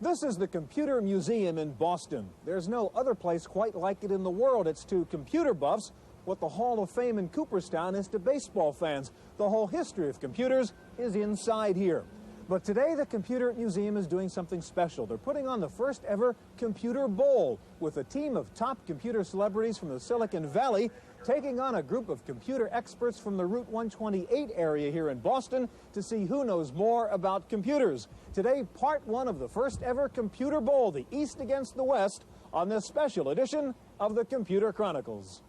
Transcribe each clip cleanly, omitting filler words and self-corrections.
This is the Computer Museum in Boston. There's no other place quite like it in the world. It's to computer buffs what the Hall of Fame in Cooperstown is to baseball fans. The whole history of computers is inside here. But today the Computer Museum is doing something special. They're putting on the first ever Computer Bowl with a team of top computer celebrities from the Silicon Valley taking on a group of computer experts from the Route 128 area here in Boston to see who knows more about computers. Today, part one of the first ever Computer Bowl, the East against the West, on this special edition of the Computer Chronicles.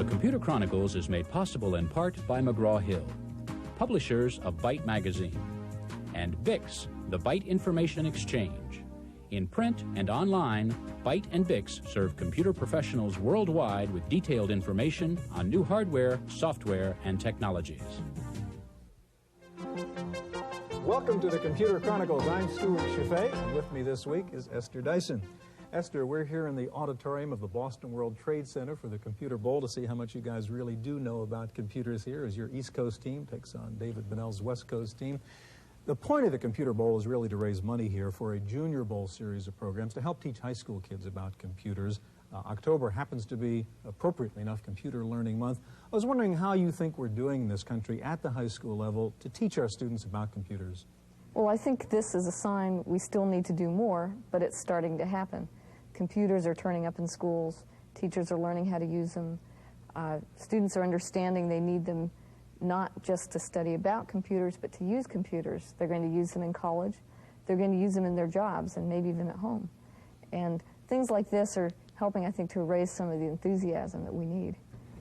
Computer Chronicles is made possible in part by McGraw-Hill, publishers of Byte Magazine, and Bix, the Byte Information Exchange. In print and online, Byte and Bix serve computer professionals worldwide with detailed information on new hardware, software, and technologies. Welcome to the Computer Chronicles. I'm Stuart Chaffee, and with me this week is Esther Dyson. Esther, we're here in the auditorium of the Boston World Trade Center for the Computer Bowl to see how much you guys really do know about computers here as your East Coast team takes on David Bonnell's West Coast team. The point of the Computer Bowl is really to raise money here for a Junior Bowl series of programs to help teach high school kids about computers. October happens to be, appropriately enough, Computer Learning Month. I was wondering how you think we're doing in this country at the high school level to teach our students about computers. Well, I think this is a sign we still need to do more, but it's starting to happen. Computers are turning up in schools. Teachers are learning how to use them. Students are understanding they need them not just to study about computers, but to use computers. They're going to use them in college. They're going to use them in their jobs and maybe even at home. And things like this are helping, I think, to raise some of the enthusiasm that we need.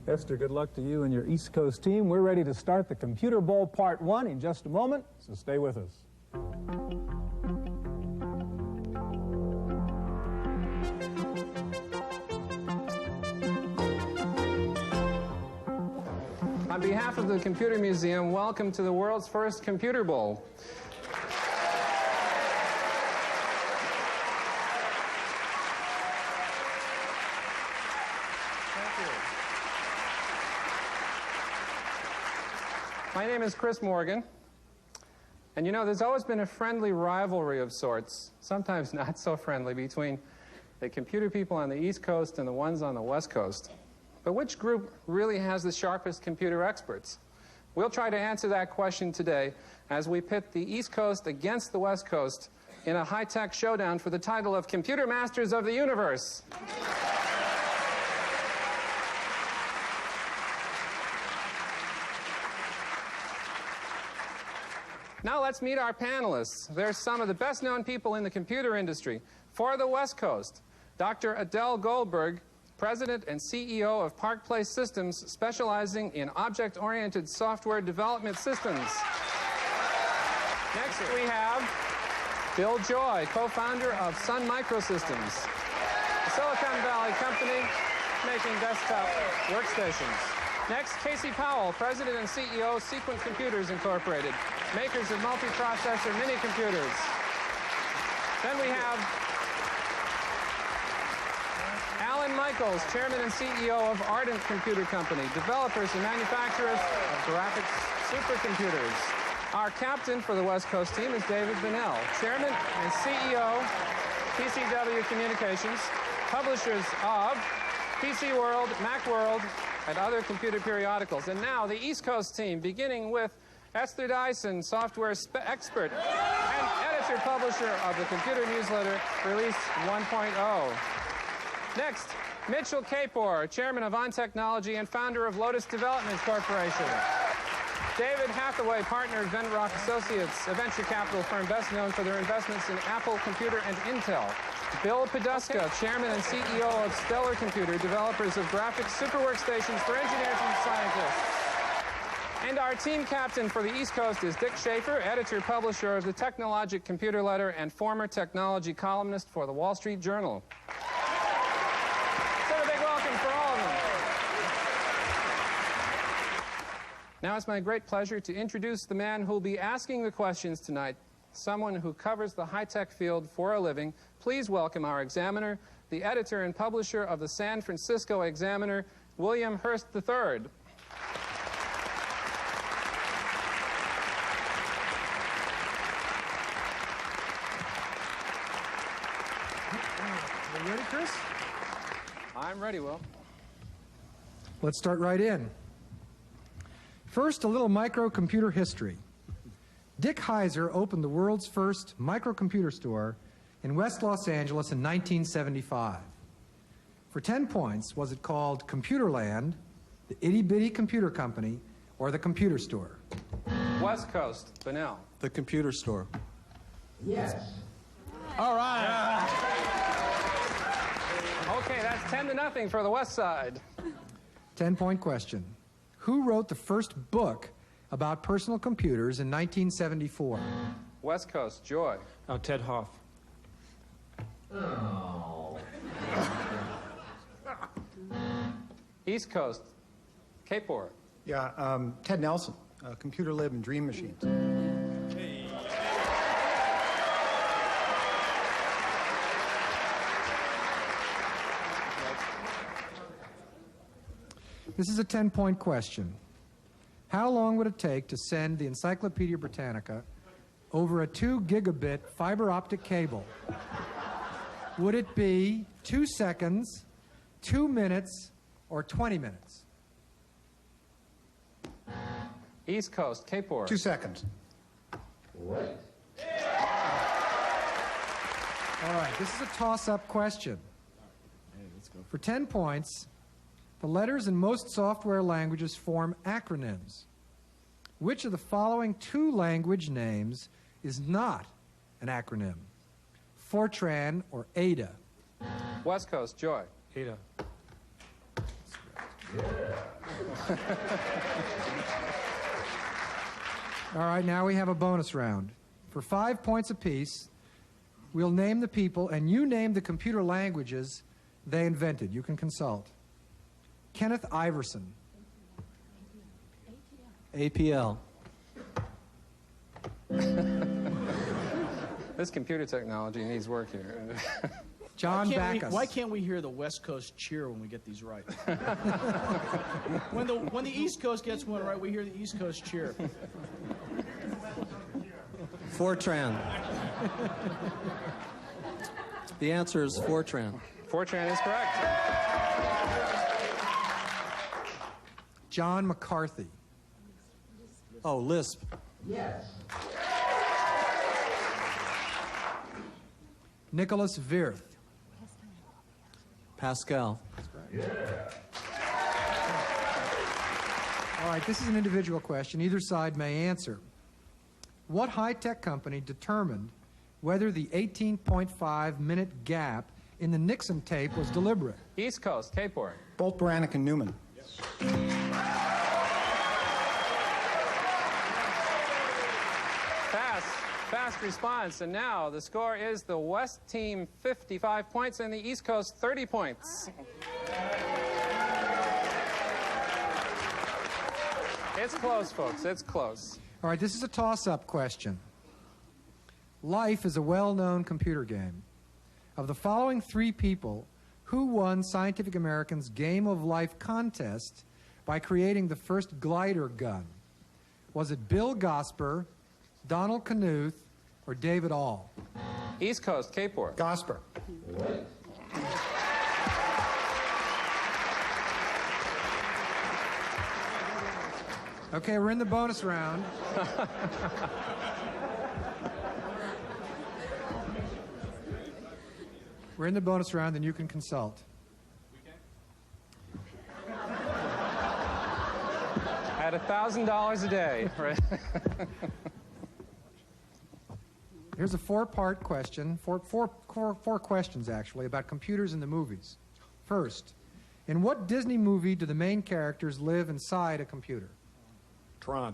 Esther, good luck to you and your East Coast team. We're ready to start the Computer Bowl Part 1 in just a moment, so stay with us. On behalf of the Computer Museum, welcome to the world's first Computer Bowl. Thank you. My name is Chris Morgan, and you know, there's always been a friendly rivalry of sorts, sometimes not so friendly, between the computer people on the East Coast and the ones on the West Coast. But which group really has the sharpest computer experts? We'll try to answer that question today as we pit the East Coast against the West Coast in a high-tech showdown for the title of Computer Masters of the Universe. Now let's meet our panelists. They're some of the best-known people in the computer industry. For the West Coast, Dr. Adele Goldberg, President and CEO of Park Place Systems, specializing in object-oriented software development systems. Next, we have Bill Joy, co-founder of Sun Microsystems, a Silicon Valley company making desktop workstations. Next, Casey Powell, President and CEO of Sequent Computers Incorporated, makers of multiprocessor mini-computers. Then we have Alan Michaels, Chairman and CEO of Ardent Computer Company, developers and manufacturers of graphics supercomputers. Our captain for the West Coast team is David Bonnell, Chairman and CEO, PCW Communications, publishers of PC World, Macworld, and other computer periodicals. And now the East Coast team, beginning with Esther Dyson, software expert and editor-publisher of the computer newsletter Release 1.0. Next, Mitchell Kapor, Chairman of On Technology and founder of Lotus Development Corporation. David Hathaway, partner of Venrock Associates, a venture capital firm best known for their investments in Apple Computer and Intel. Bill Poduska, Chairman and CEO of Stellar Computer, developers of graphics super workstations for engineers and scientists. And our team captain for the East Coast is Dick Schaefer, editor-publisher of the Technologic Computer Letter and former technology columnist for the Wall Street Journal. Now it's my great pleasure to introduce the man who will be asking the questions tonight, someone who covers the high-tech field for a living. Please welcome our examiner, the editor and publisher of the San Francisco Examiner, William Hurst III. Are you ready, Chris? I'm ready, Will. Let's start right in. First, a little microcomputer history. Dick Heiser opened the world's first microcomputer store in West Los Angeles in 1975. For 10 points, was it called Computerland, the Itty Bitty Computer Company, or the Computer Store? West Coast, Bunnell. The Computer Store. Yes. All right. Okay, that's 10-0 for the West Side. 10-point question. Who wrote the first book about personal computers in 1974? West Coast, Joy. Oh, Ted Hoff. East Coast, Kapor. Yeah, Ted Nelson, Computer Lib and Dream Machines. This is a 10-point question. How long would it take to send the Encyclopedia Britannica over a 2-gigabit fiber optic cable? Would it be 2 seconds, 2 minutes, or 20 minutes? East Coast, Kapor. 2 seconds. All right, this is a toss-up question. For 10 points, the letters in most software languages form acronyms. Which of the following 2 language names is not an acronym? Fortran or Ada? West Coast, Joy. Ada. All right, now we have a bonus round. For 5 points apiece, we'll name the people, and you name the computer languages they invented. You can consult. Kenneth Iverson. APL. This computer technology needs work here. John Backus. Why can't we hear the West Coast cheer when we get these right? When the East Coast gets one right, we hear the East Coast cheer. Fortran. The answer is Fortran. Fortran is correct. John McCarthy. Oh, Lisp. Nicholas Wirth. Pascal. All right, this is an individual question. Either side may answer. What high-tech company determined whether the 18.5-minute gap in the Nixon tape was deliberate? East Coast, Kapor. Bolt, Beranek, and Newman. Fast response. And now the score is the West team 55 points and the East Coast 30 points. It's close, folks. It's close. All right, this is a toss-up question. Life is a well-known computer game. Of the following 3 people, who won Scientific American's Game of Life contest by creating the first glider gun? Was it Bill Gosper, Donald Knuth, or David All? East Coast, Kapor. Gosper. Okay, we're in the bonus round. We're in the bonus round, and you can consult. At $1,000 a day. Right? Here's a 4-part question, four questions actually, about computers in the movies. First, in what Disney movie do the main characters live inside a computer? Tron.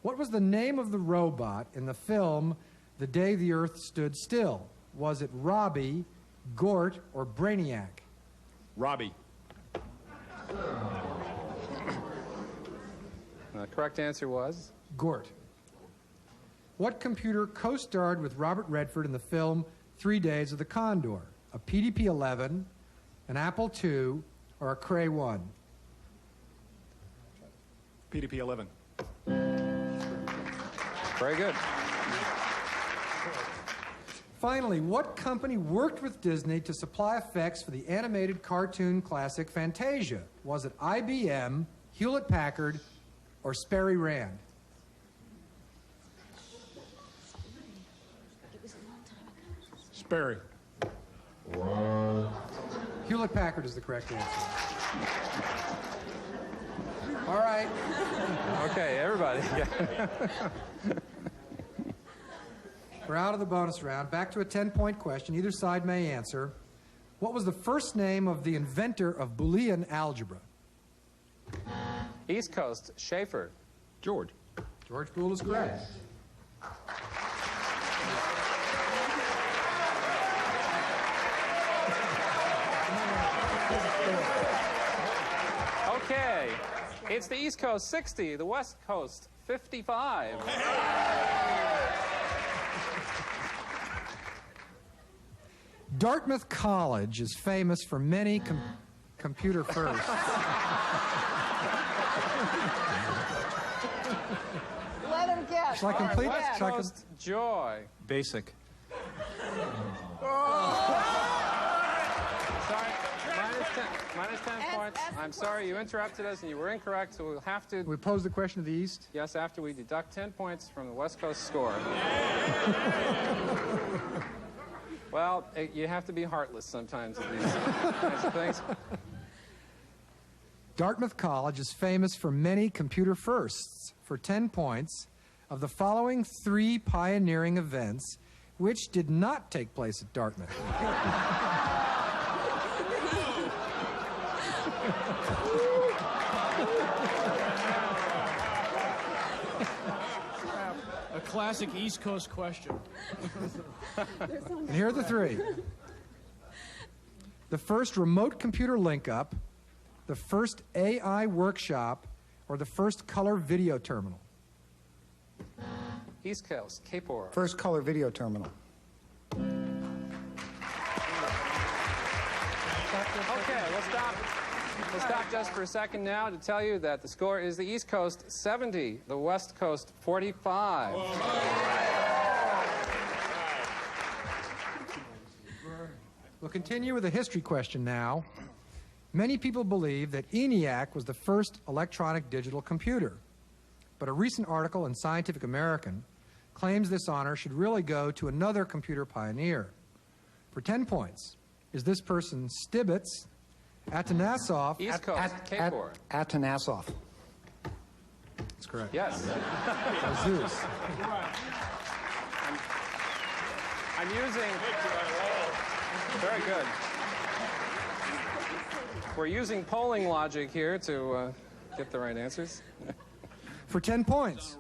What was the name of the robot in the film The Day the Earth Stood Still? Was it Robbie, Gort, or Brainiac? Robbie. Correct answer was? Gort. What computer co-starred with Robert Redford in the film 3 Days of the Condor? A PDP-11, an Apple II, or a Cray 1? PDP-11. Very good. Finally, what company worked with Disney to supply effects for the animated cartoon classic Fantasia? Was it IBM, Hewlett-Packard, or Sperry Rand? Sperry. Hewlett-Packard is the correct answer. All right. Okay, everybody. We're out of the bonus round. Back to a 10-point question. Either side may answer. What was the first name of the inventor of Boolean algebra? East Coast, Schaefer. George. George Boole is correct. Okay, it's the East Coast 60, the West Coast 55. Dartmouth College is famous for many computer firsts. Let him guess. Shall I complete? West Shall I Coast Joy. Basic. Sorry, minus 10 points. I'm sorry you interrupted us and you were incorrect, so we'll have to, we pose the question of the East? yes, after we deduct 10 points from the West Coast score. Well, you have to be heartless sometimes in these kinds of things. Dartmouth College is famous for many computer firsts. For 10 points, of the following 3 pioneering events, which did not take place at Dartmouth? A classic East Coast question. And here are the 3. The first remote computer link-up, the first AI workshop, or the first color video terminal? East Coast, Cape Ora. First color video terminal. Okay, we'll stop. We'll stop just for a second now to tell you that the score is the East Coast 70, the West Coast 45. We'll continue with a history question now. Many people believe that ENIAC was the first electronic digital computer, but a recent article in Scientific American claims this honor should really go to another computer pioneer. For 10 points, is this person Stibbits, Atanasov? East Coast, Cape Ora. Atanasov. That's correct. Yes. Zeus. I'm using... Very good. We're using polling logic here to get the right answers. For 10 points.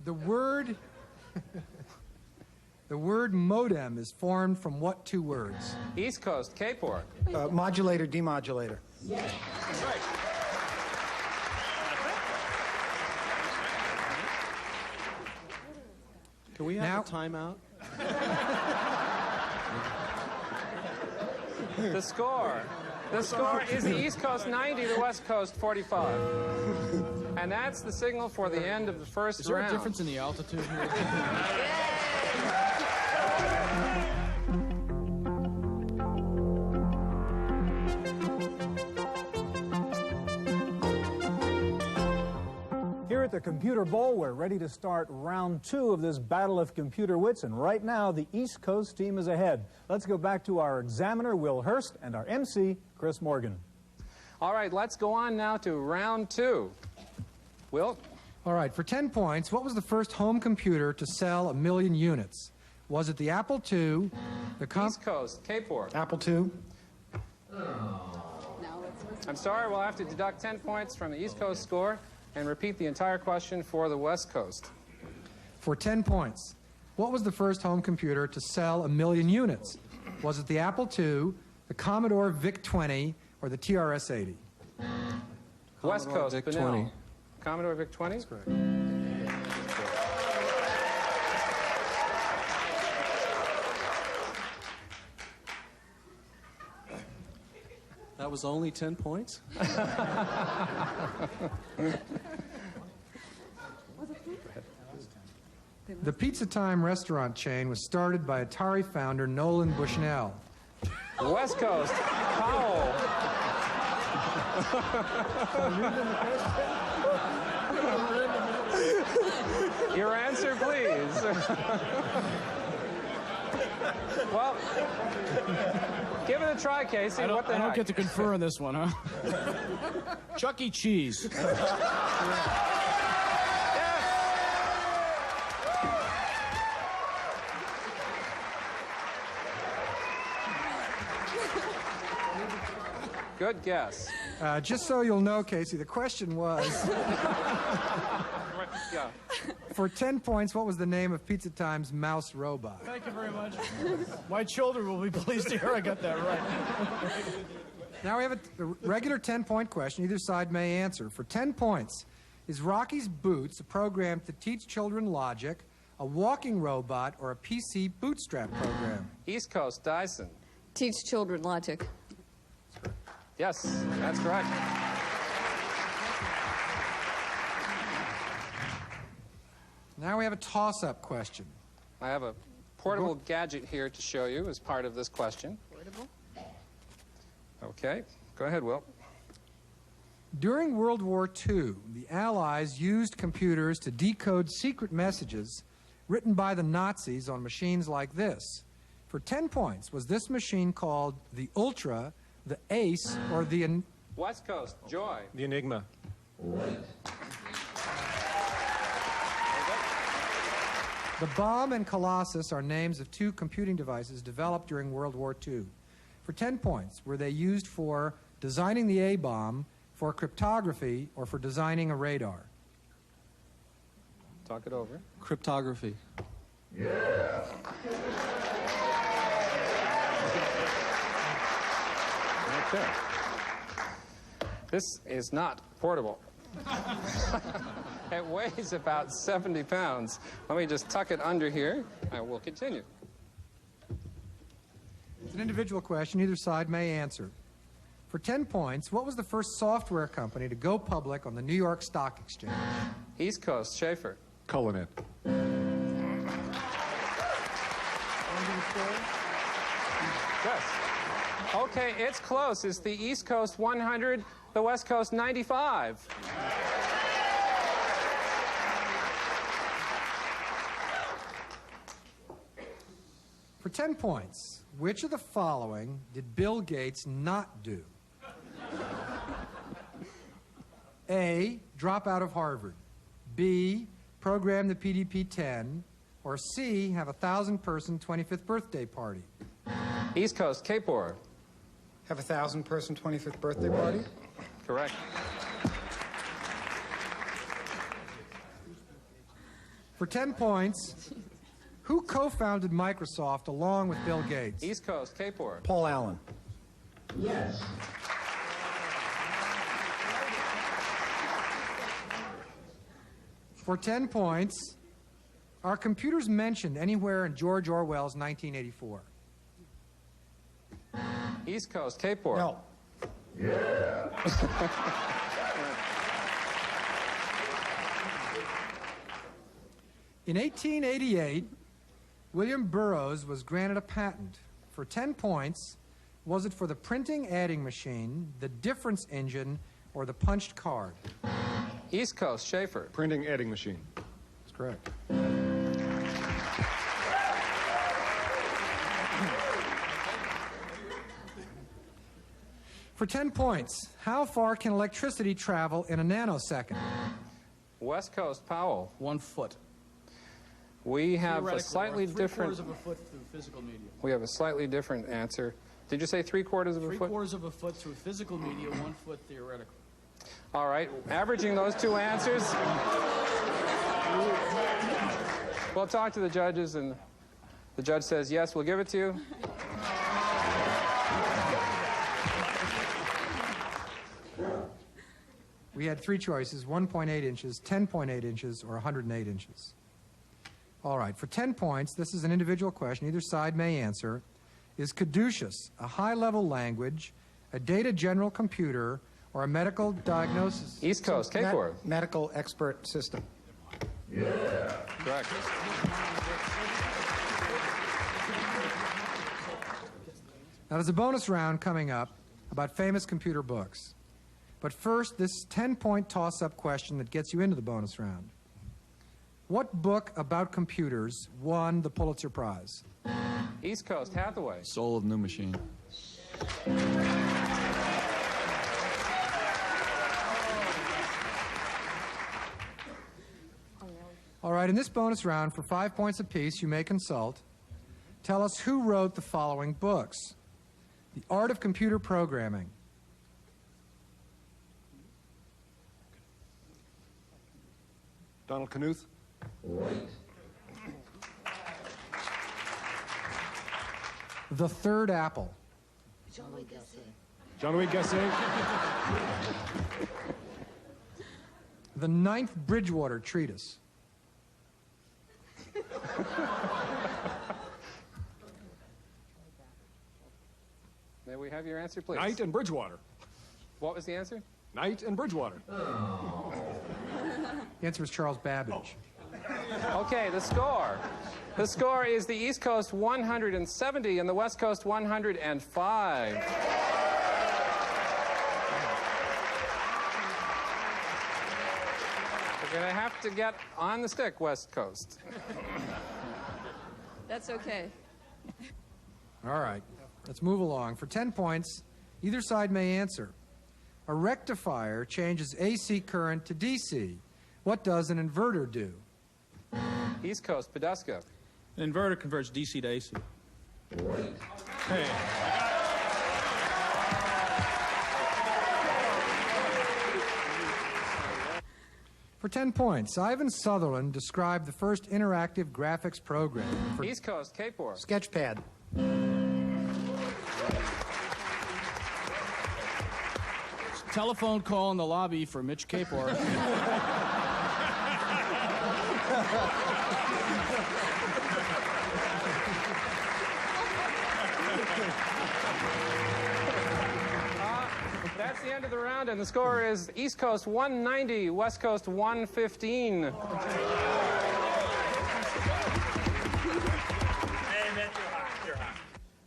The word modem is formed from what 2 words? East Coast, Cape Ora. Modulator, demodulator. Can we have a timeout? The score is the East Coast 90, the West Coast 45. And that's the signal for the end of the first Is there round. a difference in the altitude here? Here at the Computer Bowl, we're ready to start round 2 of this battle of computer wits, and right now the East Coast team is ahead. Let's go back to our examiner, Will Hurst, and our MC, Chris Morgan. All right, let's go on now to round 2. Will? All right, for 10 points, what was the first home computer to sell 1 million units? Was it the Apple II, the East Coast, Cape Ora. Apple II. I'm sorry, we'll have to deduct 10 points from the East Coast score and repeat the entire question for the West Coast. For 10 points, what was the first home computer to sell 1 million units? Was it the Apple II, the Commodore VIC-20, or the TRS-80? West Commodore Coast, VIC Benell. 20. Commodore VIC 20? That's correct. That was only 10 points? The Pizza Time restaurant chain was started by Atari founder Nolan Bushnell. West Coast, Powell. Your answer, please. Well, give it a try, Casey. I What the don't heck? get to confer on this one, huh? Chuck E. Cheese. Good guess. Just so you'll know, Casey, the question was, Yeah. for 10 points, what was the name of Pizza Time's mouse robot? Thank you very much. My children will be pleased to hear I got that right. Now we have a regular 10-point question. Either side may answer. For 10 points, is Rocky's Boots a program to teach children logic, a walking robot, or a PC bootstrap program? East Coast, Dyson. Teach children logic. Yes, that's correct. Now we have a toss-up question. I have a portable gadget here to show you as part of this question. Portable. Okay, go ahead, Will. During World War II, the Allies used computers to decode secret messages written by the Nazis on machines like this. For 10 points, was this machine called the Ultra, the Ace, or the... West Coast, Joy. The Enigma. The Bomb and Colossus are names of two computing devices developed during World War II. For 10 points, were they used for designing the A-bomb, for cryptography, or for designing a radar? Talk it over. Cryptography. Okay. This is not portable. It weighs about 70 pounds. Let me just tuck it under here, and we'll continue. It's an individual question. Either side may answer. For 10 points, what was the first software company to go public on the New York Stock Exchange? East Coast, Schaefer. Cullinan. Yes. Okay, it's close. It's the East Coast 100, the West Coast 95. For 10 points, which of the following did Bill Gates not do? A, drop out of Harvard. B, program the PDP-10. Or C, have a 1,000-person 25th birthday party. East Coast, Kapor. Have a 1,000-person 25th birthday party? Correct. For 10 points, who co-founded Microsoft along with Bill Gates? East Coast, Kapor. Paul Allen. For 10 points, are computers mentioned anywhere in George Orwell's 1984? East Coast, Kapor. No. In 1888, William Burroughs was granted a patent. For 10 points, was it for the printing adding machine, the difference engine, or the punched card? East Coast, Schaefer. Printing adding machine. That's correct. For 10 points, how far can electricity travel in a nanosecond? West Coast, Powell. 1 foot. We have a Theoretically, slightly or 3/4 different. of a foot through physical medium. We have a slightly different answer. Did you say 3/4 of a foot? 3/4 of a foot through physical media, 1 foot theoretical. All right. Averaging those two answers, we'll talk to the judges, and the judge says yes. We'll give it to you. We had three choices, 1.8 inches, 10.8 inches, or 108 inches. All right, for 10 points, this is an individual question. Either side may answer. Is caduceus a high-level language, a data general computer, or a medical diagnosis? East Coast, K4. Medical expert system. Correct. Now, there's a bonus round coming up about famous computer books. But first, this 10-point toss-up question that gets you into the bonus round. What book about computers won the Pulitzer Prize? East Coast, Hathaway. Soul of New Machine. All right, in this bonus round, for 5 points apiece, you may consult. Tell us who wrote the following books. The Art of Computer Programming. Donald Knuth. The Third Apple. Jean-Louis Gasset. The Ninth Bridgewater Treatise. May we have your answer, please? Knight and Bridgewater. What was the answer? Knight and Bridgewater. The answer is Charles Babbage. Okay, the score. The score is the East Coast 170 and the West Coast 105. We're going to have to get on the stick, West Coast. That's okay. All right, let's move along. For 10 points, either side may answer. A rectifier changes AC current to DC. What does an inverter do? East Coast, Podesta. An inverter converts DC to AC. Hey. For 10 points, Ivan Sutherland described the first interactive graphics program. For East Coast, K4. Sketchpad. Telephone call in the lobby for Mitch Kapor. That's the end of the round, and the score is East Coast 190, West Coast 115.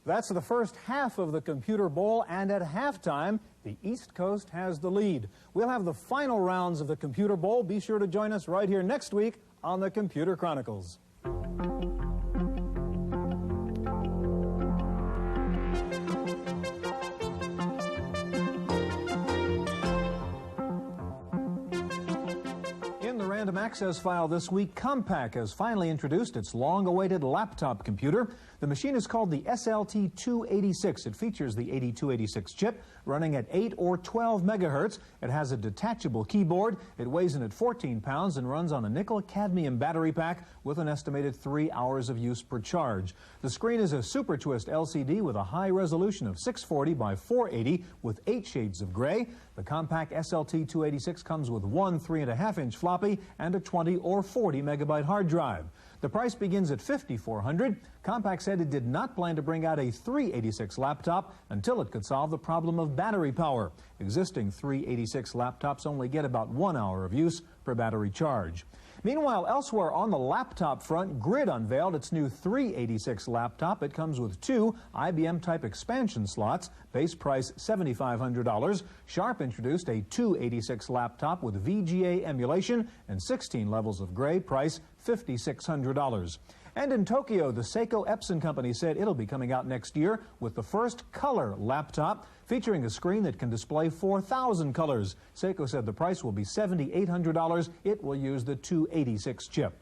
That's the first half of the Computer Bowl, and at halftime, the East Coast has the lead. We'll have the final rounds of the Computer Bowl. Be sure to join us right here next week on the Computer Chronicles. Random access file this week, Compaq has finally introduced its long-awaited laptop computer. The machine is called the SLT-286. It features the 8286 chip running at 8 or 12 megahertz. It has a detachable keyboard. It weighs in at 14 pounds and runs on a nickel-cadmium battery pack with an estimated 3 hours of use per charge. The screen is a Super Twist LCD with a high resolution of 640 by 480 with 8 shades of gray. The Compaq SLT-286 comes with one 3.5-inch floppy and a 20 or 40 megabyte hard drive. The price begins at $5,400. Compaq said it did not plan to bring out a 386 laptop until it could solve the problem of battery power. Existing 386 laptops only get about 1 hour of use per battery charge. Meanwhile, elsewhere on the laptop front, Grid unveiled its new 386 laptop. It comes with 2 IBM-type expansion slots, base price $7,500. Sharp introduced a 286 laptop with VGA emulation and 16 levels of gray, price $5,600. And in Tokyo, the Seiko Epson company said it'll be coming out next year with the first color laptop featuring a screen that can display 4,000 colors. Seiko said the price will be $7,800. It will use the 286 chip.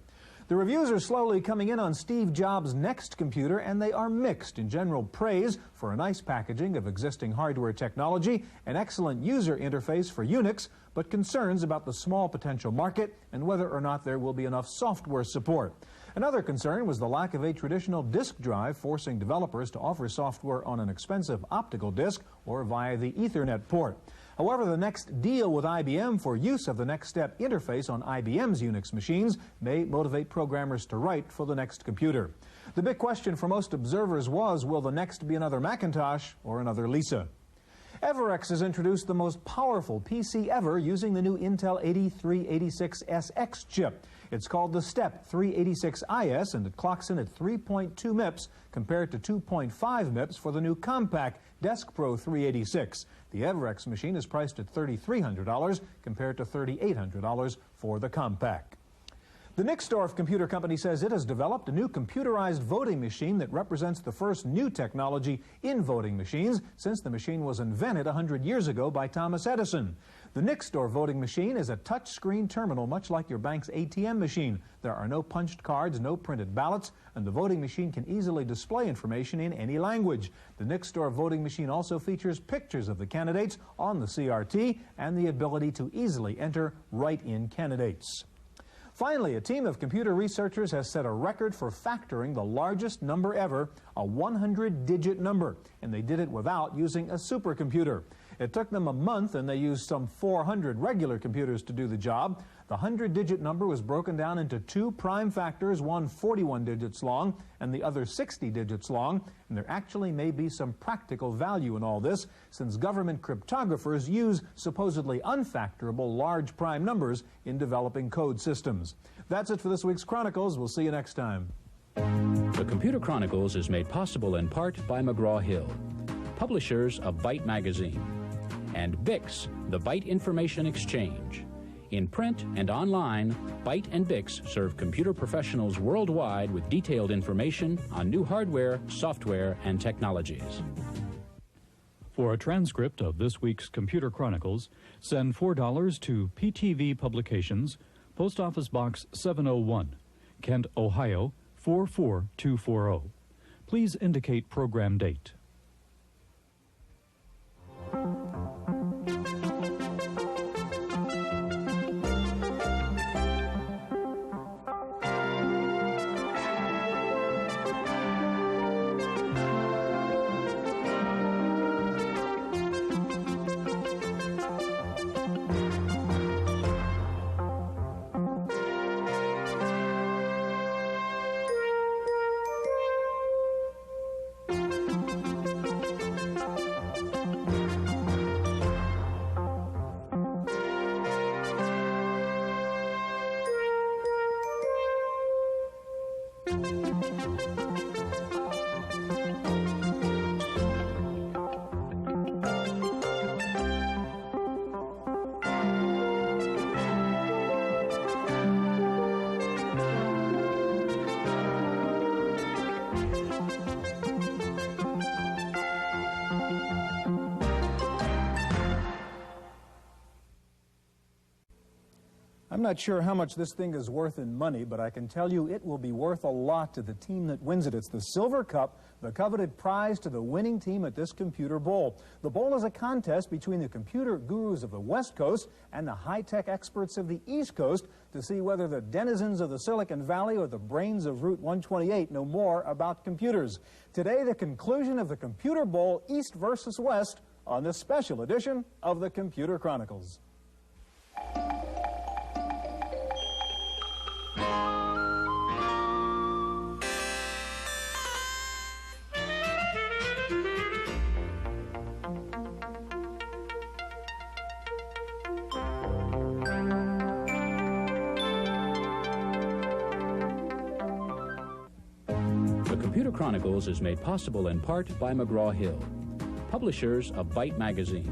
The reviews are slowly coming in on Steve Jobs' next computer, and they are mixed. In general, praise for a nice packaging of existing hardware technology, an excellent user interface for Unix, but concerns about the small potential market and whether or not there will be enough software support. Another concern was the lack of a traditional disk drive, forcing developers to offer software on an expensive optical disk or via the Ethernet port. However, the next deal with IBM for use of the Next Step interface on IBM's Unix machines may motivate programmers to write for the next computer. The big question for most observers was, will the next be another Macintosh or another Lisa? Everex has introduced the most powerful PC ever using the new Intel 8386SX chip. It's called the Step 386IS, and it clocks in at 3.2 MIPS compared to 2.5 MIPS for the new compact Desk Pro 386. The Everex machine is priced at $3,300 compared to $3,800 for the compact. The Nixdorf Computer Company says it has developed a new computerized voting machine that represents the first new technology in voting machines since the machine was invented 100 years ago by Thomas Edison. The Nixdorf voting machine is a touch-screen terminal much like your bank's ATM machine. There are no punched cards, no printed ballots, and the voting machine can easily display information in any language. The Nixdorf voting machine also features pictures of the candidates on the CRT and the ability to easily enter write-in candidates. Finally, a team of computer researchers has set a record for factoring the largest number ever, a 100-digit number, and they did it without using a supercomputer. It took them a month, and they used some 400 regular computers to do the job. The 100-digit number was broken down into two prime factors, one 41 digits long and the other 60 digits long, and there actually may be some practical value in all this, since government cryptographers use supposedly unfactorable large prime numbers in developing code systems. That's it for this week's Chronicles. We'll see you next time. The Computer Chronicles is made possible in part by McGraw-Hill, publishers of Byte Magazine, and BIX, the Byte Information Exchange. In print and online, Byte and BIX serve computer professionals worldwide with detailed information on new hardware, software, and technologies. For a transcript of this week's Computer Chronicles, send $4 to PTV Publications, Post Office Box 701, Kent, Ohio 44240. Please indicate program date. I'm not sure how much this thing is worth in money, but I can tell you it will be worth a lot to the team that wins it. It's the Silver Cup, the coveted prize to the winning team at this Computer Bowl. The bowl is a contest between the computer gurus of the West Coast and the high-tech experts of the East Coast to see whether the denizens of the Silicon Valley or the brains of Route 128 know more about computers. Today, the conclusion of the Computer Bowl, East versus West, on this special edition of the Computer Chronicles. Computer Chronicles is made possible in part by McGraw-Hill, publishers of Byte Magazine,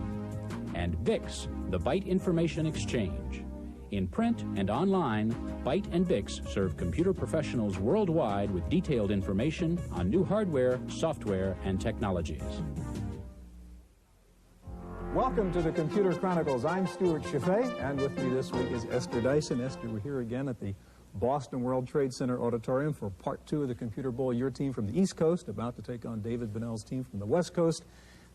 and BIX, the Byte Information Exchange. In print and online, Byte and BIX serve computer professionals worldwide with detailed information on new hardware, software, and technologies. Welcome to the Computer Chronicles. I'm Stuart Chaffee, and with me this week is Esther Dyson. Esther, we're here again at the Boston World Trade Center Auditorium for part 2 of the Computer Bowl. Your team from the East Coast about to take on David Bunnell's team from the West Coast.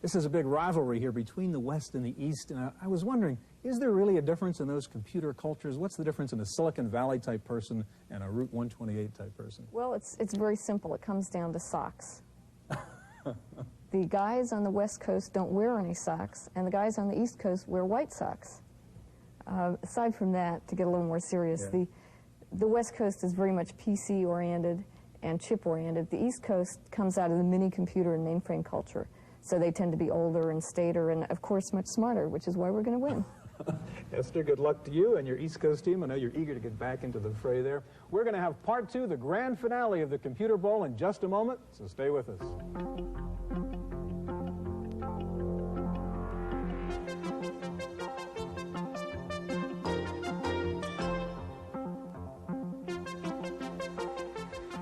This is a big rivalry here between the West and the East, and I was wondering, is there really a difference in those computer cultures? What's the difference in a Silicon Valley type person and a Route 128 type person? Well, it's very simple. It comes down to socks. The guys on the West Coast don't wear any socks, and the guys on the East Coast wear white socks. Aside from that, to get a little more serious, the West Coast is very much PC-oriented and chip-oriented. The East Coast comes out of the mini-computer and mainframe culture, so they tend to be older and staider and, of course, much smarter, which is why we're going to win. Esther, good luck to you and your East Coast team. I know you're eager to get back into the fray there. We're going to have part 2, the grand finale of the Computer Bowl, in just a moment, so stay with us.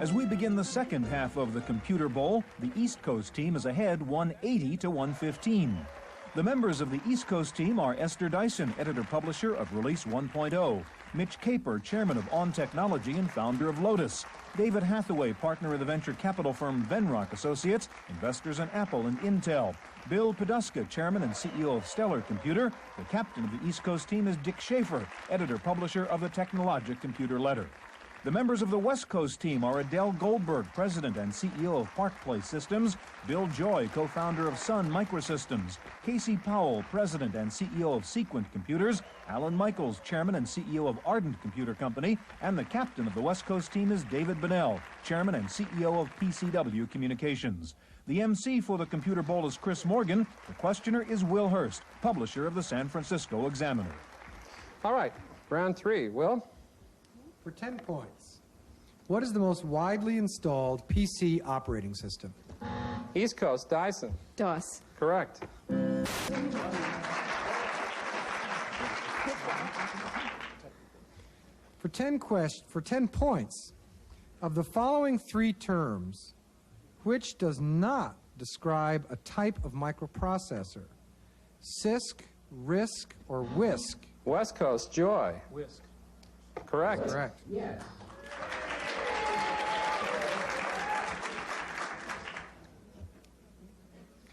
As we begin the second half of the Computer Bowl, the East Coast team is ahead 180 to 115. The members of the East Coast team are Esther Dyson, editor-publisher of Release 1.0, Mitch Caper, chairman of On Technology and founder of Lotus, David Hathaway, partner of the venture capital firm Venrock Associates, investors in Apple and Intel, Bill Poduska, chairman and CEO of Stellar Computer. The captain of the East Coast team is Dick Schaefer, editor-publisher of the Technologic Computer Letter. The members of the West Coast team are Adele Goldberg, president and CEO of Park Place Systems, Bill Joy, co-founder of Sun Microsystems, Casey Powell, president and CEO of Sequent Computers, Alan Michaels, chairman and CEO of Ardent Computer Company, and the captain of the West Coast team is David Bennell, chairman and CEO of PCW Communications. The MC for the Computer Bowl is Chris Morgan. The questioner is Will Hurst, publisher of the San Francisco Examiner. All right, round 3. Will? For 10 points, what is the most widely installed PC operating system? East Coast, Dyson. DOS. Correct. For 10 points, of the following 3 terms, which does not describe a type of microprocessor? CISC, RISC, or WISC? West Coast, Joy. Whisk. Correct. Correct. Yes.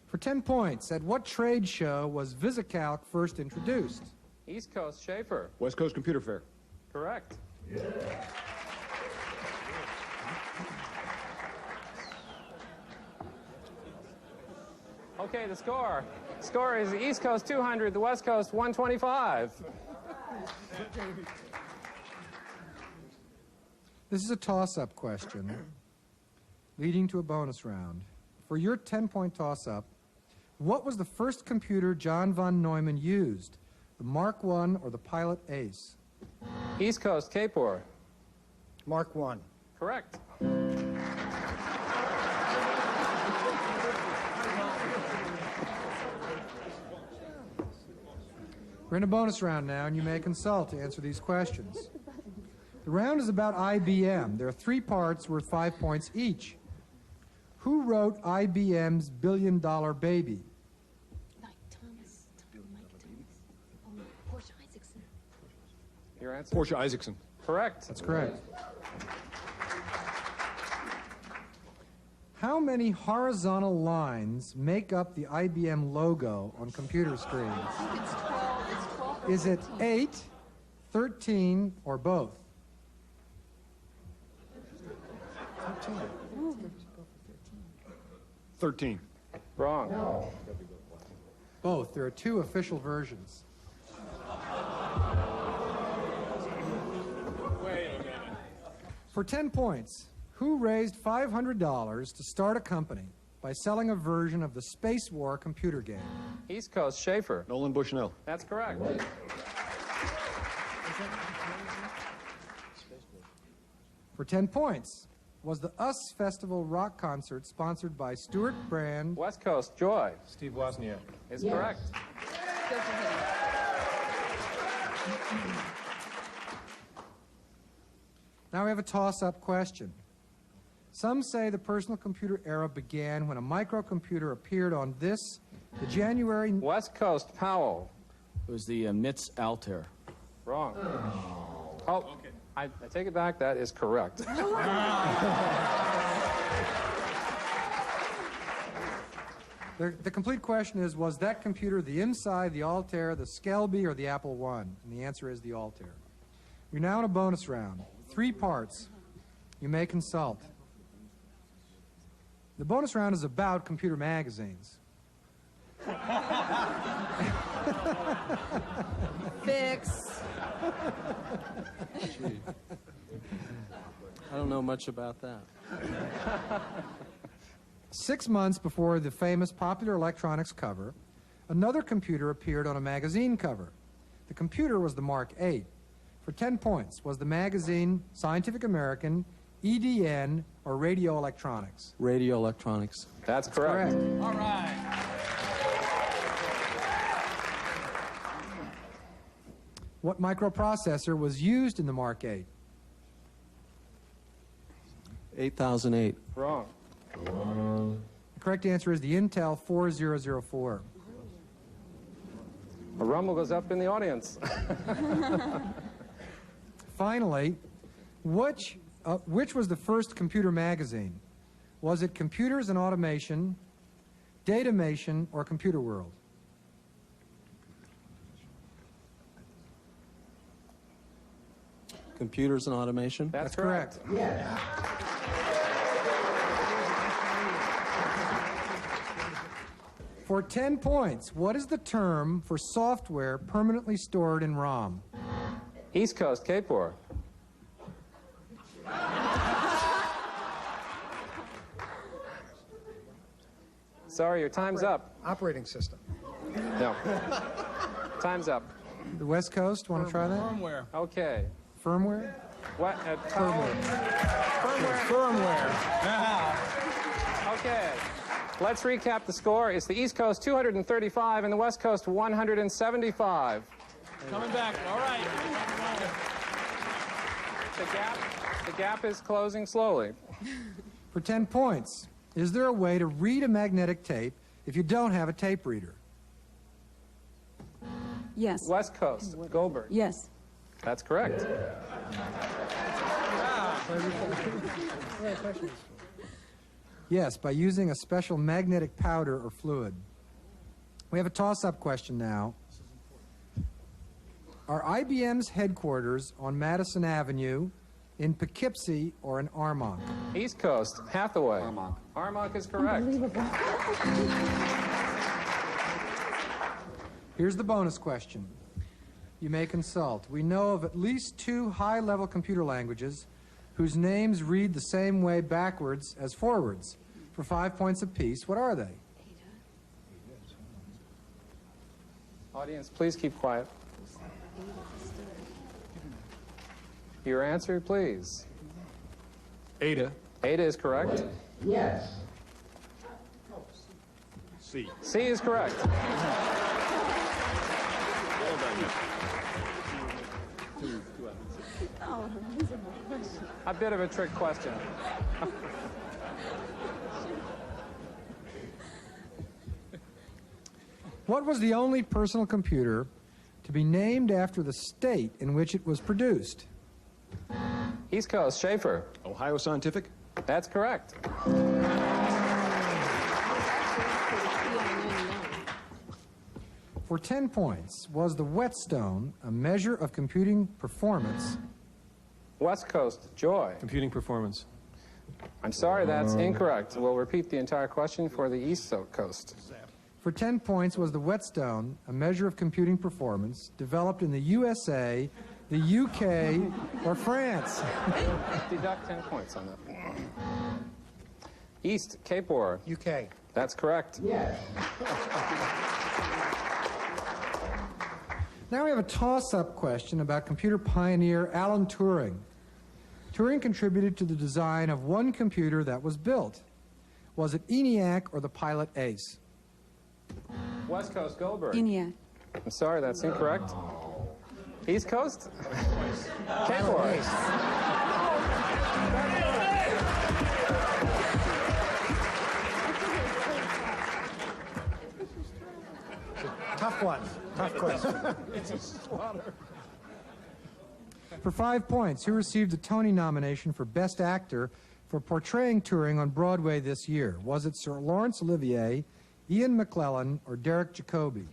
For 10 points, at what trade show was VisiCalc first introduced? East Coast, Schaefer. West Coast Computer Fair. Correct. Okay, the score. Score is the East Coast 200, the West Coast 125. This is a toss-up question leading to a bonus round. For your 10-point toss-up, what was the first computer John von Neumann used? The Mark I or the Pilot Ace? East Coast, Kapor. Mark I. Correct. We're in a bonus round now, and you may consult to answer these questions. The round is about IBM. There are 3 parts worth 5 points each. Who wrote IBM's Billion Dollar Baby? Mike Thomas. Portia Isaacson. Your answer? Portia Isaacson. Correct. That's correct. How many horizontal lines make up the IBM logo on computer screens? It's 12. Is it 8, 13, or both? 13. Wrong. Both. There are 2 official versions. Wait a minute. For 10 points, who raised $500 to start a company by selling a version of the Space War computer game? East Coast, Schaefer. Nolan Bushnell. That's correct. For 10 points, was the US Festival rock concert sponsored by Stuart Brand? West Coast, Joy. Steve Wozniak. Is correct. Now we have a toss-up question. Some say the personal computer era began when a microcomputer appeared on this, the January... West Coast, Powell. It was the MITS Altair. Wrong. Oh, okay. I take it back. That is correct. The complete question is, was that computer the Inside, the Altair, the Skelby, or the Apple I? And the answer is the Altair. You're now in a bonus round. 3 parts. You may consult. The bonus round is about computer magazines. Fix. Gee. I don't know much about that. 6 months before the famous Popular Electronics cover, another computer appeared on a magazine cover. The computer was the Mark VIII. For 10 points, was the magazine Scientific American, EDN, or Radio Electronics? Radio electronics. That's correct. All right. What microprocessor was used in the Mark VIII? 8008. Wrong. The correct answer is the Intel 4004. A rumble goes up in the audience. Finally, which was the first computer magazine? Was it Computers and Automation, Datamation, or Computer World? Computers and automation. That's correct. For 10 points, what is the term for software permanently stored in ROM? East Coast, Cape War. Sorry, your time's up. Operating system. No. Time's up. The West Coast, want to try that? Firmware. Okay. Firmware? What? Firmware. Okay. Let's recap the score. It's the East Coast 235 and the West Coast 175. Coming back. All right. The gap is closing slowly. For 10 points, is there a way to read a magnetic tape if you don't have a tape reader? Yes. West Coast, Goldberg. Yes. That's correct. Yes, by using a special magnetic powder or fluid. We have a toss-up question now. Are IBM's headquarters on Madison Avenue, in Poughkeepsie, or in Armonk? East Coast, Hathaway. Armonk. Armonk is correct. Here's the bonus question. You may consult. We know of at least 2 high-level computer languages whose names read the same way backwards as forwards. For 5 points apiece, what are they? Audience, please keep quiet. Your answer, please. Ada. Ada is correct. Yes. C. C is correct. Well done. Oh, these are my questions. A bit of a trick question. What was the only personal computer to be named after the state in which it was produced? East Coast, Schaefer. Ohio Scientific. That's correct. For 10 points, was the whetstone a measure of computing performance? West Coast, Joy. Computing performance. I'm sorry, that's incorrect. We'll repeat the entire question for the East Coast. For 10 points, was the whetstone a measure of computing performance developed in the USA, the UK, or France? Deduct 10 points on that. East, Cape War. UK. That's correct. Yes. Now we have a toss-up question about computer pioneer Alan Turing. Turing contributed to the design of one computer that was built. Was it ENIAC or the Pilot Ace? West Coast, Goldberg. ENIAC. I'm sorry, that's incorrect. East Coast? Cape War. Tough one. Tough question. For 5 points, who received the Tony nomination for Best Actor for portraying Turing on Broadway this year? Was it Sir Laurence Olivier, Ian McClellan, or Derek Jacobi?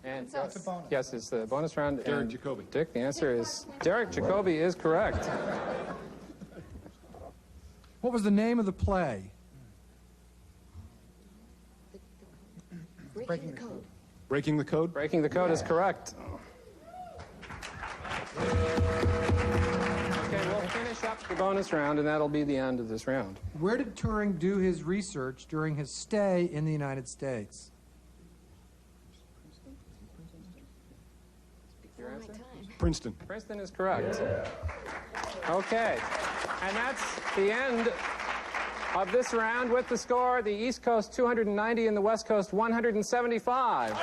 And yes, it's the bonus round. Derek Jacobi. Dick, the answer is Derek Jacobi is correct. What was the name of the play? Breaking the code. Breaking the code? Breaking the code is correct. Okay, we'll finish up the bonus round, and that'll be the end of this round. Where did Turing do his research during his stay in the United States? Your answer? Princeton. Princeton is correct. Okay, and that's the end of this round with the score: the East Coast 290 and the West Coast 175.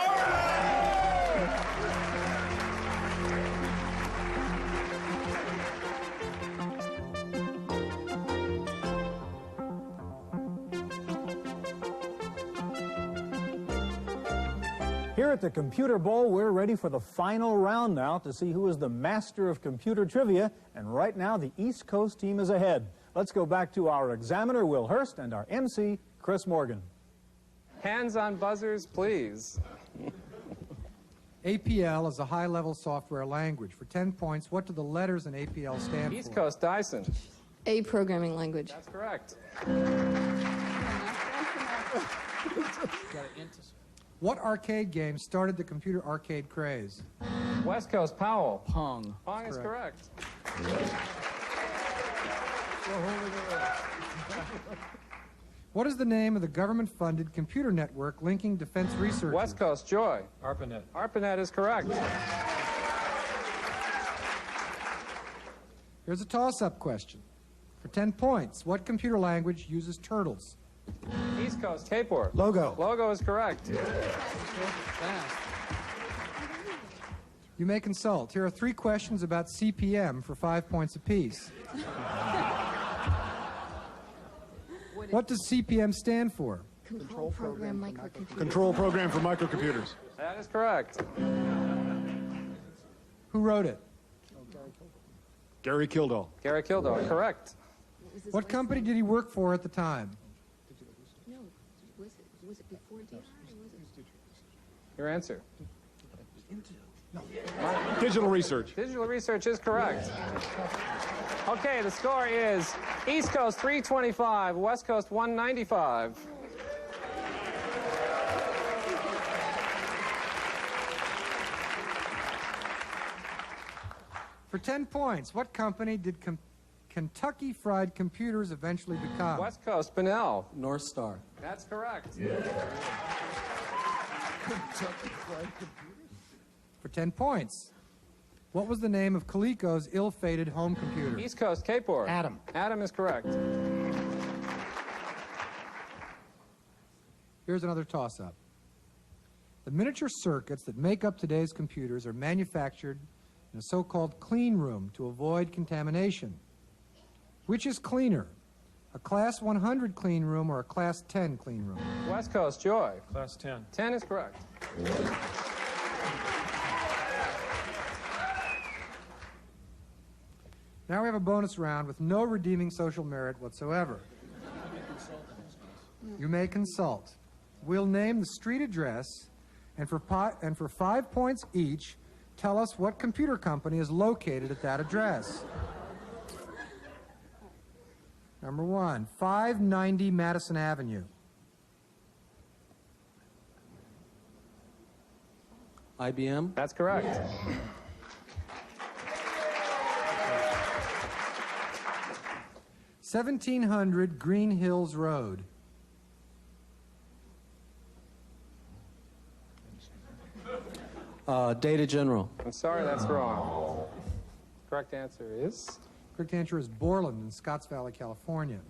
Here at the Computer Bowl, we're ready for the final round now to see who is the master of computer trivia, and right now the East Coast team is ahead. Let's go back to our examiner, Will Hurst, and our MC, Chris Morgan. Hands on buzzers, please. APL is a high-level software language. For 10 points, what do the letters in APL stand for? East Coast Dyson. A programming language. That's correct. What arcade game started the computer arcade craze? West Coast Powell. Pong. Pong is correct. What is the name of the government-funded computer network linking defense researchers? West Coast Joy. ARPANET. ARPANET is correct. Here's a toss-up question. For 10 points, what computer language uses turtles? East Coast Capor. Logo. Logo is correct. You may consult. Here are 3 questions about CPM for 5 points apiece. What does CPM stand for? Control Program Microcomputer. Control program for microcomputers. That is correct. Who wrote it? Gary Kildall. Gary Kildall, correct. What company did he work for at the time? No, was it before DI or was it? Your answer. Digital research. Digital research is correct. Okay, the score is East Coast 325, West Coast 195. For 10 points, what company did Kentucky Fried Computers eventually become? West Coast Benell. North Star. That's correct. For 10 points, what was the name of Coleco's ill-fated home computer? East Coast Capor. Adam. Adam is correct. Here's another toss-up. The miniature circuits that make up today's computers are manufactured in a so-called clean room to avoid contamination. Which is cleaner, a Class 100 clean room or a Class 10 clean room? West Coast Joy. Class 10. 10 is correct. Now we have a bonus round with no redeeming social merit whatsoever. You may consult. We'll name the street address, and for 5 points each, tell us what computer company is located at that address. Number 1, 590 Madison Avenue. IBM. That's correct. 1700 Green Hills Road. Data General. I'm sorry, that's wrong. Correct answer is? Correct answer is Borland in Scotts Valley, California.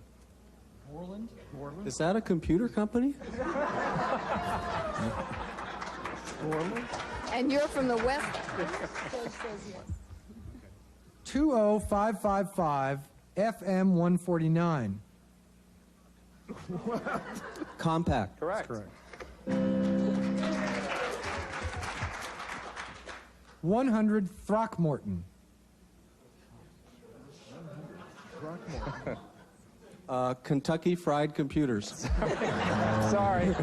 Borland? Is that a computer company? And you're from the West. 20555 FM 149. Compact. Correct. Correct. 100 Throckmorton. Kentucky Fried Computers. Sorry.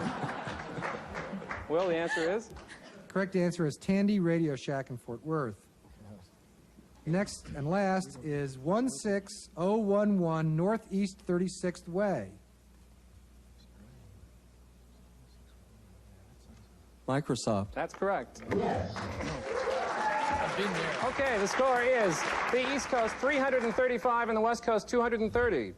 Will, the answer is? Correct answer is Tandy Radio Shack in Fort Worth. Next and last is 16011 Northeast 36th Way. Microsoft. That's correct. I've been there. Okay, the score is the East Coast 335 and the West Coast 230.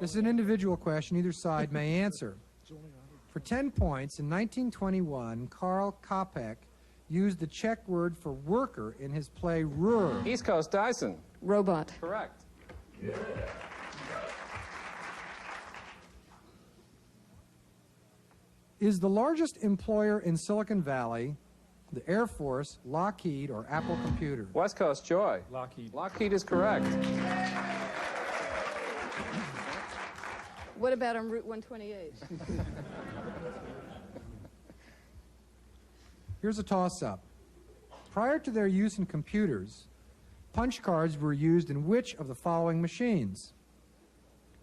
This is an individual question. Either side may answer. For 10 points, in 1921, Karl Kopek used the Czech word for worker in his play Ruhr. East Coast Dyson. Robot. Correct. Is the largest employer in Silicon Valley the Air Force, Lockheed, or Apple Computer? West Coast Joy. Lockheed. Lockheed is correct. What about on Route 128? Here's a toss-up. Prior to their use in computers, punch cards were used in which of the following machines?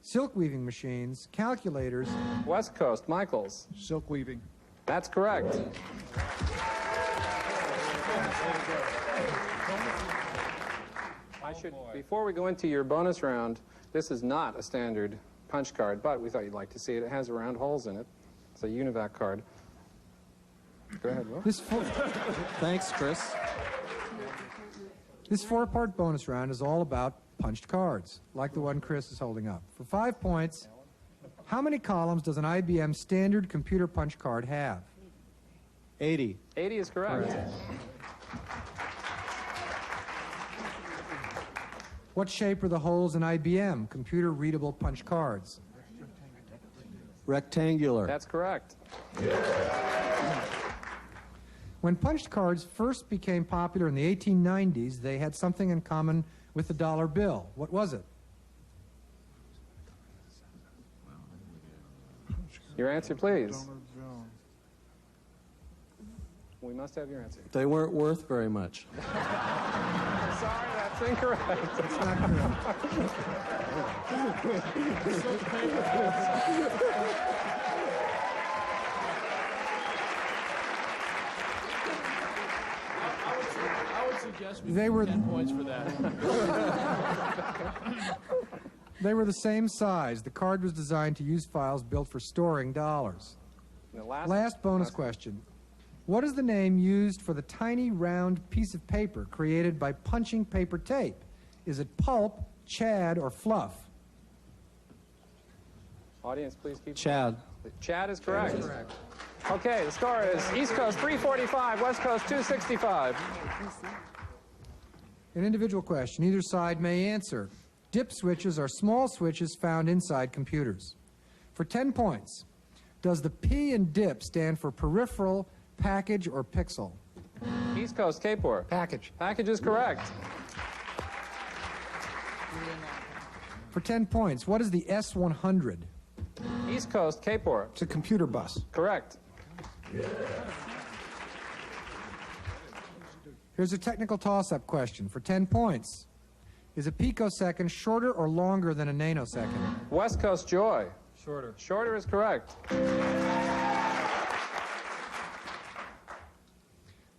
Silk weaving machines, calculators. West Coast Michaels. Silk weaving. That's correct. Before we go into your bonus round, this is not a standard punch card, but we thought you'd like to see it. It has round holes in it. It's a UNIVAC card. Go ahead, Will. Thanks, Chris. This four-part bonus round is all about punched cards, like the one Chris is holding up. For 5 points, how many columns does an IBM standard computer punch card have? 80. 80 is correct. What shape are the holes in IBM computer-readable punch cards? Rectangular. That's correct. When punched cards first became popular in the 1890s, they had something in common with the dollar bill. What was it? Your answer, please. We must have your answer. They weren't worth very much. Sorry, that's incorrect. That's not correct. I would suggest we They give were 10 points for that. They were the same size. The card was designed to use files built for storing dollars. The Last bonus question. What is the name used for the tiny round piece of paper created by punching paper tape? Is it pulp, Chad, or fluff? Audience, please keep. Chad. Chad is correct. Okay, the score is East Coast 345, West Coast 265. An individual question. Either side may answer. Dip switches are small switches found inside computers. For 10 points, does the P in dip stand for peripheral, package, or pixel? East Coast Kapor. Package. Package is correct. For 10 points, what is the S100? East Coast Kapor. It's a computer bus. Correct. Here's a technical toss-up question. For 10 points, is a picosecond shorter or longer than a nanosecond? West Coast Joy. Shorter. Shorter is correct.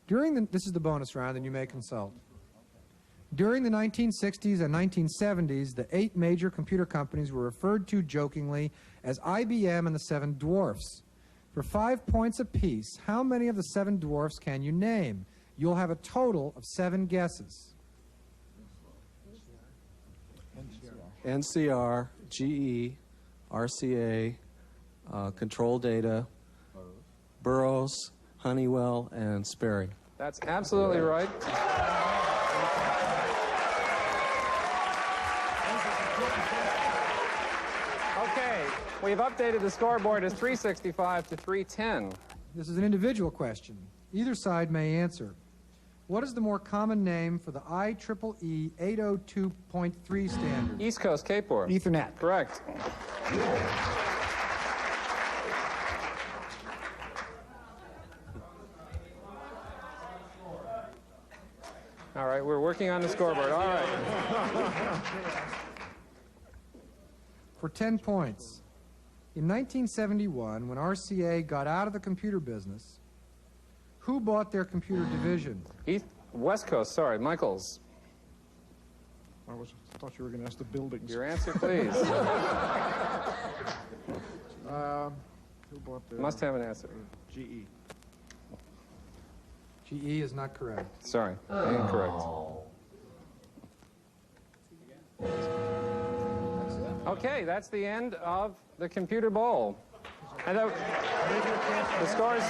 This is the bonus round, and you may consult. During the 1960s and 1970s, the 8 major computer companies were referred to jokingly as IBM and the 7 Dwarfs. For 5 points apiece, how many of the 7 Dwarfs can you name? You'll have a total of 7 guesses. NCR, GE, RCA, Control Data, Burroughs, Honeywell, and Sperry. That's absolutely right. Okay, we've updated the scoreboard as 365 to 310. This is an individual question. Either side may answer. What is the more common name for the IEEE 802.3 standard? East Coast Kapor. Ethernet. Correct. All right, we're working on the scoreboard. All right. For 10 points. In 1971, when RCA got out of the computer business, who bought their computer division? West Coast, sorry, Michaels. thought you were going to ask the buildings. Your answer, please. Who bought the... Must have an answer. GE. GE is not correct. Sorry, incorrect. Okay, that's the end of the Computer Bowl. And the scores...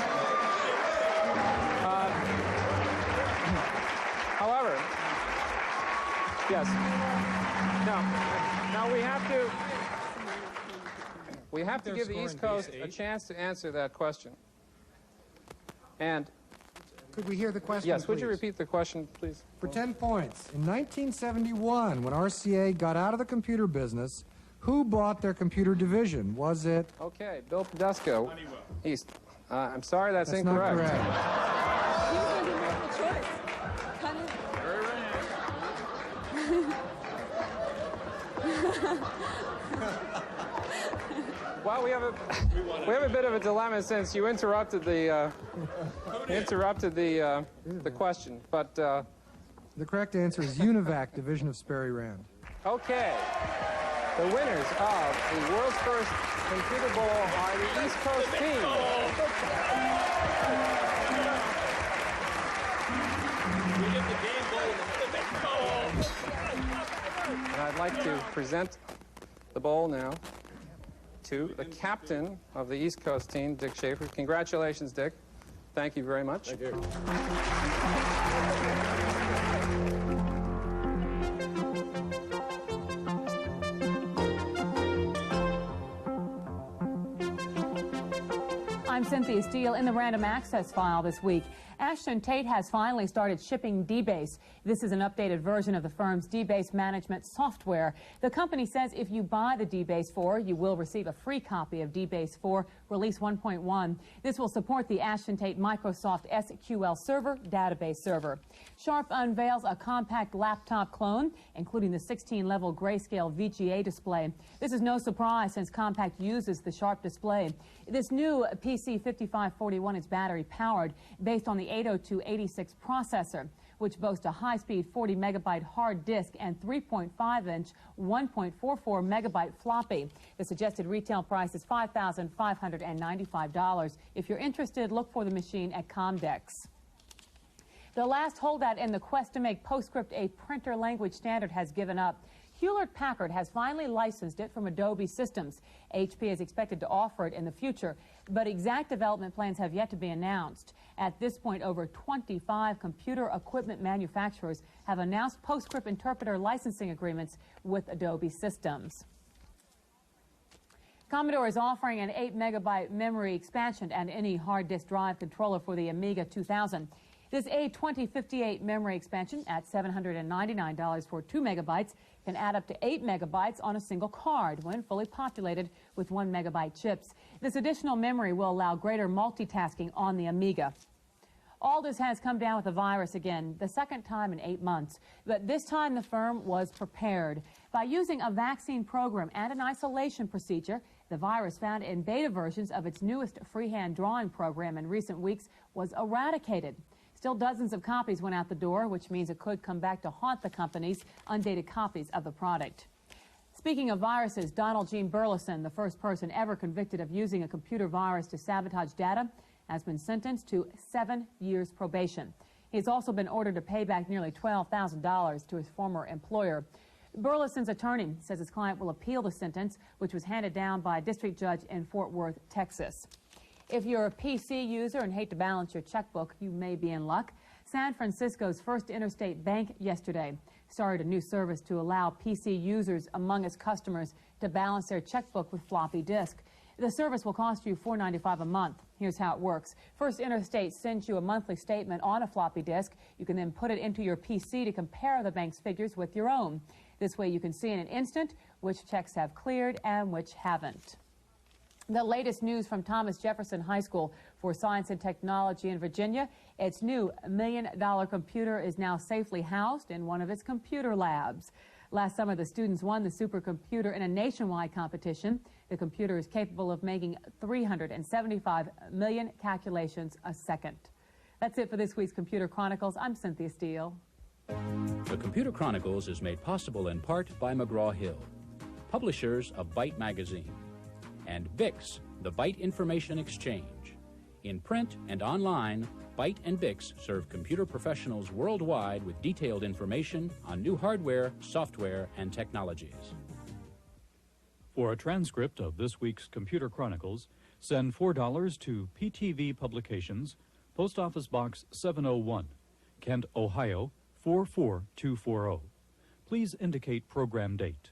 however, yes. Now we have to give the East Coast a chance to answer that question. And could we hear the question, yes, would please? you repeat the question, please? For 10 points, in 1971, when RCA got out of the computer business, who bought their computer division? Was it... Okay, Bill Podesco, East. I'm sorry, that's incorrect. Not correct. Well, we have a bit of a dilemma since you interrupted the question, but the correct answer is UNIVAC, division of Sperry Rand. Okay, the winners of the world's first Computer Bowl are the East Coast team. And I'd like to present the bowl now to the captain of the East Coast team, Dick Schaefer. Congratulations, Dick. Thank you very much. Thank you. I'm Cynthia Steele. In the random access file this week, Ashton Tate has finally started shipping DBase. This is an updated version of the firm's DBase management software. The company says if you buy the DBase 4, you will receive a free copy of DBase 4 Release 1.1. This will support the Ashton Tate Microsoft SQL Server database server. Sharp unveils a compact laptop clone, including the 16-level grayscale VGA display. This is no surprise since Compact uses the Sharp display. This new PC 5541 is battery-powered, based on the 80286 processor, which boasts a high-speed 40-megabyte hard disk and 3.5-inch 1.44 megabyte floppy. The suggested retail price is $5,595. If you're interested, look for the machine at Comdex. The last holdout in the quest to make PostScript a printer language standard has given up. Hewlett-Packard has finally licensed it from Adobe Systems. HP is expected to offer it in the future, but exact development plans have yet to be announced. At this point, over 25 computer equipment manufacturers have announced PostScript interpreter licensing agreements with Adobe Systems. Commodore is offering an 8-megabyte memory expansion and any hard disk drive controller for the Amiga 2000. This A2058 memory expansion at $799 for 2 megabytes can add up to 8 megabytes on a single card when fully populated with 1 megabyte chips. This additional memory will allow greater multitasking on the Amiga. Aldus has come down with a virus again, the second time in 8 months. But this time the firm was prepared. By using a vaccine program and an isolation procedure, the virus found in beta versions of its newest freehand drawing program in recent weeks was eradicated. Still, dozens of copies went out the door, which means it could come back to haunt the company's undated copies of the product. Speaking of viruses, Donald Gene Burleson, the first person ever convicted of using a computer virus to sabotage data, has been sentenced to 7 years probation. He's also been ordered to pay back nearly $12,000 to his former employer. Burleson's attorney says his client will appeal the sentence, which was handed down by a district judge in Fort Worth, Texas. If you're a PC user and hate to balance your checkbook, you may be in luck. San Francisco's First Interstate Bank yesterday started a new service to allow PC users among its customers to balance their checkbook with floppy disk. The service will cost you $4.95 a month. Here's how it works. First Interstate sends you a monthly statement on a floppy disk. You can then put it into your PC to compare the bank's figures with your own. This way you can see in an instant which checks have cleared and which haven't. The latest news from Thomas Jefferson High School for Science and Technology in Virginia. Its new $1 million computer is now safely housed in one of its computer labs. Last summer, the students won the supercomputer in a nationwide competition. The computer is capable of making 375 million calculations a second. That's it for this week's Computer Chronicles. I'm Cynthia Steele. The Computer Chronicles is made possible in part by McGraw-Hill, publishers of Byte Magazine, and BIX, the Byte Information Exchange. In print and online, Byte and BIX serve computer professionals worldwide with detailed information on new hardware, software, and technologies. For a transcript of this week's Computer Chronicles, send $4 to PTV Publications, Post Office Box 701, Kent, Ohio 44240. Please indicate program date.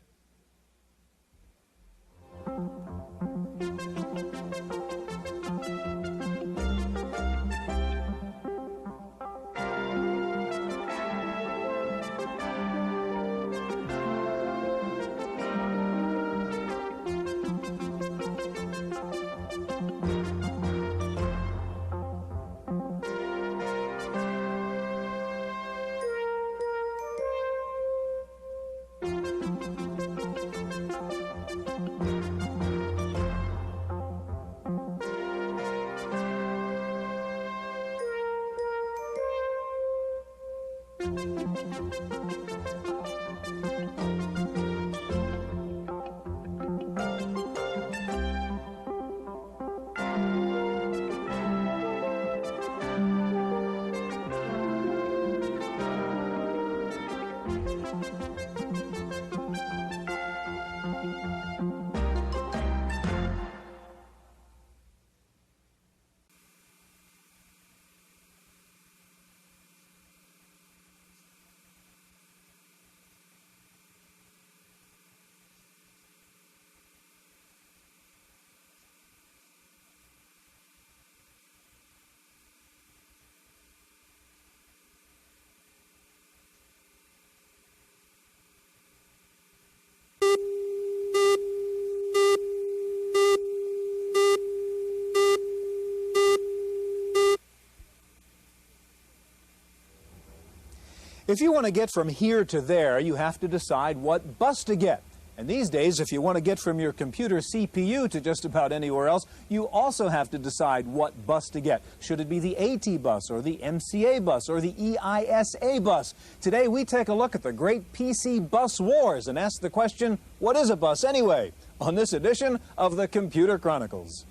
If you want to get from here to there, you have to decide what bus to get. And these days, if you want to get from your computer CPU to just about anywhere else, you also have to decide what bus to get. Should it be the AT bus or the MCA bus or the EISA bus? Today, we take a look at the great PC bus wars and ask the question, what is a bus anyway? On this edition of the Computer Chronicles.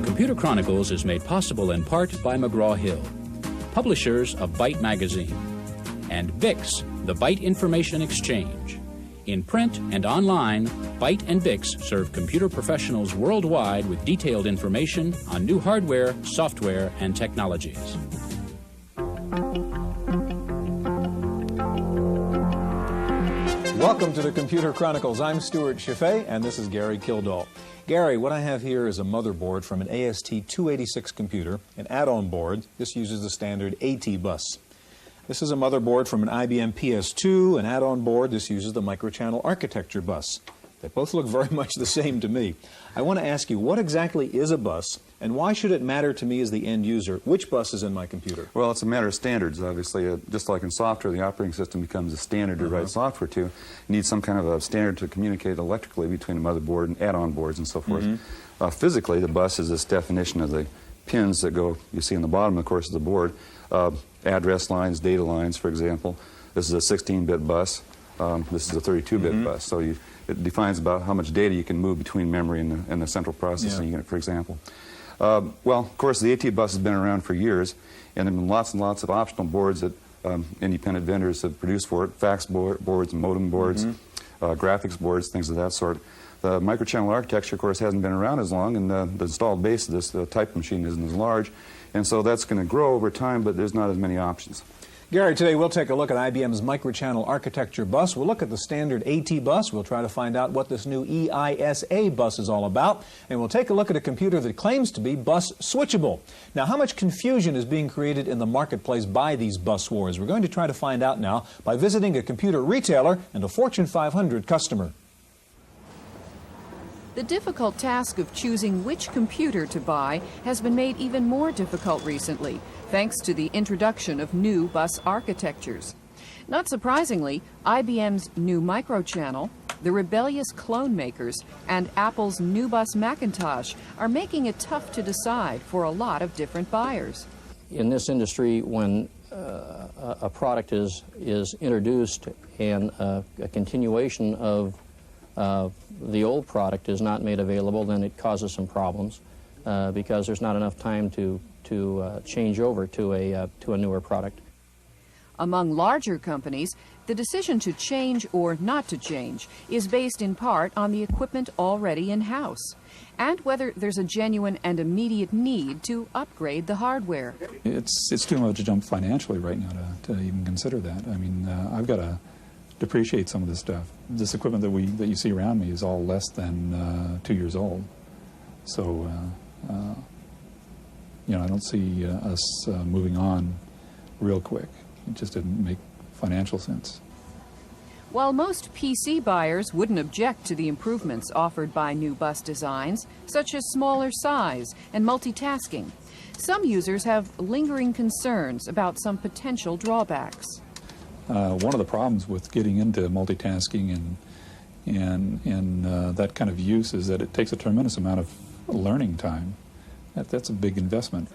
Computer Chronicles is made possible in part by McGraw-Hill, publishers of Byte Magazine, and BIX, the Byte Information Exchange. In print and online, Byte and BIX serve computer professionals worldwide with detailed information on new hardware, software, and technologies. Welcome to the Computer Chronicles. I'm Stuart Chaffee, and this is Gary Kildall. Gary, what I have here is a motherboard from an AST286 computer, an add-on board. This uses the standard AT bus. This is a motherboard from an IBM PS2, an add-on board. This uses the microchannel architecture bus. They both look very much the same to me. I want to ask you, what exactly is a bus, and why should it matter to me as the end user? Which bus is in my computer? Well, it's a matter of standards, obviously. Just like in software, the operating system becomes a standard to write software to. You need some kind of a standard to communicate electrically between the motherboard and add-on boards and so forth. Physically, the bus is this definition of the pins that go, you see in the bottom, of course, of the board. Address lines, data lines, for example. This is a 16-bit bus. This is a 32-bit bus. So it defines about how much data you can move between memory and the central processing unit, for example. Well, of course, the AT bus has been around for years, and there have been lots and lots of optional boards that independent vendors have produced for it, fax boards, modem boards, graphics boards, things of that sort. The microchannel architecture, of course, hasn't been around as long, and the installed base of this type machine isn't as large, and so that's going to grow over time, but there's not as many options. Gary, today we'll take a look at IBM's microchannel architecture bus. We'll look at the standard AT bus. We'll try to find out what this new EISA bus is all about. And we'll take a look at a computer that claims to be bus switchable. Now, how much confusion is being created in the marketplace by these bus wars? We're going to try to find out now by visiting a computer retailer and a Fortune 500 customer. The difficult task of choosing which computer to buy has been made even more difficult recently, thanks to the introduction of new bus architectures. Not surprisingly, IBM's new microchannel, the rebellious clone makers, and Apple's new bus Macintosh are making it tough to decide for a lot of different buyers. In this industry, when a product is introduced and a continuation of the old product is not made available, then it causes some problems because there's not enough time to change over to a newer product. Among larger companies, the decision to change or not to change is based in part on the equipment already in-house and whether there's a genuine and immediate need to upgrade the hardware. It's too much a jump financially right now to even consider that. I mean, I've got to depreciate some of this stuff. This equipment that you see around me is all less than 2 years old. So, you know, I don't see us moving on real quick. It just didn't make financial sense. While most PC buyers wouldn't object to the improvements offered by new bus designs, such as smaller size and multitasking, some users have lingering concerns about some potential drawbacks. One of the problems with getting into multitasking and that kind of use is that it takes a tremendous amount of learning time. That's a big investment.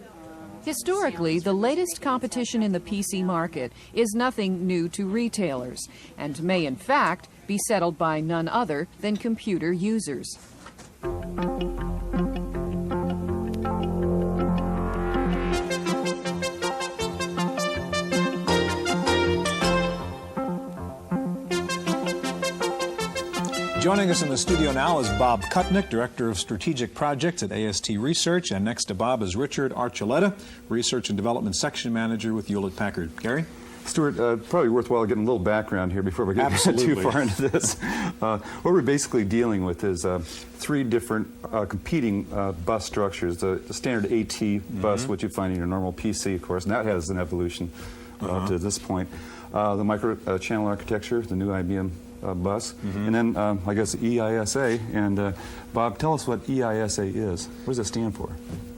Historically, the latest competition in the PC market is nothing new to retailers and may in fact be settled by none other than computer users. Joining us in the studio now is Bob Kutnick, Director of Strategic Projects at AST Research, and next to Bob is Richard Archuleta, Research and Development Section Manager with Hewlett-Packard. Gary? Stuart, probably worthwhile getting a little background here before we get too far into this. What we're basically dealing with is 3 different competing bus structures. The standard AT bus, which you find in your normal PC, of course, and that has an evolution to this point. The micro-channel architecture, the new IBM bus, and then I guess EISA. And Bob, tell us what EISA is. What does it stand for?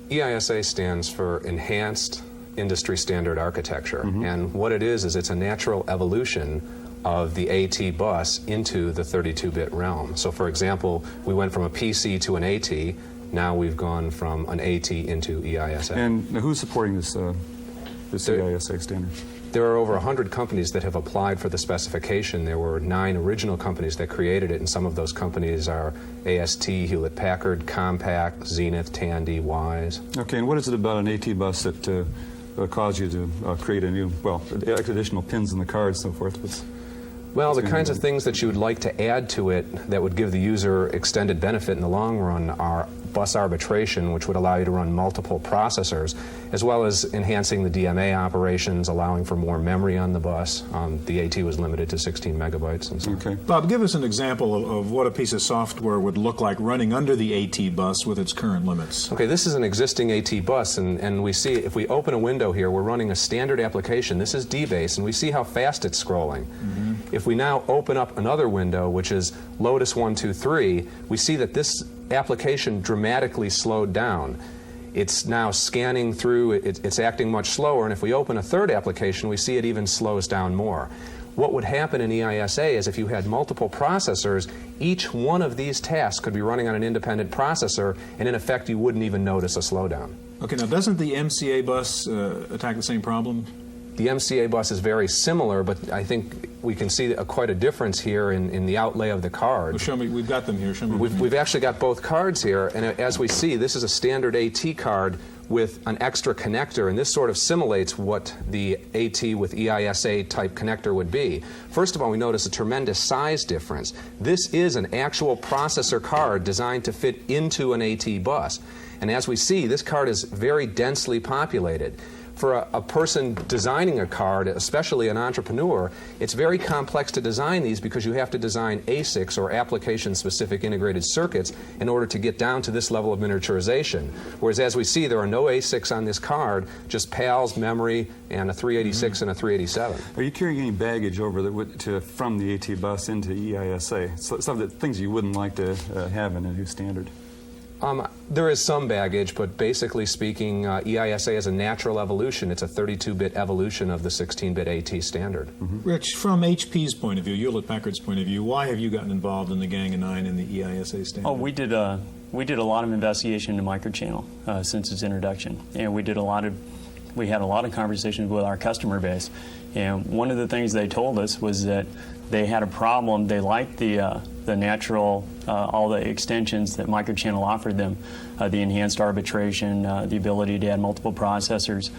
EISA stands for Enhanced Industry Standard Architecture, and what it is it's a natural evolution of the AT bus into the 32-bit realm. So for example, we went from a PC to an AT, now we've gone from an AT into EISA. And who's supporting this EISA standard? There are over 100 companies that have applied for the specification. There were 9 original companies that created it, and some of those companies are AST, Hewlett-Packard, Compaq, Zenith, Tandy, Wise. Okay, and what is it about an AT bus that caused you to create a new, well, additional pins in the car and so forth? Well, the kinds of things that you would like to add to it that would give the user extended benefit in the long run are bus arbitration, which would allow you to run multiple processors, as well as enhancing the DMA operations, allowing for more memory on the bus. The AT was limited to 16 megabytes. And so. Okay. Bob, give us an example of what a piece of software would look like running under the AT bus with its current limits. Okay, this is an existing AT bus, and we see if we open a window here, we're running a standard application. This is DBase, and we see how fast it's scrolling. If we now open up another window, which is Lotus 123, we see that this application dramatically slowed down. It's now scanning through, it's acting much slower, and if we open a third application, we see it even slows down more. What would happen in EISA is if you had multiple processors, each one of these tasks could be running on an independent processor, and in effect, you wouldn't even notice a slowdown. Okay, now doesn't the MCA bus attack the same problem? The MCA bus is very similar, but I think we can see quite a difference here in the outlay of the cards. Well, show me, we've got them here. Show me. We've actually got both cards here, and as we see, this is a standard AT card with an extra connector, and this sort of simulates what the AT with EISA type connector would be. First of all, we notice a tremendous size difference. This is an actual processor card designed to fit into an AT bus, and as we see, this card is very densely populated. for a person designing a card, especially an entrepreneur, it's very complex to design these because you have to design ASICs or application-specific integrated circuits in order to get down to this level of miniaturization. Whereas as we see, there are no ASICs on this card, just PALs, memory, and a 386 and a 387. Are you carrying any baggage over from the AT bus into EISA? Some of the things you wouldn't like to have in a new standard? There is some baggage, but basically speaking, EISA is a natural evolution. It's a 32-bit evolution of the 16-bit AT standard. Rich, from HP's point of view, Hewlett-Packard's point of view, why have you gotten involved in the Gang of Nine and the EISA standard? Oh, we did a lot of investigation into microchannel since its introduction, and we had a lot of conversations with our customer base. And one of the things they told us was that they had a problem. They liked the natural, all the extensions that microchannel offered them, the enhanced arbitration, the ability to add multiple processors,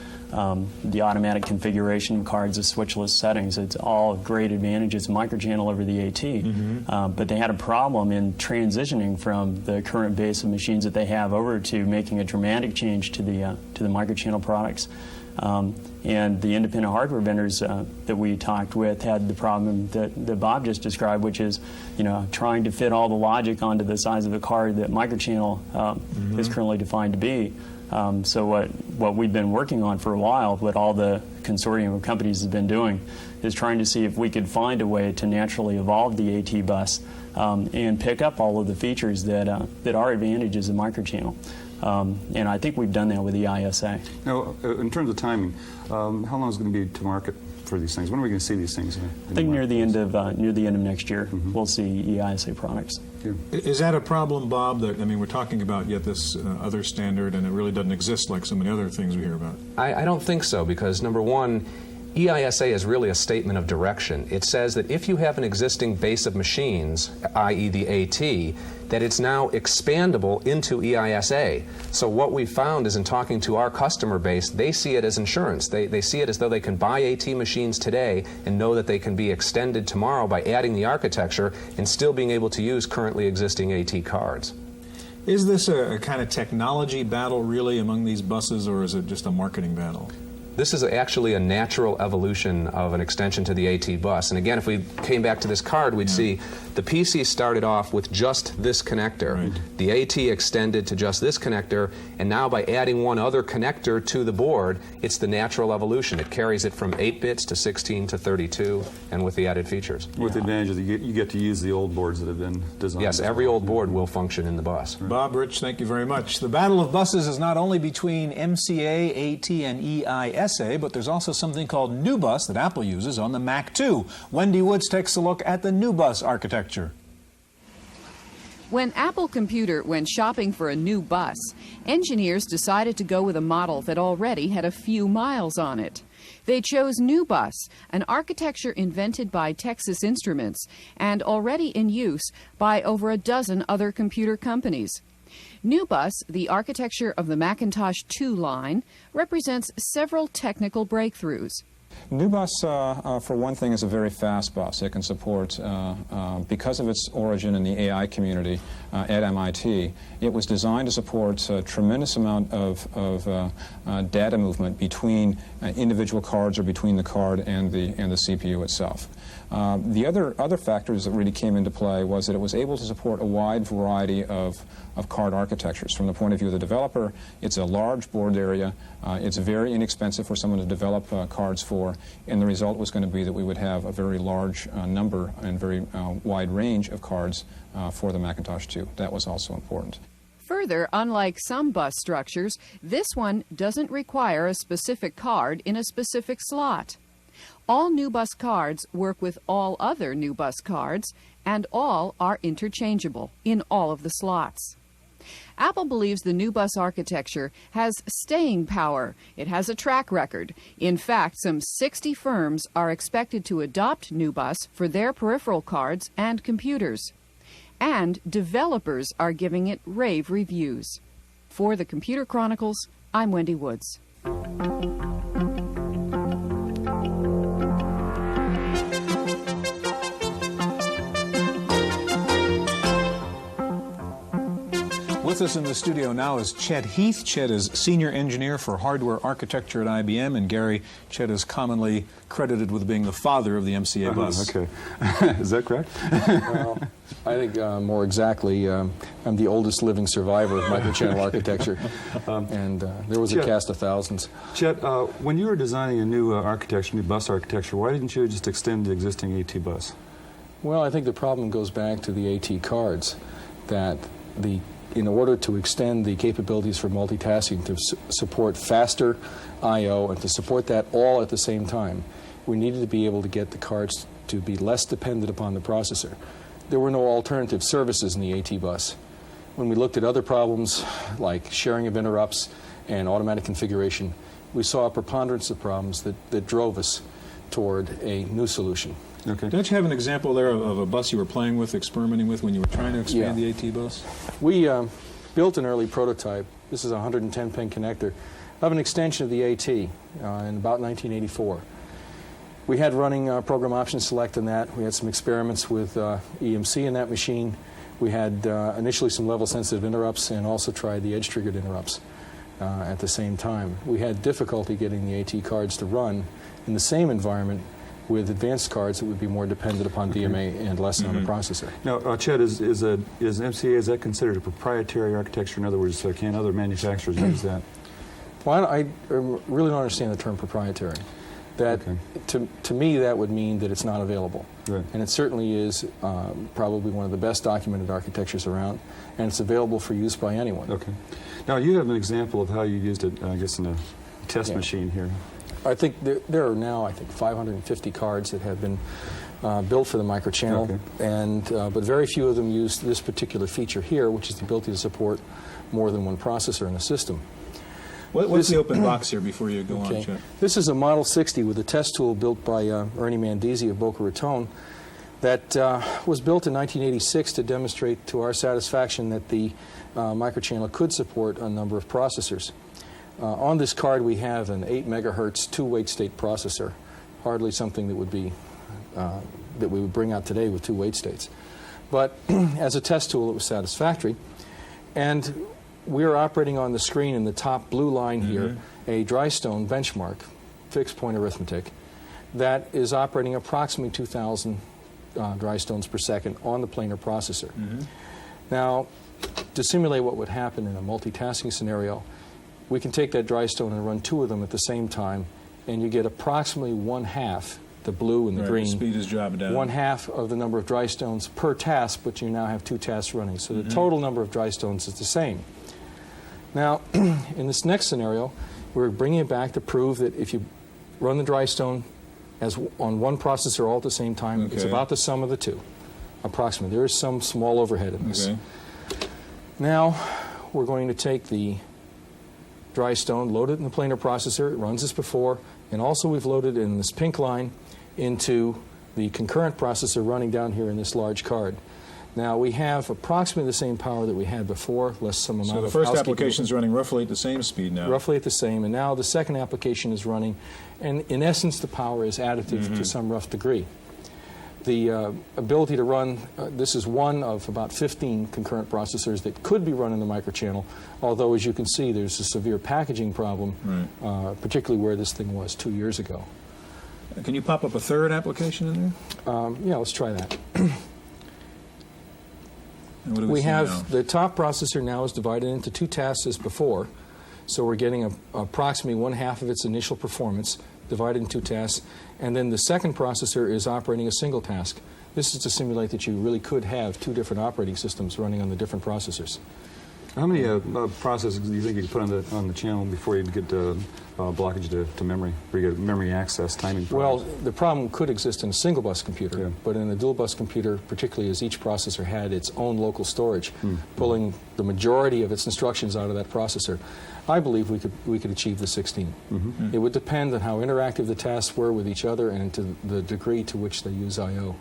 the automatic configuration of cards, the switchless settings. It's all great advantages of microchannel over the AT. But they had a problem in transitioning from the current base of machines that they have over to making a dramatic change to the microchannel products. And the independent hardware vendors that we talked with had the problem that Bob just described, which is, trying to fit all the logic onto the size of the card that microchannel is currently defined to be. So what we've been working on for a while, what all the consortium of companies has been doing, is trying to see if we could find a way to naturally evolve the AT bus and pick up all of the features that are advantages of microchannel. And I think we've done that with the ISA. Now, in terms of timing, how long is it going to be to market for these things? When are we going to see these things? I think near the end of next year, we'll see EISA products. Yeah. Is that a problem, Bob? That we're talking about yet this other standard, and it really doesn't exist like so many other things we hear about. I don't think so, because number one, EISA is really a statement of direction. It says that if you have an existing base of machines, i.e. the AT, that it's now expandable into EISA. So what we found is in talking to our customer base, they see it as insurance. They see it as though they can buy AT machines today and know that they can be extended tomorrow by adding the architecture and still being able to use currently existing AT cards. Is this a kind of technology battle really among these buses, or is it just a marketing battle? This is actually a natural evolution of an extension to the AT bus. And again, if we came back to this card, we'd see the PC started off with just this connector. Right. The AT extended to just this connector, and now by adding one other connector to the board, it's the natural evolution. It carries it from 8 bits to 16 to 32, and with the added features. With the advantage that you get to use the old boards that have been designed. Yes, every old board will function in the bus. Right. Bob, Rich, thank you very much. The battle of buses is not only between MCA, AT, and EISA, but there's also something called New Bus that Apple uses on the Mac too. Wendy Woods takes a look at the New Bus architecture. When Apple Computer went shopping for a new bus, engineers decided to go with a model that already had a few miles on it. They chose New Bus, an architecture invented by Texas Instruments and already in use by over a dozen other computer companies. New Bus, the architecture of the Macintosh 2 line, represents several technical breakthroughs. New Bus, for one thing, is a very fast bus. It can support, because of its origin in the AI community at MIT, it was designed to support a tremendous amount of data movement between individual cards or between the card and the CPU itself. The other factors that really came into play was that it was able to support a wide variety of card architectures. From the point of view of the developer, it's a large board area. It's very inexpensive for someone to develop cards for, and the result was going to be that we would have a very large number and very wide range of cards for the Macintosh 2. That was also important. Further, unlike some bus structures, this one doesn't require a specific card in a specific slot. All New Bus cards work with all other New Bus cards, and all are interchangeable in all of the slots. Apple believes the New Bus architecture has staying power. It has a track record. In fact, some 60 firms are expected to adopt New Bus for their peripheral cards and computers. And developers are giving it rave reviews. For the Computer Chronicles, I'm Wendy Woods. With us in the studio now is Chet Heath. Chet is Senior Engineer for Hardware Architecture at IBM, and Gary, Chet is commonly credited with being the father of the MCA bus. Okay. Is that correct? Well, I think more exactly, I'm the oldest living survivor of microchannel architecture, and there was a cast of thousands. Chet, when you were designing a new architecture, new bus architecture, why didn't you just extend the existing AT bus? Well, I think the problem goes back to the AT cards, that in order to extend the capabilities for multitasking, to support faster I/O and to support that all at the same time, we needed to be able to get the cards to be less dependent upon the processor. There were no alternative services in the AT bus. When we looked at other problems like sharing of interrupts and automatic configuration, we saw a preponderance of problems that drove us toward a new solution. Okay. Don't you have an example there of a bus you were playing with, experimenting with when you were trying to expand the AT bus? We built an early prototype. This is a 110-pin connector of an extension of the AT in about 1984. We had running program option select in that. We had some experiments with EMC in that machine. We had initially some level-sensitive interrupts and also tried the edge-triggered interrupts at the same time. We had difficulty getting the AT cards to run in the same environment with advanced cards that would be more dependent upon DMA and less on the processor. Now, Chet, is MCA, is that considered a proprietary architecture? In other words, can other manufacturers use that? Well, I really don't understand the term proprietary. That, to me, that would mean that it's not available. Right. And it certainly is probably one of the best documented architectures around, and it's available for use by anyone. Okay. Now, you have an example of how you used it, I guess, in a test machine here. I think there are now, 550 cards that have been built for the microchannel, and but very few of them use this particular feature here, which is the ability to support more than one processor in a system. What's the open box here before you go on, Chet? This is a Model 60 with a test tool built by Ernie Mandisi of Boca Raton that was built in 1986 to demonstrate to our satisfaction that the microchannel could support a number of processors. On this card we have an 8 megahertz 2-weight state processor, hardly something that would be that we would bring out today with 2 weight states. But as a test tool it was satisfactory, and we're operating on the screen in the top blue line here a Drystone benchmark, fixed point arithmetic, that is operating approximately 2,000 Drystones per second on the planar processor. Now, to simulate what would happen in a multitasking scenario, we can take that Drystone and run 2 of them at the same time, and you get approximately 1/2, the blue and the green, speed his job down. 1/2 of the number of Drystones per task, but you now have 2 tasks running. So the total number of Drystones is the same. Now, in this next scenario, we're bringing it back to prove that if you run the Drystone as on one processor all at the same time, it's about the sum of the 2, approximately. There is some small overhead in this. Now, we're going to take the Drystone, load it in the planar processor, it runs as before, and also we've loaded in this pink line into the concurrent processor running down here in this large card. Now, we have approximately the same power that we had before, less some amount of So the first application is running roughly at the same speed now? Roughly at the same, and now the second application is running, and in essence the power is additive to some rough degree. The ability to run, this is one of about 15 concurrent processors that could be run in the microchannel, although as you can see there's a severe packaging problem, particularly where this thing was 2 years ago. Can you pop up a third application in there? Yeah, let's try that. We have the top processor now is divided into 2 tasks as before, so we're getting approximately 1/2 of its initial performance divided in 2 tasks, and then the second processor is operating a single task. This is to simulate that you really could have 2 different operating systems running on the different processors. How many processors do you think you could put on the channel before you get blockage to memory, or you get memory access timing problems? Well, the problem could exist in a single bus computer, but in a dual bus computer, particularly as each processor had its own local storage, pulling the majority of its instructions out of that processor, I believe we could achieve the 16. It would depend on how interactive the tasks were with each other and to the degree to which they use I/O.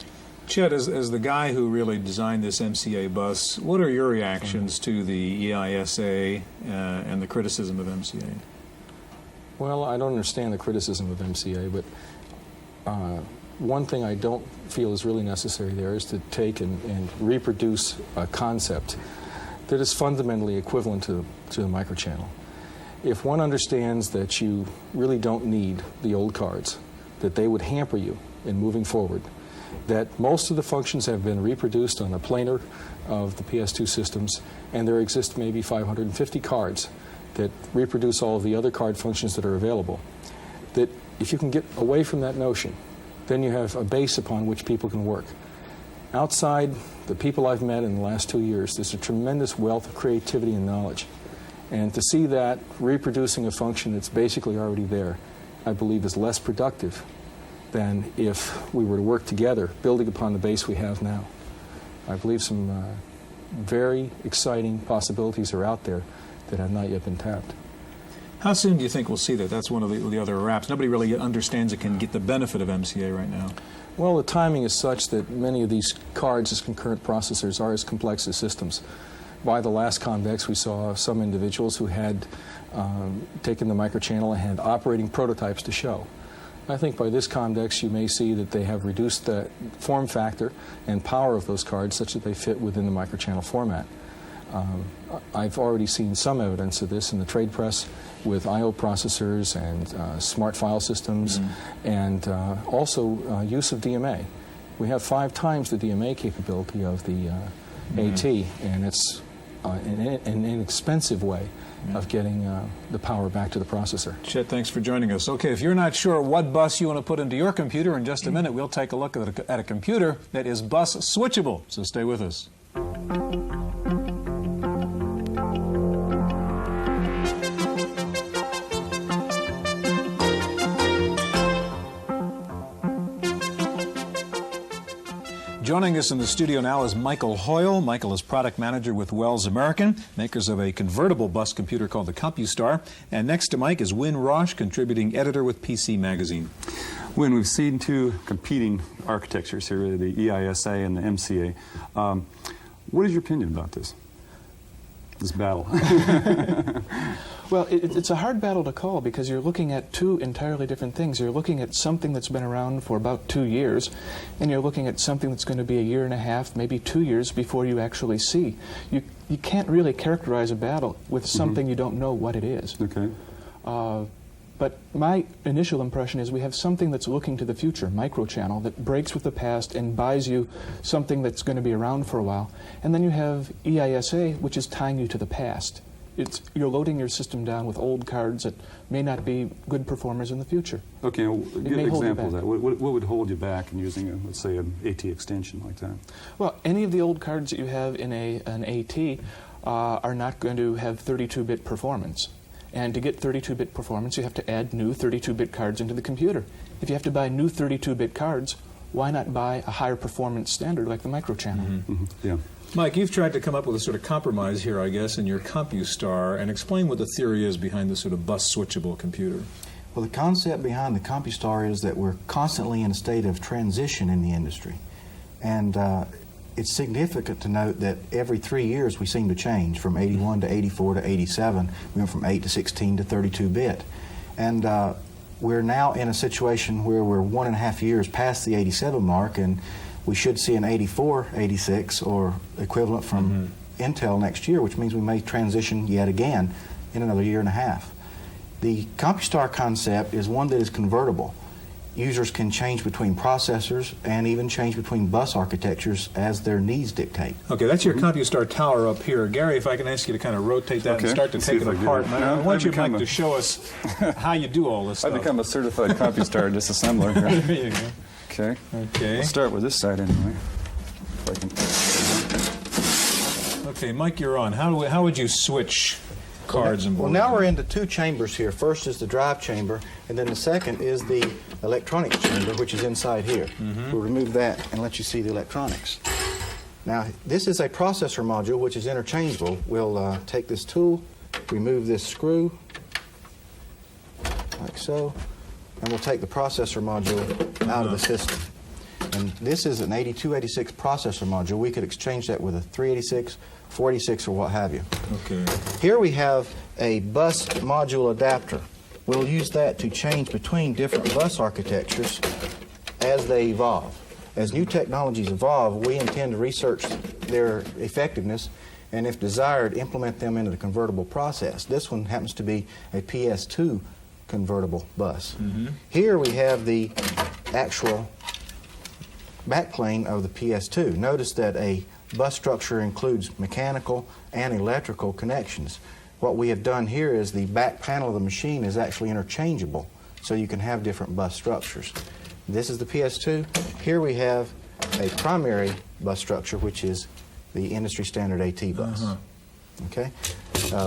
Chet, as the guy who really designed this MCA bus, what are your reactions to the EISA and the criticism of MCA? Well, I don't understand the criticism of MCA, but one thing I don't feel is really necessary there is to take and reproduce a concept that is fundamentally equivalent to the microchannel. If one understands that you really don't need the old cards, that they would hamper you in moving forward, that most of the functions have been reproduced on a planar of the PS2 systems, and there exist maybe 550 cards that reproduce all of the other card functions that are available, that if you can get away from that notion, then you have a base upon which people can work. Outside the people I've met in the last 2 years, there's a tremendous wealth of creativity and knowledge. And to see that reproducing a function that's basically already there, I believe is less productive than if we were to work together, building upon the base we have now. I believe some very exciting possibilities are out there that have not yet been tapped. How soon do you think we'll see that? That's one of the other wraps. Nobody really understands it can get the benefit of MCA right now. Well, the timing is such that many of these cards as concurrent processors are as complex as systems. By the last Convex, we saw some individuals who had taken the microchannel and had operating prototypes to show. I think by this Convex, you may see that they have reduced the form factor and power of those cards such that they fit within the microchannel format. I've already seen some evidence of this in the trade press with I/O processors and smart file systems, and also use of DMA. We have 5 times the DMA capability of the AT, and it's an inexpensive way of getting the power back to the processor. Chet, thanks for joining us. Okay, if you're not sure what bus you want to put into your computer, in just a minute we'll take a look at a computer that is bus switchable, so stay with us. Joining us in the studio now is Michael Hoyle. Michael is product manager with Wells American, makers of a convertible bus computer called the CompuStar. And next to Mike is Win Roche, contributing editor with PC Magazine. Win, we've seen 2 competing architectures here, the EISA and the MCA. What is your opinion about this battle? Well, it's a hard battle to call because you're looking at 2 entirely different things. You're looking at something that's been around for about 2 years, and you're looking at something that's going to be a year and a half, maybe 2 years before you actually see. You can't really characterize a battle with something you don't know what it is. Okay. But my initial impression is we have something that's looking to the future, microchannel, that breaks with the past and buys you something that's going to be around for a while. And then you have EISA, which is tying you to the past. You're loading your system down with old cards that may not be good performers in the future. Okay, well, give an example of that. What would hold you back in using, let's say, an AT extension like that? Well, any of the old cards that you have in an AT are not going to have 32-bit performance. And to get 32-bit performance, you have to add new 32-bit cards into the computer. If you have to buy new 32-bit cards, why not buy a higher performance standard like the microchannel? Yeah. Mike, you've tried to come up with a sort of compromise here, I guess, in your CompuStar, and explain what the theory is behind this sort of bus switchable computer. Well, the concept behind the CompuStar is that we're constantly in a state of transition in the industry. And it's significant to note that every 3 years we seem to change from 81 to 84 to 87. We went from 8 to 16 to 32-bit. And we're now in a situation where we're 1.5 years past the 87 mark, and we should see an 84, 86, or equivalent from Intel next year, which means we may transition yet again in another year and a half. The CompuStar concept is one that is convertible. Users can change between processors and even change between bus architectures as their needs dictate. Okay, that's your CompuStar tower up here. Gary, if I can ask you to kind of rotate that and start to take it apart. I want you, Mike, to show us how you do all this stuff. I've become a certified CompuStar disassembler here. There you go. Okay. Okay. We'll start with this side anyway. Okay, Mike, you're on. How would you switch cards and boards? Well, now we're into 2 chambers here. First is the drive chamber, and then the second is the electronics chamber, which is inside here. We'll remove that and let you see the electronics. Now, this is a processor module which is interchangeable. We'll take this tool, remove this screw, like so, and we'll take the processor module out of the system. And this is an 8286 processor module. We could exchange that with a 386, 486, or what have you. Okay. Here we have a bus module adapter. We'll use that to change between different bus architectures as they evolve. As new technologies evolve, we intend to research their effectiveness and if desired, implement them into the convertible process. This one happens to be a PS2 convertible bus. Here we have the actual backplane of the PS2. Notice that a bus structure includes mechanical and electrical connections. What we have done here is the back panel of the machine is actually interchangeable, so you can have different bus structures. This is the PS2. Here we have a primary bus structure, which is the industry standard AT bus. Okay.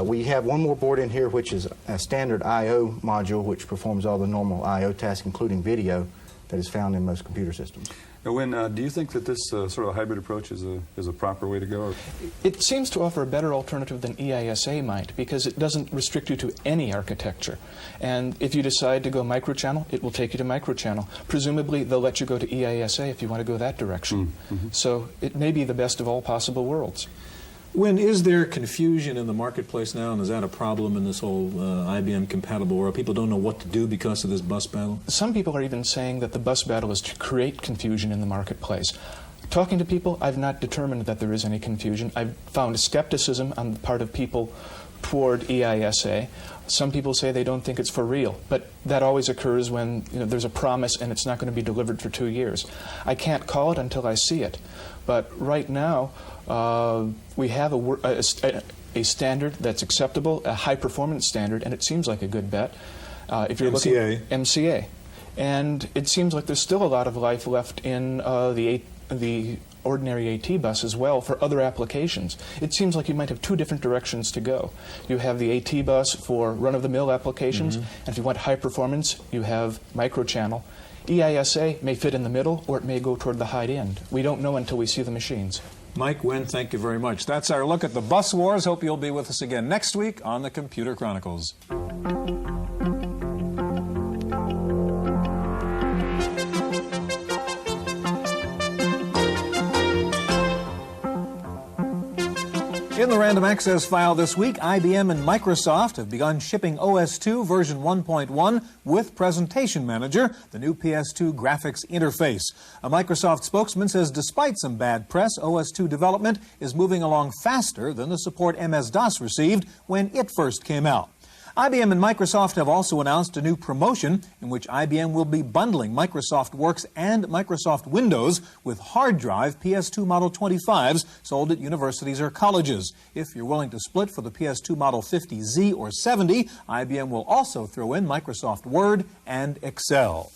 We have one more board in here, which is a standard I/O module, which performs all the normal I/O tasks, including video, that is found in most computer systems. Do you think that this sort of a hybrid approach is a proper way to go? Or? It seems to offer a better alternative than EISA might, because it doesn't restrict you to any architecture. And if you decide to go microchannel, it will take you to microchannel. Presumably, they'll let you go to EISA if you want to go that direction. So it may be the best of all possible worlds. When is there confusion in the marketplace now, and is that a problem in this whole IBM compatible world? People don't know what to do because of this bus battle? Some people are even saying that the bus battle is to create confusion in the marketplace. Talking to people, I've not determined that there is any confusion. I've found skepticism on the part of people toward EISA. Some people say they don't think it's for real, but that always occurs when there's a promise and it's not going to be delivered for 2 years. I can't call it until I see it. But right now, we have a standard that's acceptable, a high-performance standard, and it seems like a good bet. If you're looking at MCA. And it seems like there's still a lot of life left in the ordinary AT bus as well for other applications. It seems like you might have two different directions to go. You have the AT bus for run-of-the-mill applications, and if you want high performance, you have microchannel. EISA may fit in the middle, or it may go toward the high end. We don't know until we see the machines. Mike Wynn, thank you very much. That's our look at the bus wars. Hope you'll be with us again next week on the Computer Chronicles. In the Random Access file this week, IBM and Microsoft have begun shipping OS2 version 1.1 with Presentation Manager, the new PS2 graphics interface. A Microsoft spokesman says despite some bad press, OS2 development is moving along faster than the support MS-DOS received when it first came out. IBM and Microsoft have also announced a new promotion in which IBM will be bundling Microsoft Works and Microsoft Windows with hard drive PS2 Model 25s sold at universities or colleges. If you're willing to split for the PS2 Model 50Z or 70, IBM will also throw in Microsoft Word and Excel.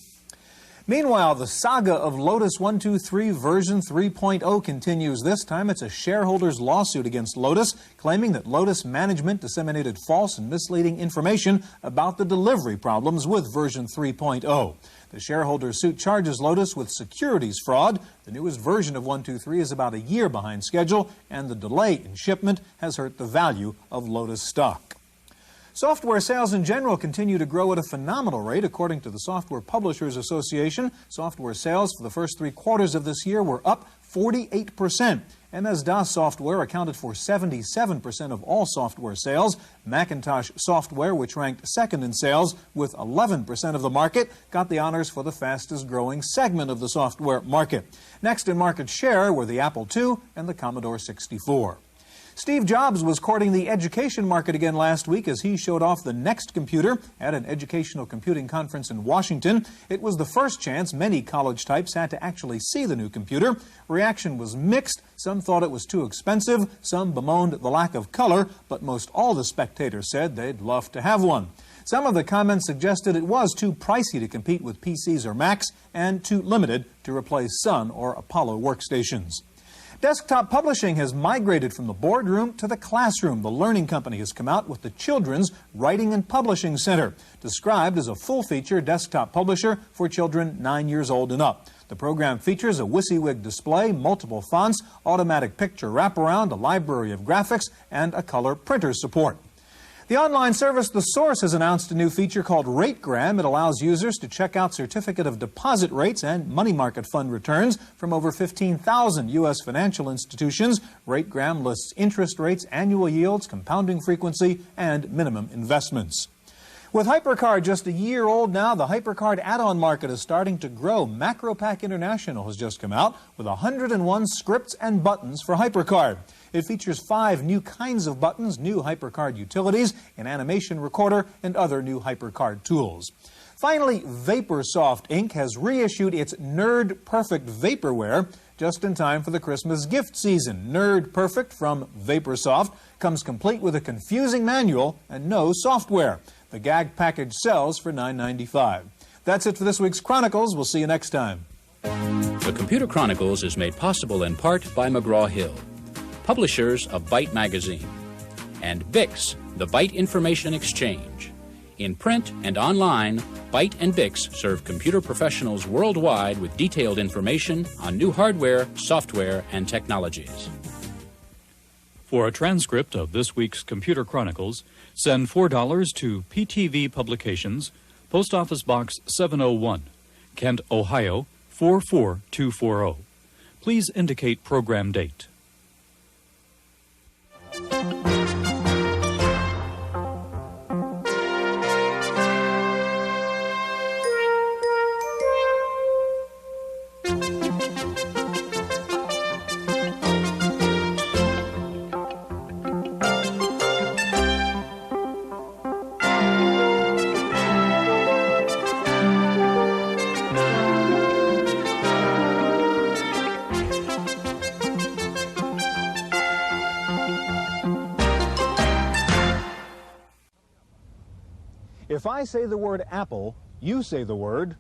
Meanwhile, the saga of Lotus 123 version 3.0 continues. This time it's a shareholders' lawsuit against Lotus, claiming that Lotus management disseminated false and misleading information about the delivery problems with version 3.0. The shareholders' suit charges Lotus with securities fraud. The newest version of 123 is about a year behind schedule, and the delay in shipment has hurt the value of Lotus stock. Software sales in general continue to grow at a phenomenal rate. According to the Software Publishers Association, software sales for the first 3 quarters of this year were up 48%. MS-DOS software accounted for 77% of all software sales. Macintosh software, which ranked second in sales with 11% of the market, got the honors for the fastest growing segment of the software market. Next in market share were the Apple II and the Commodore 64. Steve Jobs was courting the education market again last week as he showed off the next computer at an educational computing conference in Washington. It was the first chance many college types had to actually see the new computer. Reaction was mixed. Some thought it was too expensive, some bemoaned the lack of color, but most all the spectators said they'd love to have one. Some of the comments suggested it was too pricey to compete with PCs or Macs and too limited to replace Sun or Apollo workstations. Desktop publishing has migrated from the boardroom to the classroom. The Learning Company has come out with the Children's Writing and Publishing Center, described as a full-feature desktop publisher for children 9 years old and up. The program features a WYSIWYG display, multiple fonts, automatic picture wraparound, a library of graphics, and a color printer support. The online service The Source has announced a new feature called RateGram. It allows users to check out certificate of deposit rates and money market fund returns from over 15,000 U.S. financial institutions. RateGram lists interest rates, annual yields, compounding frequency, and minimum investments. With HyperCard just a year old now, the HyperCard add-on market is starting to grow. MacroPack International has just come out with 101 scripts and buttons for HyperCard. It features 5 new kinds of buttons, new HyperCard utilities, an animation recorder, and other new HyperCard tools. Finally, VaporSoft Inc. has reissued its Nerd Perfect Vaporware just in time for the Christmas gift season. Nerd Perfect from VaporSoft comes complete with a confusing manual and no software. The gag package sells for $9.95. That's it for this week's Chronicles. We'll see you next time. The Computer Chronicles is made possible in part by McGraw-Hill, publishers of Byte Magazine, and Bix, the Byte Information Exchange. In print and online, Byte and Bix serve computer professionals worldwide with detailed information on new hardware, software, and technologies. For a transcript of this week's Computer Chronicles, send $4 to PTV Publications, Post Office Box 701, Kent, Ohio 44240. Please indicate program date. If I say the word Apple, you say the word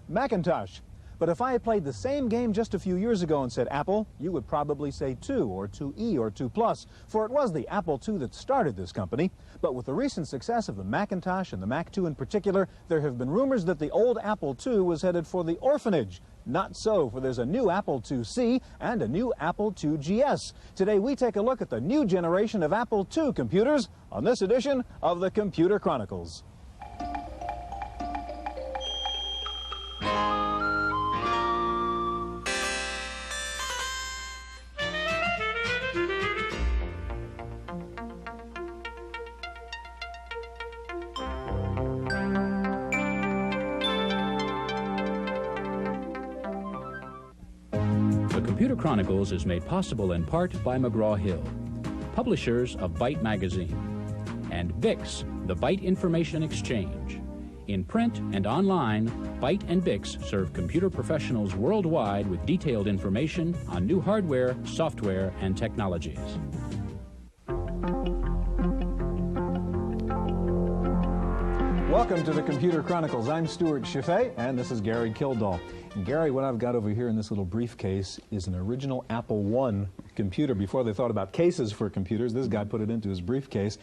Macintosh. But if I had played the same game just a few years ago and said Apple, you would probably say 2 or 2E or 2 Plus, for it was the Apple II that started this company. But with the recent success of the Macintosh and the Mac II in particular, there have been rumors that the old Apple II was headed for the orphanage. Not so, for there's a new Apple IIc and a new Apple II GS. Today we take a look at the new generation of Apple II computers on this edition of the Computer Chronicles. The Computer Chronicles is made possible in part by McGraw-Hill, publishers of Byte Magazine, and Bix, the Byte Information Exchange. In print and online, Byte and Bix serve computer professionals worldwide with detailed information on new hardware, software, and technologies. Welcome to the Computer Chronicles. I'm Stuart Chaffee, and this is Gary Kildall. And Gary, what I've got over here in this little briefcase is an original Apple I computer. Before they thought about cases for computers, this guy put it into his briefcase.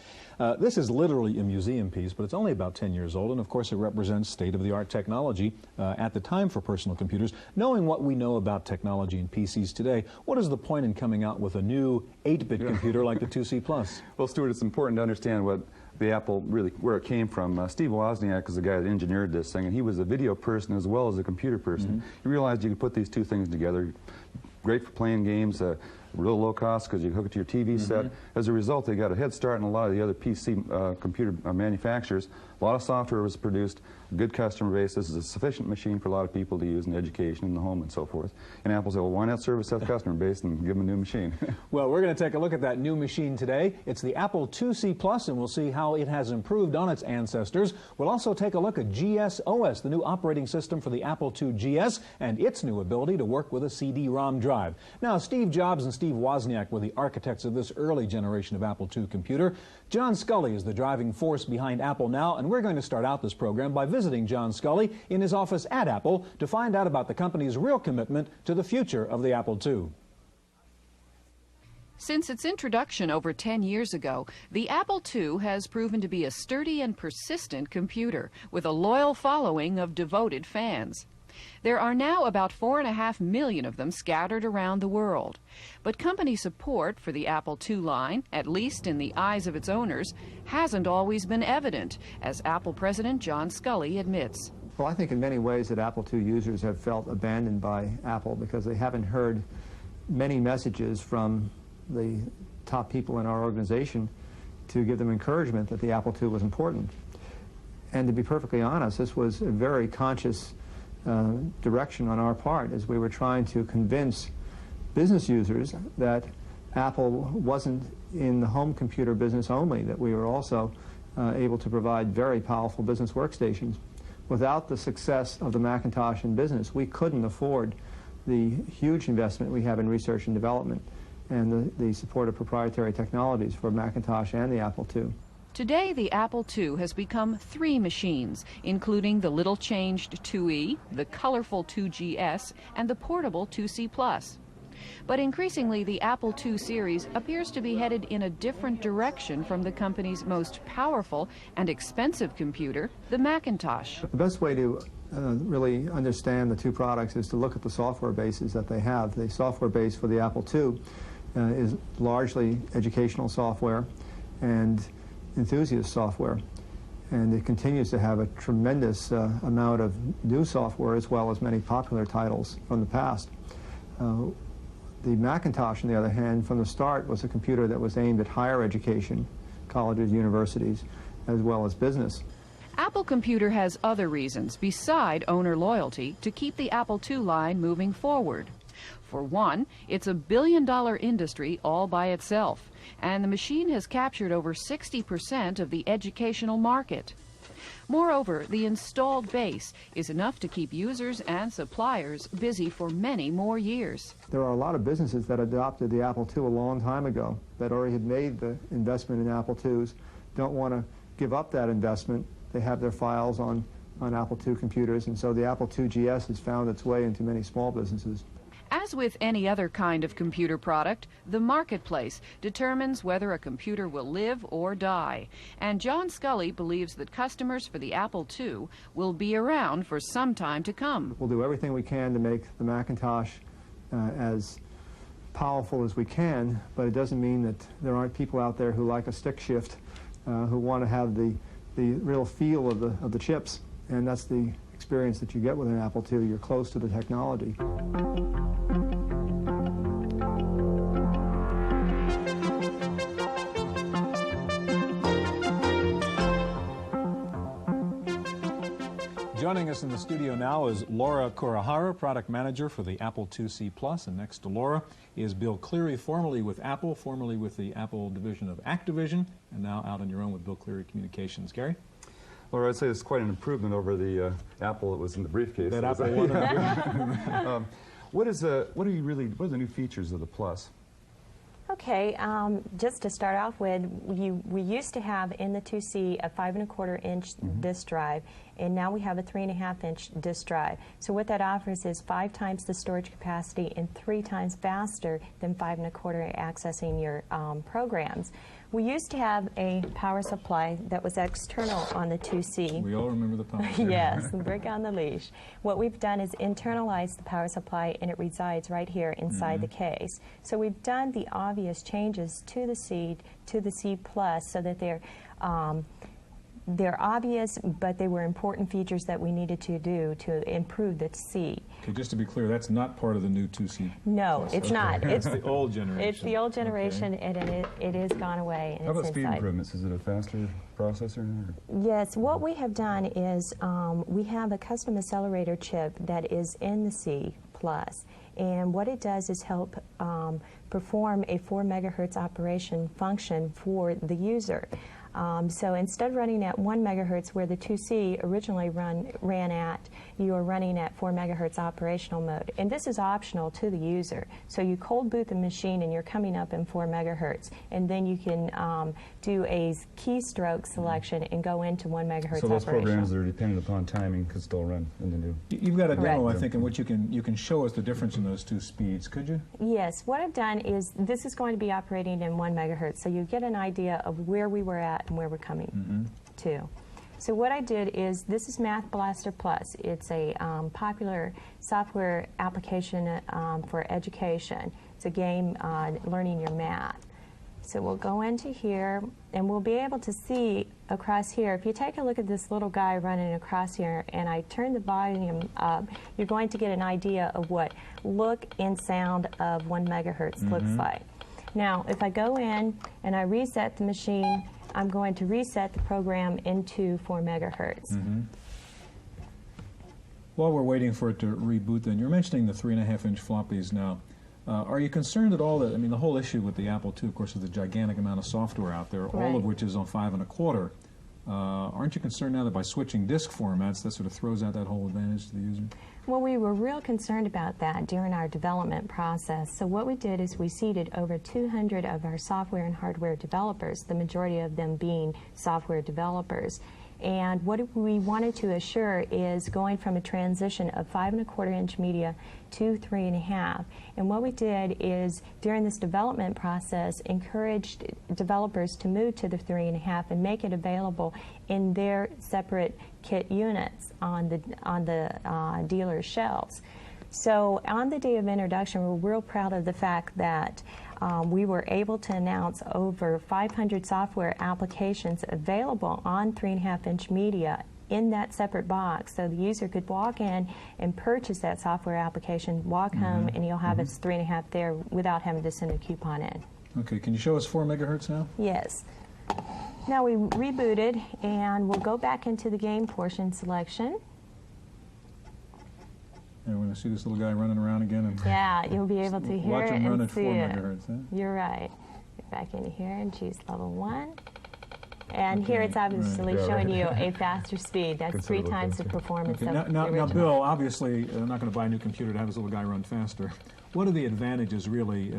This is literally a museum piece, but it's only about 10 years old, and of course it represents state-of-the-art technology at the time for personal computers. Knowing what we know about technology and PCs today, what is the point in coming out with a new 8-bit computer like the IIc Plus? Well, Stuart, it's important to understand what the Apple really, where it came from. Steve Wozniak is the guy that engineered this thing, and he was a video person as well as a computer person. He realized you could put these two things together. Great for playing games, real low cost because you hook it to your TV set. As a result, they got a head start in a lot of the other PC computer manufacturers. A lot of software was produced, good customer base. This is a sufficient machine for a lot of people to use in education, in the home, and so forth. And Apple said, well, why not service that customer base and give them a new machine? Well, we're going to take a look at that new machine today. It's the Apple IIc Plus, and we'll see how it has improved on its ancestors. We'll also take a look at GSOS, the new operating system for the Apple II GS, and its new ability to work with a CD-ROM drive. Now, Steve Jobs and Steve Wozniak were the architects of this early generation of Apple II computer. John Sculley is the driving force behind Apple now, and we're going to start out this program by visiting John Sculley in his office at Apple to find out about the company's real commitment to the future of the Apple II. Since its introduction over 10 years ago, the Apple II has proven to be a sturdy and persistent computer with a loyal following of devoted fans. There are now about 4.5 million of them scattered around the world. But company support for the Apple II line, at least in the eyes of its owners, hasn't always been evident, as Apple President John Sculley admits. Well, I think in many ways that Apple II users have felt abandoned by Apple because they haven't heard many messages from the top people in our organization to give them encouragement that the Apple II was important. And to be perfectly honest, this was a very conscious direction on our part as we were trying to convince business users that Apple wasn't in the home computer business only, that we were also able to provide very powerful business workstations. Without the success of the Macintosh in business, we couldn't afford the huge investment we have in research and development and the support of proprietary technologies for Macintosh and the Apple II. Today, the Apple II has become 3 machines, including the little changed 2E, the colorful 2GS, and the portable 2C Plus. But increasingly, the Apple II series appears to be headed in a different direction from the company's most powerful and expensive computer, the Macintosh. The best way to really understand the two products is to look at the software bases that they have. The software base for the Apple II is largely educational software and enthusiast software, and it continues to have a tremendous amount of new software as well as many popular titles from the past. The Macintosh, on the other hand, from the start was a computer that was aimed at higher education, colleges, universities, as well as business. Apple Computer has other reasons beside owner loyalty to keep the Apple II line moving forward. For one, it's a billion-dollar industry all by itself, and the machine has captured over 60% of the educational market. Moreover, the installed base is enough to keep users and suppliers busy for many more years. There are a lot of businesses that adopted the Apple II a long time ago that already had made the investment in Apple IIs, don't want to give up that investment. They have their files on Apple II computers, and so the Apple II GS has found its way into many small businesses. As with any other kind of computer product, the marketplace determines whether a computer will live or die. And John Scully believes that customers for the Apple II will be around for some time to come. We'll do everything we can to make the Macintosh as powerful as we can, but it doesn't mean that there aren't people out there who like a stick shift, who want to have the real feel of the chips, and that's the experience that you get with an Apple II. You're close to the technology. Joining us in the studio now is Laura Kurihara, product manager for the Apple IIc Plus, and next to Laura is Bill Cleary, formerly with Apple, formerly with the Apple division of Activision, and now out on your own with Bill Cleary Communications. Gary? Laura, I'd say it's quite an improvement over the Apple that was in the briefcase. That Apple one. What are the new features of the Plus? Okay, just to start off with, we used to have in the 2C a 5¼ inch disk drive, and now we have a 3½ inch disk drive. So what that offers is 5 times the storage capacity and 3 times faster than 5¼ accessing your programs. We used to have a power supply that was external on the 2C. We all remember the power. Yes, the brick on the leash. What we've done is internalize the power supply, and it resides right here inside the case. So we've done the obvious changes to the C, to the C Plus, so that they're obvious, but they were important features that we needed to do to improve the C. Okay, just to be clear, that's not part of the new 2C. No, it's not. It's the old generation. It's the old generation, and it is gone away. And how about speed improvements? Is it a faster processor? Or? Yes, what we have done is we have a custom accelerator chip that is in the C Plus, and what it does is help perform a 4 megahertz operation function for the user. So instead of running at 1 megahertz where the 2C originally ran at, you are running at 4 megahertz operational mode. And this is optional to the user. So you cold boot the machine and you're coming up in 4 megahertz. And then you can do a keystroke selection and go into 1 megahertz so those operational. programs that are dependent upon timing could still run in the new. You've got a demo, Correct. I think, in which you can show us the difference in those two speeds, could you? Yes, what I've done is this is going to be operating in 1 megahertz, so you get an idea of where we were at and where we're coming to. So what I did is, this is Math Blaster Plus. It's a popular software application for education. It's a game learning your math. So we'll go into here, and we'll be able to see across here. If you take a look at this little guy running across here, and I turn the volume up, you're going to get an idea of what look and sound of 1 megahertz looks like. Now, if I go in and I reset the machine I'm going to reset the program into 4 megahertz. While we're waiting for it to reboot, then, you're mentioning the 3.5-inch floppies now. Are you concerned at all that, I mean, the whole issue with the Apple II, of course, is the gigantic amount of software out there, all of which is on 5 1/4. Aren't you concerned now that by switching disk formats, that sort of throws out that whole advantage to the user? Well, we were real concerned about that during our development process. So what we did is we seeded over 200 of our software and hardware developers, the majority of them being software developers. And what we wanted to assure is going from a transition of 5 1/4-inch media to 3.5. And what we did is, during this development process, encouraged developers to move to the 3.5 and make it available in their separate kit units on the dealer shelves. So on the day of introduction, we're real proud of the fact that we were able to announce over 500 software applications available on 3.5-inch media in that separate box, so the user could walk in and purchase that software application, walk home, and he'll have his 3.5 there without having to send a coupon in. Okay, can you show us 4 megahertz now? Yes. Now we rebooted, and we'll go back into the game portion selection. And we're going to see this little guy running around again. And yeah, you'll be able to hear watch it him run and at 4 see it. megahertz. Huh? You're right. Get back into here and choose level 1. And here it's obviously showing you a faster speed. That's 3 times the performance of the now, original. Bill, obviously, I'm not going to buy a new computer to have this little guy run faster. What are the advantages, really,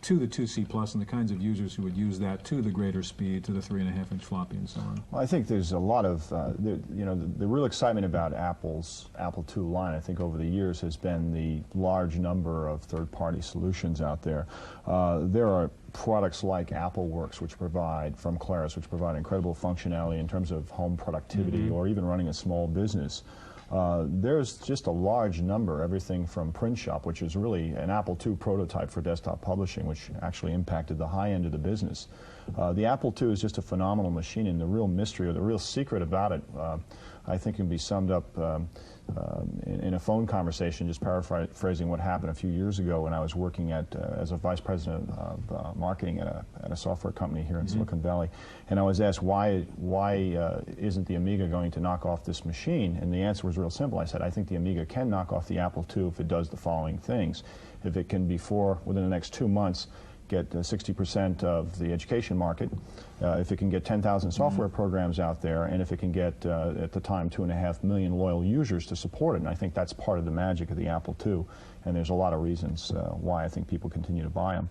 to the 2C Plus and the kinds of users who would use that to the greater speed, to the 3.5-inch floppy and so on? Well, I think there's a lot of, the real excitement about Apple's Apple II line, I think, over the years has been the large number of third-party solutions out there. There are products like AppleWorks, which provide, from Claris, which provide incredible functionality in terms of home productivity or even running a small business. There's just a large number, everything from Print Shop, which is really an Apple II prototype for desktop publishing, which actually impacted the high end of the business. The Apple II is just a phenomenal machine, and the real mystery or the real secret about it, I think, can be summed up in a phone conversation, just paraphrasing what happened a few years ago when I was working as a vice president of marketing at a software company here in Silicon Valley, and I was asked why isn't the Amiga going to knock off this machine? And the answer was real simple. I said, I think the Amiga can knock off the Apple II if it does the following things. If it can, within the next 2 months, get 60% of the education market, if it can get 10,000 software programs out there, and if it can get, at the time, 2.5 million loyal users to support it. And I think that's part of the magic of the Apple II, and there's a lot of reasons why I think people continue to buy them.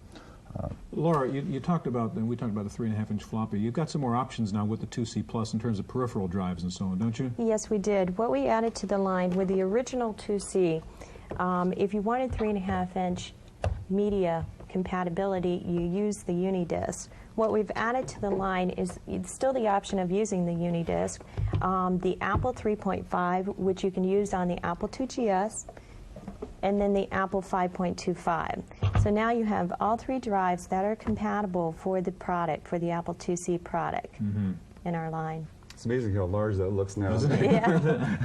Laura, you talked about, and we talked about the 3.5-inch floppy. You've got some more options now with the 2C Plus in terms of peripheral drives and so on, don't you? Yes, we did. What we added to the line with the original 2C, if you wanted 3.5-inch media compatibility, you use the UniDisc. What we've added to the line is still the option of using the UniDisc, the Apple 3.5, which you can use on the Apple II GS, and then the Apple 5.25. So now you have all 3 drives that are compatible for the product, for the Apple IIc product in our line. It's amazing how large that looks now. Yeah.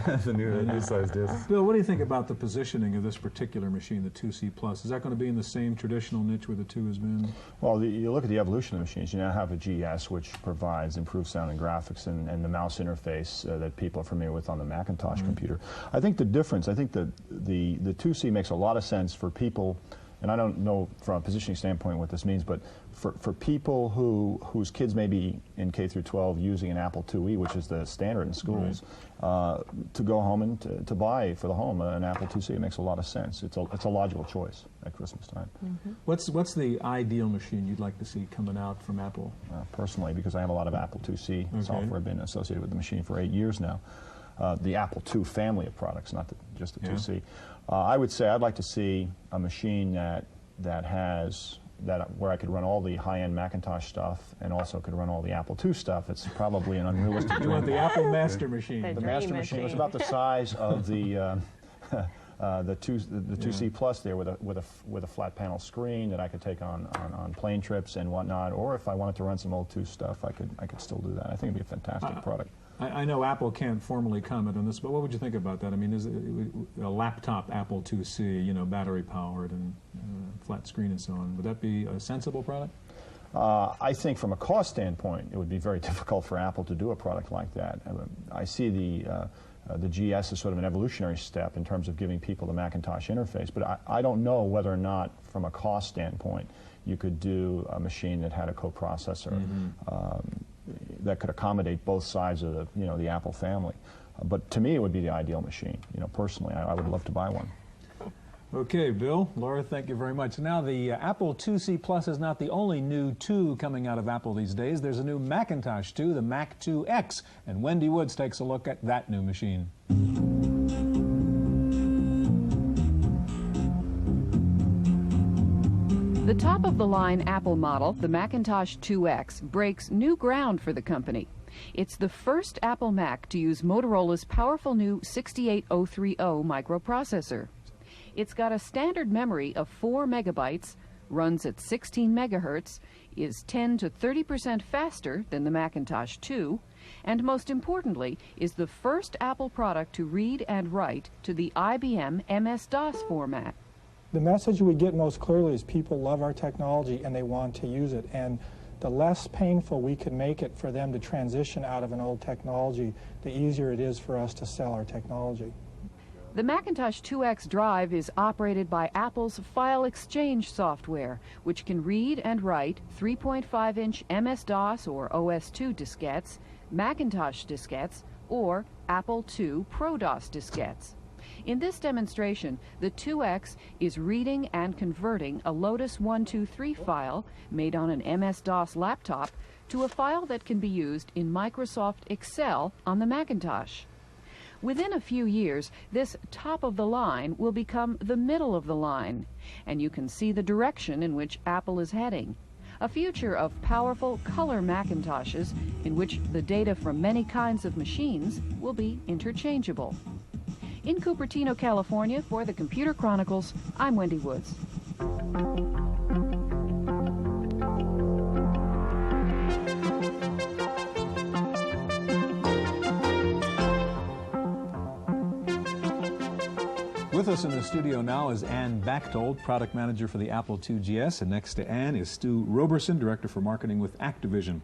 As a new size disc. Bill, what do you think about the positioning of this particular machine, the 2C Plus? Is that going to be in the same traditional niche where the 2 has been? Well, you look at the evolution of the machines. You now have a GS, which provides improved sound and graphics, and the mouse interface that people are familiar with on the Macintosh computer. I think the difference, I think the 2C makes a lot of sense for people, and I don't know from a positioning standpoint what this means, but for people whose kids may be in K through 12 using an Apple IIe, which is the standard in schools, to go home and to buy for the home an Apple IIc, it makes a lot of sense. It's a logical choice at Christmas time. What's the ideal machine you'd like to see coming out from Apple? Personally, because I have a lot of Apple IIc software, I've been associated with the machine for 8 years now. The Apple II family of products, not just the 2C. I would say I'd like to see a machine where I could run all the high-end Macintosh stuff and also could run all the Apple II stuff. It's probably an unrealistic dream. You want the Apple Master Machine. The Master Machine was about the size of the 2C Plus there, with a flat panel screen that I could take on plane trips and whatnot. Or if I wanted to run some old 2 stuff, I could still do that. I think it'd be a fantastic product. I know Apple can't formally comment on this, but what would you think about that? I mean, is it a laptop Apple IIc, battery powered and flat screen and so on? Would that be a sensible product? I think from a cost standpoint, it would be very difficult for Apple to do a product like that. I see the GS as sort of an evolutionary step in terms of giving people the Macintosh interface, but I don't know whether or not, from a cost standpoint, you could do a machine that had a coprocessor that could accommodate both sides of the Apple family. But to me, it would be the ideal machine. Personally, I would love to buy one. Okay, Bill, Laura, thank you very much. Now, the Apple IIc Plus is not the only new 2 coming out of Apple these days. There's a new Macintosh 2, the Mac 2X, and Wendy Woods takes a look at that new machine. The top-of-the-line Apple model, the Macintosh 2X, breaks new ground for the company. It's the first Apple Mac to use Motorola's powerful new 68030 microprocessor. It's got a standard memory of 4 megabytes, runs at 16 megahertz, is 10 to 30% faster than the Macintosh 2, and most importantly, is the first Apple product to read and write to the IBM MS-DOS format. The message we get most clearly is people love our technology and they want to use it. And the less painful we can make it for them to transition out of an old technology, the easier it is for us to sell our technology. The Macintosh 2X drive is operated by Apple's file exchange software, which can read and write 3.5-inch MS-DOS or OS2 diskettes, Macintosh diskettes, or Apple II Pro-DOS diskettes. In this demonstration, the 2X is reading and converting a Lotus 123 file made on an MS-DOS laptop to a file that can be used in Microsoft Excel on the Macintosh. Within a few years, this top of the line will become the middle of the line, and you can see the direction in which Apple is heading. A future of powerful color Macintoshes in which the data from many kinds of machines will be interchangeable. In Cupertino, California, for the Computer Chronicles, I'm Wendy Woods. With us in the studio now is Ann Bachtold, product manager for the Apple II GS, and next to Ann is Stu Roberson, director for marketing with Activision.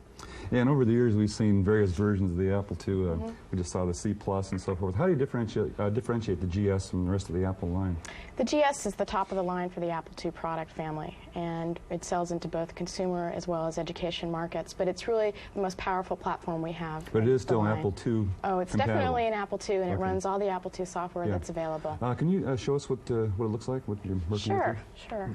Yeah, and over the years we've seen various versions of the Apple II. We just saw the C Plus and so forth. How do you differentiate the GS from the rest of the Apple line? The GS is the top of the line for the Apple II product family, and it sells into both consumer as well as education markets, but it's really the most powerful platform we have. But it is still an Apple II Oh, it's compatible. definitely an Apple II, and it runs all the Apple II software that's available. Can you show us what it looks like, what you're working with? Sure.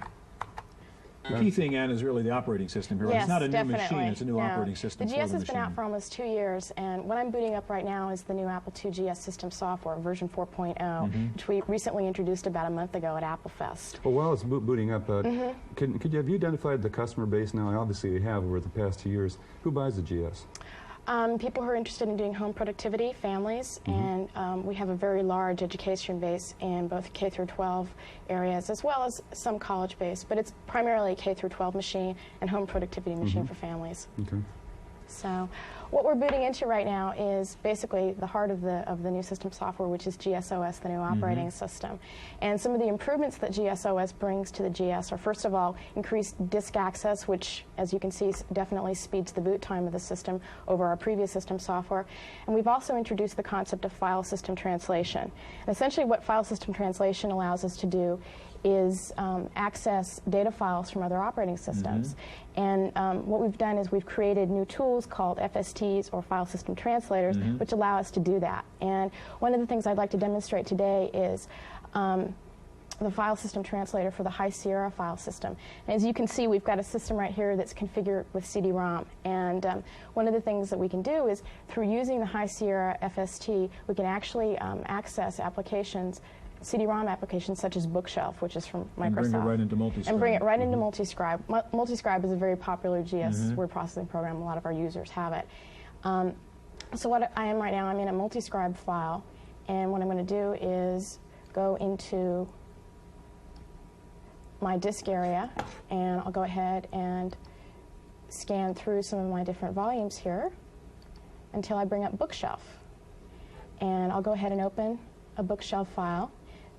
The key thing, Ann, is really the operating system. Right? Yes, It's not a definitely. new machine, it's a new operating system. The GS has been out for almost 2 years, and what I'm booting up right now is the new Apple II GS system software, version 4.0, which we recently introduced about a month ago at Apple Fest. Well, while it's booting up, have you identified the customer base now? Obviously you have over the past 2 years. Who buys the GS? People who are interested in doing home productivity, families, and we have a very large education base in both K through 12 areas as well as some college base, but it's primarily a K through 12 machine and home productivity machine for families. Okay. So what we're booting into right now is basically the heart of the new system software, which is GSOS, the new operating system. And some of the improvements that GSOS brings to the GS are, first of all, increased disk access, which, as you can see, definitely speeds the boot time of the system over our previous system software. And we've also introduced the concept of file system translation. And essentially what file system translation allows us to do is access data files from other operating systems. And what we've done is we've created new tools called FSTs, or file system translators, which allow us to do that. And one of the things I'd like to demonstrate today is the file system translator for the High Sierra file system. And as you can see, we've got a system right here that's configured with CD-ROM. And one of the things that we can do is, through using the High Sierra FST, we can actually access applications, CD-ROM applications such as Bookshelf, which is from Microsoft. And bring it right into Multiscribe. And bring it right into Multiscribe. Multiscribe is a very popular GS word processing program. A lot of our users have it. So what I am right now, I'm in a Multiscribe file, and what I'm going to do is go into my disk area, and I'll go ahead and scan through some of my different volumes here until I bring up Bookshelf. And I'll go ahead and open a Bookshelf file.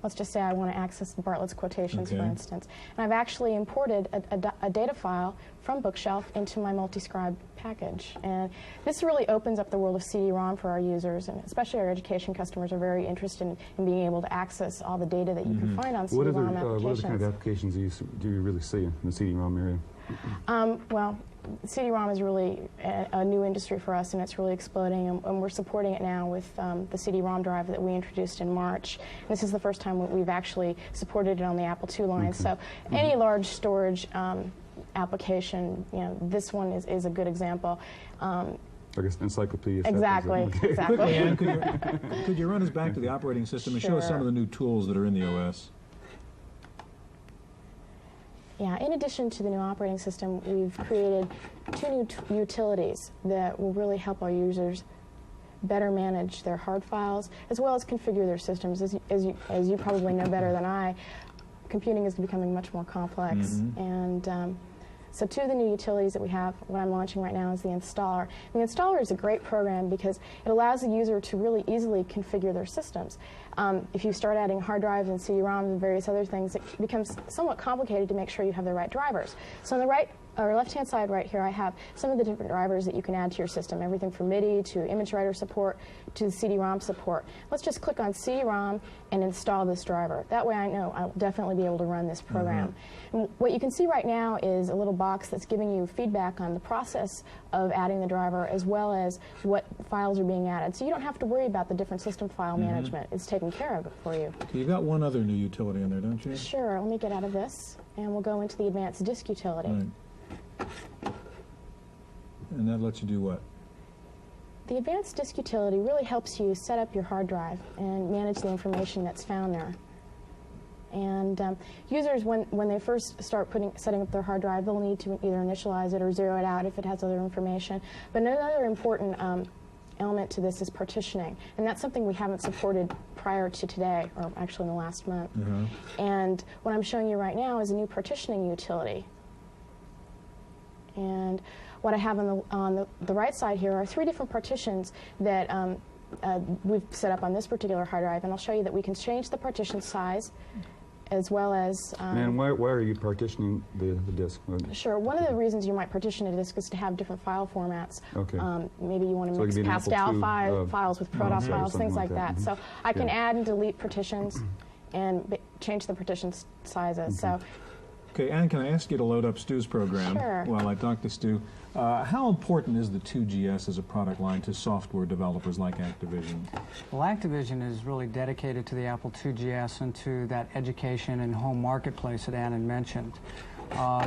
let's just say I want to access Bartlett's quotations, Okay. for instance. And I've actually imported a data file from Bookshelf into my multi-scribe package. And this really opens up the world of CD-ROM for our users, and especially our education customers are very interested in being able to access all the data that you can find on CD-ROM applications. What other kind of applications do you really see in the CD-ROM area? Well, CD-ROM is really a new industry for us, and it's really exploding, and we're supporting it now with the CD-ROM drive that we introduced in March. And this is the first time we've actually supported it on the Apple II line. Okay. So any large storage application, this one is a good example. I guess encyclopedia. Exactly. Okay. Exactly. Quickly, Ann, could you run us back to the operating system and show us some of the new tools that are in the OS? Yeah, in addition to the new operating system, we've created 2 new utilities that will really help our users better manage their hard files, as well as configure their systems. As you probably know better than I, computing is becoming much more complex. And so 2 of the new utilities that we have, what I'm launching right now, is the installer. And the installer is a great program because it allows the user to really easily configure their systems. If you start adding hard drives and CD-ROMs and various other things, it becomes somewhat complicated to make sure you have the right drivers. So on the right or left-hand side right here, I have some of the different drivers that you can add to your system, everything from MIDI to image writer support to CD-ROM support. Let's just click on CD-ROM and install this driver. That way I know I'll definitely be able to run this program. And what you can see right now is a little box that's giving you feedback on the process of adding the driver, as well as what files are being added. So you don't have to worry about the different system file management. It's taken care of it for you. Okay, you've got one other new utility in there, don't you? Sure. Let me get out of this, and we'll go into the advanced disk utility. Right. And that lets you do what? The advanced disk utility really helps you set up your hard drive and manage the information that's found there. And users, when they first start setting up their hard drive, they'll need to either initialize it or zero it out if it has other information. But another important element to this is partitioning, and that's something we haven't supported prior to today, or actually in the last month. And what I'm showing you right now is a new partitioning utility. And what I have on the right side here are 3 different partitions that we've set up on this particular hard drive, and I'll show you that we can change the partition size as well as... And why are you partitioning the disk? Sure. One of the reasons you might partition a disk is to have different file formats. Okay. Maybe you want to mix Pascal files with Protoss files, things like that. So I can add and delete partitions and change the partition sizes. So. Okay, Ann, can I ask you to load up Stu's program while I talk to Stu? How important is the 2GS as a product line to software developers like Activision? Well, Activision is really dedicated to the Apple IIgs and to that education and home marketplace that Ann had mentioned.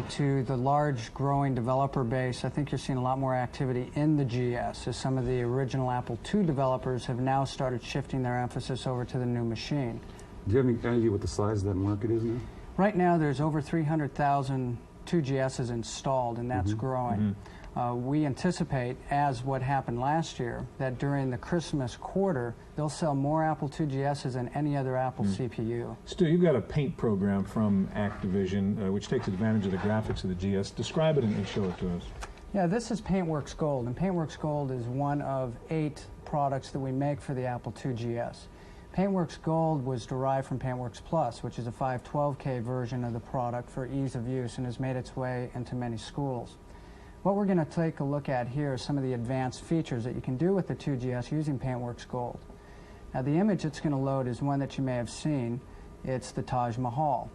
To the large growing developer base, I think you're seeing a lot more activity in the GS, as some of the original Apple II developers have now started shifting their emphasis over to the new machine. Do you have any idea what the size of that market is now? Right now, there's over 300,000 2GSs installed, and that's growing. We anticipate, as what happened last year, that during the Christmas quarter, they'll sell more Apple IIgs's than any other Apple CPU. Stu, you've got a paint program from Activision, which takes advantage of the graphics of the GS. Describe it and show it to us. Yeah, this is PaintWorks Gold, and PaintWorks Gold is one of 8 products that we make for the Apple IIgs. PaintWorks Gold was derived from PaintWorks Plus, which is a 512K version of the product for ease of use and has made its way into many schools. What we're going to take a look at here are some of the advanced features that you can do with the 2GS using PaintWorks Gold. Now, the image it's going to load is one that you may have seen. It's the Taj Mahal.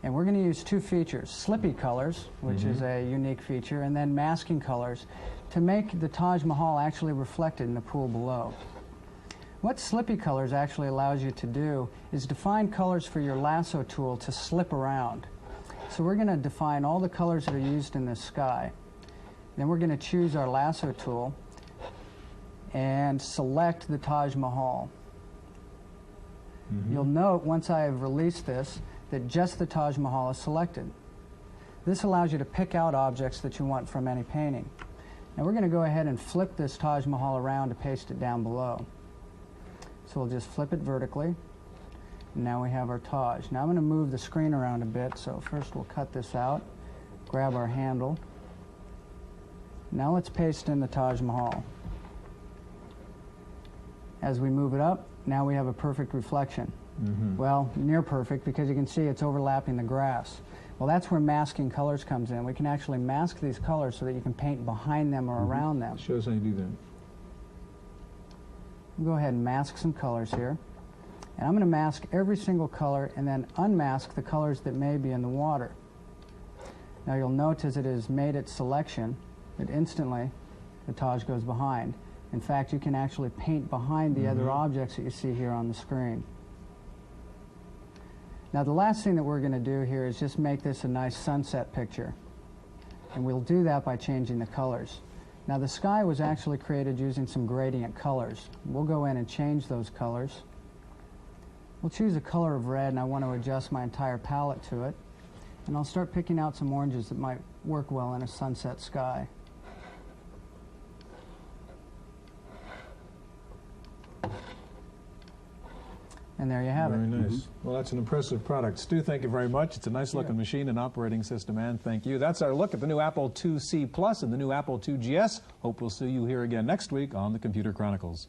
And we're going to use 2 features, Slippy colors, which is a unique feature, and then masking colors to make the Taj Mahal actually reflected in the pool below. What Slippy colors actually allows you to do is define colors for your lasso tool to slip around. So we're going to define all the colors that are used in the sky. Then we're going to choose our lasso tool and select the Taj Mahal. You'll note once I have released this that just the Taj Mahal is selected. This allows you to pick out objects that you want from any painting. Now we're going to go ahead and flip this Taj Mahal around to paste it down below. So we'll just flip it vertically. And now we have our Taj. Now I'm going to move the screen around a bit. So first we'll cut this out, grab our handle. Now let's paste in the Taj Mahal. As we move it up, now we have a perfect reflection. Well, near perfect, because you can see it's overlapping the grass. Well, that's where masking colors comes in. We can actually mask these colors so that you can paint behind them or around them. Show us how you do that. We'll go ahead and mask some colors here. And I'm going to mask every single color and then unmask the colors that may be in the water. Now you'll note as it has made its selection that instantly the Taj goes behind. In fact, you can actually paint behind the other objects that you see here on the screen. Now the last thing that we're going to do here is just make this a nice sunset picture. And we'll do that by changing the colors. Now the sky was actually created using some gradient colors. We'll go in and change those colors. We'll choose a color of red, and I want to adjust my entire palette to it. And I'll start picking out some oranges that might work well in a sunset sky. And there you have it. Very nice. Well, that's an impressive product. Stu, thank you very much. It's a nice-looking machine and operating system, and thank you. That's our look at the new Apple IIc Plus and the new Apple II GS. Hope we'll see you here again next week on the Computer Chronicles.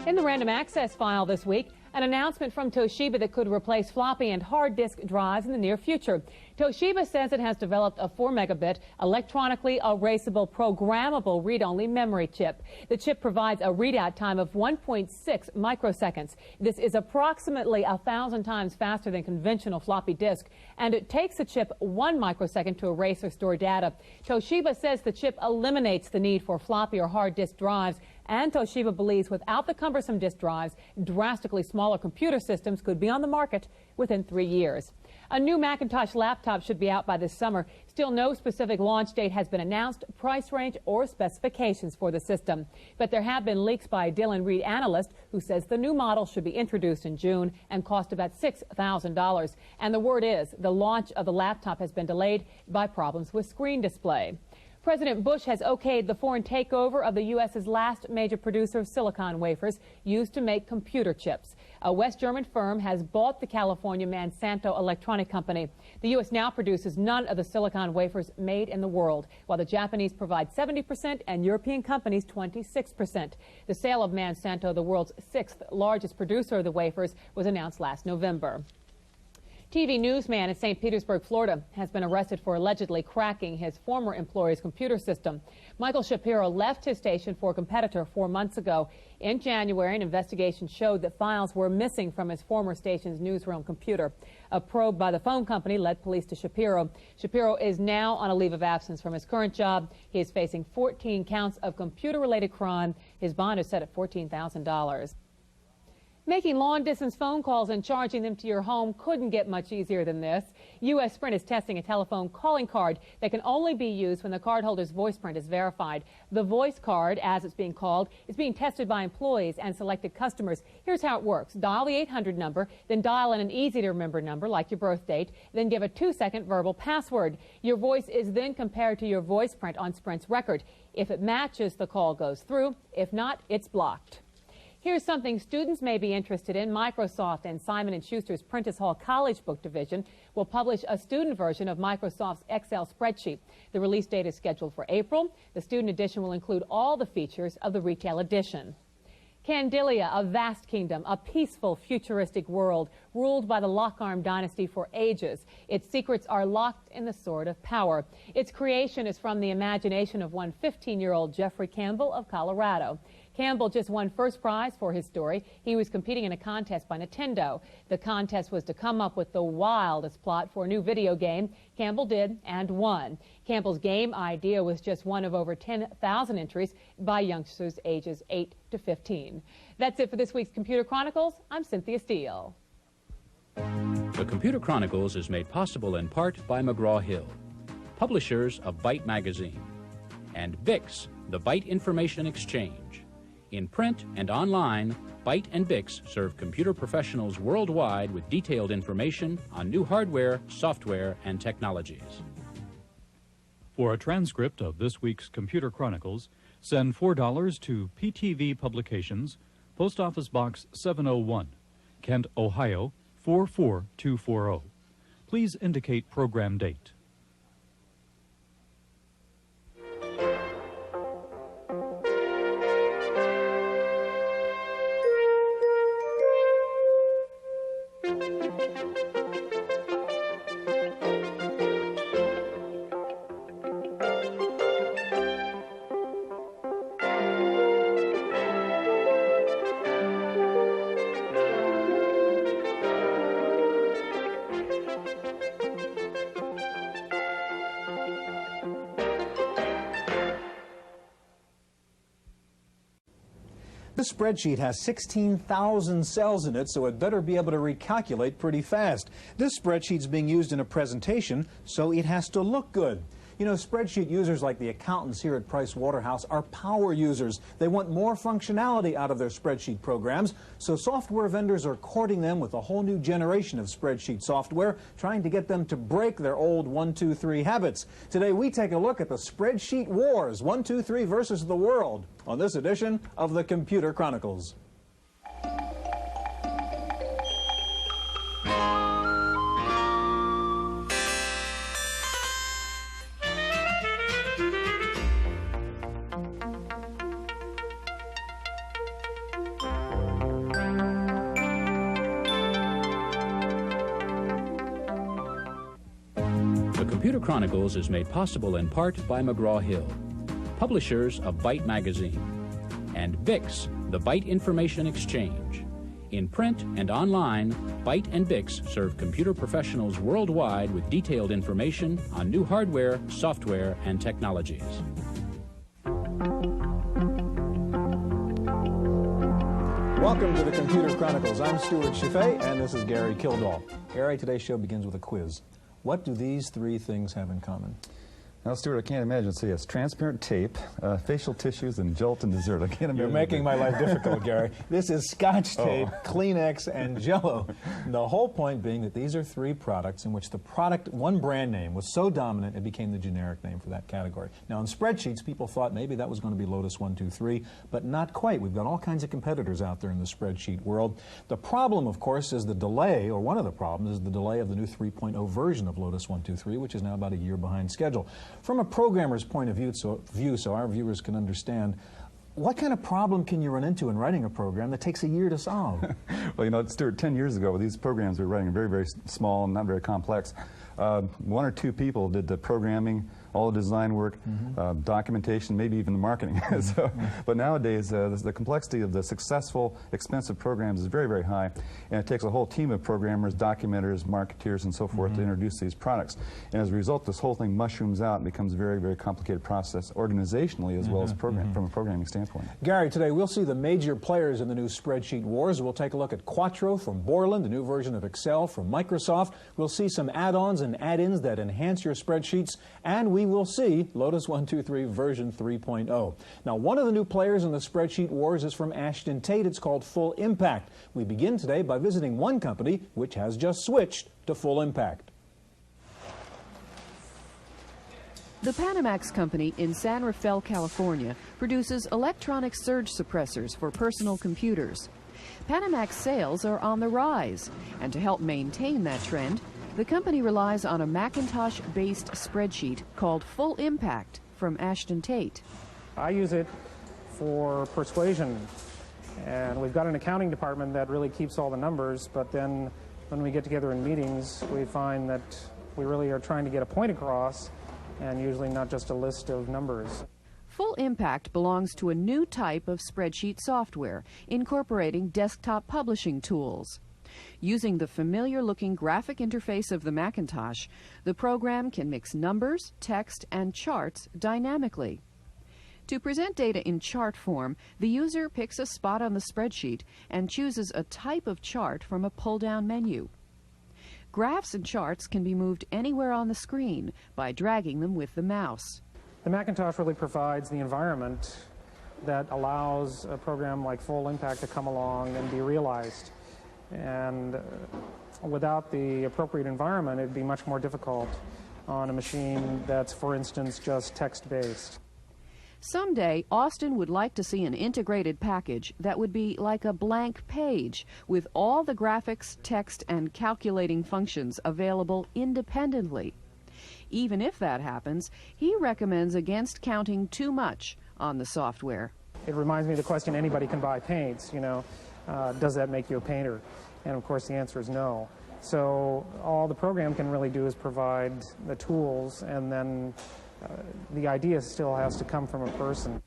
In the random access file this week, an announcement from Toshiba that could replace floppy and hard disk drives in the near future. Toshiba says it has developed a 4 megabit electronically erasable programmable read-only memory chip. The chip provides a readout time of 1.6 microseconds. This is approximately 1,000 times faster than conventional floppy disk, and it takes the chip 1 microsecond to erase or store data. Toshiba says the chip eliminates the need for floppy or hard disk drives, and Toshiba believes without the cumbersome disk drives, drastically smaller computer systems could be on the market within 3 years. A new Macintosh laptop should be out by this summer. Still, no specific launch date has been announced, price range, or specifications for the system. But there have been leaks by a Dylan Reed analyst who says the new model should be introduced in June and cost about $6,000. And the word is the launch of the laptop has been delayed by problems with screen display. President Bush has okayed the foreign takeover of the U.S.'s last major producer of silicon wafers used to make computer chips. A West German firm has bought the California Monsanto Electronic Company. The U.S. now produces none of the silicon wafers made in the world, while the Japanese provide 70% and European companies 26%. The sale of Monsanto, the world's 6th largest producer of the wafers, was announced last November. TV newsman in St. Petersburg, Florida, has been arrested for allegedly cracking his former employer's computer system. Michael Shapiro left his station for a competitor 4 months ago. In January, an investigation showed that files were missing from his former station's newsroom computer. A probe by the phone company led police to Shapiro. Shapiro is now on a leave of absence from his current job. He is facing 14 counts of computer-related crime. His bond is set at $14,000. Making long-distance phone calls and charging them to your home couldn't get much easier than this. U.S. Sprint is testing a telephone calling card that can only be used when the cardholder's voice print is verified. The voice card, as it's being called, is being tested by employees and selected customers. Here's how it works. Dial the 800 number, then dial in an easy-to-remember number like your birth date, then give a 2-second verbal password. Your voice is then compared to your voice print on Sprint's record. If it matches, the call goes through. If not, it's blocked. Here's something students may be interested in. Microsoft and Simon & Schuster's Prentice Hall College Book Division will publish a student version of Microsoft's Excel spreadsheet. The release date is scheduled for April. The student edition will include all the features of the retail edition. Candilia, a vast kingdom, a peaceful, futuristic world ruled by the Lockarm dynasty for ages. Its secrets are locked in the sword of power. Its creation is from the imagination of one 15-year-old Jeffrey Campbell of Colorado. Campbell just won first prize for his story. He was competing in a contest by Nintendo. The contest was to come up with the wildest plot for a new video game. Campbell did and won. Campbell's game idea was just one of over 10,000 entries by youngsters ages 8 to 15. That's it for this week's Computer Chronicles. I'm Cynthia Steele. The Computer Chronicles is made possible in part by McGraw-Hill, publishers of Byte Magazine, and Bix, the Byte Information Exchange. In print and online, Byte and Bix serve computer professionals worldwide with detailed information on new hardware, software, and technologies. For a transcript of this week's Computer Chronicles, send $4 to PTV Publications, Post Office Box 701, Kent, Ohio 44240. please indicate program date. This spreadsheet has 16,000 cells in it, so it better be able to recalculate pretty fast. This spreadsheet's being used in a presentation, so it has to look good. You know, spreadsheet users like the accountants here at Price Waterhouse are power users. They want more functionality out of their spreadsheet programs, so software vendors are courting them with a whole new generation of spreadsheet software, trying to get them to break their old 1, 2, 3 habits. Today we take a look at the spreadsheet wars, 1, 2, 3 versus the world, on this edition of the Computer Chronicles. The Computer Chronicles is made possible in part by McGraw-Hill, publishers of Byte Magazine, and Bix, the Byte Information Exchange. In print and online, Byte and Bix serve computer professionals worldwide with detailed information on new hardware, software, and technologies. Welcome to the Computer Chronicles. I'm Stuart Chaffee, and this is Gary Kildall. Gary, today's show begins with a quiz. What do these three things have in common? Now, Stuart, I can't imagine. See, it's transparent tape, facial tissues, and gelatin dessert. I can't imagine. You're making my life difficult, Gary. This is Scotch tape, Kleenex, and Jell-O. The whole point being that these are three products in which the product, one brand name, was so dominant it became the generic name for that category. Now, in spreadsheets, people thought maybe that was going to be Lotus 1, 2, 3, but not quite. We've got all kinds of competitors out there in the spreadsheet world. The problem, of course, is the delay, or one of the problems, is the delay of the new 3.0 version of Lotus 1, 2, 3, which is now about a year behind schedule. From a programmer's point of view, so our viewers can understand, what kind of problem can you run into in writing a program that takes a year to solve? Well, you know, Stuart, 10 years ago, these programs we were writing are very, very small and not very complex. One or two people did the programming, all the design work, documentation, maybe even the marketing. But nowadays, the complexity of the successful, expensive programs is very, very high, and it takes a whole team of programmers, documenters, marketeers, and so forth to introduce these products. And as a result, this whole thing mushrooms out and becomes a very, very complicated process, organizationally as well as from a programming standpoint. Gary, today we'll see the major players in the new spreadsheet wars. We'll take a look at Quattro from Borland, the new version of Excel from Microsoft. We'll see some add-ons and add-ins that enhance your spreadsheets, and we will see Lotus 1, 2, 3 version 3.0. Now, one of the new players in the spreadsheet wars is from Ashton Tate. It's called Full Impact. We begin today by visiting one company which has just switched to Full Impact. The Panamax company in San Rafael, California, produces electronic surge suppressors for personal computers. Panamax sales are on the rise, and to help maintain that trend, the company relies on a Macintosh-based spreadsheet called Full Impact from Ashton Tate. I use it for persuasion, and we've got an accounting department that really keeps all the numbers, but then when we get together in meetings, we find that we really are trying to get a point across, and usually not just a list of numbers. Full Impact belongs to a new type of spreadsheet software, incorporating desktop publishing tools. Using the familiar-looking graphic interface of the Macintosh, the program can mix numbers, text, and charts dynamically. To present data in chart form, the user picks a spot on the spreadsheet and chooses a type of chart from a pull-down menu. Graphs and charts can be moved anywhere on the screen by dragging them with the mouse. The Macintosh really provides the environment that allows a program like Full Impact to come along and be realized. And without the appropriate environment, it'd be much more difficult on a machine that's, for instance, just text-based. Someday, Austin would like to see an integrated package that would be like a blank page with all the graphics, text, and calculating functions available independently. Even if that happens, he recommends against counting too much on the software. It reminds me of the question, anybody can buy paints, does that make you a painter? And of course the answer is no. So all the program can really do is provide the tools, and then the idea still has to come from a person.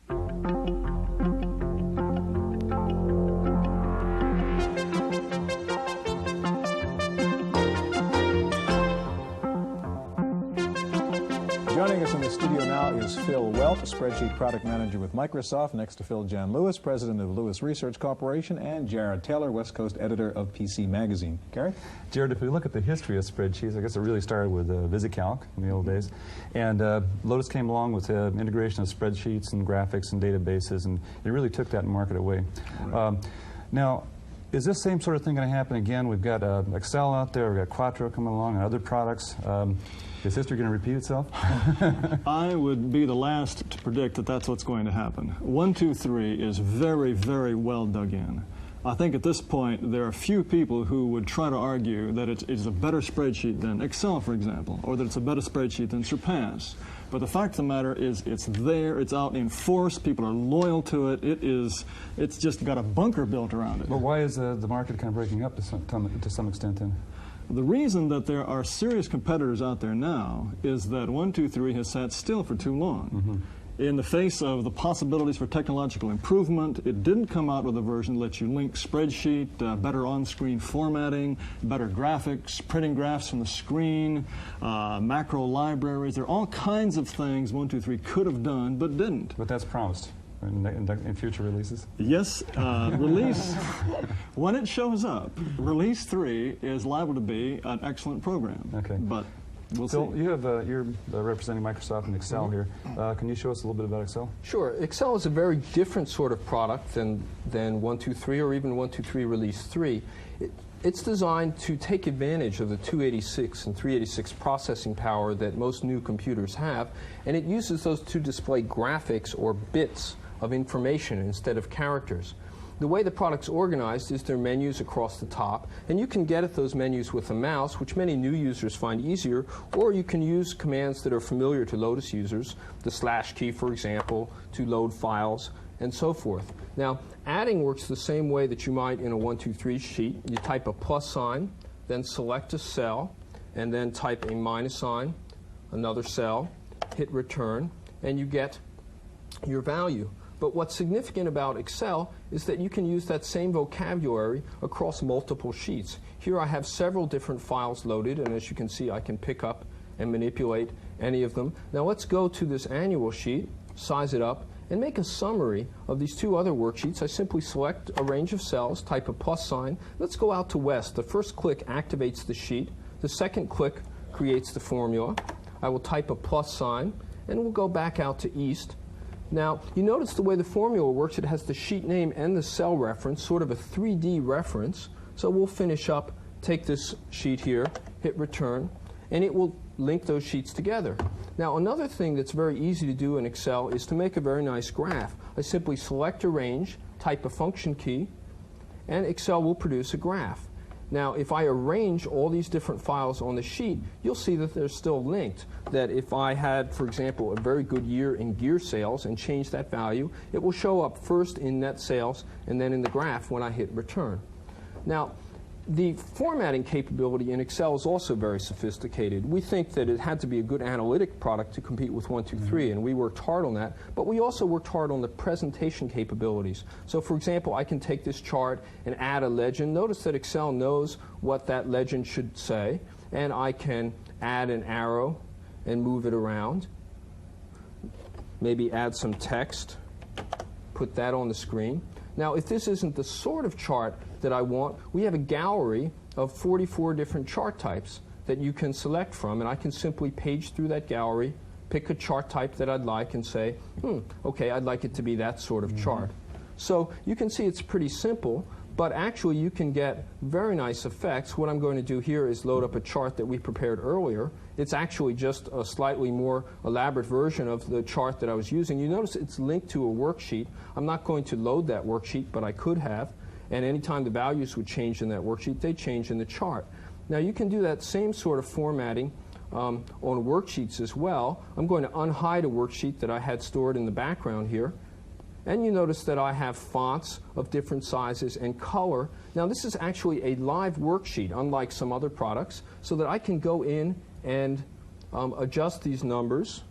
Joining us in the studio now is Phil Welch, a spreadsheet product manager with Microsoft. Next to Phil, John Lewis, president of Lewis Research Corporation, and Jared Taylor, West Coast editor of PC Magazine. Gary? Jared, if we look at the history of spreadsheets, I guess it really started with VisiCalc in the old days. And Lotus came along with integration of spreadsheets and graphics and databases, and it really took that market away. Right. Now, is this same sort of thing going to happen again? We've got Excel out there, we've got Quattro coming along, and other products. Is history going to repeat itself? I would be the last to predict that that's what's going to happen. 1, 2, 3 is very, very well dug in. I think at this point there are few people who would try to argue that it's a better spreadsheet than Excel, for example, or that it's a better spreadsheet than Surpass. But the fact of the matter is it's there, it's out in force, people are loyal to it, it's just got a bunker built around it. But why is the market kind of breaking up to some extent then? The reason that there are serious competitors out there now is that 1, 2, 3 has sat still for too long. Mm-hmm. In the face of the possibilities for technological improvement, it didn't come out with a version that lets you link spreadsheet, better on-screen formatting, better graphics, printing graphs from the screen, macro libraries. There are all kinds of things 1, 2, 3 could have done but didn't. But that's promised in future releases? Yes. Release, when it shows up, Release 3 is liable to be an excellent program. Okay. But we'll Phil, see. You're representing Microsoft and Excel here. Can you show us a little bit about Excel? Sure. Excel is a very different sort of product than 1, 2, 3 or even 1, 2, 3 Release 3. It's designed to take advantage of the 286 and 386 processing power that most new computers have, and it uses those to display graphics or bits of information instead of characters. The way the product's organized is there are menus across the top, and you can get at those menus with a mouse, which many new users find easier, or you can use commands that are familiar to Lotus users, the / key, for example, to load files, and so forth. Now, adding works the same way that you might in a 1, 2, 3 sheet. You type a plus sign, then select a cell, and then type a minus sign, another cell, hit return, and you get your value. But what's significant about Excel is that you can use that same vocabulary across multiple sheets. Here I have several different files loaded, and as you can see, I can pick up and manipulate any of them. Now let's go to this annual sheet, size it up, and make a summary of these two other worksheets. I simply select a range of cells, type a plus sign. Let's go out to West. The first click activates the sheet. The second click creates the formula. I will type a plus sign, and we'll go back out to East. Now, you notice the way the formula works, it has the sheet name and the cell reference, sort of a 3D reference. So we'll finish up, take this sheet here, hit return, and it will link those sheets together. Now, another thing that's very easy to do in Excel is to make a very nice graph. I simply select a range, type a function key, and Excel will produce a graph. Now, if I arrange all these different files on the sheet, you'll see that they're still linked. That if I had, for example, a very good year in gear sales and change that value, it will show up first in net sales and then in the graph when I hit return. Now, the formatting capability in Excel is also very sophisticated. We think that it had to be a good analytic product to compete with 1, 2, 3, and we worked hard on that. But we also worked hard on the presentation capabilities. So, for example, I can take this chart and add a legend. Notice that Excel knows what that legend should say, and I can add an arrow and move it around. Maybe add some text, put that on the screen. Now, if this isn't the sort of chart that I want, we have a gallery of 44 different chart types that you can select from, and I can simply page through that gallery, pick a chart type that I'd like, and say, okay, I'd like it to be that sort of chart. So you can see it's pretty simple, but actually you can get very nice effects. What I'm going to do here is load up a chart that we prepared earlier. It's actually just a slightly more elaborate version of the chart that I was using. You notice it's linked to a worksheet. I'm not going to load that worksheet, but I could have. And anytime the values would change in that worksheet, they change in the chart. Now you can do that same sort of formatting on worksheets as well. I'm going to unhide a worksheet that I had stored in the background here. And you notice that I have fonts of different sizes and color. Now this is actually a live worksheet, unlike some other products, so that I can go in and adjust these numbers.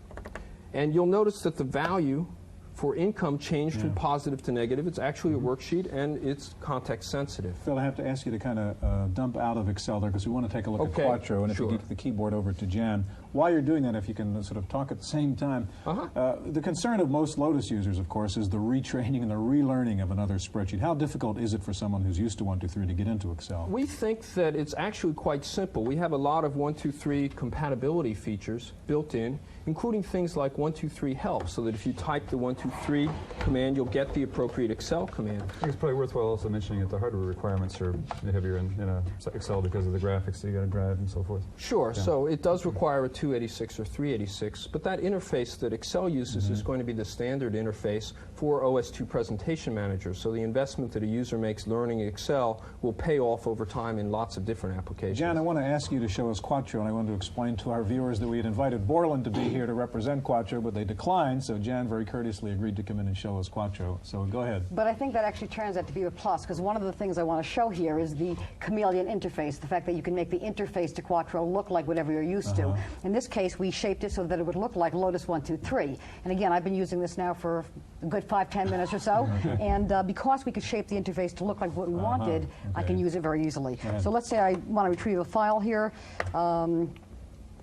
And you'll notice that the value for income changed from positive to negative. It's actually a worksheet, and it's context sensitive. Phil, I have to ask you to kind of dump out of Excel there, because we want to take a look at Quattro, and if you get the keyboard over to Jan. While you're doing that, if you can sort of talk at the same time, the concern of most Lotus users, of course, is the retraining and the relearning of another spreadsheet. How difficult is it for someone who's used to 123 to get into Excel? We think that it's actually quite simple. We have a lot of 123 compatibility features built in, including things like 123 help, so that if you type the 123 command, you'll get the appropriate Excel command. I think it's probably worthwhile also mentioning that the hardware requirements are heavier in Excel because of the graphics that you got to drive and so forth. Sure. So it does require a 286 or 386, but that interface that Excel uses is going to be the standard interface for OS2 presentation manager. So the investment that a user makes learning Excel will pay off over time in lots of different applications. Jan, I want to ask you to show us Quattro, and I want to explain to our viewers that we had invited Borland to be here to represent Quattro, but they declined, so Jan very courteously agreed to come in and show us Quattro. So go ahead. But I think that actually turns out to be a plus, because one of the things I want to show here is the chameleon interface, the fact that you can make the interface to Quattro look like whatever you're used to. In this case, we shaped it so that it would look like Lotus 123. And again, I've been using this now for a good 5-10 minutes or so, and because we could shape the interface to look like what we wanted, I can use it very easily. So let's say I want to retrieve a file here.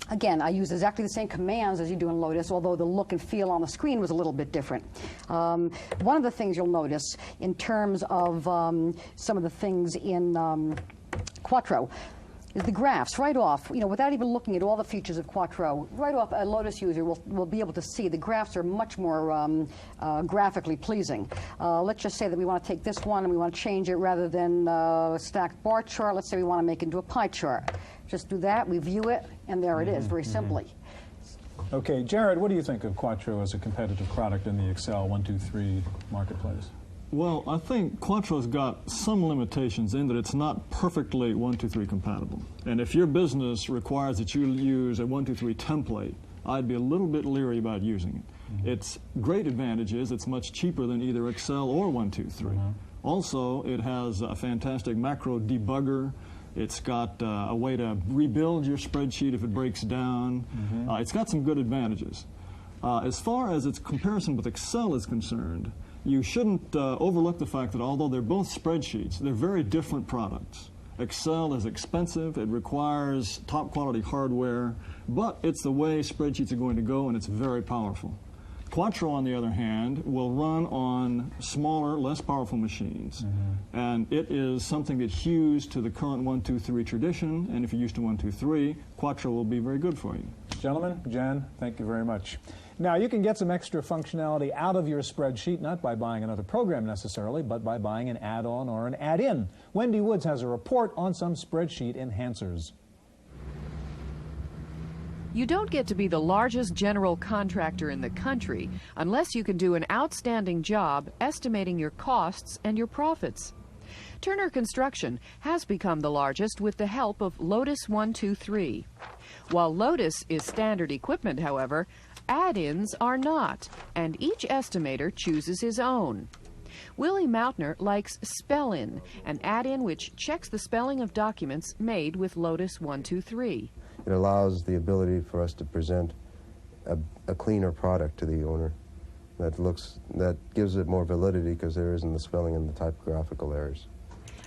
Again, I use exactly the same commands as you do in Lotus, although the look and feel on the screen was a little bit different. One of the things you'll notice in terms of some of the things in Quattro is the graphs. Right off, without even looking at all the features of Quattro, right off, a Lotus user will be able to see the graphs are much more graphically pleasing. Let's just say that we want to take this one and we want to change it rather than a stacked bar chart. Let's say we want to make it into a pie chart. Just do that, we view it, and there it is, very simply. Okay, Jared, what do you think of Quattro as a competitive product in the Excel 123 marketplace? Well, I think Quattro's got some limitations in that it's not perfectly 123 compatible. And if your business requires that you use a 123 template, I'd be a little bit leery about using it. Its great advantage is it's much cheaper than either Excel or 123. Also, it has a fantastic macro debugger. It's got a way to rebuild your spreadsheet if it breaks down. It's got some good advantages. As far as its comparison with Excel is concerned, you shouldn't overlook the fact that although they're both spreadsheets, they're very different products. Excel is expensive, it requires top quality hardware, but it's the way spreadsheets are going to go, and it's very powerful. Quattro, on the other hand, will run on smaller, less powerful machines. And it is something that hews to the current 123 tradition, and if you're used to 123, Quattro will be very good for you. Gentlemen, Jan, thank you very much. Now, you can get some extra functionality out of your spreadsheet, not by buying another program necessarily, but by buying an add-on or an add-in. Wendy Woods has a report on some spreadsheet enhancers. You don't get to be the largest general contractor in the country unless you can do an outstanding job estimating your costs and your profits. Turner Construction has become the largest with the help of Lotus 123. While Lotus is standard equipment, however, add-ins are not, and each estimator chooses his own. Willie Mautner likes Spell-In, an add-in which checks the spelling of documents made with Lotus 123. It allows the ability for us to present a cleaner product to the owner that gives it more validity because there isn't the spelling and the typographical errors.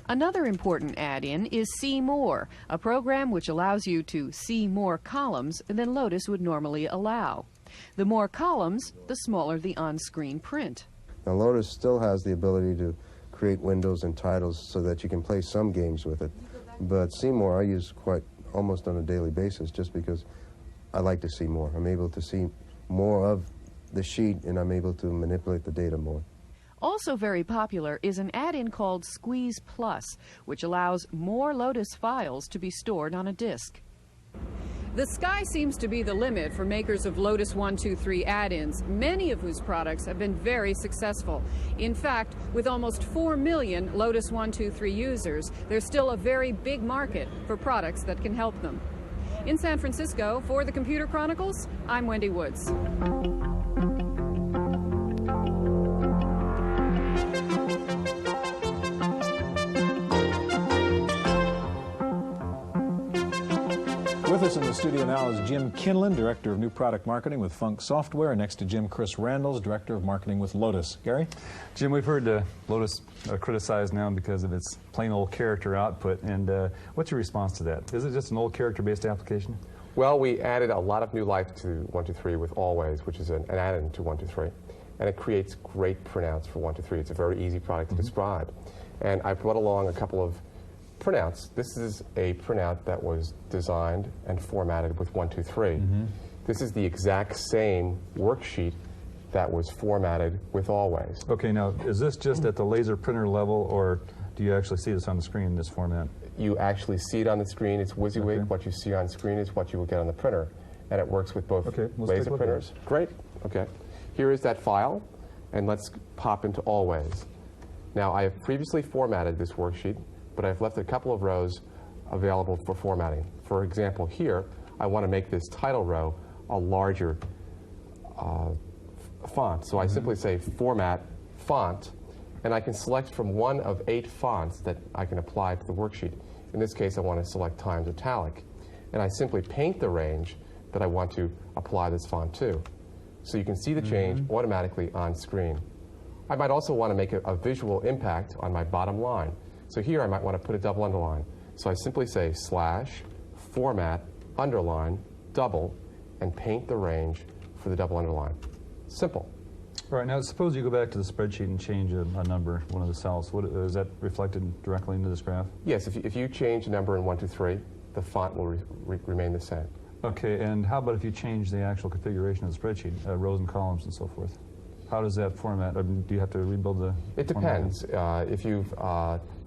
Another important add-in is See More, a program which allows you to see more columns than Lotus would normally allow. The more columns, the smaller the on-screen print. Now Lotus still has the ability to create windows and titles so that you can play some games with it, but See More I use almost on a daily basis just because I like to see more. I'm able to see more of the sheet and I'm able to manipulate the data more. Also very popular is an add-in called Squeeze Plus, which allows more Lotus files to be stored on a disk. The sky seems to be the limit for makers of Lotus 123 add-ins, many of whose products have been very successful. In fact, with almost 4 million Lotus 123 users, there's still a very big market for products that can help them. In San Francisco, for the Computer Chronicles, I'm Wendy Woods. With us in the studio now is Jim Kinlan, Director of New Product Marketing with Funk Software. Next to Jim, Chris Randalls, Director of Marketing with Lotus. Gary? Jim, we've heard Lotus criticized now because of its plain old character output. And what's your response to that? Is it just an old character-based application? Well, we added a lot of new life to 123 with Always, which is an add-in to 123. And it creates great printouts for 123. It's a very easy product to describe. And I brought along a couple of printouts. This is a printout that was designed and formatted with 123. This is the exact same worksheet that was formatted with Always. Okay, now, is this just at the laser printer level, or do you actually see this on the screen in this format? You actually see it on the screen. It's WYSIWYG. Okay. What you see on screen is what you will get on the printer. And it works with both laser printers. Great. Okay. Here is that file, and let's pop into Always. Now, I have previously formatted this worksheet, but I've left a couple of rows available for formatting. For example, here, I want to make this title row a larger font. So I simply say Format, Font, and I can select from one of 8 fonts that I can apply to the worksheet. In this case, I want to select Times Italic. And I simply paint the range that I want to apply this font to. So you can see the change automatically on screen. I might also want to make a visual impact on my bottom line. So here I might want to put a double underline. So I simply say / format, underline, double, and paint the range for the double underline. Simple. All right, now suppose you go back to the spreadsheet and change a number, one of the cells. Is that reflected directly into this graph? Yes, if you change a number in 123, the font will remain the same. Okay, and how about if you change the actual configuration of the spreadsheet, rows and columns and so forth? How does that format? Do you have to rebuild the It depends. If you've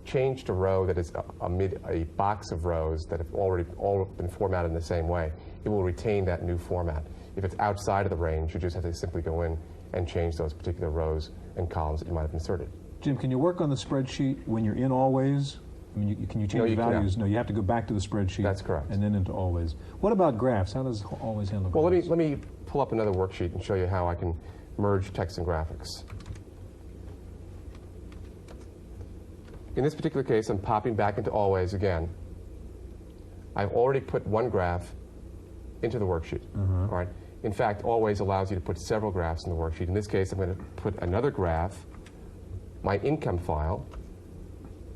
changed a row that is amid a box of rows that have already all been formatted in the same way, it will retain that new format. If it's outside of the range, you just have to simply go in and change those particular rows and columns that you might have inserted. Jim, can you work on the spreadsheet when you're in Always? I mean, can you change the values? No, you have to go back to the spreadsheet. That's correct. And then into Always. What about graphs? How does Always handle graphs? Well, let me pull up another worksheet and show you how I can merge text and graphics. In this particular case, I'm popping back into Always again. I've already put one graph into the worksheet. All right. In fact, Always allows you to put several graphs in the worksheet. In this case, I'm going to put another graph, my income file,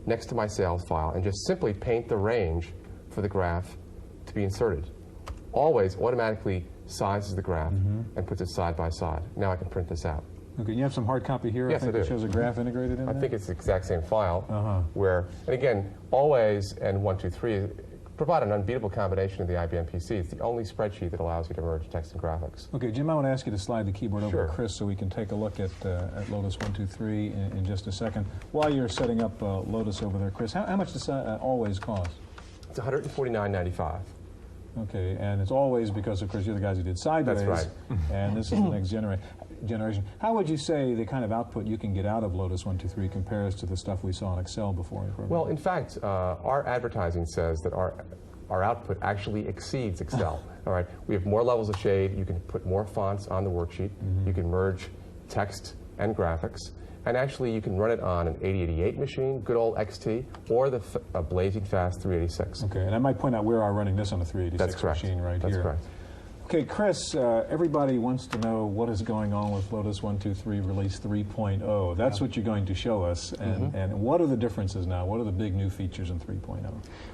next to my sales file, and just simply paint the range for the graph to be inserted. Always automatically sizes the graph and puts it side by side. Now I can print this out. Okay, you have some hard copy here. Yes, I think it shows a graph integrated in there. I think it's the exact same file. Where, and again, Always and 123 provide an unbeatable combination of the IBM PC. It's the only spreadsheet that allows you to merge text and graphics. Okay, Jim, I want to ask you to slide the keyboard over to Chris so we can take a look at Lotus 123 in just a second. While you're setting up Lotus over there, Chris, how much does Always cost? It's $149.95. Okay, and it's Always because, of course, you're the guys who did Sideways. That's right. And this is the next generation. How would you say the kind of output you can get out of Lotus 123 compares to the stuff we saw in Excel before? Well, in fact, our advertising says that our output actually exceeds Excel. All right, we have more levels of shade. You can put more fonts on the worksheet. You can merge text and graphics. And actually, you can run it on an 8088 machine, good old XT, or the blazing fast 386. Okay, and I might point out we are running this on a 386 machine right here. That's correct. Okay, Chris, everybody wants to know what is going on with Lotus 123 Release 3.0. That's what you're going to show us. And what are the differences now? What are the big new features in 3.0?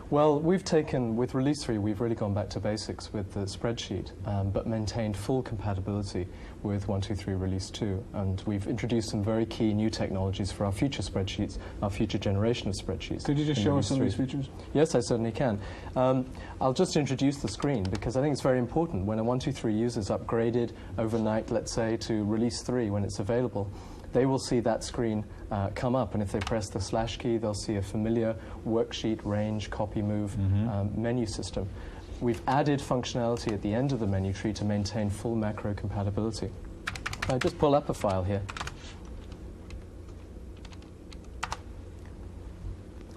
Well, we've taken, with Release 3, we've really gone back to basics with the spreadsheet, but maintained full compatibility with 123 Release 2. And we've introduced some very key new technologies for our future spreadsheets, our future generation of spreadsheets. Could you just show us some of these features? Yes, I certainly can. I'll just introduce the screen because I think it's very important. When a 123 user is upgraded overnight, let's say, to Release 3 when it's available, they will see that screen come up, and if they press the / key, they'll see a familiar worksheet, range, copy, move menu system. We've added functionality at the end of the menu tree to maintain full macro compatibility. I'll just pull up a file here.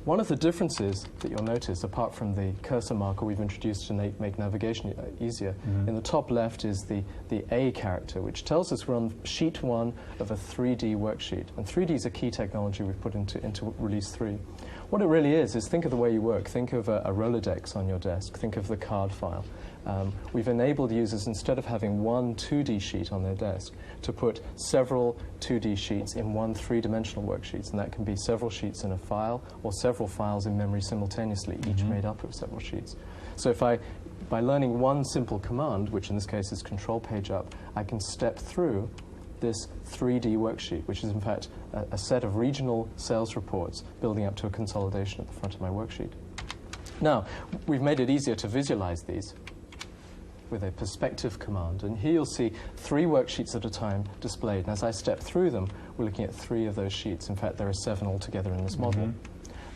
One of the differences that you'll notice, apart from the cursor marker we've introduced to make navigation easier, in the top left is the A character, which tells us we're on sheet 1 of a 3D worksheet. And 3D is a key technology we've put into Release 3. What it really is think of the way you work. Think of a Rolodex on your desk. Think of the card file. We've enabled users, instead of having one 2D sheet on their desk, to put several 2D sheets in one 3-dimensional worksheet. And that can be several sheets in a file or several files in memory simultaneously, each made up of several sheets. So if by learning one simple command, which in this case is control page up, I can step through this 3D worksheet, which is in fact a set of regional sales reports building up to a consolidation at the front of my worksheet. Now, we've made it easier to visualize these with a perspective command. And here you'll see 3 worksheets at a time displayed. And as I step through them, we're looking at 3 of those sheets. In fact, there are 7 altogether in this model.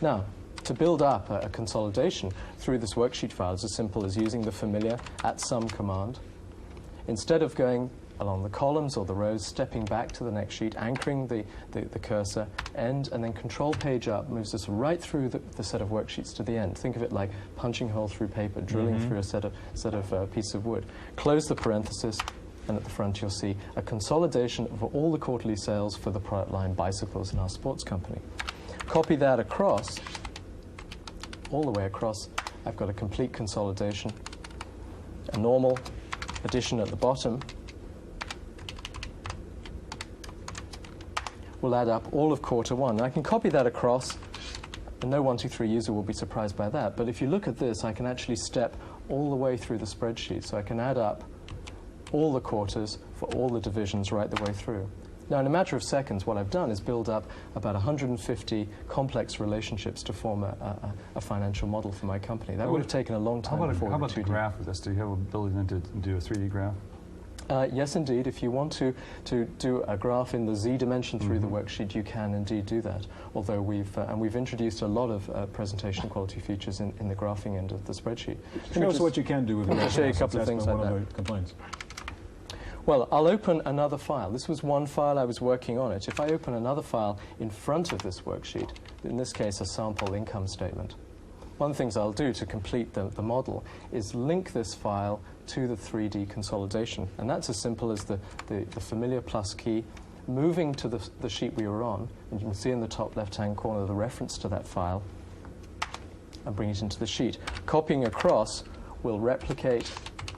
Now, to build up a consolidation through this worksheet file is as simple as using the familiar @sum command. Instead of going along the columns or the rows, stepping back to the next sheet, anchoring the cursor, end, and then control page up moves us right through the set of worksheets to the end. Think of it like punching hole through paper, drilling through a set of pieces of wood. Close the parenthesis, and at the front you'll see a consolidation of all the quarterly sales for the product line bicycles in our sports company. Copy that across, all the way across. I've got a complete consolidation, a normal addition at the bottom. Will add up all of quarter 1. I can copy that across, and no 123 user will be surprised by that. But if you look at this, I can actually step all the way through the spreadsheet. So I can add up all the quarters for all the divisions right the way through. Now, in a matter of seconds, what I've done is build up about 150 complex relationships to form a financial model for my company. That would have taken a long time before. How about the graph with this? Do you have the ability then to do a 3D graph? Yes, indeed. If you want to do a graph in the Z dimension through the worksheet, you can indeed do that. Although we've introduced a lot of presentation quality features in the graphing end of the spreadsheet. Show us what you can do with the I'll show you a couple of things like that. One of the complaints. Well, I'll open another file. This was one file, I was working on it. If I open another file in front of this worksheet, in this case a sample income statement, one of the things I'll do to complete the model is link this file to the 3D consolidation. And that's as simple as the familiar plus key, moving to the sheet we were on, and you can see in the top left-hand corner the reference to that file, and bring it into the sheet. Copying across will replicate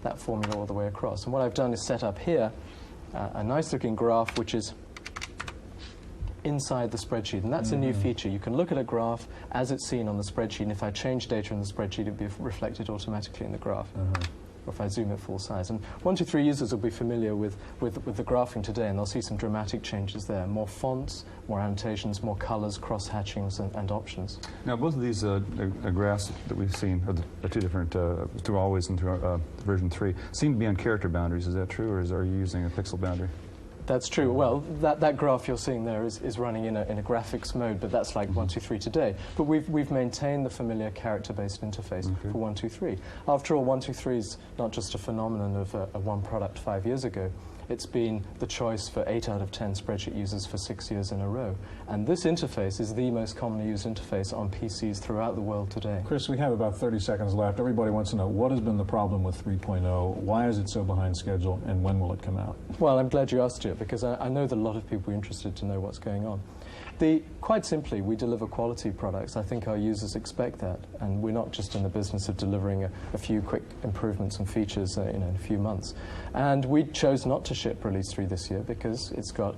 that formula all the way across. And what I've done is set up here a nice-looking graph which is inside the spreadsheet, and that's a new feature. You can look at a graph as it's seen on the spreadsheet, and if I change data in the spreadsheet, it'll be reflected automatically in the graph. Or if I zoom at full size. And 123 users will be familiar with the graphing today, and they'll see some dramatic changes there. More fonts, more annotations, more colors, cross-hatchings, and options. Now, both of these graphs that we've seen, or the two different, through Always and through version 3, seem to be on character boundaries. Is that true, or are you using a pixel boundary? That's true. Well, that graph you're seeing there is running in a graphics mode, but that's like 123 today. But we've maintained the familiar character-based interface for 123. After all, 123 is not just a phenomenon of one product 5 years ago. It's been the choice for 8 out of 10 spreadsheet users for 6 years in a row. And this interface is the most commonly used interface on PCs throughout the world today. Chris, we have about 30 seconds left. Everybody wants to know, what has been the problem with 3.0? Why is it so behind schedule, and when will it come out? Well, I'm glad you asked it, because I know that a lot of people are interested to know what's going on. Quite simply, we deliver quality products. I think our users expect that, and we're not just in the business of delivering a few quick improvements and features in a few months. And we chose not to ship Release 3 this year because it's got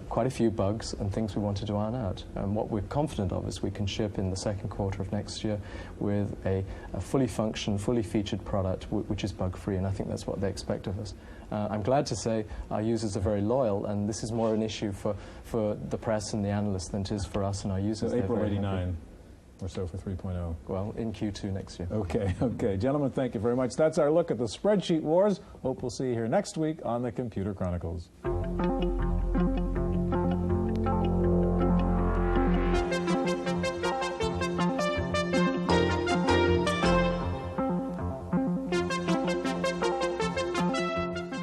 quite a few bugs and things we wanted to iron out. And what we're confident of is we can ship in the second quarter of next year with a fully functioning, fully featured product which is bug-free, and I think that's what they expect of us. I'm glad to say our users are very loyal, and this is more an issue for the press and the analysts than it is for us and our users. So April 89 or so for 3.0. Well, in Q2 next year. Okay. Gentlemen, thank you very much. That's our look at the spreadsheet wars. Hope we'll see you here next week on the Computer Chronicles.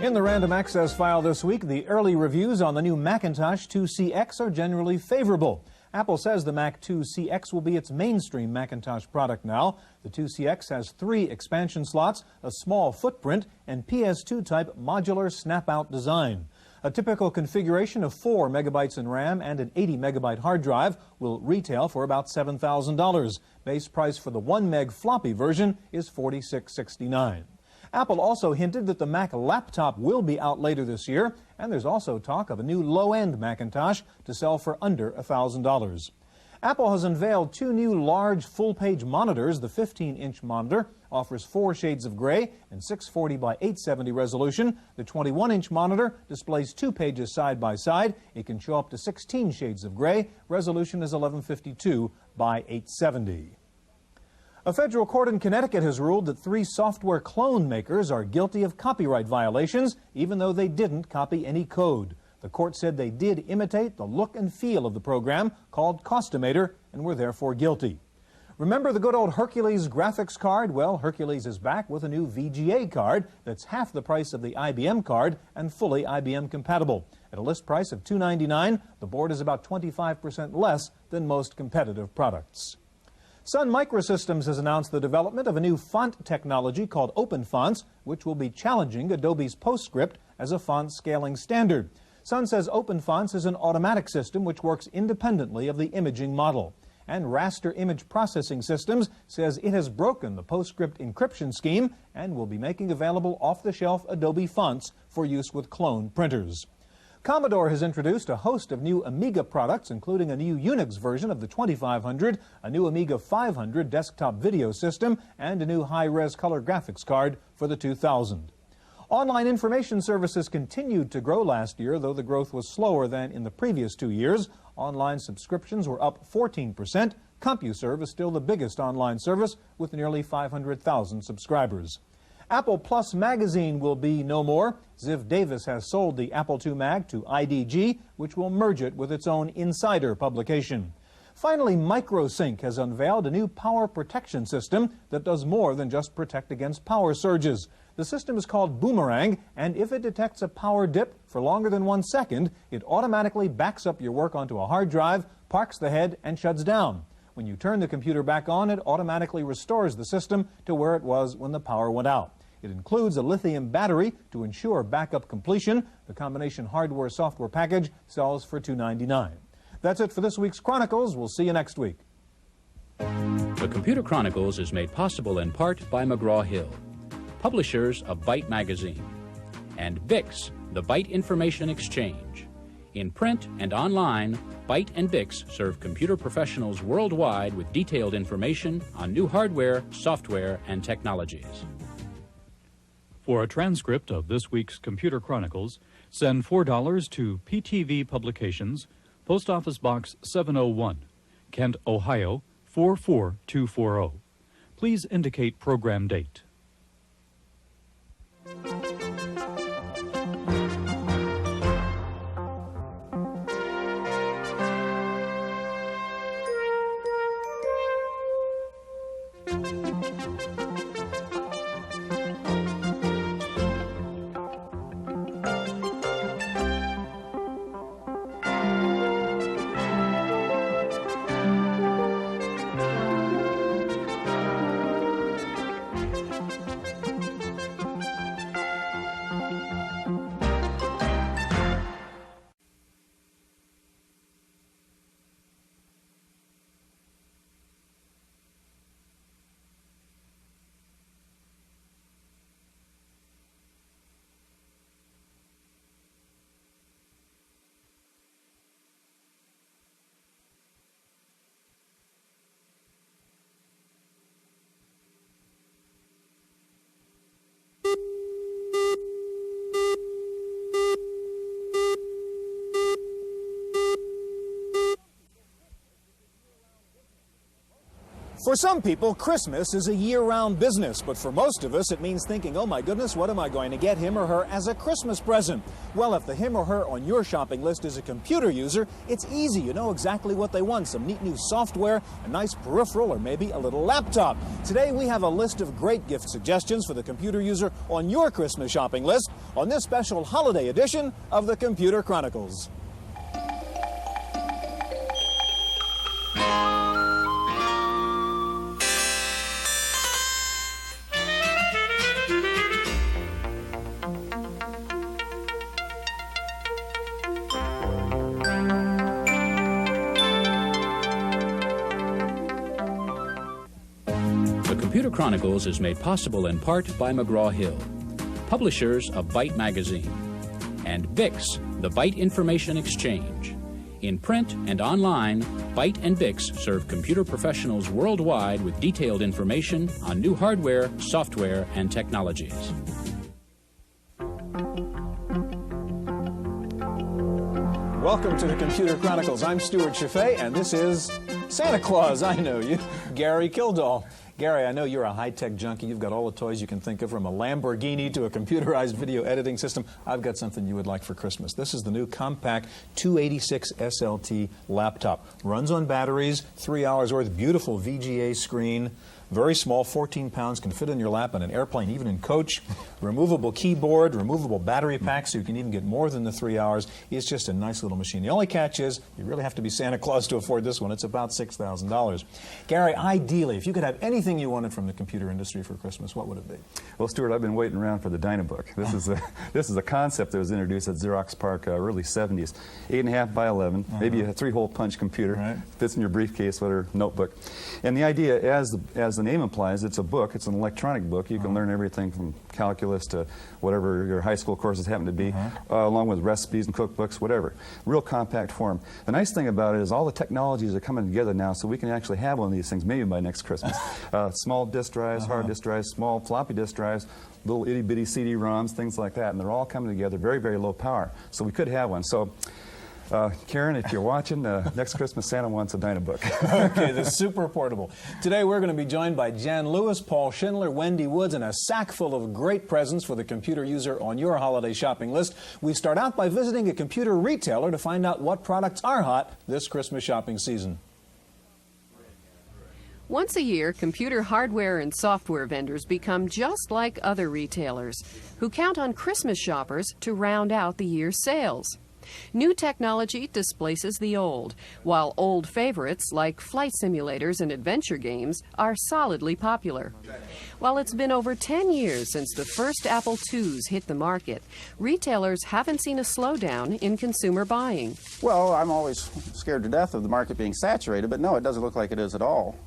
In the Random Access file this week, the early reviews on the new Macintosh 2CX are generally favorable. Apple says the Mac 2CX will be its mainstream Macintosh product now. The 2CX has 3 expansion slots, a small footprint, and PS2-type modular snap-out design. A typical configuration of 4 megabytes in RAM and an 80-megabyte hard drive will retail for about $7,000. Base price for the 1 meg floppy version is $46.69. Apple also hinted that the Mac laptop will be out later this year, and there's also talk of a new low-end Macintosh to sell for under $1,000. Apple has unveiled 2 new large full-page monitors. The 15-inch monitor offers 4 shades of gray and 640 by 870 resolution. The 21-inch monitor displays 2 pages side by side. It can show up to 16 shades of gray. Resolution is 1152 by 870. A federal court in Connecticut has ruled that 3 software clone makers are guilty of copyright violations, even though they didn't copy any code. The court said they did imitate the look and feel of the program, called Costimator, and were therefore guilty. Remember the good old Hercules graphics card? Well, Hercules is back with a new VGA card that's half the price of the IBM card and fully IBM compatible. At a list price of $299, the board is about 25% less than most competitive products. Sun Microsystems has announced the development of a new font technology called Open Fonts, which will be challenging Adobe's PostScript as a font scaling standard. Sun says Open Fonts is an automatic system which works independently of the imaging model. And Raster Image Processing Systems says it has broken the PostScript encryption scheme and will be making available off-the-shelf Adobe fonts for use with clone printers. Commodore has introduced a host of new Amiga products, including a new Unix version of the 2500, a new Amiga 500 desktop video system, and a new high-res color graphics card for the 2000. Online information services continued to grow last year, though the growth was slower than in the previous 2 years. Online subscriptions were up 14%. CompuServe is still the biggest online service with nearly 500,000 subscribers. Apple Plus Magazine will be no more. Ziv Davis has sold the Apple II Mag to IDG, which will merge it with its own Insider publication. Finally, MicroSync has unveiled a new power protection system that does more than just protect against power surges. The system is called Boomerang, and if it detects a power dip for longer than 1 second, it automatically backs up your work onto a hard drive, parks the head, and shuts down. When you turn the computer back on, it automatically restores the system to where it was when the power went out. It includes a lithium battery to ensure backup completion. The combination hardware-software package sells for $299. That's it for this week's Chronicles. We'll see you next week. The Computer Chronicles is made possible in part by McGraw-Hill, publishers of Byte Magazine, and Bix, the Byte Information Exchange. In print and online, Byte and Bix serve computer professionals worldwide with detailed information on new hardware, software, and technologies. For a transcript of this week's Computer Chronicles, send $4 to PTV Publications, Post Office Box 701, Kent, Ohio 44240. Please indicate program date. For some people, Christmas is a year-round business, but for most of us, it means thinking, oh my goodness, what am I going to get him or her as a Christmas present? Well, if the him or her on your shopping list is a computer user, it's easy. You know exactly what they want. Some neat new software, a nice peripheral, or maybe a little laptop. Today, we have a list of great gift suggestions for the computer user on your Christmas shopping list on this special holiday edition of the Computer Chronicles. The Computer Chronicles is made possible in part by McGraw-Hill, publishers of Byte Magazine, and Bix, the Byte Information Exchange. In print and online, Byte and Bix serve computer professionals worldwide with detailed information on new hardware, software, and technologies. Welcome to the Computer Chronicles. I'm Stuart Chaffee, and this is Santa Claus. I know you, Gary Kildall. Gary, I know you're a high-tech junkie. You've got all the toys you can think of, from a Lamborghini to a computerized video editing system. I've got something you would like for Christmas. This is the new compact 286 SLT laptop. Runs on batteries, 3 hours worth, beautiful VGA screen. Very small, 14 pounds, can fit in your lap on an airplane, even in coach. Removable keyboard, removable battery pack, so you can even get more than the 3 hours. It's just a nice little machine. The only catch is you really have to be Santa Claus to afford this one. It's about $6,000. Gary, ideally, if you could have anything you wanted from the computer industry for Christmas, what would it be? Well, Stuart, I've been waiting around for the Dynabook. This is a concept that was introduced at Xerox PARC early 70s. 8.5 by 11, maybe a 3-hole punch computer. Right. Fits in your briefcase or notebook. And the idea, as the name implies, it's a book. It's an electronic book. You can learn everything from calculus to whatever your high school courses happen to be, along with recipes and cookbooks, whatever. Real compact form. The nice thing about it is all the technologies are coming together now, so we can actually have one of these things maybe by next Christmas. Small disk drives, hard disk drives, small floppy disk drives, little itty-bitty CD-ROMs, things like that, and they're all coming together, very, very low power. So we could have one. So Karen, if you're watching, next Christmas Santa wants a Dynabook. Okay, the super portable. Today we're going to be joined by Jan Lewis, Paul Schindler, Wendy Woods, and a sack full of great presents for the computer user on your holiday shopping list. We start out by visiting a computer retailer to find out what products are hot this Christmas shopping season. Once a year, computer hardware and software vendors become just like other retailers, who count on Christmas shoppers to round out the year's sales. New technology displaces the old, while old favorites like flight simulators and adventure games are solidly popular. While it's been over 10 years since the first Apple IIs hit the market, retailers haven't seen a slowdown in consumer buying. Well, I'm always scared to death of the market being saturated, but no, it doesn't look like it is at all.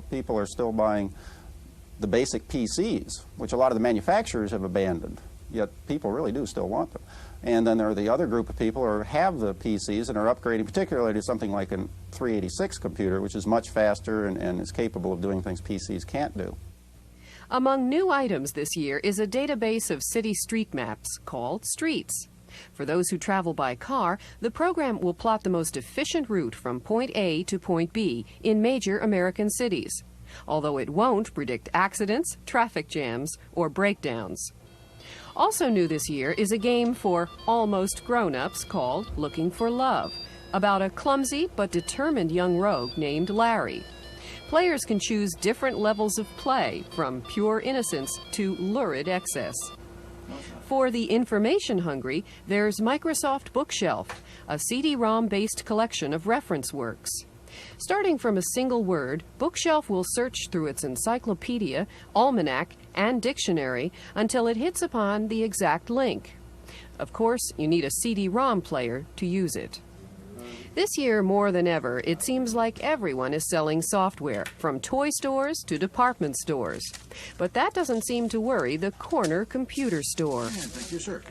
People are still buying the basic PCs, which a lot of the manufacturers have abandoned, yet people really do still want them. And then there are the other group of people who have the PCs and are upgrading particularly to something like a 386 computer, which is much faster and is capable of doing things PCs can't do. Among new items this year is a database of city street maps called Streets. For those who travel by car, the program will plot the most efficient route from point A to point B in major American cities, although it won't predict accidents, traffic jams, or breakdowns. Also new this year is a game for almost grown-ups called Looking for Love, about a clumsy but determined young rogue named Larry. Players can choose different levels of play, from pure innocence to lurid excess. For the information-hungry, there's Microsoft Bookshelf, a CD-ROM-based collection of reference works. Starting from a single word, Bookshelf will search through its encyclopedia, almanac, and dictionary until it hits upon the exact link. Of course, you need a CD-ROM player to use it. This year, more than ever, it seems like everyone is selling software, from toy stores to department stores. But that doesn't seem to worry the corner computer store. Thank you, sir.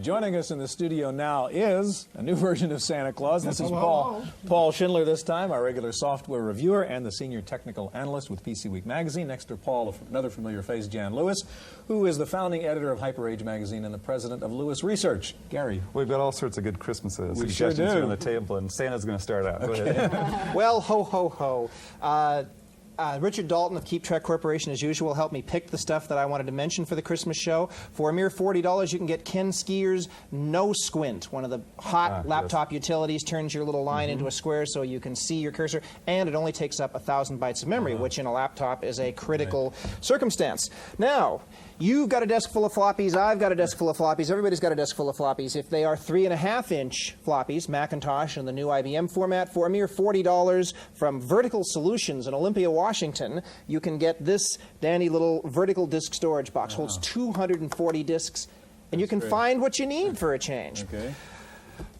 Joining us in the studio now is a new version of Santa Claus. This is Paul Schindler this time, our regular software reviewer and the senior technical analyst with PC Week magazine. Next to Paul, another familiar face, Jan Lewis, who is the founding editor of Hyperage magazine and the president of Lewis Research. Gary. We've got all sorts of good Christmas We suggestions sure do. here on the table, and Santa's going to start out. Go Okay. ahead. Well, ho, ho, ho. Richard Dalton of Keep Trek Corporation, as usual, helped me pick the stuff that I wanted to mention for the Christmas show. For a mere $40, you can get Ken Skier's No Squint, one of the hot laptop utilities, turns your little line into a square so you can see your cursor, and it only takes up 1,000 bytes of memory, which in a laptop is a critical circumstance. Now, you've got a desk full of floppies, I've got a desk full of floppies, everybody's got a desk full of floppies. If they are 3.5-inch floppies, Macintosh and the new IBM format, for a mere $40 from Vertical Solutions in Olympia, Washington, you can get this dandy little vertical disk storage box. Holds 240 disks, and you can find what you need for a change. Okay.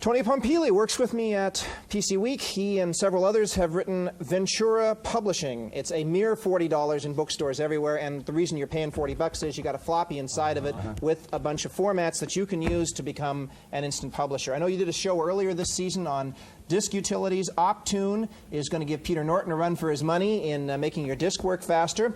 Tony Pompili works with me at PC Week. He and several others have written Ventura Publishing. It's a mere $40 in bookstores everywhere, and the reason you're paying $40 is you got a floppy inside of it with a bunch of formats that you can use to become an instant publisher. I know you did a show earlier this season on disk utilities. Optune is going to give Peter Norton a run for his money in making your disk work faster.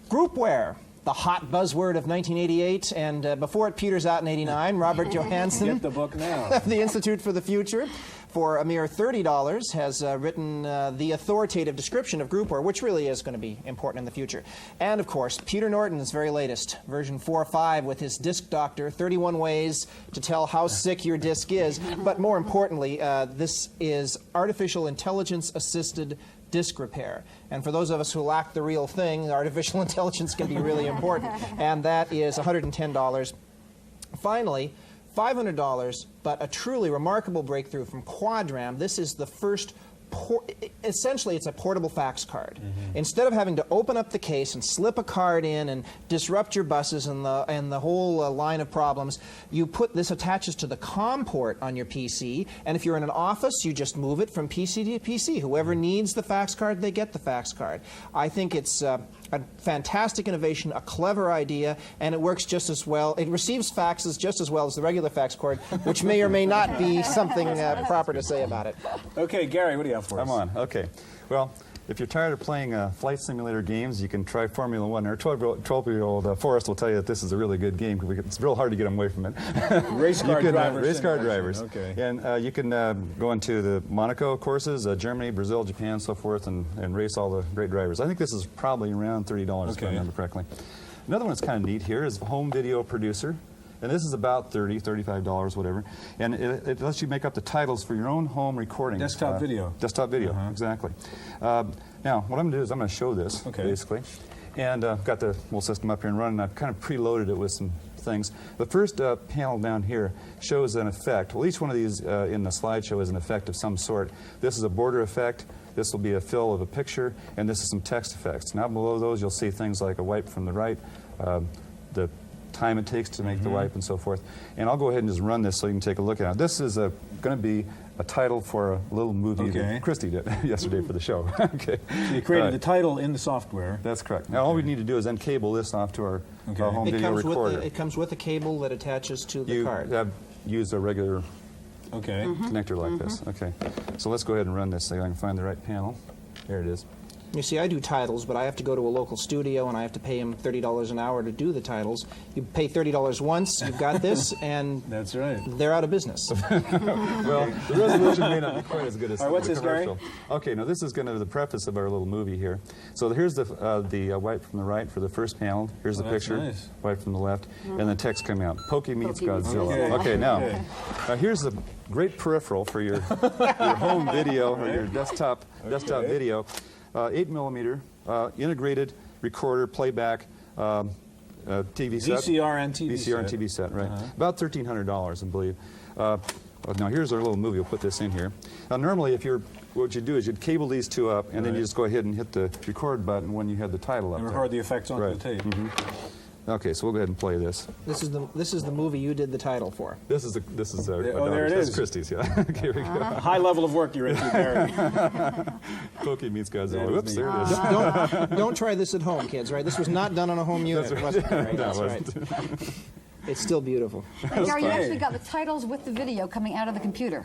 Groupware, the hot buzzword of 1988, and before it peters out in 89, Robert Johansson, Get the book now. of the Institute for the Future, for a mere $30, has written the authoritative description of Groupware, which really is going to be important in the future. And, of course, Peter Norton's very latest, version 4.5, with his Disk Doctor, 31 ways to tell how sick your disk is. But more importantly, this is artificial intelligence-assisted disk repair. And for those of us who lack the real thing, artificial intelligence can be really important. And that is $110. Finally, $500, but a truly remarkable breakthrough from Quadram. This is the first, essentially it's a portable fax card. Instead of having to open up the case and slip a card in and disrupt your buses and the whole line of problems, you put this attaches to the COM port on your PC, and if you're in an office, you just move it from PC to PC. Whoever needs the fax card, they get the fax card. I think it's a fantastic innovation, a clever idea, and it works just as well. It receives faxes just as well as the regular fax cord, which may or may not be something proper to say about it. Okay, Gary, what do you have for us? I'm on. Okay. Well, if you're tired of playing flight simulator games, you can try Formula One. Our 12-year-old Forrest will tell you that this is a really good game because it's real hard to get them away from it. Race car drivers. Race car drivers. Okay. And you can go into the Monaco courses, Germany, Brazil, Japan, so forth, and race all the great drivers. I think this is probably around $30, if I remember correctly. Another one that's kind of neat here is Home Video Producer. And this is about $30, $35, whatever. And it lets you make up the titles for your own home recording. Desktop video. Desktop video, exactly. Now, what I'm going to do is I'm going to show this, basically. And I've got the whole system up here and running. I've kind of preloaded it with some things. The first panel down here shows an effect. Well, each one of these in the slideshow is an effect of some sort. This is a border effect. This will be a fill of a picture. And this is some text effects. Now, below those, you'll see things like a wipe from the right, the time it takes to make the wipe and so forth. And I'll go ahead and just run this so you can take a look at it. This is going to be a title for a little movie that Christy did yesterday for the show. Okay. So you created the title in the software. That's correct. Now all we need to do is then cable this off to our home video recorder. It comes with a cable that attaches to the card. You use a regular connector like this. Okay. So let's go ahead and run this so I can find the right panel. There it is. You see, I do titles, but I have to go to a local studio and I have to pay them $30 an hour to do the titles. You pay $30 once, you've got this, and that's right. They're out of business. Well, the resolution may not be quite as good as what's the this, Gary? commercial. Okay, now this is going to be the preface of our little movie here. So here's the wipe from the right for the first panel. Here's the picture. Nice. Wipe from the left, and the text coming out. Pokey meets Godzilla. Okay, now here's the great peripheral for your home video or your desktop video. 8mm integrated recorder playback TV set. VCR and TV VCR and TV set, right. About $1,300, I believe. Now here's our little movie. We'll put this in here. Now normally what you do is you'd cable these two up and then you just go ahead and hit the record button when you have the title up and there. record the effects onto the tape. Okay, so we'll go ahead and play this. This is the movie you did the title for. This is our there it is. This is Christie's, yeah. Okay, here we go. A high level of work you're into, Gary. Pokey meets Godzilla. Whoops, there it is. Don't try this at home, kids, right? This was not done on a home unit. That's right. Wasn't it, right? No, That's it wasn't. right. It's still beautiful. Gary, you actually got the titles with the video coming out of the computer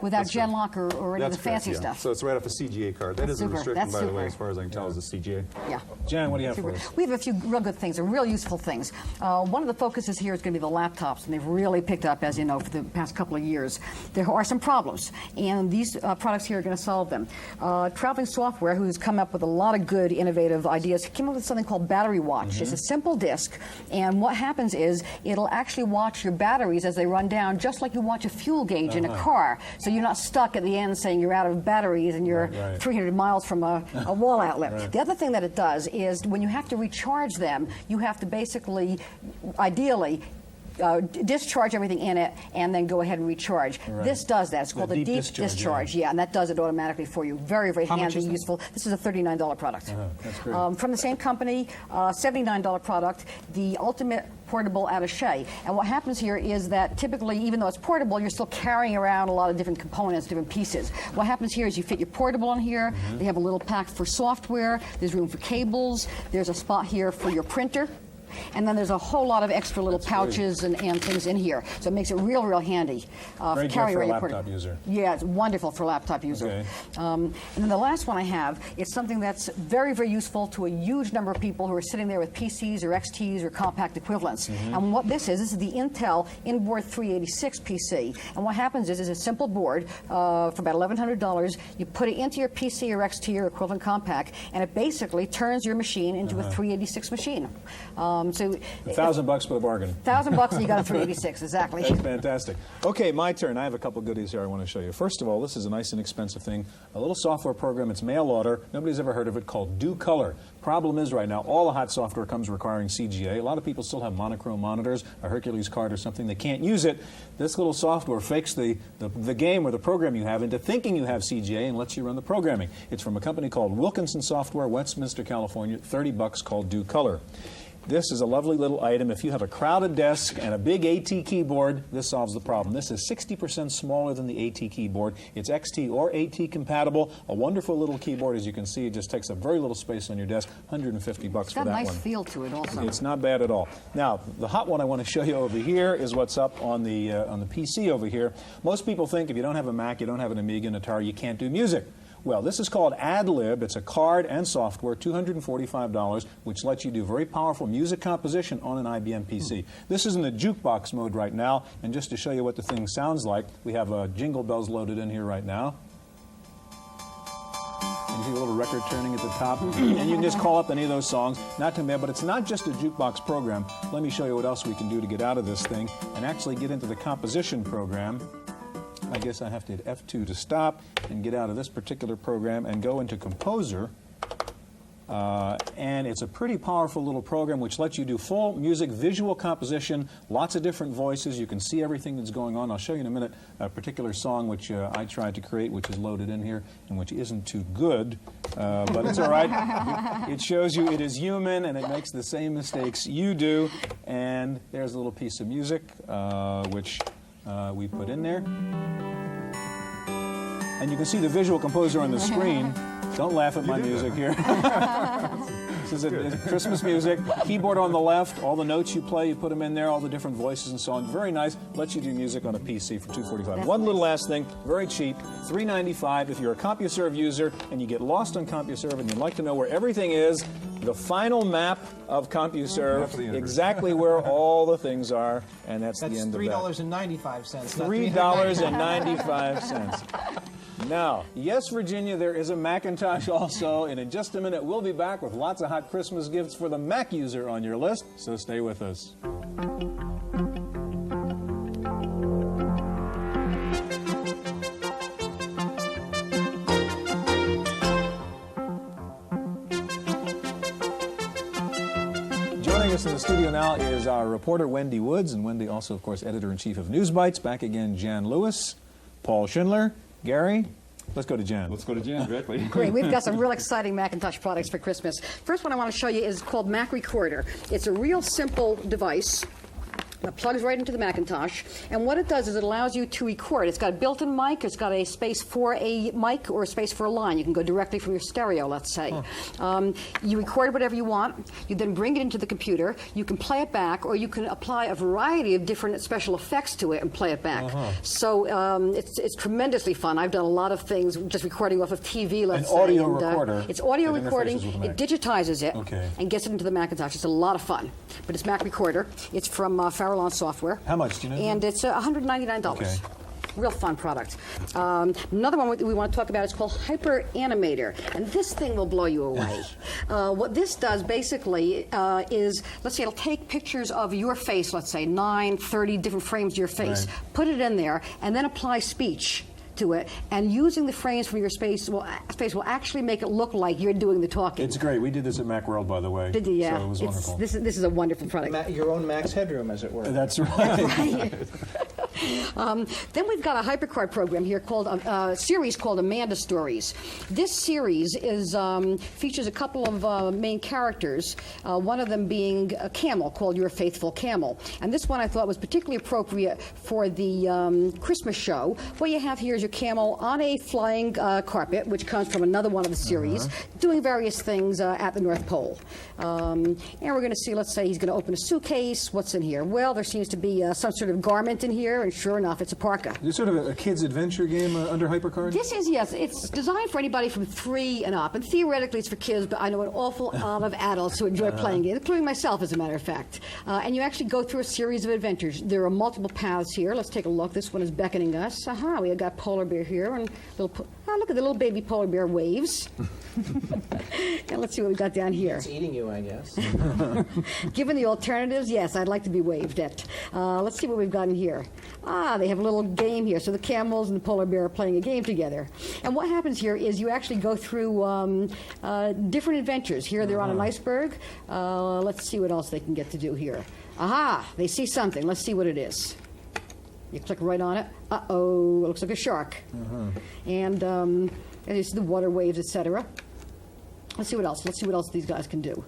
without genlock or any of the fancy stuff. So it's right off a CGA card. That is a restriction, by the way, as far as I can tell, is the CGA. Yeah. Jan, what do you have for us? We have a few real good things, and real useful things. One of the focuses here is going to be the laptops, and they've really picked up, as you know, for the past couple of years. There are some problems, and these products here are going to solve them. Trailblazing Software, who's come up with a lot of good, innovative ideas, came up with something called Battery Watch. It's a simple disc, and what happens is it'll actually watch your batteries as they run down, just like you watch a fuel gauge in a car. So you're not stuck at the end saying you're out of batteries and you're 300 miles from a wall outlet. The other thing that it does is when you have to recharge them, you have to basically, ideally, discharge everything in it and then go ahead and recharge. This does that. It's called a deep discharge. Yeah, and that does it automatically for you. Very, very handy, useful. This is a $39 product. That's great. From the same company, $79 product, the ultimate portable attaché. And what happens here is that typically, even though it's portable, you're still carrying around a lot of different components, different pieces. What happens here is you fit your portable on here. They have a little pack for software. There's room for cables. There's a spot here for your printer. And then there's a whole lot of extra little pouches and things in here. So it makes it real, real handy. Very good for a laptop user. Yeah, it's wonderful for a laptop user. Okay. And then the last one I have is something that's very, very useful to a huge number of people who are sitting there with PCs or XTs or compact equivalents. And what this is the Intel Inboard 386 PC. And what happens is it's a simple board for about $1,100. You put it into your PC or XT or equivalent compact, and it basically turns your machine into a 386 machine. So $1,000 for the bargain. $1,000 and you got a 386, exactly. That's fantastic. Okay, my turn. I have a couple goodies here I want to show you. First of all, this is a nice inexpensive thing, a little software program. It's mail order. Nobody's ever heard of it, called Do Color. Problem is right now, all the hot software comes requiring CGA. A lot of people still have monochrome monitors, a Hercules card or something. They can't use it. This little software fakes the game or the program you have into thinking you have CGA and lets you run the programming. It's from a company called Wilkinson Software, Westminster, California, $30, called Do Color. This is a lovely little item. If you have a crowded desk and a big AT keyboard, this solves the problem. This is 60% smaller than the AT keyboard. It's XT or AT compatible. A wonderful little keyboard. As you can see, it just takes up very little space on your desk. $150 for that one. It's got a nice feel to it also. It's not bad at all. Now, the hot one I want to show you over here is what's up on the PC over here. Most people think if you don't have a Mac, you don't have an Amiga, an Atari, you can't do music. Well, this is called AdLib. It's a card and software, $245, which lets you do very powerful music composition on an IBM PC. This is in the jukebox mode right now, and just to show you what the thing sounds like, we have Jingle Bells loaded in here right now. And you see a little record turning at the top, and you can just call up any of those songs. Not too bad, but it's not just a jukebox program. Let me show you what else we can do to get out of this thing and actually get into the composition program. I guess I have to hit F2 to stop and get out of this particular program and go into Composer. And it's a pretty powerful little program which lets you do full music visual composition, lots of different voices. You can see everything that's going on. I'll show you in a minute a particular song which I tried to create, which is loaded in here and which isn't too good, but it's all right. It shows you it is human and it makes the same mistakes you do. And there's a little piece of music which we put in there. And you can see the visual composer on the screen. Don't laugh at my music here. This is Christmas music. Keyboard on the left. All the notes you play, you put them in there. All the different voices and so on. Very nice. Lets you do music on a PC for $245. One little last thing. Very cheap. $395. If you're a CompuServe user and you get lost on CompuServe and you'd like to know where everything is, the final map of CompuServe, exactly where all the things are, and that's the end of that. That's $3.95. $3.95. Now, yes, Virginia, there is a Macintosh also, and in just a minute we'll be back with lots of hot Christmas gifts for the Mac user on your list, so stay with us. Joining us in the studio now is our reporter Wendy Woods, and Wendy also, of course, editor-in-chief of News Bites. Back again, Jan Lewis, Paul Schindler, Gary. Let's go to Jan. Let's go to Jan directly. Great. We've got some real exciting Macintosh products for Christmas. First one I want to show you is called Mac Recorder. It's a real simple device. It plugs right into the Macintosh, and what it does is it allows you to record. It's got a built-in mic, it's got a space for a mic or a space for a line. You can go directly from your stereo, let's say. You record whatever you want, you then bring it into the computer, you can play it back, or you can apply a variety of different special effects to it and play it back. So it's tremendously fun. I've done a lot of things just recording off of TV, let's say. An audio recorder. It's audio that recording, interfaces with the it Mac. digitizes it, Okay. and gets it into the Macintosh. It's a lot of fun. But it's Mac Recorder. It's from Farallon Software. How much, do you know? And it's $199. Okay. Real fun product. Another one we want to talk about is called Hyper Animator, and this thing will blow you away. What this does basically is, let's say it'll take pictures of your face, let's say 30 different frames of your face, put it in there, and then apply speech to it, and using the frames from your space will actually make it look like you're doing the talking. It's great. We did this at Macworld, by the way. Did you? Yeah. So it was wonderful. This is a wonderful product. Your own Max Headroom, as it were. That's right. Then we've got a HyperCard program here called a series called Amanda Stories. This series is features a couple of main characters, one of them being a camel called Your Faithful Camel. And this one I thought was particularly appropriate for the Christmas show. What you have here is your camel on a flying carpet, which comes from another one of the series, doing various things at the North Pole. And we're going to see, let's say he's going to open a suitcase. What's in here? Well, there seems to be some sort of garment in here, and sure enough, it's a parka. Is this sort of a kid's adventure game under HyperCard? This is, yes. It's designed for anybody from 3 and up, and theoretically it's for kids, but I know an awful lot of adults who enjoy playing it, including myself, as a matter of fact. And you actually go through a series of adventures. There are multiple paths here. Let's take a look. This one is beckoning us. Aha, we have got polar bear here, and look at the little baby polar bear waves. And let's see what we've got down here. It's eating you, I guess. Given the alternatives, yes, I'd like to be waved at. Let's see what we've got in here. They have a little game here. So the camels and the polar bear are playing a game together. And what happens here is you actually go through different adventures. Here they're on an iceberg. Let's see what else they can get to do here. Aha, they see something. Let's see what it is. You click right on it. Uh-oh, it looks like a shark. And you see the water waves, etc. Let's see what else. Let's see what else these guys can do.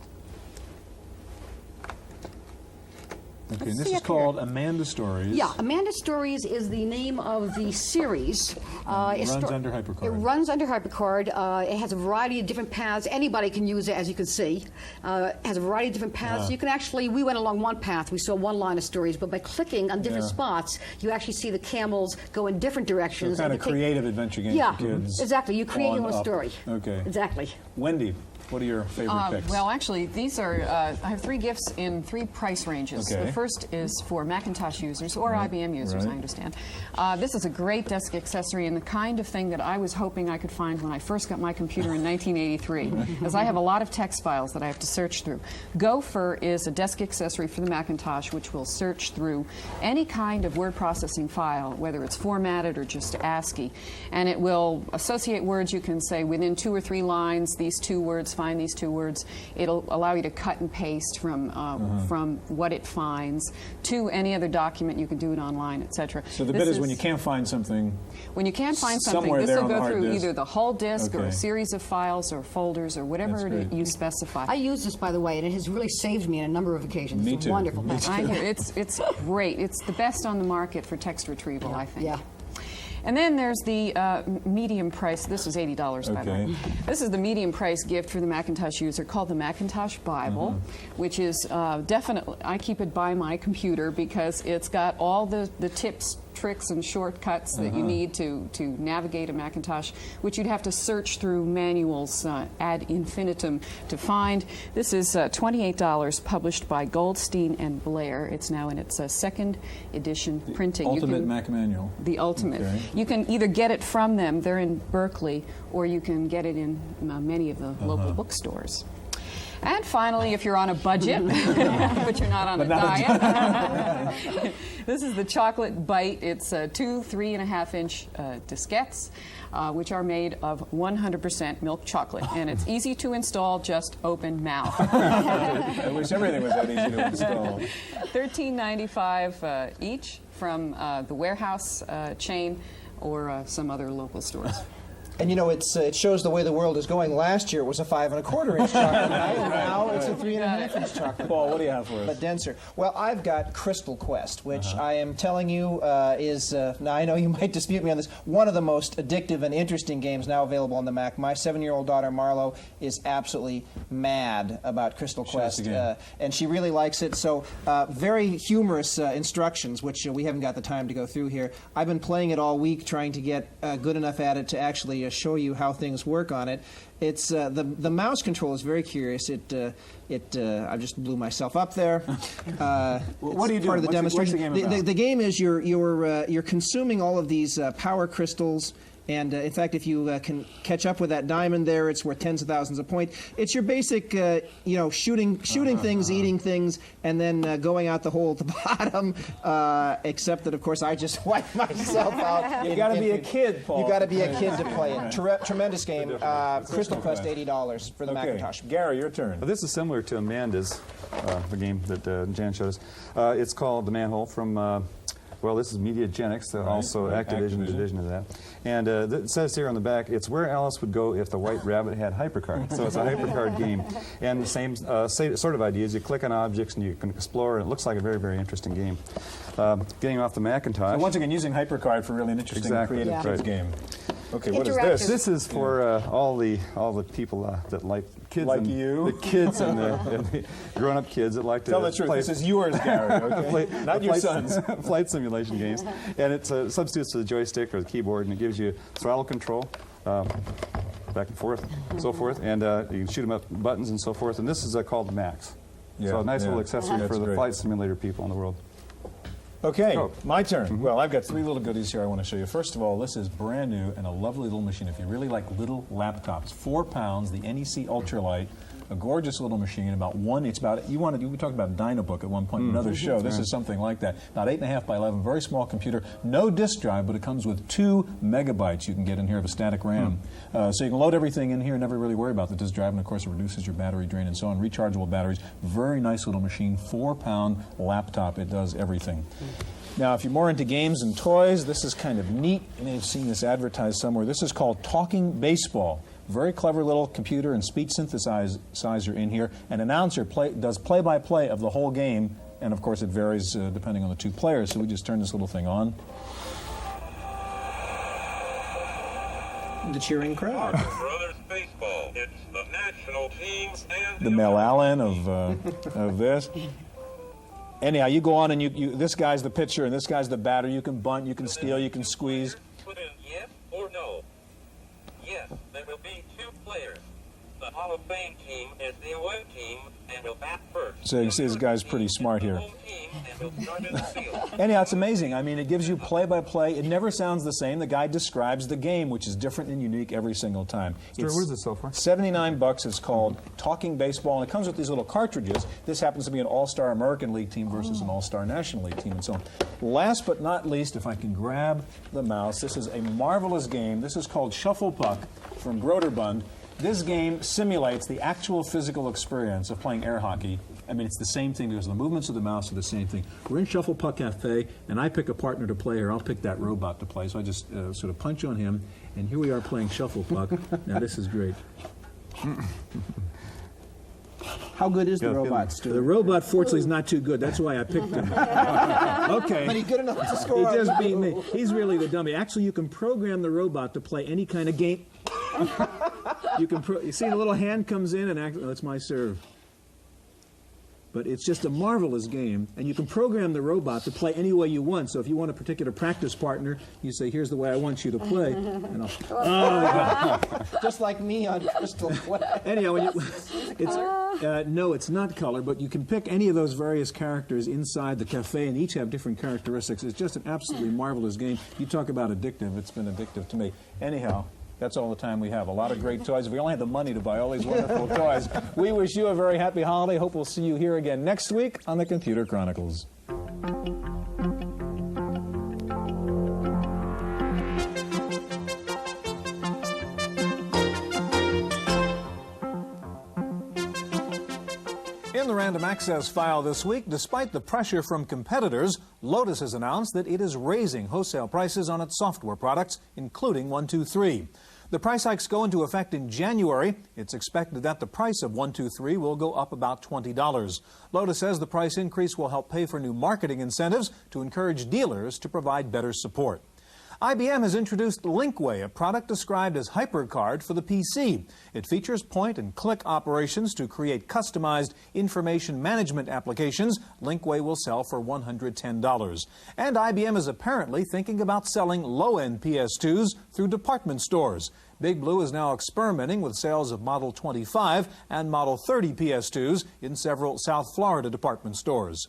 Okay, and this is called Amanda Stories. Yeah, Amanda Stories is the name of the series. It runs under HyperCard. It runs under HyperCard. It has a variety of different paths. Anybody can use it, as you can see. It has a variety of different paths. You can actually, we went along one path. We saw one line of stories, but by clicking on different spots, you actually see the camels go in different directions. So kind of creative adventure game for kids. Exactly. You create your own story. Okay. Exactly. Wendy, what are your favorite picks? Well, actually, these are, I have 3 gifts in 3 price ranges. Okay. The first is for Macintosh users or IBM users, I understand. This is a great desk accessory and the kind of thing that I was hoping I could find when I first got my computer in 1983, because I have a lot of text files that I have to search through. Gopher is a desk accessory for the Macintosh which will search through any kind of word processing file, whether it's formatted or just ASCII, and it will associate words. You can say within 2 or 3 lines, these 2 words, find these 2 words. It'll allow you to cut and paste from what it finds to any other document. You can do it online, etc. So the bit is when you can't find something. When you can't find something, this will go through either the whole disk or a series of files or folders or whatever you specify. I use this, by the way, and it has really saved me on a number of occasions. Me it's too. Wonderful. Me too. I hear it's great. It's the best on the market for text retrieval, I think. Yeah. And then there's the medium price. This was $80, by the way. This is the medium price gift for the Macintosh user called the Macintosh Bible, which is definitely, I keep it by my computer because it's got all the tips, tricks, and shortcuts that you need to navigate a Macintosh, which you'd have to search through manuals ad infinitum to find. This is $28, published by Goldstein and Blair. It's now in its 2nd edition printing. Ultimate Mac Manual. The ultimate. You can either get it from them, they're in Berkeley, or you can get it in many of the local bookstores. And finally, if you're on a budget, but you're not on a diet, this is the Chocolate Bite. It's 2 3.5-inch diskettes, which are made of 100% milk chocolate. And it's easy to install, just open mouth. I wish everything was that easy to install. $13.95 each from the Warehouse chain or some other local stores. And you know, it shows the way the world is going. Last year it was a 5 1/4 inch chocolate, right? And now it's a 3 1/2 inch chocolate. Paul, what do you have for us? But denser. Well, I've got Crystal Quest, which I am telling you is, now I know you might dispute me on this, one of the most addictive and interesting games now available on the Mac. My 7-year-old daughter, Marlo, is absolutely mad about Crystal Quest, and she really likes it. So very humorous instructions, which we haven't got the time to go through here. I've been playing it all week, trying to get good enough at it to actually show you how things work on it. It's the mouse control is very curious. I just blew myself up there. What do you do? Part of the demonstration. What's the game about? The game is you're consuming all of these power crystals. And in fact, if you can catch up with that diamond there, it's worth tens of thousands of points. It's your basic, shooting things, eating things, and then going out the hole at the bottom. Except that, of course, I just wiped myself out. You got to be a kid, Paul. You got to be a kid to play it. Tremendous game. Crystal Quest, $80 for the Macintosh. Gary, your turn. Well, this is similar to Amanda's, the game that Jan showed us. It's called The Manhole from. Well, this is Mediagenics, also Activision division of that. And it says here on the back, it's where Alice would go if the White Rabbit had hypercard. So it's a hypercard game. And the same sort of ideas. You click on objects and you can explore, and it looks like a very, very interesting game. Getting off the Macintosh. So once again, using hypercard for really an interesting creative kids game. Okay, what is this? This is for all the people that like kids, like you, the kids and the grown-up kids that like to tell the truth. Play, this is yours, Gary. Okay, not your son's. Flight simulation games, and it substitutes to the joystick or the keyboard, and it gives you throttle control. Back and forth, so forth, and you can shoot them up buttons and so forth. And this is called the Max. So a nice little accessory for the flight simulator people in the world. Okay, my turn. Well, I've got 3 little goodies here I want to show you. First of all, this is brand new and a lovely little machine. If you really like little laptops, 4 pounds, the NEC Ultralight, a gorgeous little machine. About one, it's about, we talked about Dynabook at one point in another show. This is something like that. About 8.5 by 11, very small computer. No disk drive, but it comes with 2 megabytes you can get in here of a static RAM. So you can load everything in here and never really worry about the disk drive. And of course, it reduces your battery drain and so on. Rechargeable batteries. Very nice little machine. 4-pound laptop. It does everything. Now, if you're more into games and toys, this is kind of neat. You may have seen this advertised somewhere. This is called Talking Baseball. Very clever little computer and speech synthesizer in here. An announcer does play-by-play of the whole game, and of course it varies depending on the 2 players. So we just turn this little thing on. The cheering crowd. Brothers baseball. It's the national team and the Mel Allen of this. Anyhow, you go on and this guy's the pitcher and this guy's the batter. You can bunt, you can steal, you can squeeze. Put in yes or no. Yes, there will be 2 players. The Hall of Fame team is the away team and will bat first. So you see this guy's pretty smart here. Anyhow, it's amazing. I mean, it gives you play-by-play. It never sounds the same. The guy describes the game, which is different and unique every single time. What is it so far? $79. It's called Talking Baseball, and it comes with these little cartridges. This happens to be an All-Star American League team versus an All-Star National League team and so on. Last but not least, if I can grab the mouse, this is a marvelous game. This is called Shuffle Puck from Broderbund. This game simulates the actual physical experience of playing air hockey. I mean, it's the same thing because the movements of the mouse are the same thing. We're in Shuffle Puck Cafe, and I pick a partner to play here. I'll pick that robot to play. So I just sort of punch on him, and here we are playing Shuffle Puck. Now, this is great. How good is the robot, Stu? The robot, fortunately, is not too good. That's why I picked him. Okay. But he's good enough to score. He just beat me. He's really the dummy. Actually, you can program the robot to play any kind of game. You see the little hand comes in and that's my serve. But it's just a marvelous game, and you can program the robot to play any way you want. So if you want a particular practice partner, you say, here's the way I want you to play. And just like me on Crystal Quest. Anyhow, no, it's not color, but you can pick any of those various characters inside the cafe, and each have different characteristics. It's just an absolutely marvelous game. You talk about addictive. It's been addictive to me. Anyhow, that's all the time we have. A lot of great toys. If we only had the money to buy all these wonderful toys, we wish you a very happy holiday. Hope we'll see you here again next week on the Computer Chronicles. In the Random Access file this week, despite the pressure from competitors, Lotus has announced that it is raising wholesale prices on its software products, including 123. The price hikes go into effect in January. It's expected that the price of 123 will go up about $20. Lotus says the price increase will help pay for new marketing incentives to encourage dealers to provide better support. IBM has introduced Linkway, a product described as HyperCard for the PC. It features point-and-click operations to create customized information management applications. Linkway will sell for $110. And IBM is apparently thinking about selling low-end PS2s through department stores. Big Blue is now experimenting with sales of Model 25 and Model 30 PS2s in several South Florida department stores.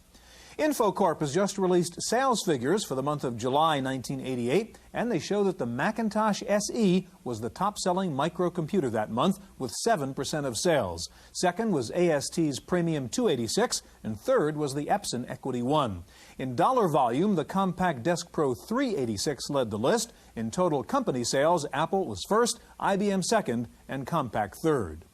Infocorp has just released sales figures for the month of July 1988, and they show that the Macintosh SE was the top-selling microcomputer that month with 7% of sales. Second was AST's Premium 286, and third was the Epson Equity 1. In dollar volume, the Compact Desk Pro 386 led the list. In total company sales, Apple was first, IBM second, and Compaq third.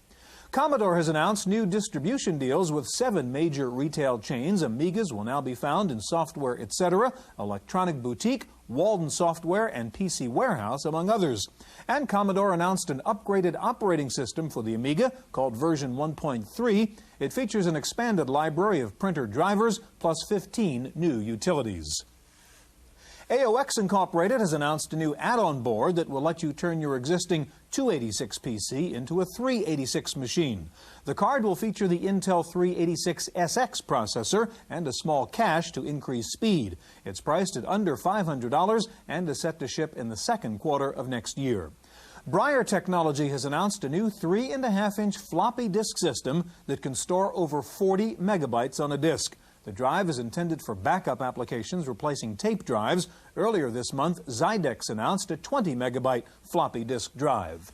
Commodore has announced new distribution deals with 7 major retail chains. Amigas will now be found in Software Etc., Electronic Boutique, Walden Software, and PC Warehouse, among others. And Commodore announced an upgraded operating system for the Amiga called version 1.3. It features an expanded library of printer drivers plus 15 new utilities. AOX Incorporated has announced a new add-on board that will let you turn your existing 286 PC into a 386 machine. The card will feature the Intel 386SX processor and a small cache to increase speed. It's priced at under $500 and is set to ship in the second quarter of next year. Briar Technology has announced a new 3.5-inch floppy disk system that can store over 40 megabytes on a disk. The drive is intended for backup applications replacing tape drives. Earlier this month, Zydex announced a 20-megabyte floppy disk drive.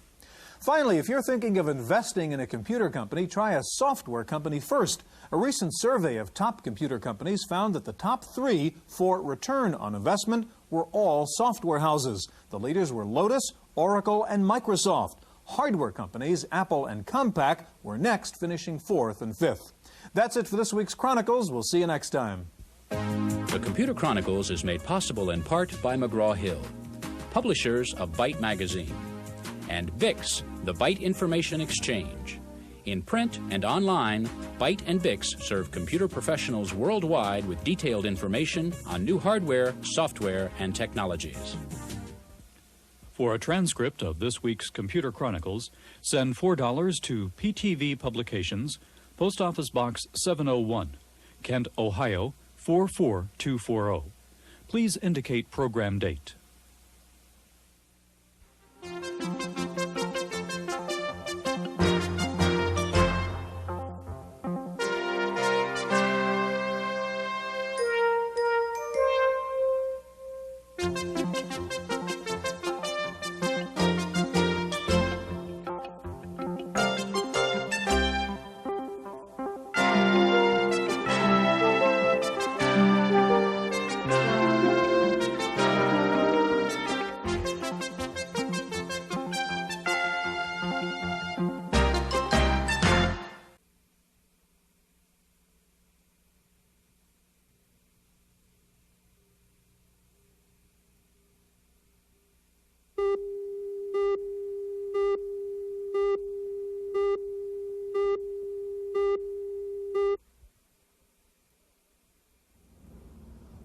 Finally, if you're thinking of investing in a computer company, try a software company first. A recent survey of top computer companies found that the top 3 for return on investment were all software houses. The leaders were Lotus, Oracle, and Microsoft. Hardware companies, Apple and Compaq, were next, finishing 4th and 5th. That's it for this week's Chronicles. We'll see you next time. The Computer Chronicles is made possible in part by McGraw-Hill, publishers of Byte Magazine, and Bix, the Byte Information Exchange. In print and online, Byte and Bix serve computer professionals worldwide with detailed information on new hardware, software, and technologies. For a transcript of this week's Computer Chronicles, send $4 to PTV Publications, Post Office Box 701, Kent, Ohio 44240. Please indicate program date.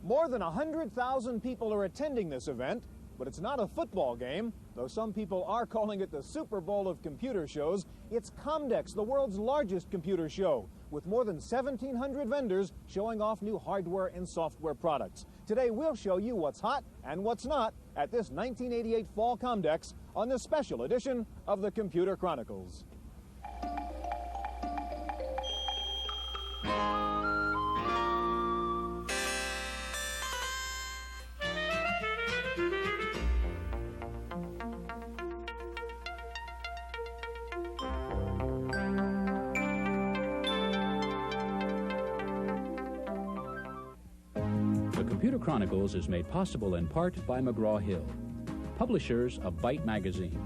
More than 100,000 people are attending this event, but it's not a football game, though some people are calling it the Super Bowl of computer shows. It's Comdex, the world's largest computer show, with more than 1,700 vendors showing off new hardware and software products. Today we'll show you what's hot and what's not at this 1988 Fall Comdex on this special edition of the Computer Chronicles. Computer Chronicles is made possible in part by McGraw-Hill, publishers of Byte Magazine,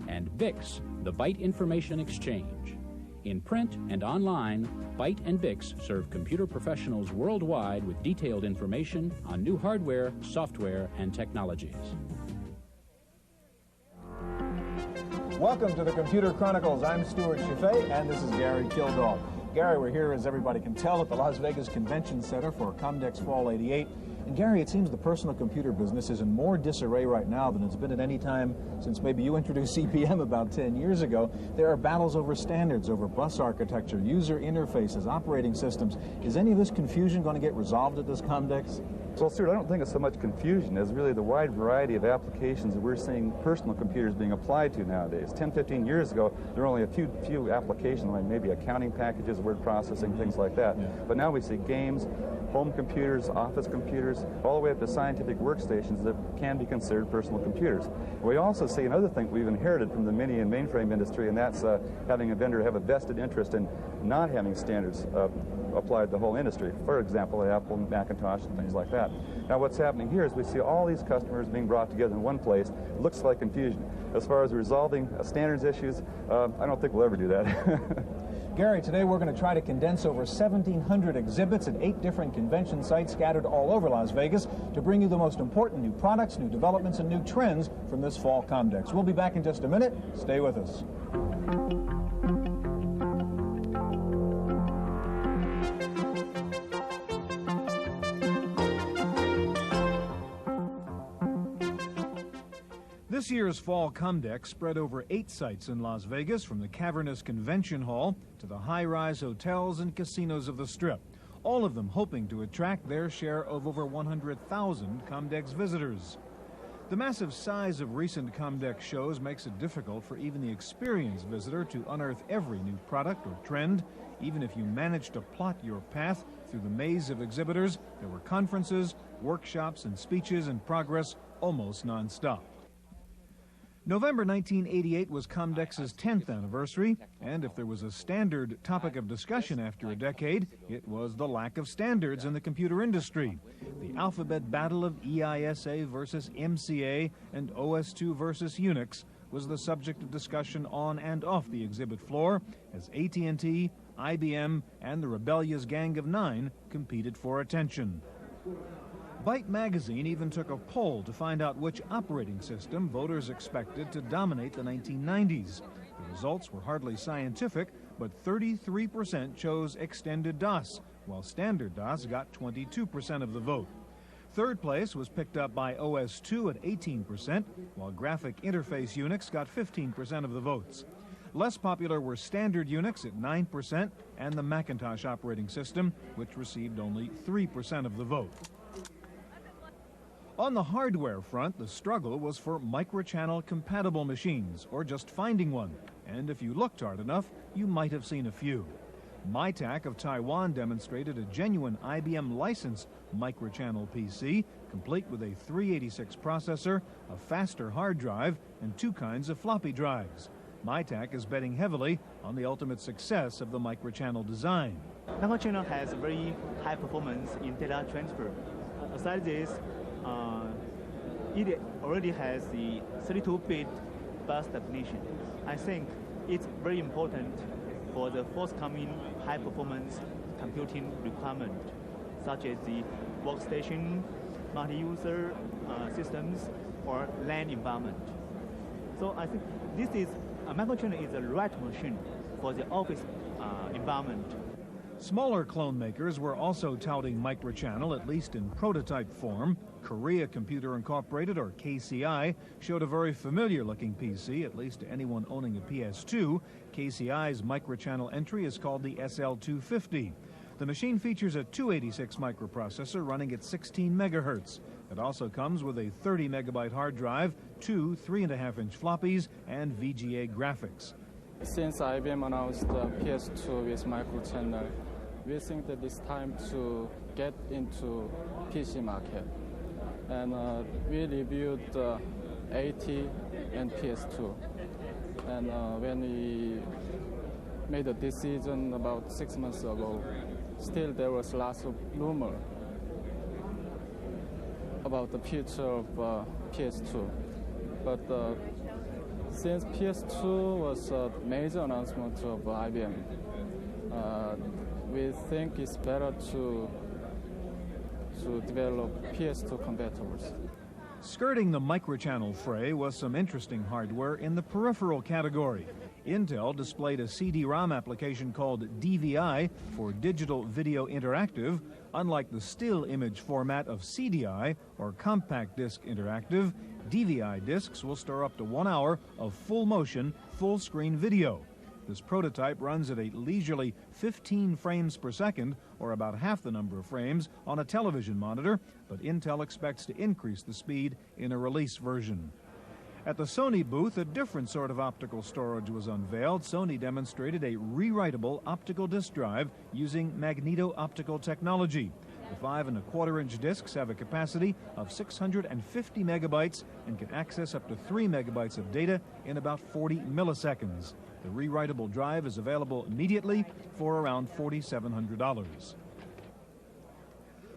and Bix, the Byte Information Exchange. In print and online, Byte and Bix serve computer professionals worldwide with detailed information on new hardware, software, and technologies. Welcome to the Computer Chronicles. I'm Stuart Chaffee, and this is Gary Kildall. Gary, we're here, as everybody can tell, at the Las Vegas Convention Center for Comdex Fall 88. And Gary, it seems the personal computer business is in more disarray right now than it's been at any time since maybe you introduced CP/M about 10 years ago. There are battles over standards, over bus architecture, user interfaces, operating systems. Is any of this confusion going to get resolved at this Comdex? Well, Stuart, I don't think it's so much confusion as really the wide variety of applications that we're seeing personal computers being applied to nowadays. 10, 15 years ago, there were only a few applications, like maybe accounting packages, word processing, things like that. Yeah. But now we see games, home computers, office computers, all the way up to scientific workstations that can be considered personal computers. We also see another thing we've inherited from the mini and mainframe industry, and that's having a vendor have a vested interest in not having standards applied to the whole industry. For example, Apple, Macintosh, and things like that. Now what's happening here is we see all these customers being brought together in one place. It looks like confusion. As far as resolving standards issues, I don't think we'll ever do that. Gary, today we're going to try to condense over 1,700 exhibits at 8 different convention sites scattered all over Las Vegas to bring you the most important new products, new developments, and new trends from this fall Comdex. We'll be back in just a minute. Stay with us. This year's Fall Comdex spread over 8 sites in Las Vegas, from the cavernous convention hall to the high-rise hotels and casinos of the Strip, all of them hoping to attract their share of over 100,000 Comdex visitors. The massive size of recent Comdex shows makes it difficult for even the experienced visitor to unearth every new product or trend. Even if you manage to plot your path through the maze of exhibitors, there were conferences, workshops, and speeches in progress almost non-stop. November 1988 was Comdex's 10th anniversary, and if there was a standard topic of discussion after a decade, it was the lack of standards in the computer industry. The alphabet battle of EISA versus MCA and OS2 versus Unix was the subject of discussion on and off the exhibit floor as AT&T, IBM, and the rebellious Gang of 9 competed for attention. Byte magazine even took a poll to find out which operating system voters expected to dominate the 1990s. The results were hardly scientific, but 33% chose extended DOS, while standard DOS got 22% of the vote. Third place was picked up by OS2 at 18%, while graphic interface Unix got 15% of the votes. Less popular were standard Unix at 9% and the Macintosh operating system, which received only 3% of the vote. On the hardware front, the struggle was for microchannel compatible machines, or just finding one. And if you looked hard enough, you might have seen a few. MyTac of Taiwan demonstrated a genuine IBM licensed microchannel PC, complete with a 386 processor, a faster hard drive, and 2 kinds of floppy drives. MyTac is betting heavily on the ultimate success of the microchannel design. Microchannel has very high performance in data transfer. Aside this, it already has the 32-bit bus definition. I think it's very important for the forthcoming high-performance computing requirement, such as the workstation, multi-user systems, or LAN environment. So I think a microchannel is the right machine for the office environment. Smaller clone makers were also touting microchannel, at least in prototype form. Korea Computer Incorporated, or KCI, showed a very familiar-looking PC, at least to anyone owning a PS2. KCI's microchannel entry is called the SL250. The machine features a 286 microprocessor running at 16 megahertz. It also comes with a 30-megabyte hard drive, 2 3.5-inch floppies, and VGA graphics. Since IBM announced PS2 with microchannel, we think that it's time to get into PC market. And we reviewed 80 and PS2. And when we made a decision about 6 months ago, still there was lots of rumor about the future of PS2. But since PS2 was a major announcement of IBM, we think it's better to develop PS2 compatibles. Skirting the microchannel fray was some interesting hardware in the peripheral category. Intel displayed a CD-ROM application called DVI for Digital Video Interactive. Unlike the still image format of CDI or Compact Disc Interactive, DVI discs will store up to 1 hour of full motion, full screen video. This prototype runs at a leisurely 15 frames per second, or about half the number of frames on a television monitor, but Intel expects to increase the speed in a release version. At the Sony booth, a different sort of optical storage was unveiled. Sony demonstrated a rewritable optical disc drive using magneto-optical technology. The 5¼ discs have a capacity of 650 megabytes and can access up to 3 megabytes of data in about 40 milliseconds. The rewritable drive is available immediately for around $4,700.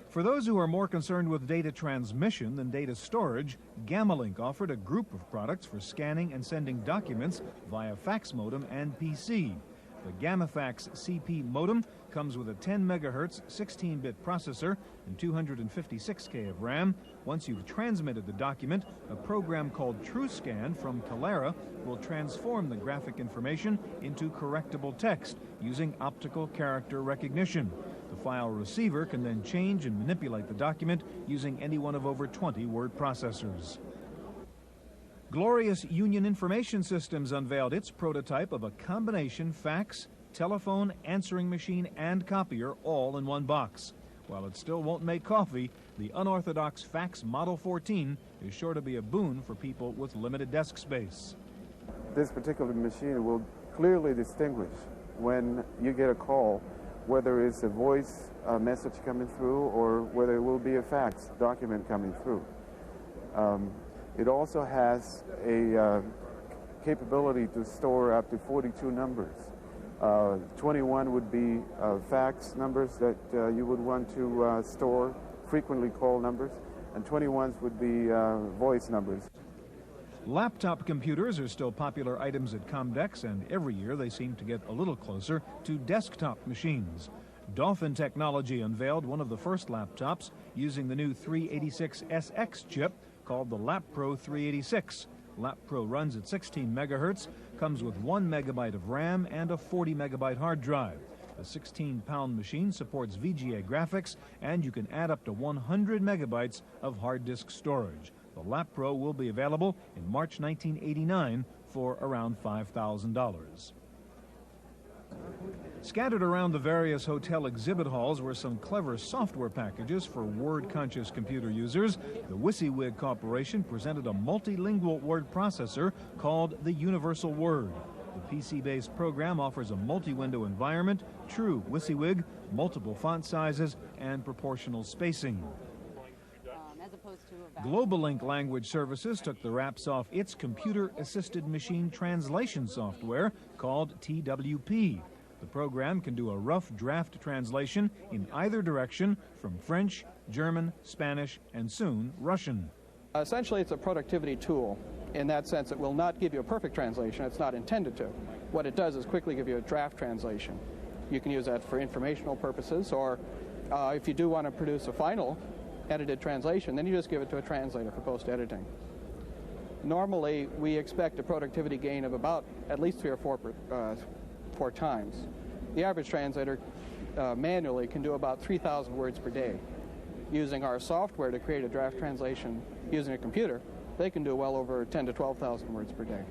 For those who are more concerned with data transmission than data storage, GammaLink offered a group of products for scanning and sending documents via fax modem and PC. The GammaFax CP modem comes with a 10 megahertz 16-bit processor and 256K of RAM. Once you've transmitted the document, a program called TrueScan from Calera will transform the graphic information into correctable text using optical character recognition. The file receiver can then change and manipulate the document using any one of over 20 word processors. Glorious Union Information Systems unveiled its prototype of a combination fax, telephone, answering machine, and copier all in one box. While it still won't make coffee, the unorthodox Fax Model 14 is sure to be a boon for people with limited desk space. This particular machine will clearly distinguish when you get a call, whether it's a voice message coming through or whether it will be a fax document coming through. It also has a capability to store up to 42 numbers. 21 would be fax numbers that you would want to store, frequently called numbers, and 21s would be voice numbers. Laptop computers are still popular items at Comdex, and every year they seem to get a little closer to desktop machines. Dolphin Technology unveiled one of the first laptops using the new 386SX chip called the LapPro 386. LapPro runs at 16 megahertz, comes with 1 megabyte of RAM and a 40 megabyte hard drive. The 16-pound machine supports VGA graphics, and you can add up to 100 megabytes of hard disk storage. The LapPro will be available in March 1989 for around $5,000. Scattered around the various hotel exhibit halls were some clever software packages for word-conscious computer users. The WYSIWYG Corporation presented a multilingual word processor called the Universal Word. The PC-based program offers a multi-window environment, true WYSIWYG, multiple font sizes, and proportional spacing. GlobalLink Language Services took the wraps off its computer-assisted machine translation software called TWP. The program can do a rough draft translation in either direction from French, German, Spanish, and soon Russian. Essentially, it's a productivity tool. In that sense, it will not give you a perfect translation. It's not intended to. What it does is quickly give you a draft translation. You can use that for informational purposes, or if you do want to produce a final edited translation, then you just give it to a translator for post-editing. Normally, we expect a productivity gain of about at least 3 or 4 times. The average translator manually can do about 3,000 words per day. Using our software to create a draft translation using a computer, they can do well over 10 to 12,000 words per day.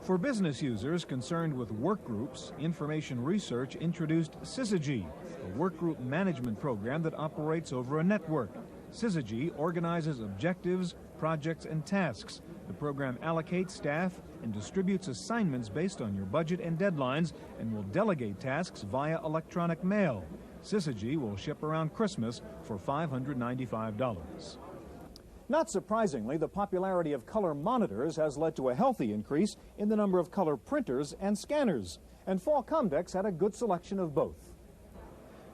For business users concerned with work groups, Information Research introduced Syzygy, a workgroup management program that operates over a network. Syzygy organizes objectives, projects, and tasks. The program allocates staff and distributes assignments based on your budget and deadlines, and will delegate tasks via electronic mail. Syzygy will ship around Christmas for $595. Not surprisingly, the popularity of color monitors has led to a healthy increase in the number of color printers and scanners, and Fall Comdex had a good selection of both.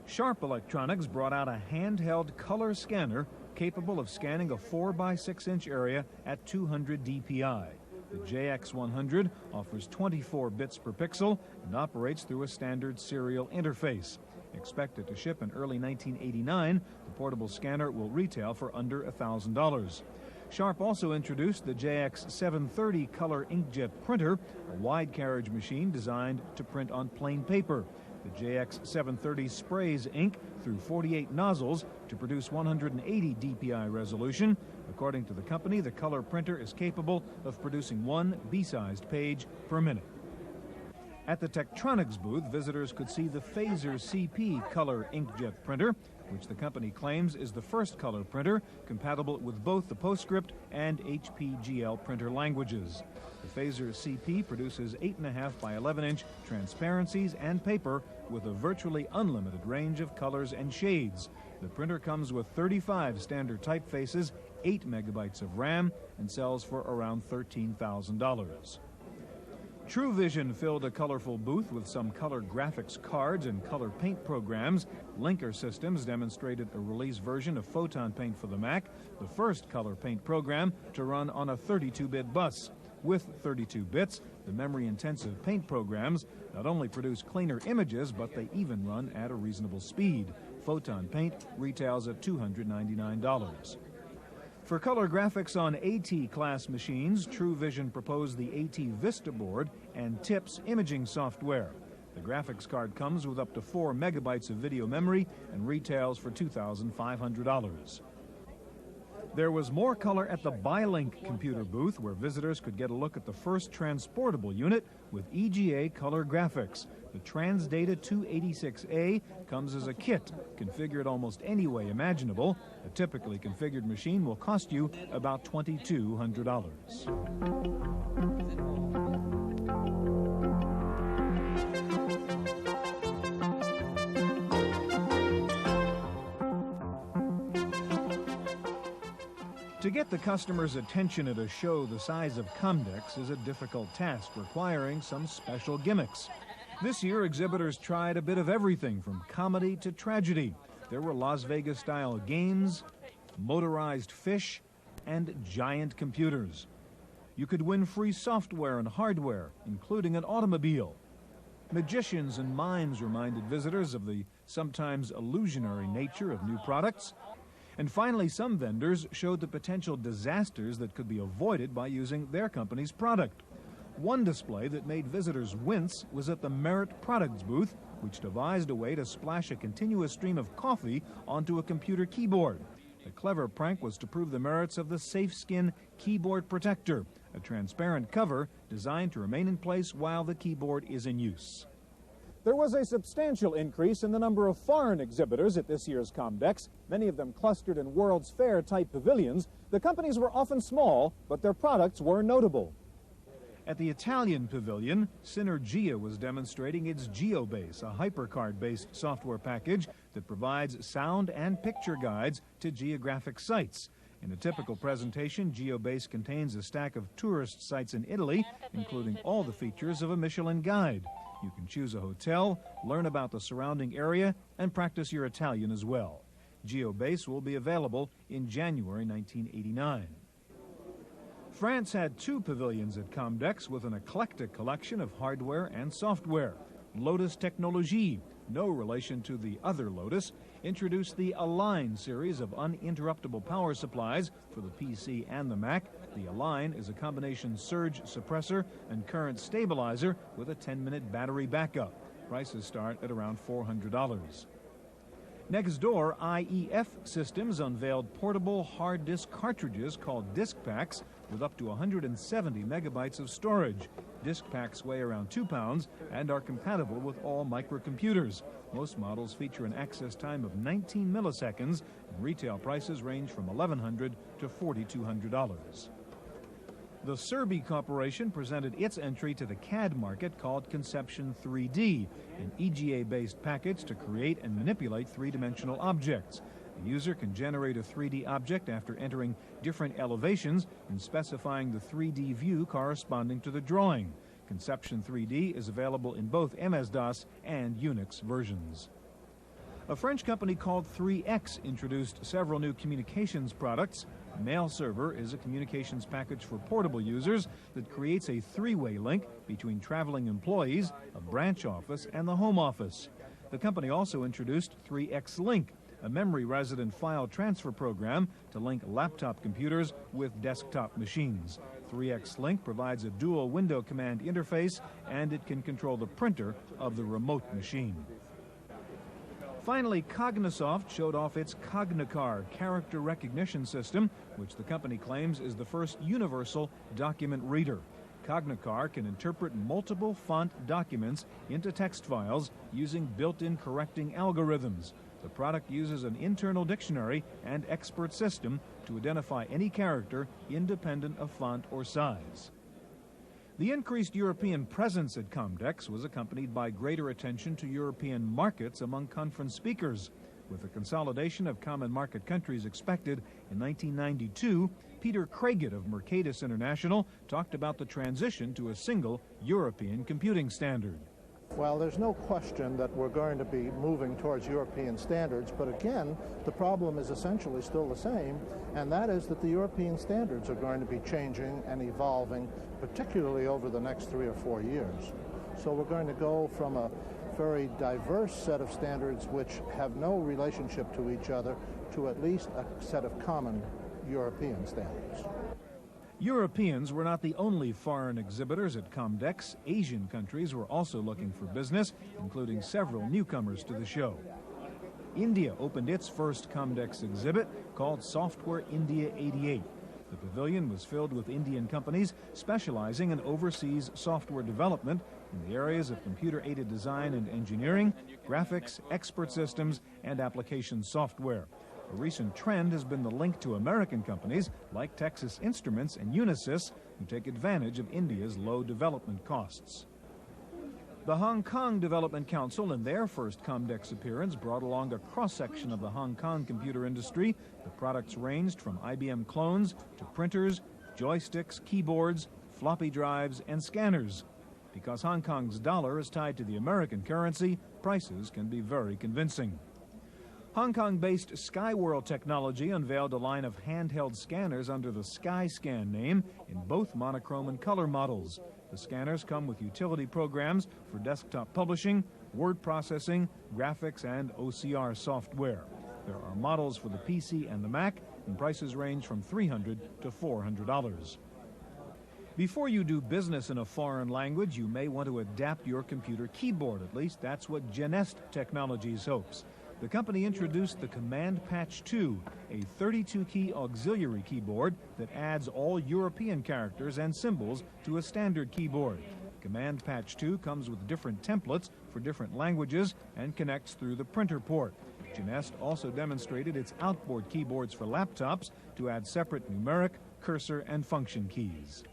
Sharp Electronics brought out a handheld color scanner capable of scanning a 4x6-inch area at 200 dpi. The JX100 offers 24 bits per pixel and operates through a standard serial interface. Expected to ship in early 1989, the portable scanner will retail for under $1,000. Sharp also introduced the JX730 color inkjet printer, a wide carriage machine designed to print on plain paper. The JX730 sprays ink through 48 nozzles to produce 180 dpi resolution. According to the company, the color printer is capable of producing one B-sized page per minute. At the Tektronix booth, visitors could see the Phaser CP color inkjet printer, which the company claims is the first color printer compatible with both the PostScript and HPGL printer languages. The Phaser CP produces 8.5 by 11-inch transparencies and paper with a virtually unlimited range of colors and shades. The printer comes with 35 standard typefaces, 8 megabytes of RAM, and sells for around $13,000. TrueVision filled a colorful booth with some color graphics cards and color paint programs. Linker Systems demonstrated a release version of Photon Paint for the Mac, the first color paint program to run on a 32-bit bus. With 32 bits, the memory-intensive paint programs not only produce cleaner images, but they even run at a reasonable speed. Photon Paint retails at $299. For color graphics on AT-class machines, TrueVision proposed the AT Vista board and TIPS imaging software. The graphics card comes with up to 4 megabytes of video memory and retails for $2,500. There was more color at the Bilink computer booth, where visitors could get a look at the first transportable unit with EGA color graphics. The Transdata 286A comes as a kit, configured almost any way imaginable. A typically configured machine will cost you about $2,200. To get the customer's attention at a show the size of Comdex is a difficult task, requiring some special gimmicks. This year, exhibitors tried a bit of everything from comedy to tragedy. There were Las Vegas-style games, motorized fish, and giant computers. You could win free software and hardware, including an automobile. Magicians and mimes reminded visitors of the sometimes illusionary nature of new products. And finally, some vendors showed the potential disasters that could be avoided by using their company's product. One display that made visitors wince was at the Merit Products booth, which devised a way to splash a continuous stream of coffee onto a computer keyboard. The clever prank was to prove the merits of the SafeSkin Keyboard Protector, a transparent cover designed to remain in place while the keyboard is in use. There was a substantial increase in the number of foreign exhibitors at this year's Comdex, many of them clustered in World's Fair-type pavilions. The companies were often small, but their products were notable. At the Italian pavilion, Synergia was demonstrating its GeoBase, a HyperCard-based software package that provides sound and picture guides to geographic sites. In a typical presentation, GeoBase contains a stack of tourist sites in Italy, including all the features of a Michelin guide. You can choose a hotel, learn about the surrounding area, and practice your Italian as well. GeoBase will be available in January 1989. France had 2 pavilions at Comdex with an eclectic collection of hardware and software. Lotus Technologie, no relation to the other Lotus, introduced the Align series of uninterruptible power supplies for the PC and the Mac. The Align is a combination surge suppressor and current stabilizer with a 10-minute battery backup. Prices start at around $400. Next door, IEF Systems unveiled portable hard disk cartridges called disk packs with up to 170 megabytes of storage. Disk packs weigh around 2 pounds and are compatible with all microcomputers. Most models feature an access time of 19 milliseconds, and retail prices range from $1,100 to $4,200. The Serbi Corporation presented its entry to the CAD market called Conception 3D, an EGA-based package to create and manipulate three-dimensional objects. The user can generate a 3D object after entering different elevations and specifying the 3D view corresponding to the drawing. Conception 3D is available in both MS-DOS and Unix versions. A French company called 3X introduced several new communications products. Mail Server is a communications package for portable users that creates a three-way link between traveling employees, a branch office, and the home office. The company also introduced 3X Link, a memory-resident file transfer program to link laptop computers with desktop machines. 3X Link provides a dual window command interface, and it can control the printer of the remote machine. Finally, Cognisoft showed off its Cognicar character recognition system, which the company claims is the first universal document reader. Cognicar can interpret multiple font documents into text files using built-in correcting algorithms. The product uses an internal dictionary and expert system to identify any character independent of font or size. The increased European presence at Comdex was accompanied by greater attention to European markets among conference speakers. With the consolidation of common market countries expected in 1992, Peter Craiget of Mercatus International talked about the transition to a single European computing standard. Well, there's no question that we're going to be moving towards European standards, but again, the problem is essentially still the same, and that is that the European standards are going to be changing and evolving, particularly over the next 3 or 4 years. So we're going to go from a very diverse set of standards which have no relationship to each other to at least a set of common European standards. Europeans were not the only foreign exhibitors at Comdex. Asian countries were also looking for business, including several newcomers to the show. India opened its first Comdex exhibit, called Software India 88. The pavilion was filled with Indian companies specializing in overseas software development in the areas of computer-aided design and engineering, graphics, expert systems, and application software. A recent trend has been the link to American companies like Texas Instruments and Unisys, who take advantage of India's low development costs. The Hong Kong Development Council, in their first Comdex appearance, brought along a cross-section of the Hong Kong computer industry. The products ranged from IBM clones to printers, joysticks, keyboards, floppy drives, and scanners. Because Hong Kong's dollar is tied to the American currency, prices can be very convincing. Hong Kong-based SkyWorld Technology unveiled a line of handheld scanners under the SkyScan name in both monochrome and color models. The scanners come with utility programs for desktop publishing, word processing, graphics, and OCR software. There are models for the PC and the Mac, and prices range from $300 to $400. Before you do business in a foreign language, you may want to adapt your computer keyboard. At least that's what Genest Technologies hopes. The company introduced the Command Patch 2, a 32-key auxiliary keyboard that adds all European characters and symbols to a standard keyboard. Command Patch 2 comes with different templates for different languages and connects through the printer port. Genest also demonstrated its outboard keyboards for laptops to add separate numeric, cursor, and function keys.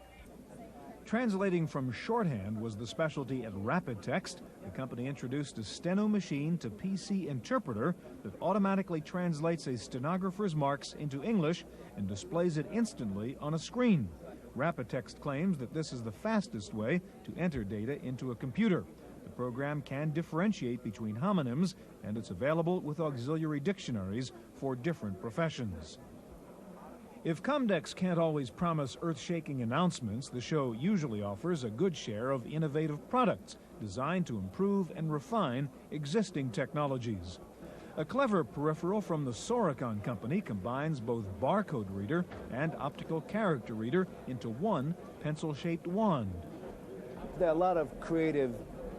Translating from shorthand was the specialty at Rapid Text. The company introduced a steno machine to PC interpreter that automatically translates a stenographer's marks into English and displays it instantly on a screen. Rapid Text claims that this is the fastest way to enter data into a computer. The program can differentiate between homonyms, and it's available with auxiliary dictionaries for different professions. If Comdex can't always promise earth-shaking announcements, the show usually offers a good share of innovative products designed to improve and refine existing technologies. A clever peripheral from the Soricon company combines both barcode reader and optical character reader into one pencil-shaped wand. There are a lot of creative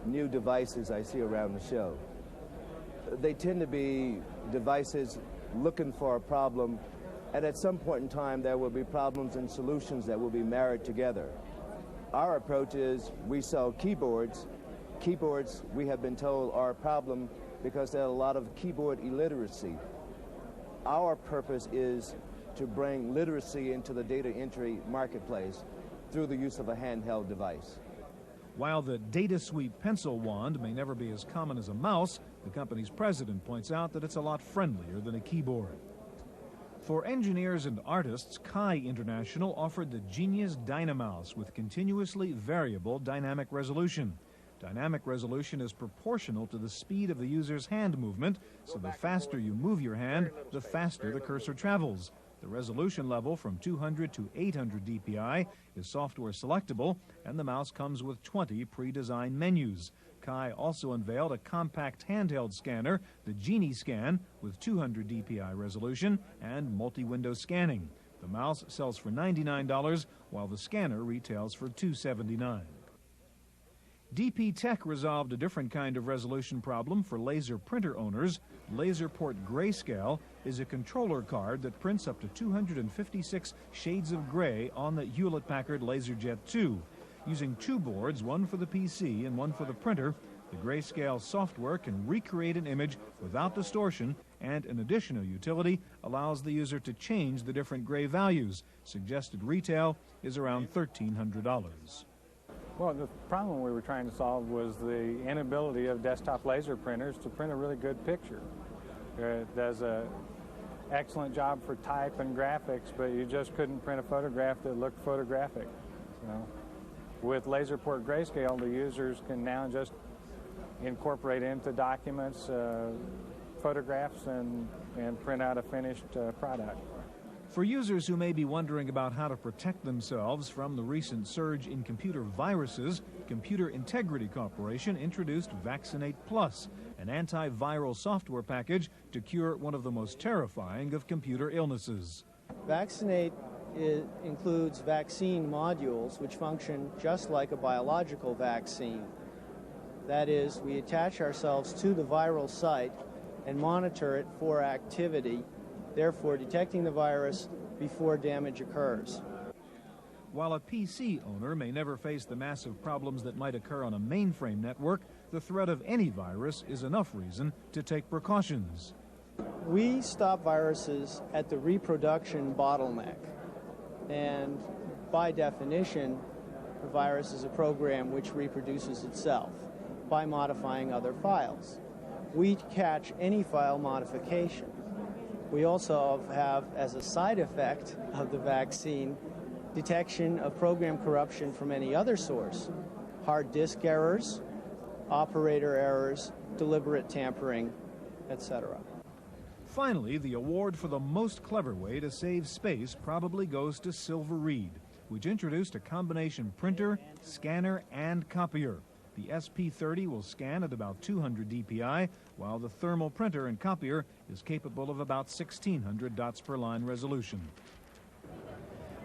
new devices I see around the show. They tend to be devices looking for a problem, and at some point in time there will be problems and solutions that will be married together. Our approach is we sell keyboards. Keyboards, we have been told, are a problem because there are a lot of keyboard illiteracy. Our purpose is to bring literacy into the data entry marketplace through the use of a handheld device. While the data sweep pencil wand may never be as common as a mouse, the company's president points out that it's a lot friendlier than a keyboard. For engineers and artists, Kai International offered the Genius Dynamouse with continuously variable dynamic resolution. Dynamic resolution is proportional to the speed of the user's hand movement, so the faster you move your hand, the faster the cursor travels. The resolution level from 200 to 800 dpi is software selectable, and the mouse comes with 20 pre-designed menus. Kai also unveiled a compact handheld scanner, the Genie Scan, with 200 dpi resolution and multi-window scanning. The mouse sells for $99, while the scanner retails for $279. DP Tech resolved a different kind of resolution problem for laser printer owners. LaserPort Grayscale is a controller card that prints up to 256 shades of gray on the Hewlett-Packard LaserJet 2. Using two boards, one for the PC and one for the printer, the Grayscale software can recreate an image without distortion, and an additional utility allows the user to change the different gray values. Suggested retail is around $1,300. Well, the problem we were trying to solve was the inability of desktop laser printers to print a really good picture. It does an excellent job for type and graphics, but you just couldn't print a photograph that looked photographic. So, with LaserPort Grayscale, the users can now just incorporate into documents photographs and print out a finished product. For users who may be wondering about how to protect themselves from the recent surge in computer viruses, Computer Integrity Corporation introduced Vaccinate Plus, an antiviral software package to cure one of the most terrifying of computer illnesses. Vaccinate includes vaccine modules which function just like a biological vaccine. That is, we attach ourselves to the viral site and monitor it for activity, therefore detecting the virus before damage occurs. While a PC owner may never face the massive problems that might occur on a mainframe network, the threat of any virus is enough reason to take precautions. We stop viruses at the reproduction bottleneck, and by definition, a virus is a program which reproduces itself by modifying other files. We catch any file modification. We also have, as a side effect of the vaccine, detection of program corruption from any other source, hard disk errors, operator errors, deliberate tampering, etc. Finally, the award for the most clever way to save space probably goes to Silver Reed, which introduced a combination printer, scanner, and copier. The SP30 will scan at about 200 dpi, while the thermal printer and copier is capable of about 1,600 dots per line resolution.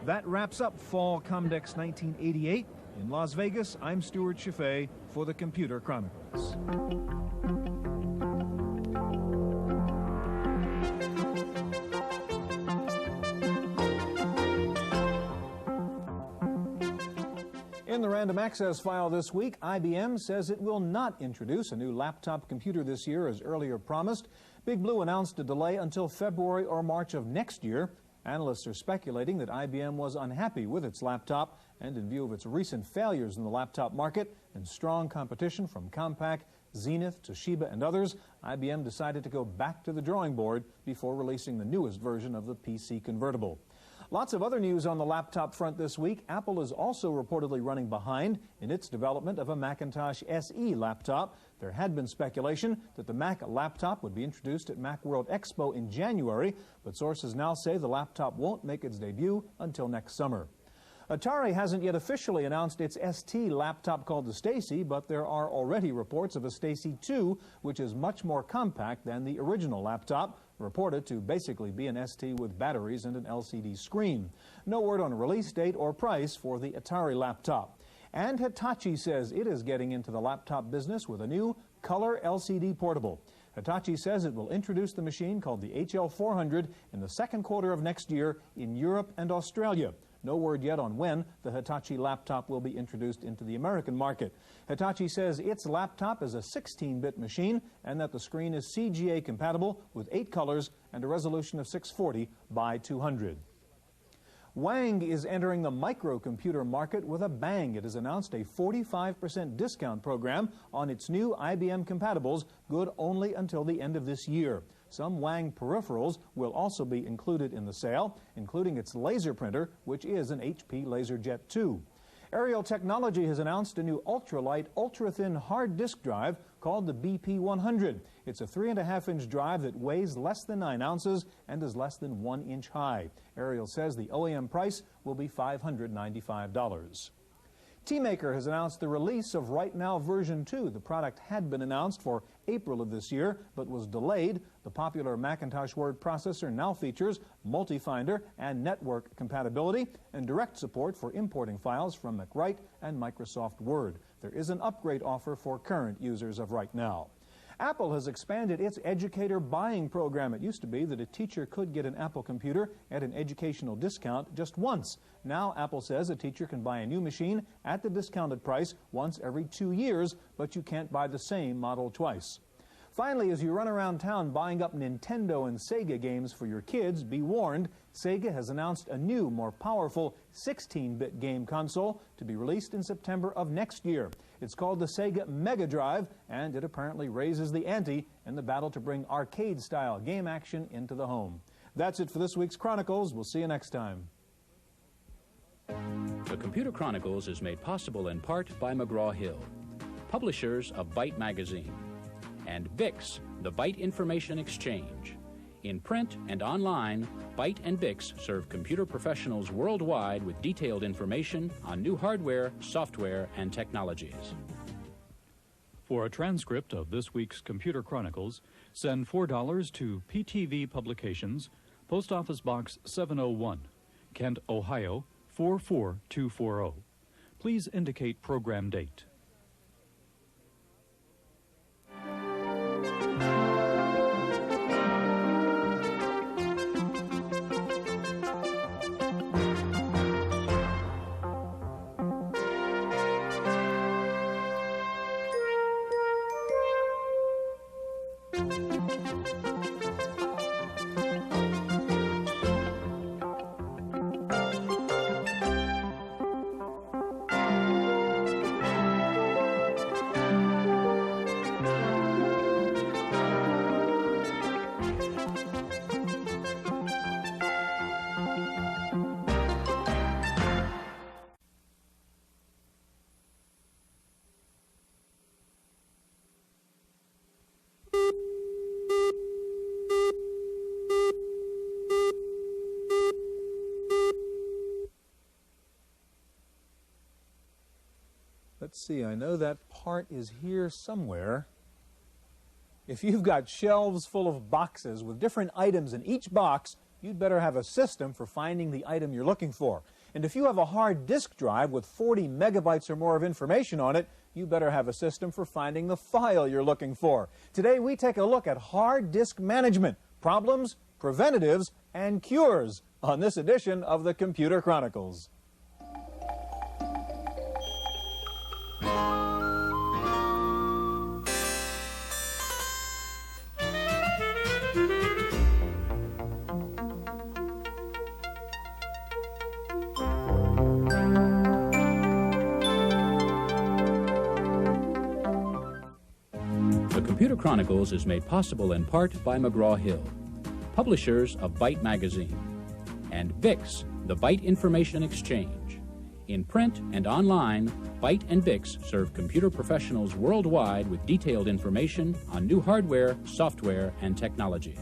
That wraps up Fall Comdex 1988. In Las Vegas, I'm Stuart Chaffee for the Computer Chronicles. In the Random Access file this week, IBM says it will not introduce a new laptop computer this year as earlier promised. Big Blue announced a delay until February or March of next year. Analysts are speculating that IBM was unhappy with its laptop, and in view of its recent failures in the laptop market and strong competition from Compaq, Zenith, Toshiba, and others, IBM decided to go back to the drawing board before releasing the newest version of the PC convertible. Lots of other news on the laptop front this week. Apple is also reportedly running behind in its development of a Macintosh SE laptop. There had been speculation that the Mac laptop would be introduced at Macworld Expo in January, but sources now say the laptop won't make its debut until next summer. Atari hasn't yet officially announced its ST laptop called the Stacy, but there are already reports of a Stacy 2, which is much more compact than the original laptop, reported to basically be an ST with batteries and an LCD screen. No word on a release date or price for the Atari laptop. And Hitachi says it is getting into the laptop business with a new color LCD portable. Hitachi says it will introduce the machine called the HL400 in the second quarter of next year in Europe and Australia. No word yet on when the Hitachi laptop will be introduced into the American market. Hitachi says its laptop is a 16-bit machine and that the screen is CGA compatible with 8 colors and a resolution of 640 by 200. Wang is entering the microcomputer market with a bang. It has announced a 45% discount program on its new IBM compatibles, good only until the end of this year. Some Wang peripherals will also be included in the sale, including its laser printer, which is an HP LaserJet 2. Aerial Technology has announced a new ultralight, ultra-thin hard disk drive called the BP100. It's a 3.5-inch drive that weighs less than 9 ounces and is less than 1 inch high. Aerial says the OEM price will be $595. T-Maker has announced the release of Right Now version 2. The product had been announced for April of this year, but was delayed. The popular Macintosh word processor now features multi-finder and network compatibility and direct support for importing files from MacWrite and Microsoft Word. There is an upgrade offer for current users of Right Now. Apple has expanded its educator buying program. It used to be that a teacher could get an Apple computer at an educational discount just once. Now Apple says a teacher can buy a new machine at the discounted price once every 2 years, but you can't buy the same model twice. Finally, as you run around town buying up Nintendo and Sega games for your kids, be warned, Sega has announced a new, more powerful 16-bit game console to be released in September of next year. It's called the Sega Mega Drive, and it apparently raises the ante in the battle to bring arcade-style game action into the home. That's it for this week's Chronicles. We'll see you next time. The Computer Chronicles is made possible in part by McGraw-Hill, publishers of Byte Magazine, and BIX, the Byte Information Exchange. In print and online, Byte and BIX serve computer professionals worldwide with detailed information on new hardware, software, and technologies. For a transcript of this week's Computer Chronicles, send $4 to PTV Publications, Post Office Box 701, Kent, Ohio 44240. Please indicate program date. Let's see, I know that part is here somewhere. If you've got shelves full of boxes with different items in each box, you'd better have a system for finding the item you're looking for. And if you have a hard disk drive with 40 megabytes or more of information on it, you better have a system for finding the file you're looking for. Today we take a look at hard disk management, problems, preventatives, and cures on this edition of the Computer Chronicles. Computer Chronicles is made possible in part by McGraw-Hill, publishers of Byte Magazine, and BIX, the Byte Information Exchange. In print and online, Byte and BIX serve computer professionals worldwide with detailed information on new hardware, software, and technologies.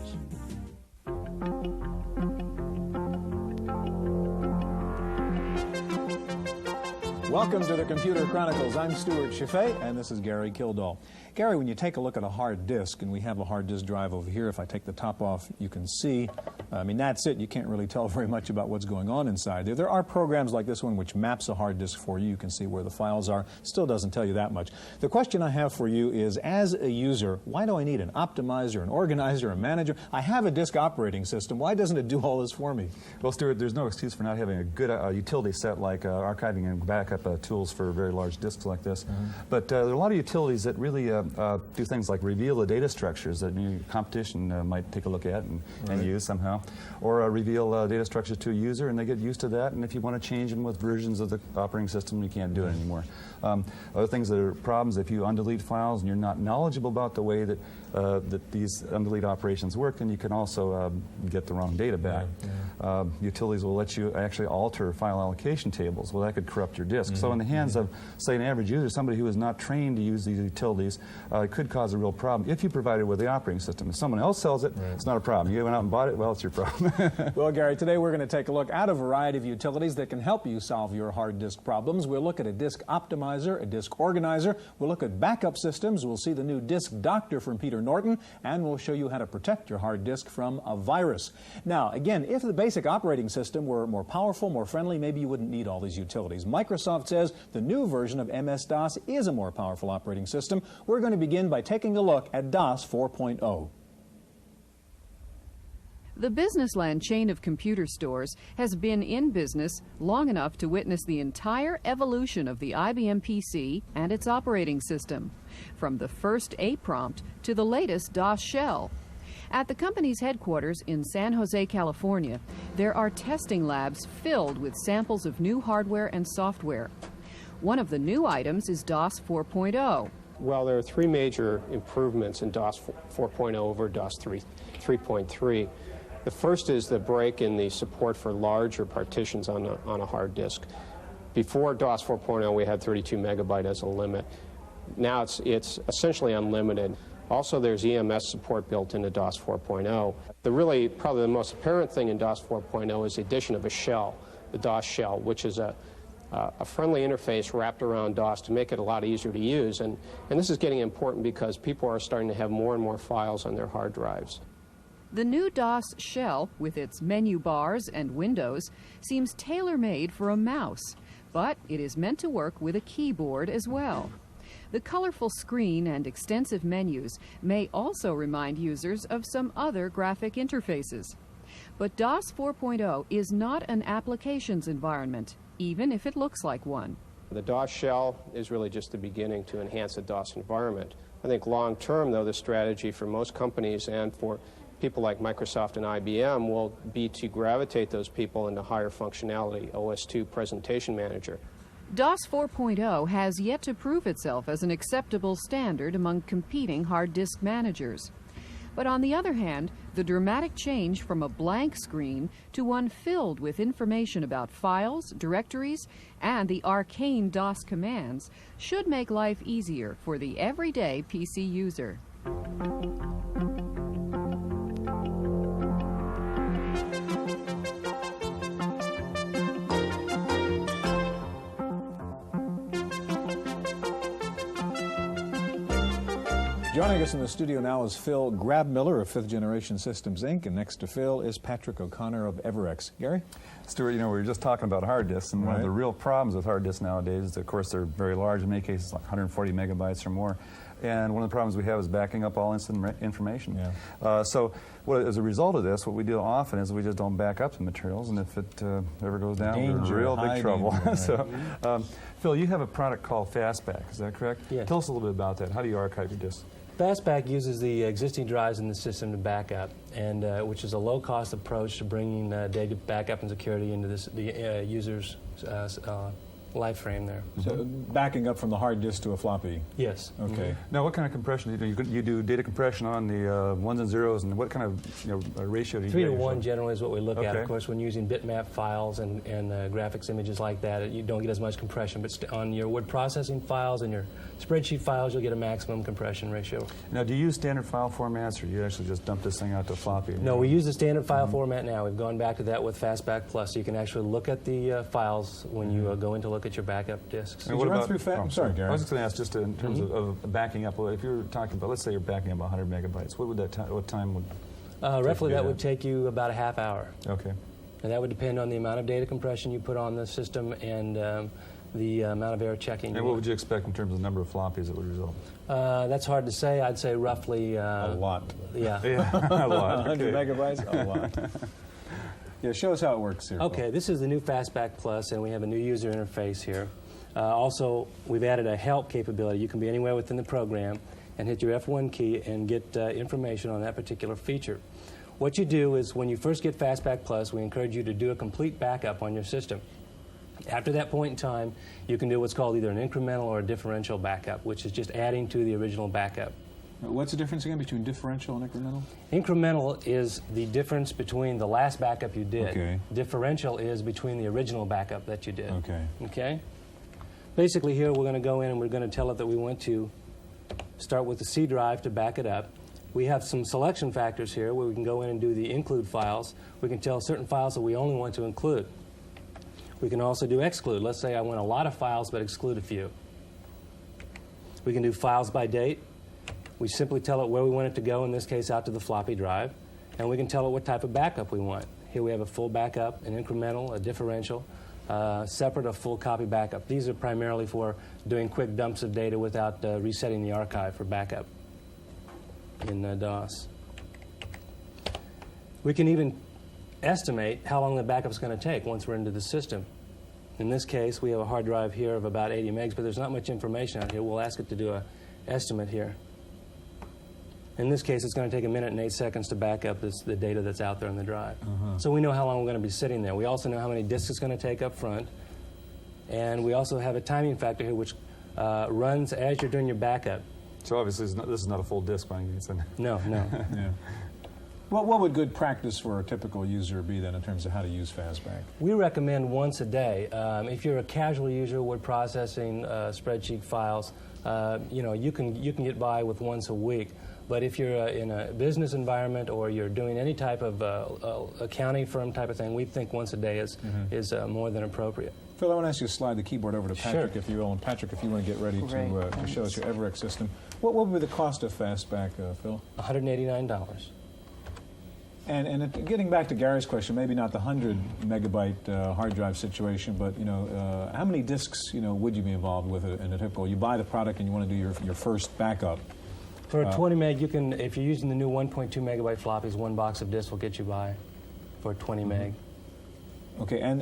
Welcome to the Computer Chronicles. I'm Stuart Chaffee, and this is Gary Kildall. Gary, when you take a look at a hard disk, and we have a hard disk drive over here, if I take the top off, you can see, that's it. You can't really tell very much about what's going on inside there. There are programs like this one which maps a hard disk for you. You can see where the files are. Still doesn't tell you that much. The question I have for you is, as a user, why do I need an optimizer, an organizer, a manager? I have a disk operating system. Why doesn't it do all this for me? Well, Stuart, there's no excuse for not having a good utility set like archiving and backup tools for very large disks like this. But there are a lot of utilities that really do things like reveal the data structures that your competition might take a look at and use somehow, or reveal data structures to a user and they get used to that, and if you want to change them with versions of the operating system, you can't do it anymore. Other things that are problems, if you undelete files and you're not knowledgeable about the way that these undelete operations work, then you can also get the wrong data back. utilities will let you actually alter file allocation tables. Well, that could corrupt your disk. So in the hands of, say, an average user, somebody who is not trained to use these utilities, it could cause a real problem if you provide it with the operating system. If someone else sells it, it's not a problem. You went out and bought it, well, it's your problem. Well, Gary, today we're going to take a look at a variety of utilities that can help you solve your hard disk problems. We'll look at a disk optimizer, a disk organizer. We'll look at backup systems. We'll see the new Disk Doctor from Peter Norton, and we'll show you how to protect your hard disk from a virus. Now, again, if the basic operating system were more powerful, more friendly, maybe you wouldn't need all these utilities. Microsoft says the new version of MS-DOS is a more powerful operating system. We're going to begin by taking a look at DOS 4.0. The Businessland chain of computer stores has been in business long enough to witness the entire evolution of the IBM PC and its operating system, from the first A prompt to the latest DOS shell. At the company's headquarters in San Jose, California, there are testing labs filled with samples of new hardware and software. One of the new items is DOS 4.0. Well, there are three major improvements in DOS 4.0 over DOS 3.3. The first is the break in the support for larger partitions on a hard disk. Before DOS 4.0, we had 32 megabyte as a limit. Now it's essentially unlimited. Also, there's EMS support built into DOS 4.0. Probably the most apparent thing in DOS 4.0 is the addition of a shell, the DOS shell, which is a friendly interface wrapped around DOS to make it a lot easier to use. And this is getting important because people are starting to have more and more files on their hard drives. The new DOS shell, with its menu bars and windows, seems tailor-made for a mouse, but it is meant to work with a keyboard as well. The colorful screen and extensive menus may also remind users of some other graphic interfaces. But DOS 4.0 is not an applications environment, even if it looks like one. The DOS shell is really just the beginning to enhance the DOS environment. I think long term, though, the strategy for most companies and for people like Microsoft and IBM will be to gravitate those people into higher functionality, OS/2 Presentation Manager. DOS 4.0 has yet to prove itself as an acceptable standard among competing hard disk managers. But on the other hand, the dramatic change from a blank screen to one filled with information about files, directories, and the arcane DOS commands should make life easier for the everyday PC user. Joining us in the studio now is Phil Grabmiller of 5th Generation Systems, Inc., and next to Phil is Patrick O'Connor of Everex. Gary? Stuart, we were just talking about hard disks, and one of the real problems with hard disks nowadays is, of course, they're very large, in many cases like 140 megabytes or more. And one of the problems we have is backing up all instant information. So as a result of this, what we do often is we just don't back up the materials, and if it ever goes down, we're in real big trouble. So, Phil, you have a product called Fastback, is that correct? Yes. Tell us a little bit about that. How do you archive your disks? Fastback uses the existing drives in the system to back up, and which is a low-cost approach to bringing data backup and security into the user's life frame there. So backing up from the hard disk to a floppy? Yes. Okay. Now, what kind of compression do you do? You do data compression on the ones and zeros, and what kind of ratio do you 3 to 1 generally is what we look at. Okay. Of course, when using bitmap files and graphics images like that, you don't get as much compression. But on your word processing files and your spreadsheet files, you'll get a maximum compression ratio. Now, do you use standard file formats, or you actually just dump this thing out to floppy? No, we use the standard file format now. We've gone back to that with Fastback Plus, so you can actually look at the files when you go in to look at your backup disks. And what about, I'm sorry, Gary. I was just going to ask, just in terms of backing up, well, if you're talking about, let's say you're backing up 100 megabytes, what would that what time would roughly that would take you about a half hour. Okay. And that would depend on the amount of data compression you put on the system and the amount of error checking. And what would you expect in terms of the number of floppies that would result? That's hard to say. I'd say roughly... a lot. Yeah. A lot. 100 megabytes? A lot. Yeah, show us how it works here. Okay, this is the new Fastback Plus, and we have a new user interface here. Also, we've added a help capability. You can be anywhere within the program and hit your F1 key and get information on that particular feature. What you do is when you first get Fastback Plus, we encourage you to do a complete backup on your system. After that point in time, you can do what's called either an incremental or a differential backup, which is just adding to the original backup. What's the difference again between differential and incremental? Incremental is the difference between the last backup you did. Okay. Differential is between the original backup that you did. Okay. Okay? Basically here we're going to go in and we're going to tell it that we want to start with the C drive to back it up. We have some selection factors here where we can go in and do the include files. We can tell certain files that we only want to include. We can also do exclude. Let's say I want a lot of files but exclude a few. We can do files by date. We simply tell it where we want it to go, in this case out to the floppy drive, and we can tell it what type of backup we want. Here we have a full backup, an incremental, a differential, separate, a full copy backup. These are primarily for doing quick dumps of data without resetting the archive for backup in DOS. We can even estimate how long the backup is going to take once we're into the system. In this case, we have a hard drive here of about 80 megs, but there's not much information out here. We'll ask it to do an estimate here. In this case, it's going to take 1 minute and 8 seconds to back up the data that's out there on the drive. So we know how long we're going to be sitting there. We also know how many disks it's going to take up front. And we also have a timing factor here which runs as you're doing your backup. So obviously this is not a full disk by any means. No. Yeah. What would good practice for a typical user be then in terms of how to use Fastback? We recommend once a day. If you're a casual user, word processing, spreadsheet files, you can get by with once a week. But if you're in a business environment or you're doing any type of accounting firm type of thing, we think once a day is more than appropriate. Phil, I want to ask you to slide the keyboard over to Patrick, Sure. if you will. And Patrick, if you want to get ready to show us your Everex system. What would be the cost of Fastback, Phil? $189. And getting back to Gary's question, maybe not the 100 megabyte hard drive situation, but how many disks would you be involved with in a typical? You buy the product and you want to do your first backup. For a 20 meg, you can, if you're using the new 1.2 megabyte floppies, one box of disks will get you by for 20 meg. Okay, and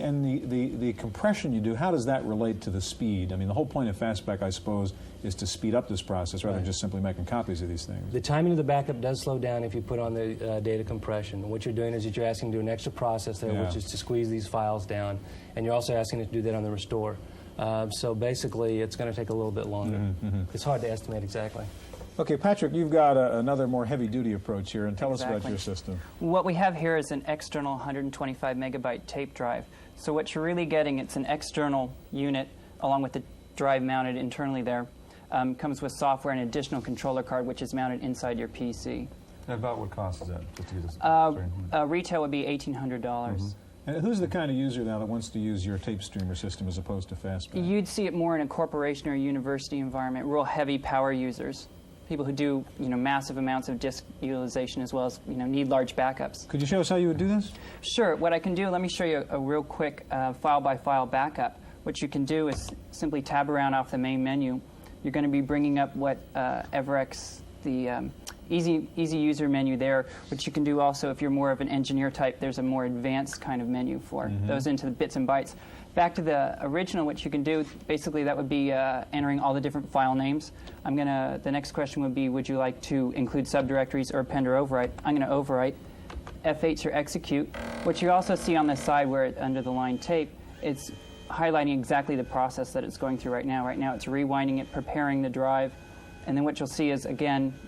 the compression you do, how does that relate to the speed? I mean, the whole point of Fastback, I suppose, is to speed up this process rather than just simply making copies of these things. The timing of the backup does slow down if you put on the data compression. What you're doing is you're asking to do an extra process there, which is to squeeze these files down, and you're also asking it to do that on the restore. So basically, it's going to take a little bit longer. It's hard to estimate exactly. Okay, Patrick, you've got another more heavy-duty approach here, and tell us about your system. What we have here is an external 125 megabyte tape drive. So what you're really getting, it's an external unit along with the drive mounted internally there. Comes with software and additional controller card, which is mounted inside your PC. And about what cost is that? Just to get this retail would be $1,800. And who's the kind of user now that wants to use your tape streamer system as opposed to Fastback? You'd see it more in a corporation or a university environment, real heavy power users. People who do, massive amounts of disk utilization as well as, need large backups. Could you show us how you would do this? Sure. What I can do, let me show you a real quick file-by-file backup. What you can do is simply tab around off the main menu. You're going to be bringing up what Everex, the easy user menu there, which you can do also if you're more of an engineer type. There's a more advanced kind of menu for those into the bits and bytes. Back to the original, what you can do, basically that would be entering all the different file names. The next question would be, would you like to include subdirectories or append or overwrite? I'm going to overwrite. F8's your execute. What you also see on the side where under the line tape, it's highlighting exactly the process that it's going through right now. Right now it's rewinding it, preparing the drive, and then what you'll see is, again,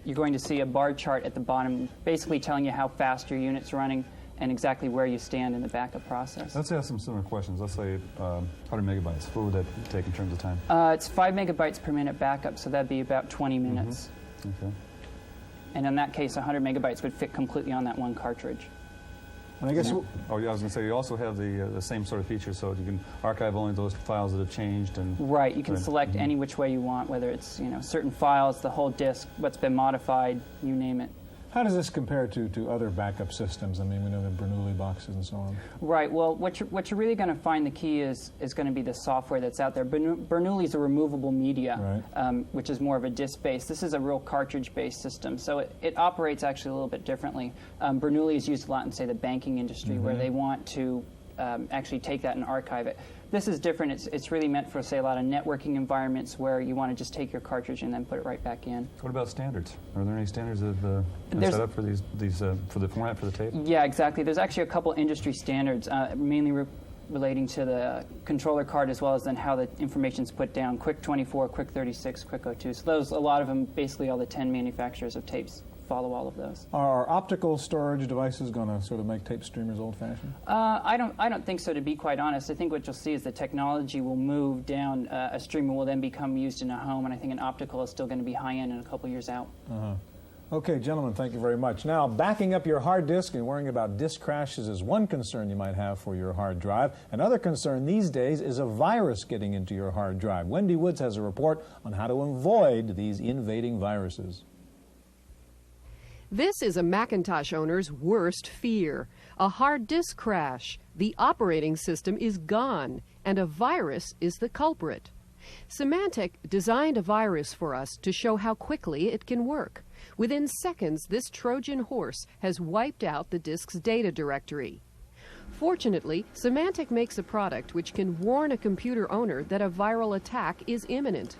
you're going to see a bar chart at the bottom basically telling you how fast your unit's running and exactly where you stand in the backup process. Let's ask some similar questions. Let's say 100 megabytes. What would that take in terms of time? It's 5 megabytes per minute backup, so that'd be about 20 minutes. Okay. And in that case, 100 megabytes would fit completely on that one cartridge. And I guess. Oh, yeah, I was going to say you also have the same sort of feature, so you can archive only those files that have changed and. Right. You can select any which way you want, whether it's certain files, the whole disk, what's been modified, you name it. How does this compare to other backup systems? I mean, we know the Bernoulli boxes and so on. Right. Well, what you're really going to find the key is going to be the software that's out there. Bernoulli is a removable media, which is more of a disk-based. This is a real cartridge-based system, so it operates actually a little bit differently. Bernoulli is used a lot in, say, the banking industry, where they want to actually take that and archive it. This is different. It's really meant for, say, a lot of networking environments where you want to just take your cartridge and then put it right back in. What about standards? Are there any standards that have been set up for these for the format for the tape? Yeah, exactly. There's actually a couple industry standards, mainly relating to the controller card as well as then how the information's put down. Quick 24, Quick 36, Quick 02. So those, a lot of them, basically all the 10 manufacturers of tapes follow all of those. Are optical storage devices going to sort of make tape streamers old-fashioned? I don't think so, to be quite honest. I think what you'll see is the technology will move down. A streamer will then become used in a home, and I think an optical is still going to be high-end in a couple years out. Okay, gentlemen, thank you very much. Now, backing up your hard disk and worrying about disk crashes is one concern you might have for your hard drive. Another concern these days is a virus getting into your hard drive. Wendy Woods has a report on how to avoid these invading viruses. This is a Macintosh owner's worst fear. A hard disk crash. The operating system is gone, and a virus is the culprit. Symantec designed a virus for us to show how quickly it can work. Within seconds, this Trojan horse has wiped out the disk's data directory. Fortunately, Symantec makes a product which can warn a computer owner that a viral attack is imminent.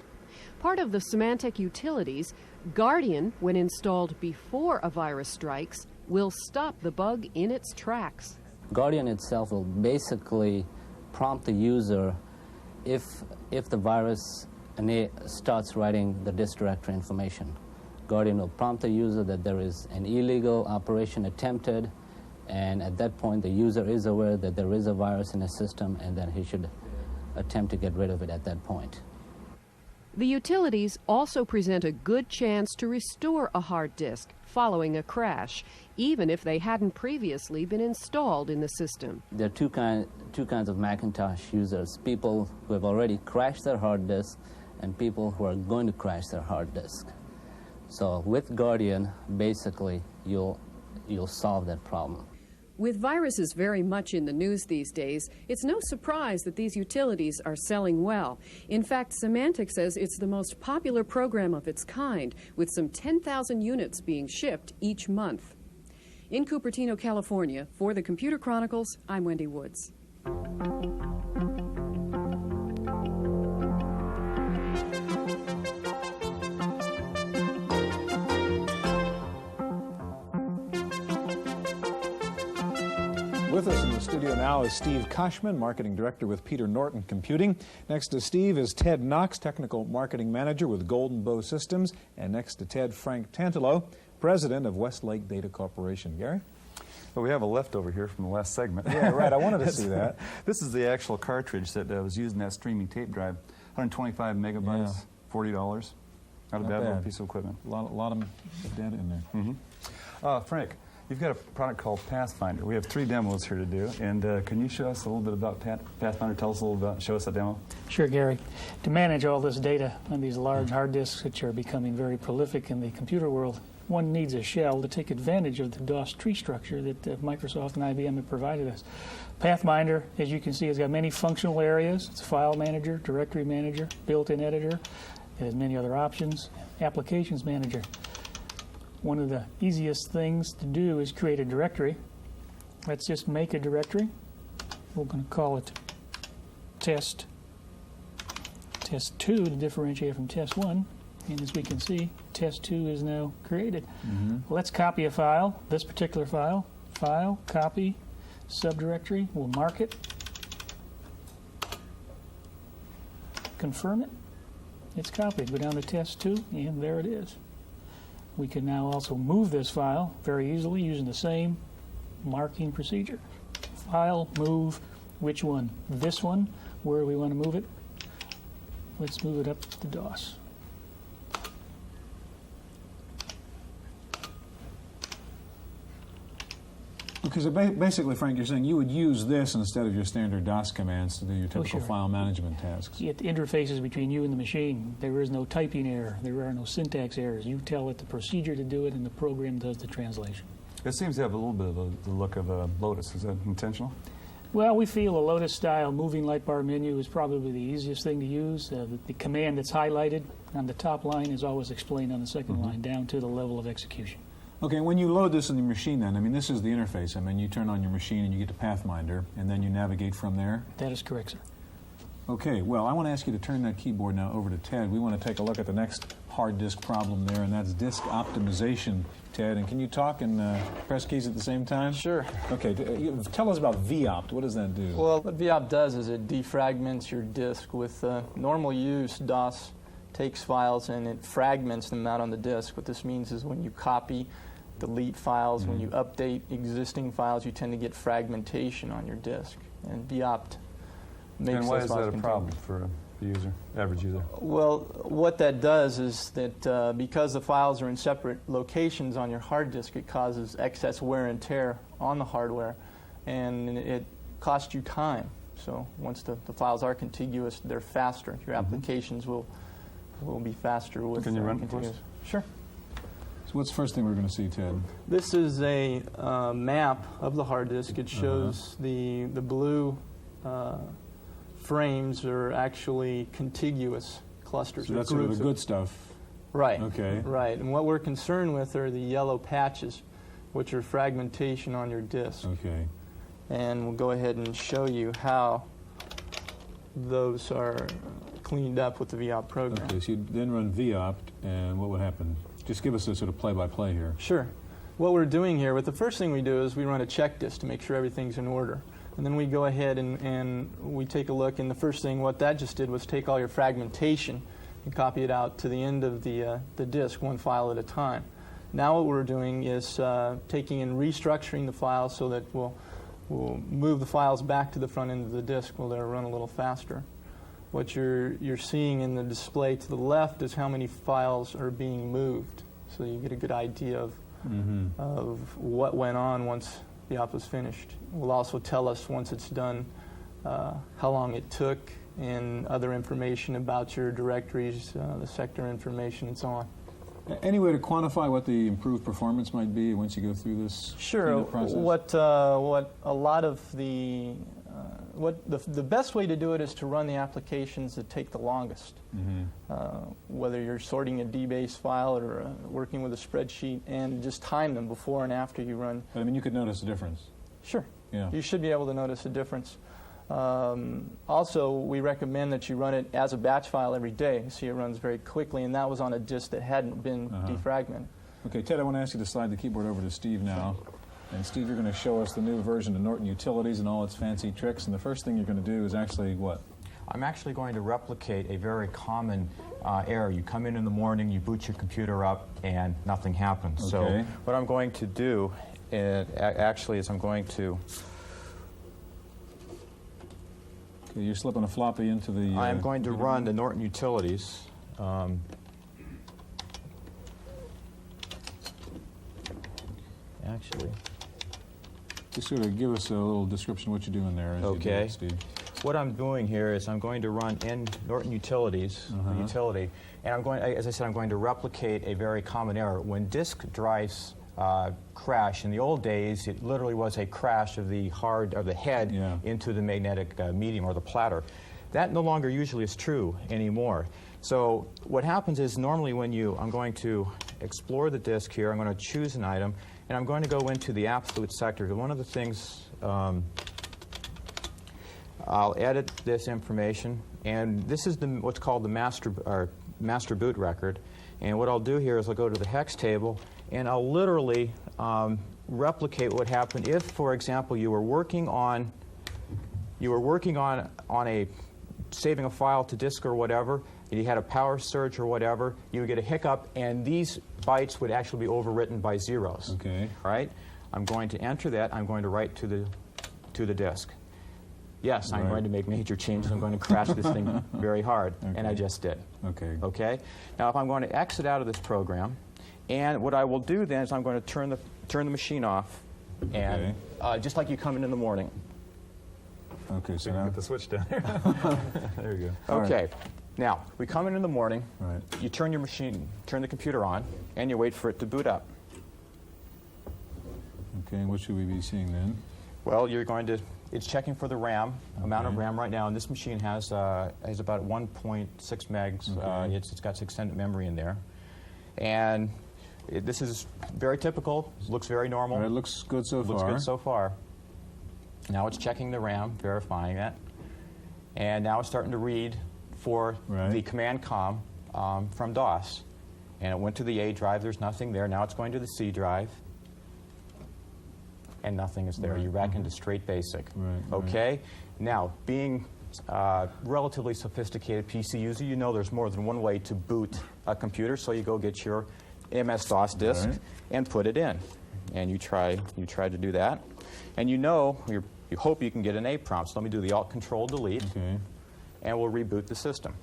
Part of the Symantec utilities, Guardian, when installed before a virus strikes, will stop the bug in its tracks. Guardian itself will basically prompt the user if the virus starts writing the disk directory information. Guardian will prompt the user that there is an illegal operation attempted, and at that point the user is aware that there is a virus in his system, and then he should attempt to get rid of it at that point. The utilities also present a good chance to restore a hard disk following a crash, even if they hadn't previously been installed in the system. There are two kinds of Macintosh users: people who have already crashed their hard disk and people who are going to crash their hard disk. So with Guardian, basically, you'll solve that problem. With viruses very much in the news these days, it's no surprise that these utilities are selling well. In fact, Symantec says it's the most popular program of its kind, with some 10,000 units being shipped each month. In Cupertino, California, for the Computer Chronicles, I'm Wendy Woods. With us in the studio now is Steve Koshman, Marketing Director with Peter Norton Computing. Next to Steve is Ted Knox, Technical Marketing Manager with Golden Bow Systems. And next to Ted, Frank Tantalo, President of Westlake Data Corporation. Gary? Well, we have a leftover here from the last segment. Yeah, right. I wanted to see that. This is the actual cartridge that was used in that streaming tape drive. 125 megabytes, yeah. $40. Not a bad little piece of equipment. A lot of data in there. Frank, you've got a product called Pathfinder. We have 3 demos here to do, and can you show us a little bit about Pathfinder? Tell us a little about, show us a demo. Sure, Gary. To manage all this data on these large hard disks, which are becoming very prolific in the computer world, one needs a shell to take advantage of the DOS tree structure that Microsoft and IBM have provided us. Pathfinder, as you can see, has got many functional areas. It's a file manager, directory manager, built-in editor. It has many other options. Applications manager. One of the easiest things to do is create a directory. Let's just make a directory. We're going to call it test 2 to differentiate from test 1. And as we can see, test 2 is now created. Let's copy a file, this particular file. File, copy, subdirectory. We'll mark it. Confirm it. It's copied. Go down to test 2, and there it is. We can now also move this file very easily using the same marking procedure. File, move, which one? This one. Where do we want to move it? Let's move it up to DOS. Because basically, Frank, you're saying you would use this instead of your standard DOS commands to do your typical file management tasks. It interfaces between you and the machine. There is no typing error. There are no syntax errors. You tell it the procedure to do it, and the program does the translation. It seems to have a little bit of the look of a Lotus. Is that intentional? Well, we feel a Lotus-style moving light bar menu is probably the easiest thing to use. The command that's highlighted on the top line is always explained on the second line down to the level of execution. Okay, when you load this in the machine then, I mean, this is the interface. I mean, you turn on your machine and you get to Pathfinder, and then you navigate from there? That is correct, sir. Okay, well, I want to ask you to turn that keyboard now over to Ted. We want to take a look at the next hard disk problem there, and that's disk optimization, Ted. And can you talk and press keys at the same time? Sure. Okay, tell us about VOPT. What does that do? Well, what VOPT does is it defragments your disk. With normal use, DOS takes files and it fragments them out on the disk. What this means is when you copy, delete files, when you update existing files, you tend to get fragmentation on your disk. And VOPT makes And why those is files that a continue. problem for the user, average user? Well, what that does is that because the files are in separate locations on your hard disk, it causes excess wear and tear on the hardware, and it costs you time. So once the files are contiguous, they're faster. Your applications will be faster with Can you run it for contiguous. us? Sure. So what's the first thing we're going to see, Ted? This is a map of the hard disk. It shows the blue frames are actually contiguous clusters. So or that's sort of groups the good stuff. Right. Okay. Right. And what we're concerned with are the yellow patches, which are fragmentation on your disk. Okay. And we'll go ahead and show you how those are cleaned up with the VOPT program. Okay, so you then run VOPT, and what would happen? Just give us a sort of play-by-play here. Sure. What we're doing here, the first thing we do is we run a check disk to make sure everything's in order. And then we go ahead and we take a look, and the first thing, what that just did was take all your fragmentation and copy it out to the end of the disk, one file at a time. Now what we're doing is taking and restructuring the files so that we'll move the files back to the front end of the disk where they'll run a little faster. What you're seeing in the display to the left is how many files are being moved, so you get a good idea of what went on once the op was finished. It will also tell us once it's done how long it took and other information about your directories, the sector information, and so on. Any way to quantify what the improved performance might be once you go through this Sure. process? What a lot of the best way to do it is to run the applications that take the longest. Whether you're sorting a DBase file or working with a spreadsheet, and just time them before and after you run. But, I mean, you could notice a difference. Sure. Yeah. You should be able to notice a difference. Also, we recommend that you run it as a batch file every day. See, it runs very quickly, and that was on a disk that hadn't been defragmented. Okay, Ted, I want to ask you to slide the keyboard over to Steve now. And Steve, you're going to show us the new version of Norton Utilities and all its fancy tricks. And the first thing you're going to do is actually what? I'm actually going to replicate a very common error. You come in the morning, you boot your computer up, and nothing happens. Okay. So what I'm going to do actually is I'm going to... Okay, you're slipping a floppy into the... I'm going to run the Norton Utilities. Actually... Just sort of give us a little description of what you're doing there. As you do it, Steve. What I'm doing here is I'm going to run in Norton Utilities, the utility, and I'm going, as I said, I'm going to replicate a very common error. When disk drives crash, in the old days, it literally was a crash of the head into the magnetic medium or the platter. That no longer usually is true anymore. So what happens is normally when I'm going to explore the disk here, I'm going to choose an item, and I'm going to go into the absolute sector. One of the things, I'll edit this information, and this is what's called the master boot record. And what I'll do here is I'll go to the hex table, and I'll literally replicate what happened if, for example, you were working on saving a file to disk or whatever, and you had a power surge or whatever, you would get a hiccup, and these bytes would actually be overwritten by zeros. Okay. All right? I'm going to enter that. I'm going to write to the disk. Yes, I'm going to make major changes. I'm going to crash this thing very hard, and I just did. Okay. Okay? Now, if I'm going to exit out of this program, and what I will do then is I'm going to turn the machine off, and just like you come in the morning. Okay, so now get the switch down here. There you go. Okay. Right. Now, we come in the morning, right. You turn the computer on, and you wait for it to boot up. Okay, and what should we be seeing then? Well, it's checking for the RAM, amount of RAM right now, and this machine has about 1.6 megs. Okay. It's got extended memory in there. And this is very typical, looks very normal. It looks good so far. Looks good so far. Now it's checking the RAM, verifying that. And now it's starting to read for the command com from DOS. And it went to the A drive. There's nothing there. Now it's going to the C drive. And nothing is there. You're back into straight basic. Okay? Now, being relatively sophisticated PC user, you know there's more than one way to boot a computer. So you go get your MS-DOS disk and put it in. And you try to do that. And you know, you hope you can get an A prompt. So let me do the Alt-Control-Delete. And we'll reboot the system.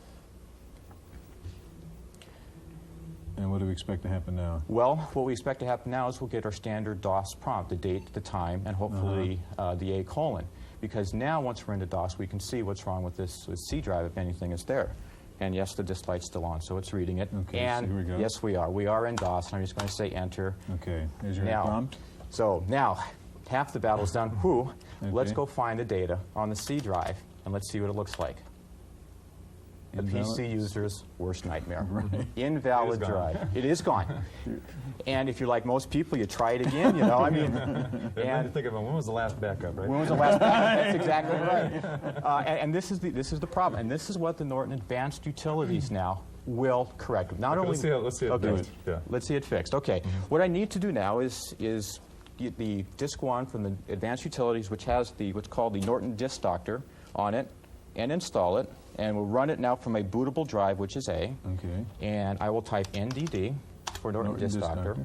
And what do we expect to happen now? Well, what we expect to happen now is we'll get our standard DOS prompt, the date, the time, and hopefully the A colon. Because now, once we're into DOS, we can see what's wrong with this C drive, if anything is there. And yes, the disk light's still on, so it's reading it. And so here we go. yes, we are. We are in DOS, and I'm just going to say Enter. Okay, there's your now, prompt. So now, half the battle's done. Let's go find the data on the C drive, and let's see what it looks like. The PC user's worst nightmare. Invalid drive. It is gone. And if you're like most people, you try it again, you know, I mean. And think about when was the last backup, right? When was the last backup? That's exactly right. And this is the problem. And this is what the Norton Advanced Utilities now will correct. Not only let's see it fixed. Yeah. Let's see it fixed. Okay. What I need to do now is get the disk 1 from the Advanced Utilities, which has what's called the Norton Disk Doctor on it, and install it. And we'll run it now from a bootable drive, which is A. And I will type NDD for Norton Disk Doctor.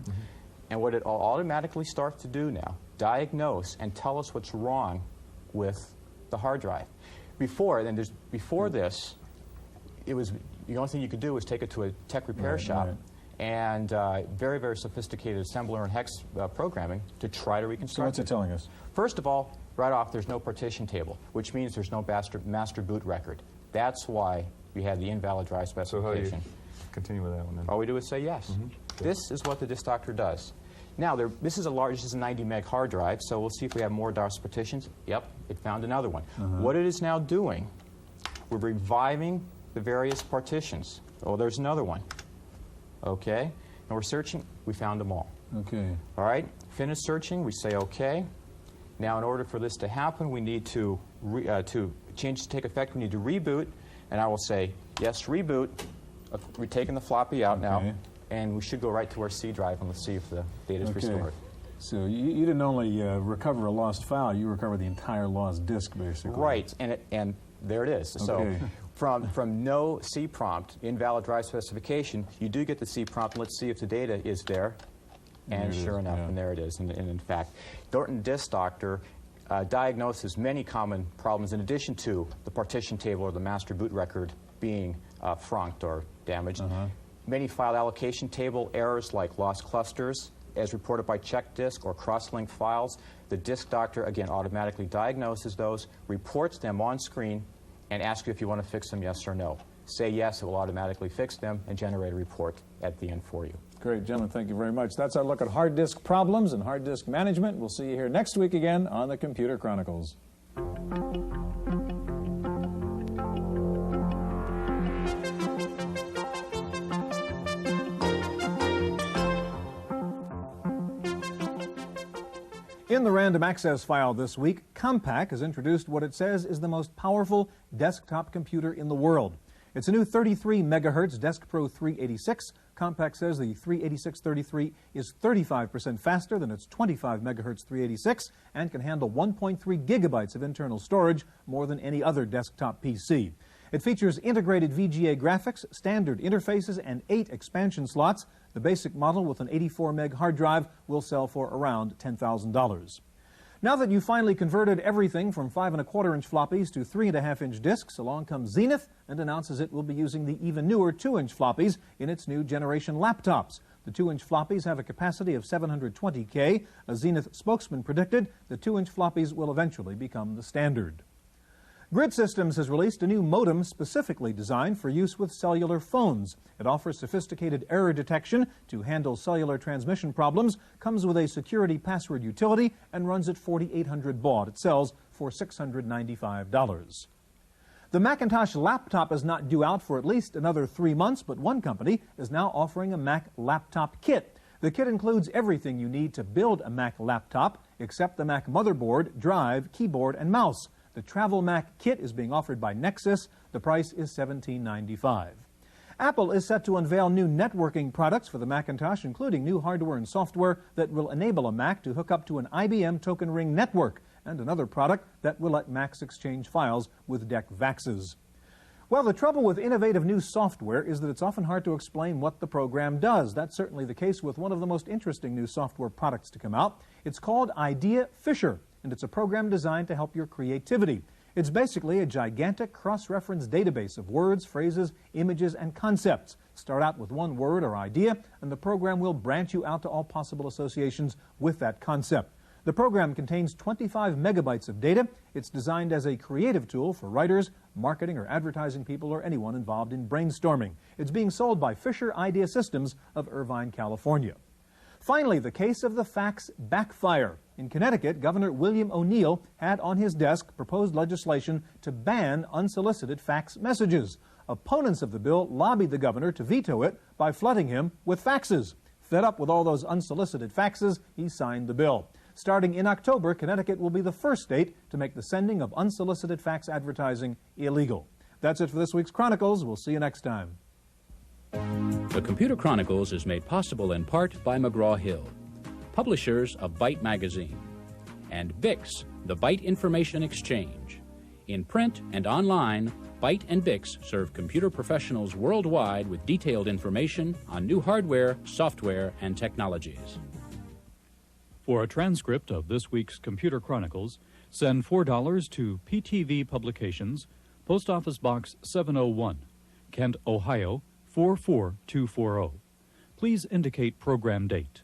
And what it will automatically start to do now, diagnose and tell us what's wrong with the hard drive. Before this, it was the only thing you could do was take it to a tech repair shop and very, very sophisticated assembler and hex programming to try to reconstruct. So what's it telling us? First of all, right off, there's no partition table, which means there's no master boot record. That's why we have the invalid drive specification. So how do you continue with that one then? All we do is say yes. This is what the disk doctor does. Now, this is a 90 meg hard drive, so we'll see if we have more DOS partitions. Yep, it found another one. What it is now doing, we're reviving the various partitions. Oh, there's another one. Okay, and we're searching. We found them all. Okay. All right, finish searching. We say okay. Now, in order for this to happen, we need to change to take effect. We need to reboot, and I will say yes, reboot. We're taking the floppy out now, and we should go right to our C drive, and let's see if the data is restored. So you didn't only recover a lost file; you recovered the entire lost disk, basically. Right, and there it is. So from no C prompt, invalid drive specification, you do get the C prompt. And let's see if the data is there. And sure enough, and there it is. And in fact, Norton Disk Doctor diagnoses many common problems in addition to the partition table or the master boot record being frunked or damaged. Many file allocation table errors like lost clusters, as reported by check disk or cross-link files. The Disk Doctor, again, automatically diagnoses those, reports them on screen, and asks you if you want to fix them, yes or no. Say yes, it will automatically fix them and generate a report at the end for you. Great, gentlemen, thank you very much. That's our look at hard disk problems and hard disk management. We'll see you here next week again on the Computer Chronicles. In the random access file this week, Compaq has introduced what it says is the most powerful desktop computer in the world. It's a new 33 megahertz Desk Pro 386. Compaq says the 386-33 is 35% faster than its 25 megahertz 386 and can handle 1.3 gigabytes of internal storage, more than any other desktop PC. It features integrated VGA graphics, standard interfaces, and 8 expansion slots. The basic model with an 84 meg hard drive will sell for around $10,000. Now that you've finally converted everything from 5¼ floppies to 3½ disks, along comes Zenith and announces it will be using the even newer 2-inch floppies in its new generation laptops. The 2-inch floppies have a capacity of 720K. A Zenith spokesman predicted the 2-inch floppies will eventually become the standard. Grid Systems has released a new modem specifically designed for use with cellular phones. It offers sophisticated error detection to handle cellular transmission problems, comes with a security password utility, and runs at 4,800 baud. It sells for $695. The Macintosh laptop is not due out for at least another 3 months, but one company is now offering a Mac laptop kit. The kit includes everything you need to build a Mac laptop, except the Mac motherboard, drive, keyboard, and mouse. The Travel Mac Kit is being offered by Nexus. The price is $17.95. Apple is set to unveil new networking products for the Macintosh, including new hardware and software that will enable a Mac to hook up to an IBM Token Ring network, and another product that will let Macs exchange files with DEC VAXes. Well, the trouble with innovative new software is that it's often hard to explain what the program does. That's certainly the case with one of the most interesting new software products to come out. It's called Idea Fisher, and it's a program designed to help your creativity. It's basically a gigantic cross-reference database of words, phrases, images, and concepts. Start out with one word or idea, and the program will branch you out to all possible associations with that concept. The program contains 25 megabytes of data. It's designed as a creative tool for writers, marketing or advertising people, or anyone involved in brainstorming. It's being sold by Fisher Idea Systems of Irvine, California. Finally, the case of the fax backfire. In Connecticut, Governor William O'Neill had on his desk proposed legislation to ban unsolicited fax messages. Opponents of the bill lobbied the governor to veto it by flooding him with faxes. Fed up with all those unsolicited faxes, he signed the bill. Starting in October, Connecticut will be the first state to make the sending of unsolicited fax advertising illegal. That's it for this week's Chronicles. We'll see you next time. The Computer Chronicles is made possible in part by McGraw-Hill, publishers of Byte Magazine, and Bix, the Byte Information Exchange. In print and online, Byte and Bix serve computer professionals worldwide with detailed information on new hardware, software, and technologies. For a transcript of this week's Computer Chronicles, send $4 to PTV Publications, Post Office Box 701, Kent, Ohio 44240. Please indicate program date.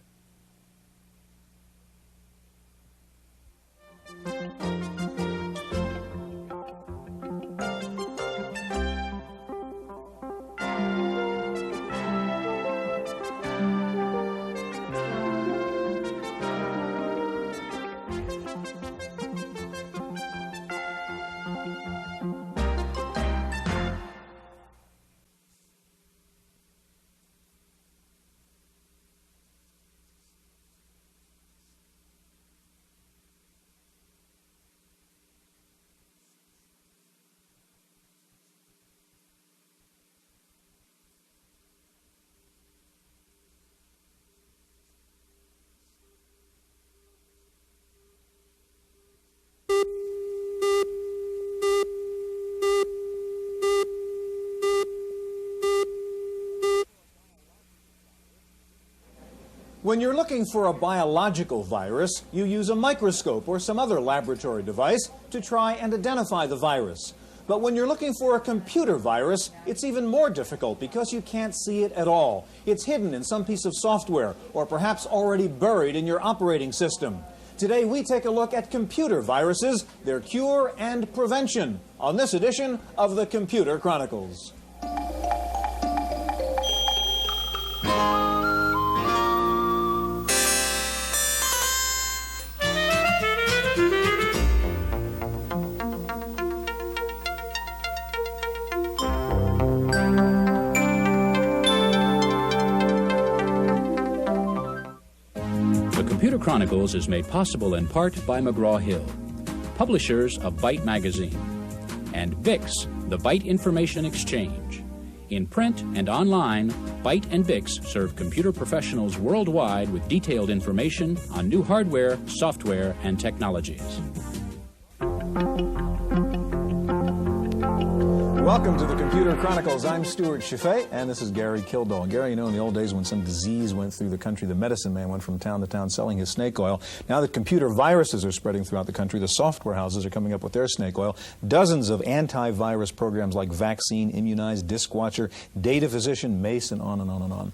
When you're looking for a biological virus, you use a microscope or some other laboratory device to try and identify the virus. But when you're looking for a computer virus, it's even more difficult because you can't see it at all. It's hidden in some piece of software or perhaps already buried in your operating system. Today we take a look at computer viruses, their cure and prevention on this edition of the Computer Chronicles. Chronicles is made possible in part by McGraw-Hill, publishers of Byte Magazine, and Bix, the Byte Information Exchange. In print and online, Byte and Bix serve computer professionals worldwide with detailed information on new hardware, software, and technologies. Welcome to the Computer Chronicles. I'm Stuart Chaffee, and this is Gary Kildall. Gary, you know, in the old days when some disease went through the country, the medicine man went from town to town selling his snake oil. Now that computer viruses are spreading throughout the country, the software houses are coming up with their snake oil. Dozens of antivirus programs like Vaccine, Immunize, Disk Watcher, Data Physician, Mace, and on and on and on.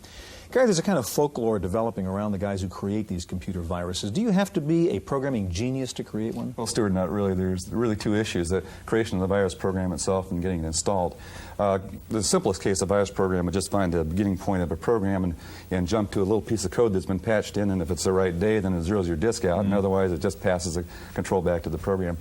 Gary, there's a kind of folklore developing around the guys who create these computer viruses. Do you have to be a programming genius to create one? Well, Stuart, not really. There's really two issues: the creation of the virus program itself and getting it installed. The simplest case, a virus program would just find the beginning point of a program and jump to a little piece of code that's been patched in, and if it's the right day, then it zeroes your disk out, and otherwise it just passes the control back to the program.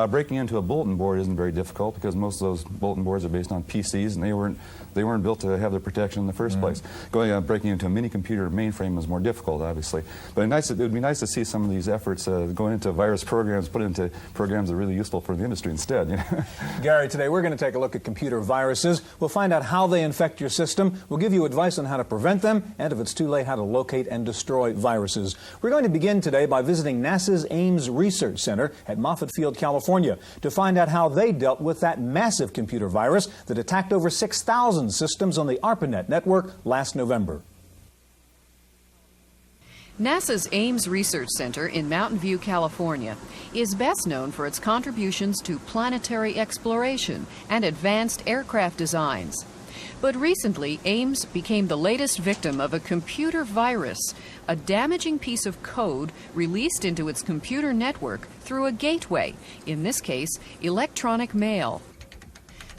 Breaking into a bulletin board isn't very difficult because most of those bulletin boards are based on PCs, and they weren't built to have the protection in the first place. Breaking into a mini computer mainframe is more difficult, obviously. But it would be nice to see some of these efforts going into virus programs, put into programs that are really useful for the industry instead. You know? Gary, today we're going to take a look at computer viruses. We'll find out how they infect your system. We'll give you advice on how to prevent them, and if it's too late, how to locate and destroy viruses. We're going to begin today by visiting NASA's Ames Research Center at Moffett Field, California, to find out how they dealt with that massive computer virus that attacked over 6,000 systems on the ARPANET network last November. NASA's Ames Research Center in Mountain View, California, is best known for its contributions to planetary exploration and advanced aircraft designs. But recently, Ames became the latest victim of a computer virus, a damaging piece of code released into its computer network through a gateway, in this case, electronic mail.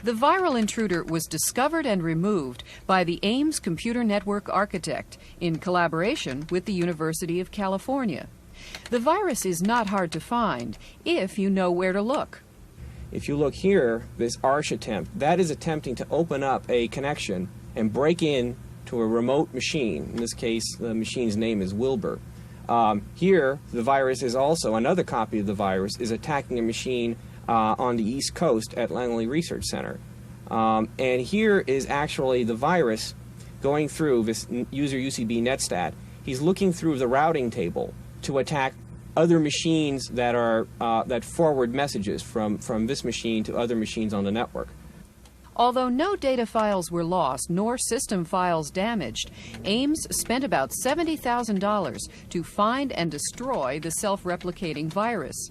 The viral intruder was discovered and removed by the Ames Computer Network architect in collaboration with the University of California. The virus is not hard to find if you know where to look. If you look here, this arch attempt, that is attempting to open up a connection and break in to a remote machine. In this case, the machine's name is Wilbur. Here, the virus is also, another copy of the virus is attacking a machine on the East Coast at Langley Research Center. And here is actually the virus going through this user UCB netstat. He's looking through the routing table to attack other machines that are that forward messages from this machine to other machines on the network. Although no data files were lost nor system files damaged, Ames spent about $70,000 to find and destroy the self-replicating virus.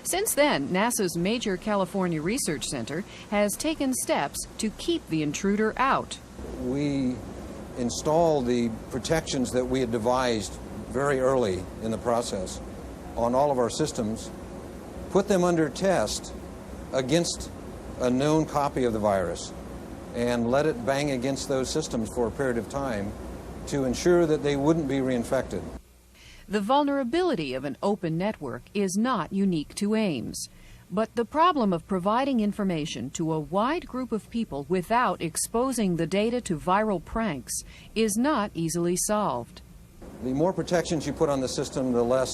Since then, NASA's major California Research Center has taken steps to keep the intruder out. We installed the protections that we had devised very early in the process on all of our systems, put them under test against a known copy of the virus, and let it bang against those systems for a period of time to ensure that they wouldn't be reinfected. The vulnerability of an open network is not unique to Ames, but the problem of providing information to a wide group of people without exposing the data to viral pranks is not easily solved. The more protections you put on the system, the less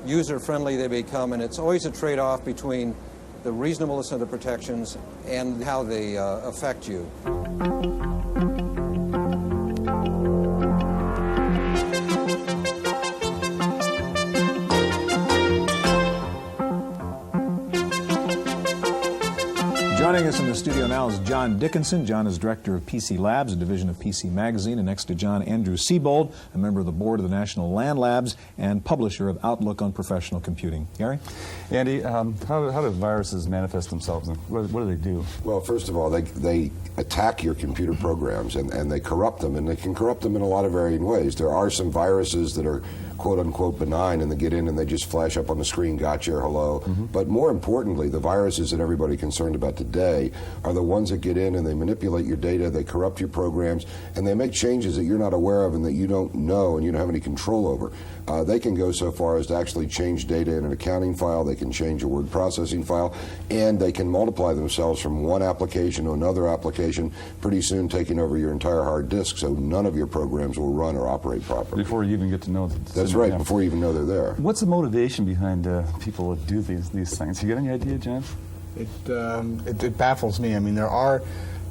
user-friendly they become, and it's always a trade-off between the reasonableness of the protections and how they affect you. Joining us in the studio now is John Dickinson. John is director of PC Labs, a division of PC Magazine, and next to John, Andrew Siebold, a member of the board of the National Land Labs and publisher of Outlook on Professional Computing. Gary? Andy, how do viruses manifest themselves, and what do they do? Well, first of all, they attack your computer programs, and they corrupt them, and they can corrupt them in a lot of varying ways. There are some viruses that are quote-unquote benign, and they get in and they just flash up on the screen, gotcha, hello. But more importantly, the viruses that everybody's concerned about today are the ones that get in and they manipulate your data, they corrupt your programs, and they make changes that you're not aware of and that you don't know and you don't have any control over. They can go so far as to actually change data in an accounting file, they can change a word processing file, and they can multiply themselves from one application to another application, pretty soon taking over your entire hard disk, so none of your programs will run or operate properly. Before you even get to know that. That's right, before you even know they're there. What's the motivation behind people that do these things? You got any idea, John? It baffles me. I mean,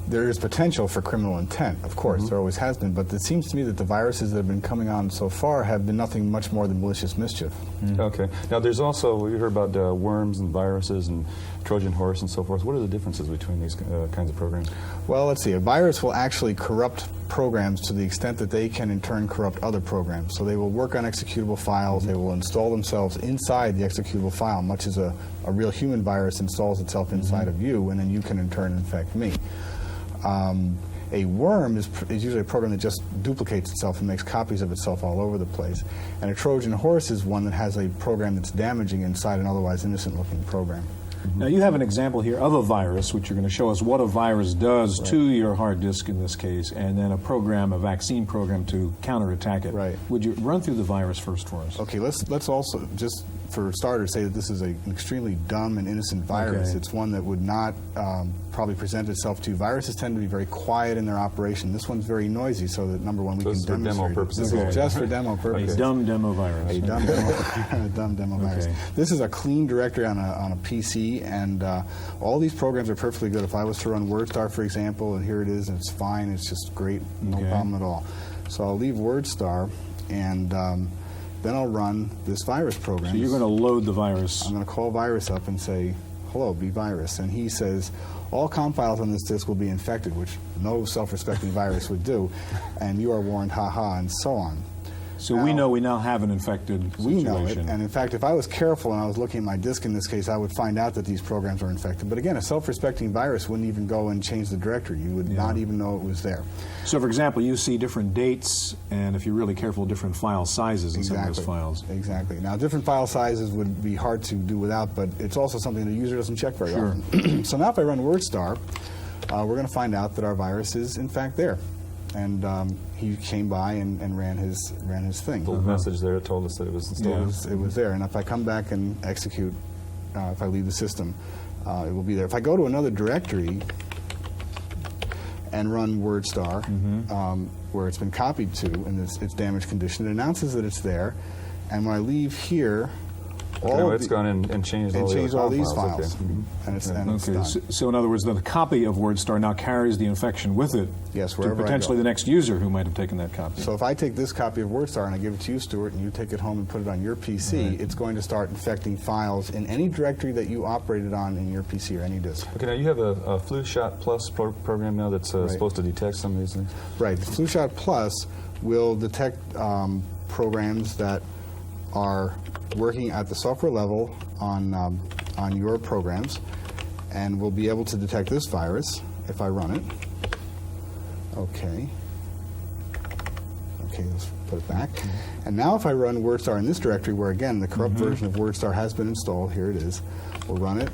there is potential for criminal intent, of course, there always has been, but it seems to me that the viruses that have been coming on so far have been nothing much more than malicious mischief. Okay. Now, there's also, we heard about worms and viruses and Trojan horse and so forth. What are the differences between these kinds of programs? Well, let's see. A virus will actually corrupt programs to the extent that they can in turn corrupt other programs. So they will work on executable files, they will install themselves inside the executable file, much as a real human virus installs itself inside of you, and then you can in turn infect me. A worm is usually a program that just duplicates itself and makes copies of itself all over the place. And a Trojan horse is one that has a program that's damaging inside an otherwise innocent-looking program. Now, you have an example here of a virus, which you're going to show us what a virus does to your hard disk in this case, and then a vaccine program to counterattack it. Right. Would you run through the virus first for us? Okay, let's also just for starters, say that this is an extremely dumb and innocent virus. Okay. It's one that would not probably present itself to. Viruses tend to be very quiet in their operation. This one's very noisy, so that number one, we can demonstrate. For demo purposes. This is just for demo purposes. A dumb demo virus. A dumb demo, a dumb demo virus. This is a clean directory on a PC, and all these programs are perfectly good. If I was to run WordStar, for example, and here it is, and it's fine, it's just great, no problem at all. So I'll leave WordStar, and then I'll run this virus program. So you're going to load the virus. I'm going to call virus up and say, hello, be virus. And he says, all COM files on this disk will be infected, which no self-respecting virus would do, and you are warned, haha, and so on. So we know we now have an infected situation. We know it, and in fact, if I was careful and I was looking at my disk in this case, I would find out that these programs are infected. But again, a self-respecting virus wouldn't even go and change the directory. You would not even know it was there. So, for example, you see different dates, and if you're really careful, different file sizes in some of those files. Exactly. Now, different file sizes would be hard to do without, but it's also something the user doesn't check very often. So now if I run WordStar, we're going to find out that our virus is, in fact, there. And he came by and ran his thing. The message there told us that it was installed. Yeah, it was there. And if I come back and execute, if I leave the system, it will be there. If I go to another directory and run WordStar, where it's been copied to in its damaged condition, it announces that it's there. And when I leave here, it's gone in and changed all these files. Okay. And it's done. So in other words, the copy of WordStar now carries the infection with it to potentially the next user who might have taken that copy. So if I take this copy of WordStar and I give it to you, Stuart, and you take it home and put it on your PC, it's going to start infecting files in any directory that you operated on in your PC or any disk. Okay, now you have a FluShot Plus program now that's supposed to detect some of these things? Right. The FluShot Plus will detect programs that are working at the software level on your programs, and we'll be able to detect this virus if I run it. Okay, let's put it back. And now if I run WordStar in this directory, where again the corrupt version of WordStar has been installed, here it is, we'll run it,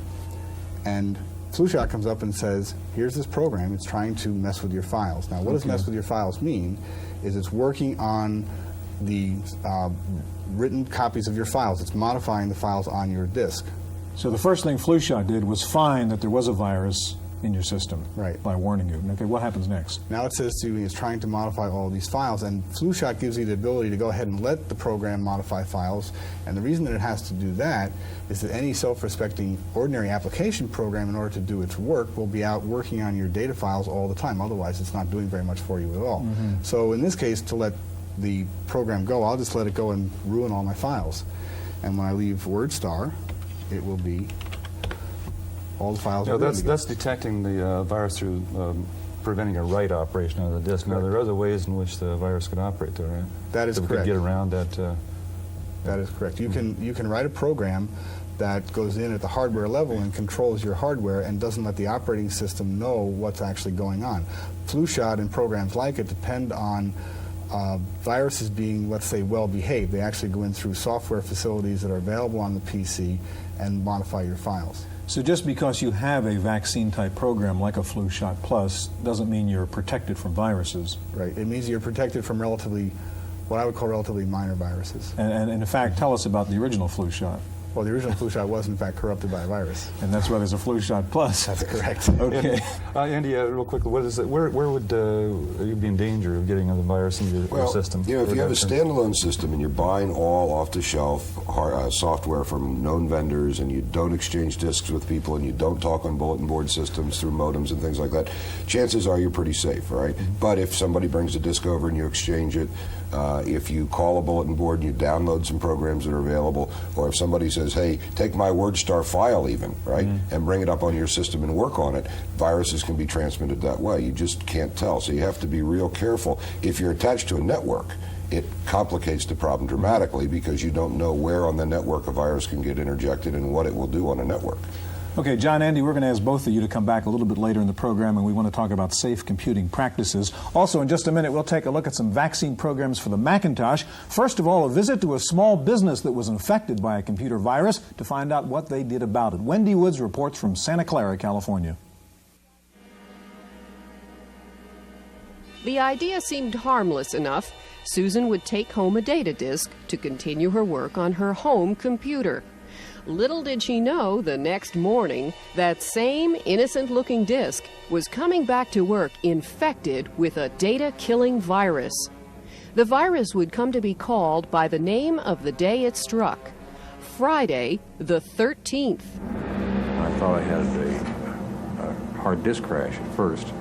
and FluShot comes up and says, here's this program, it's trying to mess with your files. Now what does mess with your files mean is it's working on the written copies of your files. It's modifying the files on your disk. So the first thing FluShot did was find that there was a virus in your system by warning you. Okay, what happens next? Now it says to you it's trying to modify all of these files, and FluShot gives you the ability to go ahead and let the program modify files. And the reason that it has to do that is that any self-respecting ordinary application program, in order to do its work, will be out working on your data files all the time. Otherwise, it's not doing very much for you at all. So in this case, to let the program go, I'll just let it go and ruin all my files. And when I leave WordStar, it will be all the files. That's detecting the virus through preventing a write operation on the disk. Now, there are other ways in which the virus can operate, though, right? That is correct. We could get around that. That is correct. You can write a program that goes in at the hardware level and controls your hardware and doesn't let the operating system know what's actually going on. FluShot and programs like it depend on viruses being, let's say, well-behaved. They actually go in through software facilities that are available on the PC and modify your files. So just because you have a vaccine-type program like a FluShot Plus doesn't mean you're protected from viruses. Right. It means you're protected from what I would call relatively minor viruses. And in fact, tell us about the original FluShot. Well, the original FluShot was, in fact, corrupted by a virus. And that's why there's a FluShot Plus. That's correct. Okay. Andy, real quickly, what is it? Where would you be in danger of getting a virus into your system? You know, if you have a standalone system and you're buying all off-the-shelf software from known vendors, and you don't exchange disks with people, and you don't talk on bulletin board systems through modems and things like that, chances are you're pretty safe, right? But if somebody brings a disk over and you exchange it, if you call a bulletin board and you download some programs that are available, or if somebody says, hey, take my WordStar file even, right, and bring it up on your system and work on it, viruses can be transmitted that way. You just can't tell. So you have to be real careful. If you're attached to a network, it complicates the problem dramatically because you don't know where on the network a virus can get interjected and what it will do on a network. Okay, John, Andy, we're going to ask both of you to come back a little bit later in the program, and we want to talk about safe computing practices. Also, in just a minute, we'll take a look at some vaccine programs for the Macintosh. First of all, a visit to a small business that was infected by a computer virus to find out what they did about it. Wendy Woods reports from Santa Clara, California. The idea seemed harmless enough, Susan would take home a data disk to continue her work on her home computer. Little did she know the next morning that same innocent-looking disk was coming back to work infected with a data-killing virus. The virus would come to be called by the name of the day it struck, Friday the 13th. I thought I had a hard disk crash at first,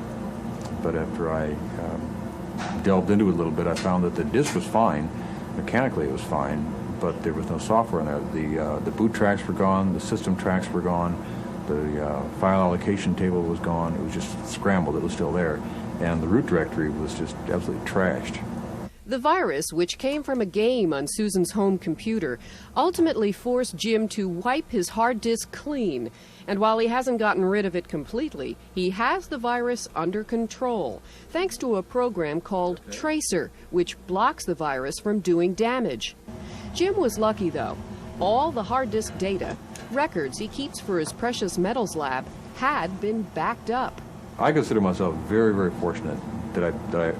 but after I delved into it a little bit, I found that the disk was fine. Mechanically it was fine, but there was no software in there. The boot tracks were gone, the system tracks were gone, the file allocation table was gone. It was just scrambled. It was still there, and the root directory was just absolutely trashed. The virus, which came from a game on Susan's home computer, ultimately forced Jim to wipe his hard disk clean. And while he hasn't gotten rid of it completely, he has the virus under control, thanks to a program called Tracer, which blocks the virus from doing damage. Jim was lucky, though. All the hard disk data, records he keeps for his precious metals lab, had been backed up. I consider myself very, very fortunate that I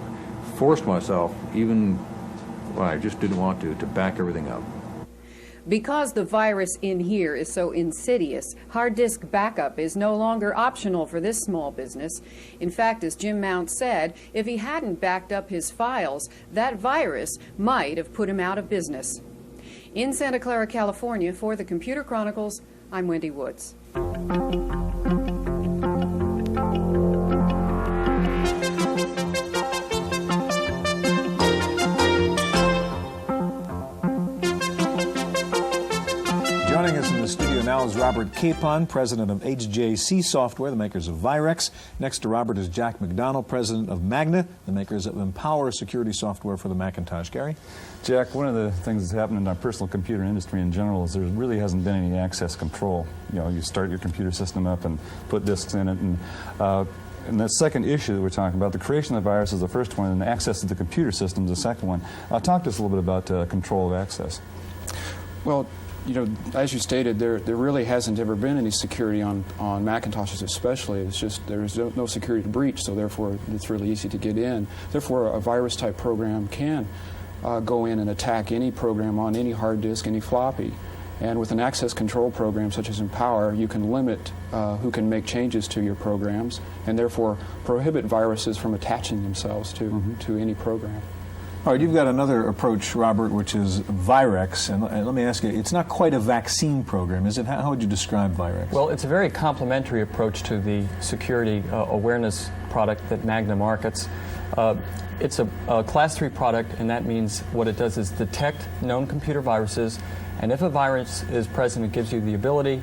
forced myself, even when I just didn't want to back everything up. Because the virus in here is so insidious, hard disk backup is no longer optional for this small business. In fact, as Jim Mount said, if he hadn't backed up his files, that virus might have put him out of business. In Santa Clara, California, for the Computer Chronicles, I'm Wendy Woods. Joining us in the studio now is Robert Capon, president of HJC Software, the makers of Virex. Next to Robert is Jack McDonald, president of Magna, the makers of Empower security software for the Macintosh. Gary? Jack, one of the things that's happened in our personal computer industry in general is there really hasn't been any access control. You know, you start your computer system up and put disks in it, and the second issue that we're talking about, the creation of the virus is the first one, and access to the computer system is the second one. Talk to us a little bit about control of access. Well, you know, as you stated, there really hasn't ever been any security on Macintoshes especially. It's just there's no security to breach, so therefore it's really easy to get in. Therefore, a virus-type program can go in and attack any program on any hard disk, any floppy. And with an access control program such as Empower, you can limit who can make changes to your programs and therefore prohibit viruses from attaching themselves to any program. All right, you've got another approach, Robert, which is Virex. And let me ask you, it's not quite a vaccine program, is it? How would you describe Virex? Well, it's a very complementary approach to the security awareness product that Magna markets. It's a Class 3 product, and that means what it does is detect known computer viruses, and if a virus is present, it gives you the ability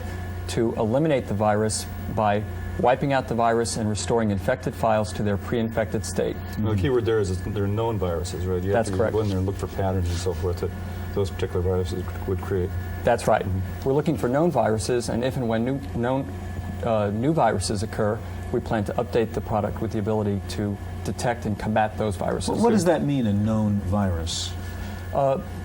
to eliminate the virus by wiping out the virus and restoring infected files to their pre-infected state. Well, the key word there is they're known viruses, right? You That's have to correct. go in there and look for patterns and so forth that those particular viruses would create. That's right. We're looking for known viruses, and if and when new viruses occur, we plan to update the product with the ability to detect and combat those viruses. What does that mean, a known virus?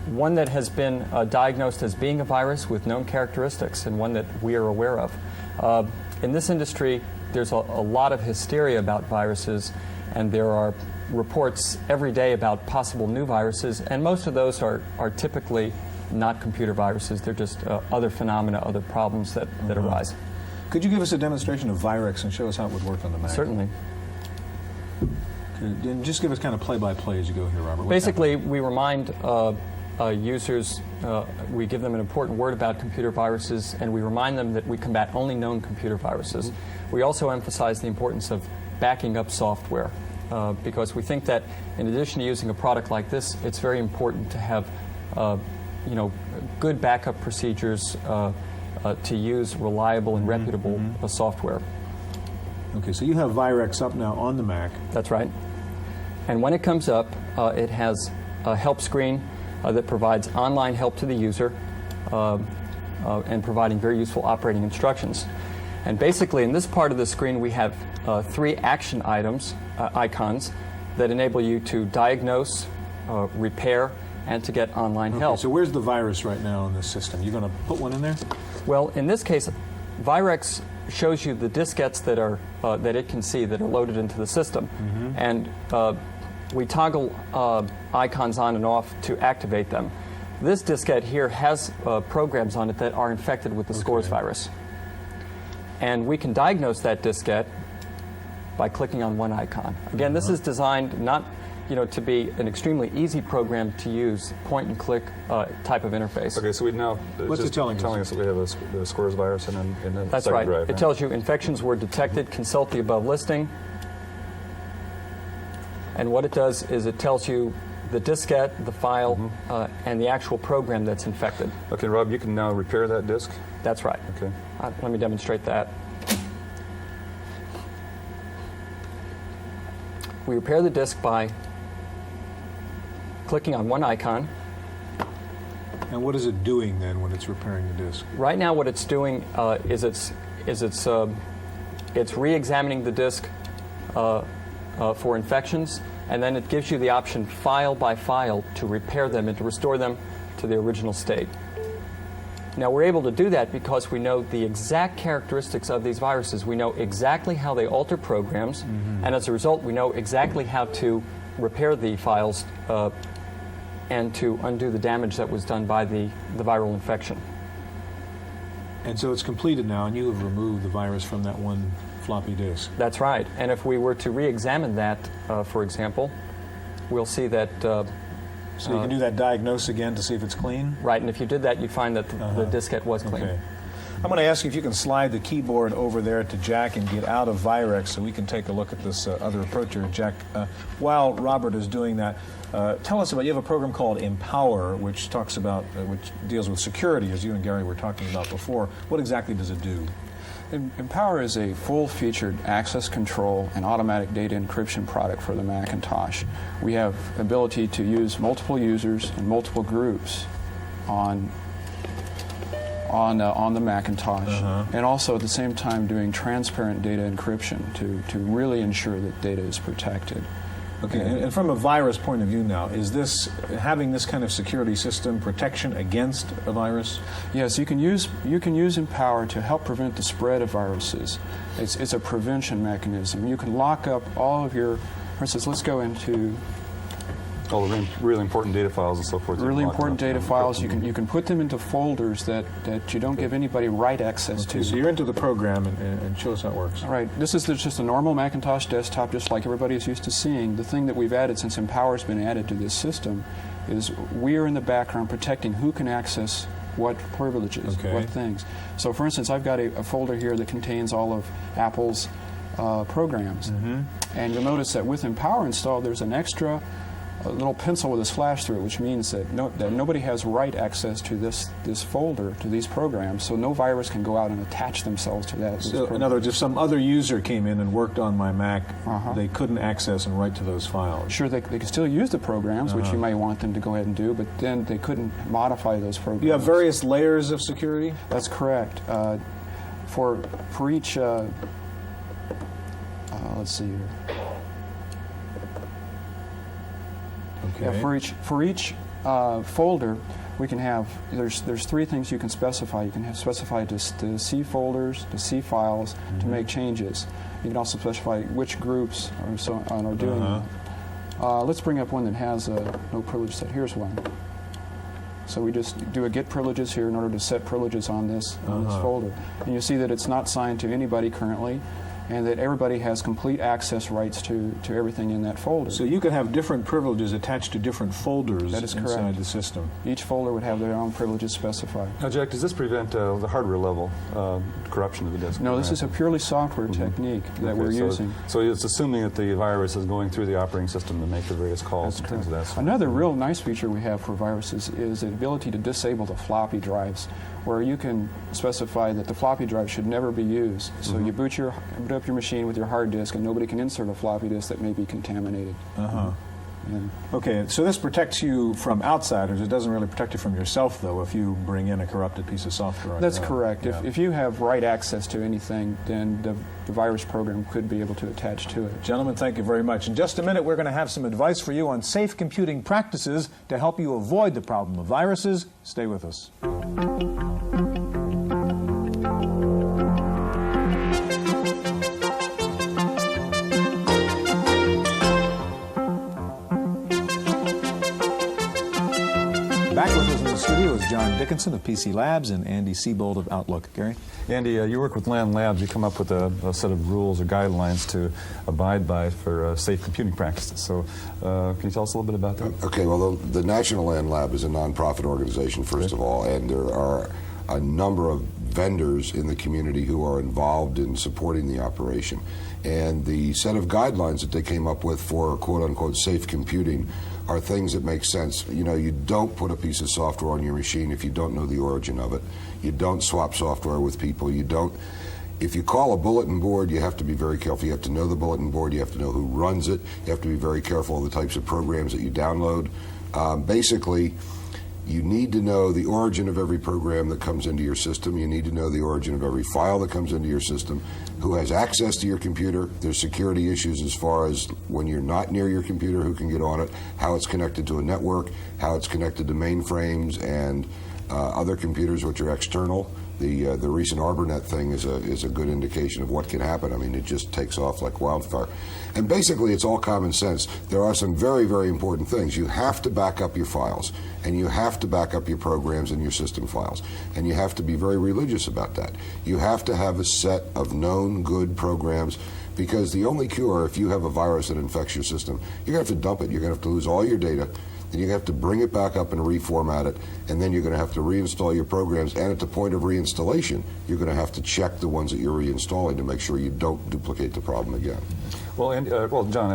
One that has been diagnosed as being a virus with known characteristics, and one that we are aware of. In this industry, there's a lot of hysteria about viruses, and there are reports every day about possible new viruses, and most of those are typically not computer viruses. They're just other phenomena, other problems that arise. Could you give us a demonstration of Virex and show us how it would work on the Mac? Certainly. And just give us kind of play-by-play as you go here, Robert. Basically, we remind users, we give them an important word about computer viruses, and we remind them that we combat only known computer viruses. We also emphasize the importance of backing up software, because we think that in addition to using a product like this, it's very important to have good backup procedures to use reliable and reputable software. Okay, so you have Virex up now on the Mac. That's right. And when it comes up, it has a help screen that provides online help to the user and providing very useful operating instructions. And basically, in this part of the screen, we have 3 action items, icons, that enable you to diagnose, repair, and to get online help. So where's the virus right now in this system? You going to put one in there? Well, in this case, Virex shows you the diskettes that are that it can see that are loaded into the system, and we toggle icons on and off to activate them. This diskette here has programs on it that are infected with the Scores virus. And we can diagnose that diskette by clicking on one icon. Again, this is designed not to be an extremely easy program to use, point-and-click type of interface. Okay, so we now What's it telling us that we have the Scores virus in the That's second right. drive. It tells you infections were detected, consult the above listing. And what it does is it tells you the diskette, the file, and the actual program that's infected. Okay, Rob, you can now repair that disk? That's right. Okay. Let me demonstrate that. We repair the disk by clicking on one icon. And what is it doing then when it's repairing the disk? Right now, what it's doing is it's re-examining the disk for infections, and then it gives you the option file by file to repair them and to restore them to the original state. Now, we're able to do that because we know the exact characteristics of these viruses. We know exactly how they alter programs, and as a result, we know exactly how to repair the files and to undo the damage that was done by the viral infection. And so it's completed now, and you have removed the virus from that one floppy disk. That's right. And if we were to re-examine that, for example, we'll see that... So you can do that diagnose again to see if it's clean? Right, and if you did that, you'd find that the diskette was clean. Okay. I'm going to ask you if you can slide the keyboard over there to Jack and get out of Virex so we can take a look at this other approach here. Jack, while Robert is doing that, tell us about, you have a program called Empower, which talks about, which deals with security, as you and Gary were talking about before. What exactly does it do? Empower is a full-featured access control and automatic data encryption product for the Macintosh. We have ability to use multiple users and multiple groups on the Macintosh, and also at the same time doing transparent data encryption to really ensure that data is protected. Okay, and from a virus point of view now, is this, having this kind of security system, protection against a virus? Yes, you can use Empower to help prevent the spread of viruses. It's a prevention mechanism. You can lock up all of your, for instance, let's go into all the really important data files and so forth. Really important data files. You can put them into folders that you don't give anybody write access to. So you're into the program and show us how it works. All right. This is just a normal Macintosh desktop, just like everybody is used to seeing. The thing that we've added since Empower's been added to this system is we are in the background protecting who can access what privileges, what things. So, for instance, I've got a folder here that contains all of Apple's programs, and you'll notice that with Empower installed, there's an extra little pencil with a slash through it, which means that nobody has write access to this folder, to these programs, so no virus can go out and attach themselves to that. So, in other words, if some other user came in and worked on my Mac, they couldn't access and write to those files. Sure, they could still use the programs, which you might want them to go ahead and do, but then they couldn't modify those programs. You have various layers of security? That's correct. For each, let's see here. Okay. Yeah, for each folder, we can have, there's three things you can specify. You can specify to C folders, to C files, to make changes. You can also specify which groups are doing that. Let's bring up one that has no privilege set. Here's one. So we just do a get privileges here in order to set privileges on this folder. And you see that it's not signed to anybody currently, and that everybody has complete access rights to everything in that folder. So you could have different privileges attached to different folders inside the system. Each folder would have their own privileges specified. Now, Jack, does this prevent the hardware level corruption of the disk? No, this is a purely software technique that we're using. So it's assuming that the virus is going through the operating system to make the various calls and things of that sort. Another real nice feature we have for viruses is the ability to disable the floppy drives, where you can specify that the floppy drive should never be used. So you boot up your machine with your hard disk, and nobody can insert a floppy disk that may be contaminated. Okay, so this protects you from outsiders. It doesn't really protect you from yourself, though, if you bring in a corrupted piece of software. That's correct. If you have write access to anything, then the virus program could be able to attach to it. Gentlemen, thank you very much. In just a minute, we're going to have some advice for you on safe computing practices to help you avoid the problem of viruses. Stay with us. John Dickinson of PC Labs and Andy Siebold of Outlook. Gary? Andy, you work with Land Labs. You come up with a set of rules or guidelines to abide by for safe computing practices. So can you tell us a little bit about that? Okay, well, the National Land Lab is a nonprofit organization, first of all, and there are a number of vendors in the community who are involved in supporting the operation. And the set of guidelines that they came up with for quote-unquote safe computing are things that make sense. You know, you don't put a piece of software on your machine if you don't know the origin of it. You don't swap software with people. You don't. If you call a bulletin board, you have to be very careful. You have to know the bulletin board. You have to know who runs it. You have to be very careful of the types of programs that you download. Basically, you need to know the origin of every program that comes into your system. You need to know the origin of every file that comes into your system, who has access to your computer. There's security issues as far as when you're not near your computer, who can get on it, how it's connected to a network, how it's connected to mainframes and other computers which are external. The recent ArborNet thing is a good indication of what can happen. I mean, it just takes off like wildfire. And basically, it's all common sense. There are some very, very important things. You have to back up your files, and you have to back up your programs and your system files, and you have to be very religious about that. You have to have a set of known good programs, because the only cure, if you have a virus that infects your system, you're going to have to dump it. You're going to have to lose all your data. Then you're going to have to bring it back up and reformat it, and then you're going to have to reinstall your programs, and at the point of reinstallation, you're going to have to check the ones that you're reinstalling to make sure you don't duplicate the problem again. Well, well, John,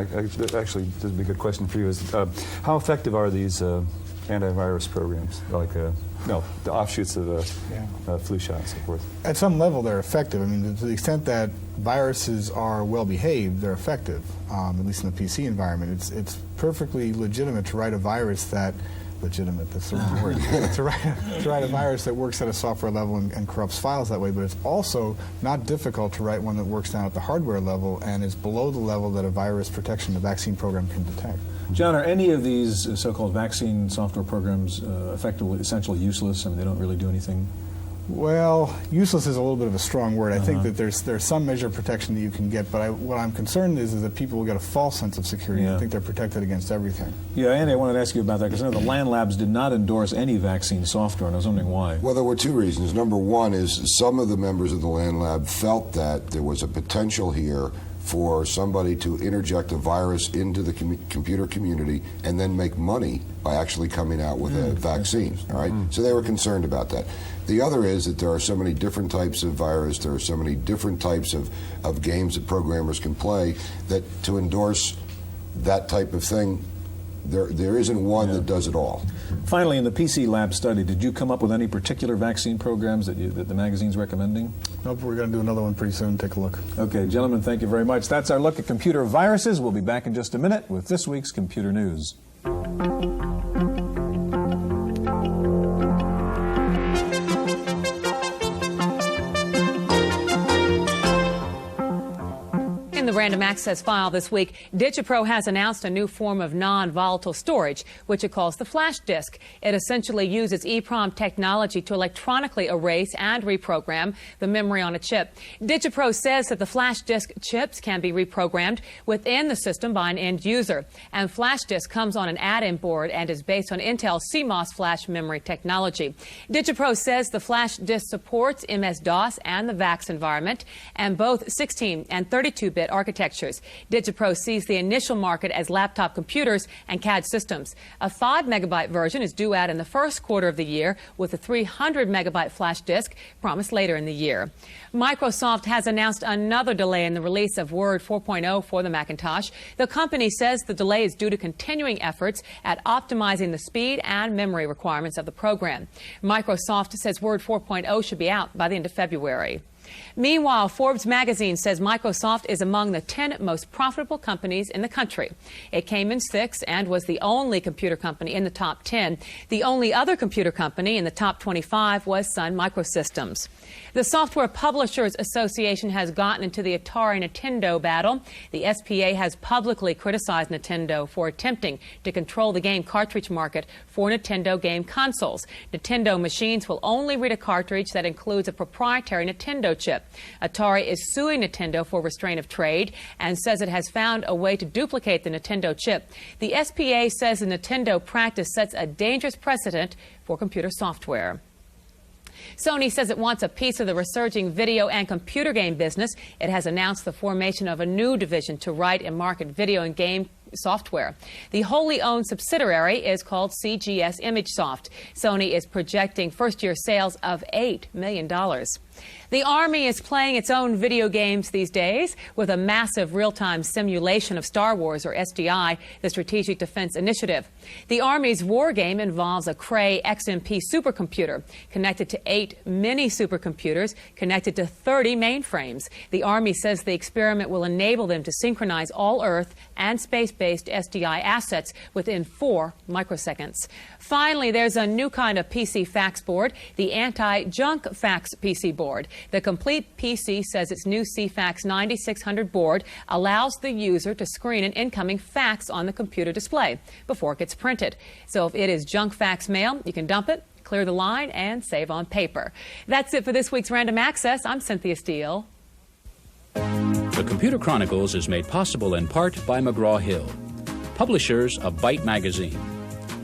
actually, this would be a good question for you. Is how effective are these antivirus programs, like the offshoots of flu shot and so forth? At some level, they're effective. I mean, to the extent that viruses are well behaved, they're effective. At least in the PC environment, it's perfectly legitimate to write a virus that legitimate. That's the wrong word. to write a virus that works at a software level and corrupts files that way. But it's also not difficult to write one that works down at the hardware level and is below the level that a virus protection, the vaccine program, can detect. John, are any of these so-called vaccine software programs effectively, essentially useless? I mean, they don't really do anything? Well, useless is a little bit of a strong word. I think that there's some measure of protection that you can get, but what I'm concerned is that people will get a false sense of security and think they're protected against everything. Yeah, Andy, I wanted to ask you about that, because I know the Land Labs did not endorse any vaccine software, and I was wondering why. Well, there were two reasons. Number one is some of the members of the Land Lab felt that there was a potential here for somebody to interject a virus into the computer community and then make money by actually coming out with a vaccine. All right, so they were concerned about that. The other is that there are so many different types of virus, there are so many different types of games that programmers can play, that to endorse that type of thing, there isn't one that does it all. Finally, in the PC Lab study, did you come up with any particular vaccine programs that the magazine's recommending? Nope, we're going to do another one pretty soon. Take a look. Okay, gentlemen, thank you very much. That's our look at computer viruses. We'll be back in just a minute with this week's Computer News. In the Random Access file this week, DigiPro has announced a new form of non-volatile storage, which it calls the flash disk. It essentially uses EEPROM technology to electronically erase and reprogram the memory on a chip. DigiPro says that the flash disk chips can be reprogrammed within the system by an end user. And flash disk comes on an add-in board and is based on Intel CMOS flash memory technology. DigiPro says the flash disk supports MS-DOS and the VAX environment, and both 16 and 32-bit architectures. DigiPro sees the initial market as laptop computers and CAD systems. A 5-megabyte version is due out in the first quarter of the year, with a 300-megabyte flash disk promised later in the year. Microsoft has announced another delay in the release of Word 4.0 for the Macintosh. The company says the delay is due to continuing efforts at optimizing the speed and memory requirements of the program. Microsoft says Word 4.0 should be out by the end of February. Meanwhile, Forbes magazine says Microsoft is among the 10 most profitable companies in the country. It came in 6th and was the only computer company in the top 10. The only other computer company in the top 25 was Sun Microsystems. The Software Publishers Association has gotten into the Atari-Nintendo battle. The SPA has publicly criticized Nintendo for attempting to control the game cartridge market for Nintendo game consoles. Nintendo machines will only read a cartridge that includes a proprietary Nintendo Nintendo chip. Atari is suing Nintendo for restraint of trade and says it has found a way to duplicate the Nintendo chip. The SPA says the Nintendo practice sets a dangerous precedent for computer software. Sony says it wants a piece of the resurging video and computer game business. It has announced the formation of a new division to write and market video and game software. The wholly owned subsidiary is called CGS ImageSoft. Sony is projecting first-year sales of $8 million. The Army is playing its own video games these days with a massive real-time simulation of Star Wars, or SDI, the Strategic Defense Initiative. The Army's war game involves a Cray XMP supercomputer connected to 8 mini supercomputers connected to 30 mainframes. The Army says the experiment will enable them to synchronize all Earth and space-based SDI assets within 4 microseconds. Finally, there's a new kind of PC fax board, the anti-junk fax PC board. The Complete PC says its new CFax 9600 board allows the user to screen an incoming fax on the computer display before it gets printed. So if it is junk fax mail, you can dump it, clear the line, and save on paper. That's it for this week's Random Access. I'm Cynthia Steele. The Computer Chronicles is made possible in part by McGraw-Hill, publishers of Byte Magazine,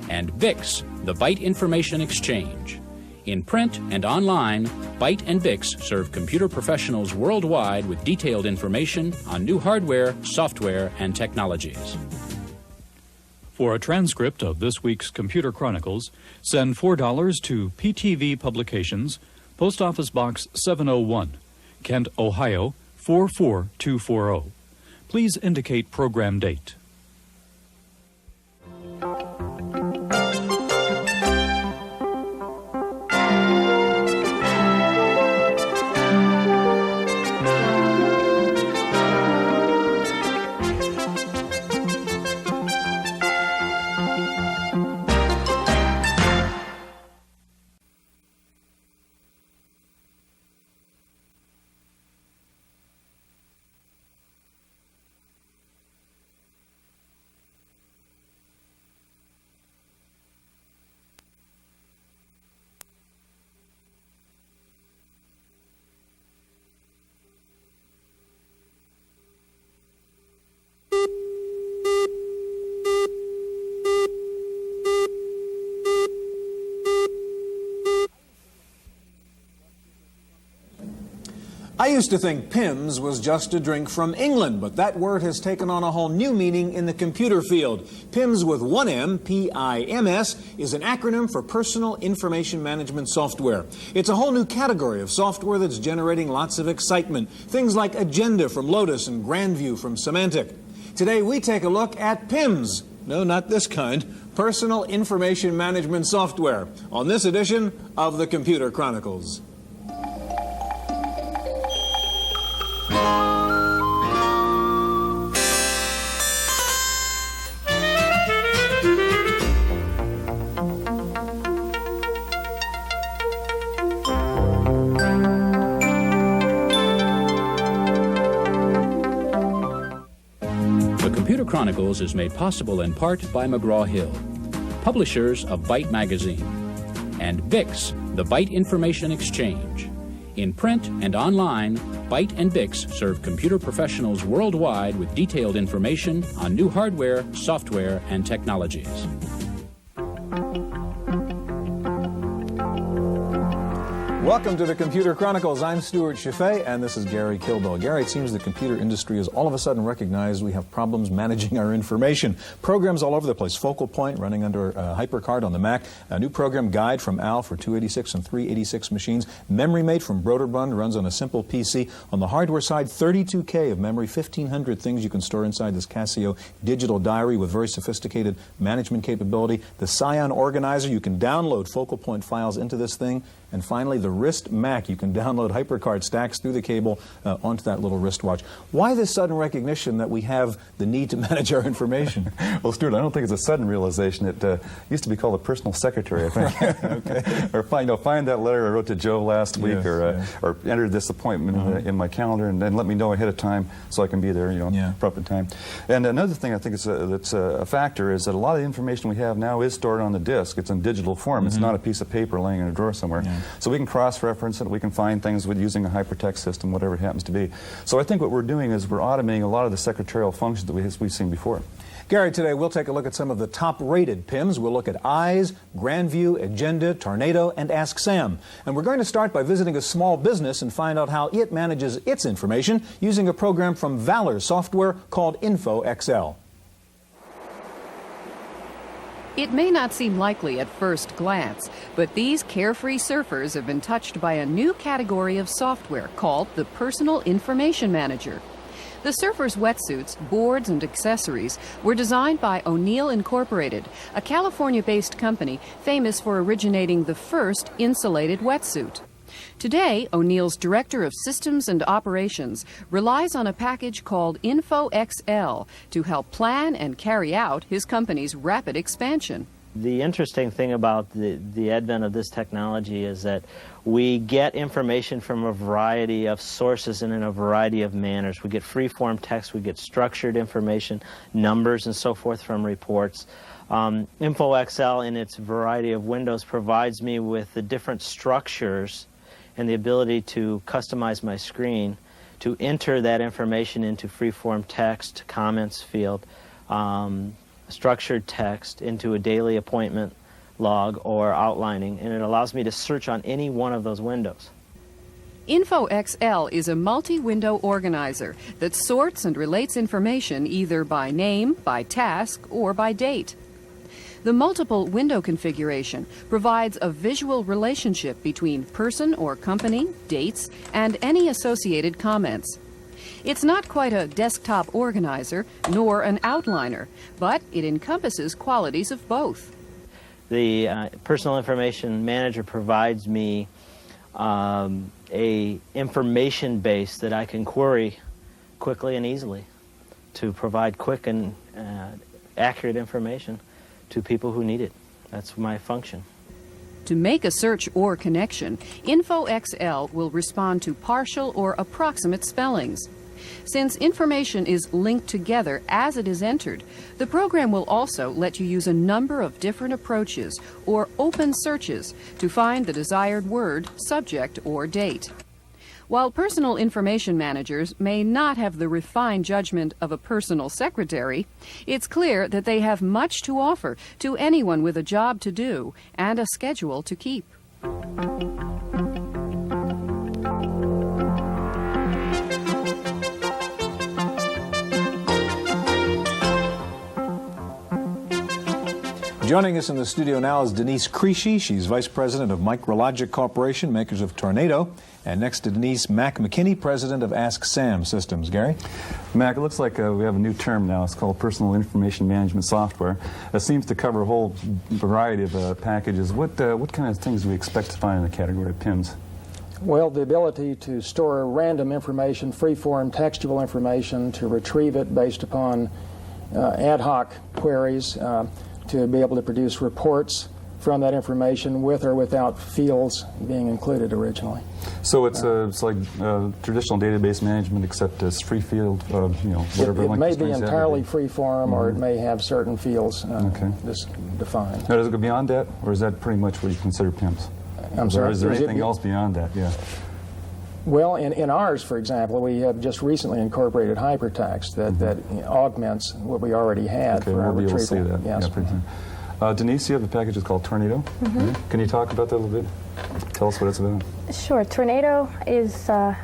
and BIX, the Byte Information Exchange. In print and online, Byte and BIX serve computer professionals worldwide with detailed information on new hardware, software, and technologies. For a transcript of this week's Computer Chronicles, send $4 to PTV Publications, Post Office Box 701, Kent, Ohio 44240. Please indicate program date. I used to think Pims was just a drink from England, but that word has taken on a whole new meaning in the computer field. Pims with one M, P-I-M-S, is an acronym for Personal Information Management Software. It's a whole new category of software that's generating lots of excitement. Things like Agenda from Lotus and Grandview from Symantec. Today we take a look at Pims. No, not this kind. Personal Information Management Software on this edition of the Computer Chronicles. Chronicles is made possible in part by McGraw-Hill, publishers of Byte Magazine, and BIX, the Byte Information Exchange. In print and online, Byte and BIX serve computer professionals worldwide with detailed information on new hardware, software, and technologies. Welcome to the Computer Chronicles. I'm Stuart Chaffee, and this is Gary Kilbell. Gary, it seems the computer industry has all of a sudden recognized we have problems managing our information. Programs all over the place. Focal Point running under HyperCard on the Mac. A new program guide from Al for 286 and 386 machines. Memory Mate from Broderbund runs on a simple PC. On the hardware side, 32K of memory, 1,500 things you can store inside this Casio digital diary with very sophisticated management capability. The Scion Organizer, you can download Focal Point files into this thing. And finally, the Wrist Mac. You can download HyperCard stacks through the cable onto that little wristwatch. Why this sudden recognition that we have the need to manage our information? Well, Stuart, I don't think it's a sudden realization. It used to be called a personal secretary, I think. Okay. Or find that letter I wrote to Joe last week, or enter this appointment in my calendar, and then let me know ahead of time so I can be there, proper time. And another thing I think that's a factor is that a lot of the information we have now is stored on the disk. It's in digital form. It's not a piece of paper laying in a drawer somewhere. So we can cross-reference it, we can find things with using a hypertext system, whatever it happens to be. So I think what we're doing is we're automating a lot of the secretarial functions that we've seen before. Gary, today we'll take a look at some of the top-rated PIMs. We'll look at Eyes, Grandview, Agenda, Tornado, and Ask Sam. And we're going to start by visiting a small business and find out how it manages its information using a program from Valor Software called InfoXL. It may not seem likely at first glance, but these carefree surfers have been touched by a new category of software called the Personal Information Manager. The surfers' wetsuits, boards, and accessories were designed by O'Neill Incorporated, a California-based company famous for originating the first insulated wetsuit. Today, O'Neill's Director of Systems and Operations relies on a package called InfoXL to help plan and carry out his company's rapid expansion. The interesting thing about the advent of this technology is that we get information from a variety of sources and in a variety of manners. We get free-form text, we get structured information, numbers and so forth from reports. InfoXL in its variety of windows provides me with the different structures and the ability to customize my screen to enter that information into free-form text, comments field, structured text into a daily appointment log or outlining, and it allows me to search on any one of those windows. InfoXL is a multi-window organizer that sorts and relates information either by name, by task, or by date. The multiple window configuration provides a visual relationship between person or company, dates, and any associated comments. It's not quite a desktop organizer, nor an outliner, but it encompasses qualities of both. The Personal Information Manager provides me a information base that I can query quickly and easily to provide quick and accurate information to people who need it. That's my function. To make a search or connection, InfoXL will respond to partial or approximate spellings. Since information is linked together as it is entered, the program will also let you use a number of different approaches or open searches to find the desired word, subject, or date. While personal information managers may not have the refined judgment of a personal secretary, it's clear that they have much to offer to anyone with a job to do and a schedule to keep. Joining us in the studio now is Denise Creasy. She's Vice President of Micrologic Corporation, makers of Tornado. And next to Denise, Mac McKinney, President of Ask Sam Systems. Gary? Mac, it looks like we have a new term now. It's called Personal Information Management Software. It seems to cover a whole variety of packages. What kind of things do we expect to find in the category of PIMs? Well, the ability to store random information, free-form textual information, to retrieve it based upon ad hoc queries, to be able to produce reports from that information with or without fields being included originally. So it's like traditional database management, except it's free field, whatever. It may be entirely free form, or it may have certain fields defined. Now, does it go beyond that, or is that pretty much what you consider PIMs? I'm sorry? Or is there anything else beyond that? Yeah. Well, in ours, for example, we have just recently incorporated hypertext that augments what we already had for our retrieval. We'll see that. Yes. Yeah, Denise, you have a package that's called Tornado. Can you talk about that a little bit? Tell us what it's about. Sure. Tornado is a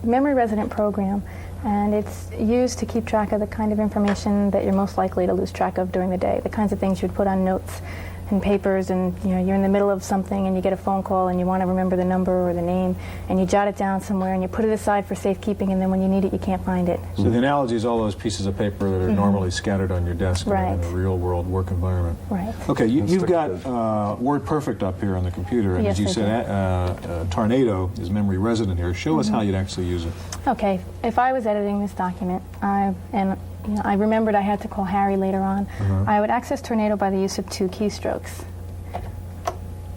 memory resident program, and it's used to keep track of the kind of information that you're most likely to lose track of during the day, the kinds of things you'd put on notes and papers, and you're in the middle of something and you get a phone call and you want to remember the number or the name, and you jot it down somewhere and you put it aside for safekeeping, and then when you need it you can't find it. So the analogy is all those pieces of paper that are normally scattered on your desk in a real world work environment. Right. Okay, you've got WordPerfect up here on the computer, and yes, as you said, Tornado is memory resident here. Show us how you'd actually use it. Okay, if I was editing this document, I remembered I had to call Harry later on. I would access Tornado by the use of 2 keystrokes.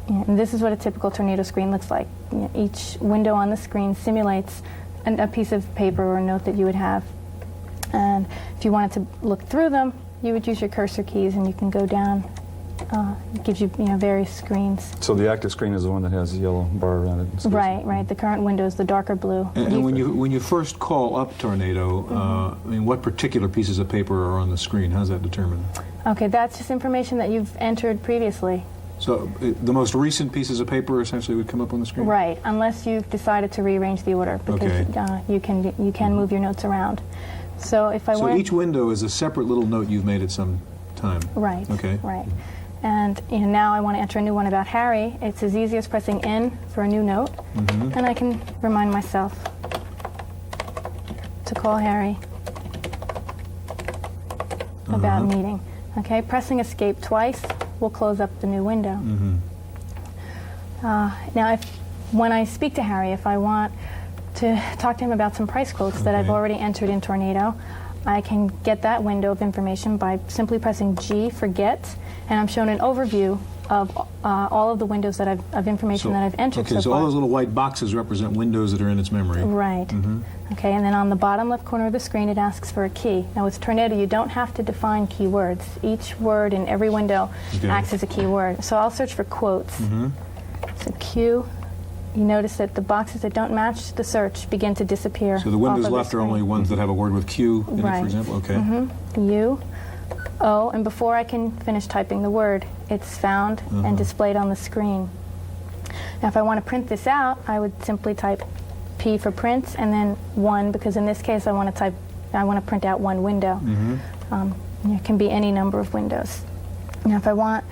And this is what a typical Tornado screen looks like. Each window on the screen simulates a piece of paper or a note that you would have. And if you wanted to look through them, you would use your cursor keys, and you can go down It gives you, various screens. So the active screen is the one that has the yellow bar around it. Right, right. The current window is the darker blue. And when you first call up Tornado, I mean, what particular pieces of paper are on the screen? How's that determined? Okay, that's just information that you've entered previously. So the most recent pieces of paper essentially would come up on the screen? Right, unless you've decided to rearrange the order, because you can move your notes around. So if I want... So each window is a separate little note you've made at some time? Right, okay. Right. And now I want to enter a new one about Harry. It's as easy as pressing N for a new note, and I can remind myself to call Harry about a meeting. Okay, pressing Escape twice will close up the new window. Now, when I speak to Harry, if I want to talk to him about some price quotes that I've already entered in Tornado, I can get that window of information by simply pressing G for Get, and I'm shown an overview of all of the windows that of information that I've entered so so far. all those little white boxes represent windows that are in its memory. Right. Okay, and then on the bottom left corner of the screen, it asks for a key. Now with Tornado, you don't have to define keywords. Each word in every window acts as a keyword. So I'll search for quotes. So Q. You notice that the boxes that don't match the search begin to disappear. So the windows left are only ones that have a word with Q in it, for example? Okay. U, O, and before I can finish typing the word, it's found and displayed on the screen. Now if I want to print this out, I would simply type P for print and then 1, because in this case I want to print out one window. It can be any number of windows. Now if I want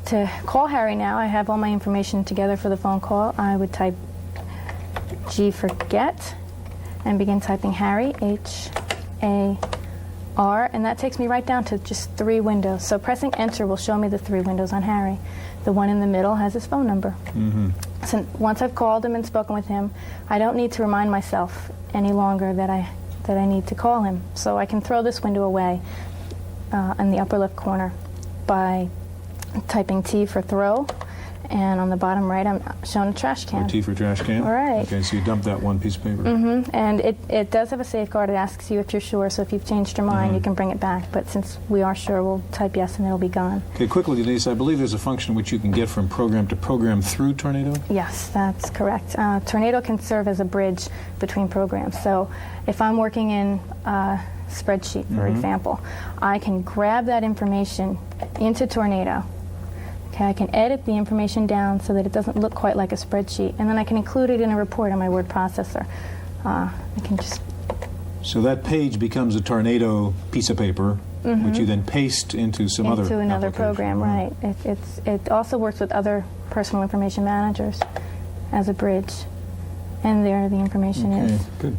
to call Harry now, I have all my information together for the phone call. I would type G for Get and begin typing Harry, H-A-R, and that takes me right down to just 3 windows. So pressing Enter will show me the 3 windows on Harry. The one in the middle has his phone number. So once I've called him and spoken with him, I don't need to remind myself any longer that I need to call him. So I can throw this window away in the upper left corner by typing T for throw, and on the bottom right I'm shown a trash can. Or T for trash can? All right. Okay, so you dump that one piece of paper. And it does have a safeguard. It asks you if you're sure, so if you've changed your mind, you can bring it back. But since we are sure, we'll type yes and it'll be gone. Okay, quickly, Denise, I believe there's a function which you can get from program to program through Tornado? Yes, that's correct. Tornado can serve as a bridge between programs. So if I'm working in a spreadsheet, for example, I can grab that information into Tornado. Okay, I can edit the information down so that it doesn't look quite like a spreadsheet, and then I can include it in a report on my word processor. I can just... So that page becomes a Tornado piece of paper, which you then paste into some other into another program, right. It also works with other personal information managers as a bridge, and there the information is. Good.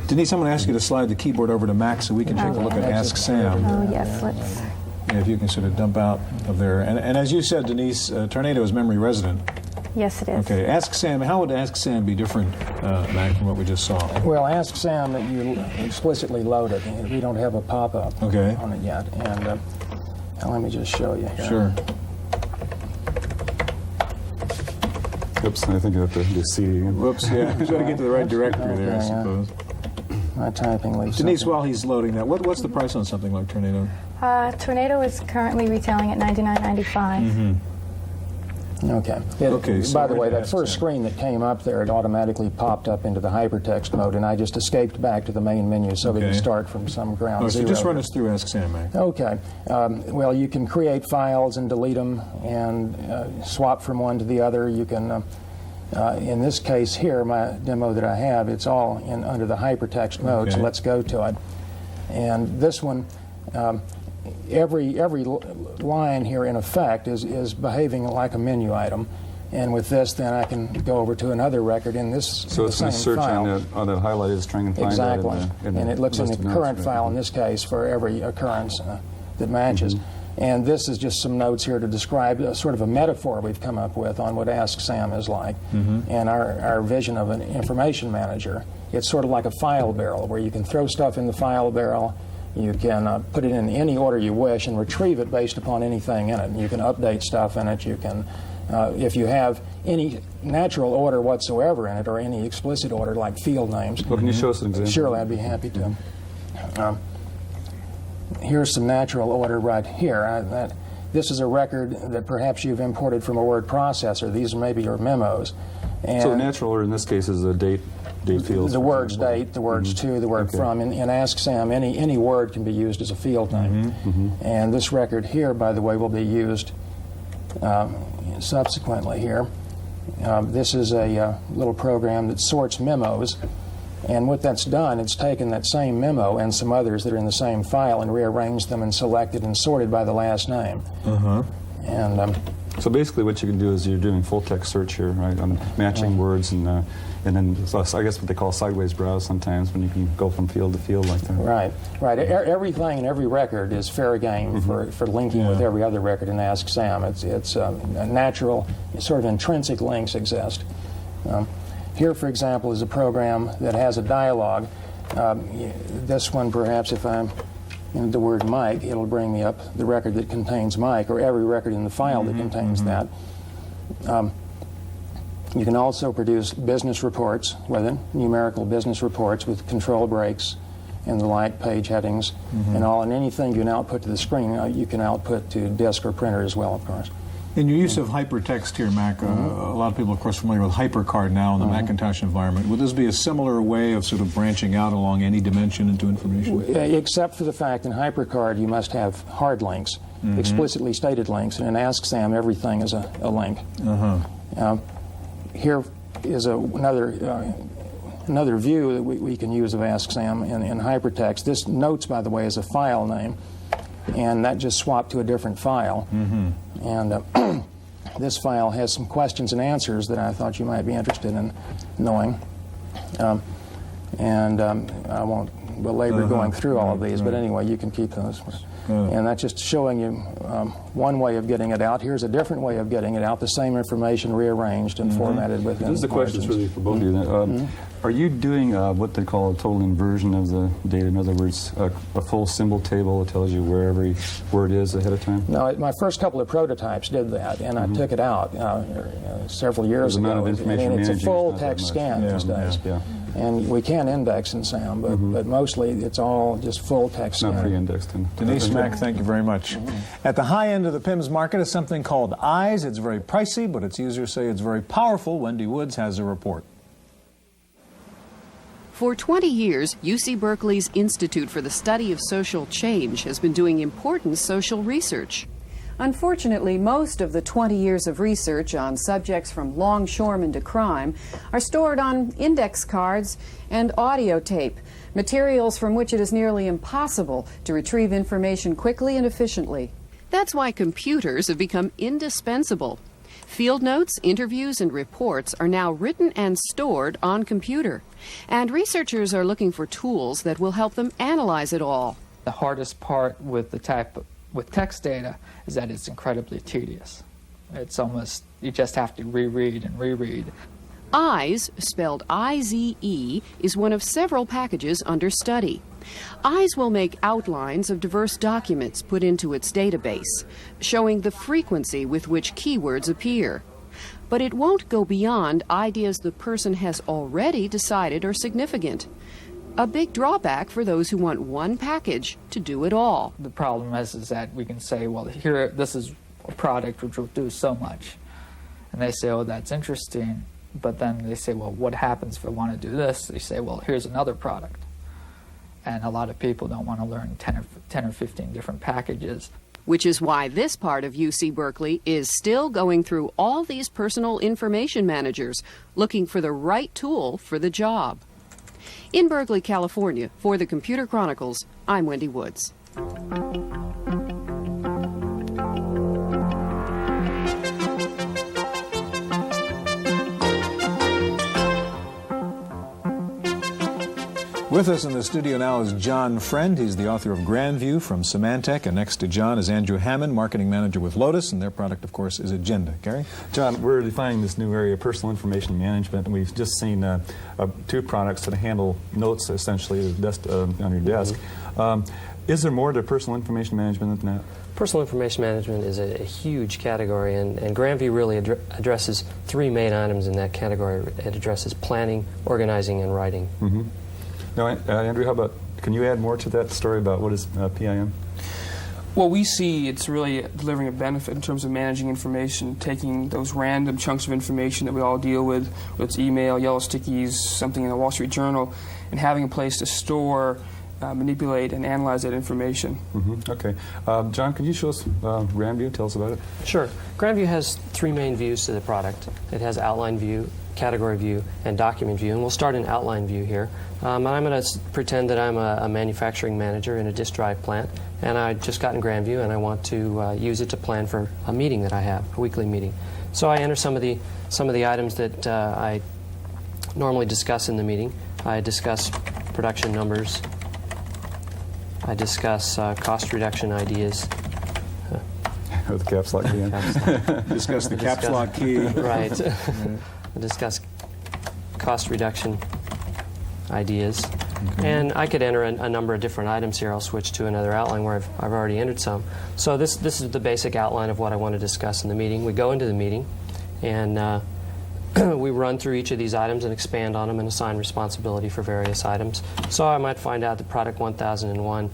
Denise, I'm going to ask you to slide the keyboard over to Mac so we can take a look at Ask Sam. Oh, yes, let's... If you can sort of dump out of there. And as you said, Denise, Tornado is memory resident. Yes, it is. Okay, Ask Sam. How would Ask Sam be different, Mac, from what we just saw? Well, Ask Sam that you explicitly loaded. We don't have a pop-up on it yet. And now let me just show you here. Sure. Oops, I think I have to do CD again. Whoops, yeah. Got to get to the right directory there, I suppose. My typing leaves Denise, something. while he's loading that, what's the price on something like Tornado? Tornado is currently retailing at $99.95. Okay. By the way, that first screen that came up there, it automatically popped up into the hypertext mode, and I just escaped back to the main menu so we can start from some ground zero. So just run us through Ask Sam, Mac. Okay. Well, you can create files and delete them and swap from one to the other. You can, in this case here, my demo that I have, it's all under the hypertext mode, so let's go to it. And this one, every line here in effect is behaving like a menu item, and with this then I can go over to another record in this so it's going to search on the highlighted string and find exactly that and it looks in the current file in this case for every occurrence that matches. And this is just some notes here to describe sort of a metaphor we've come up with on what Ask Sam is like. And our vision of an information manager, it's sort of like a file barrel where you can throw stuff in the file barrel. You can put it in any order you wish and retrieve it based upon anything in it. You can update stuff in it. You can, if you have any natural order whatsoever in it or any explicit order like field names. Well, can you show us an example? Surely, I'd be happy to. Here's some natural order right here. this is a record that perhaps you've imported from a word processor. These may be your memos. And so the natural order in this case is a date field. The words date, the words to, the word from. In Ask Sam, any word can be used as a field name. And this record here, by the way, will be used subsequently here. This is a little program that sorts memos. And what that's done, it's taken that same memo and some others that are in the same file and rearranged them and selected and sorted by the last name. And so basically what you can do is you're doing full text search here, right? Matching words and then so I guess what they call sideways browse sometimes when you can go from field to field like that. Right. Everything in every record is fair game for linking with every other record in Ask Sam. It's natural, sort of intrinsic links exist. Here, for example, is a program that has a dialogue. This one, perhaps, if I'm in the word Mike, it'll bring me up the record that contains Mike, or every record in the file that contains that. You can also produce business reports with it, numerical business reports with control breaks and the like, page headings, and all. And anything you can output to the screen, you can output to disk or printer as well, of course. In your use of hypertext here, Mac, a lot of people, of course, familiar with HyperCard now in the Macintosh environment. Would this be a similar way of sort of branching out along any dimension into information? Except for the fact in HyperCard you must have hard links, explicitly stated links, and in Ask Sam everything is a link. Here is another view that we can use of Ask Sam in hypertext. This notes, by the way, is a file name, and that just swapped to a different file. And this file has some questions and answers that I thought you might be interested in knowing. I won't belabor going through all of these, but anyway, you can keep those. And that's just showing you one way of getting it out. Here's a different way of getting it out, the same information rearranged and formatted within. This is the question really for both of you. Are you doing what they call a total inversion of the data? In other words, a full symbol table that tells you where every word is ahead of time? No, my first couple of prototypes did that, and I took it out several years ago. It's a full text scan these days. And we can index in SAM, but mostly it's all just full text scan. Not pre-indexed. Denise Mack, thank you very much. At the high end of the PIMS market is something called EYES. It's very pricey, but its users say it's very powerful. Wendy Woods has a report. For 20 years, UC Berkeley's Institute for the Study of Social Change has been doing important social research. Unfortunately, most of the 20 years of research on subjects from longshoremen to crime are stored on index cards and audio tape, materials from which it is nearly impossible to retrieve information quickly and efficiently. That's why computers have become indispensable. Field notes, interviews, and reports are now written and stored on computer. And researchers are looking for tools that will help them analyze it all. The hardest part with text data is that it's incredibly tedious. It's almost, you just have to reread and reread. EYES, spelled I-Z-E, is one of several packages under study. EYES will make outlines of diverse documents put into its database, showing the frequency with which keywords appear. But it won't go beyond ideas the person has already decided are significant. A big drawback for those who want one package to do it all. The problem is that we can say, well, here, this is a product which will do so much. And they say, oh, that's interesting. But then they say, well, what happens if I want to do this? They say, well, here's another product. And a lot of people don't want to learn 10 or 15 different packages. Which is why this part of UC Berkeley is still going through all these personal information managers, looking for the right tool for the job. In Berkeley, California, for the Computer Chronicles, I'm Wendy Woods. With us in the studio now is John Friend. He's the author of Grandview from Symantec, and next to John is Andrew Hammond, marketing manager with Lotus, and their product, of course, is Agenda. Gary? John, we're defining this new area of personal information management, and we've just seen two products that handle notes, essentially, on your desk. Is there more to personal information management than that? Personal information management is a huge category, and Grandview really addresses three main items in that category. It addresses planning, organizing, and writing. Now, Andrew, how about, can you add more to that story about what is PIM? Well, we see it's really delivering a benefit in terms of managing information, taking those random chunks of information that we all deal with, whether it's email, yellow stickies, something in the Wall Street Journal, and having a place to store, manipulate, and analyze that information. Okay. John, could you show us Grandview? Tell us about it. Sure. Grandview has three main views to the product. It has outline view, category view, and document view. And we'll start in outline view here. And I'm going to pretend that I'm a manufacturing manager in a disk drive plant, and I just got in Grandview and I want to use it to plan for a meeting that I have, a weekly meeting. So I enter some of the items that I normally discuss in the meeting. I discuss production numbers. I discuss cost reduction ideas. With the caps lock key in. Discuss the caps lock key. Right. I discuss cost reduction ideas. And I could enter a number of different items here. I'll switch to another outline where I've already entered some. So this is the basic outline of what I want to discuss in the meeting. We go into the meeting, and we run through each of these items and expand on them and assign responsibility for various items. So I might find out that product 1001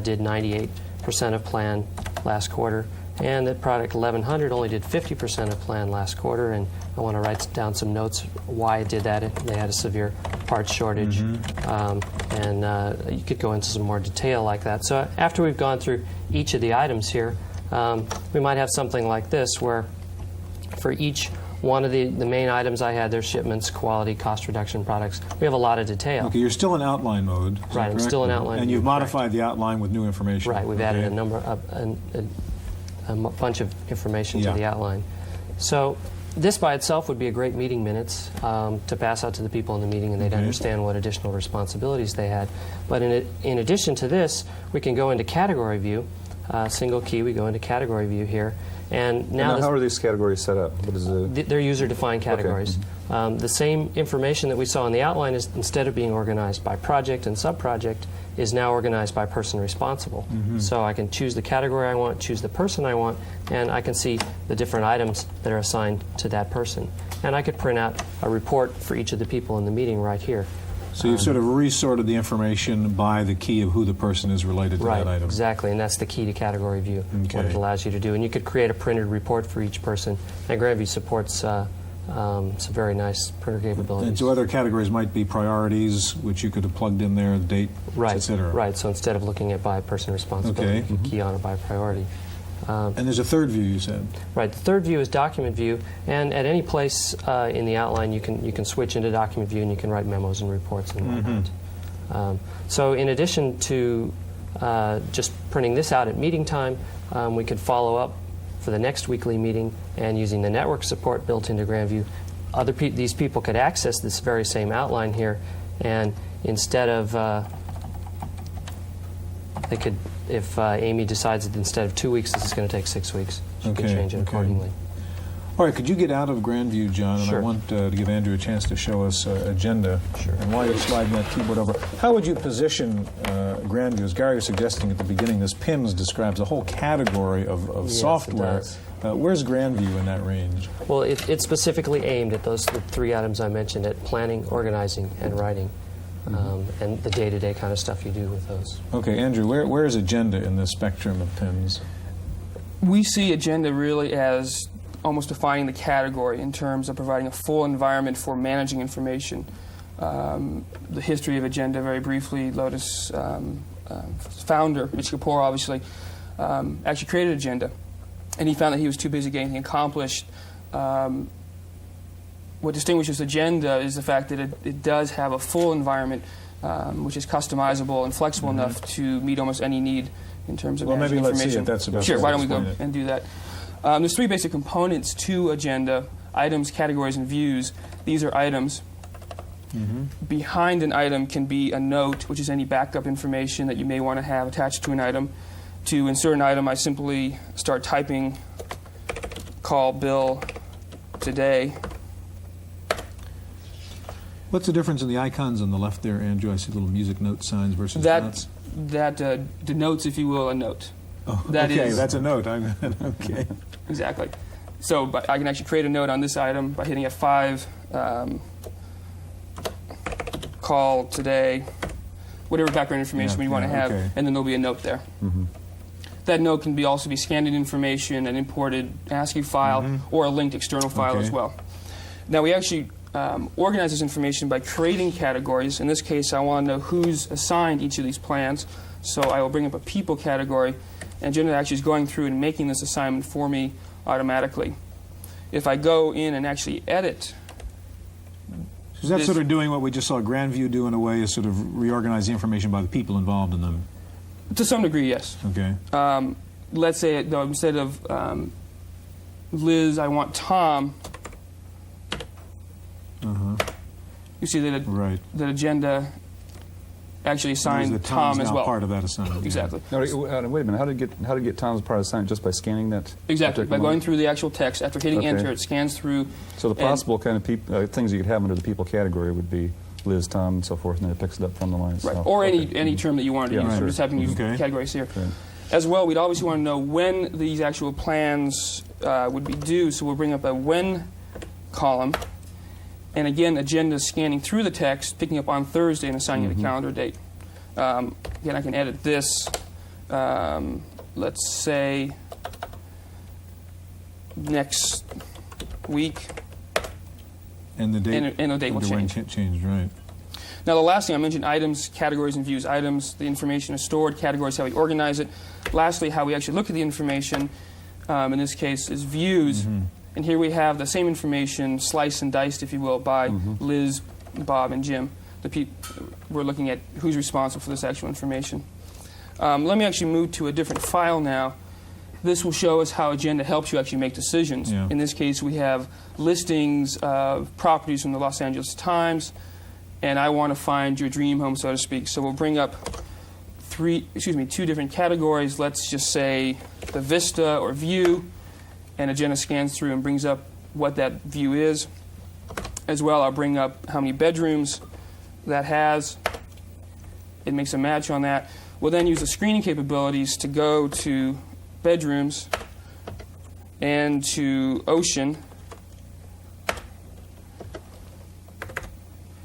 did 98% of plan last quarter, and that product 1100 only did 50% of plan last quarter, and I want to write down some notes why it did that. They had a severe parts shortage, and you could go into some more detail like that. So after we've gone through each of the items here, we might have something like this, where for each one of the main items I had, their shipments, quality, cost reduction products. We have a lot of detail. Okay, you're still in outline mode. Right, I'm still in outline. And you've modified the outline with new information. Right, we've added a number of a bunch of information to the outline. So this by itself would be a great meeting minutes to pass out to the people in the meeting, and they'd understand what additional responsibilities they had. But in addition to this, we can go into category view. Single key, we go into category view here. And now how are these categories set up? What is they're user-defined categories. Okay. The same information that we saw in the outline is, instead of being organized by project and sub-project, is now organized by person responsible. So I can choose the category I want, choose the person I want, and I can see the different items that are assigned to that person. And I could print out a report for each of the people in the meeting right here. So you've sort of resorted the information by the key of who the person is related to that item. Exactly, and that's the key to category view, what it allows you to do. And you could create a printed report for each person. And Grandview supports some very nice printer capabilities. And so other categories might be priorities, which you could have plugged in there, the date, et cetera. Right, so instead of looking at by person responsibility, you can key on it by priority. And there's a third view, you said. Right. The third view is document view, and at any place in the outline, you can switch into document view, and you can write memos and reports and whatnot. So in addition to just printing this out at meeting time, we could follow up for the next weekly meeting, and using the network support built into Grandview, these people could access this very same outline here, and instead of they could. If Amy decides that instead of 2 weeks, this is going to take 6 weeks, she can change it accordingly. All right, could you get out of Grandview, John? And Sure. I want to give Andrew a chance to show us agenda. Sure. And while you're sliding that keyboard over, how would you position Grandview? As Gary was suggesting at the beginning, this PIMS describes a whole category of software. It does. Where's Grandview in that range? Well, it's specifically aimed at those three items I mentioned, at planning, organizing, and writing. And the day-to-day kind of stuff you do with those. Okay, Andrew, where is agenda in the spectrum of PIMS? We see agenda really as almost defining the category in terms of providing a full environment for managing information. The history of agenda, very briefly, Lotus founder, Mitch Kapoor, obviously, actually created agenda. And he found that he was too busy getting anything accomplished. What distinguishes agenda is the fact that it does have a full environment, which is customizable and flexible enough to meet almost any need in terms of managing information. Let's see if that's the best Sure, way why to don't we go explain it. and do that? There's three basic components to agenda: items, categories, and views. These are items. Behind an item can be a note, which is any backup information that you may want to have attached to an item. To insert an item, I simply start typing call Bill today. What's the difference in the icons on the left there, Andrew? I see little music note signs versus dots. That denotes, if you will, a note. Oh, that's a note. Okay. Exactly. So I can actually create a note on this item by hitting F5, call today, whatever background information we want to have, and then there'll be a note there. That note can also be scanned in information, an imported ASCII file, or a linked external file as well. Now we actually organize this information by creating categories. In this case, I want to know who's assigned each of these plans. So I will bring up a people category, and Agenda actually is going through and making this assignment for me automatically. If I go in and actually edit, so that's sort of doing what we just saw Grandview do in a way, is sort of reorganize the information by the people involved in them. To some degree, yes. Okay. Let's say, though, instead of Liz, I want Tom. You see that that Agenda actually assigned Tom as well. Part of that assignment. Exactly. Now, wait a minute. How did get Tom as part of the assignment? Just by scanning that? Exactly. By going through the actual text, after hitting enter, it scans through. So the possible kind of things you could have under the people category would be Liz, Tom, and so forth, and then it picks it up from the line itself. Right. Or any term that you wanted to use. We're just having use categories here. Right. As well, we'd obviously want to know when these actual plans would be due, so we'll bring up a when column. And again, Agenda scanning through the text, picking up on Thursday and assigning it a calendar date. Again, I can edit this. Let's say next week. And the date, and the date will change. Right. Now, the last thing I mentioned, items, categories, and views. Items, the information is stored. Categories, how we organize it. Lastly, how we actually look at the information, in this case, is views. And here we have the same information sliced and diced, if you will, by Liz, Bob, and Jim. We're looking at who's responsible for this actual information. Let me actually move to a different file now. This will show us how Agenda helps you actually make decisions. In this case, we have listings of properties from the Los Angeles Times, and I want to find your dream home, so to speak. So we'll bring up two different categories. Let's just say the Vista or View, and Agenda scans through and brings up what that view is. As well, I'll bring up how many bedrooms that has. It makes a match on that. We'll then use the screening capabilities to go to bedrooms and to ocean.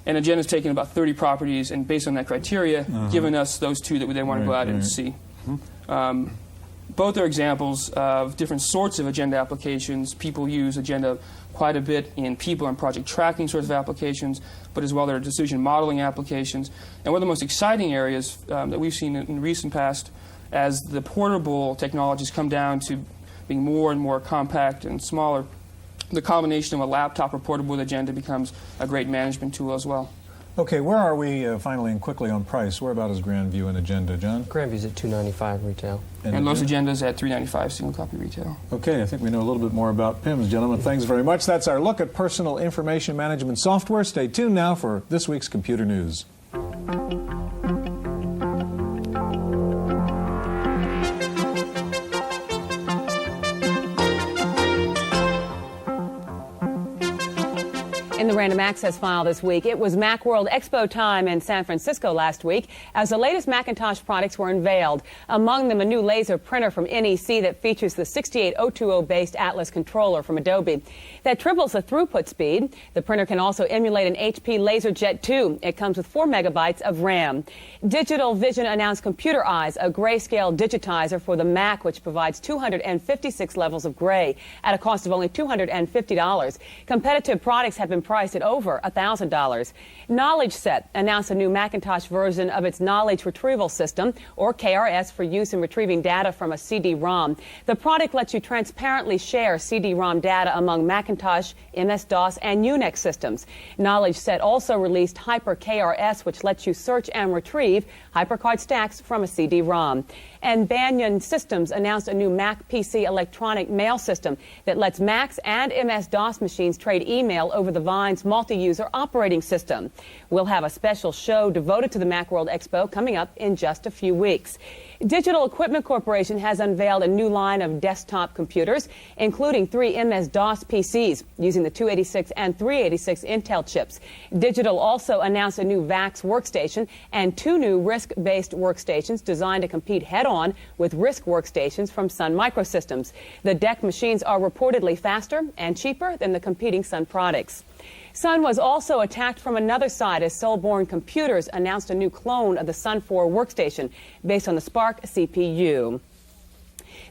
And Agenda's taken about 30 properties, and based on that criteria, given us those two that we then want to go out and see. Both are examples of different sorts of Agenda applications. People use Agenda quite a bit in people and project tracking sorts of applications, but as well there are decision modeling applications. And one of the most exciting areas that we've seen in recent past, as the portable technologies come down to being more and more compact and smaller, the combination of a laptop or portable with Agenda becomes a great management tool as well. Okay, where are we finally and quickly on price? Where about is Grandview and Agenda, John? Grandview's at $295 retail. And Los Agenda's at $395 single copy retail. Okay, I think we know a little bit more about PIMS, gentlemen. Thanks very much. That's our look at personal information management software. Stay tuned now for this week's computer news. In the Random Access file this week, it was Macworld Expo time in San Francisco last week as the latest Macintosh products were unveiled. Among them, a new laser printer from NEC that features the 68020-based Atlas controller from Adobe. That triples the throughput speed. The printer can also emulate an HP LaserJet 2. It comes with 4 megabytes of RAM. Digital Vision announced Computer Eyes, a grayscale digitizer for the Mac, which provides 256 levels of gray at a cost of only $250. Competitive products have been priced at over $1,000. Knowledge Set announced a new Macintosh version of its knowledge retrieval system, or KRS, for use in retrieving data from a CD-ROM. The product lets you transparently share CD-ROM data among Macintosh, MS-DOS, and Unix systems. Knowledge Set also released Hyper KRS, which lets you search and retrieve HyperCard stacks from a CD-ROM. And Banyan Systems announced a new Mac PC electronic mail system that lets Macs and MS-DOS machines trade email over the Vine's multi-user operating system. We'll have a special show devoted to the Macworld Expo coming up in just a few weeks. Digital Equipment Corporation has unveiled a new line of desktop computers, including 3 MS-DOS PCs using the 286 and 386 Intel chips. Digital also announced a new VAX workstation and 2 new RISC-based workstations designed to compete head-on with RISC workstations from Sun Microsystems. The DEC machines are reportedly faster and cheaper than the competing Sun products. Sun was also attacked from another side as Soulborn Computers announced a new clone of the Sun 4 workstation based on the Spark CPU.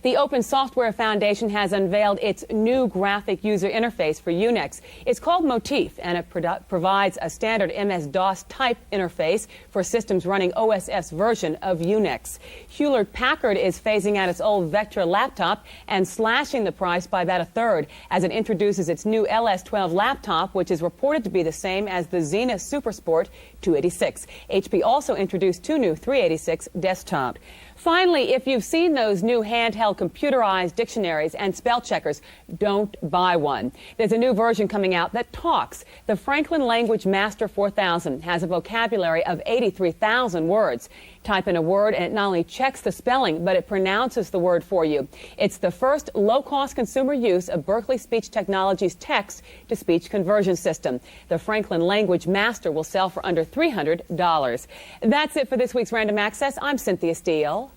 The Open Software Foundation has unveiled its new graphic user interface for Unix. It's called Motif, and it provides a standard MS-DOS type interface for systems running OSS version of Unix. Hewlett-Packard is phasing out its old Vectra laptop and slashing the price by about a third as it introduces its new LS12 laptop, which is reported to be the same as the Zenith Supersport 286. HP also introduced two new 386 desktops. Finally, if you've seen those new handheld computerized dictionaries and spell checkers, don't buy one. There's a new version coming out that talks. The Franklin Language Master 4000 has a vocabulary of 83,000 words. Type in a word and it not only checks the spelling, but it pronounces the word for you. It's the first low-cost consumer use of Berkeley Speech Technology's text-to-speech conversion system. The Franklin Language Master will sell for under $300. That's it for this week's Random Access. I'm Cynthia Steele.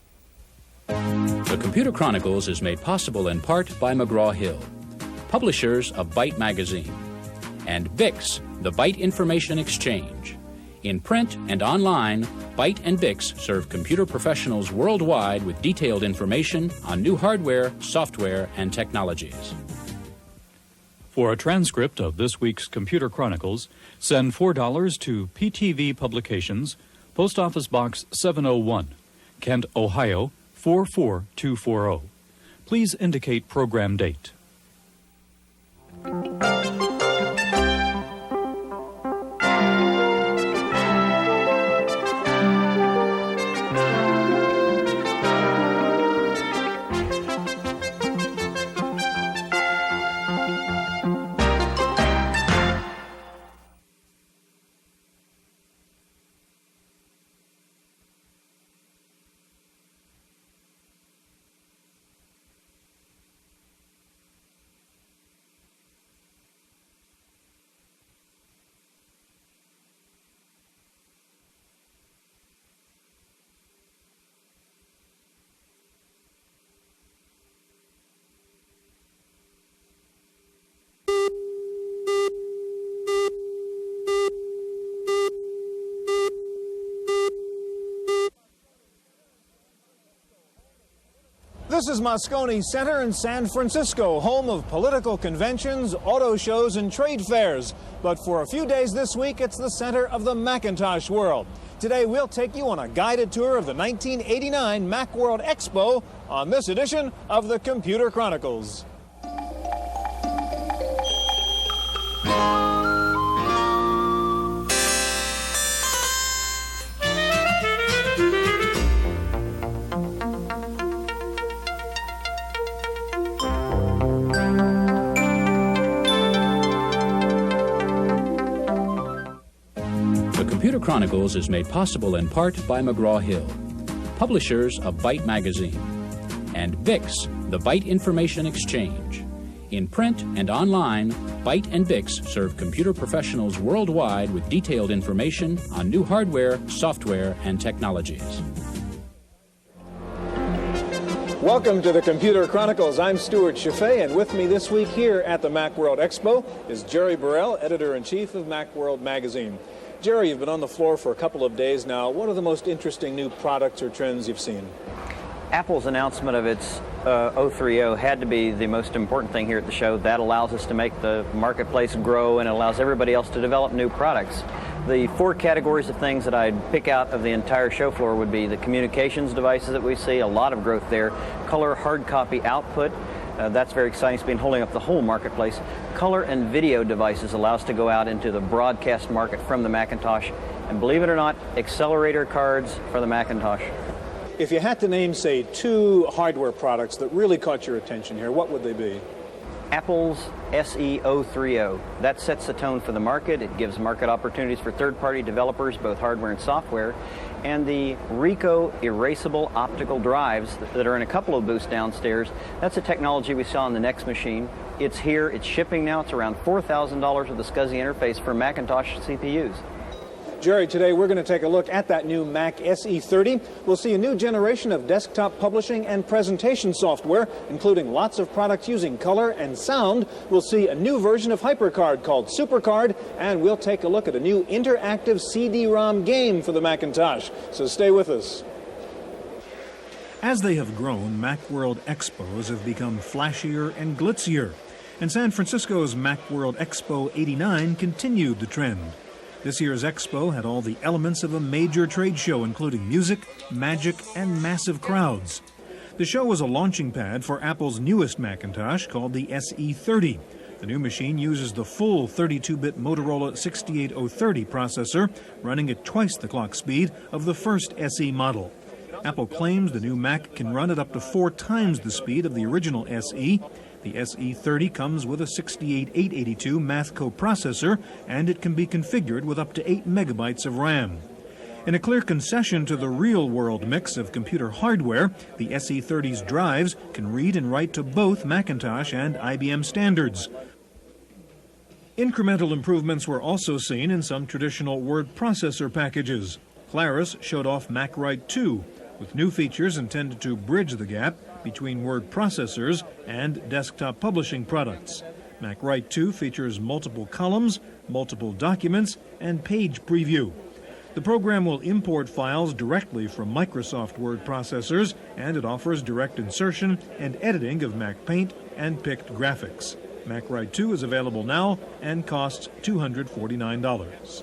The Computer Chronicles is made possible in part by McGraw-Hill, publishers of Byte Magazine, and VIX, the Byte Information Exchange. In print and online, Byte and VIX serve computer professionals worldwide with detailed information on new hardware, software, and technologies. For a transcript of this week's Computer Chronicles, send $4 to PTV Publications, Post Office Box 701, Kent, Ohio 44240. Please indicate program date. This is Moscone Center in San Francisco, home of political conventions, auto shows, and trade fairs. But for a few days this week, it's the center of the Macintosh world. Today, we'll take you on a guided tour of the 1989 Macworld Expo on this edition of the Computer Chronicles. Computer Chronicles is made possible in part by McGraw-Hill, publishers of Byte Magazine, and VIX, the Byte Information Exchange. In print and online, Byte and VIX serve computer professionals worldwide with detailed information on new hardware, software, and technologies. Welcome to the Computer Chronicles. I'm Stuart Chaffee, and with me this week here at the Macworld Expo is Jerry Burrell, editor-in-chief of Macworld Magazine. Jerry, you've been on the floor for a couple of days now. What are the most interesting new products or trends you've seen? Apple's announcement of its 030 had to be the most important thing here at the show. That allows us to make the marketplace grow and allows everybody else to develop new products. The four categories of things that I'd pick out of the entire show floor would be the communications devices that we see, a lot of growth there, color hard copy output. That's very exciting. It's been holding up the whole marketplace. Color and video devices allow us to go out into the broadcast market from the Macintosh. And believe it or not, accelerator cards for the Macintosh. If you had to name, say, two hardware products that really caught your attention here, what would they be? Apple's SE030. That sets the tone for the market. It gives market opportunities for third-party developers, both hardware and software. And the Ricoh erasable optical drives that are in a couple of booths downstairs, that's a technology we saw on the next machine. It's here, it's shipping now. It's around $4,000 with a SCSI interface for Macintosh CPUs. Jerry, today we're going to take a look at that new Mac SE30. We'll see a new generation of desktop publishing and presentation software, including lots of products using color and sound. We'll see a new version of HyperCard called SuperCard, and we'll take a look at a new interactive CD-ROM game for the Macintosh. So stay with us. As they have grown, Macworld Expos have become flashier and glitzier, and San Francisco's Macworld Expo 89 continued the trend. This year's expo had all the elements of a major trade show, including music, magic, and massive crowds. The show was a launching pad for Apple's newest Macintosh, called the SE30. The new machine uses the full 32-bit Motorola 68030 processor, running at twice the clock speed of the first SE model. Apple claims the new Mac can run at up to 4 times the speed of the original SE. The SE30 comes with a 68882 Math coprocessor, and it can be configured with up to 8 megabytes of RAM. In a clear concession to the real-world mix of computer hardware, the SE30's drives can read and write to both Macintosh and IBM standards. Incremental improvements were also seen in some traditional word processor packages. Claris showed off MacWrite 2, with new features intended to bridge the gap between word processors and desktop publishing products. MacWrite 2 features multiple columns, multiple documents, and page preview. The program will import files directly from Microsoft Word processors, and it offers direct insertion and editing of MacPaint and picked graphics. MacWrite 2 is available now and costs $249.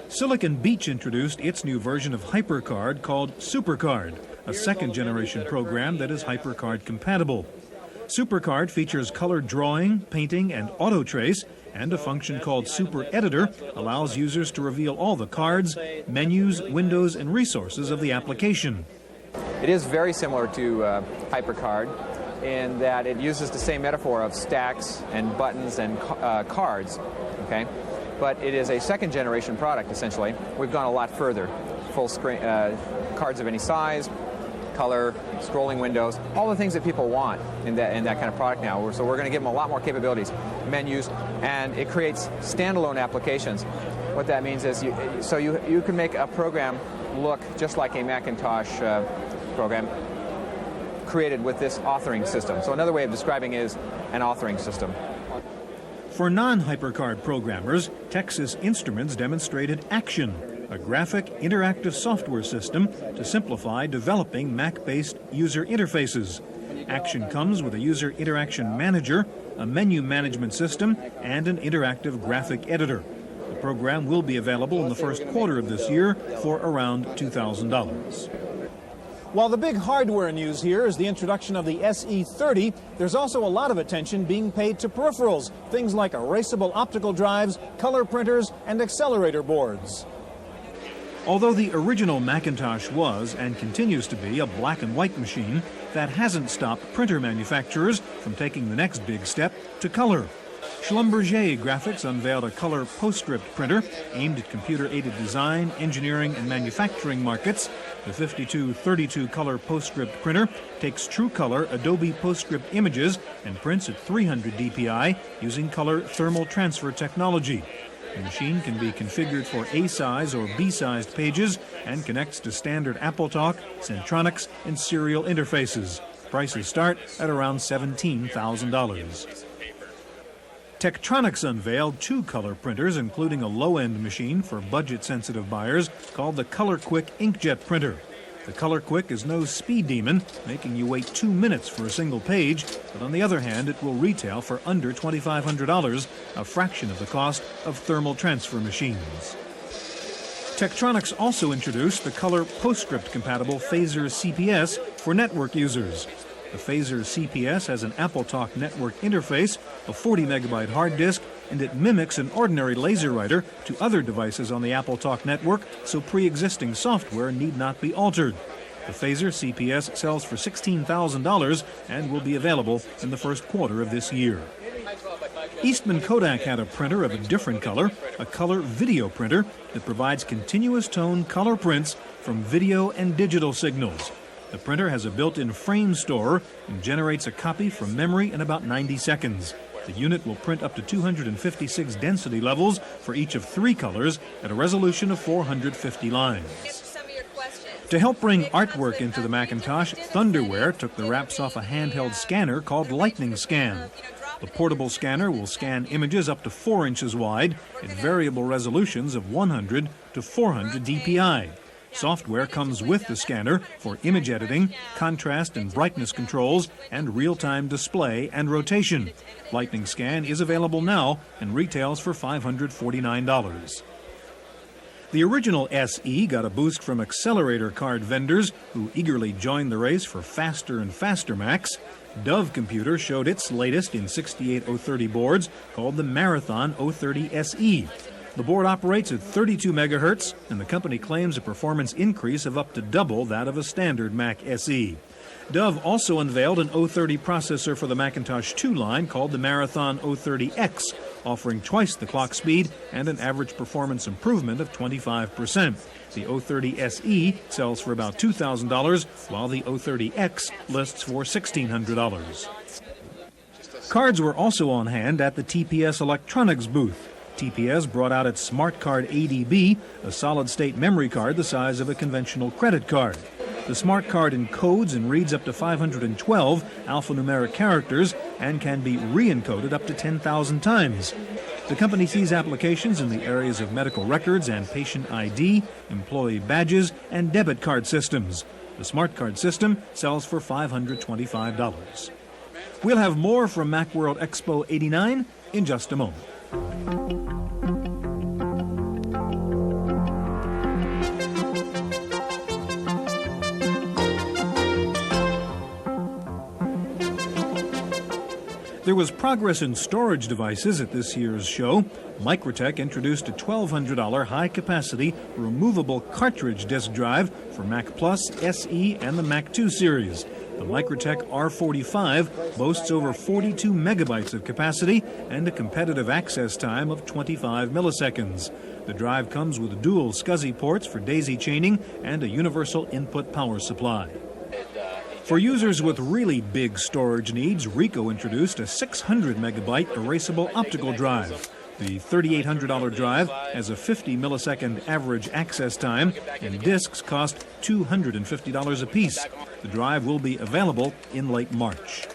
Silicon Beach introduced its new version of HyperCard called SuperCard, a second-generation program that is HyperCard compatible. SuperCard features color drawing, painting, and auto trace, and a function called Super Editor allows users to reveal all the cards, menus, windows, and resources of the application. It is very similar to HyperCard in that it uses the same metaphor of stacks and buttons and cards, okay? But it is a second-generation product, essentially. We've gone a lot further. Full screen, cards of any size, color, scrolling windows, all the things that people want in that kind of product now. So we're going to give them a lot more capabilities, menus, and it creates standalone applications. What that means is you can make a program look just like a Macintosh program created with this authoring system. So another way of describing it is an authoring system. For non-HyperCard programmers, Texas Instruments demonstrated Action, a graphic interactive software system to simplify developing Mac-based user interfaces. Action comes with a user interaction manager, a menu management system, and an interactive graphic editor. The program will be available in the first quarter of this year for around $2,000. While the big hardware news here is the introduction of the SE30, there's also a lot of attention being paid to peripherals, things like erasable optical drives, color printers, and accelerator boards. Although the original Macintosh was and continues to be a black and white machine, that hasn't stopped printer manufacturers from taking the next big step to color. Schlumberger Graphics unveiled a color PostScript printer aimed at computer-aided design, engineering, and manufacturing markets. The 5232 color PostScript printer takes true color Adobe PostScript images and prints at 300 dpi using color thermal transfer technology. The machine can be configured for A-size or B-sized pages and connects to standard AppleTalk, Centronics, and serial interfaces. Prices start at around $17,000. Tektronix unveiled 2 color printers, including a low-end machine for budget-sensitive buyers called the ColorQuick inkjet printer. The ColorQuick is no speed demon, making you wait 2 minutes for a single page, but on the other hand, it will retail for under $2,500, a fraction of the cost of thermal transfer machines. Tektronix also introduced the color PostScript-compatible Phaser CPS for network users. The Phaser CPS has an AppleTalk network interface, a 40-megabyte hard disk, and it mimics an ordinary laser writer to other devices on the AppleTalk network, so pre-existing software need not be altered. The Phaser CPS sells for $16,000 and will be available in the first quarter of this year. Eastman Kodak had a printer of a different color, a color video printer that provides continuous tone color prints from video and digital signals. The printer has a built-in frame store and generates a copy from memory in about 90 seconds. The unit will print up to 256 density levels for each of 3 colors at a resolution of 450 lines. To help bring artwork into the Macintosh, Thunderware took the wraps off a handheld scanner called Lightning Scan. The portable scanner will scan images up to 4 inches wide at variable resolutions of 100 to 400 dpi. Software comes with the scanner for image editing, contrast and brightness controls, and real-time display and rotation. Lightning Scan is available now and retails for $549. The original SE got a boost from accelerator card vendors who eagerly joined the race for faster and faster Macs. Dove Computer showed its latest in 68030 boards called the Marathon 030 SE. The board operates at 32 megahertz, and the company claims a performance increase of up to double that of a standard Mac SE. Dove also unveiled an 030 processor for the Macintosh 2 line called the Marathon 030X, offering twice the clock speed and an average performance improvement of 25%. The 030 SE sells for about $2,000, while the 030X lists for $1,600. Cards were also on hand at the TPS Electronics booth. TPS brought out its Smart Card ADB, a solid-state memory card the size of a conventional credit card. The Smart Card encodes and reads up to 512 alphanumeric characters and can be re-encoded up to 10,000 times. The company sees applications in the areas of medical records and patient ID, employee badges, and debit card systems. The Smart Card system sells for $525. We'll have more from Macworld Expo 89 in just a moment. There was progress in storage devices at this year's show. Microtech introduced a $1,200 high-capacity removable cartridge disk drive for Mac Plus, SE, and the Mac 2 series. The Microtech R45 boasts over 42 megabytes of capacity and a competitive access time of 25 milliseconds. The drive comes with dual SCSI ports for daisy chaining and a universal input power supply. For users with really big storage needs, Ricoh introduced a 600 megabyte erasable optical drive. The $3,800 drive has a 50 millisecond average access time, and discs cost $250 apiece. The drive will be available in late March.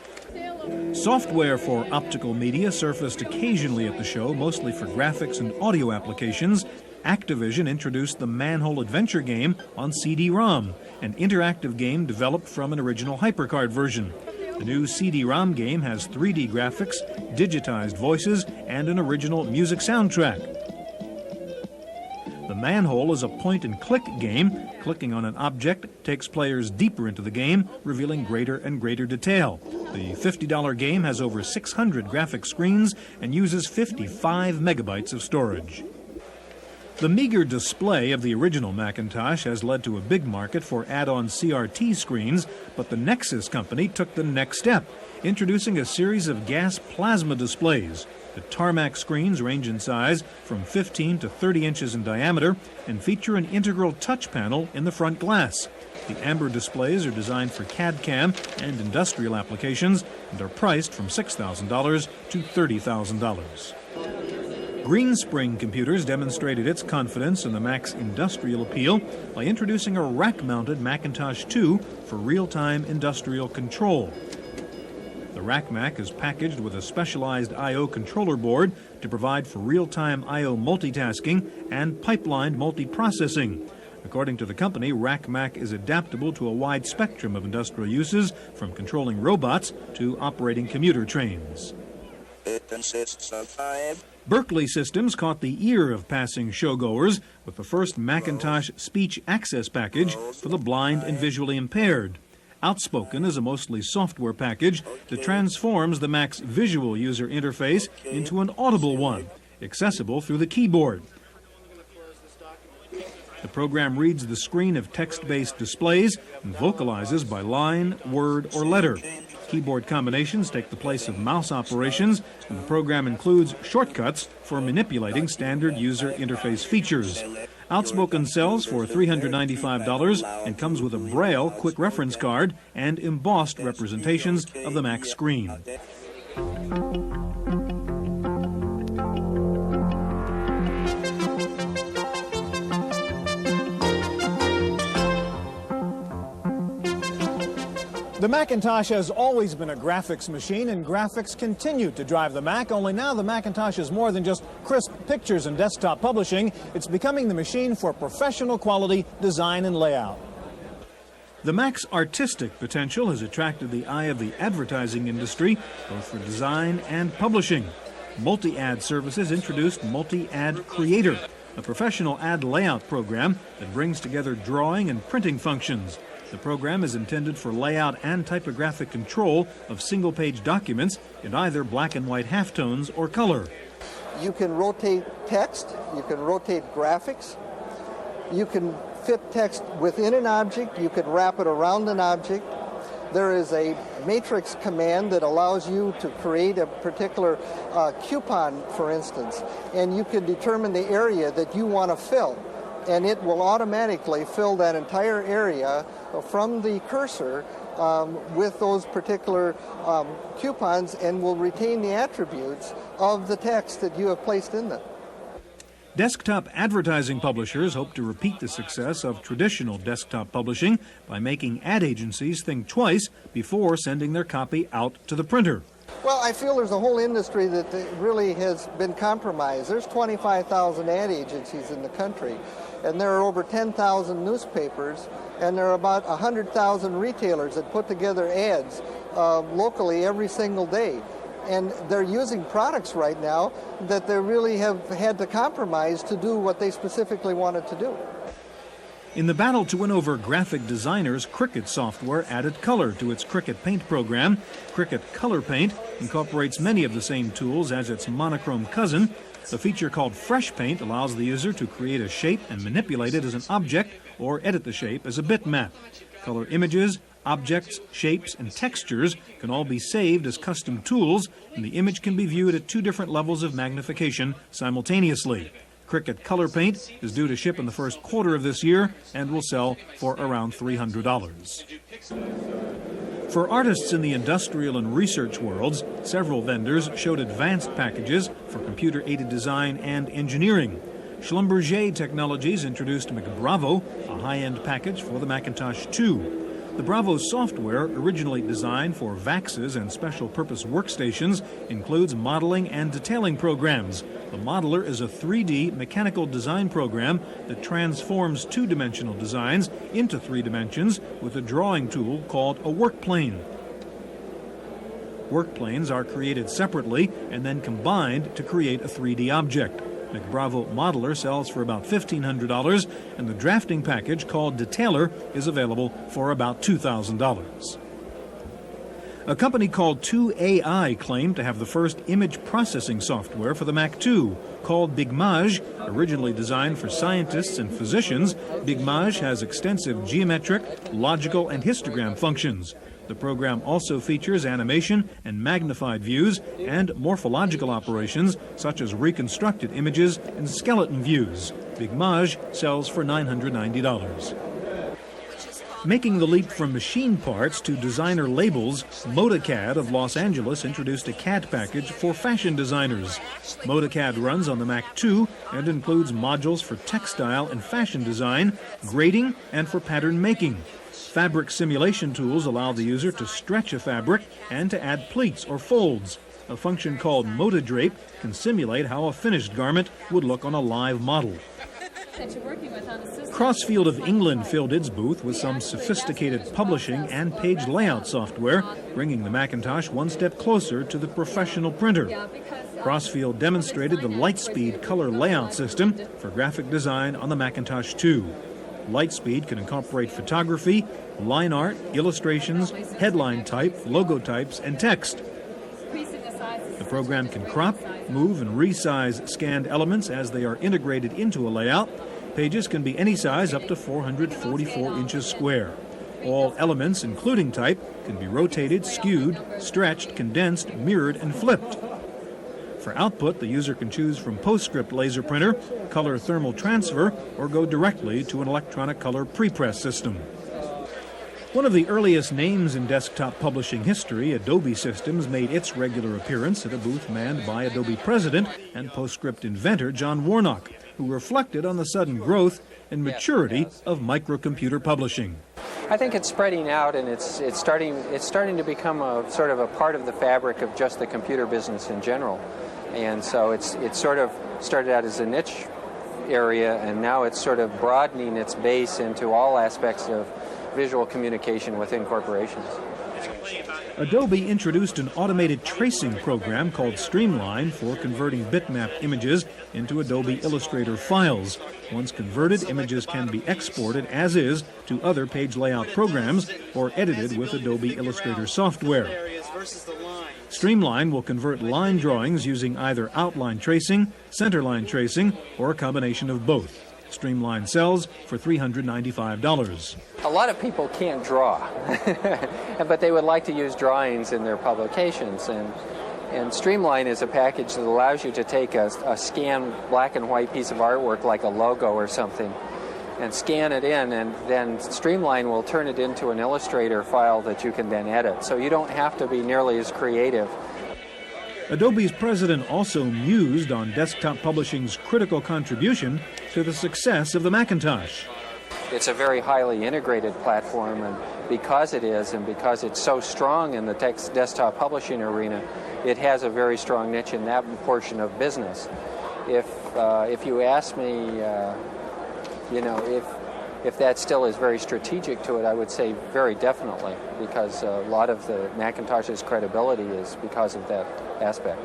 Software for optical media surfaced occasionally at the show, mostly for graphics and audio applications. Activision introduced the Manhole Adventure game on CD-ROM, an interactive game developed from an original HyperCard version. The new CD-ROM game has 3D graphics, digitized voices, and an original music soundtrack. The Manhole is a point-and-click game. Clicking on an object takes players deeper into the game, revealing greater and greater detail. The $50 game has over 600 graphic screens and uses 55 megabytes of storage. The meager display of the original Macintosh has led to a big market for add-on CRT screens, but the Nexus company took the next step, introducing a series of gas plasma displays. The Tarmac screens range in size from 15 to 30 inches in diameter and feature an integral touch panel in the front glass. The amber displays are designed for CAD/CAM and industrial applications and are priced from $6,000 to $30,000. Greenspring Computers demonstrated its confidence in the Mac's industrial appeal by introducing a rack-mounted Macintosh 2 for real-time industrial control. The Rack Mac is packaged with a specialized I/O controller board to provide for real-time I/O multitasking and pipelined multiprocessing. According to the company, Rack Mac is adaptable to a wide spectrum of industrial uses, from controlling robots to operating commuter trains. It consists of 5. Berkeley Systems caught the ear of passing showgoers with the first Macintosh speech access package for the blind and visually impaired. Outspoken is a mostly software package that transforms the Mac's visual user interface into an audible one, accessible through the keyboard. The program reads the screen of text-based displays and vocalizes by line, word, or letter. Keyboard combinations take the place of mouse operations, and the program includes shortcuts for manipulating standard user interface features. Outspoken sells for $395 and comes with a Braille quick reference card and embossed representations of the Mac screen. The Macintosh has always been a graphics machine, and graphics continue to drive the Mac, only now the Macintosh is more than just crisp pictures and desktop publishing. It's becoming the machine for professional quality design and layout. The Mac's artistic potential has attracted the eye of the advertising industry, both for design and publishing. Multi-Ad Services introduced Multi-Ad Creator, a professional ad layout program that brings together drawing and printing functions. The program is intended for layout and typographic control of single-page documents in either black and white halftones or color. You can rotate text, you can rotate graphics, you can fit text within an object, you can wrap it around an object. There is a matrix command that allows you to create a particular coupon, for instance, and you can determine the area that you want to fill, and it will automatically fill that entire area from the cursor with those particular coupons, and will retain the attributes of the text that you have placed in them. Desktop advertising publishers hope to repeat the success of traditional desktop publishing by making ad agencies think twice before sending their copy out to the printer. Well, I feel there's a whole industry that really has been compromised. There's 25,000 ad agencies in the country, and there are over 10,000 newspapers, and there are about 100,000 retailers that put together ads locally every single day. And they're using products right now that they really have had to compromise to do what they specifically wanted to do. In the battle to win over graphic designers, Cricut software added color to its Cricut Paint program. Cricut Color Paint incorporates many of the same tools as its monochrome cousin. A feature called Fresh Paint allows the user to create a shape and manipulate it as an object or edit the shape as a bitmap. Color images, objects, shapes, and textures can all be saved as custom tools, and the image can be viewed at 2 different levels of magnification simultaneously. Cricut Color Paint is due to ship in the first quarter of this year and will sell for around $300. For artists in the industrial and research worlds, several vendors showed advanced packages for computer-aided design and engineering. Schlumberger Technologies introduced McBravo, a high-end package for the Macintosh 2. The Bravo software, originally designed for VAXes and special-purpose workstations, includes modeling and detailing programs. The Modeler is a 3D mechanical design program that transforms 2-dimensional designs into 3 dimensions with a drawing tool called a workplane. Workplanes are created separately and then combined to create a 3D object. McBravo Modeler sells for about $1,500, and the drafting package called Detailer is available for about $2,000. A company called 2AI claimed to have the first image processing software for the Mac II, called Bigmage. Originally designed for scientists and physicians, Bigmage has extensive geometric, logical, and histogram functions. The program also features animation and magnified views and morphological operations such as reconstructed images and skeleton views. Bigmage sells for $990. Making the leap from machine parts to designer labels, ModaCAD of Los Angeles introduced a CAD package for fashion designers. ModaCAD runs on the Mac II and includes modules for textile and fashion design, grading, and for pattern making. Fabric simulation tools allow the user to stretch a fabric and to add pleats or folds. A function called ModaDrape can simulate how a finished garment would look on a live model. Crossfield of England filled its booth with some sophisticated publishing and page layout software, bringing the Macintosh one step closer to the professional printer. Crossfield demonstrated the Lightspeed color layout system for graphic design on the Macintosh 2. Lightspeed can incorporate photography, line art, illustrations, headline type, logo types, and text. The program can crop, move, and resize scanned elements as they are integrated into a layout. Pages can be any size up to 444 inches square. All elements, including type, can be rotated, skewed, stretched, condensed, mirrored, and flipped. For output, the user can choose from PostScript laser printer, color thermal transfer, or go directly to an electronic color prepress system. One of the earliest names in desktop publishing history, Adobe Systems, made its regular appearance at a booth manned by Adobe president and PostScript inventor John Warnock, who reflected on the sudden growth and maturity of microcomputer publishing. I think it's spreading out, and it's starting to become a sort of a part of the fabric of just the computer business in general. And so it's sort of started out as a niche area, and now it's sort of broadening its base into all aspects of visual communication within corporations. Adobe introduced an automated tracing program called Streamline for converting bitmap images into Adobe Illustrator files. Once converted, images can be exported as is to other page layout programs or edited with Adobe Illustrator software. Streamline will convert line drawings using either outline tracing, centerline tracing, or a combination of both. Streamline sells for $395. A lot of people can't draw, but they would like to use drawings in their publications. And Streamline is a package that allows you to take a scanned black and white piece of artwork like a logo or something and scan it in, and then Streamline will turn it into an Illustrator file that you can then edit. So you don't have to be nearly as creative. Adobe's president also mused on desktop publishing's critical contribution to the success of the Macintosh. It's a very highly integrated platform, and because it is, and because it's so strong in the desktop publishing arena, it has a very strong niche in that portion of business. If you ask me, if that still is very strategic to it, I would say very definitely, because a lot of the Macintosh's credibility is because of that aspect.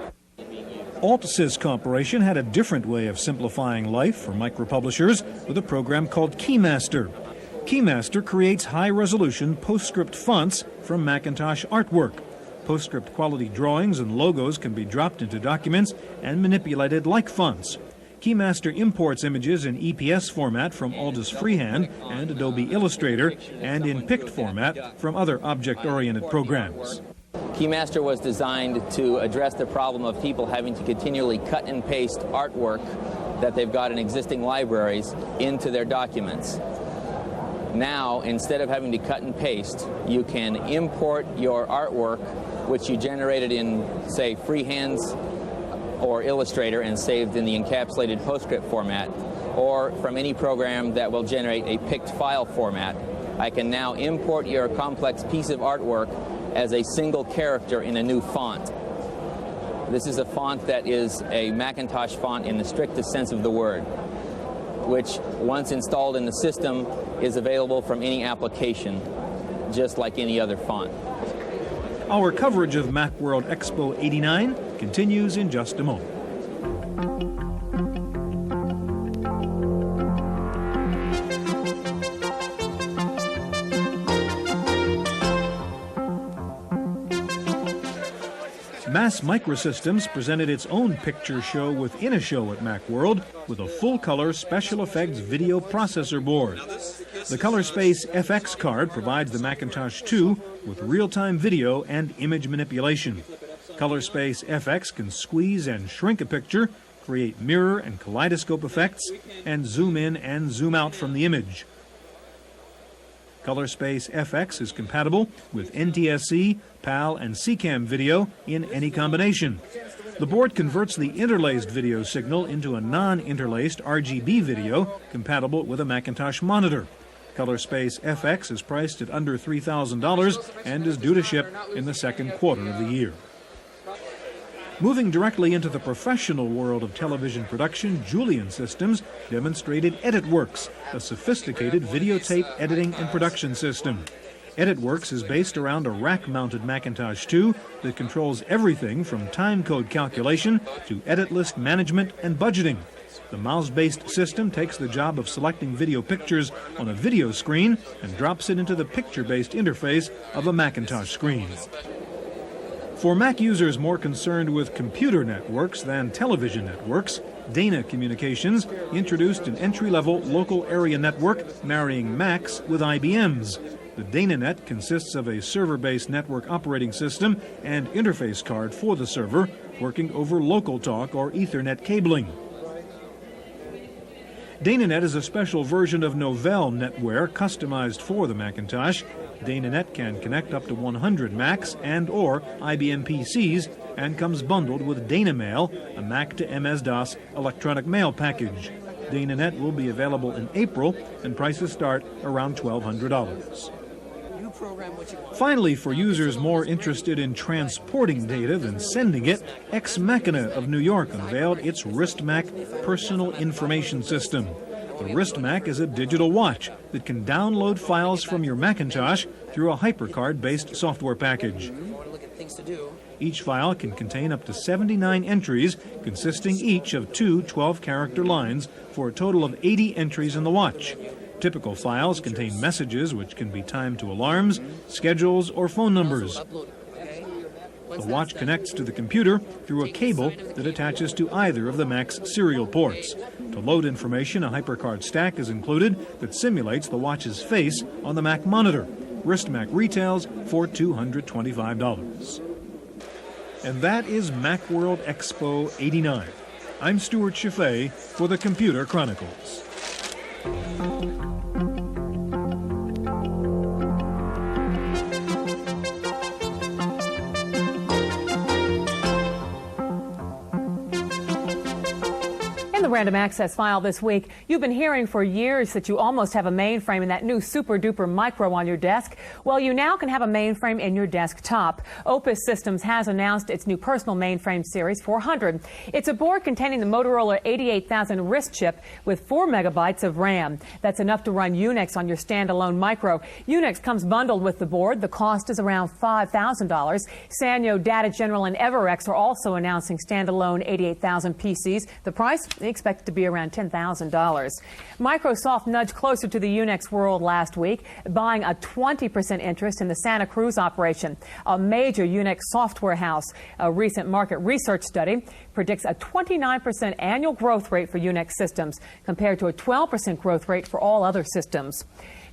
Altsys Corporation had a different way of simplifying life for micropublishers with a program called Keymaster. Keymaster creates high-resolution PostScript fonts from Macintosh artwork. PostScript quality drawings and logos can be dropped into documents and manipulated like fonts. Keymaster imports images in EPS format from Altus Freehand and Adobe Illustrator and in PICT format from other object-oriented programs. Keymaster was designed to address the problem of people having to continually cut and paste artwork that they've got in existing libraries into their documents. Now, instead of having to cut and paste, you can import your artwork, which you generated in, say, Freehand's or Illustrator and saved in the encapsulated PostScript format, or from any program that will generate a PICT file format. I can now import your complex piece of artwork as a single character in a new font. This is a font that is a Macintosh font in the strictest sense of the word, which, once installed in the system, is available from any application, just like any other font. Our coverage of Macworld Expo 89 continues in just a moment. Mass Microsystems presented its own picture show within a show at Macworld with a full-color special effects video processor board. The ColorSpace FX card provides the Macintosh 2 with real-time video and image manipulation. ColorSpace FX can squeeze and shrink a picture, create mirror and kaleidoscope effects, and zoom in and zoom out from the image. ColorSpace FX is compatible with NTSC, PAL, and CCAM video in any combination. The board converts the interlaced video signal into a non-interlaced RGB video compatible with a Macintosh monitor. ColorSpace FX is priced at under $3,000 and is due to ship in the second quarter of the year. Moving directly into the professional world of television production, Julian Systems demonstrated EditWorks, a sophisticated videotape editing and production system. EditWorks is based around a rack-mounted Macintosh 2 that controls everything from timecode calculation to edit list management and budgeting. The mouse-based system takes the job of selecting video pictures on a video screen and drops it into the picture-based interface of a Macintosh screen. For Mac users more concerned with computer networks than television networks, Dana Communications introduced an entry-level local area network marrying Macs with IBM's. The DanaNet consists of a server-based network operating system and interface card for the server, working over local talk or Ethernet cabling. DanaNet is a special version of Novell NetWare customized for the Macintosh. DanaNet can connect up to 100 Macs and or IBM PCs and comes bundled with DanaMail, a Mac to MS-DOS electronic mail package. DanaNet will be available in April and prices start around $1,200. Finally, for users more interested in transporting data than sending it, Ex Machina of New York unveiled its WristMac personal information system. The WristMac is a digital watch that can download files from your Macintosh through a HyperCard-based software package. Each file can contain up to 79 entries, consisting each of two 12-character lines, for a total of 80 entries in the watch. Typical files contain messages which can be timed to alarms, schedules, or phone numbers. The watch connects to the computer through a cable that attaches to either of the Mac's serial ports. To load information, a HyperCard stack is included that simulates the watch's face on the Mac monitor. WristMac retails for $225. And that is Macworld Expo 89. I'm Stuart Chaffee for the Computer Chronicles. The Random Access File this week. You've been hearing for years that you almost have a mainframe in that new Super Duper Micro on your desk. Well, you now can have a mainframe in your desktop. Opus Systems has announced its new personal mainframe series 400. It's a board containing the Motorola 88,000 RISC chip with 4 megabytes of RAM. That's enough to run Unix on your standalone Micro. Unix comes bundled with the board. The cost is around $5,000. Sanyo, Data General, and Everex are also announcing standalone 88,000 PCs. The price? Expected to be around $10,000. Microsoft nudged closer to the Unix world last week, buying a 20% interest in the Santa Cruz operation, a major Unix software house. A recent market research study predicts a 29% annual growth rate for Unix systems, compared to a 12% growth rate for all other systems.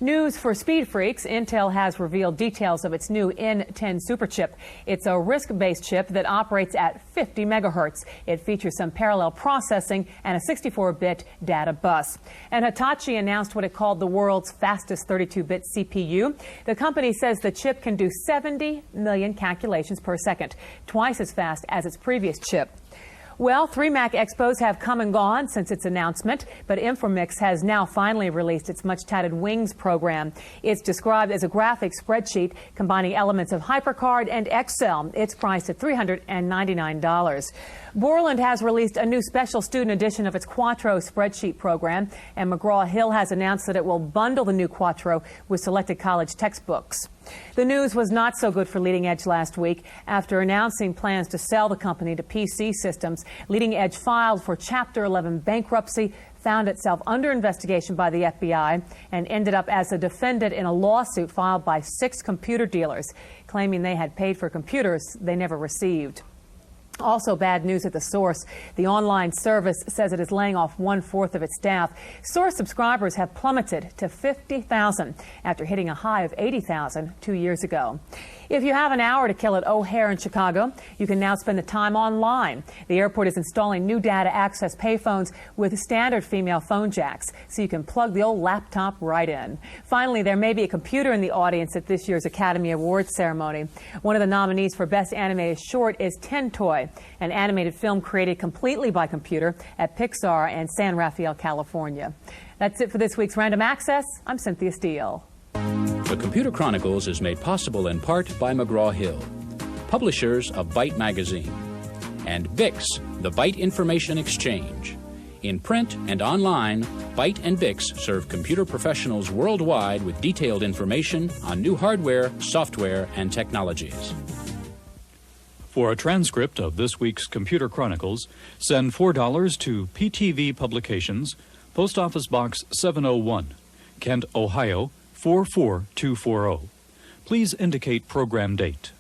News for speed freaks. Intel has revealed details of its new N10 superchip. It's a RISC-based chip that operates at 50 megahertz. It features some parallel processing and a 64-bit data bus. And Hitachi announced what it called the world's fastest 32-bit CPU. The company says the chip can do 70 million calculations per second, twice as fast as its previous chip. Well, 3 Mac Expos have come and gone since its announcement, but Infomix has now finally released its much-touted Wings program. It's described as a graphic spreadsheet combining elements of HyperCard and Excel. It's priced at $399. Borland has released a new special student edition of its Quattro spreadsheet program, and McGraw-Hill has announced that it will bundle the new Quattro with selected college textbooks. The news was not so good for Leading Edge last week. After announcing plans to sell the company to PC Systems, Leading Edge filed for Chapter 11 bankruptcy, found itself under investigation by the FBI, and ended up as a defendant in a lawsuit filed by 6 computer dealers, claiming they had paid for computers they never received. Also bad news at the Source. The online service says it is laying off 1/4 of its staff. Source subscribers have plummeted to 50,000 after hitting a high of 80,000 2 years ago. If you have an hour to kill at O'Hare in Chicago, you can now spend the time online. The airport is installing new data access payphones with standard female phone jacks, so you can plug the old laptop right in. Finally, there may be a computer in the audience at this year's Academy Awards ceremony. One of the nominees for Best Animated Short is Tin Toy, an animated film created completely by computer at Pixar and San Rafael, California. That's it for this week's Random Access. I'm Cynthia Steele. The Computer Chronicles is made possible in part by McGraw-Hill, publishers of Byte Magazine, and Bix, the Byte Information Exchange. In print and online, Byte and Bix serve computer professionals worldwide with detailed information on new hardware, software, and technologies. For a transcript of this week's Computer Chronicles, send $4 to PTV Publications, Post Office Box 701, Kent, Ohio 44240. Please indicate program date.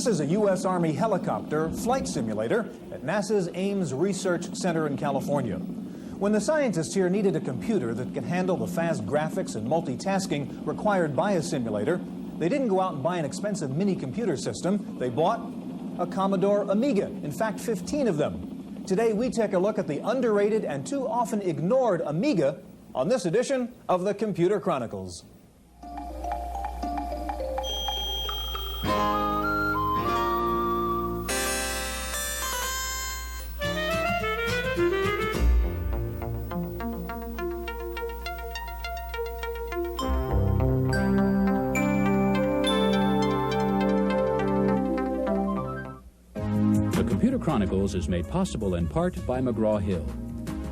This is a U.S. Army helicopter flight simulator at NASA's Ames Research Center in California. When the scientists here needed a computer that could handle the fast graphics and multitasking required by a simulator, they didn't go out and buy an expensive mini computer system. They bought a Commodore Amiga, in fact 15 of them. Today we take a look at the underrated and too often ignored Amiga on this edition of the Computer Chronicles. Chronicles is made possible in part by McGraw-Hill,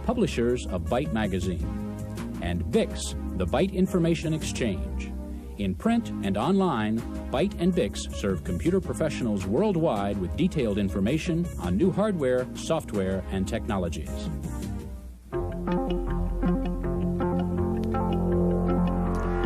publishers of Byte Magazine, and Bix, the Byte Information Exchange. In print and online, Byte and Bix serve computer professionals worldwide with detailed information on new hardware, software, and technologies.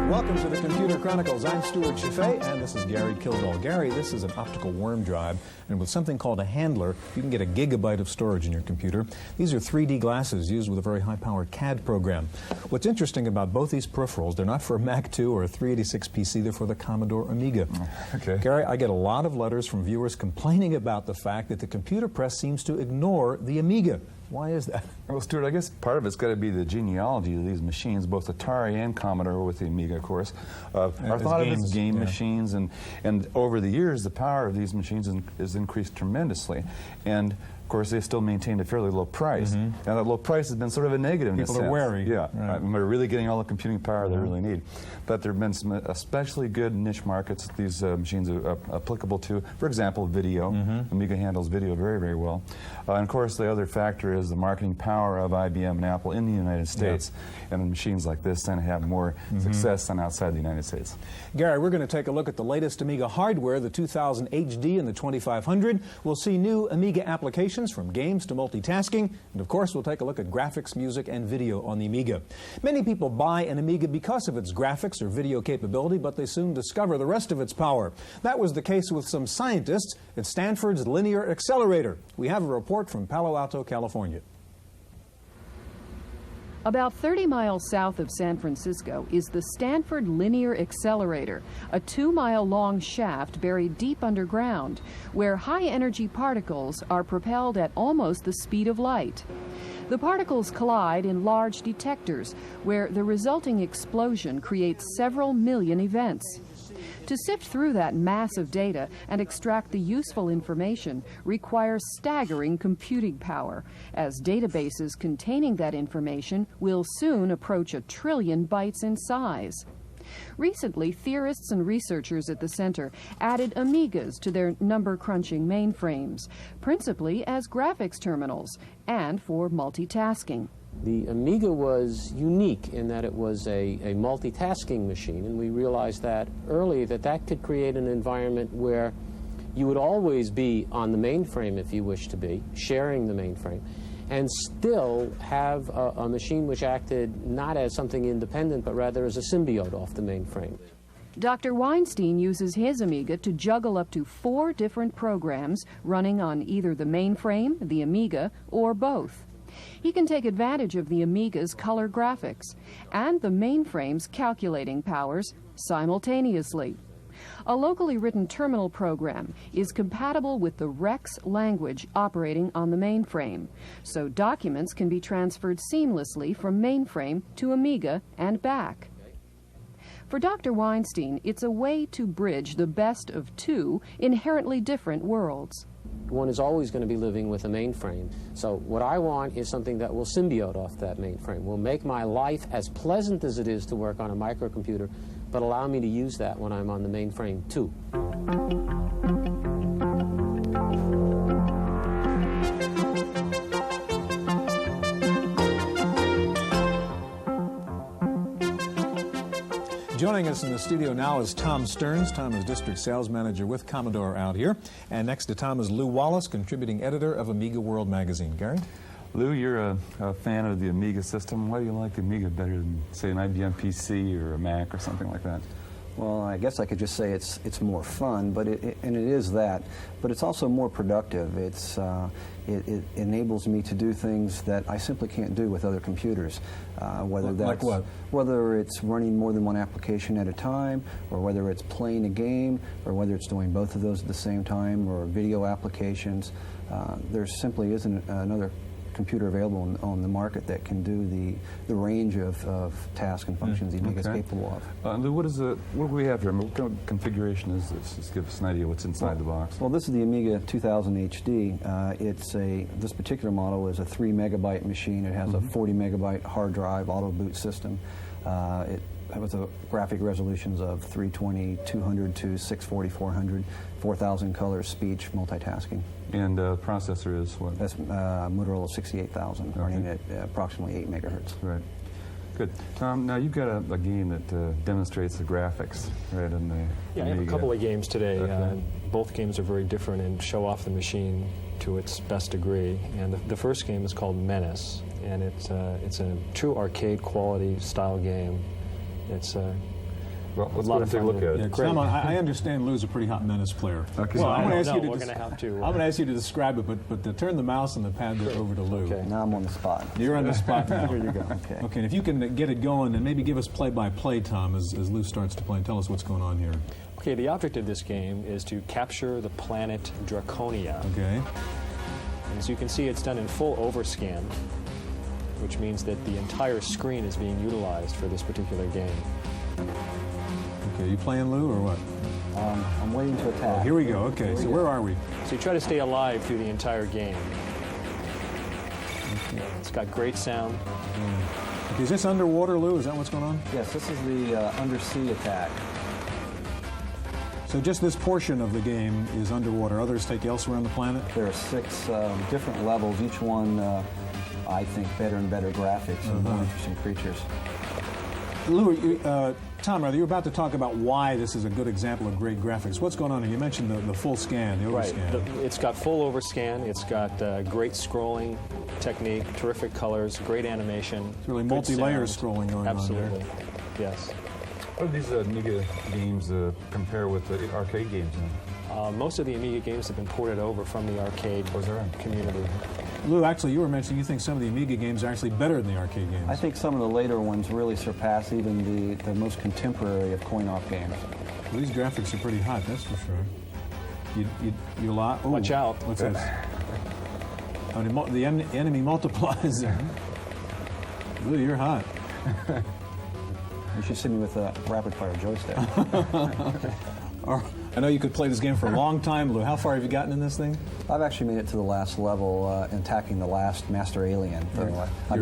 Welcome to the Computer Chronicles. I'm Stuart Chaffee, and this is Gary Kildall. Gary, this is an optical worm drive, and with something called a handler, you can get a gigabyte of storage in your computer. These are 3D glasses used with a very high-powered CAD program. What's interesting about both these peripherals, they're not for a Mac 2 or a 386 PC, they're for the Commodore Amiga. Okay. Gary, I get a lot of letters from viewers complaining about the fact that the computer press seems to ignore the Amiga. Why is that? Well, Stuart, I guess part of it's got to be the genealogy of these machines. Both Atari and Commodore, with the Amiga, of course, are thought of as game machines. And over the years, the power of these machines has increased tremendously. And of course, they still maintained a fairly low price. And that low price has been sort of a negative in a sense. People are wary. Yeah, right. They're really getting all the computing power they really need. But there have been some especially good niche markets that these machines are applicable to. For example, video. Amiga handles video very, very well. And of course, the other factor is the marketing power of IBM and Apple in the United States. And machines like this tend to have more success than outside the United States. Gary, we're going to take a look at the latest Amiga hardware, the 2000 HD and the 2500. We'll see new Amiga applications from games to multitasking, and of course we'll take a look at graphics, music, and video on the Amiga. Many people buy an Amiga because of its graphics or video capability, but they soon discover the rest of its power. That was the case with some scientists at Stanford's Linear Accelerator. We have a report from Palo Alto, California. About 30 miles south of San Francisco is the Stanford Linear Accelerator, a 2-mile-long shaft buried deep underground, where high-energy particles are propelled at almost the speed of light. The particles collide in large detectors, where the resulting explosion creates several million events. To sift through that mass of data and extract the useful information requires staggering computing power, as databases containing that information will soon approach 1 trillion bytes in size. Recently, theorists and researchers at the center added Amigas to their number-crunching mainframes, principally as graphics terminals and for multitasking. The Amiga was unique in that it was a multitasking machine, and we realized that early that could create an environment where you would always be on the mainframe if you wish to be, sharing the mainframe, and still have a machine which acted not as something independent, but rather as a symbiote off the mainframe. Dr. Weinstein uses his Amiga to juggle up to 4 different programs running on either the mainframe, the Amiga, or both. He can take advantage of the Amiga's color graphics and the mainframe's calculating powers simultaneously. A locally written terminal program is compatible with the Rex language operating on the mainframe, so documents can be transferred seamlessly from mainframe to Amiga and back. For Dr. Weinstein, it's a way to bridge the best of 2 inherently different worlds. One is always going to be living with a mainframe. So what I want is something that will symbiote off that mainframe, will make my life as pleasant as it is to work on a microcomputer, but allow me to use that when I'm on the mainframe too. Joining us in the studio now is Tom Stearns. Tom is District Sales Manager with Commodore out here. And next to Tom is Lou Wallace, Contributing Editor of Amiga World Magazine. Gary? Lou, you're a fan of the Amiga system. Why do you like the Amiga better than, say, an IBM PC or a Mac or something like that? Well, I guess I could just say it's more fun, but it is that. But it's also more productive. It enables me to do things that I simply can't do with other computers. Whether that's like what? Whether it's running more than one application at a time, or whether it's playing a game, or whether it's doing both of those at the same time, or video applications. There simply isn't another computer available on the market that can do the range of tasks and functions the Amiga is capable of. Lou, what do we have here? What kind of configuration is this? Just give us an idea what's inside the box. Well, this is the Amiga 2000 HD. This particular model is a 3 megabyte machine. It has a 40 megabyte hard drive auto boot system. It has graphic resolutions of 320, 200 to 640, 400, 4,000 colors, speech, multitasking. And processor is what? That's Motorola 68,000, running at approximately 8 megahertz. Right. Good. Tom, now you've got a game that demonstrates the graphics, right? In the yeah, I have a couple of games today. Okay. Both games are very different and show off the machine to its best degree. And the first game is called Menace, and it's a true arcade quality style game. It's well, let's go and take a look at it. Yeah, Tom, I understand Lou's a pretty hot Menace player. Okay. Well, I'm going to ask you to describe it, but to turn the mouse and the pad over to Lou. Okay. Now I'm on the spot. You're on the spot now. Here you go. Okay. Okay, and if you can get it going, and maybe give us play-by-play, Tom, as Lou starts to play, and tell us what's going on here. Okay, the object of this game is to capture the planet Draconia. Okay. And as you can see, it's done in full overscan, which means that the entire screen is being utilized for this particular game. Okay, are you playing, Lou, or what? I'm waiting to attack. Oh, here we go. Okay, so where are we? So you try to stay alive through the entire game. Okay. It's got great sound. Okay, is this underwater, Lou? Is that what's going on? Yes, this is the undersea attack. So just this portion of the game is underwater. Others take you elsewhere on the planet? There are 6 different levels, each one, I think, better and better graphics and more interesting creatures. Lou, Tom, you were about to talk about why this is a good example of great graphics. What's going on here? You mentioned the full scan, the overscan. Right. It's got full overscan. It's got great scrolling technique, terrific colors, great animation. It's really multi-layer scrolling going Absolutely. on there. Yes. How do these Amiga games compare with the arcade games? Most of the Amiga games have been ported over from the arcade community. Lou, actually, you were mentioning you think some of the Amiga games are actually better than the arcade games. I think some of the later ones really surpass even the most contemporary of coin-op games. Well, these graphics are pretty hot, that's for sure. You lot. Watch out. What's this? I mean, the enemy multiplies there. Lou, you're hot. You should see me with a rapid-fire joystick. I know you could play this game for a long time, Lou. How far have you gotten in this thing? I've actually made it to the last level, attacking the last master alien. I've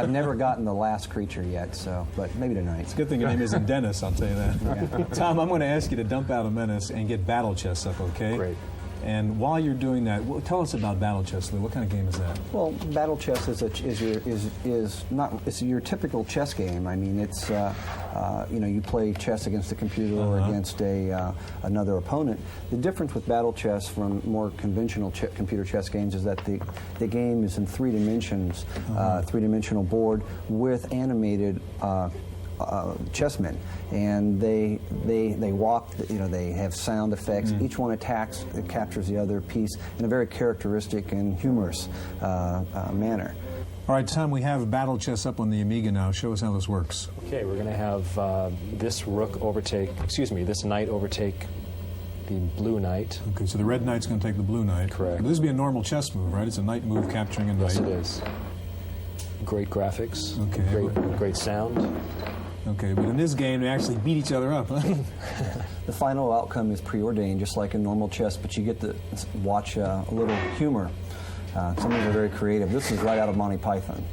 never gotten the last creature yet, so but maybe tonight. It's a good thing your name isn't Dennis, I'll tell you that. Yeah. Tom, I'm going to ask you to dump out a Menace and get Battle Chess up, okay? Great. And while you're doing that, tell us about Battle Chess, Lou. What kind of game is that? Well, Battle Chess is your typical chess game. I mean, it's you play chess against a computer or against another opponent. The difference with Battle Chess from more conventional computer chess games is that the game is in 3 dimensions, 3-dimensional board with animated chessmen, and they walk. They have sound effects. Each one attacks, it captures the other piece in a very characteristic and humorous manner. All right, Tom, we have Battle Chess up on the Amiga now. Show us how this works. Okay, we're going to have this knight overtake the blue knight. Okay, so the red knight's going to take the blue knight. Correct. But this would be a normal chess move, right? It's a knight move capturing a knight. Yes, it is. Great graphics. Okay. Great sound. Okay, but in this game, they actually beat each other up, huh? The final outcome is preordained, just like in normal chess, but you get to watch a little humor. Some of them are very creative. This is right out of Monty Python.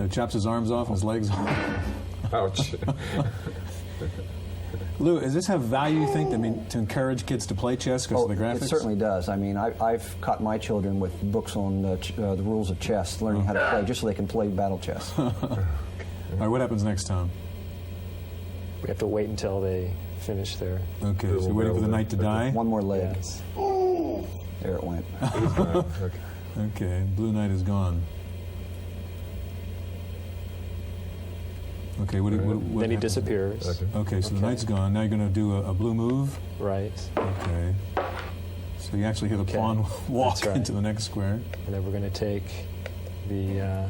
Chops his arms off and his legs off. Ouch. Lou, does this have value, you think, to encourage kids to play chess because of the graphics? It certainly does. I mean, I've caught my children with books on the rules of chess, learning how to play, just so they can play battle chess. All right, what happens next, Tom? We have to wait until they finish their... Okay, so you're waiting for the knight to die? One more leg. Yes. There it went. Okay, blue knight is gone. Okay, what then he disappears. Okay, so the knight's gone. Now you're going to do a blue move? Right. Okay. So you actually hear the pawn walk into the next square. And then we're going to take the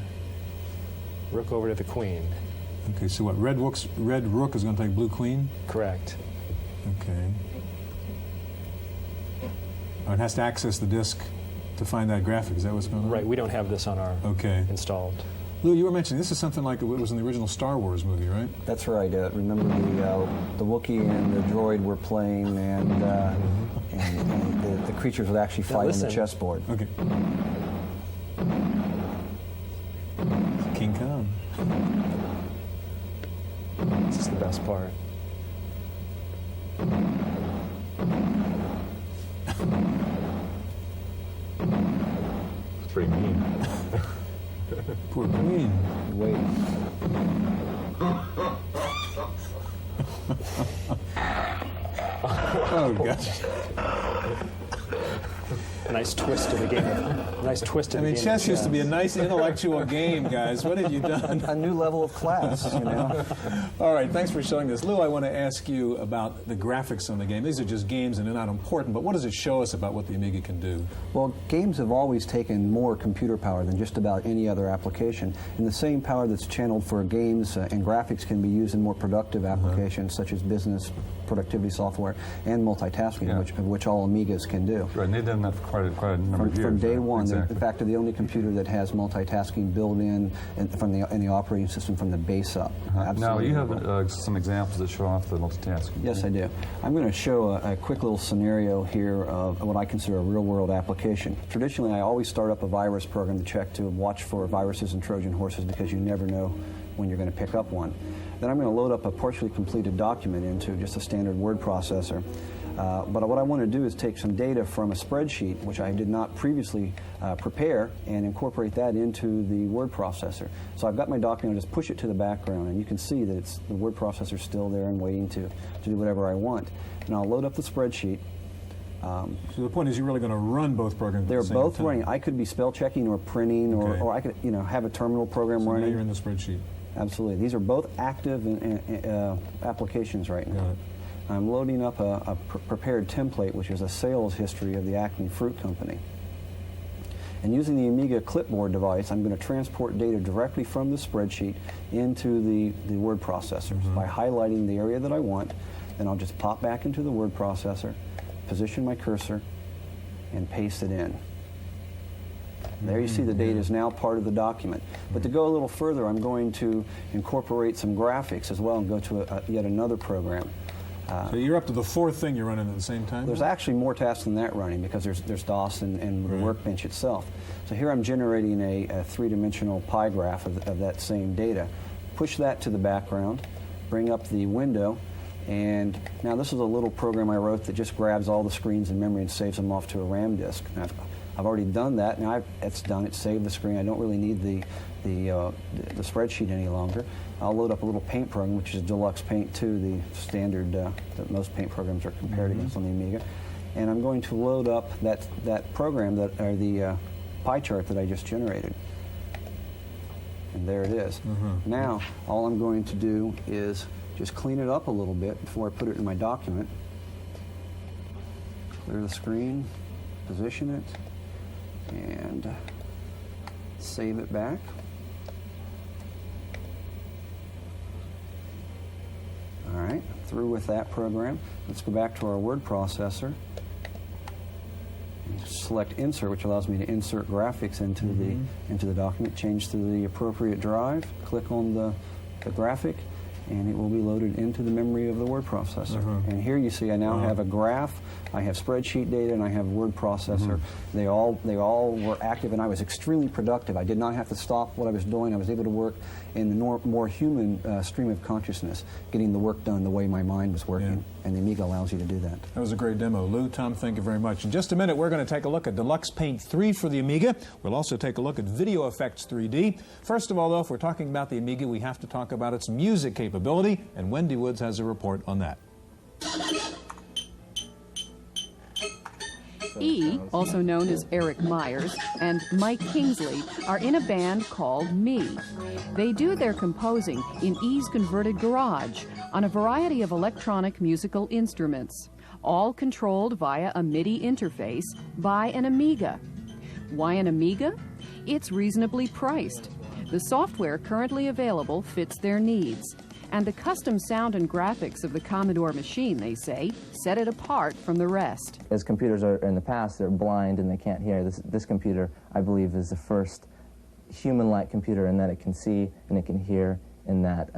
rook over to the queen. Okay, so what, red rook is going to take blue queen? Correct. Okay. Oh, it has to access the disk to find that graphic. Is that what's going on? Right, we don't have this on our installed. Lou, you were mentioning this is something like it was in the original Star Wars movie, right? That's right. Remember the Wookiee and the droid were playing, and the creatures would actually fight on the chessboard. Okay. King Kong. This is the best part. It's pretty mean. Poor queen. Wait. Oh, gosh. A nice twist to the game. Nice twist to the game. I mean, chess used to be a nice intellectual game, guys. What have you done? A new level of class, you know. All right, thanks for showing this. Lou, I want to ask you about the graphics on the game. These are just games and they're not important, but what does it show us about what the Amiga can do? Well, games have always taken more computer power than just about any other application. And the same power that's channeled for games and graphics can be used in more productive applications such as business, productivity software, and multitasking, which all Amigas can do. Right, and they've done that for quite a number of years. From day one. Exactly. In fact, they're the only computer that has multitasking built in in the operating system from the base up. Now, you have some examples that show off the multitasking. Yes, I do. I'm going to show a quick little scenario here of what I consider a real-world application. Traditionally, I always start up a virus program to check to watch for viruses and Trojan horses because you never know when you're going to pick up one. Then I'm going to load up a partially completed document into just a standard word processor. But what I want to do is take some data from a spreadsheet, which I did not previously prepare, and incorporate that into the word processor. So I've got my document, I'll just push it to the background, and you can see that the word processor's still there and waiting to do whatever I want. And I'll load up the spreadsheet. So the point is you're really going to run both programs at the same time. They're both running. I could be spell checking or printing, or I could have a terminal program running. Now you're in the spreadsheet. Absolutely. These are both active applications right now. Got it. I'm loading up a prepared template, which is a sales history of the Acme Fruit Company. And using the Amiga clipboard device, I'm going to transport data directly from the spreadsheet into the word processor. By highlighting the area that I want, then I'll just pop back into the word processor, position my cursor, and paste it in. There you see the data is now part of the document. But to go a little further, I'm going to incorporate some graphics as well and go to yet another program. So you're up to the fourth thing you're running at the same time? There's actually more tasks than that running because there's DOS and the workbench itself. So here I'm generating a three-dimensional pie graph of that same data. Push that to the background, bring up the window, and now this is a little program I wrote that just grabs all the screens in memory and saves them off to a RAM disk. Now, I've already done that. Now it's done. It's saved the screen. I don't really need the spreadsheet any longer. I'll load up a little paint program, which is Deluxe Paint 2, the standard that most paint programs are compared against on the Amiga. And I'm going to load up that program, or the pie chart that I just generated. And there it is. Now, all I'm going to do is just clean it up a little bit before I put it in my document. Clear the screen, position it, and save it back. All right, through with that program. Let's go back to our word processor. Select Insert, which allows me to insert graphics into the document. Change to the appropriate drive. Click on the graphic, and it will be loaded into the memory of the word processor. And here you see I now have a graph, I have spreadsheet data, and I have word processor. They all were active, and I was extremely productive. I did not have to stop what I was doing. I was able to work in the more human stream of consciousness, getting the work done the way my mind was working. And the Amiga allows you to do that. That was a great demo. Lou, Tom, thank you very much. In just a minute, we're going to take a look at Deluxe Paint 3 for the Amiga. We'll also take a look at Video Effects 3D. First of all, though, if we're talking about the Amiga, we have to talk about its music capability, and Wendy Woods has a report on that. E, also known as Eric Myers, and Mike Kingsley are in a band called Me. They do their composing in E's converted garage on a variety of electronic musical instruments, all controlled via a MIDI interface by an Amiga. Why an Amiga? It's reasonably priced. The software currently available fits their needs, and the custom sound and graphics of the Commodore machine, they say, set it apart from the rest. As computers are in the past, they're blind and they can't hear. This computer, I believe, is the first human-like computer in that it can see and it can hear, in that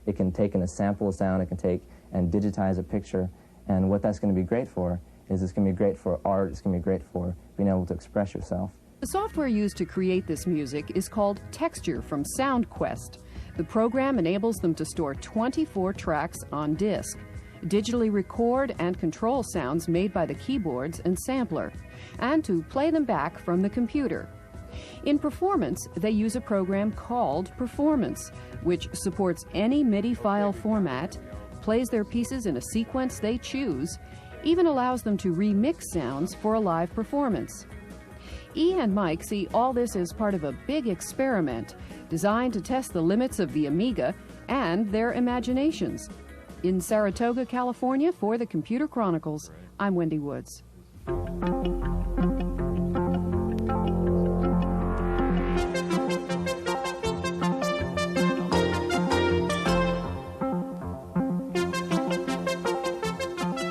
it can take in a sample of sound, it can take and digitize a picture, and what that's going to be great for is it's going to be great for art, it's going to be great for being able to express yourself. The software used to create this music is called Texture from SoundQuest. The program enables them to store 24 tracks on disk, digitally record and control sounds made by the keyboards and sampler, and to play them back from the computer. In performance, they use a program called Performance, which supports any MIDI file format, plays their pieces in a sequence they choose, even allows them to remix sounds for a live performance. E and Mike see all this as part of a big experiment designed to test the limits of the Amiga and their imaginations. In Saratoga, California, for the Computer Chronicles, I'm Wendy Woods.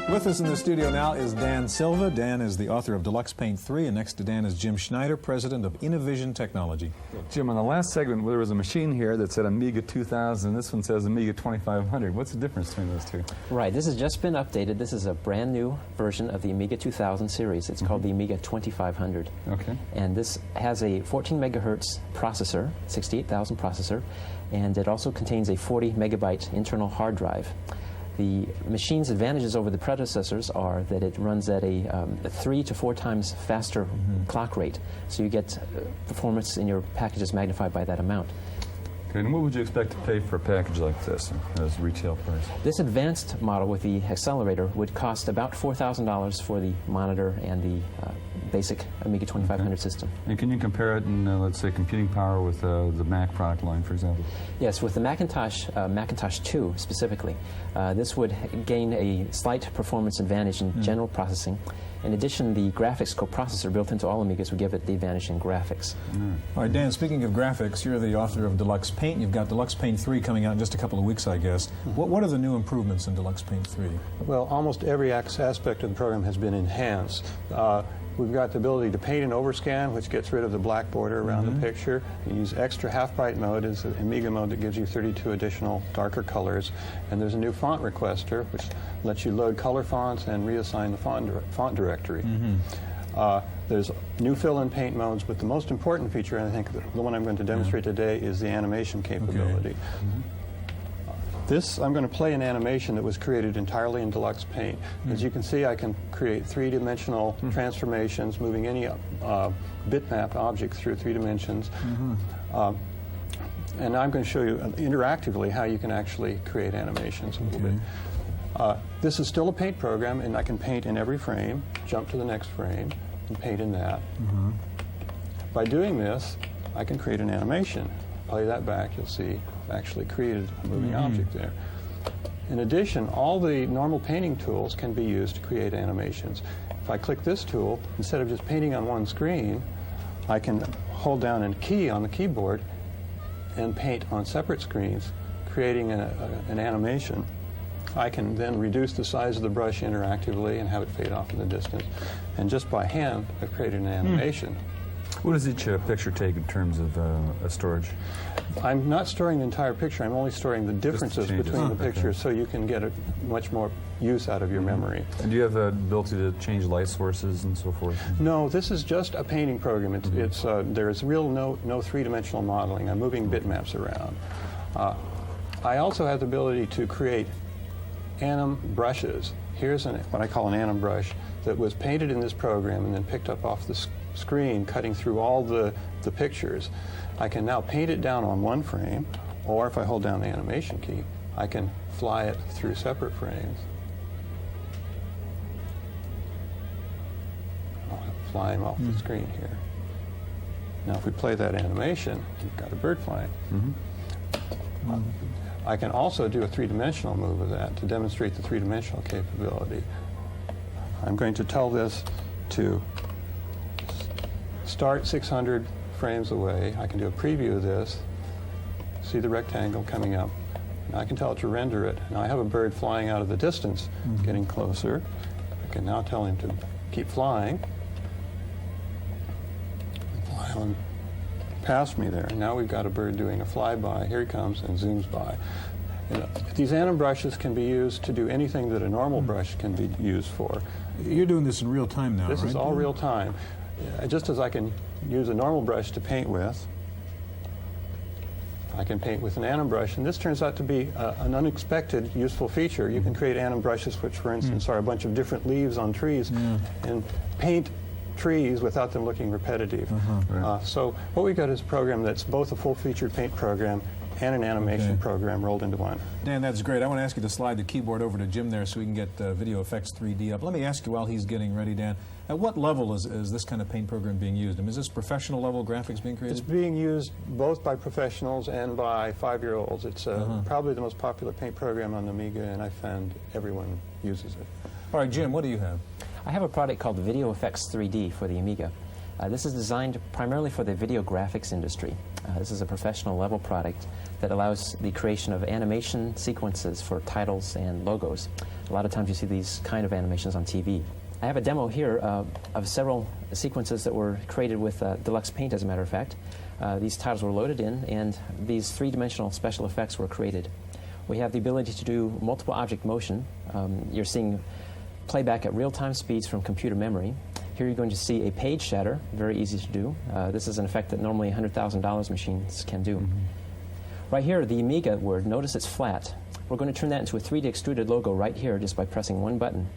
With us in the studio now is Dan Silva. Dan is the author of Deluxe Paint 3, and next to Dan is Jim Schneider, president of Innovision Technology. Jim, on the last segment, there was a machine here that said Amiga 2000, and this one says Amiga 2500. What's the difference between those two? Right, this has just been updated. This is a brand new version of the Amiga 2000 series. It's called the Amiga 2500. Okay. And this has a 14 megahertz processor, 68,000 processor, and it also contains a 40 megabyte internal hard drive. The machine's advantages over the predecessors are that it runs at a 3 to 4 times faster clock rate, so you get performance in your packages magnified by that amount. Okay, and what would you expect to pay for a package like this as retail price? This advanced model with the accelerator would cost about $4,000 for the monitor and the basic Amiga 2500 system. And can you compare it in, let's say, computing power with the Mac product line, for example? Yes, with the Macintosh 2 specifically, this would gain a slight performance advantage in general processing. In addition, the graphics coprocessor built into all Amigas would give it the advantage in graphics. All right, Dan, speaking of graphics, you're the author of Deluxe Paint. You've got Deluxe Paint 3 coming out in just a couple of weeks, I guess. What are the new improvements in Deluxe Paint 3? Well, almost every aspect of the program has been enhanced. We've got the ability to paint and overscan, which gets rid of the black border around the picture. You use extra half-bright mode as the Amiga mode that gives you 32 additional darker colors. And there's a new font requester, which lets you load color fonts and reassign the font directory. There's new fill-in paint modes, but the most important feature, and I think the one I'm going to demonstrate today, is the animation capability. This, I'm going to play an animation that was created entirely in Deluxe Paint. As you can see, I can create three-dimensional transformations, moving any bitmap object through 3 dimensions. And I'm going to show you interactively how you can actually create animations a little bit. This is still a paint program, and I can paint in every frame, jump to the next frame, and paint in that. By doing this, I can create an animation. Play that back, you'll see I've actually created a moving object there. In addition, all the normal painting tools can be used to create animations. If I click this tool, instead of just painting on one screen, I can hold down a key on the keyboard and paint on separate screens, creating an animation. I can then reduce the size of the brush interactively and have it fade off in the distance. And just by hand, I've created an animation. What does each picture take in terms of storage? I'm not storing the entire picture. I'm only storing the differences between the pictures, so you can get much more use out of your memory. And do you have the ability to change light sources and so forth? No, this is just a painting program. There's no three-dimensional modeling. I'm moving bitmaps around. I also have the ability to create anim brushes. Here's what I call an anim brush that was painted in this program and then picked up off the screen, cutting through all the pictures. I can now paint it down on one frame, or if I hold down the animation key, I can fly it through separate frames. flying off the screen here. Now, if we play that animation, we've got a bird flying. I can also do a three-dimensional move of that to demonstrate the three-dimensional capability. I'm going to tell this to start 600 frames away. I can do a preview of this, see the rectangle coming up. And I can tell it to render it. Now I have a bird flying out of the distance, getting closer. I can now tell him to keep flying. Fly on past me there. And now we've got a bird doing a flyby. Here he comes and zooms by. You know, these anim brushes can be used to do anything that a normal brush can be used for. You're doing this in real time now, This right? is all real time. Just as I can use a normal brush to paint with, I can paint with an anim brush, and this turns out to be an unexpected useful feature. You can create anim brushes which, for instance, are a bunch of different leaves on trees, and paint trees without them looking repetitive. So what we've got is a program that's both a full-featured paint program and an animation program rolled into one. Dan, that's great. I want to ask you to slide the keyboard over to Jim there so we can get Video Effects 3D up. Let me ask you while he's getting ready, Dan, at what level is this kind of paint program being used? I mean, is this professional level graphics being created? It's being used both by professionals and by 5-year-olds. It's probably the most popular paint program on the Amiga, and I found everyone uses it. All right, Jim, what do you have? I have a product called Video Effects 3D for the Amiga. This is designed primarily for the video graphics industry. This is a professional level product that allows the creation of animation sequences for titles and logos. A lot of times you see these kind of animations on TV. I have a demo here of several sequences that were created with Deluxe Paint, as a matter of fact. These titles were loaded in, and these three-dimensional special effects were created. We have the ability to do multiple object motion. You're seeing playback at real-time speeds from computer memory. Here you're going to see a page shatter, very easy to do. This is an effect that normally $100,000 machines can do. Right here, the Amiga word, notice it's flat. We're going to turn that into a 3D extruded logo right here just by pressing one button.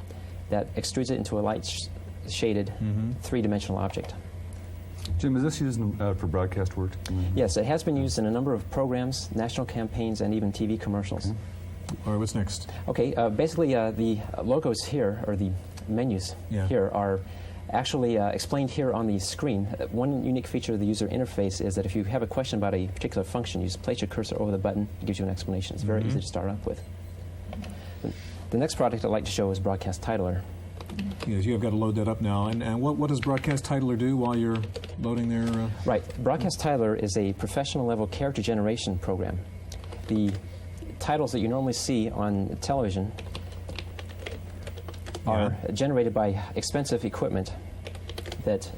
That extrudes it into a light-shaded three-dimensional object. Jim, is this used for broadcast work? Yes, it has been used in a number of programs, national campaigns, and even TV commercials. All right, what's next? Okay, basically the logos here, or the menus here, are actually explained here on the screen. One unique feature of the user interface is that if you have a question about a particular function, you just place your cursor over the button, it gives you an explanation. It's very easy to start up with. The next product I'd like to show is Broadcast Titler. Yes, you have got to load that up now. And what does Broadcast Titler do while you're loading their... Right. Broadcast Titler is a professional-level character generation program. The titles that you normally see on television are generated by expensive equipment that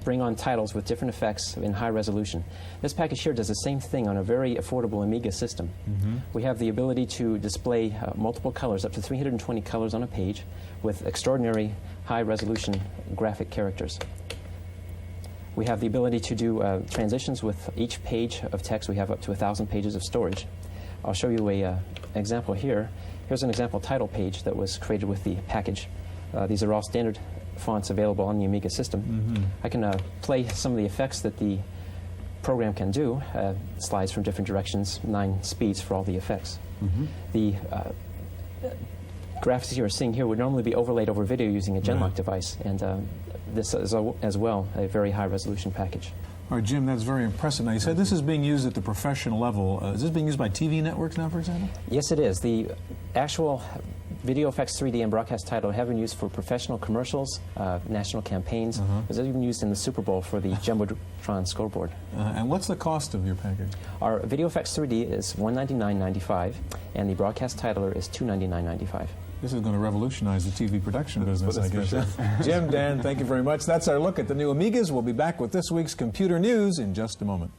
bring on titles with different effects in high resolution. This package here does the same thing on a very affordable Amiga system. We have the ability to display multiple colors, up to 320 colors on a page, with extraordinary high resolution graphic characters. We have the ability to do transitions with each page of text. We have up to 1,000 pages of storage. I'll show you an example here. Here's an example title page that was created with the package. These are all standard fonts available on the Amiga system. I can play some of the effects that the program can do. Slides from different directions, 9 speeds for all the effects. The graphics you're seeing here would normally be overlaid over video using a Genlock device, and this is as well a very high resolution package. All right, Jim, that's very impressive. Now, you said this is being used at the professional level. Is this being used by TV networks now, for example? Yes, it is. The actual Video Effects 3D and Broadcast Title have been used for professional commercials, national campaigns. It was even used in the Super Bowl for the Jumbotron scoreboard. And what's the cost of your package? Our Video Effects 3D is $199.95, and the Broadcast Titler is $299.95. This is going to revolutionize the TV production business, I guess. Jim, Dan, thank you very much. That's our look at the new Amigas. We'll be back with this week's computer news in just a moment.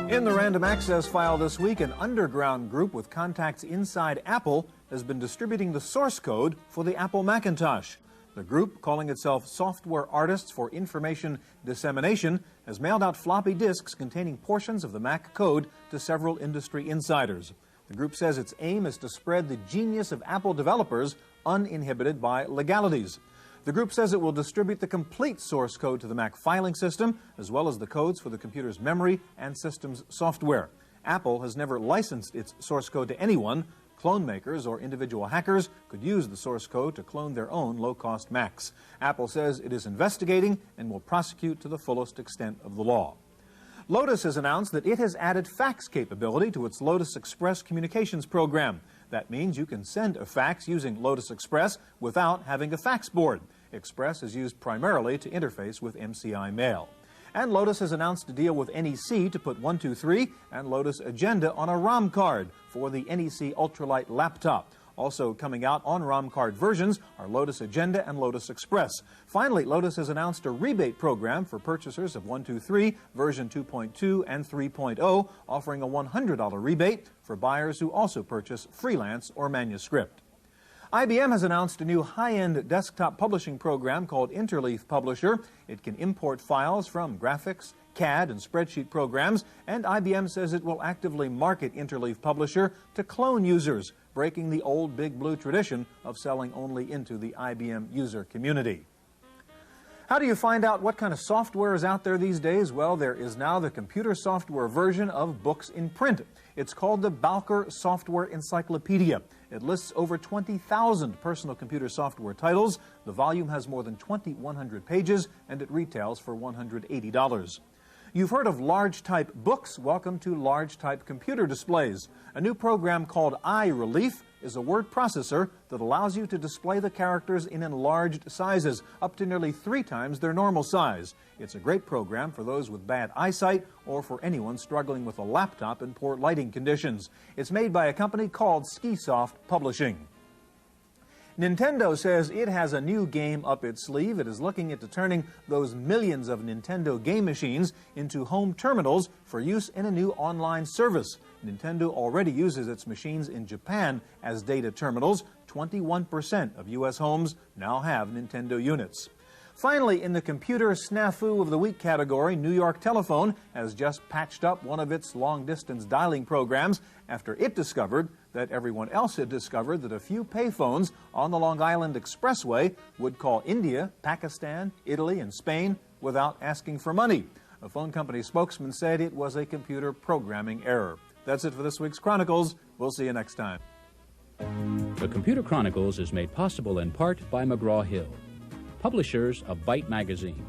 In the Random Access file this week, an underground group with contacts inside Apple has been distributing the source code for the Apple Macintosh. The group, calling itself Software Artists for Information Dissemination, has mailed out floppy disks containing portions of the Mac code to several industry insiders. The group says its aim is to spread the genius of Apple developers uninhibited by legalities. The group says it will distribute the complete source code to the Mac filing system, as well as the codes for the computer's memory and systems software. Apple has never licensed its source code to anyone. Clone makers or individual hackers could use the source code to clone their own low-cost Macs. Apple says it is investigating and will prosecute to the fullest extent of the law. Lotus has announced that it has added fax capability to its Lotus Express communications program. That means you can send a fax using Lotus Express without having a fax board. Express is used primarily to interface with MCI Mail. And Lotus has announced a deal with NEC to put 123 and Lotus Agenda on a ROM card for the NEC Ultralight laptop. Also coming out on ROM card versions are Lotus Agenda and Lotus Express. Finally, Lotus has announced a rebate program for purchasers of 123, version 2.2 and 3.0, offering a $100 rebate for buyers who also purchase freelance or manuscript. IBM has announced a new high-end desktop publishing program called Interleaf Publisher. It can import files from graphics, CAD, and spreadsheet programs, and IBM says it will actively market Interleaf Publisher to clone users, breaking the old Big Blue tradition of selling only into the IBM user community. How do you find out what kind of software is out there these days? Well, there is now the computer software version of books in print. It's called the Bowker Software Encyclopedia. It lists over 20,000 personal computer software titles. The volume has more than 2,100 pages, and it retails for $180. You've heard of large type books. Welcome to large type computer displays. A new program called iRelief is a word processor that allows you to display the characters in enlarged sizes, up to nearly 3 times their normal size. It's a great program for those with bad eyesight or for anyone struggling with a laptop in poor lighting conditions. It's made by a company called Skisoft Publishing. Nintendo says it has a new game up its sleeve. It is looking into turning those millions of Nintendo game machines into home terminals for use in a new online service. Nintendo already uses its machines in Japan as data terminals. 21% of U.S. homes now have Nintendo units. Finally, in the computer snafu of the week category, New York Telephone has just patched up one of its long-distance dialing programs after it discovered that everyone else had discovered that a few payphones on the Long Island Expressway would call India, Pakistan, Italy, and Spain without asking for money. A phone company spokesman said it was a computer programming error. That's it for this week's Chronicles. We'll see you next time. The Computer Chronicles is made possible in part by McGraw-Hill, publishers of Byte Magazine,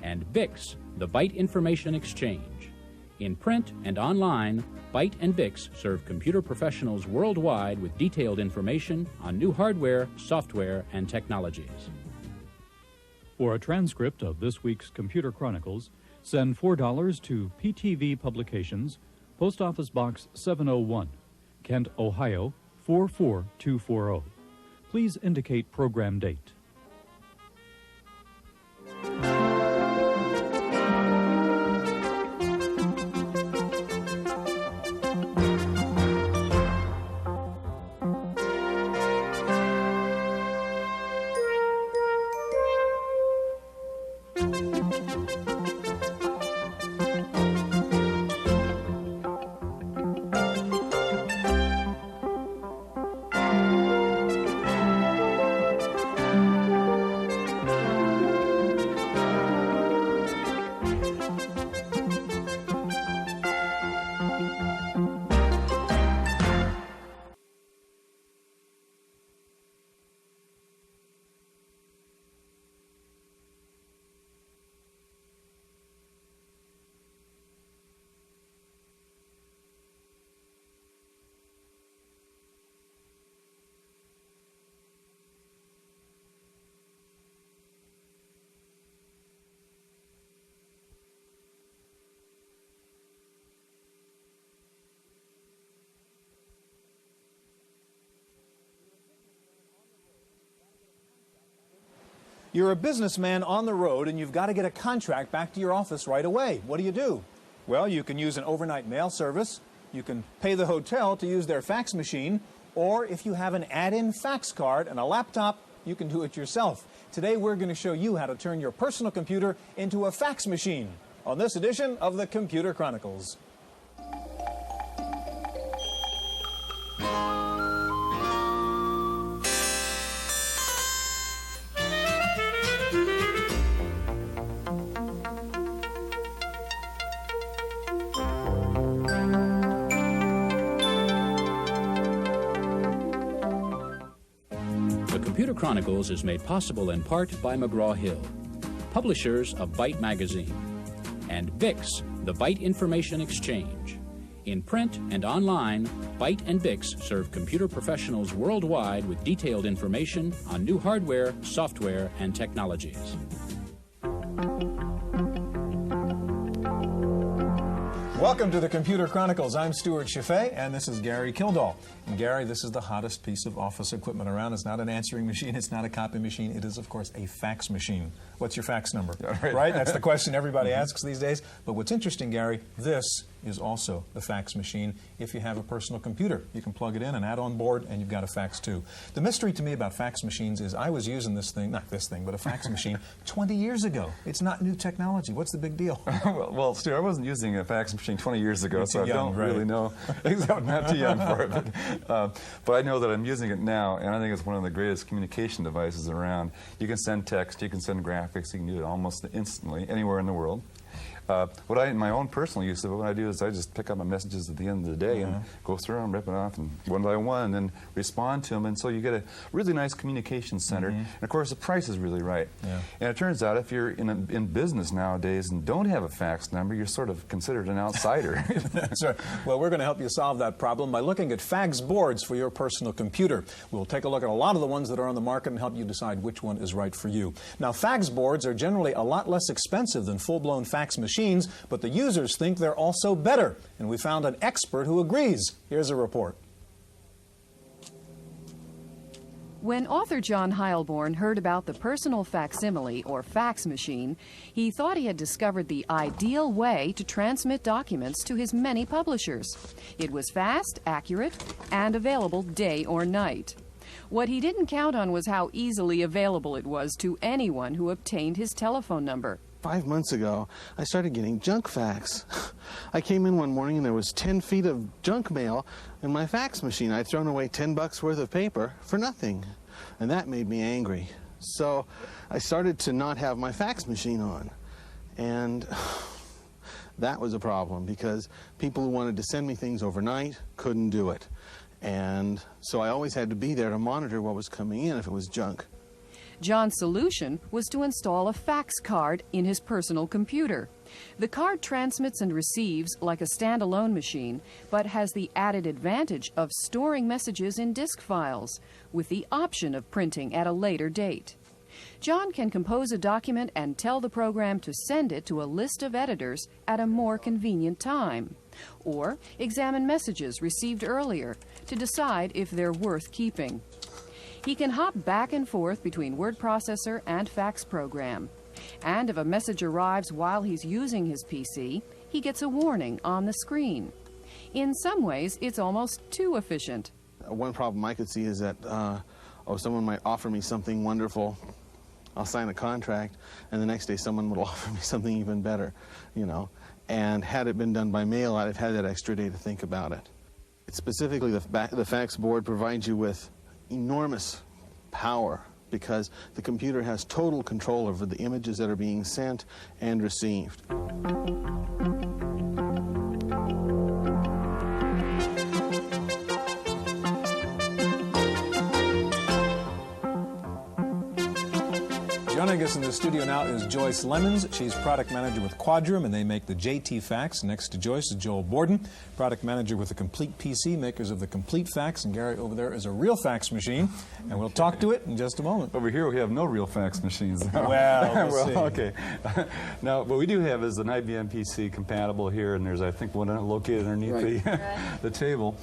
and Bix, the Byte Information Exchange. In print and online, Byte and Bix serve computer professionals worldwide with detailed information on new hardware, software, and technologies. For a transcript of this week's Computer Chronicles, send $4 to PTV Publications, Post Office Box 701, Kent, Ohio 44240. Please indicate program date. You're a businessman on the road and you've got to get a contract back to your office right away. What do? Well, you can use an overnight mail service, you can pay the hotel to use their fax machine, or if you have an add-in fax card and a laptop, you can do it yourself. Today we're going to show you how to turn your personal computer into a fax machine on this edition of the Computer Chronicles. Computer Chronicles is made possible in part by McGraw-Hill, publishers of Byte Magazine, and VIX, the Byte Information Exchange. In print and online, Byte and VIX serve computer professionals worldwide with detailed information on new hardware, software, and technologies. Welcome to the Computer Chronicles. I'm Stuart Chaffee, and this is Gary Kildall. And Gary, this is the hottest piece of office equipment around. It's not an answering machine. It's not a copy machine. It is, of course, a fax machine. What's your fax number? Right? That's the question everybody asks these days. But what's interesting, Gary, this is also the fax machine. If you have a personal computer, you can plug it in and add on board, and you've got a fax too. The mystery to me about fax machines is I was using this thing, not this thing, but a fax machine 20 years ago. It's not new technology. What's the big deal? well, Stu, I wasn't using a fax machine 20 years ago, so I don't right? really know. I'm not too young for it. But I know that I'm using it now, and I think it's one of the greatest communication devices around. You can send text, you can send graphics, you can do it almost instantly, anywhere in the world. In my own personal use of it, what I do is I just pick up my messages at the end of the day and go through them, rip it off, and one by one, and then respond to them. And so you get a really nice communication center. And of course, the price is really right. And it turns out if you're in business nowadays and don't have a fax number, you're sort of considered an outsider. That's right. Well, we're going to help you solve that problem by looking at fax boards for your personal computer. We'll take a look at a lot of the ones that are on the market and help you decide which one is right for you. Now, fax boards are generally a lot less expensive than full-blown fax machines, but the users think they're also better. And we found an expert who agrees. Here's a report. When author John Heilborn heard about the personal facsimile, or fax machine, he thought he had discovered the ideal way to transmit documents to his many publishers. It was fast, accurate, and available day or night. What he didn't count on was how easily available it was to anyone who obtained his telephone number. 5 months ago, I started getting junk fax. I came in one morning and there was 10 feet of junk mail in my fax machine. I'd thrown away $10 worth of paper for nothing, and that made me angry. So I started to not have my fax machine on, and that was a problem because people who wanted to send me things overnight couldn't do it. And so I always had to be there to monitor what was coming in if it was junk. John's solution was to install a fax card in his personal computer. The card transmits and receives like a standalone machine, but has the added advantage of storing messages in disk files, with the option of printing at a later date. John can compose a document and tell the program to send it to a list of editors at a more convenient time, or examine messages received earlier to decide if they're worth keeping. He can hop back and forth between word processor and fax program. And if a message arrives while he's using his PC, he gets a warning on the screen. In some ways, it's almost too efficient. One problem I could see is that, someone might offer me something wonderful. I'll sign a contract, and the next day someone would offer me something even better, And had it been done by mail, I'd have had that extra day to think about it. Specifically, the fax board provides you with enormous power because the computer has total control over the images that are being sent and received. Joining us in the studio now is Joyce Lemons. She's product manager with Quadrum, and they make the JT Fax. Next to Joyce is Joel Borden, product manager with the Complete PC, makers of the Complete Fax. And Gary over there is a real fax machine, and we'll talk to it in just a moment. Over here we have no real fax machines. Well, we'll see. Okay. Now, what we do have is an IBM PC compatible here, and there's, I think, one located underneath the table.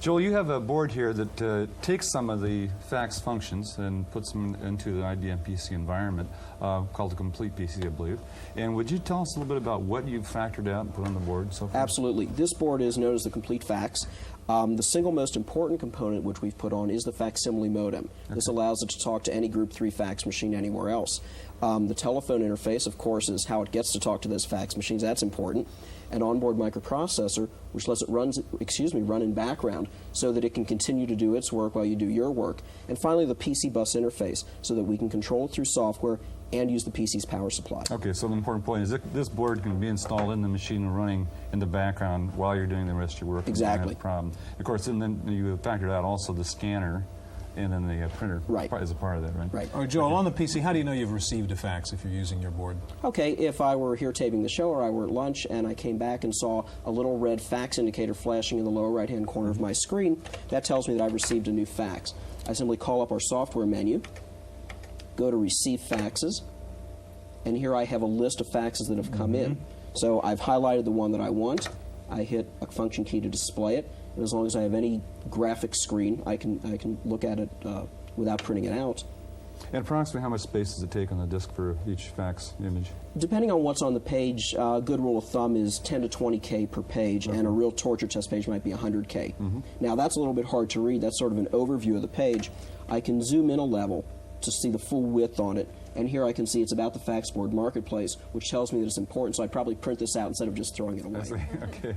Joel, you have a board here that takes some of the fax functions and puts them into the IBM PC environment called the Complete PC, I believe. And would you tell us a little bit about what you've factored out and put on the board so far? Absolutely. This board is known as the Complete Fax. The single most important component which we've put on is the facsimile modem. Okay. This allows it to talk to any Group 3 fax machine anywhere else. The telephone interface, of course, is how it gets to talk to those fax machines. That's important. An onboard microprocessor, which lets it run in background so that it can continue to do its work while you do your work. And finally, the PC bus interface, so that we can control it through software and use the PC's power supply. Okay, so the important point is that this board can be installed in the machine and running in the background while you're doing the rest of your work. Exactly. Problem. Of course, and then you factored out also the scanner and then the printer is a part of that, right? Right. All right, Joel, on the PC, how do you know you've received a fax if you're using your board? Okay, if I were here taping the show or I were at lunch and I came back and saw a little red fax indicator flashing in the lower right-hand corner of my screen, that tells me that I've received a new fax. I simply call up our software menu, go to Receive Faxes, and here I have a list of faxes that have come in. So I've highlighted the one that I want. I hit a function key to display it. And as long as I have any graphic screen, I can look at it without printing it out. And approximately how much space does it take on the disk for each fax image? Depending on what's on the page, a good rule of thumb is 10 to 20K per page, and a real torture test page might be 100K. Now, that's a little bit hard to read. That's sort of an overview of the page. I can zoom in a level to see the full width on it, and here I can see it's about the fax board marketplace, which tells me that it's important, so I'd probably print this out instead of just throwing it away. Okay.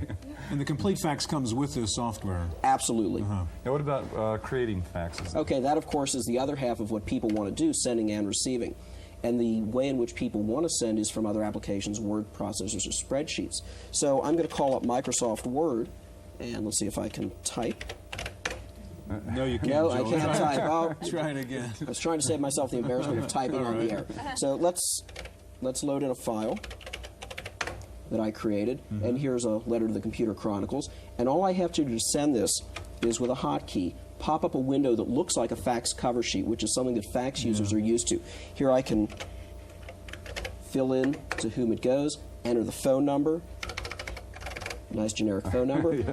And the complete fax comes with this software? Absolutely. Now, what about creating faxes? Okay, that of course is the other half of what people want to do, sending and receiving. And the way in which people want to send is from other applications, word processors or spreadsheets. So I'm going to call up Microsoft Word, and let's see if I can type. No, you can't. No, I can't type. Oh, try it again. I was trying to save myself the embarrassment of typing on the air. So let's load in a file that I created, and here's a letter to the Computer Chronicles. And all I have to do to send this is with a hotkey, pop up a window that looks like a fax cover sheet, which is something that fax users are used to. Here I can fill in to whom it goes, enter the phone number, nice generic phone number,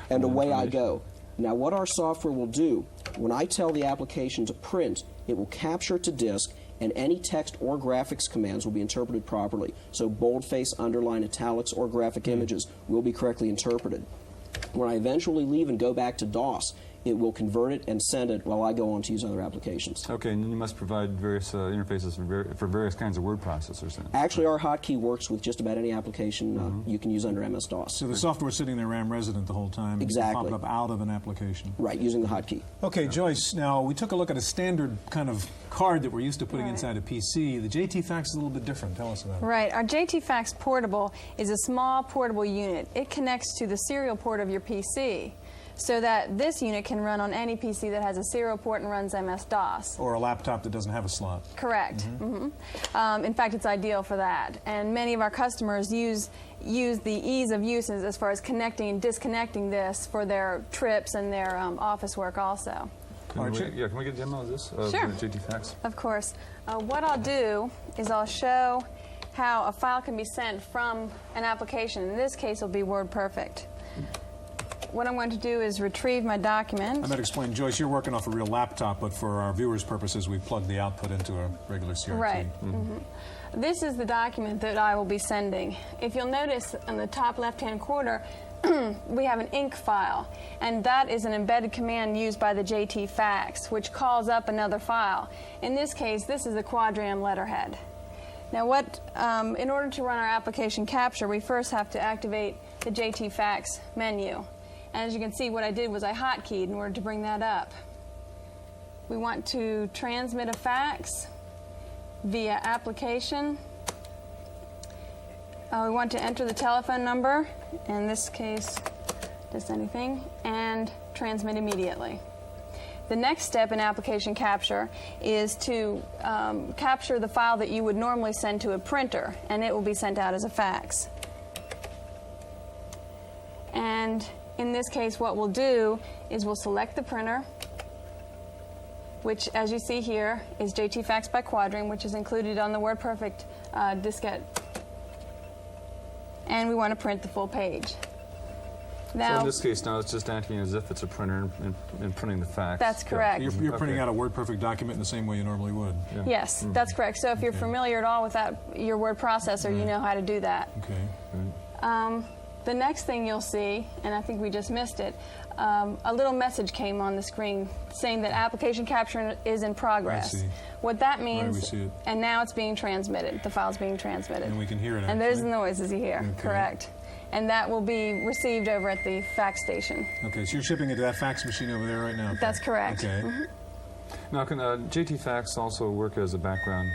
and away I go. Now, what our software will do, when I tell the application to print, it will capture it to disk, and any text or graphics commands will be interpreted properly. So boldface, underline, italics, or graphic images will be correctly interpreted. When I eventually leave and go back to DOS, it will convert it and send it while I go on to use other applications. Okay, and then you must provide various interfaces for various kinds of word processors then. Actually, our hotkey works with just about any application you can use under MS-DOS. So the software's sitting there RAM resident the whole time? Exactly. Pop it up out of an application? Right, using the hotkey. Okay, Joyce, now we took a look at a standard kind of card that we're used to putting inside a PC. The JT Fax is a little bit different. Tell us about it. Right. Our JT Fax Portable is a small portable unit. It connects to the serial port of your PC, so that this unit can run on any PC that has a serial port and runs MS-DOS. Or a laptop that doesn't have a slot. Correct. In fact, it's ideal for that. And many of our customers use the ease of use as far as connecting and disconnecting this for their trips and their office work also. Can we get a demo of this? Sure. The JT Fax? Of course. What I'll do is I'll show how a file can be sent from an application. In this case, it'll be WordPerfect. What I'm going to do is retrieve my document. I might explain, Joyce, you're working off a real laptop, but for our viewers' purposes, we plugged the output into a regular CRT. Right. This is the document that I will be sending. If you'll notice on the top left-hand corner, we have an ink file, and that is an embedded command used by the JT Fax, which calls up another file. In this case, this is a quadram letterhead. Now, in order to run our application capture, we first have to activate the JT Fax menu. And as you can see, what I did was I hotkeyed in order to bring that up. We want to transmit a fax via application. We want to enter the telephone number, in this case, just anything, and transmit immediately. The next step in application capture is to capture the file that you would normally send to a printer, and it will be sent out as a fax. And in this case, what we'll do is we'll select the printer, which, as you see here, is JT Fax by Quadram, which is included on the WordPerfect diskette. And we want to print the full page. Now, so in this case, now it's just acting as if it's a printer and printing the fax. That's correct. Yeah. You're printing out a WordPerfect document in the same way you normally would. Yeah. Yes, that's correct. So if you're familiar at all with your word processor, you know how to do that. Okay. The next thing you'll see, and I think we just missed it, a little message came on the screen saying that application capture is in progress. I see. What that means, Right, we see it. and now it's being transmitted. The file's being transmitted. And we can hear it, And there's the noises you hear, Okay. correct. And that will be received over at the fax station. Okay, so you're shipping it to that fax machine over there right now? That's correct. Okay. Now, can JT Fax also work as a background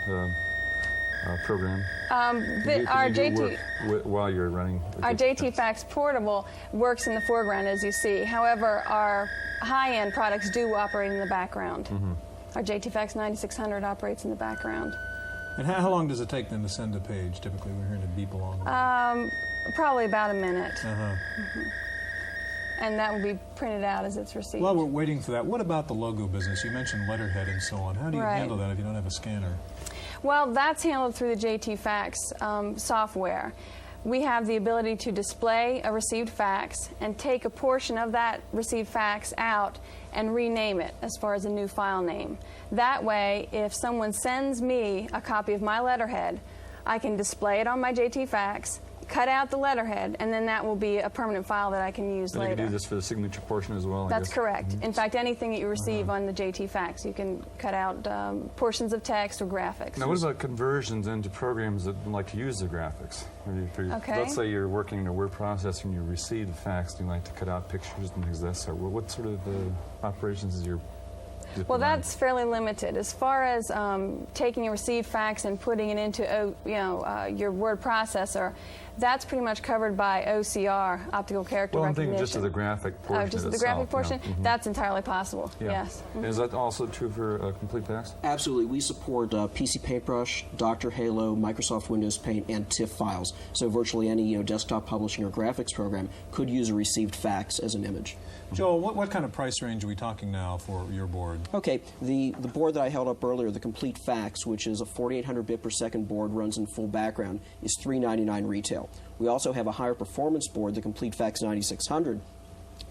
program? Our JT while you're running? Our JT Fax Portable works in the foreground, as you see. However, our high-end products do operate in the background. Our JT Fax 9600 operates in the background. And how long does it take them to send a page? Typically, we're hearing it beep along. Probably about a minute. And that will be printed out as it's received. While we're waiting for that, what about the logo business? You mentioned letterhead and so on. How do you handle that if you don't have a scanner? Well, that's handled through the JT Fax software. We have the ability to display a received fax and take a portion of that received fax out and rename it as far as a new file name. That way, if someone sends me a copy of my letterhead, I can display it on my JT Fax, cut out the letterhead, and then that will be a permanent file that I can use later. You can do this for the signature portion as well, That's correct. In fact, anything that you receive on the JT Fax, you can cut out portions of text or graphics. Now, what about conversions into programs that like to use the graphics? Let's say you're working in a word processor and you receive the fax, do you like to cut out pictures and things of that sort? What sort of operations is your... Well, that's fairly limited. As far as taking a received fax and putting it into your word processor, that's pretty much covered by OCR, optical character recognition. I'm thinking just of the graphic portion. Just the graphic portion? That's entirely possible, yes. Is that also true for complete fax? Absolutely. We support PC Paintbrush, Dr. Halo, Microsoft Windows Paint, and TIFF files. So virtually any desktop publishing or graphics program could use a received fax as an image. Joel, what kind of price range are we talking now for your board? Okay, the board that I held up earlier, the Complete Fax, which is a 4800 bit per second board, runs in full background, is $399 retail. We also have a higher performance board, the Complete Fax 9600,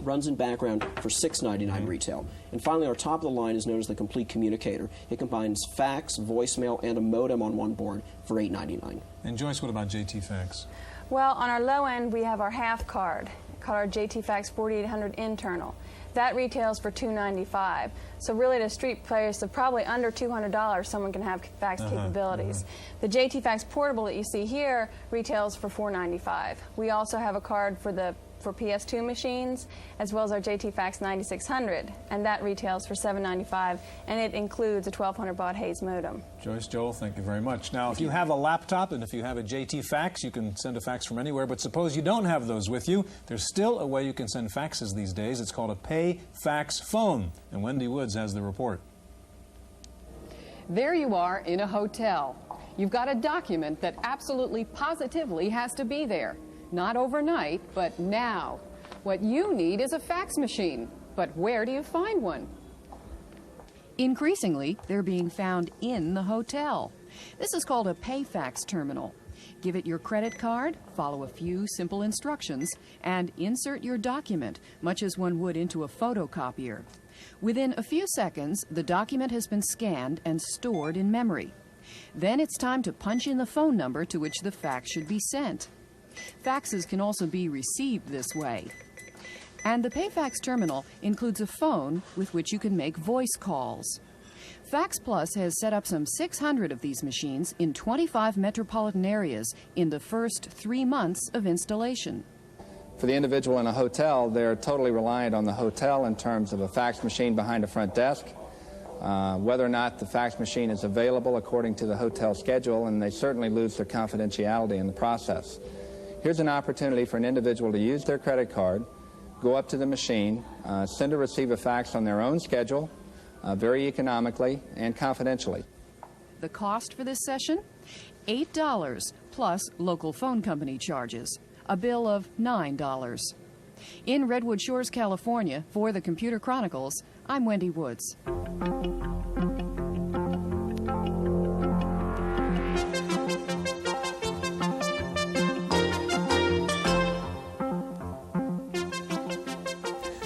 runs in background for $699 retail. And finally, our top of the line is known as the Complete Communicator. It combines fax, voicemail, and a modem on one board for $899. And Joyce, what about JT Fax? Well, on our low end, we have our half card, called our JT Fax 4800 internal. That retails for $295. So really, at a street price of probably under $200, someone can have fax capabilities. The JT Fax Portable that you see here retails for $495. We also have a card for PS2 machines, as well as our JT Fax 9600, and that retails for $795, and it includes a 1200 baud Hayes modem. Joyce, Joel, thank you very much. Now, if you have a laptop and if you have a JT Fax, you can send a fax from anywhere, but suppose you don't have those with you, there's still a way you can send faxes these days. It's called a pay fax phone, and Wendy Woods has the report. There you are in a hotel. You've got a document that absolutely positively has to be there. Not overnight, but now. What you need is a fax machine. But where do you find one? Increasingly, they're being found in the hotel. This is called a pay fax terminal. Give it your credit card, follow a few simple instructions, and insert your document, much as one would into a photocopier. Within a few seconds, the document has been scanned and stored in memory. Then it's time to punch in the phone number to which the fax should be sent. Faxes can also be received this way. And the PayFax terminal includes a phone with which you can make voice calls. Fax Plus has set up some 600 of these machines in 25 metropolitan areas in the first 3 months of installation. For the individual in a hotel, they're totally reliant on the hotel in terms of a fax machine behind a front desk, whether or not the fax machine is available according to the hotel schedule, and they certainly lose their confidentiality in the process. Here's an opportunity for an individual to use their credit card, go up to the machine, send or receive a fax on their own schedule, very economically and confidentially. The cost for this session? $8 plus local phone company charges, a bill of $9. In Redwood Shores, California, for the Computer Chronicles, I'm Wendy Woods.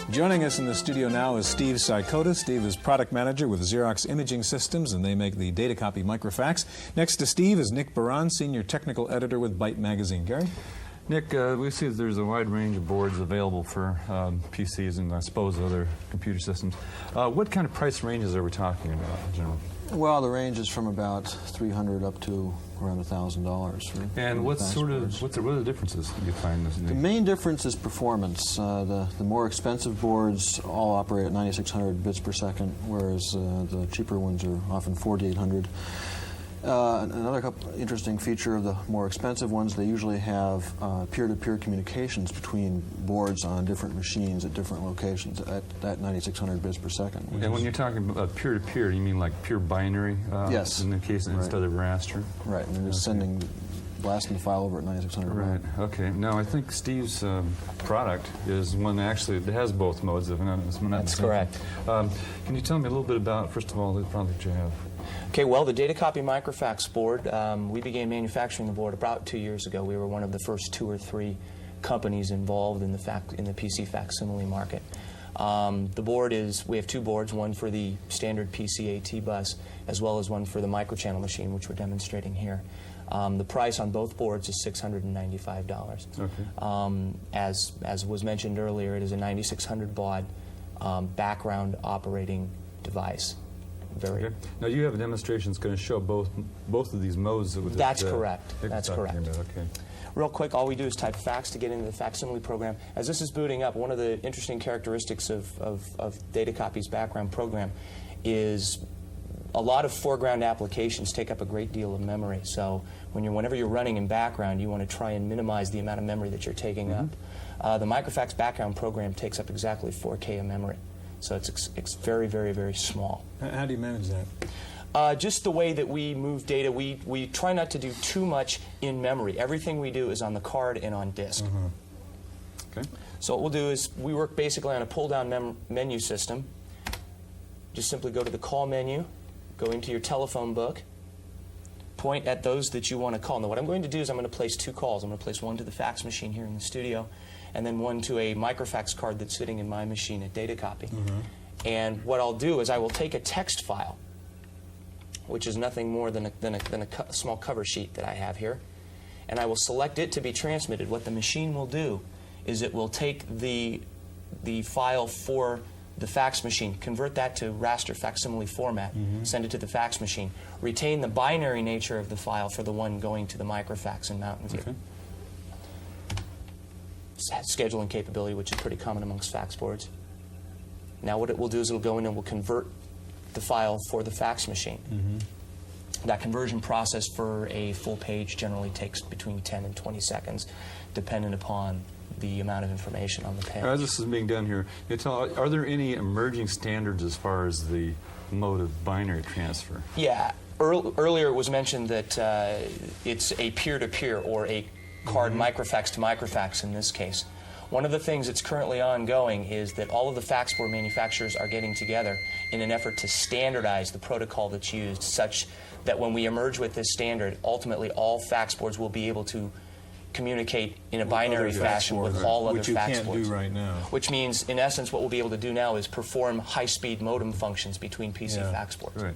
Joining us in the studio now is Steve Sykota. Steve is product manager with Xerox Imaging Systems, and they make the data copy microfax. Next to Steve is Nick Baran, senior technical editor with Byte Magazine. Gary? Nick, we see that there's a wide range of boards available for PCs and I suppose other computer systems. What kind of price ranges are we talking about in general? Well, the range is from about $300 up to around $1,000. And what are the differences you find? The main difference is performance. The more expensive boards all operate at 9,600 bits per second, whereas the cheaper ones are often 4,800. Another interesting feature of the more expensive ones, they usually have peer-to-peer communications between boards on different machines at different locations at 9,600 bits per second. And when you're talking about peer-to-peer, you mean like pure binary? Yes. In the case instead of raster? Right, and they're just blasting the file over at 9,600. Right, okay. Now, I think Steve's product is one that actually has both modes. That's correct. Can you tell me a little bit about, first of all, the product you have? Okay, well, the data copy microfax board, we began manufacturing the board about 2 years ago. We were one of the first 2 or 3 companies involved in the PC facsimile market. The board we have 2 boards, one for the standard PC AT bus, as well as one for the microchannel machine, which we're demonstrating here. The price on both boards is $695. Okay. As was mentioned earlier, it is a 9600 baud background operating device. Okay. Now you have a demonstration that's going to show both of these modes. That's correct. That's correct. Okay. Real quick, all we do is type fax to get into the facsimile program. As this is booting up, one of the interesting characteristics of data copy's background program is a lot of foreground applications take up a great deal of memory. So whenever you're running in background, you want to try and minimize the amount of memory that you're taking up. The microfax background program takes up exactly 4K of memory. So it's very, very, very small. How do you manage that? Just the way that we move data, we try not to do too much in memory. Everything we do is on the card and on disk. Okay. So what we'll do is we work basically on a pull-down menu system. Just simply go to the call menu, go into your telephone book, point at those that you want to call. Now what I'm going to do is I'm going to place 2 calls. I'm going to place one to the fax machine here in the studio, and then one to a microfax card that's sitting in my machine at data copy. And what I'll do is I will take a text file, which is nothing more than a small cover sheet that I have here, and I will select it to be transmitted. What the machine will do is it will take the file for the fax machine, convert that to raster facsimile format, send it to the fax machine, retain the binary nature of the file for the one going to the microfax in Mountain View. Okay. Scheduling capability, which is pretty common amongst fax boards. Now what it will do is it will go in and will convert the file for the fax machine. That conversion process for a full page generally takes between 10 and 20 seconds, dependent upon the amount of information on the page. As this is being done here, are there any emerging standards as far as the mode of binary transfer? Yeah. Earlier it was mentioned that it's a peer-to-peer or a card microfax to microfax in this case. One of the things that's currently ongoing is that all of the fax board manufacturers are getting together in an effort to standardize the protocol that's used, such that when we emerge with this standard, ultimately all fax boards will be able to communicate in a binary fashion with all other fax boards. Which you can't do right now. Which means, in essence, what we'll be able to do now is perform high-speed modem functions between PC fax boards. Right.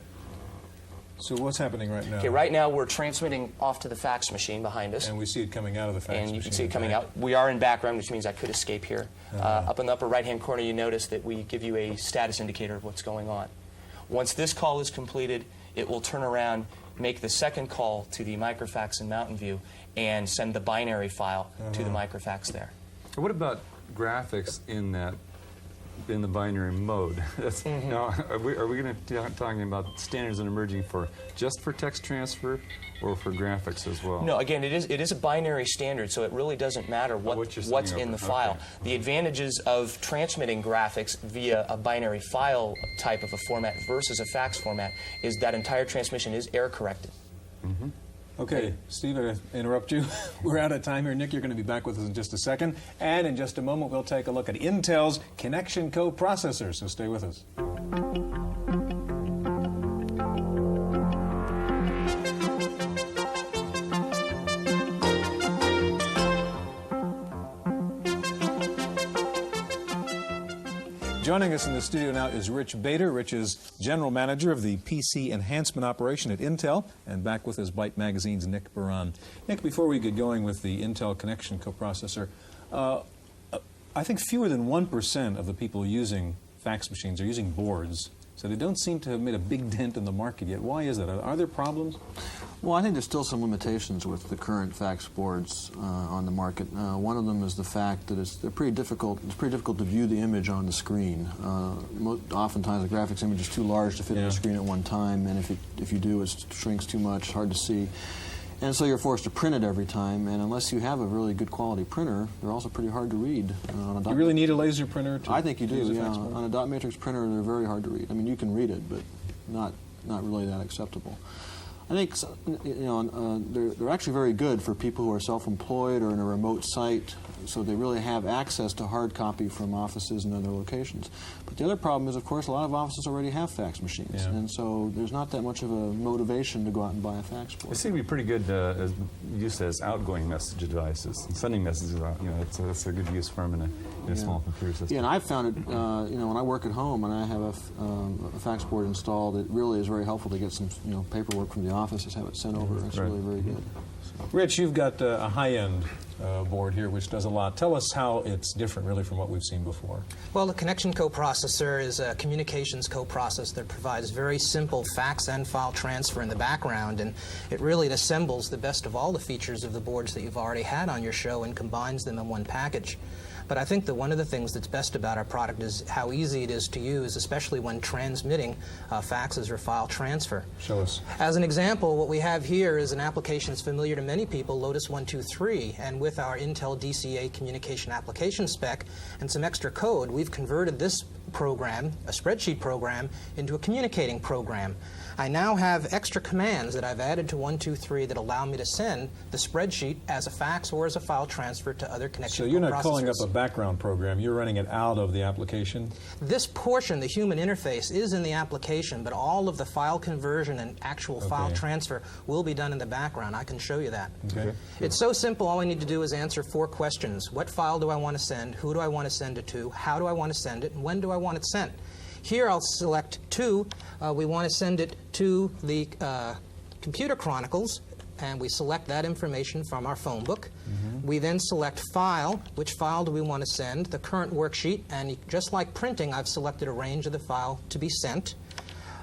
So what's happening right now? Okay, right now we're transmitting off to the fax machine behind us. And we see it coming out of the fax machine. And you can see it coming out. We are in background, which means I could escape here. Up in the upper right-hand corner, you notice that we give you a status indicator of what's going on. Once this call is completed, it will turn around, make the second call to the microfax in Mountain View, and send the binary file to the microfax there. What about graphics in the binary mode? Now, are we going to be talking about standards and emerging just for text transfer or for graphics as well? No, again, it is a binary standard, so it really doesn't matter what's in the file. The advantages of transmitting graphics via a binary file type of a format versus a fax format is that entire transmission is error corrected. Okay, Steve, I interrupt you. We're out of time here. Nick, you're going to be back with us in just a second. And in just a moment, we'll take a look at Intel's connection coprocessor. So stay with us. Joining us in the studio now is Rich Bader. Rich is General Manager of the PC Enhancement Operation at Intel, and back with us, Byte Magazine's Nick Baran. Nick, before we get going with the Intel Connection Coprocessor, I think fewer than 1% of the people using fax machines are using boards, so they don't seem to have made a big dent in the market yet. Why is that? Are there problems? Well, I think there's still some limitations with the current fax boards on the market. One of them is the fact that it's pretty difficult to view the image on the screen. Oftentimes the graphics image is too large to fit on the screen at one time, and if you do, it shrinks too much, hard to see. And so you're forced to print it every time, and unless you have a really good quality printer, they're also pretty hard to read. On a You really need a laser printer to I think you do, use a yeah. fax board? On a dot matrix printer, they're very hard to read. I mean, you can read it, but not really that acceptable. I think they're actually very good for people who are self-employed or in a remote site, so they really have access to hard copy from offices and other locations. But the other problem is, of course, a lot of offices already have fax machines, and so there's not that much of a motivation to go out and buy a fax board. They seem to be pretty good use as outgoing message devices. And sending messages out, it's a good use for them in a small computer system. Yeah, and I've found it, when I work at home and I have a fax board installed, it really is very helpful to get some paperwork from the office, just have it sent over. It's really very good. Rich, you've got a high-end board here which does a lot. Tell us how it's different really from what we've seen before. Well, the connection coprocessor is a communications coprocessor that provides very simple fax and file transfer in the background, and it really assembles the best of all the features of the boards that you've already had on your show and combines them in one package. But I think that one of the things that's best about our product is how easy it is to use, especially when transmitting faxes or file transfer. Show us. As an example, what we have here is an application that's familiar to many people, Lotus 123, and with our Intel DCA communication application spec and some extra code, we've converted this program, a spreadsheet program, into a communicating program. I now have extra commands that I've added to 123 that allow me to send the spreadsheet as a fax or as a file transfer to other connection So you're not coprocessors. calling up a background program, you're running it out of the application? This portion, the human interface, is in the application, but all of the file conversion and actual file transfer will be done in the background. I can show you that. Okay. It's so simple, all I need to do is answer 4 questions. What file do I want to send? Who do I want to send it to? How do I want to send it? And when do I want it sent? Here I'll select 2. We want to send it to the Computer Chronicles, and we select that information from our phone book. We then select File. Which file do we want to send? The current worksheet, and just like printing, I've selected a range of the file to be sent.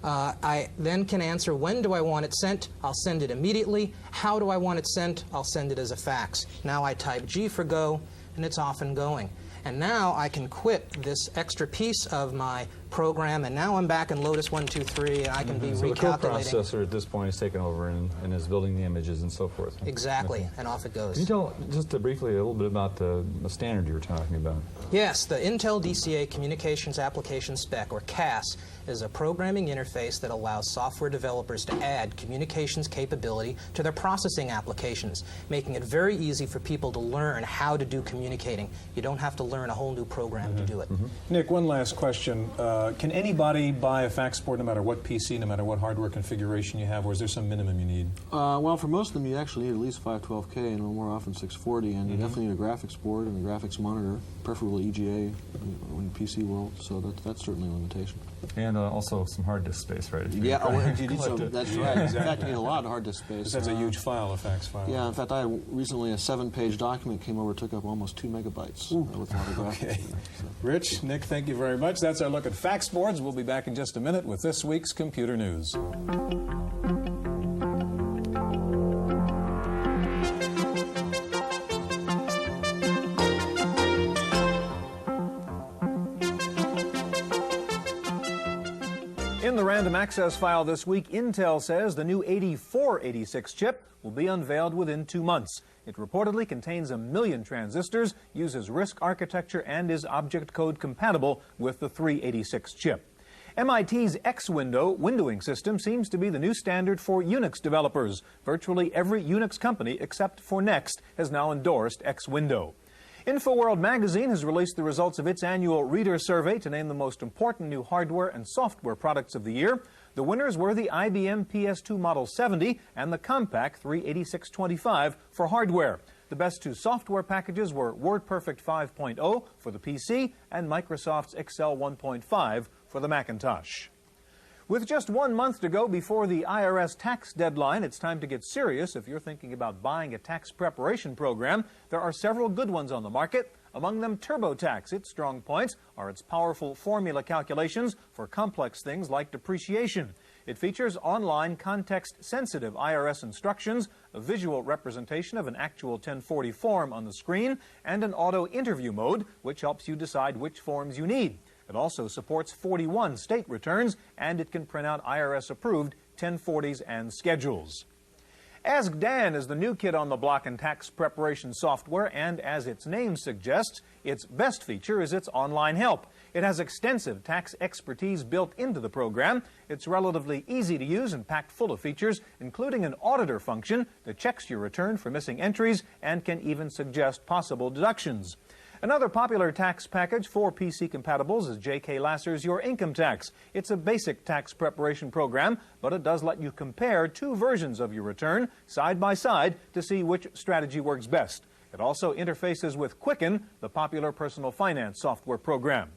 I then can answer when do I want it sent. I'll send it immediately. How do I want it sent? I'll send it as a fax. Now I type G for go, and it's off and going. And now I can quit this extra piece of my program, and now I'm back in Lotus 123, and I can be recalculating. So the coprocessor at this point is taken over and is building the images and so forth. Exactly, and off it goes. Can you tell just briefly a little bit about the standard you were talking about? Yes, the Intel DCA Communications Application Spec, or CAS, is a programming interface that allows software developers to add communications capability to their processing applications, making it very easy for people to learn how to do communicating. You don't have to learn a whole new program to do it. Nick, one last question. Can anybody buy a fax board no matter what PC, no matter what hardware configuration you have, or is there some minimum you need? Well, for most of them, you actually need at least 512K and more often 640, and you definitely need a graphics board and a graphics monitor, preferably EGA in the PC world, so that's certainly a limitation. And also some hard disk space, right? Yeah, you need some, that's right. In fact, you need a lot of hard disk space. That's a huge file, a fax file. Yeah, in fact, I had recently a 7-page document came over, took up almost 2 megabytes with a lot of graphics. Okay. Rich, Nick, thank you very much. That's our look at fax boards. We'll be back in just a minute with this week's Computer News. In the random access file this week, Intel says the new 8486 chip will be unveiled within 2 months. It reportedly contains 1 million transistors, uses RISC architecture, and is object code compatible with the 386 chip. MIT's X-Window windowing system seems to be the new standard for Unix developers. Virtually every Unix company, except for Next, has now endorsed X-Window. InfoWorld magazine has released the results of its annual reader survey to name the most important new hardware and software products of the year. The winners were the IBM PS2 Model 70 and the Compaq 38625 for hardware. The best 2 software packages were WordPerfect 5.0 for the PC and Microsoft's Excel 1.5 for the Macintosh. With just 1 month to go before the IRS tax deadline, it's time to get serious if you're thinking about buying a tax preparation program. There are several good ones on the market. Among them, TurboTax. Its strong points are its powerful formula calculations for complex things like depreciation. It features online context-sensitive IRS instructions, a visual representation of an actual 1040 form on the screen, and an auto-interview mode, which helps you decide which forms you need. It also supports 41 state returns, and it can print out IRS-approved 1040s and schedules. Ask Dan is the new kid on the block in tax preparation software, and as its name suggests, its best feature is its online help. It has extensive tax expertise built into the program. It's relatively easy to use and packed full of features, including an auditor function that checks your return for missing entries and can even suggest possible deductions. Another popular tax package for PC compatibles is J.K. Lasser's Your Income Tax. It's a basic tax preparation program, but it does let you compare two versions of your return side by side to see which strategy works best. It also interfaces with Quicken, the popular personal finance software program.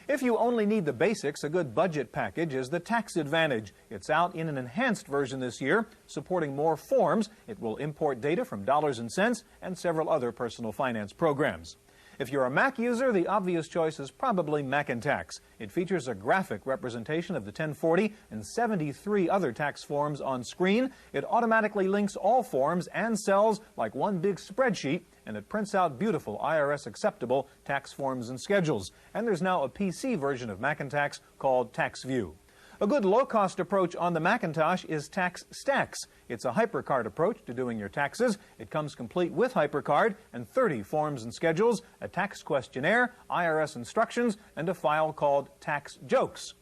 If you only need the basics, a good budget package is the Tax Advantage. It's out in an enhanced version this year, supporting more forms. It will import data from dollars and cents and several other personal finance programs. If you're a Mac user, the obvious choice is probably Macintax. It features a graphic representation of the 1040 and 73 other tax forms on screen. It automatically links all forms and cells like one big spreadsheet, and it prints out beautiful IRS-acceptable tax forms and schedules. And there's now a PC version of Macintax called TaxView. A good low-cost approach on the Macintosh is Tax Stacks. It's a HyperCard approach to doing your taxes. It comes complete with HyperCard and 30 forms and schedules, a tax questionnaire, IRS instructions, and a file called Tax Jokes.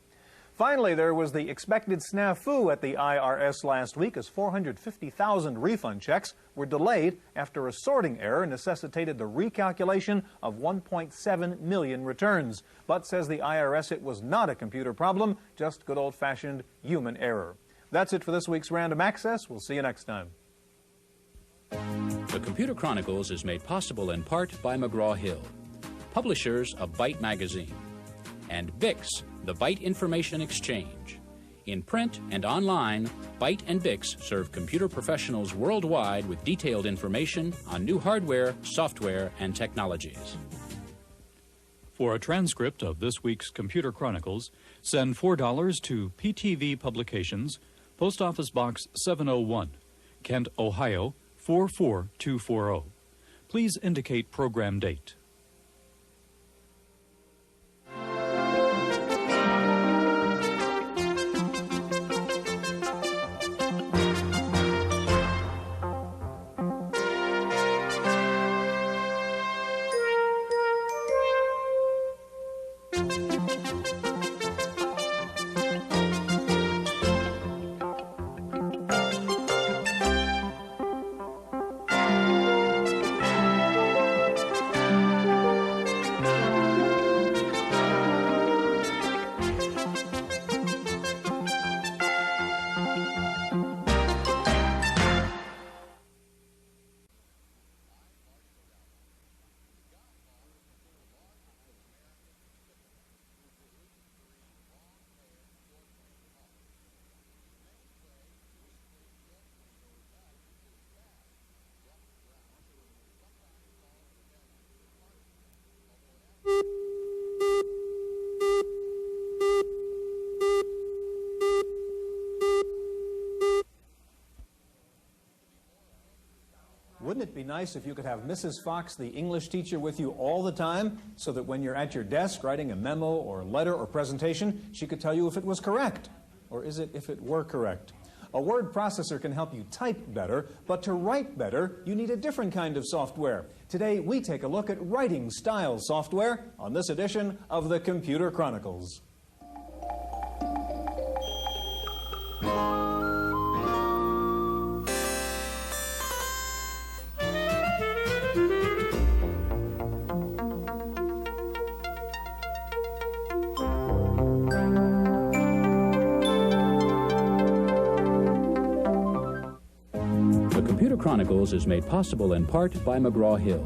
Finally, there was the expected snafu at the IRS last week as 450,000 refund checks were delayed after a sorting error necessitated the recalculation of 1.7 million returns. But says the IRS it was not a computer problem, just good old-fashioned human error. That's it for this week's Random Access. We'll see you next time. The Computer Chronicles is made possible in part by McGraw-Hill, publishers of Byte Magazine, and BIX, the Byte Information Exchange. In print and online, Byte and BIX serve computer professionals worldwide with detailed information on new hardware, software, and technologies. For a transcript of this week's Computer Chronicles, send $4 to PTV Publications, Post Office Box 701, Kent, Ohio 44240. Please indicate program date. Wouldn't it be nice if you could have Mrs. Fox, the English teacher, with you all the time so that when you're at your desk writing a memo or letter or presentation, she could tell you if it was correct? Or is it if it were correct? A word processor can help you type better, but to write better, you need a different kind of software. Today, we take a look at writing style software on this edition of the Computer Chronicles. Chronicles is made possible in part by McGraw-Hill,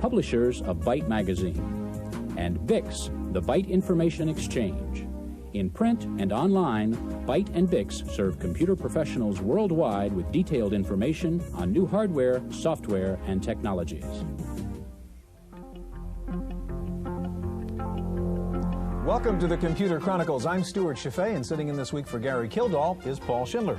publishers of Byte Magazine, and BIX, the Byte Information Exchange. In print and online, Byte and BIX serve computer professionals worldwide with detailed information on new hardware, software, and technologies. Welcome to the Computer Chronicles. I'm Stuart Chaffee, and sitting in this week for Gary Kildall is Paul Schindler.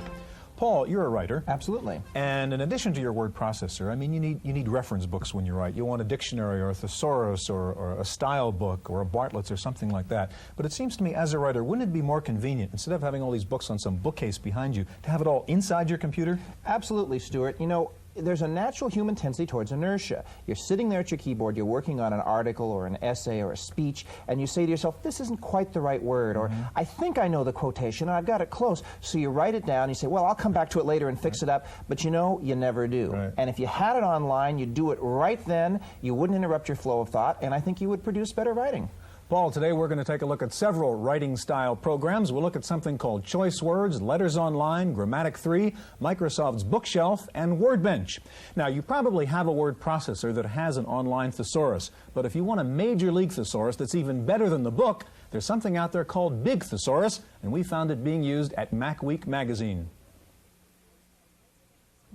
Paul, you're a writer. Absolutely. And in addition to your word processor, I mean, you need reference books when you write. You want a dictionary or a thesaurus or a style book or a Bartlett's or something like that. But it seems to me, as a writer, wouldn't it be more convenient, instead of having all these books on some bookcase behind you, to have it all inside your computer? Absolutely, Stuart. You know, there's a natural human tendency towards inertia. You're sitting there at your keyboard, you're working on an article or an essay or a speech, and you say to yourself, this isn't quite the right word, or I think I know the quotation, and I've got it close. So you write it down, you say, well, I'll come back to it later and fix it up, but you know, you never do. And if you had it online, you'd do it right then, you wouldn't interrupt your flow of thought, and I think you would produce better writing. Paul, today we're going to take a look at several writing style programs. We'll look at something called Choice Words, Letters Online, Grammatic 3, Microsoft's Bookshelf, and WordBench. Now, you probably have a word processor that has an online thesaurus, but if you want a major league thesaurus that's even better than the book, there's something out there called Big Thesaurus, and we found it being used at MacWeek magazine.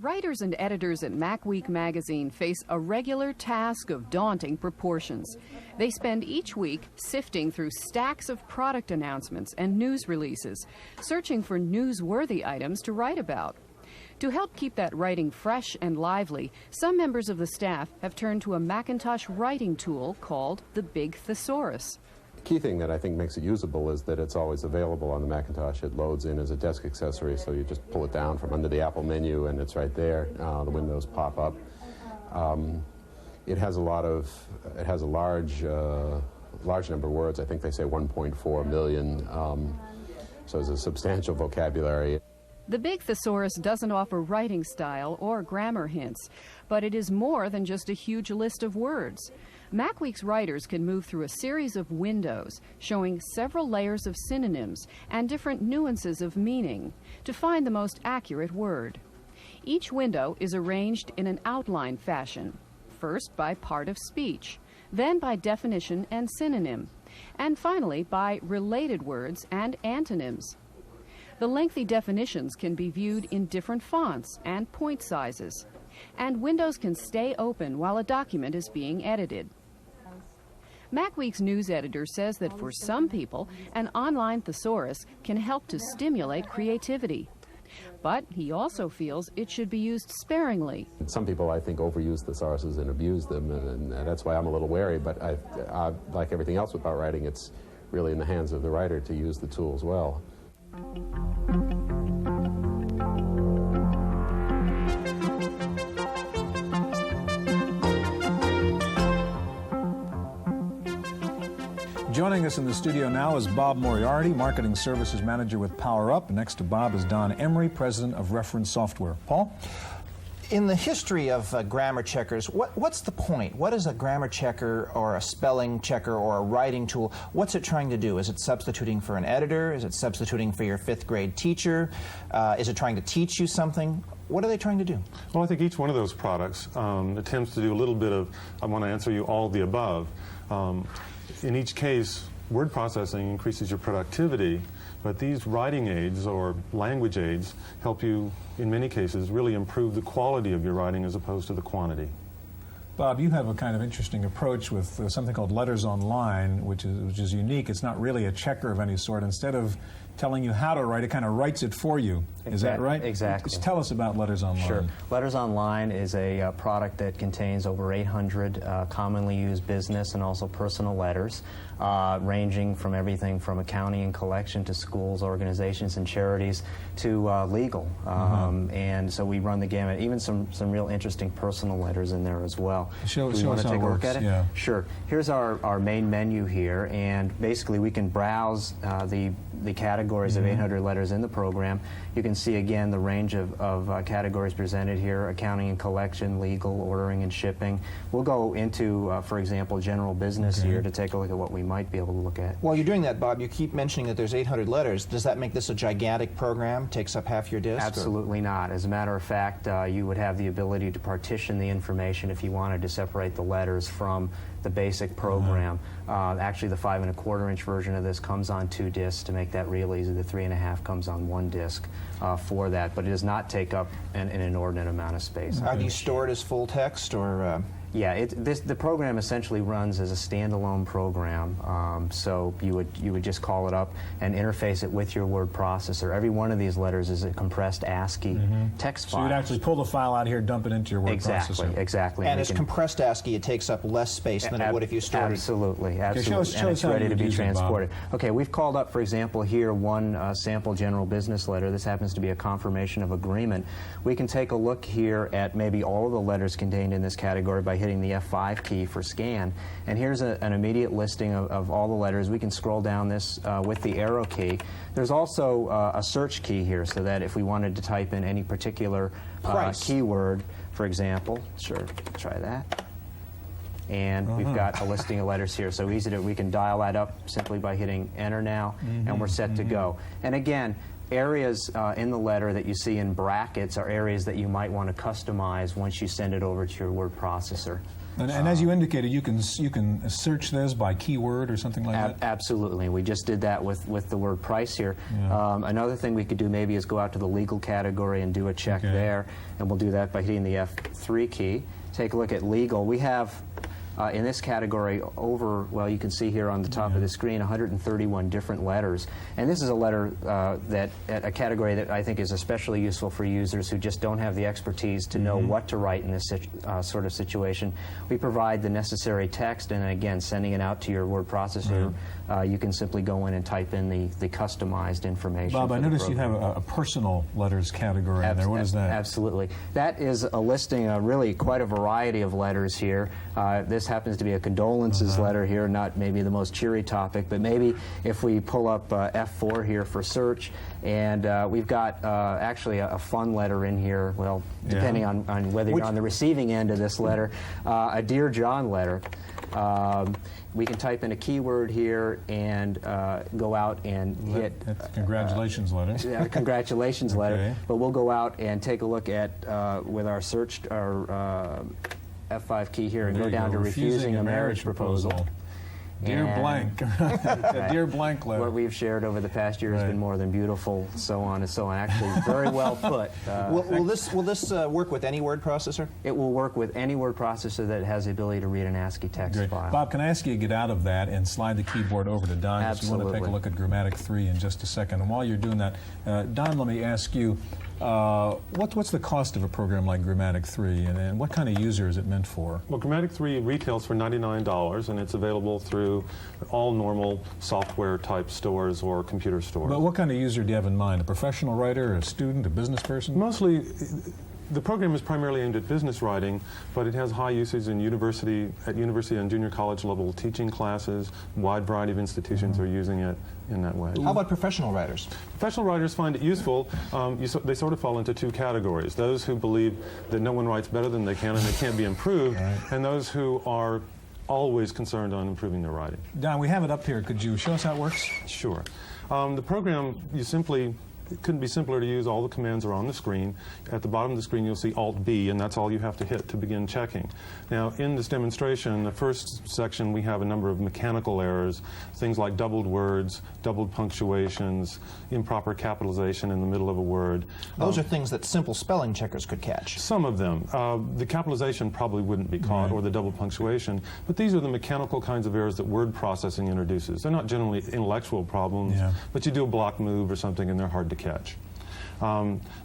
Writers and editors at MacWeek magazine face a regular task of daunting proportions. They spend each week sifting through stacks of product announcements and news releases, searching for newsworthy items to write about. To help keep that writing fresh and lively, some members of the staff have turned to a Macintosh writing tool called the Big Thesaurus. Key thing that I think makes it usable is that it's always available on the Macintosh. It loads in as a desk accessory, so you just pull it down from under the Apple menu and it's right there. The windows pop up. It has a large number of words. I think they say 1.4 million, so it's a substantial vocabulary. The Big Thesaurus doesn't offer writing style or grammar hints, but it is more than just a huge list of words. MacWeek's writers can move through a series of windows showing several layers of synonyms and different nuances of meaning to find the most accurate word. Each window is arranged in an outline fashion, first by part of speech, then by definition and synonym, and finally by related words and antonyms. The lengthy definitions can be viewed in different fonts and point sizes, and windows can stay open while a document is being edited. MacWeek's news editor says that for some people, an online thesaurus can help to stimulate creativity. But he also feels it should be used sparingly. Some people, I think, overuse thesauruses and abuse them, and that's why I'm a little wary, but like everything else about writing, it's really in the hands of the writer to use the tools well. Joining us in the studio now is Bob Moriarty, Marketing Services Manager with PowerUp. Next to Bob is Don Emery, President of Reference Software. Paul? In the history of grammar checkers, what's the point? What is a grammar checker or a spelling checker or a writing tool? What's it trying to do? Is it substituting for an editor? Is it substituting for your 5th grade teacher? Is it trying to teach you something? What are they trying to do? Well, I think each one of those products attempts to do a little bit of, I want to answer you all of the above. In each case, word processing increases your productivity, but these writing aids or language aids help you, in many cases, really improve the quality of your writing as opposed to the quantity. Bob, you have a kind of interesting approach with something called Letters Online, which is unique. It's not really a checker of any sort. Instead of telling you how to write, it kind of writes it for you. Is that right? Exactly. Just tell us about Letters Online. Sure. Letters Online is a product that contains over 800 commonly used business and also personal letters, ranging from everything from accounting and collection to schools, organizations, and charities to legal. And so we run the gamut, even some real interesting personal letters in there as well. Show us how it take a look works. at it? Yeah. Sure. Here's our main menu here, and basically we can browse the categories of 800 letters in the program. You can see again the range of categories presented here: accounting and collection, legal, ordering and shipping. We'll go into, for example, general business here to take a look at what we might be able to look at. While you're doing that, Bob, you keep mentioning that there's 800 letters. Does that make this a gigantic program? Takes up half your disk? Absolutely not. As a matter of fact, you would have the ability to partition the information if you wanted to separate the letters from the basic program. Actually, the 5 1/4-inch version of this comes on 2 disks to make that real easy. The 3 1/2 comes on 1 disk for that, but it does not take up an inordinate amount of space. Are these stored as full text or? Yeah, the program essentially runs as a standalone program. So you would just call it up and interface it with your word processor. Every one of these letters is a compressed ASCII text file. So you'd actually pull the file out here, dump it into your word processor. Exactly. And as compressed ASCII, it takes up less space than it would if you stored it. Absolutely. Okay, show us and it's how ready you to be use it, Bob. transported. Okay, we've called up, for example, here one sample general business letter. This happens to be a confirmation of agreement. We can take a look here at maybe all of the letters contained in this category by hitting the F5 key for scan. And here's an immediate listing of all the letters. We can scroll down this with the arrow key. There's also a search key here, so that if we wanted to type in any particular keyword, for example, sure, try that. And we've got a listing of letters here, so easy to, we can dial that up simply by hitting enter now, and we're set to go. And again, areas in the letter that you see in brackets are areas that you might want to customize once you send it over to your word processor. And as you indicated, you can search this by keyword or something like that? Absolutely. We just did that with the word price here. Yeah. Another thing we could do maybe is go out to the legal category and do a check there, and we'll do that by hitting the F3 key. Take a look at legal. We have in this category well, you can see here on the top of the screen 131 different letters. And this is a letter a category that I think is especially useful for users who just don't have the expertise to know what to write in this sort of situation. We provide the necessary text, and again, sending it out to your word processor, you can simply go in and type in the customized information. Bob, I noticed you have a personal letters category in there. What is that? Absolutely. That is a listing of really quite a variety of letters here. This happens to be a condolences letter here, not maybe the most cheery topic, but maybe if we pull up F4 here for search, and we've got actually a fun letter in here, well, depending on whether you're on the receiving end of this letter, a Dear John letter. We can type in a keyword here and go out and hit... That's congratulations letter. Yeah, congratulations letter. But we'll go out and take a look at, with our search, our F5 key here, and go down to refusing a marriage proposal. Dear blank. Dear blank letter. What we've shared over the past year has been more than beautiful, so on and so on. Actually, very well put. Will this work with any word processor? It will work with any word processor that has the ability to read an ASCII text file. Bob, can I ask you to get out of that and slide the keyboard over to Don? Absolutely. We want to take a look at Grammatic 3 in just a second. And while you're doing that, Don, let me ask you, what's the cost of a program like Grammatic 3, and what kind of user is it meant for? Well, Grammatic 3 retails for $99, and it's available through all normal software type stores or computer stores. But what kind of user do you have in mind? A professional writer, a student, a business person? Mostly, the program is primarily aimed at business writing, but it has high usage in university and junior college level teaching classes. A wide variety of institutions are using it in that way. How about professional writers? Professional writers find it useful. They sort of fall into two categories. Those who believe that no one writes better than they can and they can't be improved, and those who are always concerned on improving their writing. Don, we have it up here. Could you show us how it works? Sure. The program, it couldn't be simpler to use. All the commands are on the screen. At the bottom of the screen, you'll see Alt-B, and that's all you have to hit to begin checking. Now, in this demonstration, the first section, we have a number of mechanical errors, things like doubled words, doubled punctuations, improper capitalization in the middle of a word. Those are things that simple spelling checkers could catch. Some of them. The capitalization probably wouldn't be caught, or the double punctuation, but these are the mechanical kinds of errors that word processing introduces. They're not generally intellectual problems, but you do a block move or something, and they're hard to catch.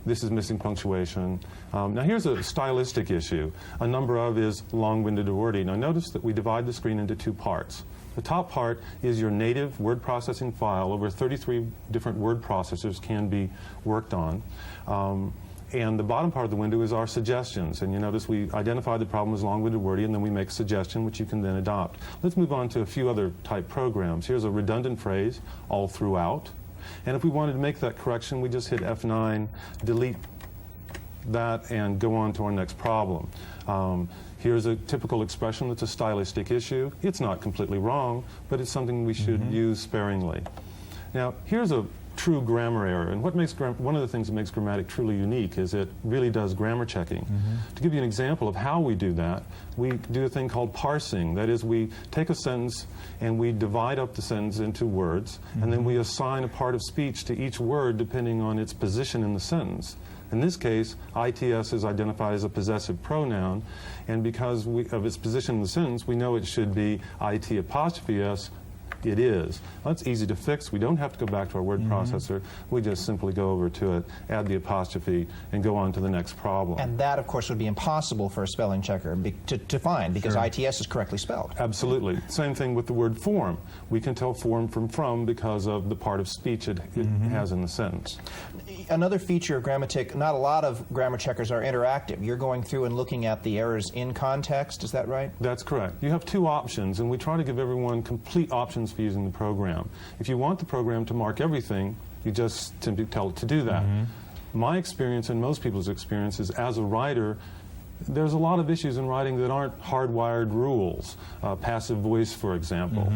This is missing punctuation. Now here's a stylistic issue. A number of is long-winded wording. Now notice that we divide the screen into two parts. The top part is your native word processing file. Over 33 different word processors can be worked on. And the bottom part of the window is our suggestions. And you notice we identify the problem as long-winded wording, and then we make a suggestion which you can then adopt. Let's move on to a few other type programs. Here's a redundant phrase, all throughout. And if we wanted to make that correction, we just hit F9, delete that, and go on to our next problem. Here's a typical expression that's a stylistic issue. It's not completely wrong, but it's something we should use sparingly. Now, here's a true grammar error. And what makes one of the things that makes Grammatic truly unique is it really does grammar checking. To give you an example of how we do that, we do a thing called parsing. That is, we take a sentence and we divide up the sentence into words, and then we assign a part of speech to each word depending on its position in the sentence. In this case, ITS is identified as a possessive pronoun, and because of its position in the sentence, we know it should be IT apostrophe S. It is. That's easy to fix. We don't have to go back to our word processor. We just simply go over to it, add the apostrophe, and go on to the next problem. And that, of course, would be impossible for a spelling checker to find, because ITS is correctly spelled. Absolutely. Same thing with the word form. We can tell form from because of the part of speech it has in the sentence. Another feature of Grammatic, not a lot of grammar checkers are interactive. You're going through and looking at the errors in context, is that right? That's correct. You have two options, and we try to give everyone complete options for using the program. If you want the program to mark everything, you just simply tell it to do that. My experience, and most people's experience, is as a writer, there's a lot of issues in writing that aren't hardwired rules. Passive voice, for example.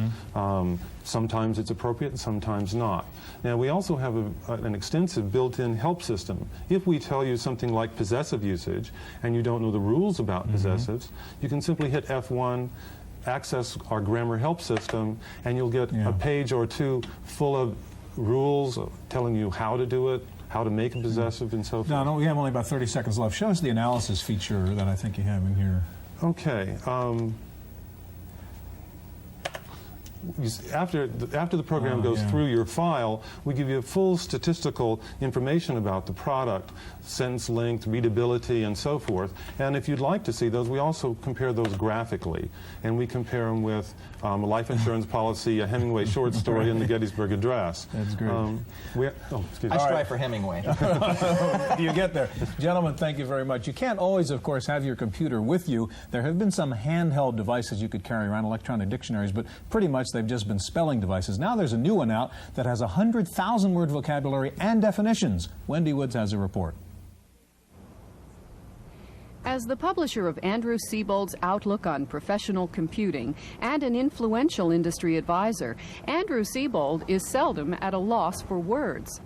Sometimes it's appropriate and sometimes not. Now, we also have an extensive built-in help system. If we tell you something like possessive usage and you don't know the rules about possessives, you can simply hit F1, access our grammar help system, and you'll get a page or two full of rules telling you how to do it, how to make a possessive, and so forth. No, we have only about 30 seconds left. Show us the analysis feature that I think you have in here. Okay. After the program goes through your file, we give you full statistical information about the product, sentence length, readability, and so forth. And if you'd like to see those, we also compare those graphically. And we compare them with a life insurance policy, a Hemingway short story, and the Gettysburg Address. That's great. I strive for Hemingway. You get there. Gentlemen, thank you very much. You can't always, of course, have your computer with you. There have been some handheld devices you could carry around, electronic dictionaries, but pretty much they've just been spelling devices. Now there's a new one out that has 100,000 word vocabulary and definitions. Wendy Woods has a report. As the publisher of Andrew Siebold's Outlook on Professional Computing and an influential industry advisor, Andrew Siebold is seldom at a loss for words.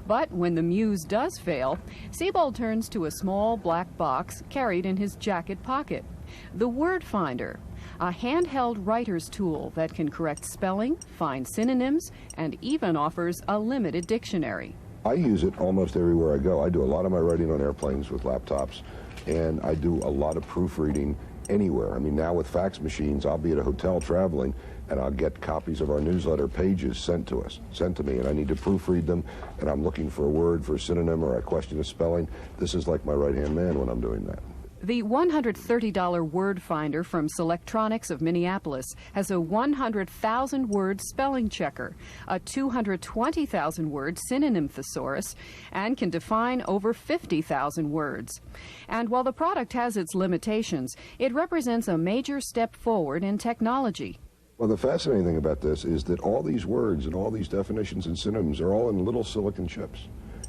But when the muse does fail, Siebold turns to a small black box carried in his jacket pocket, the Word Finder, a handheld writer's tool that can correct spelling, find synonyms, and even offers a limited dictionary. I use it almost everywhere I go. I do a lot of my writing on airplanes with laptops, and I do a lot of proofreading anywhere. I mean, now with fax machines, I'll be at a hotel traveling, and I'll get copies of our newsletter pages sent to me, and I need to proofread them, and I'm looking for a word, for a synonym, or a question of spelling. This is like my right-hand man when I'm doing that. The $130 Word Finder from Selectronics of Minneapolis has a 100,000-word spelling checker, a 220,000-word synonym thesaurus, and can define over 50,000 words. And while the product has its limitations, it represents a major step forward in technology. Well, the fascinating thing about this is that all these words and all these definitions and synonyms are all in little silicon chips.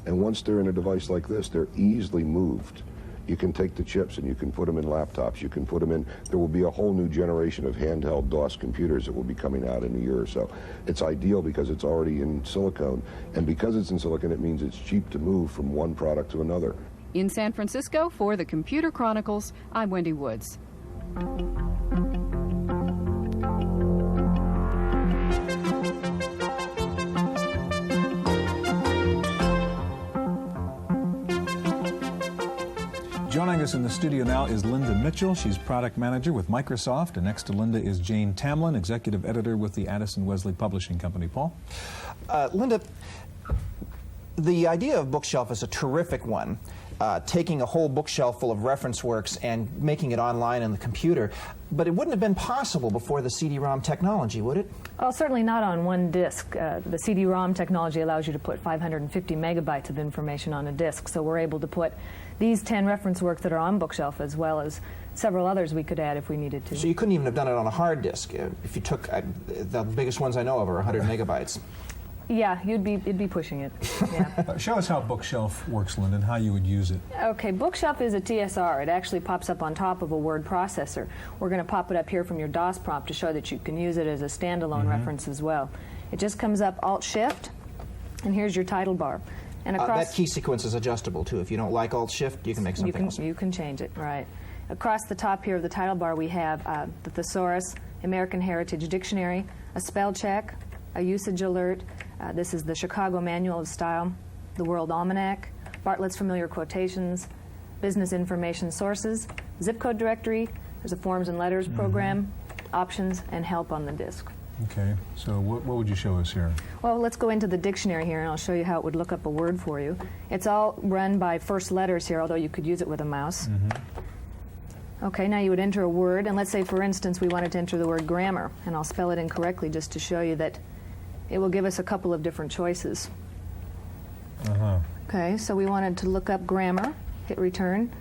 And once they're in a device like this, they're easily moved. You can take the chips and you can put them in laptops. You can put them in, there will be a whole new generation of handheld DOS computers that will be coming out in a year or so. It's ideal because it's already in silicone. And because it's in silicon, it means it's cheap to move from one product to another. In San Francisco, for the Computer Chronicles, I'm Wendy Woods. Joining us in the studio now is Linda Mitchell. She's product manager with Microsoft. And next to Linda is Jane Tamlin, executive editor with the Addison Wesley Publishing Company. Paul? Linda, the idea of Bookshelf is a terrific one. Taking a whole bookshelf full of reference works and making it online on the computer. But it wouldn't have been possible before the CD-ROM technology, would it? Well, certainly not on one disk. The CD-ROM technology allows you to put 550 megabytes of information on a disk, so we're able to put these 10 reference works that are on Bookshelf as well as several others we could add if we needed to. So you couldn't even have done it on a hard disk. If you took, the biggest ones I know of are 100 megabytes. Yeah, you'd be pushing it. Yeah. Show us how Bookshelf works, Linda, and how you would use it. Okay, Bookshelf is a TSR. It actually pops up on top of a word processor. We're going to pop it up here from your DOS prompt to show that you can use it as a standalone reference as well. It just comes up Alt-Shift, And here's your title bar. And across that key sequence is adjustable too. If you don't like Alt-Shift, you can make something else. You can change it, right. Across the top here of the title bar, we have the Thesaurus, American Heritage Dictionary, a spell check, a usage alert. This is the Chicago Manual of Style, the World Almanac, Bartlett's Familiar Quotations, Business Information Sources, Zip Code Directory, there's a Forms and Letters program, options, and help on the disk. Okay, so what would you show us here? Well, let's go into the dictionary here, and I'll show you how it would look up a word for you. It's all run by first letters here, although you could use it with a mouse. Okay, now you would enter a word, and let's say, for instance, we wanted to enter the word grammar, and I'll spell it incorrectly just to show you that it will give us a couple of different choices. Okay, so we wanted to look up grammar, hit return,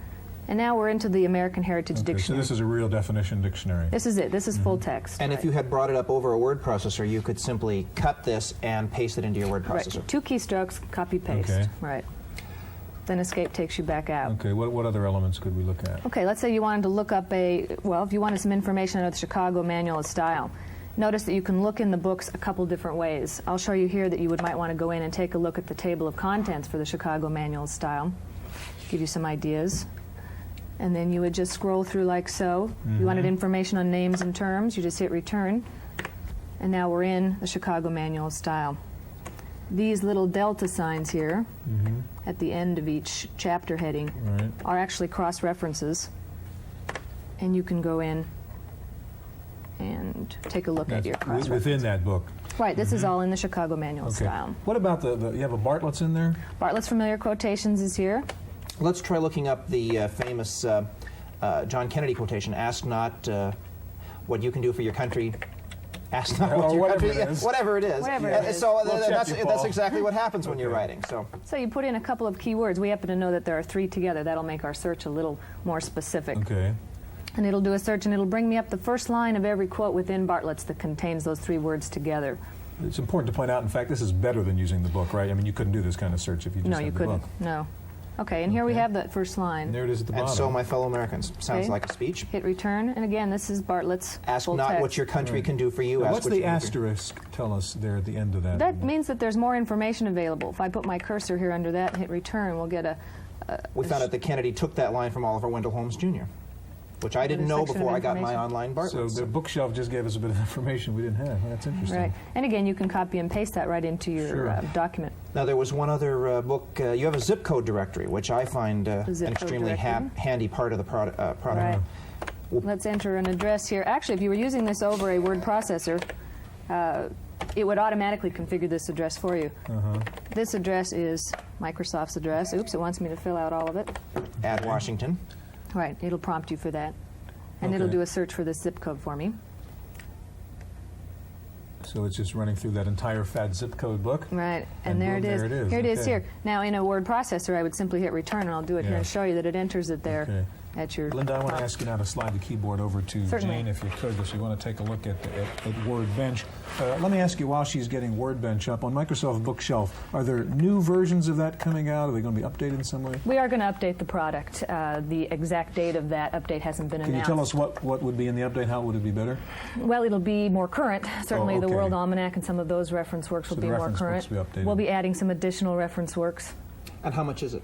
and now we're into the American Heritage Dictionary. So this is a real definition dictionary. This is it. This is full text. And if you had brought it up over a word processor, you could simply cut this and paste it into your word processor. Right. 2 keystrokes, copy, paste. Okay. Right. Then escape takes you back out. Okay, what other elements could we look at? Okay, let's say you wanted to look up if you wanted some information out of the Chicago Manual of Style. Notice that you can look in the books a couple different ways. I'll show you here that you might want to go in and take a look at the table of contents for the Chicago Manual of Style. Give you some ideas. And then you would just scroll through like so. You wanted information on names and terms, you just hit return. And now we're in the Chicago Manual of Style. These little delta signs here at the end of each chapter heading are actually cross-references. And you can go in and take a look at your cross-references. Within that book? Right, this is all in the Chicago Manual of Style. What about you have a Bartlett's in there? Bartlett's Familiar Quotations is here. Let's try looking up the famous John Kennedy quotation, ask not what you can do for your country, ask not what your country, whatever it is. Whatever it is. So that's exactly what happens when you're writing. So you put in a couple of keywords. We happen to know that there are 3 together. That'll make our search a little more specific. Okay. And it'll do a search, and it'll bring me up the first line of every quote within Bartlett's that contains those 3 words together. It's important to point out, in fact, this is better than using the book, right? I mean, you couldn't do this kind of search if you just had the book. No. Okay, and here we have that first line. And there it is at the bottom. And so, my fellow Americans, sounds like a speech. Hit return, and again, this is Bartlett's ask full not text. what your country can do for you. Now, ask what's what the you can do. asterisk tell us there at the end of that? That means that there's more information available. If I put my cursor here under that and hit return, we'll get we found out that Kennedy took that line from Oliver Wendell Holmes Jr., which I didn't know before I got my online Bartlett. So the bookshelf just gave us a bit of information we didn't have. That's interesting. Right. And again, you can copy and paste that right into your document. Now, there was one other book. You have a zip code directory, which I find an extremely handy part of the product. Right. Let's enter an address here. Actually, if you were using this over a word processor, it would automatically configure this address for you. This address is Microsoft's address. Oops, it wants me to fill out all of it. Add Washington. Right, it'll prompt you for that. And it'll do a search for the zip code for me. So it's just running through that entire fat zip code book. Right, and there it is. Here it is here. Now, in a word processor, I would simply hit return, and I'll do it here and show you that it enters it there at your... Linda, I want to ask you now to slide the keyboard over to Certainly. Jane, if you could, if you want to take a look at Wordbench. Let me ask you, while she's getting Wordbench up, on Microsoft Bookshelf, are there new versions of that coming out? Are they going to be updated in some way? We are going to update the product. The exact date of that update hasn't been announced. Can you tell us what would be in the update? How would it be better? Well, it'll be more current. Certainly the World Almanac and some of those reference works will be more current. Will be updated. We'll be adding some additional reference works. And how much is it?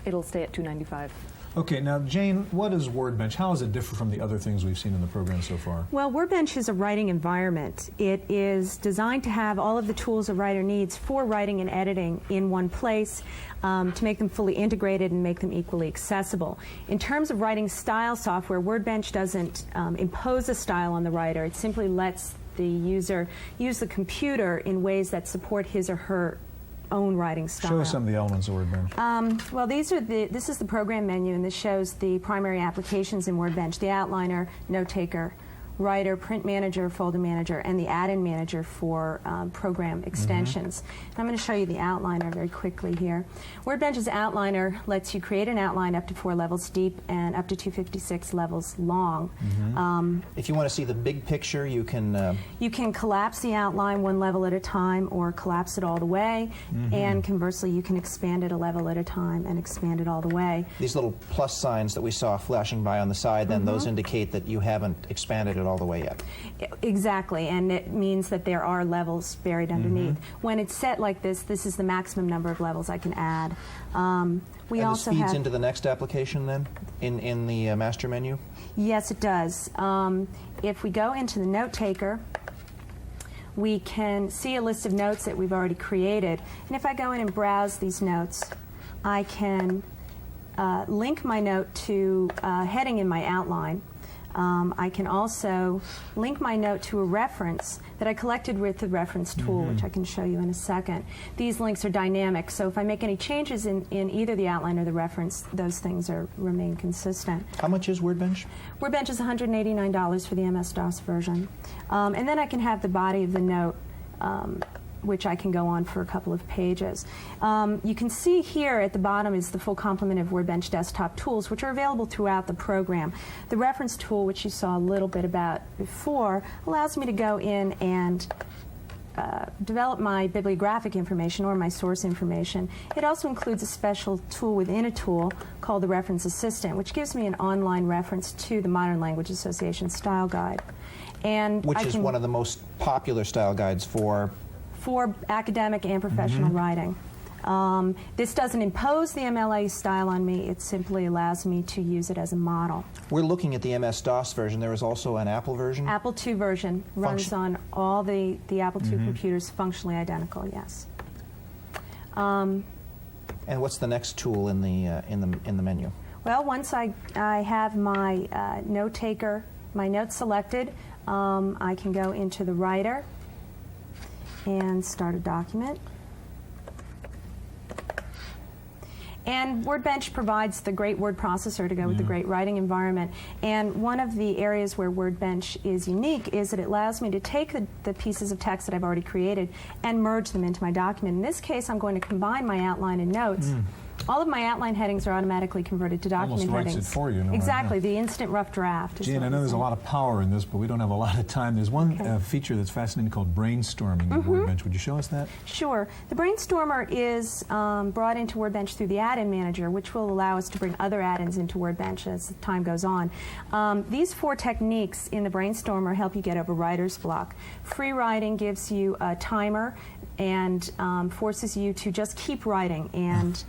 It'll stay at $295. Okay, now Jane, what is Wordbench? How does it differ from the other things we've seen in the program so far? Well, Wordbench is a writing environment. It is designed to have all of the tools a writer needs for writing and editing in one place, to make them fully integrated and make them equally accessible. In terms of writing style software, Wordbench doesn't impose a style on the writer. It simply lets the user use the computer in ways that support his or her own writing style. Show us some of the elements of Wordbench. Well, this is the program menu, and this shows the primary applications in Wordbench: the outliner, note taker, writer, print manager, folder manager, and the add-in manager for program extensions. And I'm going to show you the outliner very quickly here. Wordbench's outliner lets you create an outline up to 4 levels deep and up to 256 levels long. If you want to see the big picture, you can collapse the outline 1 level at a time, or collapse it all the way, and conversely, you can expand it a level at a time and expand it all the way. These little plus signs that we saw flashing by on the side, then those indicate that you haven't expanded it all the way up. Exactly, and it means that there are levels buried underneath. When it's set like this, this is the maximum number of levels I can add. We and also this feeds have into the next application then, in the master menu? Yes, it does. If we go into the note taker, we can see a list of notes that we've already created. And if I go in and browse these notes, I can link my note to a heading in my outline. I can also link my note to a reference that I collected with the reference tool, which I can show you in a second. These links are dynamic, so if I make any changes in either the outline or the reference, those things remain consistent. How much is WordBench? WordBench is $189 for the MS-DOS version. And then I can have the body of the note, which I can go on for a couple of pages. You can see here at the bottom is the full complement of WordBench desktop tools, which are available throughout the program. The reference tool, which you saw a little bit about before, allows me to go in and develop my bibliographic information or my source information. It also includes a special tool within a tool called the Reference Assistant, which gives me an online reference to the Modern Language Association Style Guide. And which is one of the most popular style guides for academic and professional writing. This doesn't impose the MLA style on me, it simply allows me to use it as a model. We're looking at the MS-DOS version. There is also an Apple version? Apple II version runs on all the Apple II computers, functionally identical, yes. And what's the next tool in the menu? Well, once I have my note taker, my notes selected, I can go into the writer and start a document. And WordBench provides the great word processor to go with the great writing environment. And one of the areas where WordBench is unique is that it allows me to take the pieces of text that I've already created and merge them into my document. In this case, I'm going to combine my outline and notes. All of my outline headings are automatically converted to document Almost headings. writes it for you. No, exactly, the instant rough draft. Gene, I know there's a lot of power in this, but we don't have a lot of time. There's one feature that's fascinating called brainstorming in WordBench. Would you show us that? Sure. The Brainstormer is brought into WordBench through the add-in manager, which will allow us to bring other add-ins into WordBench as time goes on. These 4 techniques in the Brainstormer help you get over writer's block. Free writing gives you a timer and forces you to just keep writing and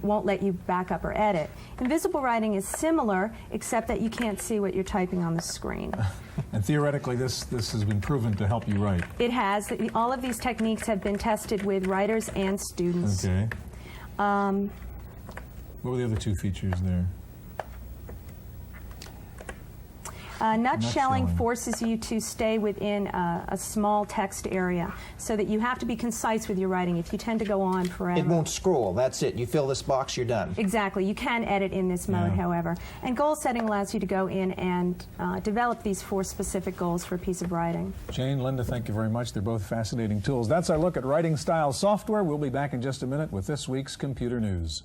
won't let you back up or edit. Invisible writing is similar, except that you can't see what you're typing on the screen. And theoretically, this has been proven to help you write. It has. All of these techniques have been tested with writers and students. Okay. What were the other 2 features there? Nutshelling forces you to stay within a small text area so that you have to be concise with your writing. If you tend to go on forever. It won't scroll. That's it. You fill this box, you're done. Exactly. You can edit in this mode, however. And goal setting allows you to go in and develop these 4 specific goals for a piece of writing. Jane, Linda, thank you very much. They're both fascinating tools. That's our look at writing style software. We'll be back in just a minute with this week's Computer News.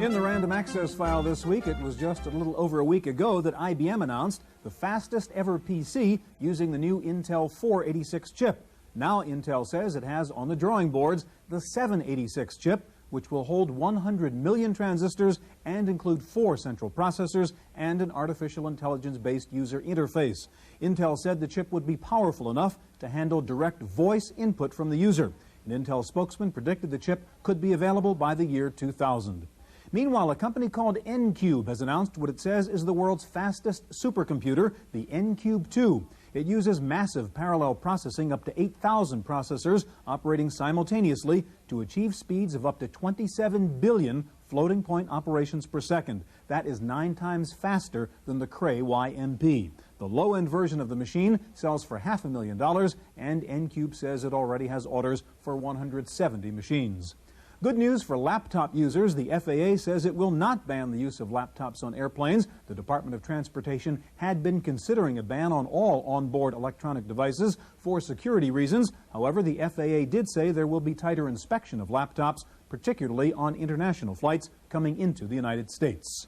In the random access file this week, it was just a little over a week ago that IBM announced the fastest ever PC using the new Intel 486 chip. Now Intel says it has on the drawing boards the 786 chip, which will hold 100 million transistors and include 4 central processors and an artificial intelligence-based user interface. Intel said the chip would be powerful enough to handle direct voice input from the user. An Intel spokesman predicted the chip could be available by the year 2000. Meanwhile, a company called N-Cube has announced what it says is the world's fastest supercomputer, the N-Cube 2. It uses massive parallel processing, up to 8,000 processors operating simultaneously to achieve speeds of up to 27 billion floating point operations per second. That is 9 times faster than the Cray YMP. The low-end version of the machine sells for $500,000, and N-Cube says it already has orders for 170 machines. Good news for laptop users. The FAA says it will not ban the use of laptops on airplanes. The Department of Transportation had been considering a ban on all onboard electronic devices for security reasons. However, the FAA did say there will be tighter inspection of laptops, particularly on international flights coming into the United States.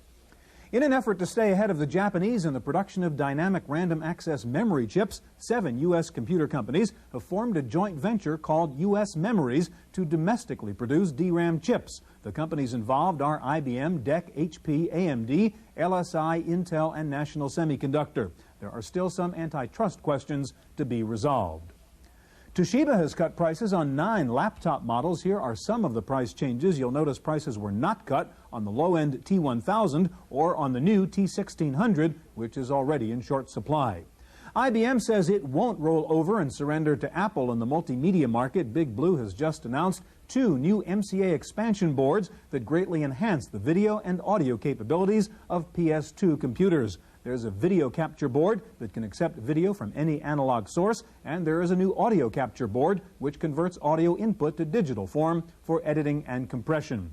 In an effort to stay ahead of the Japanese in the production of dynamic random access memory chips, 7 U.S. computer companies have formed a joint venture called U.S. Memories to domestically produce DRAM chips. The companies involved are IBM, DEC, HP, AMD, LSI, Intel, and National Semiconductor. There are still some antitrust questions to be resolved. Toshiba has cut prices on 9 laptop models. Here are some of the price changes. You'll notice prices were not cut on the low-end T1000 or on the new T1600, which is already in short supply. IBM says it won't roll over and surrender to Apple in the multimedia market. Big Blue has just announced 2 new MCA expansion boards that greatly enhance the video and audio capabilities of PS2 computers. There's a video capture board that can accept video from any analog source, and there is a new audio capture board which converts audio input to digital form for editing and compression.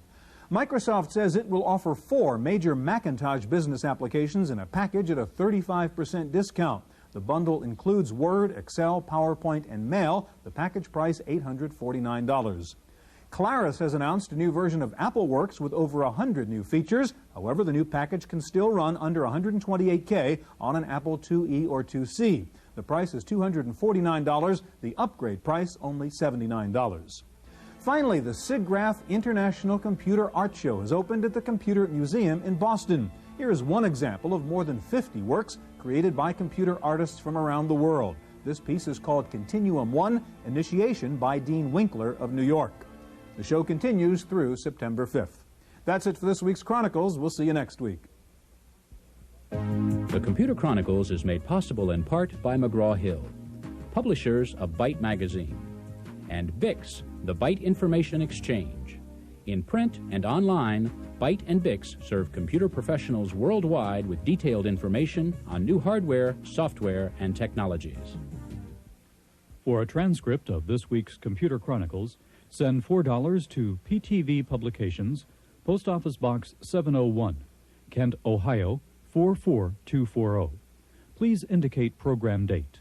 Microsoft says it will offer 4 major Macintosh business applications in a package at a 35% discount. The bundle includes Word, Excel, PowerPoint, and Mail. The package price $849. Claris has announced a new version of AppleWorks with over 100 new features. However, the new package can still run under $128K on an Apple IIe or IIc. The price is $249. The upgrade price only $79. Finally, the SIGGRAPH International Computer Art Show has opened at the Computer Museum in Boston. Here is one example of more than 50 works created by computer artists from around the world. This piece is called Continuum 1, Initiation by Dean Winkler of New York. The show continues through September 5th. That's it for this week's Chronicles. We'll see you next week. The Computer Chronicles is made possible in part by McGraw-Hill, publishers of Byte Magazine, and BIX, the Byte Information Exchange. In print and online, Byte and BIX serve computer professionals worldwide with detailed information on new hardware, software, and technologies. For a transcript of this week's Computer Chronicles, send $4 to PTV Publications, Post Office Box 701, Kent, Ohio 44240. Please indicate program date.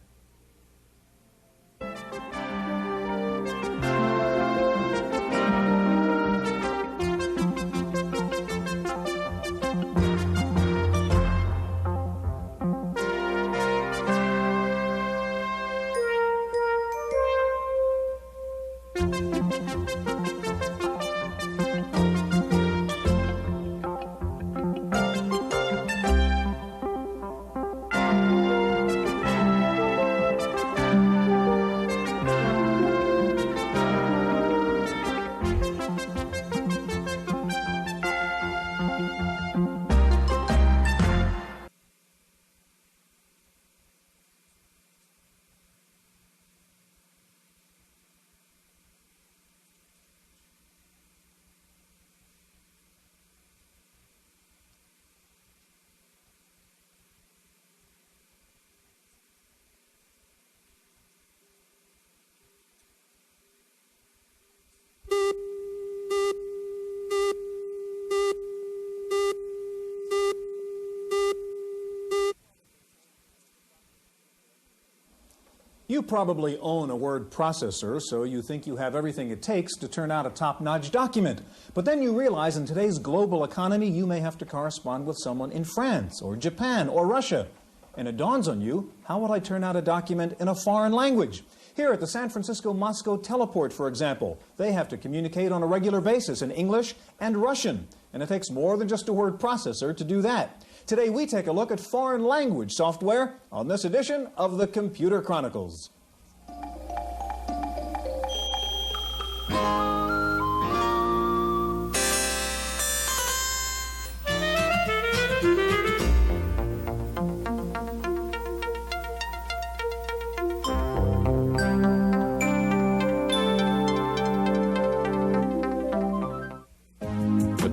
You probably own a word processor, so you think you have everything it takes to turn out a top-notch document. But then you realize in today's global economy, you may have to correspond with someone in France or Japan or Russia. And it dawns on you, how would I turn out a document in a foreign language? Here at the San Francisco-Moscow teleport, for example, they have to communicate on a regular basis in English and Russian. And it takes more than just a word processor to do that. Today we take a look at foreign language software on this edition of the Computer Chronicles.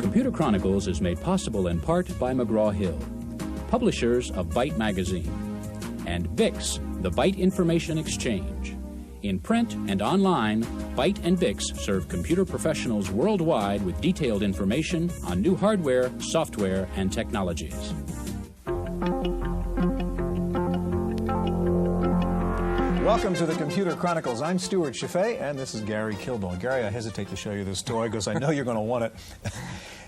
Computer Chronicles is made possible in part by McGraw-Hill, publishers of Byte Magazine, and BIX, the Byte Information Exchange. In print and online, Byte and BIX serve computer professionals worldwide with detailed information on new hardware, software, and technologies. Welcome to the Computer Chronicles. I'm Stuart Chaffee, and this is Gary Kildall. Gary, I hesitate to show you this toy because I know you're going to want it.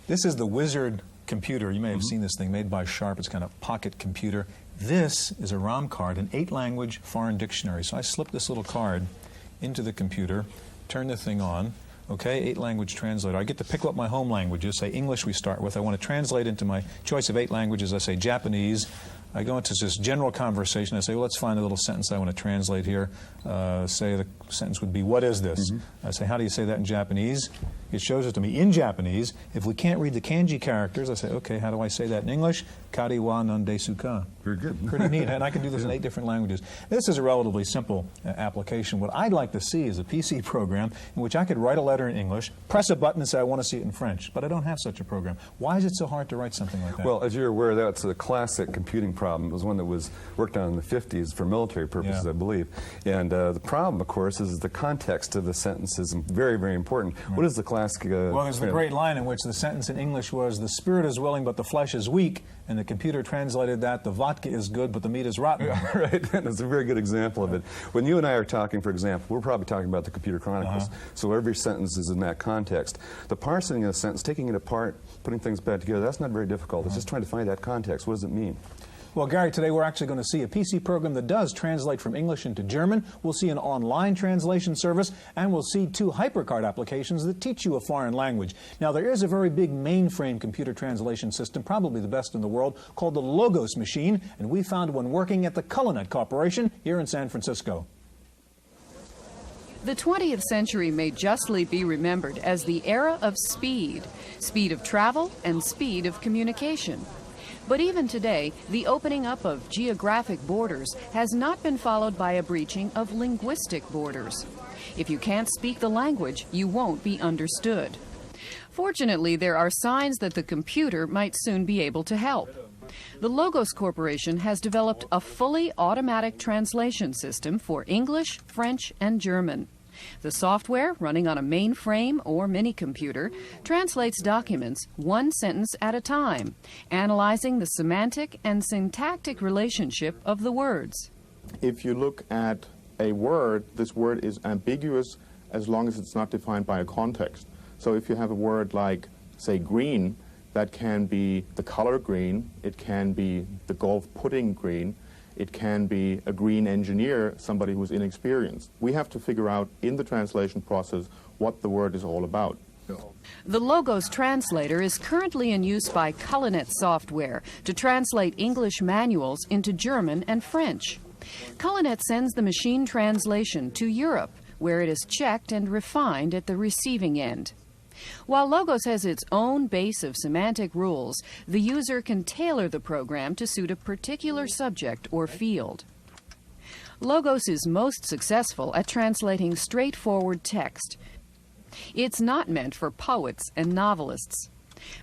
This is the Wizard computer. You may have seen this thing made by Sharp. It's kind of pocket computer. This is a ROM card, an 8-language foreign dictionary. So I slip this little card into the computer, turn the thing on. Okay, 8-language translator. I get to pick what my home languages. Say English we start with. I want to translate into my choice of 8 languages. I say Japanese. I go into this general conversation. I say, well, let's find a little sentence I want to translate here. Say the sentence would be, what is this? I say, how do you say that in Japanese? It shows it to me in Japanese. If we can't read the kanji characters, I say, okay, how do I say that in English? Kari wa nan desu ka. Very good. Pretty neat. And I can do this in 8 different languages. This is a relatively simple application. What I'd like to see is a PC program in which I could write a letter in English, press a button and say I want to see it in French. But I don't have such a program. Why is it so hard to write something like that? Well, as you're aware, that's a classic computing problem. It was one that was worked on in the 50s for military purposes, I believe. And the problem, of course, is the context of the sentence is very, very important. What is the classic... well, there's the great line in which the sentence in English was, the spirit is willing, but the flesh is weak. And the computer translated that, the vodka is good, but the meat is rotten. Right, that's a very good example of it. When you and I are talking, for example, we're probably talking about the Computer Chronicles, so every sentence is in that context. The parsing of a sentence, taking it apart, putting things back together, that's not very difficult. It's just trying to find that context. What does it mean? Well, Gary, today we're actually going to see a PC program that does translate from English into German. We'll see an online translation service, and we'll see 2 HyperCard applications that teach you a foreign language. Now, there is a very big mainframe computer translation system, probably the best in the world, called the Logos machine, and we found one working at the Cullinet Corporation here in San Francisco. The 20th century may justly be remembered as the era of speed of travel and speed of communication. But even today, the opening up of geographic borders has not been followed by a breaching of linguistic borders. If you can't speak the language, you won't be understood. Fortunately, there are signs that the computer might soon be able to help. The Logos Corporation has developed a fully automatic translation system for English, French, and German. The software, running on a mainframe or mini-computer, translates documents 1 sentence at a time, analyzing the semantic and syntactic relationship of the words. If you look at a word, this word is ambiguous as long as it's not defined by a context. So if you have a word like, say, green, that can be the color green, it can be the golf pudding green, it can be a green engineer, somebody who's inexperienced. We have to figure out in the translation process what the word is all about. The Logos translator is currently in use by Cullinet Software to translate English manuals into German and French. Cullinet sends the machine translation to Europe, where it is checked and refined at the receiving end. While Logos has its own base of semantic rules, the user can tailor the program to suit a particular subject or field. Logos is most successful at translating straightforward text. It's not meant for poets and novelists.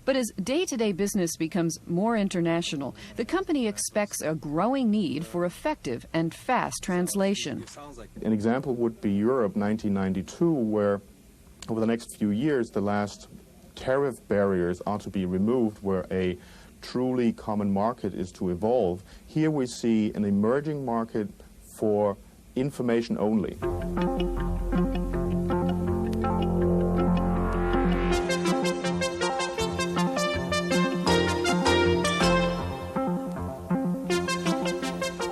But as day-to-day business becomes more international, the company expects a growing need for effective and fast translation. An example would be Europe 1992, where over the next few years, the last tariff barriers are to be removed, where a truly common market is to evolve. Here we see an emerging market for information only.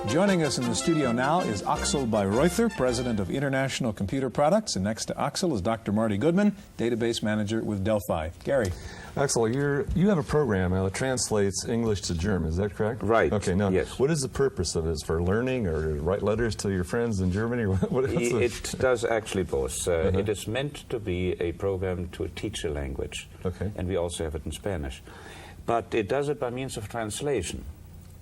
Joining us in the studio now is Axel Bayreuther, President of International Computer Products, and next to Axel is Dr. Marty Goodman, Database Manager with Delphi. Gary. Axel, you have a program that translates English to German, is that correct? Right. Okay, now, yes. What is the purpose of it? Is it for learning or to write letters to your friends in Germany? It does actually both. It is meant to be a program to teach a language, and we also have it in Spanish. But it does it by means of translation.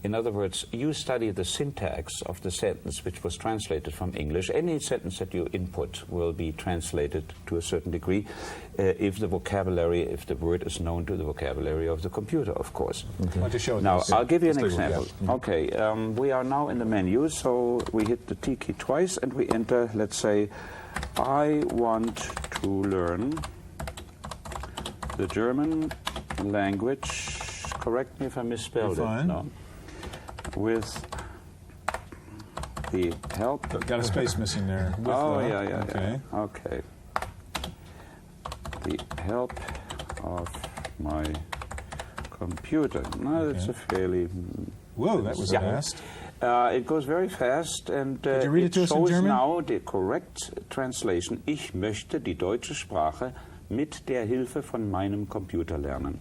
In other words, you study the syntax of the sentence which was translated from English. Any sentence that you input will be translated to a certain degree if the word is known to the vocabulary of the computer, of course. Okay. Want to show now, this? I'll give you an example. Okay, we are now in the menu, so we hit the T key twice and we enter, let's say, I want to learn the German language. Correct me if I misspelled it. No. With the help... Got a space missing there. With Okay. The help of my computer. No, that's a fairly... Whoa, that was fast. It goes very fast, and Could you read it to us in shows German? now the correct translation. Ich möchte die deutsche Sprache mit der Hilfe von meinem Computer lernen.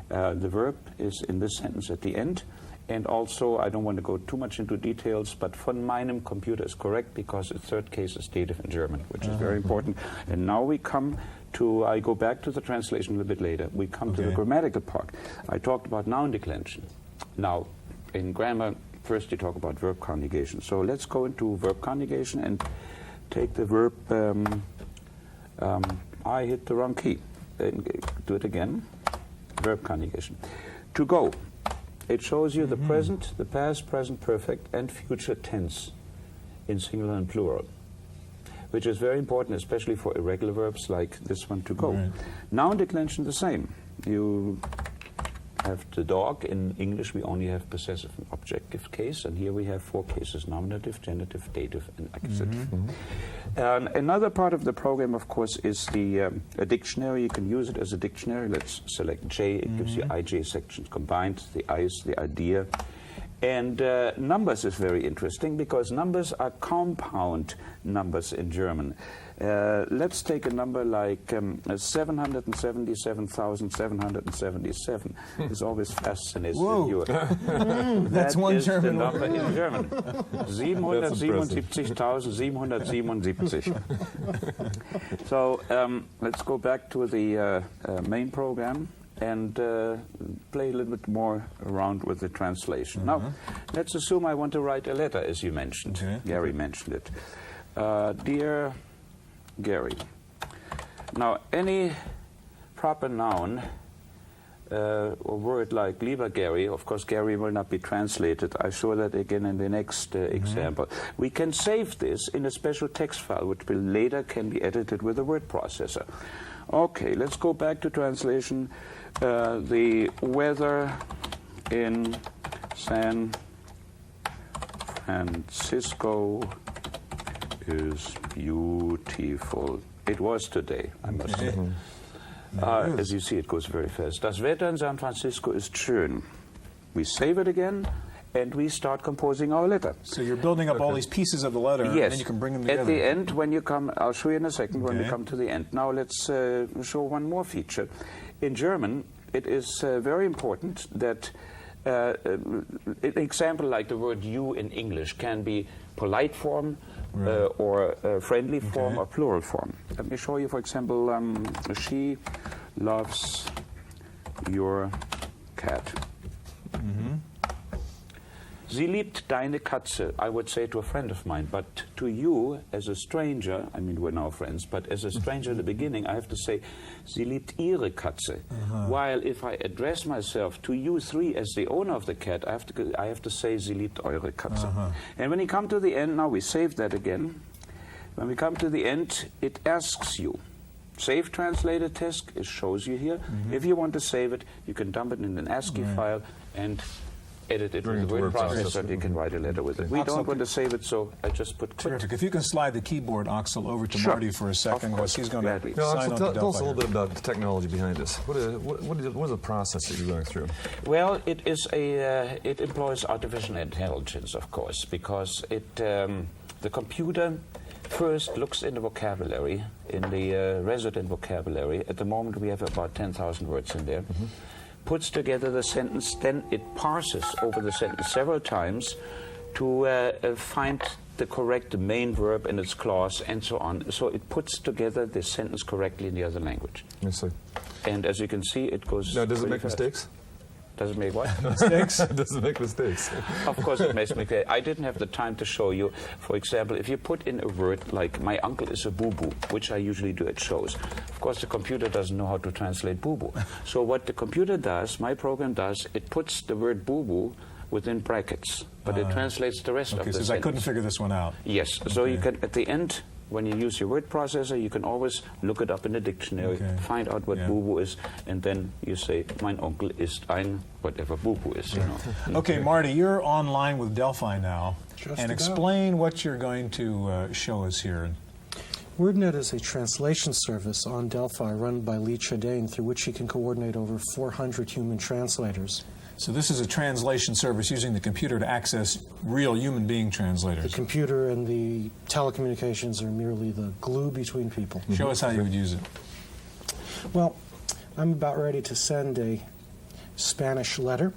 The verb is in this sentence at the end, and also I don't want to go too much into details, but von meinem Computer is correct because the third case is dative in German, which is very important. And now we come to, I go back to the translation a little bit later. We come to the grammatical part. I talked about noun declension. Now, in grammar, first you talk about verb conjugation. So let's go into verb conjugation and take the verb, I hit the wrong key. Do it again. Verb conjugation. To go. It shows you the present, the past, present perfect, and future tense in singular and plural, which is very important, especially for irregular verbs like this one, to go. Right. Noun declension, the same. You have the dog. In English, we only have possessive and objective case, and here we have 4 cases: nominative, genitive, dative, and accusative. Another part of the program, of course, is a dictionary. You can use it as a dictionary. Let's select J. It gives you IJ sections combined, the I's, the idea. And numbers is very interesting because numbers are compound numbers in German. Let's take a number like 777,777. It's always fascinates you. That's one is German the number word. in German. 777,777. So let's go back to the main program and play a little bit more around with the translation. Now, let's assume I want to write a letter, as you mentioned. Gary mentioned it. Dear Gary. Now, any proper noun or word like lieber Gary, of course, Gary will not be translated. I show that again in the next example. We can save this in a special text file, which will later can be edited with a word processor. Okay, let's go back to translation. The weather in San Francisco is beautiful. It was today, I must say. As you see, it goes very fast. Das Wetter in San Francisco ist schön. We save it again, and we start composing our letter. So you're building up all these pieces of the letter, Yes. and then you can bring them together. At the end, when you come, I'll show you in a second when we come to the end. Now let's show one more feature. In German, it is very important that an example like the word you in English can be polite form, or friendly form, or plural form. Let me show you, for example, she loves your cat. Sie liebt deine Katze, I would say to a friend of mine, but to you as a stranger, I mean we're now friends, but as a stranger at the beginning I have to say, sie liebt ihre Katze. While if I address myself to you three as the owner of the cat, I have to say, sie liebt eure Katze. And when you come to the end, now we save that again. When we come to the end, it asks you. Save translated text, it shows you here. If you want to save it, you can dump it in an ASCII file and edit it with the word processor, so you can write a letter with it. We don't want to save it, so I just put quit. Terrific. If you can slide the keyboard, Axel, over to Marty for a second, because he's going to sign on to tell us a little bit about the technology behind this. What is the process that you're going through? Well, it is it employs artificial intelligence, of course, because the computer first looks in the vocabulary, in the resident vocabulary. At the moment, we have about 10,000 words in there. Puts together the sentence, then it parses over the sentence several times to find the correct main verb in its clause and so on. So it puts together the sentence correctly in the other language. I see. And as you can see, it goes. Now, does it make fast. mistakes? Does it make what? Mistakes? Does it make mistakes? Of course it makes mistakes. I didn't have the time to show you. For example, if you put in a word like, my uncle is a boo-boo, which I usually do at shows. Of course, the computer doesn't know how to translate boo-boo. So what the computer does, my program does, it puts the word boo-boo within brackets, but it translates the rest of the sentence. I couldn't figure this one out. Yes. So you can, at the end, when you use your word processor, you can always look it up in the dictionary, find out what boo-boo is, and then you say, mein Onkel ist ein, whatever boo-boo is. You know. Okay, Marty, you're online with Delphi now, Just and about. explain what you're going to show us here. WordNet is a translation service on Delphi run by Lee Chadane, through which he can coordinate over 400 human translators. So this is a translation service using the computer to access real human being translators. The computer and the telecommunications are merely the glue between people. Show us how you would use it. Well, I'm about ready to send a Spanish letter,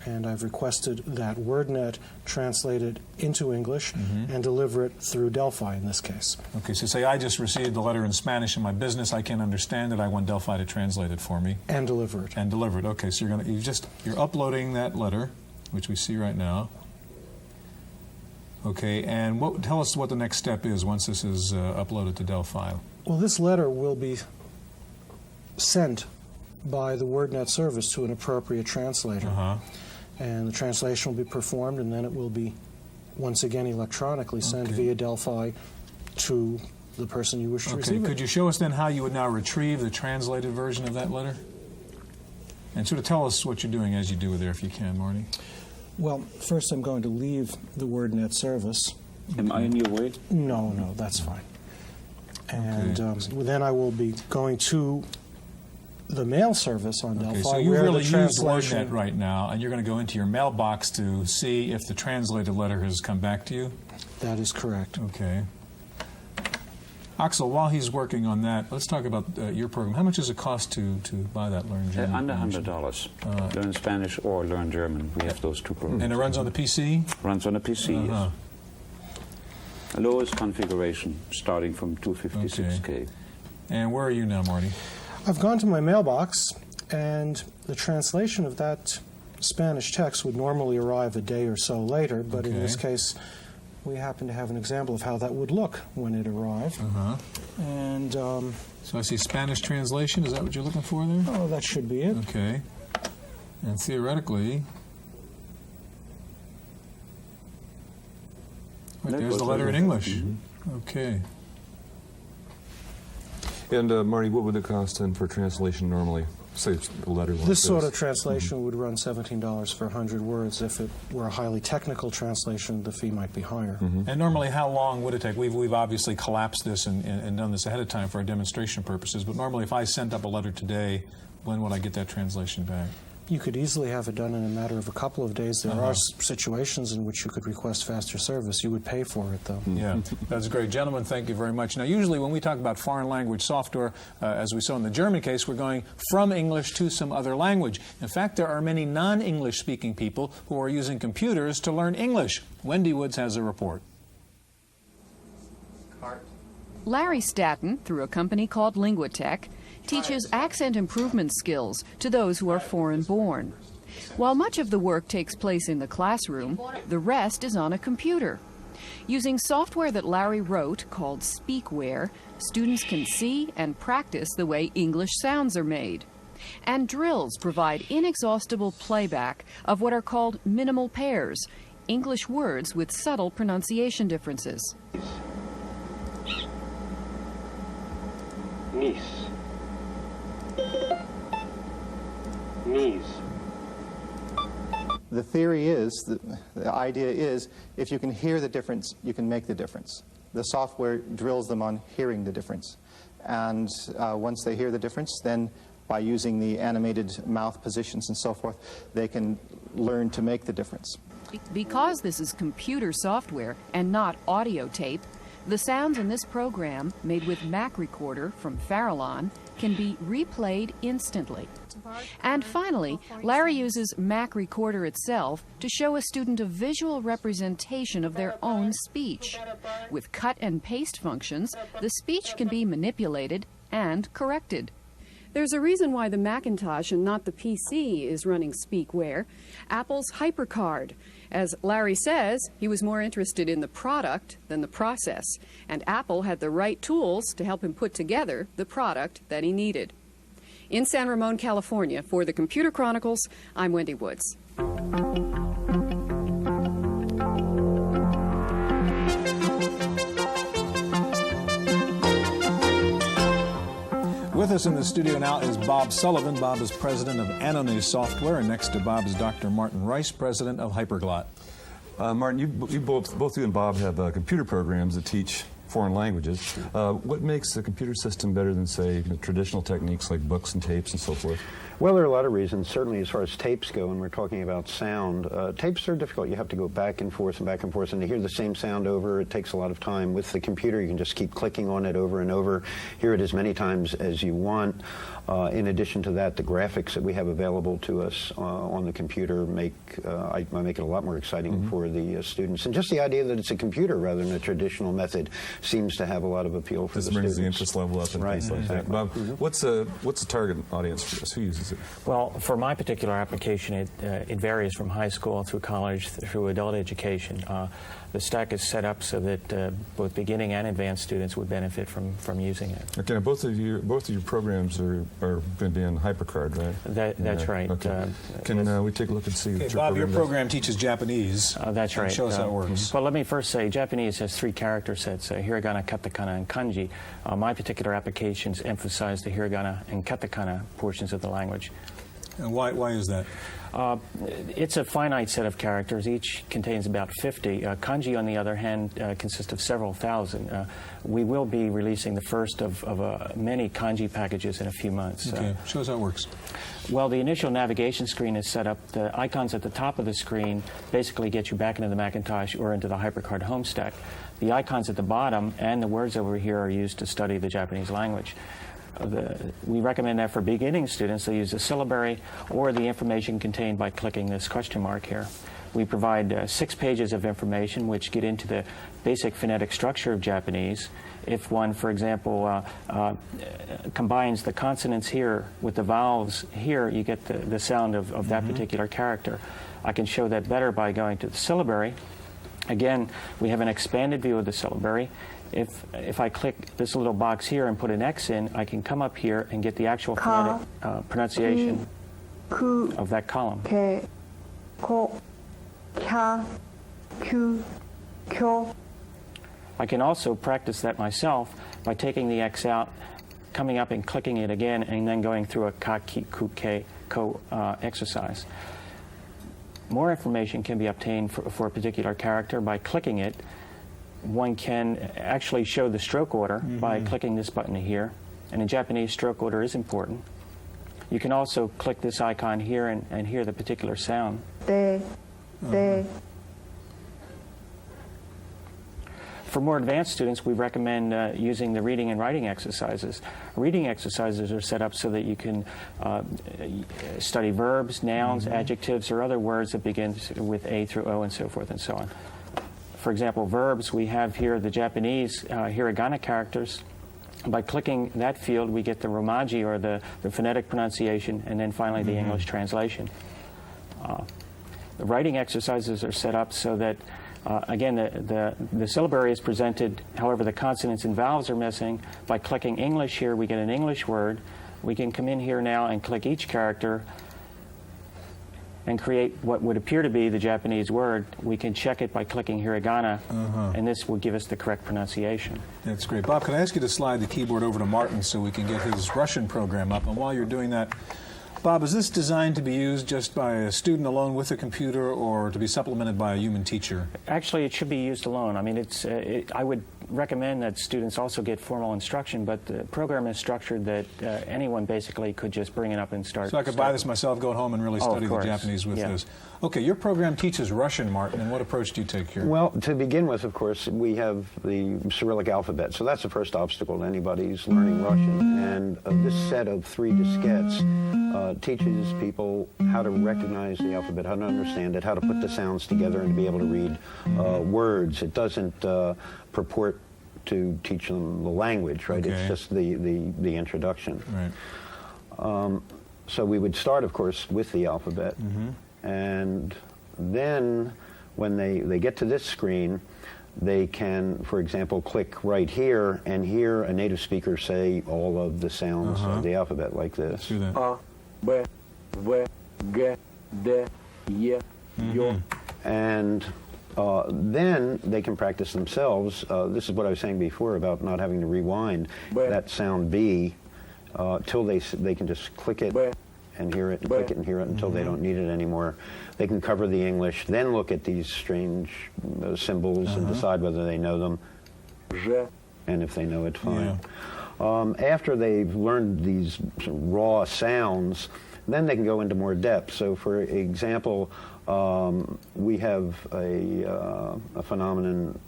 and I've requested that WordNet translate it into English and deliver it through Delphi in this case. Okay, so say I just received the letter in Spanish in my business, I can't understand it, I want Delphi to translate it for me. And deliver it. And deliver it. Okay, so you're uploading that letter, which we see right now. Okay, and tell us what the next step is once this is uploaded to Delphi. Well, this letter will be sent by the WordNet service to an appropriate translator. And the translation will be performed, and then it will be, once again, electronically sent via Delphi to the person you wish to receive it. Could you show us then how you would now retrieve the translated version of that letter? And sort of tell us what you're doing as you do it there, if you can, Marty. Well, first I'm going to leave the WordNet service. Am I in your way? No, that's fine. And then I will be going to the mail service on Delphi. So you where really the use WordNet right now, and you're going to go into your mailbox to see if the translated letter has come back to you? That is correct. Okay. Axel, while he's working on that, let's talk about your program. How much does it cost to buy that Learn German? Under $100. Learn Spanish or Learn German. We have those two programs. And it runs on the PC? Runs on the PC, yes. Lowest configuration, starting from 256K. And where are you now, Marty? I've gone to my mailbox, and the translation of that Spanish text would normally arrive a day or so later, but in this case, we happen to have an example of how that would look when it arrived. And so I see Spanish translation. Is that what you're looking for there? Oh, that should be it. Okay. And theoretically, there's the letter in English. Okay. And Marty, what would it cost then for translation normally? Say a letter like this sort of translation would run $17 for 100 words. If it were a highly technical translation, the fee might be higher. And normally, how long would it take? We've obviously collapsed this and done this ahead of time for our demonstration purposes, but normally if I sent up a letter today, when would I get that translation back? You could easily have it done in a matter of a couple of days. There are situations in which you could request faster service. You would pay for it, though. Yeah, that's great. Gentlemen, thank you very much. Now, usually when we talk about foreign language software, as we saw in the German case, we're going from English to some other language. In fact, there are many non-English speaking people who are using computers to learn English. Wendy Woods has a report. Larry Staton, through a company called Linguatech, teaches accent improvement skills to those who are foreign-born. While much of the work takes place in the classroom, the rest is on a computer. Using software that Larry wrote called Speakware, students can see and practice the way English sounds are made. And drills provide inexhaustible playback of what are called minimal pairs, English words with subtle pronunciation differences. Niece. Knees. The theory is, the idea is, if you can hear the difference, you can make the difference. The software drills them on hearing the difference. And once they hear the difference, then by using the animated mouth positions and so forth, they can learn to make the difference. Because this is computer software and not audio tape, the sounds in this program, made with Mac Recorder from Farallon, can be replayed instantly. And finally, Larry uses Mac Recorder itself to show a student a visual representation of their own speech. With cut and paste functions, the speech can be manipulated and corrected. There's a reason why the Macintosh and not the PC is running Speakware. Apple's HyperCard. As Larry says, he was more interested in the product than the process, and Apple had the right tools to help him put together the product that he needed. In San Ramon, California, for the Computer Chronicles, I'm Wendy Woods. With us in the studio now is Bob Sullivan. Bob is president of Annals Software, and next to Bob is Dr. Martin Rice, president of Hyperglot. Martin, you both you and Bob have computer programs that teach foreign languages. What makes the computer system better than, say, traditional techniques like books and tapes and so forth? Well, there are a lot of reasons. Certainly, as far as tapes go, and we're talking about sound, tapes are difficult. You have to go back and forth, and to hear the same sound over, it takes a lot of time. With the computer, you can just keep clicking on it over and over, hear it as many times as you want. In addition to that, the graphics that we have available to us on the computer make it a lot more exciting for the students. And just the idea that it's a computer rather than a traditional method seems to have a lot of appeal for the students. This brings the interest level up and things like that. Bob, what's the target audience for this? Who uses it? Well, for my particular application, it varies from high school through college through adult education. The stack is set up so that both beginning and advanced students would benefit from using it. Okay, now both of your programs are going to be on HyperCard, right? That's right. Okay. Can we take a look and see? Okay, Bob, your program teaches Japanese. That's right. Show us how it works. Well, let me first say Japanese has 3 character sets: hiragana, katakana, and kanji. My particular applications emphasize the hiragana and katakana portions of the language. And why is that? It's a finite set of characters. Each contains about 50. Kanji, on the other hand, consists of several thousand. We will be releasing the first of many kanji packages in a few months. Okay, show us how it works. Well, the initial navigation screen is set up. The icons at the top of the screen basically get you back into the Macintosh or into the HyperCard home stack. The icons at the bottom and the words over here are used to study the Japanese language. We recommend that for beginning students, they use the syllabary or the information contained by clicking this question mark here. We provide 6 pages of information which get into the basic phonetic structure of Japanese. If one, for example, combines the consonants here with the vowels here, you get the sound of that particular character. I can show that better by going to the syllabary. Again, we have an expanded view of the syllabary. If I click this little box here and put an X in, I can come up here and get the actual phonetic pronunciation of that column. I can also practice that myself by taking the X out, coming up and clicking it again, and then going through a ka, ki, ku, ke, ko exercise. More information can be obtained for a particular character by clicking it. One can actually show the stroke order by clicking this button here. And in Japanese, stroke order is important. You can also click this icon here and hear the particular sound. For more advanced students, we recommend using the reading and writing exercises. Reading exercises are set up so that you can study verbs, nouns, adjectives, or other words that begin with A through O and so forth and so on. For example, verbs, we have here the Japanese hiragana characters. By clicking that field, we get the romaji, or the phonetic pronunciation, and then finally the English translation. The writing exercises are set up so that, again, the syllabary is presented, however, the consonants and vowels are missing. By clicking English here, we get an English word. We can come in here now and click each character and create what would appear to be the Japanese word. We can check it by clicking hiragana, and this will give us the correct pronunciation. That's great. Bob, can I ask you to slide the keyboard over to Martin so we can get his Russian program up? And while you're doing that, Bob, is this designed to be used just by a student alone with a computer, or to be supplemented by a human teacher? Actually, it should be used alone. I mean, I would recommend that students also get formal instruction, but the program is structured that anyone basically could just bring it up and start. So I could buy this myself, go home, and really study the Japanese with this. Okay, your program teaches Russian, Martin, and what approach do you take here? Well, to begin with, of course, we have the Cyrillic alphabet, so that's the first obstacle to anybody's learning Russian. And this set of 3 diskettes teaches people how to recognize the alphabet, how to understand it, how to put the sounds together, and to be able to read words. It doesn't purport to teach them the language, right? Okay. It's just the introduction. Right. So we would start, of course, with the alphabet. And then when they get to this screen, they can, for example, click right here and hear a native speaker say all of the sounds of the alphabet like this. Do that. A, B, V, G, D, Y, Yo. And then they can practice themselves. This is what I was saying before about not having to rewind that sound B till they can just click it and hear it, and click it and hear it until they don't need it anymore. They can cover the English, then look at these strange symbols and decide whether they know them. Ж, and if they know it, fine. After they've learned these raw sounds, then they can go into more depth. So, for example, we have a phenomenon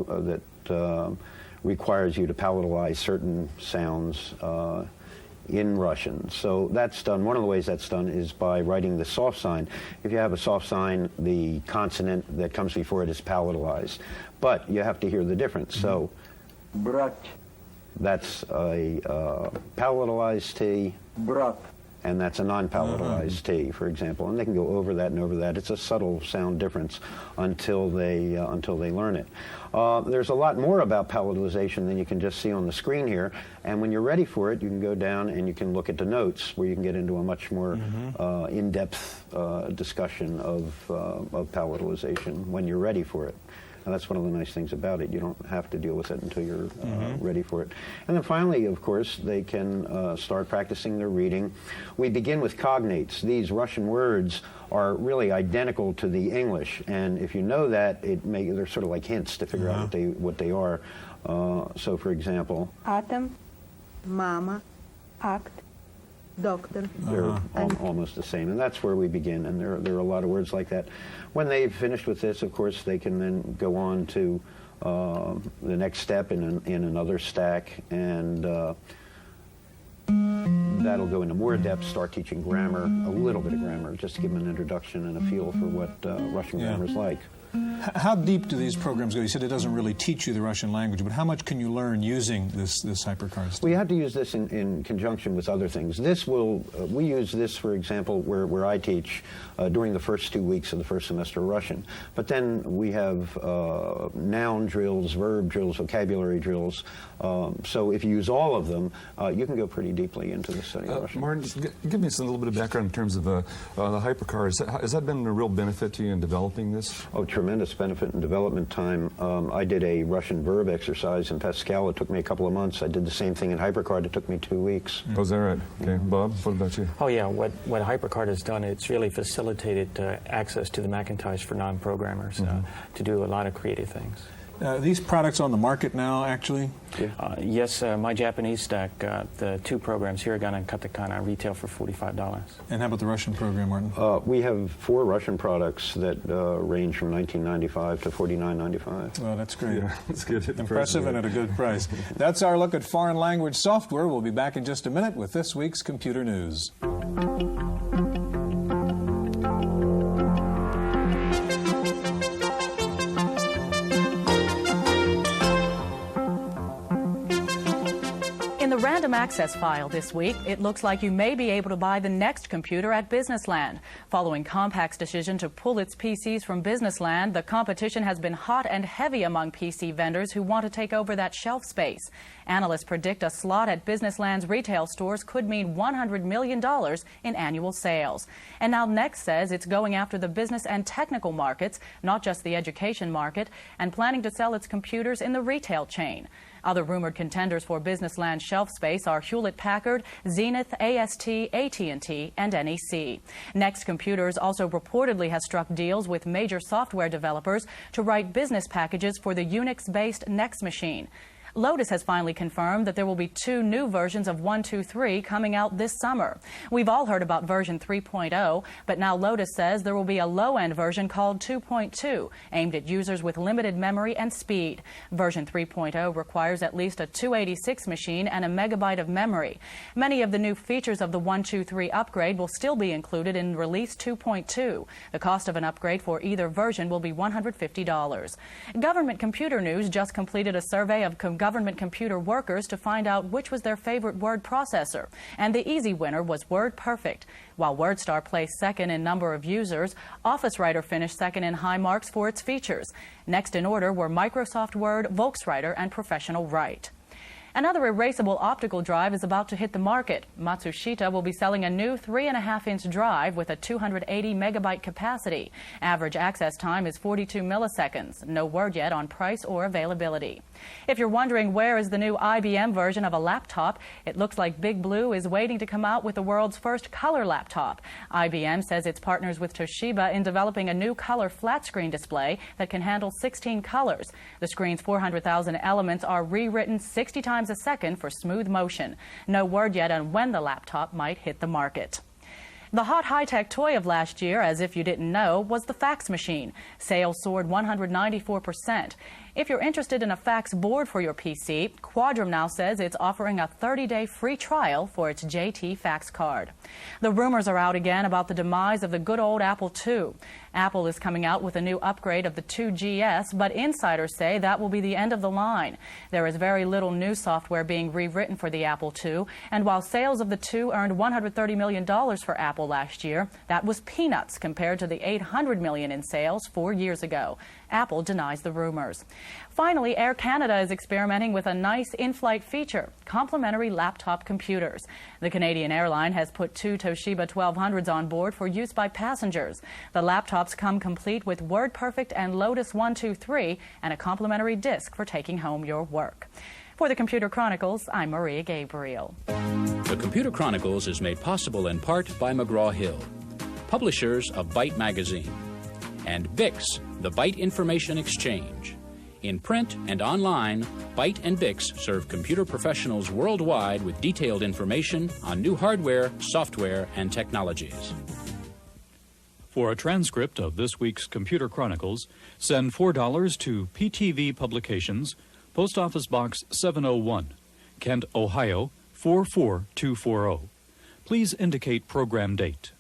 that requires you to palatalize certain sounds in Russian. So that's done. One of the ways that's done is by writing the soft sign. If you have a soft sign, the consonant that comes before it is palatalized. But you have to hear the difference. So that's a palatalized T. And that's a non-palatalized T, for example. And they can go over that and over that. It's a subtle sound difference until they learn it. There's a lot more about palatalization than you can just see on the screen here. And when you're ready for it, you can go down and you can look at the notes, where you can get into a much more in-depth discussion of palatalization when you're ready for it. And that's one of the nice things about it. You don't have to deal with it until you're ready for it. And then finally, of course, they can start practicing their reading. We begin with cognates. These Russian words are really identical to the English. And if you know that, they're sort of like hints to figure out what they are. So, for example, Atom, mama, act, doctor. They're almost the same, and that's where we begin, and there are a lot of words like that. When they've finished with this, of course, they can then go on to the next step in another stack, and that'll go into more depth, start teaching grammar, a little bit of grammar, just to give them an introduction and a feel for what Russian grammar is like. How deep do these programs go? You said it doesn't really teach you the Russian language, but how much can you learn using this HyperCard stuff? Well, you have to use this in conjunction with other things. This will, we use this, for example, where I teach during the first 2 weeks of the first semester of Russian. But then we have noun drills, verb drills, vocabulary drills. So if you use all of them, you can go pretty deeply into the study of Russian. Martin, just give me a little bit of background in terms of the HyperCard. Has that been a real benefit to you in developing this? Oh, tremendous benefit in development time. I did a Russian verb exercise in Pascal. It took me a couple of months. I did the same thing in HyperCard. It took me 2 weeks. Oh, is that right? Okay. Bob, what about you? Oh, yeah. What HyperCard has done, it's really facilitated access to the Macintosh for non-programmers to do a lot of creative things. These products on the market now, actually? Yes, my Japanese stack, the 2 programs, Hiragana and Katakana, retail for $45. And how about the Russian program, Martin? We have 4 Russian products that range from $19.95 to $49.95. Well, that's great. Yeah, that's good. Impressive and at a good price. That's our look at foreign language software. We'll be back in just a minute with this week's Computer News. In the random access file this week, it looks like you may be able to buy the next computer at Businessland. Following Compaq's decision to pull its PCs from Businessland, the competition has been hot and heavy among PC vendors who want to take over that shelf space. Analysts predict a slot at Businessland's retail stores could mean $100 million in annual sales. And now Next says it's going after the business and technical markets, not just the education market, and planning to sell its computers in the retail chain. Other rumored contenders for Businessland shelf space are Hewlett-Packard, Zenith, AST, AT&T, and NEC. Next Computers also reportedly has struck deals with major software developers to write business packages for the Unix-based Next machine. Lotus has finally confirmed that there will be 2 new versions of 1.2.3 coming out this summer. We've all heard about version 3.0, but now Lotus says there will be a low-end version called 2.2, aimed at users with limited memory and speed. Version 3.0 requires at least a 286 machine and a megabyte of memory. Many of the new features of the 1.2.3 upgrade will still be included in release 2.2. The cost of an upgrade for either version will be $150. Government Computer News just completed a survey of government computer workers to find out which was their favorite word processor. And the easy winner was WordPerfect. While WordStar placed second in number of users, Office Writer finished second in high marks for its features. Next in order were Microsoft Word, Volkswriter, and Professional Write. Another erasable optical drive is about to hit the market. Matsushita will be selling a new 3.5-inch drive with a 280 megabyte capacity. Average access time is 42 milliseconds. No word yet on price or availability. If you're wondering where is the new IBM version of a laptop, it looks like Big Blue is waiting to come out with the world's first color laptop. IBM says it partners with Toshiba in developing a new color flat screen display that can handle 16 colors. The screen's 400,000 elements are rewritten 60 times a second for smooth motion. No word yet on when the laptop might hit the market. The hot high-tech toy of last year, as if you didn't know, was the fax machine. Sales soared 194%. If you're interested in a fax board for your PC, Quadrum now says it's offering a 30-day free trial for its JT fax card. The rumors are out again about the demise of the good old Apple II. Apple is coming out with a new upgrade of the 2GS, but insiders say that will be the end of the line. There is very little new software being rewritten for the Apple II, and while sales of the II earned $130 million for Apple last year, that was peanuts compared to the $800 million in sales 4 years ago. Apple denies the rumors. Finally, Air Canada is experimenting with a nice in-flight feature, complimentary laptop computers. The Canadian airline has put 2 Toshiba 1200s on board for use by passengers. The laptops come complete with WordPerfect and Lotus 123 and a complimentary disk for taking home your work. For the Computer Chronicles, I'm Maria Gabriel. The Computer Chronicles is made possible in part by McGraw-Hill, publishers of Byte Magazine, and Bix, the Byte Information Exchange. In print and online, Byte and Bix serve computer professionals worldwide with detailed information on new hardware, software, and technologies. For a transcript of this week's Computer Chronicles, send $4 to PTV Publications, Post Office Box 701, Kent, Ohio 44240. Please indicate program date.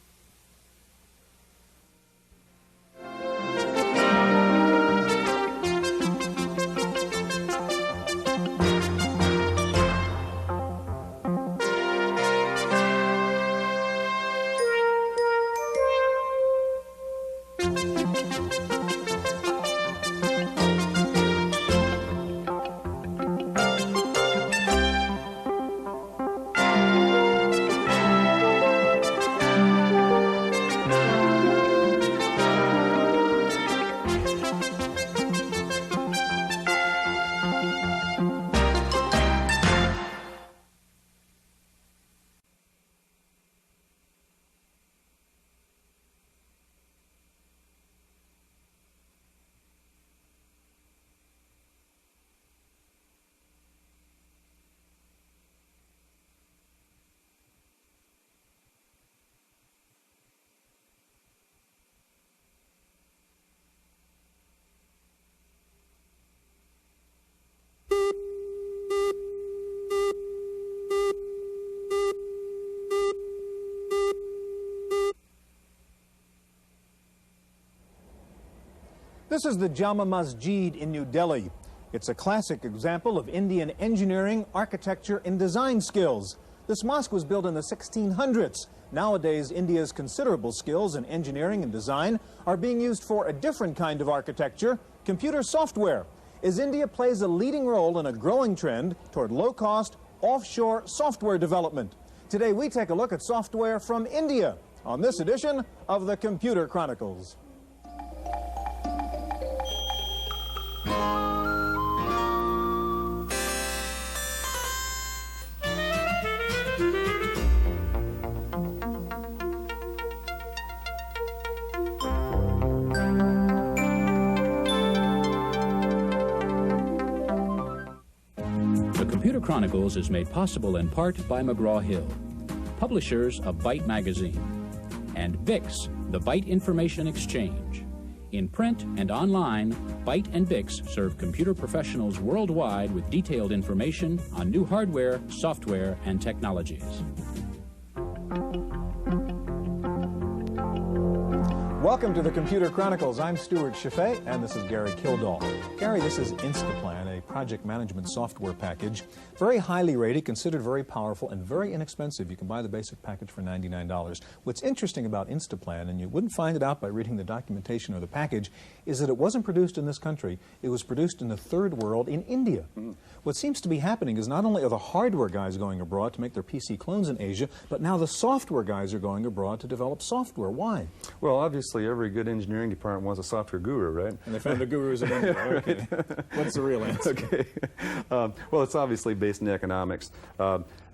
This is the Jama Masjid in New Delhi. It's a classic example of Indian engineering, architecture, and design skills. This mosque was built in the 1600s. Nowadays, India's considerable skills in engineering and design are being used for a different kind of architecture, computer software, as India plays a leading role in a growing trend toward low-cost, offshore software development. Today, we take a look at software from India on this edition of the Computer Chronicles. Chronicles is made possible in part by McGraw-Hill, publishers of Byte Magazine, and Bix, the Byte Information Exchange. In print and online, Byte and Bix serve computer professionals worldwide with detailed information on new hardware, software, and technologies. Welcome to the Computer Chronicles. I'm Stuart Chaffee, and this is Gary Kildall. Gary, this is Instaplan, a project management software package. Very highly rated, considered very powerful, and very inexpensive. You can buy the basic package for $99. What's interesting about Instaplan, and you wouldn't find it out by reading the documentation or the package, is that it wasn't produced in this country. It was produced in the third world in India. What seems to be happening is not only are the hardware guys going abroad to make their PC clones in Asia, but now the software guys are going abroad to develop software. Why? Well, obviously, every good engineering department wants a software guru, right? And they found the gurus in India. Okay. What's the real answer? Okay. Well, it's obviously based in economics.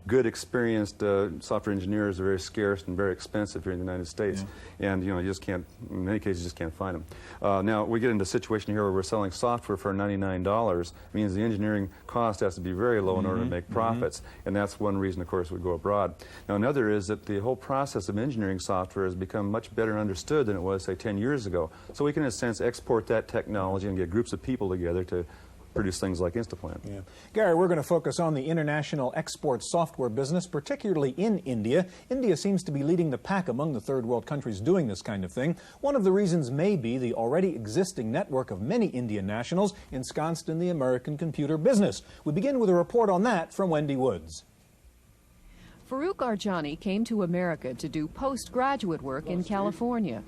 Good, experienced software engineers are very scarce and very expensive here in the United States. Yeah. And, you just can't, in many cases, you just can't find them. Now, we get into a situation here where we're selling software for $99. It means the engineering cost has to be very low in order to make profits. And that's one reason, of course, we go abroad. Now, another is that the whole process of engineering software has become much better understood than it was, say, 10 years ago. So we can, in a sense, export that technology and get groups of people together to produce things like Instaplan. Yeah. Gary, we're going to focus on the international export software business, particularly in India. India seems to be leading the pack among the third world countries doing this kind of thing. One of the reasons may be the already existing network of many Indian nationals ensconced in the American computer business. We begin with a report on that from Wendy Woods. Farouk Arjani came to America to do postgraduate work in California.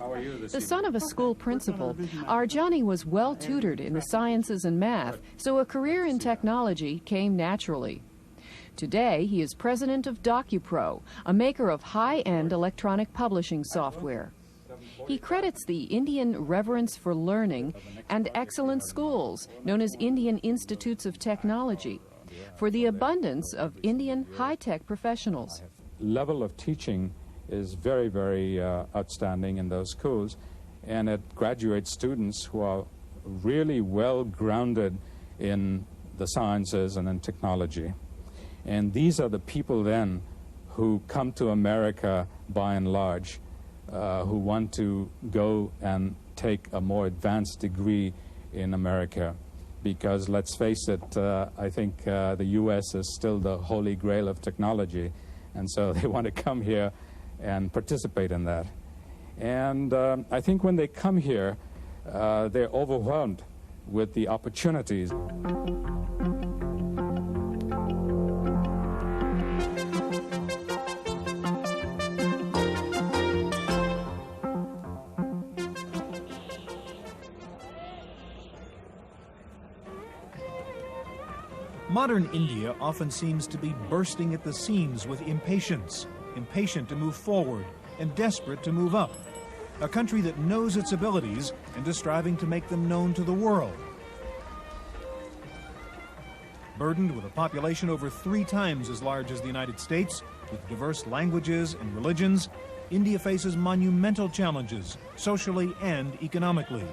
The son of a school principal, Arjani was well tutored in the sciences and math, so a career in technology came naturally. Today, he is president of DocuPro, a maker of high-end electronic publishing software. He credits the Indian Reverence for Learning and excellent schools, known as Indian Institutes of Technology, for the abundance of Indian high-tech professionals. Level of teaching is very, very outstanding in those schools, and it graduates students who are really well grounded in the sciences and in technology. And these are the people then who come to America by and large, who want to go and take a more advanced degree in America. Because let's face it, I think the U.S. is still the holy grail of technology, and so they want to come here and participate in that. And I think when they come here, they're overwhelmed with the opportunities. Modern India often seems to be bursting at the seams with impatience, impatient to move forward and desperate to move up. A country that knows its abilities and is striving to make them known to the world. Burdened with a population over 3 times as large as the United States, with diverse languages and religions, India faces monumental challenges, socially and economically.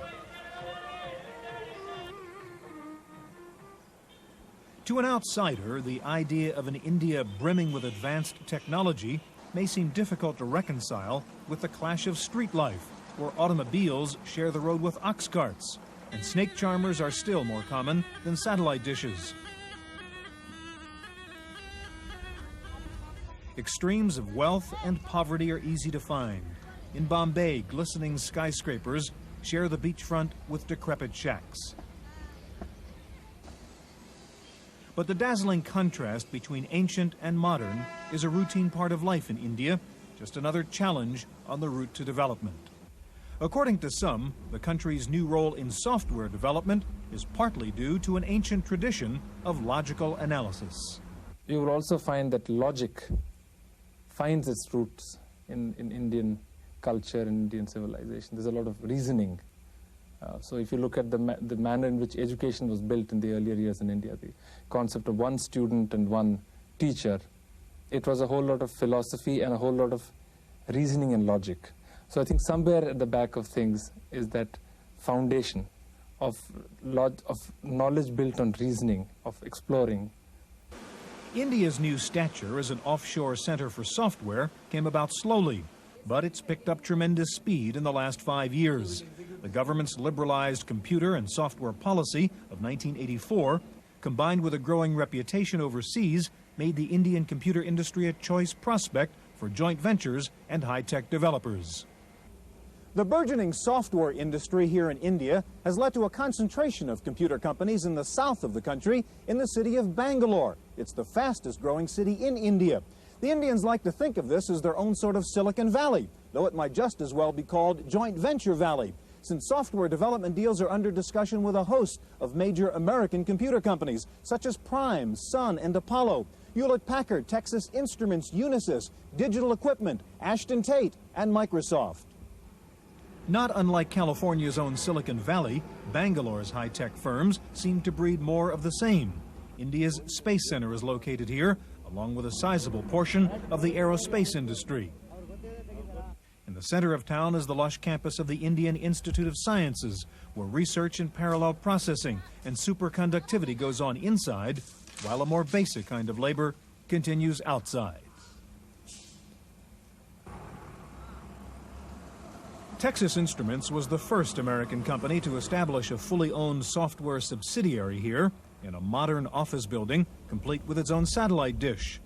To an outsider, the idea of an India brimming with advanced technology may seem difficult to reconcile with the clash of street life, where automobiles share the road with ox carts, and snake charmers are still more common than satellite dishes. Extremes of wealth and poverty are easy to find. In Bombay, glistening skyscrapers share the beachfront with decrepit shacks. But the dazzling contrast between ancient and modern is a routine part of life in India, just another challenge on the route to development. According to some, the country's new role in software development is partly due to an ancient tradition of logical analysis. You will also find that logic finds its roots in Indian culture and Indian civilization. There's a lot of reasoning. So if you look at the manner in which education was built in the earlier years in India, the concept of one student and one teacher, it was a whole lot of philosophy and a whole lot of reasoning and logic. So I think somewhere at the back of things is that foundation of knowledge built on reasoning, of exploring. India's new stature as an offshore center for software came about slowly, but it's picked up tremendous speed in the last 5 years. The government's liberalized computer and software policy of 1984, combined with a growing reputation overseas, made the Indian computer industry a choice prospect for joint ventures and high-tech developers. The burgeoning software industry here in India has led to a concentration of computer companies in the south of the country in the city of Bangalore. It's the fastest growing city in India. The Indians like to think of this as their own sort of Silicon Valley, though it might just as well be called Joint Venture Valley, since software development deals are under discussion with a host of major American computer companies, such as Prime, Sun, and Apollo, Hewlett-Packard, Texas Instruments, Unisys, Digital Equipment, Ashton Tate, and Microsoft. Not unlike California's own Silicon Valley, Bangalore's high-tech firms seem to breed more of the same. India's Space Center is located here, along with a sizable portion of the aerospace industry. In the center of town is the lush campus of the Indian Institute of Sciences, where research in parallel processing and superconductivity goes on inside, while a more basic kind of labor continues outside. Texas Instruments was the first American company to establish a fully owned software subsidiary here in a modern office building, complete with its own satellite dish.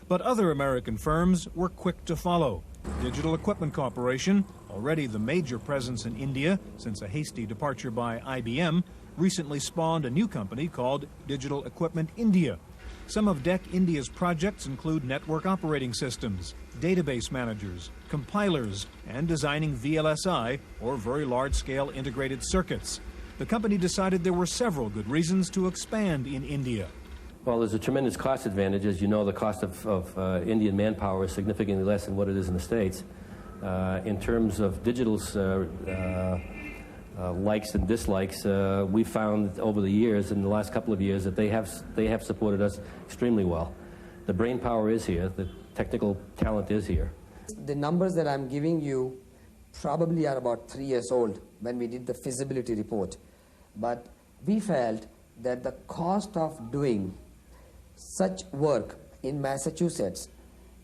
But other American firms were quick to follow. Digital Equipment Corporation, already the major presence in India since a hasty departure by IBM, recently spawned a new company called Digital Equipment India. Some of DEC India's projects include network operating systems, database managers, compilers, and designing VLSI, or very large-scale integrated circuits. The company decided there were several good reasons to expand in India. Well, there's a tremendous cost advantage. As you know, the cost of Indian manpower is significantly less than what it is in the States. In terms of digital's likes and dislikes, we found over the years, in the last couple of years, that they have supported us extremely well. The brain power is here. The technical talent is here. The numbers that I'm giving you probably are about 3 years old when we did the feasibility report. But we felt that the cost of doing such work in Massachusetts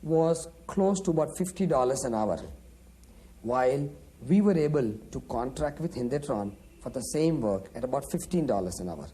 was close to about $50 an hour, while we were able to contract with Hindetron for the same work at about $15 an hour.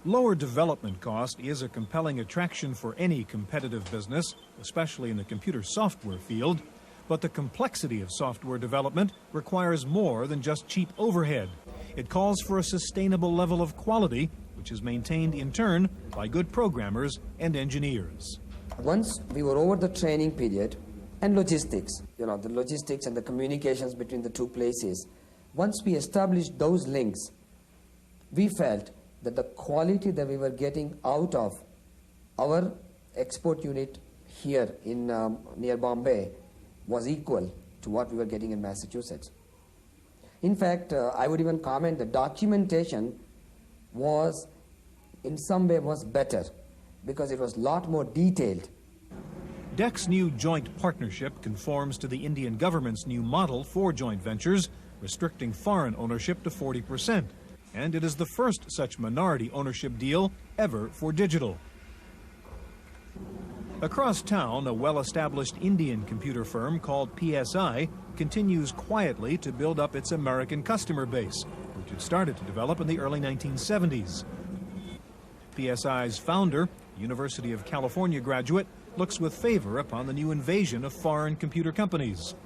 Lower development cost is a compelling attraction for any competitive business, especially in the computer software field, but the complexity of software development requires more than just cheap overhead. It calls for a sustainable level of quality, which is maintained in turn by good programmers and engineers. Once we were over the training period and logistics, the logistics and the communications between the two places, once we established those links, we felt that the quality that we were getting out of our export unit here in near Bombay was equal to what we were getting in Massachusetts. In fact, I would even comment the documentation was in some way was better because it was a lot more detailed. DEC's new joint partnership conforms to the Indian government's new model for joint ventures, restricting foreign ownership to 40%. And it is the first such minority ownership deal ever for digital. Across town, a well-established Indian computer firm called PSI continues quietly to build up its American customer base, which it started to develop in the early 1970s. PSI's founder, University of California graduate, looks with favor upon the new invasion of foreign computer companies.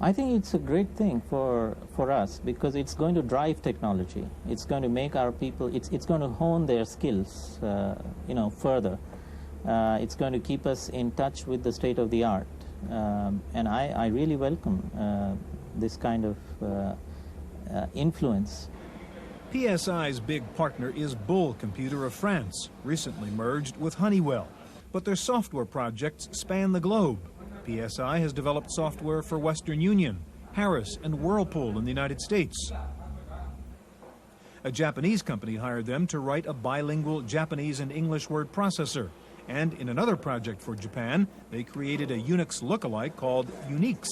I think it's a great thing for us because it's going to drive technology. It's going to make our people, it's going to hone their skills, further. It's going to keep us in touch with the state of the art. And I really welcome this kind of influence. PSI's big partner is Bull Computer of France, recently merged with Honeywell. But their software projects span the globe. PSI has developed software for Western Union, Harris, and Whirlpool in the United States. A Japanese company hired them to write a bilingual Japanese and English word processor. And in another project for Japan, they created a Unix lookalike called Unix.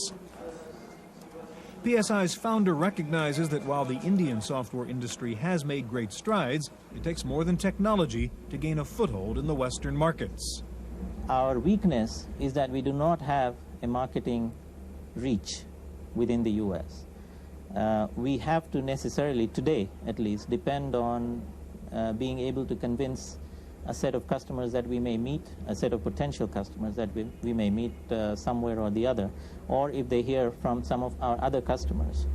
PSI's founder recognizes that while the Indian software industry has made great strides, it takes more than technology to gain a foothold in the Western markets. Our weakness is that we do not have a marketing reach within the U.S. We have to necessarily, today at least, depend on being able to convince a set of customers that we may meet, a set of potential customers that we may meet somewhere or the other, or if they hear from some of our other customers.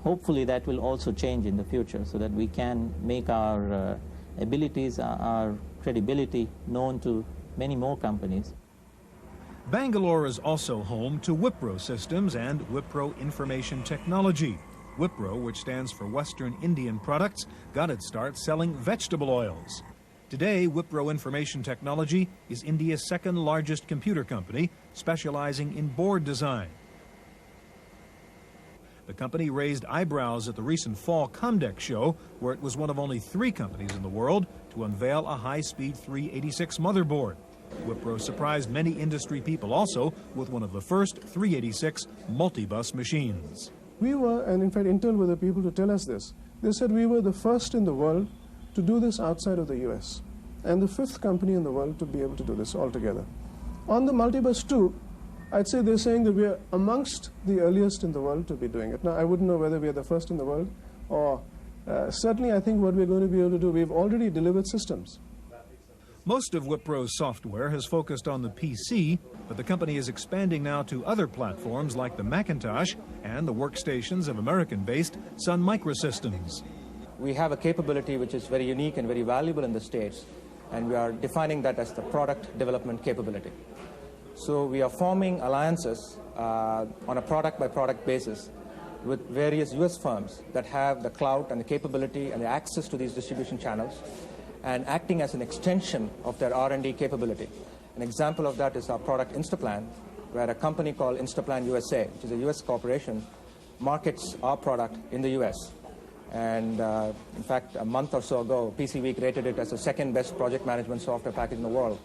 Hopefully that will also change in the future so that we can make our abilities, our credibility known to many more companies. Bangalore is also home to Wipro Systems and Wipro Information Technology. Wipro, which stands for Western Indian Products, got its start selling vegetable oils. Today, Wipro Information Technology is India's second largest computer company, specializing in board design. The company raised eyebrows at the recent Fall Comdex show, where it was one of only 3 companies in the world to unveil a high-speed 386 motherboard. Wipro surprised many industry people also with one of the first 386 multi-bus machines. We were, and in fact Intel were the people to tell us this. They said we were the first in the world to do this outside of the US, and the 5th company in the world to be able to do this altogether. On the multi-bus too, I'd say they're saying that we are amongst the earliest in the world to be doing it. Now, I wouldn't know whether we are the first in the world, or certainly I think what we're going to be able to do, we've already delivered systems. Most of Wipro's software has focused on the PC, but the company is expanding now to other platforms like the Macintosh and the workstations of American-based Sun Microsystems. We have a capability which is very unique and very valuable in the States, and we are defining that as the product development capability. So we are forming alliances on a product-by-product basis with various US firms that have the clout and the capability and the access to these distribution channels, and acting as an extension of their R&D capability. An example of that is our product Instaplan, where a company called Instaplan USA, which is a US corporation, markets our product in the US. And in fact, a month or so ago, PC Week rated it as the 2nd best project management software package in the world.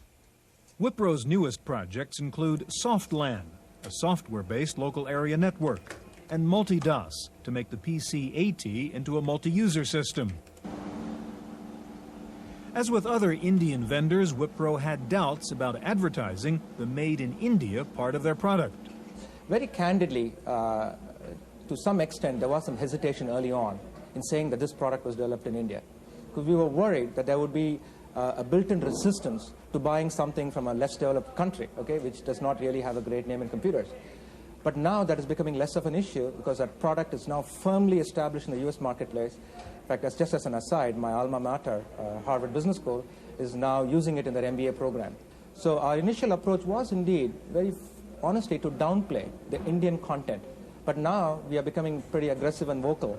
Wipro's newest projects include SoftLAN, a software-based local area network, and Multi-DOS to make the PC-AT into a multi-user system. As with other Indian vendors, Wipro had doubts about advertising the Made in India part of their product. Very candidly, to some extent, there was some hesitation early on in saying that this product was developed in India, because we were worried that there would be a built-in resistance to buying something from a less developed country, okay, which does not really have a great name in computers. But now that is becoming less of an issue because that product is now firmly established in the US marketplace. In fact, just as an aside, my alma mater, Harvard Business School, is now using it in their MBA program. So our initial approach was indeed, very honestly, to downplay the Indian content. But now we are becoming pretty aggressive and vocal.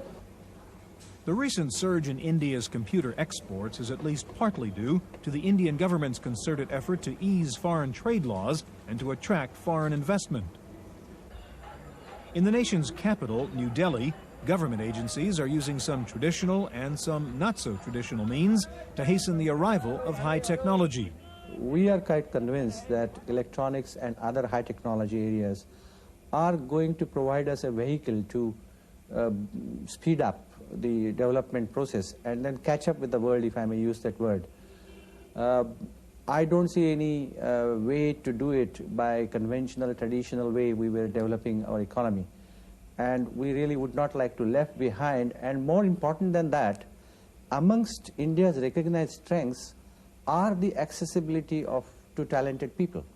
The recent surge in India's computer exports is at least partly due to the Indian government's concerted effort to ease foreign trade laws and to attract foreign investment. In the nation's capital, New Delhi, government agencies are using some traditional and some not-so-traditional means to hasten the arrival of high technology. We are quite convinced that electronics and other high technology areas are going to provide us a vehicle to speed up the development process and then catch up with the world, if I may use that word. I don't see any way to do it by conventional, traditional way we were developing our economy. And we really would not like to left behind. And more important than that, amongst India's recognized strengths are the accessibility to talented people.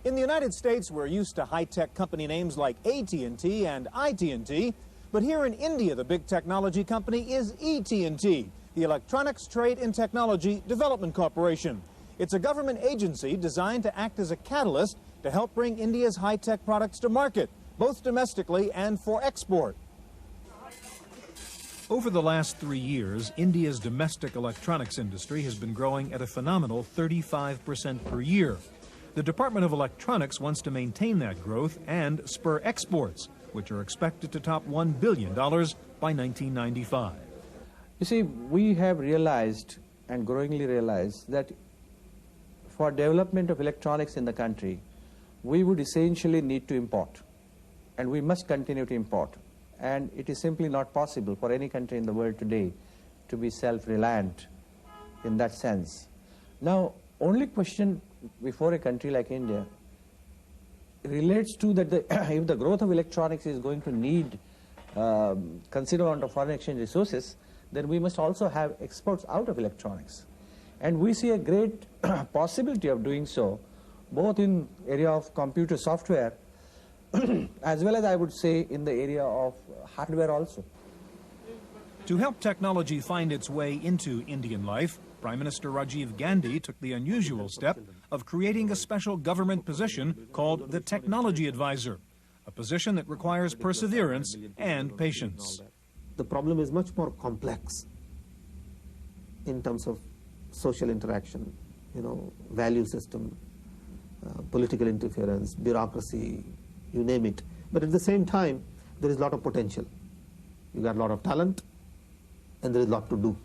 In the United States, we're used to high-tech company names like AT&T and IT&T, but here in India, the big technology company is ET&T, the Electronics Trade and Technology Development Corporation. It's a government agency designed to act as a catalyst to help bring India's high-tech products to market, both domestically and for export. Over the last 3 years, India's domestic electronics industry has been growing at a phenomenal 35% per year. The Department of Electronics wants to maintain that growth and spur exports, which are expected to top $1 billion by 1995. You see, we have realized and growingly realized that for development of electronics in the country, we would essentially need to import. And we must continue to import. And it is simply not possible for any country in the world today to be self-reliant in that sense. Now, only question before a country like India relates to that if the growth of electronics is going to need considerable amount of foreign exchange resources, then we must also have exports out of electronics. And we see a great possibility of doing so, both in area of computer software, as well as I would say in the area of hardware also. To help technology find its way into Indian life, Prime Minister Rajiv Gandhi took the unusual step of creating a special government position called the Technology Advisor, a position that requires perseverance and patience. The problem is much more complex in terms of social interaction, value system, political interference, bureaucracy, you name it. But at the same time, there is a lot of potential. You got a lot of talent, and there is a lot to do.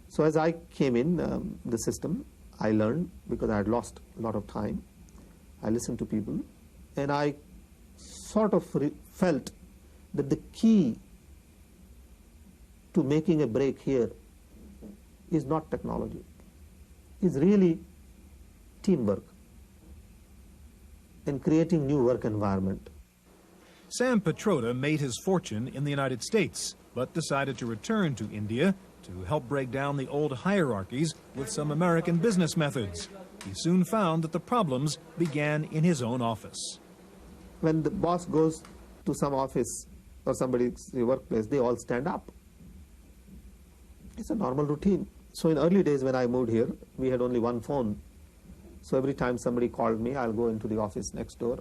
So as I came in the system, I learned, because I had lost a lot of time. I listened to people, and I sort of felt that the key to making a break here is not technology, is really teamwork and creating new work environment. Sam Petroda made his fortune in the United States, but decided to return to India to help break down the old hierarchies with some American business methods. He soon found that the problems began in his own office. When the boss goes to some office or somebody's workplace, they all stand up. It's a normal routine. So in early days when I moved here, we had only one phone. So every time somebody called me, I'll go into the office next door,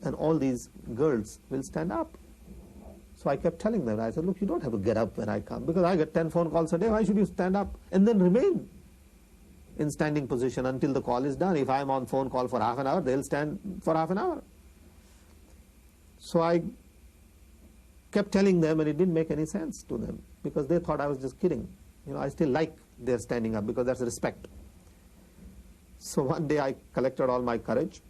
and all these girls will stand up. So I kept telling them, I said, look, you don't have to get up when I come, because I get 10 phone calls a day. Why should you stand up and then remain in standing position until the call is done? If I'm on phone call for half an hour, they'll stand for half an hour. So I kept telling them, and it didn't make any sense to them, because they thought I was just kidding. I still like their standing up, because that's respect. So one day I collected all my courage,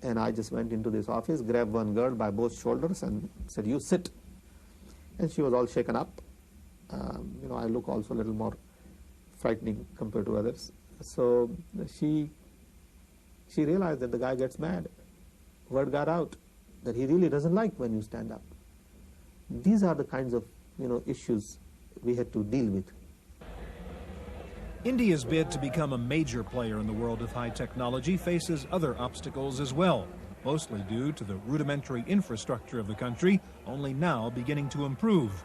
and I just went into this office, grabbed one girl by both shoulders and said, you sit. And she was all shaken up. I look also a little more frightening compared to others. So she realized that the guy gets mad. Word got out that he really doesn't like when you stand up. These are the kinds of issues we had to deal with. India's bid to become a major player in the world of high technology faces other obstacles as well, mostly due to the rudimentary infrastructure of the country, only now beginning to improve.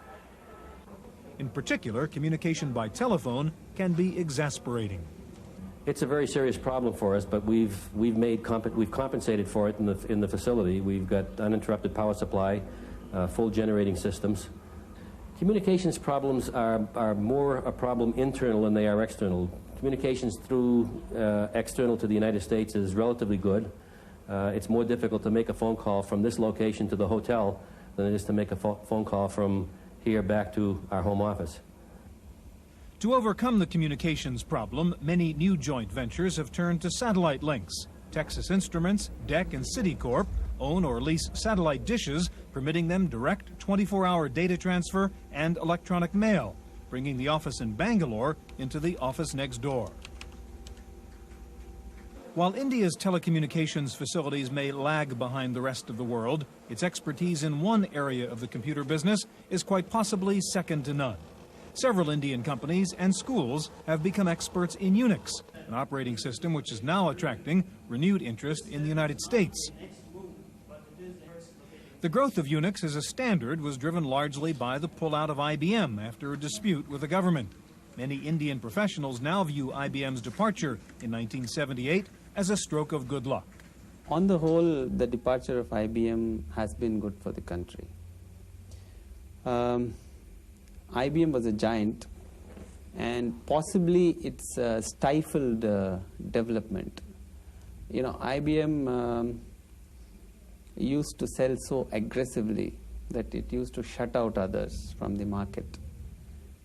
In particular, communication by telephone can be exasperating. It's a very serious problem for us, but we've compensated for it in the facility. We've got uninterrupted power supply, full generating systems. Communications problems are more a problem internal than they are external. Communications through external to the United States is relatively good. It's more difficult to make a phone call from this location to the hotel than it is to make a phone call from here back to our home office. To overcome the communications problem, many new joint ventures have turned to satellite links. Texas Instruments, DEC, and Citicorp own or lease satellite dishes, permitting them direct 24-hour data transfer and electronic mail, bringing the office in Bangalore into the office next door. While India's telecommunications facilities may lag behind the rest of the world, its expertise in one area of the computer business is quite possibly second to none. Several Indian companies and schools have become experts in Unix, an operating system which is now attracting renewed interest in the United States. The growth of Unix as a standard was driven largely by the pullout of IBM after a dispute with the government. Many Indian professionals now view IBM's departure in 1978 as a stroke of good luck. On the whole, the departure of IBM has been good for the country. IBM was a giant, and possibly it's stifled development. IBM used to sell so aggressively that it used to shut out others from the market.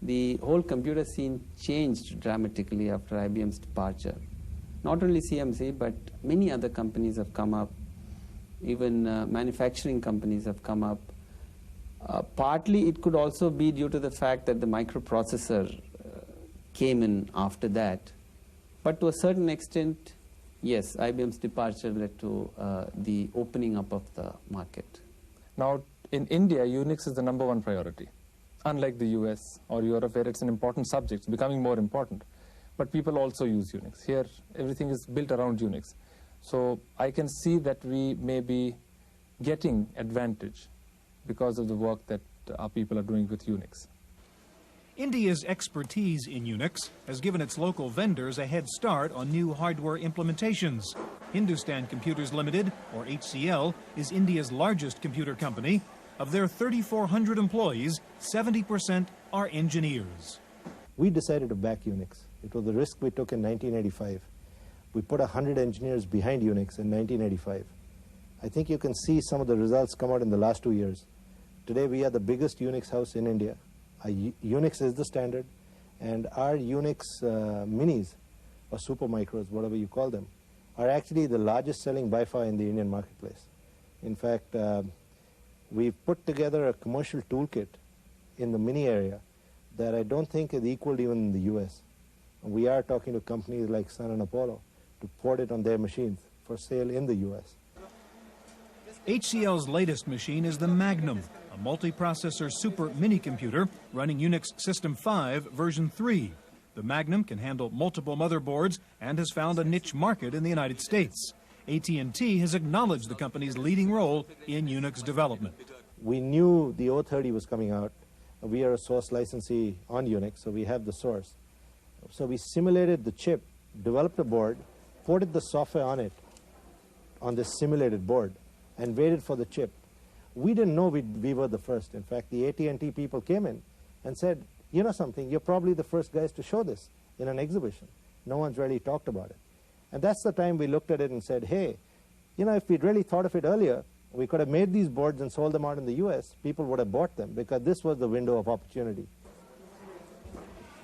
The whole computer scene changed dramatically after IBM's departure. Not only CMC, but many other companies have come up. Even manufacturing companies have come up. Partly it could also be due to the fact that the microprocessor came in after that. But to a certain extent, yes, IBM's departure led to the opening up of the market. Now, in India, Unix is the #1 priority. unlike the US or Europe, where it's an important subject, it's becoming more important. But people also use Unix. Here, everything is built around Unix. So I can see that we may be getting advantage because of the work that our people are doing with Unix. India's expertise in Unix has given its local vendors a head start on new hardware implementations. Hindustan Computers Limited, or HCL, is India's largest computer company. Of their 3,400 employees, 70% are engineers. We decided to back Unix. It was the risk we took in 1985. We put 100 engineers behind Unix in 1985. I think you can see some of the results come out in the last 2 years. Today we are the biggest Unix house in India. Unix is the standard, and our Unix minis, or super micros, whatever you call them, are actually the largest selling by far in the Indian marketplace. In fact, we've put together a commercial toolkit in the mini area that I don't think is equal even in the US. We are talking to companies like Sun and Apollo to port it on their machines for sale in the US. HCL's latest machine is the Magnum, a multi-processor super mini-computer running Unix System 5 version 3. The Magnum can handle multiple motherboards and has found a niche market in the United States. AT&T has acknowledged the company's leading role in Unix development. We knew the 030 was coming out. We are a source licensee on Unix, so we have the source. So we simulated the chip, developed a board, ported the software on it, on this simulated board, and waited for the chip. We didn't know we were the first. In fact, the AT&T people came in and said, you know something, you're probably the first guys to show this in an exhibition. No one's really talked about it. And that's the time we looked at it and said, hey, you know, if we'd really thought of it earlier, we could have made these boards and sold them out in the US. People would have bought them because this was the window of opportunity.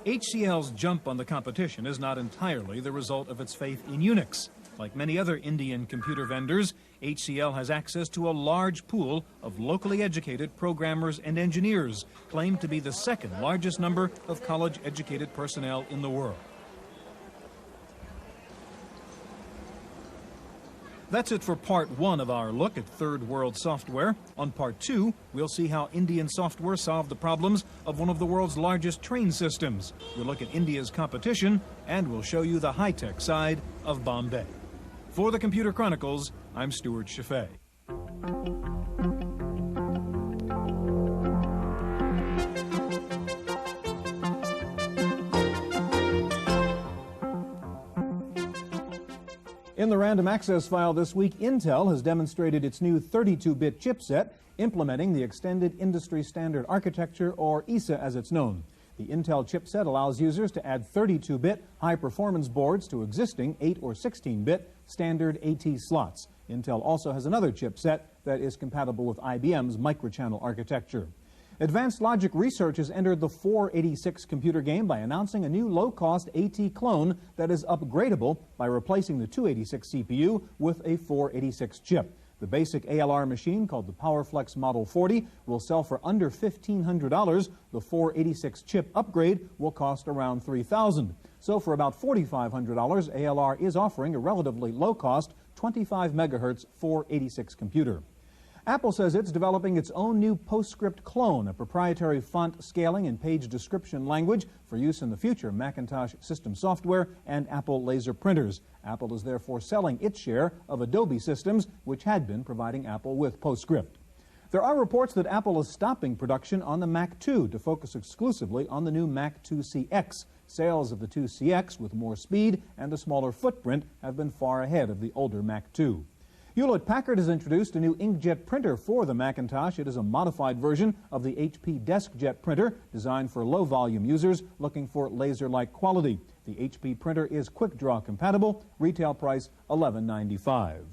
HCL's jump on the competition is not entirely the result of its faith in Unix. Like many other Indian computer vendors, HCL has access to a large pool of locally educated programmers and engineers, claimed to be the second largest number of college-educated personnel in the world. That's it for part one of our look at third world software. On part two, we'll see how Indian software solved the problems of one of the world's largest train systems. We'll look at India's competition, and we'll show you the high-tech side of Bombay. For the Computer Chronicles, I'm Stuart Chaffee. In the random access file this week, Intel has demonstrated its new 32-bit chipset, implementing the Extended Industry Standard Architecture, or EISA as it's known. The Intel chipset allows users to add 32-bit high-performance boards to existing 8 or 16-bit standard AT slots. Intel also has another chipset that is compatible with IBM's microchannel architecture. Advanced Logic Research has entered the 486 computer game by announcing a new low-cost AT clone that is upgradable by replacing the 286 CPU with a 486 chip. The basic ALR machine, called the PowerFlex Model 40, will sell for under $1,500. The 486 chip upgrade will cost around $3,000. So for about $4,500, ALR is offering a relatively low-cost 25 megahertz 486 computer. Apple says it's developing its own new PostScript clone, a proprietary font scaling and page description language for use in the future Macintosh system software and Apple laser printers. Apple is therefore selling its share of Adobe Systems, which had been providing Apple with PostScript. There are reports that Apple is stopping production on the Mac 2 to focus exclusively on the new Mac 2CX. Sales of the 2CX with more speed and a smaller footprint have been far ahead of the older Mac 2. Hewlett-Packard has introduced a new inkjet printer for the Macintosh. It is a modified version of the HP DeskJet printer designed for low-volume users looking for laser-like quality. The HP printer is QuickDraw compatible, retail price $11.95.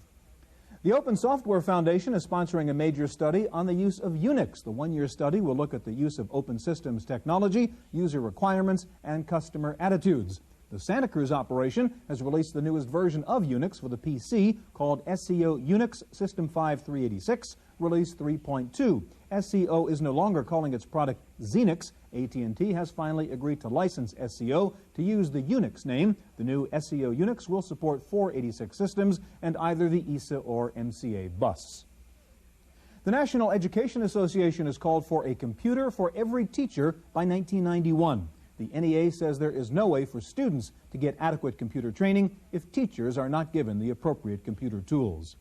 The Open Software Foundation is sponsoring a major study on the use of Unix. The one-year study will look at the use of open systems technology, user requirements, and customer attitudes. The Santa Cruz operation has released the newest version of Unix for the PC called SCO Unix System 5 386, Release 3.2. SCO is no longer calling its product Xenix. AT&T has finally agreed to license SCO to use the Unix name. The new SCO Unix will support 486 systems and either the EISA or MCA bus. The National Education Association has called for a computer for every teacher by 1991. The NEA says there is no way for students to get adequate computer training if teachers are not given the appropriate computer tools.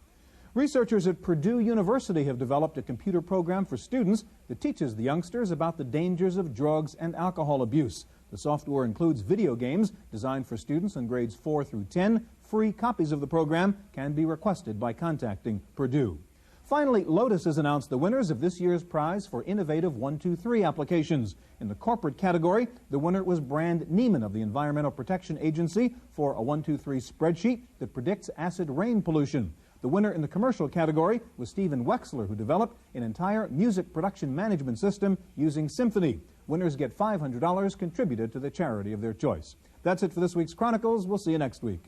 Researchers at Purdue University have developed a computer program for students that teaches the youngsters about the dangers of drugs and alcohol abuse. The software includes video games designed for students in grades 4 through 10. Free copies of the program can be requested by contacting Purdue. Finally, Lotus has announced the winners of this year's prize for innovative 1-2-3 applications. In the corporate category, the winner was Brand Neiman of the Environmental Protection Agency for a 1-2-3 spreadsheet that predicts acid rain pollution. The winner in the commercial category was Stephen Wexler, who developed an entire music production management system using Symphony. Winners get $500 contributed to the charity of their choice. That's it for this week's Chronicles. We'll see you next week.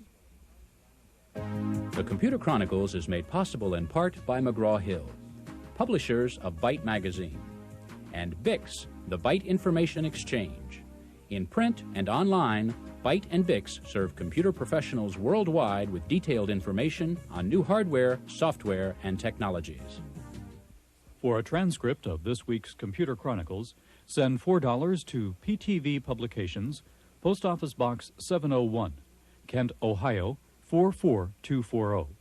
The Computer Chronicles is made possible in part by McGraw-Hill, publishers of Byte Magazine, and Bix, the Byte Information Exchange. In print and online, Byte and Bix serve computer professionals worldwide with detailed information on new hardware, software, and technologies. For a transcript of this week's Computer Chronicles, send $4 to PTV Publications, Post Office Box 701, Kent, Ohio 44240.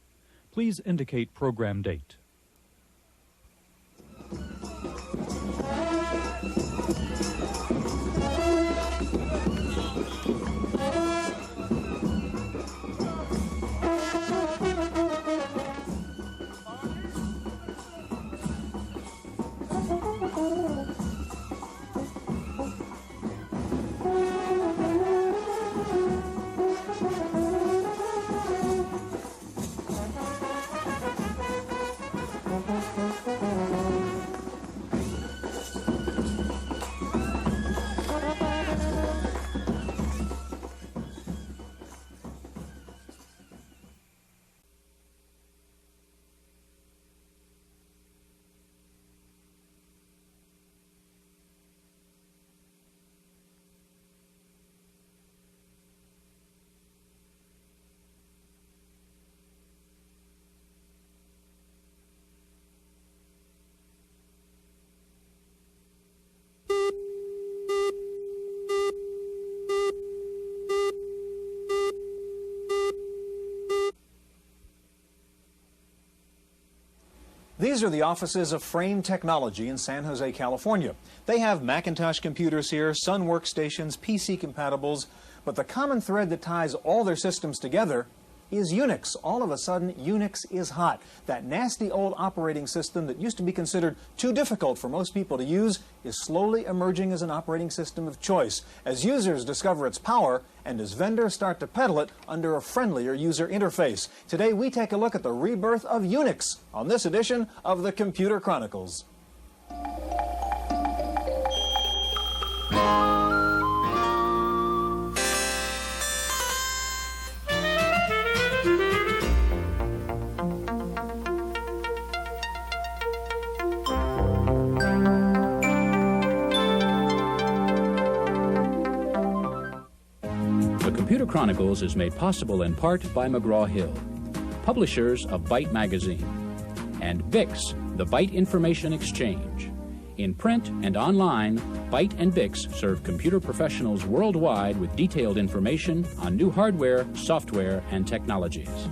Please indicate program date. These are the offices of Frame Technology in San Jose, California. They have Macintosh computers here, Sun workstations, PC compatibles, but the common thread that ties all their systems together is Unix. All of a sudden, Unix is hot. That nasty old operating system that used to be considered too difficult for most people to use is slowly emerging as an operating system of choice as users discover its power and as vendors start to peddle it under a friendlier user interface. Today, we take a look at the rebirth of Unix on this edition of the Computer Chronicles. Computer Chronicles is made possible in part by McGraw-Hill, publishers of Byte Magazine, and Bix, the Byte Information Exchange. In print and online, Byte and Bix serve computer professionals worldwide with detailed information on new hardware, software, and technologies.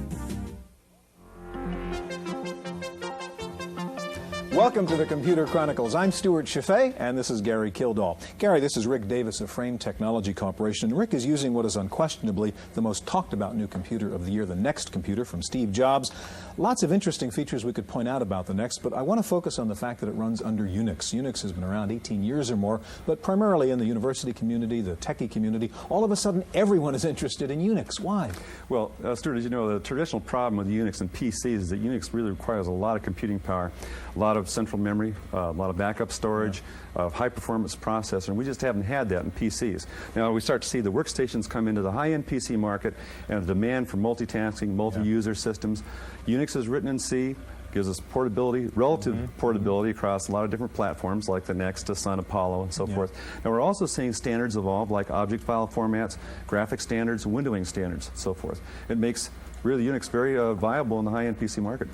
Welcome to the Computer Chronicles. I'm Stuart Chaffee, and this is Gary Kildall. Gary, this is Rick Davis of Frame Technology Corporation. Rick is using what is unquestionably the most talked about new computer of the year, the Next computer from Steve Jobs. Lots of interesting features we could point out about the Next, but I want to focus on the fact that it runs under Unix. Unix has been around 18 years or more, but primarily in the university community, the techie community. All of a sudden, everyone is interested in Unix. Why? Well, Stuart, as you know, the traditional problem with Unix and PCs is that Unix really requires a lot of computing power, a lot of central memory, a lot of backup storage, high-performance processor, and we just haven't had that in PCs. Now, we start to see the workstations come into the high-end PC market and the demand for multitasking, multi-user systems. Unix is written in C, gives us portability, relative portability across a lot of different platforms like the Next, Sun, Apollo, and so forth. And we're also seeing standards evolve like object file formats, graphic standards, windowing standards, and so forth. It makes really Unix very viable in the high-end PC market.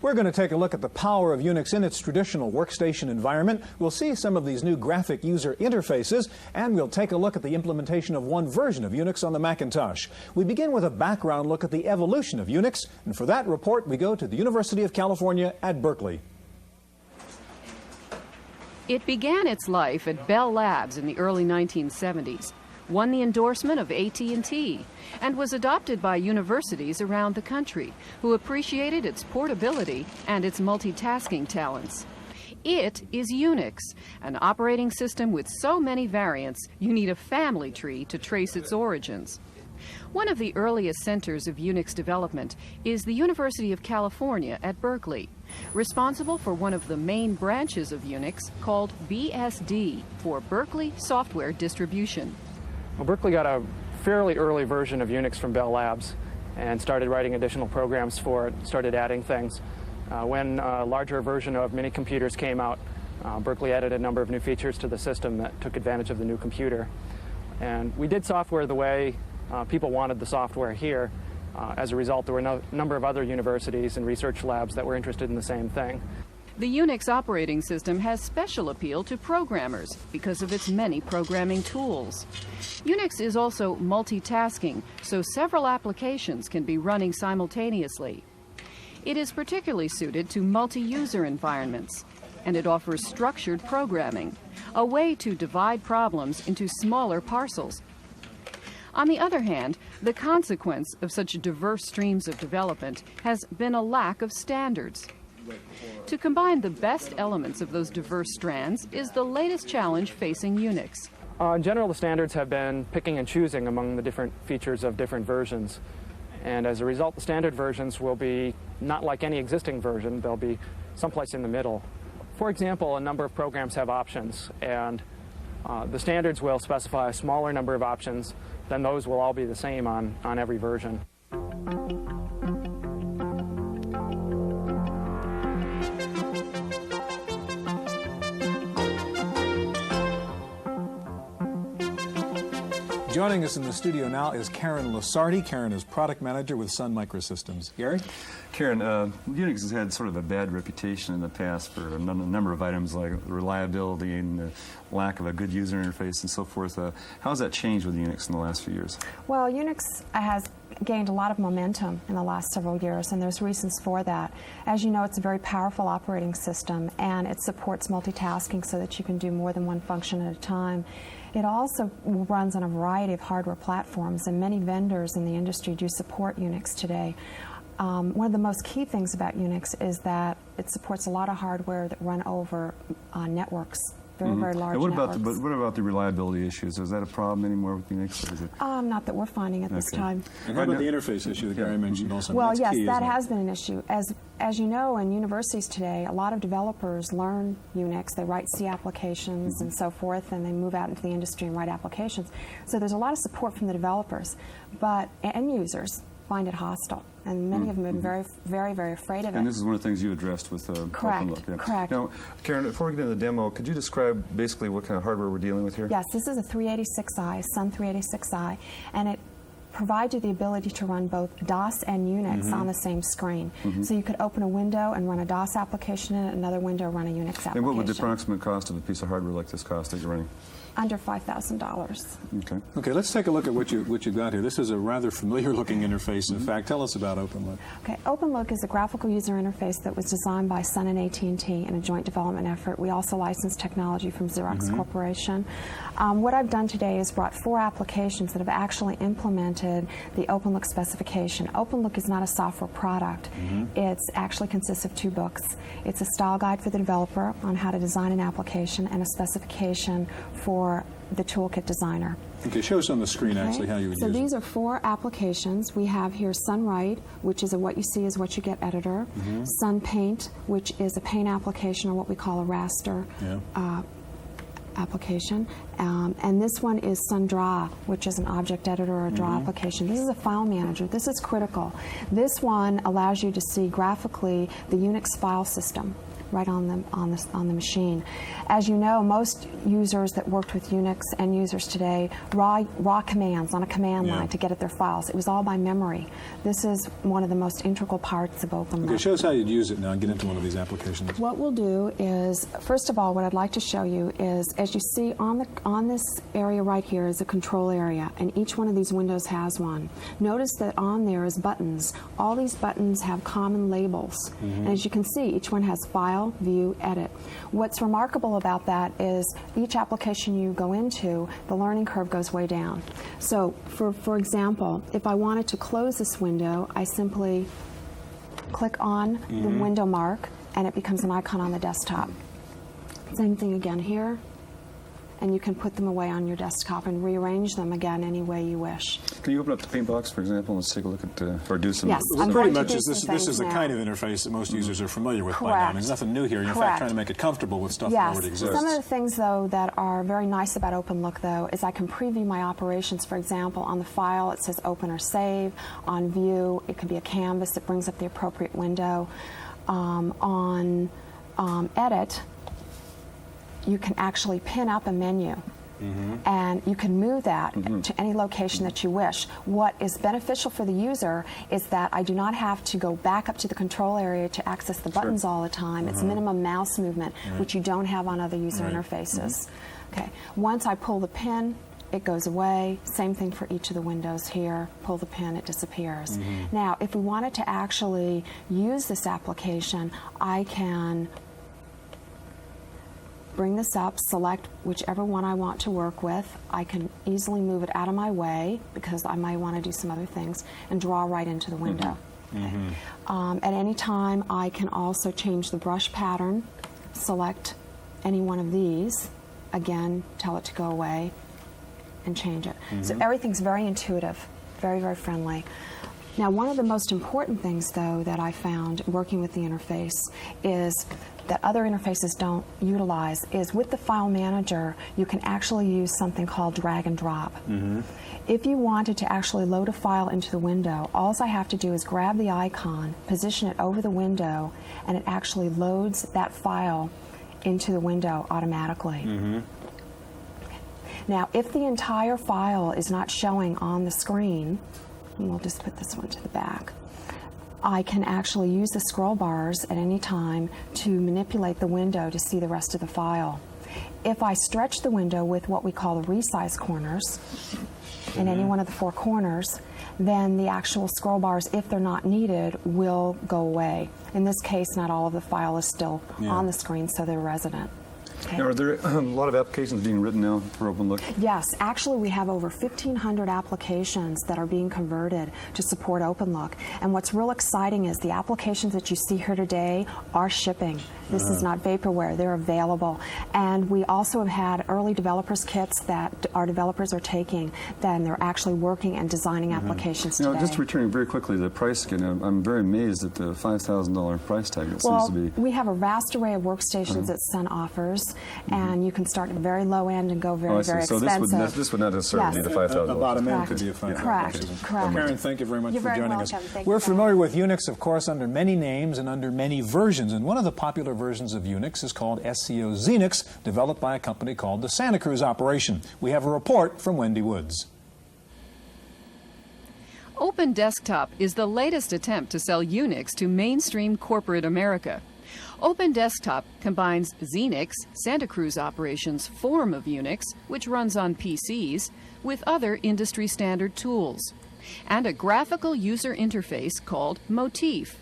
We're going to take a look at the power of Unix in its traditional workstation environment. We'll see some of these new graphic user interfaces, and we'll take a look at the implementation of one version of Unix on the Macintosh. We begin with a background look at the evolution of Unix, and for that report we go to the University of California at Berkeley. It began its life at Bell Labs in the early 1970s, won the endorsement of AT&T, and was adopted by universities around the country who appreciated its portability and its multitasking talents. It is Unix, an operating system with so many variants you need a family tree to trace its origins. One of the earliest centers of Unix development is the University of California at Berkeley, responsible for one of the main branches of Unix called BSD, for Berkeley Software Distribution. Well, Berkeley got a fairly early version of Unix from Bell Labs and started writing additional programs for it, started adding things. When a larger version of mini computers came out, Berkeley added a number of new features to the system that took advantage of the new computer. And we did software the way people wanted the software here. As a result, there were a number of other universities and research labs that were interested in the same thing. The Unix operating system has special appeal to programmers because of its many programming tools. Unix is also multitasking, so several applications can be running simultaneously. It is particularly suited to multi-user environments, and it offers structured programming, a way to divide problems into smaller parcels. On the other hand, the consequence of such diverse streams of development has been a lack of standards. To combine the best elements of those diverse strands is the latest challenge facing Unix. In general, the standards have been picking and choosing among the different features of different versions. And as a result, the standard versions will be not like any existing version. They'll be someplace in the middle. For example, a number of programs have options, and the standards will specify a smaller number of options. Then those will all be the same on every version. Joining us in the studio now is Karen Lasardi. Karen is product manager with Sun Microsystems. Gary? Karen, Unix has had sort of a bad reputation in the past for a number of items like reliability and the lack of a good user interface and so forth. How has that changed with Unix in the last few years? Well, Unix has gained a lot of momentum in the last several years, and there's reasons for that. As you know, it's a very powerful operating system, and it supports multitasking so that you can do more than one function at a time. It also runs on a variety of hardware platforms, and many vendors in the industry do support Unix today. One of the most key things about Unix is that it supports a lot of hardware that run over networks, very large networks. What about the reliability issues? Is that a problem anymore with Unix? Or is it... Not that we're finding at this time. And how about the interface issue that Gary mentioned also? Well, That's yes, key, that has been an issue. As you know, in universities today, a lot of developers learn Unix. They write C applications and so forth, and they move out into the industry and write applications. So there's a lot of support from the developers, but end users find it hostile, and many of them have been very afraid of it. And this is one of the things you addressed with Correct. OpenLook. Yeah. Correct. Now, Karen, before we get into the demo, could you describe basically what kind of hardware we're dealing with here? Yes, this is a 386i, Sun 386i, and it provides you the ability to run both DOS and Unix on the same screen. So you could open a window and run a DOS application in it, another window run a Unix application. And what would the approximate cost of a piece of hardware like this cost that you're running? Under $5,000. Okay. Okay, let's take a look at what you've got here. This is a rather familiar-looking interface. In fact, tell us about OpenLook. Okay, OpenLook is a graphical user interface that was designed by Sun and AT&T in a joint development effort. We also licensed technology from Xerox Corporation. What I've done today is brought 4 applications that have actually implemented the OpenLook specification. OpenLook is not a software product. It actually consists of 2 books. It's a style guide for the developer on how to design an application and a specification for the toolkit designer. Okay, show us on the screen actually how you would use it. So these are 4 applications. We have here SunWrite, which is a what you see is what you get editor. SunPaint, which is a paint application, or what we call a raster application. And this one is SunDraw, which is an object editor or a draw application. This is a file manager. This is critical. This one allows you to see graphically the Unix file system. right on the machine. As you know, most users that worked with Unix and users today, raw commands on a command line to get at their files. It was all by memory. This is one of the most integral parts of OpenLink. Okay, show us how you'd use it now and get into one of these applications. What we'll do is, first of all, what I'd like to show you is, as you see on this area right here is a control area, and each one of these windows has one. Notice that on there is buttons. All these buttons have common labels. And as you can see, each one has File, View, Edit. What's remarkable about that is each application you go into, the learning curve goes way down. So, for example, if I wanted to close this window, I simply click on the window mark, and it becomes an icon on the desktop. Same thing again here. And you can put them away on your desktop and rearrange them again any way you wish. Can you open up the paint box, for example, and let's take a look at, or do some... Yes, I'm pretty much, this is the kind of interface that most users are familiar with by now. There's nothing new here. You're in fact trying to make it comfortable with stuff that already exists. Some of the things, though, that are very nice about OpenLook, though, is I can preview my operations. For example, on the file, it says open or save. On view, it could be a canvas that brings up the appropriate window. On edit, you can actually pin up a menu. And you can move that to any location that you wish. What is beneficial for the user is that I do not have to go back up to the control area to access the buttons all the time. It's minimum mouse movement, which you don't have on other user interfaces. Okay. Once I pull the pin, it goes away. Same thing for each of the windows here. Pull the pin, it disappears. Now, if we wanted to actually use this application, I can bring this up, select whichever one I want to work with. I can easily move it out of my way because I might want to do some other things, and draw right into the window. At any time, I can also change the brush pattern, select any one of these, again, tell it to go away, and change it. So everything's very intuitive, very, very friendly. Now, one of the most important things, though, that I found working with the interface is that other interfaces don't utilize is with the file manager, you can actually use something called drag and drop. If you wanted to actually load a file into the window, all I have to do is grab the icon, position it over the window, and it actually loads that file into the window automatically. Now, if the entire file is not showing on the screen, and we'll just put this one to the back, I can actually use the scroll bars at any time to manipulate the window to see the rest of the file. If I stretch the window with what we call the resize corners in any one of the four corners, then the actual scroll bars, if they're not needed, will go away. In this case, not all of the file is still on the screen, so they're resident. Now, are there a lot of applications being written now for OpenLook? Yes, actually we have over 1,500 applications that are being converted to support OpenLook. And what's real exciting is the applications that you see here today are shipping. This is not vaporware, they're available. And we also have had early developers kits that our developers are taking, then they're actually working and designing applications today. Just returning very quickly to the price again, I'm very amazed at the $5,000 price tag that seems to be. We have a vast array of workstations that Sun offers, and you can start at very low end and go very, very expensive. So this would not necessarily need a $5,000. A bottom end could be a $5,000. Correct. Karen, thank you very much for joining us. Thank We're you. familiar with Unix, of course, under many names and under many versions, and one of the popular versions of Unix is called SCO Xenix, developed by a company called the Santa Cruz Operation. We have a report from Wendy Woods. Open Desktop is the latest attempt to sell Unix to mainstream corporate America. Open Desktop combines Xenix, Santa Cruz Operations' form of Unix, which runs on PCs, with other industry standard tools, and a graphical user interface called Motif.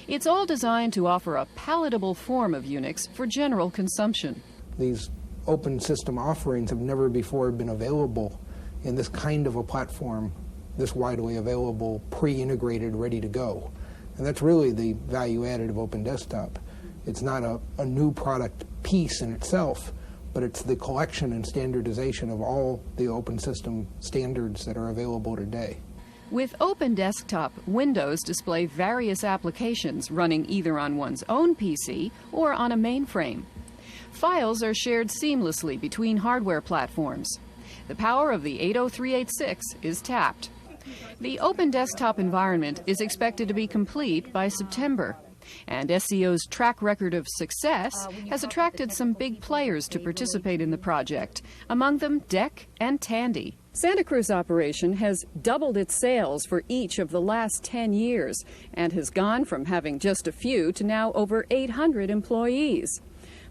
It's all designed to offer a palatable form of Unix for general consumption. These open system offerings have never before been available in this kind of a platform, this widely available, pre-integrated, ready to go. And that's really the value added of Open Desktop. It's not a new product piece in itself, but it's the collection and standardization of all the open system standards that are available today. With Open Desktop, Windows display various applications running either on one's own PC or on a mainframe. Files are shared seamlessly between hardware platforms. The power of the 80386 is tapped. The Open Desktop environment is expected to be complete by September. And SCO's track record of success has attracted some big players to participate in the project, among them DEC and Tandy. Santa Cruz operation has doubled its sales for each of the last 10 years and has gone from having just a few to now over 800 employees.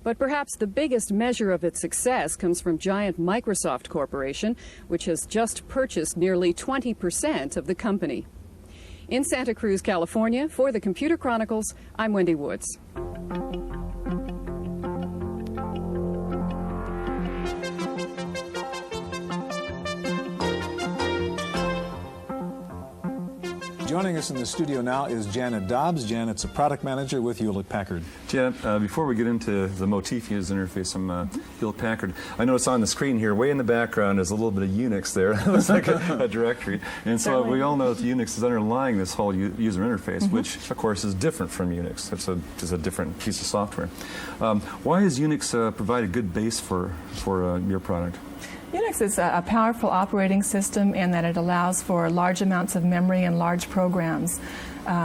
But perhaps the biggest measure of its success comes from giant Microsoft Corporation, which has just purchased nearly 20% of the company. In Santa Cruz, California, for the Computer Chronicles, I'm Wendy Woods. Joining us in the studio now is Janet Dobbs. Janet's a product manager with Hewlett-Packard. Janet, before we get into the Motif user interface from Hewlett-Packard, I notice on the screen here, way in the background, is a little bit of Unix there. It looks like a directory. And so we all know that Unix is underlying this whole user interface, which, of course, is different from Unix. It's a different piece of software. Why has Unix provide a good base for your product? Unix is a powerful operating system in that it allows for large amounts of memory and large programs,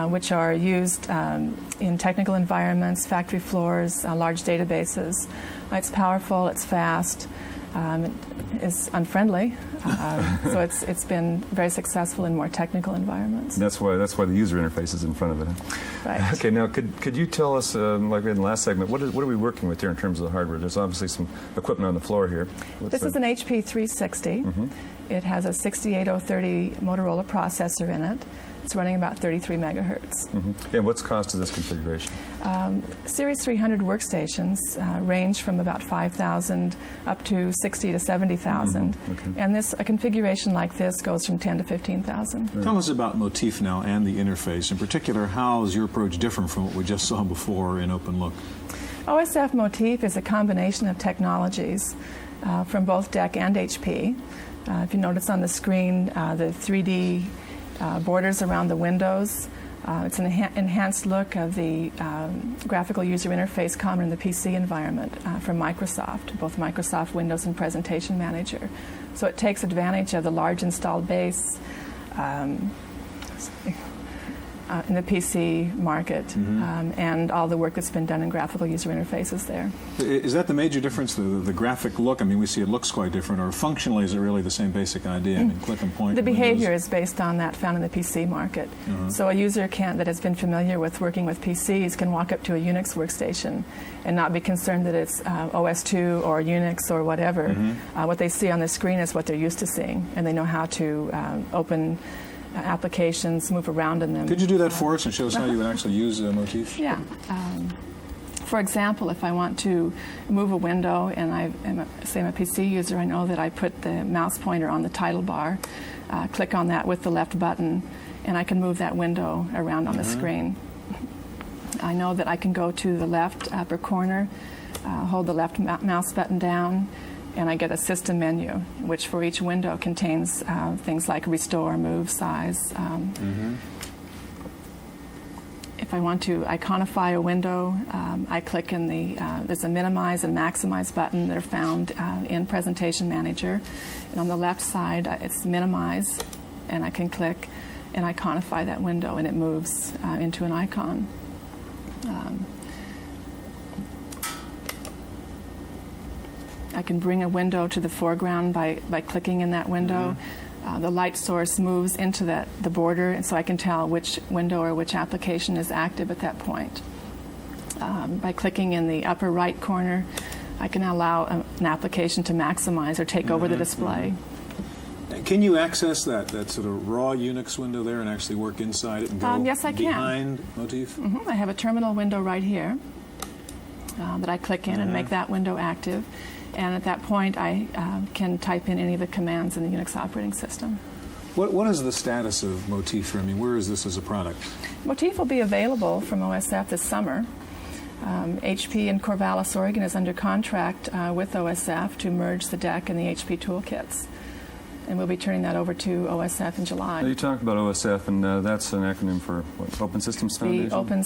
which are used in technical environments, factory floors, large databases. It's powerful, it's fast, it's unfriendly, so it's been very successful in more technical environments. That's why the user interface is in front of it. Right. Okay, now could you tell us, like we had in the last segment, what are we working with here in terms of the hardware? There's obviously some equipment on the floor here. This is an HP 360. It has a 68030 Motorola processor in it. It's running about 33 megahertz. And what's the cost of this configuration? Series 300 workstations range from about 5,000 up to 60 to 70,000. And a configuration like this goes from 10 to 15,000. Tell us about Motif now and the interface. In particular, how is your approach different from what we just saw before in OpenLook? OSF Motif is a combination of technologies from both DEC and HP. If you notice on the screen, the 3D borders around the windows. It's an enhanced look of the graphical user interface common in the PC environment from Microsoft, both Microsoft Windows and Presentation Manager. So it takes advantage of the large installed base in the PC market and all the work that's been done in graphical user interfaces there. Is that the major difference, the graphic look? I mean, we see it looks quite different, or functionally is it really the same basic idea? I mean, click and point. The behavior is based on that found in the PC market. So a user that has been familiar with working with PCs can walk up to a Unix workstation and not be concerned that it's OS2 or Unix or whatever. What they see on the screen is what they're used to seeing, and they know how to open applications, move around in them. Could you do that for us and show us how you would actually use Motif? Yeah. For example, if I want to move a window and I'm a PC user, I know that I put the mouse pointer on the title bar, click on that with the left button, and I can move that window around on the screen. I know that I can go to the left upper corner, hold the left mouse button down, and I get a system menu, which for each window contains things like restore, move, size. If I want to iconify a window, I click in there's a minimize and maximize button that are found in Presentation Manager. And on the left side, it's minimize, and I can click and iconify that window, and it moves into an icon. I can bring a window to the foreground by clicking in that window. The light source moves into the border, and so I can tell which window or which application is active at that point. By clicking in the upper right corner, I can allow an application to maximize or take over the display. Can you access that sort of raw Unix window there and actually work inside it and go yes, I can. behind Motif? I have a terminal window right here that I click in and make that window active. And at that point, I can type in any of the commands in the Unix operating system. What is the status of Motif? I mean, where is this as a product? Motif will be available from OSF this summer. HP in Corvallis, Oregon is under contract with OSF to merge the DEC and the HP toolkits. And we'll be turning that over to OSF in July. Now you talked about OSF, and that's an acronym for what? Open Systems Foundation? The Open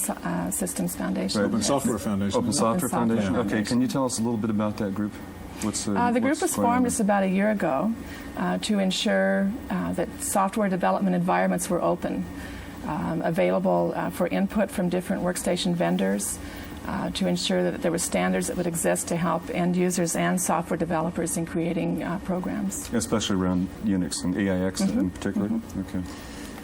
Systems Foundation. Right. Open Software Foundation. Open Software Foundation. Okay, can you tell us a little bit about that group? The group was formed just about a year ago to ensure that software development environments were open. available for input from different workstation vendors, to ensure that there were standards that would exist to help end users and software developers in creating programs. Especially around Unix and AIX in particular? Okay.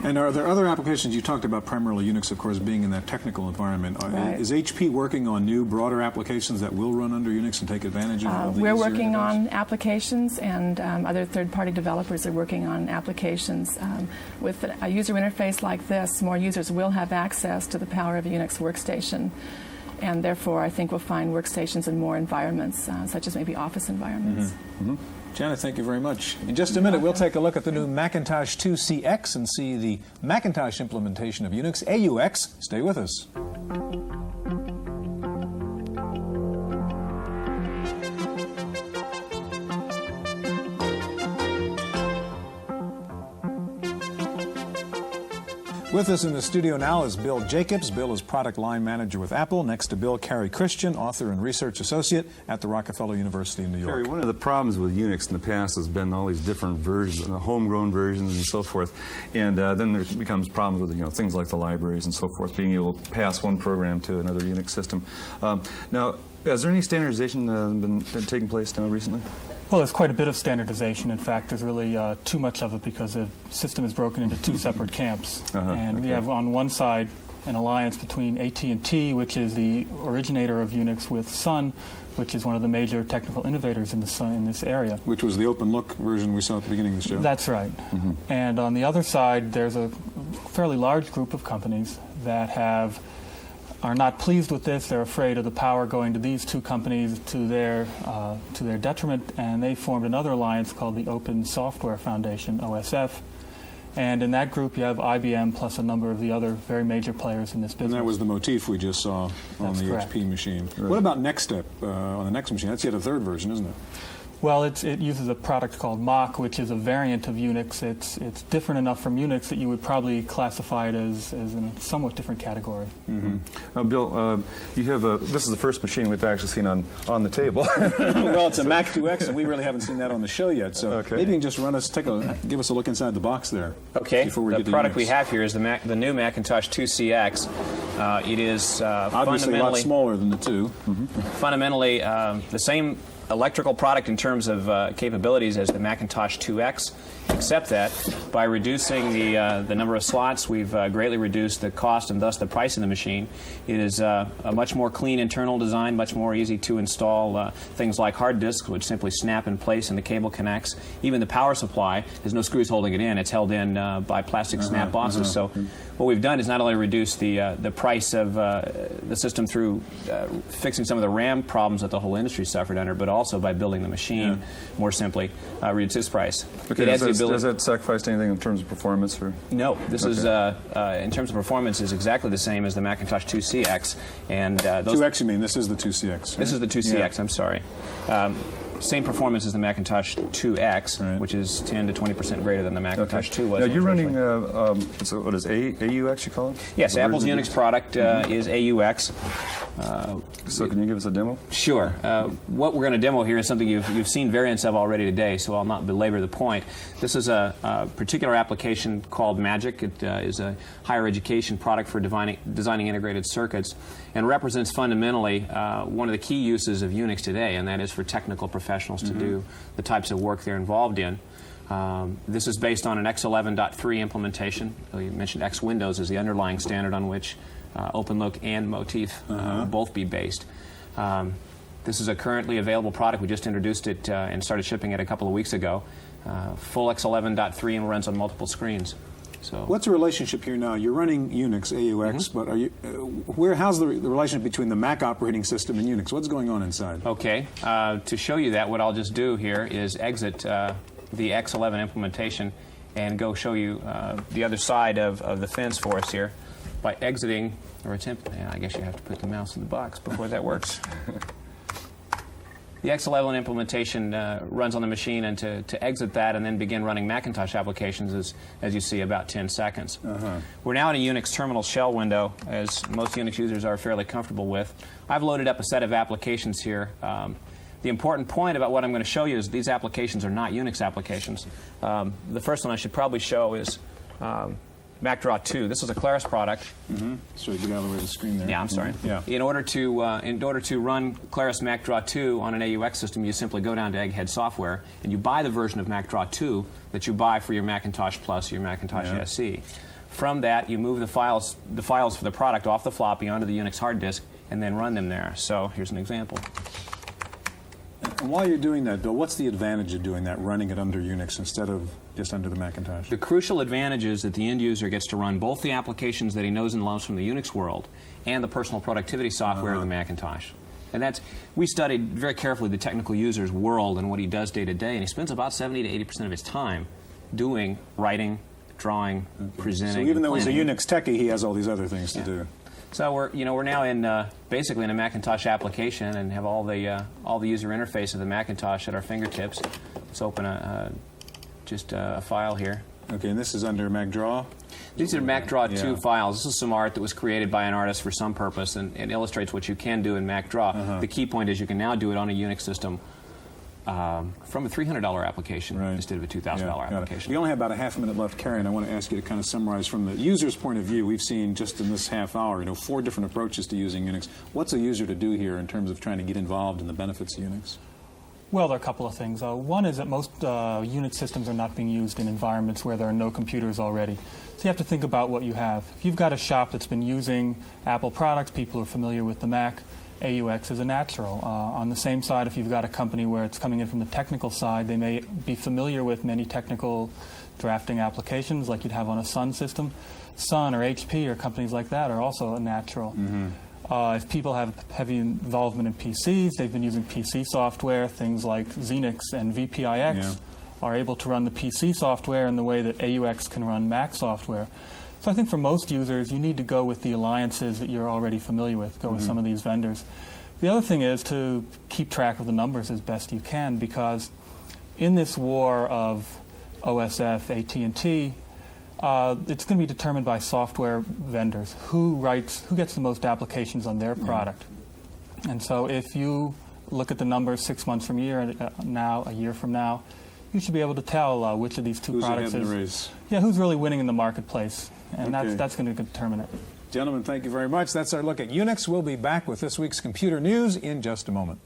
And are there other applications? You talked about primarily Unix, of course, being in that technical environment. Right. Is HP working on new, broader applications that will run under Unix and take advantage of the We're user working interface? on applications, and other third-party developers are working on applications. With a user interface like this, more users will have access to the power of a Unix workstation. And therefore, I think we'll find workstations in more environments, such as maybe office environments. Janet, thank you very much. In just a minute, we'll take a look at the new Macintosh 2 CX and see the Macintosh implementation of Unix, AUX. Stay with us. With us in the studio now is Bill Jacobs. Bill is product line manager with Apple. Next to Bill, Carrie Christian, author and research associate at the Rockefeller University in New York. Carrie, one of the problems with Unix in the past has been all these different versions, homegrown versions and so forth. And then there becomes problems with things like the libraries and so forth, being able to pass one program to another Unix system. Now, has there any standardization been taking place now recently? Well, there's quite a bit of standardization. In fact, there's really too much of it because the system is broken into two separate camps. We have on one side an alliance between AT&T, which is the originator of Unix, with Sun, which is one of the major technical innovators in this area. Which was the open look version we saw at the beginning of the show. That's right. And on the other side, there's a fairly large group of companies that are not pleased with this. They're afraid of the power going to these two companies to their detriment, and they formed another alliance called the Open Software Foundation, OSF. And in that group, you have IBM plus a number of the other very major players in this business. And that was the motif we just saw on the HP machine. Right. What about Next Step on the next machine? That's yet a third version, isn't it? Well, it uses a product called Mach, which is a variant of Unix. It's different enough from Unix that you would probably classify it as in a somewhat different category. Bill, you have this is the first machine we've actually seen on the table. Well, it's a Mac 2X, and we really haven't seen that on the show yet. So maybe you can just give us a look inside the box there. Okay. The product we have here is the new Macintosh 2 CX. It is obviously a lot smaller than the 2. Fundamentally the same electrical product in terms of capabilities as the Macintosh 2X, except that by reducing the number of slots, we've greatly reduced the cost and thus the price of the machine. It is a much more clean internal design, much more easy to install. Things like hard disks, which simply snap in place and the cable connects. Even the power supply, there's no screws holding it in. It's held in by plastic snap bosses. So what we've done is not only reduce the price of the system through fixing some of the RAM problems that the whole industry suffered under, but also by building the machine more simply, reduce its price. Okay, does that sacrifice anything in terms of performance? Or? No, this is in terms of performance is exactly the same as the Macintosh 2 CX. And those 2X, you mean? This is the 2 CX. Right? This is the 2 CX. I'm sorry. Same performance as the Macintosh 2X, which is 10 to 20% greater than the Macintosh 2 was. Now you're running, what is AUX you call it? Yes, Apple's Unix product is AUX. So can you give us a demo? Sure. What we're going to demo here is something you've seen variants of already today, so I'll not belabor the point. This is a particular application called Magic. It is a higher education product for designing integrated circuits, and represents fundamentally one of the key uses of Unix today, and that is for technical professionals to do the types of work they're involved in. This is based on an X11.3 implementation. You mentioned X Windows as the underlying standard on which OpenLook and Motif both be based. This is a currently available product. We just introduced it and started shipping it a couple of weeks ago. Full X11.3 and runs on multiple screens. So, what's the relationship here now? You're running Unix, AUX, but are you? How's the relationship between the Mac operating system and Unix? What's going on inside? Okay, to show you that, what I'll just do here is exit the X11 implementation and go show you the other side of the fence for us here by exiting or attempting. I guess you have to put the mouse in the box before that works. The X11 implementation runs on the machine, and to exit that and then begin running Macintosh applications is, as you see, about 10 seconds. We're now in a Unix terminal shell window, as most Unix users are fairly comfortable with. I've loaded up a set of applications here. The important point about what I'm going to show you is these applications are not Unix applications. The first one I should probably show is MacDraw 2. This is a Claris product. So you get out of the way of the screen there. Yeah, I'm sorry. Yeah. In order to run Claris MacDraw 2 on an AUX system, you simply go down to Egghead Software and you buy the version of MacDraw 2 that you buy for your Macintosh Plus, your Macintosh SE. From that, you move the files for the product off the floppy onto the Unix hard disk and then run them there. So here's an example. And while you're doing that, Bill, what's the advantage of doing that, running it under Unix instead of just under the Macintosh? The crucial advantage is that the end user gets to run both the applications that he knows and loves from the Unix world and the personal productivity software of the Macintosh. And we studied very carefully the technical user's world and what he does day to day, and he spends about 70 to 80% of his time doing, writing, drawing, presenting. So even though he's a Unix techie, he has all these other things to do. So we're now in basically in a Macintosh application and have all the user interface of the Macintosh at our fingertips. Let's open just a file here. Okay, and this is under MacDraw? These are MacDraw 2 files. This is some art that was created by an artist for some purpose and illustrates what you can do in MacDraw. The key point is you can now do it on a Unix system from a $300 application instead of a $2,000 application. We only have about a half a minute left, Carrie, and I want to ask you to kind of summarize from the user's point of view. We've seen just in this half hour, 4 different approaches to using Unix. What's a user to do here in terms of trying to get involved in the benefits of Unix? Well, there are a couple of things. One is that most Unix systems are not being used in environments where there are no computers already. So you have to think about what you have. If you've got a shop that's been using Apple products, people are familiar with the Mac, AUX is a natural. On the same side, if you've got a company where it's coming in from the technical side, they may be familiar with many technical drafting applications like you'd have on a Sun system. Sun or HP or companies like that are also a natural. If people have heavy involvement in PCs, they've been using PC software, things like Xenix and VPIX are able to run the PC software in the way that AUX can run Mac software. So I think for most users, you need to go with the alliances that you're already familiar with, go with some of these vendors. The other thing is to keep track of the numbers as best you can, because in this war of OSF, AT&T, it's going to be determined by software vendors. Who gets the most applications on their product? And so if you look at the numbers 6 months from a year a year from now, you should be able to tell which of these two products is. Yeah, who's really winning in the marketplace. And that's going to determine it. Gentlemen, thank you very much. That's our look at Unix. We'll be back with this week's computer news in just a moment.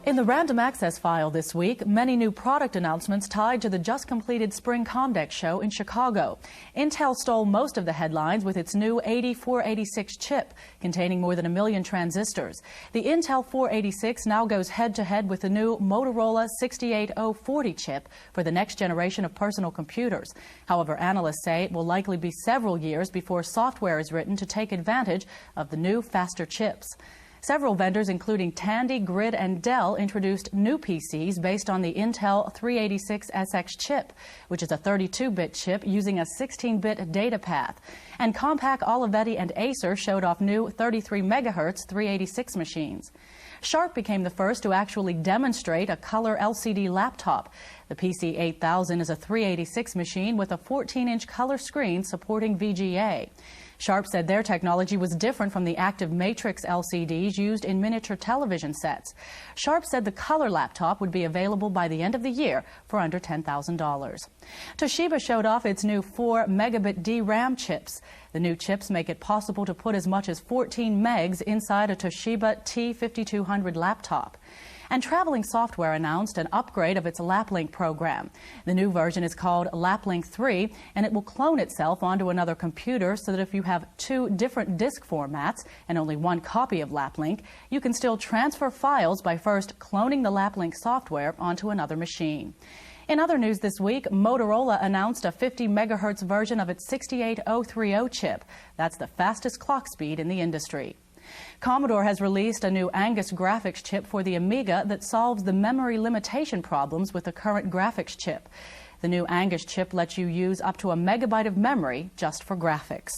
In the random access file this week, many new product announcements tied to the just completed Spring Comdex show in Chicago. Intel stole most of the headlines with its new 8486 chip, containing more than 1 million transistors. The Intel 486 now goes head-to-head with the new Motorola 68040 chip for the next generation of personal computers. However, analysts say it will likely be several years before software is written to take advantage of the new, faster chips. Several vendors, including Tandy, Grid, and Dell, introduced new PCs based on the Intel 386SX chip, which is a 32-bit chip using a 16-bit data path. And Compaq, Olivetti, and Acer showed off new 33 MHz 386 machines. Sharp became the first to actually demonstrate a color LCD laptop. The PC 8000 is a 386 machine with a 14-inch color screen supporting VGA. Sharp said their technology was different from the active matrix LCDs used in miniature television sets. Sharp said the color laptop would be available by the end of the year for under $10,000. Toshiba showed off its new 4 megabit DRAM chips. The new chips make it possible to put as much as 14 megs inside a Toshiba T5200 laptop. And Traveling Software announced an upgrade of its LapLink program. The new version is called LapLink 3, and it will clone itself onto another computer so that if you have 2 different disk formats and only 1 copy of LapLink, you can still transfer files by first cloning the LapLink software onto another machine. In other news this week, Motorola announced a 50 megahertz version of its 68030 chip. That's the fastest clock speed in the industry. Commodore has released a new Angus graphics chip for the Amiga that solves the memory limitation problems with the current graphics chip. The new Angus chip lets you use up to 1 megabyte of memory just for graphics.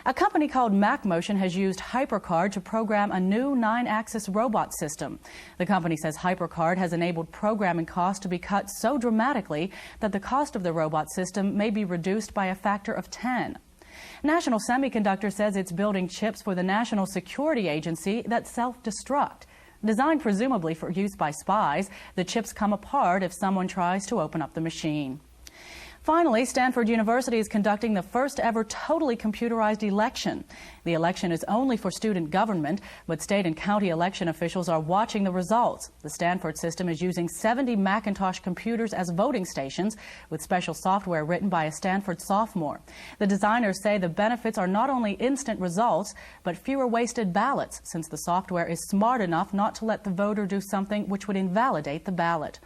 A company called MacMotion has used HyperCard to program a new 9-axis robot system. The company says HyperCard has enabled programming costs to be cut so dramatically that the cost of the robot system may be reduced by a factor of 10. National Semiconductor says it's building chips for the National Security Agency that self-destruct. Designed presumably for use by spies, the chips come apart if someone tries to open up the machine. Finally, Stanford University is conducting the first ever totally computerized election. The election is only for student government, but state and county election officials are watching the results. The Stanford system is using 70 Macintosh computers as voting stations with special software written by a Stanford sophomore. The designers say the benefits are not only instant results, but fewer wasted ballots, since the software is smart enough not to let the voter do something which would invalidate the ballot.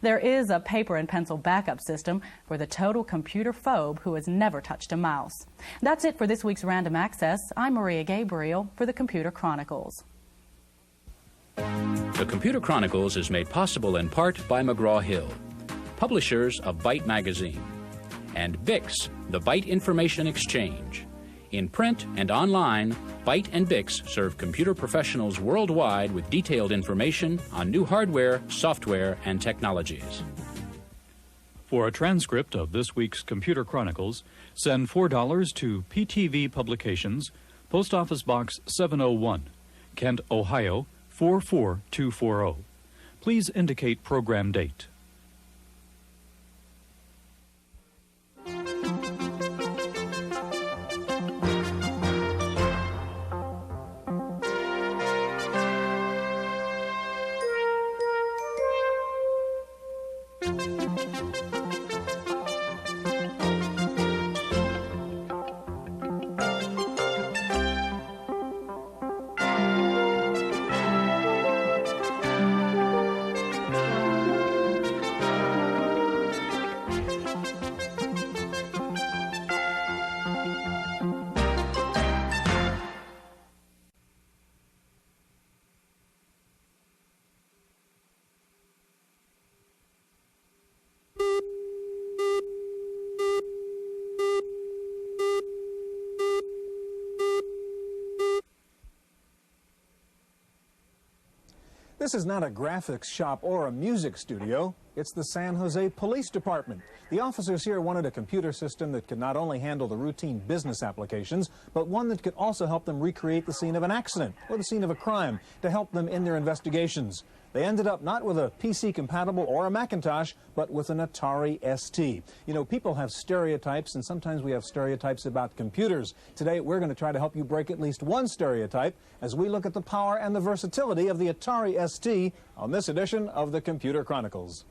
There is a paper and pencil backup system for the total computer phobe who has never touched a mouse. That's it for this week's Random Access. I'm Maria Gabriel for the Computer Chronicles. The Computer Chronicles is made possible in part by McGraw-Hill, publishers of Byte Magazine, and BIX, the Byte Information Exchange. In print and online, Byte and BIX serve computer professionals worldwide with detailed information on new hardware, software, and technologies. For a transcript of this week's Computer Chronicles, send $4 to PTV Publications, Post Office Box 701, Kent, Ohio 44240. Please indicate program date. This is not a graphics shop or a music studio. It's the San Jose Police Department. The officers here wanted a computer system that could not only handle the routine business applications, but one that could also help them recreate the scene of an accident or the scene of a crime to help them in their investigations. They ended up not with a PC compatible or a Macintosh, but with an Atari ST. You know, people have stereotypes, and sometimes we have stereotypes about computers. Today, we're going to try to help you break at least one stereotype as we look at the power and the versatility of the Atari ST on this edition of the Computer Chronicles.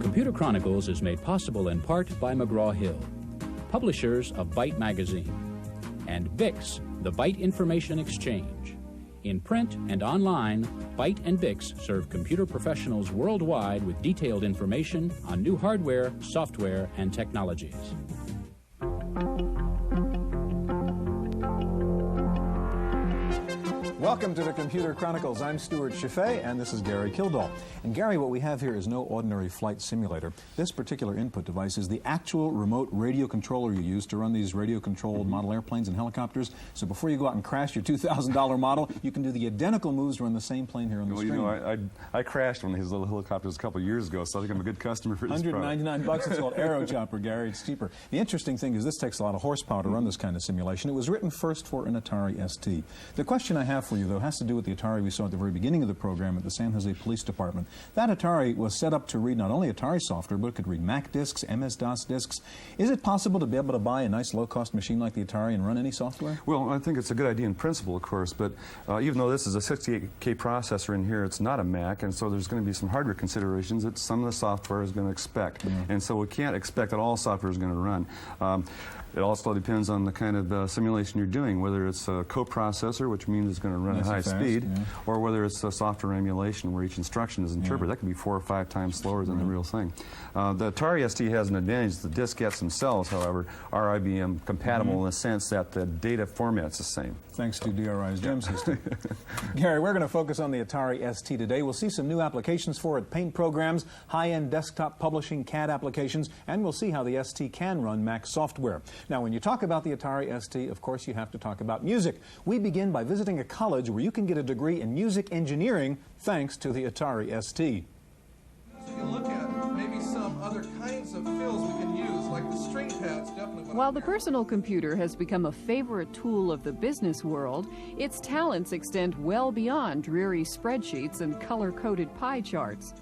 Computer Chronicles is made possible in part by McGraw-Hill, publishers of Byte Magazine, and BIX, the Byte Information Exchange. In print and online, Byte and BIX serve computer professionals worldwide with detailed information on new hardware, software, and technologies. Welcome to the Computer Chronicles. I'm Stuart Chaffee, and this is Gary Kildall. And Gary, what we have here is no ordinary flight simulator. This particular input device is the actual remote radio controller you use to run these radio-controlled model airplanes and helicopters. So before you go out and crash your $2,000 model, you can do the identical moves to run the same plane here on the screen. You know, I crashed one of these little helicopters a couple of years ago, so I think I'm a good customer for this product. $199. It's called Aero Chopper, Gary. It's cheaper. The interesting thing is this takes a lot of horsepower to run this kind of simulation. It was written first for an Atari ST. The question I have for you, though, has to do with the Atari we saw at the very beginning of the program at the San Jose Police Department. That Atari was set up to read not only Atari software, but it could read Mac discs, MS-DOS discs. Is it possible to be able to buy a nice low-cost machine like the Atari and run any software? Well, I think it's a good idea in principle, of course, but even though this is a 68K processor in here, it's not a Mac, and so there's going to be some hardware considerations that some of the software is going to expect. And so we can't expect that all software is going to run. It also depends on the kind of simulation you're doing, whether it's a coprocessor, which means it's going to run at high speed, or whether it's a software emulation where each instruction is interpreted. That could be 4 or 5 times slower than the real thing. The Atari ST has an advantage. The diskettes themselves, however, are IBM compatible in the sense that the data format's the same. Thanks to DRI's GEM system. Gary, we're going to focus on the Atari ST today. We'll see some new applications for it, paint programs, high-end desktop publishing, CAD applications, and we'll see how the ST can run Mac software. Now, when you talk about the Atari ST, of course, you have to talk about music. We begin by visiting a college where you can get a degree in music engineering thanks to the Atari ST. So you can look at maybe some other kinds of fills we can use, like the string pads, definitely. While the personal computer has become a favorite tool of the business world, its talents extend well beyond dreary spreadsheets and color-coded pie charts.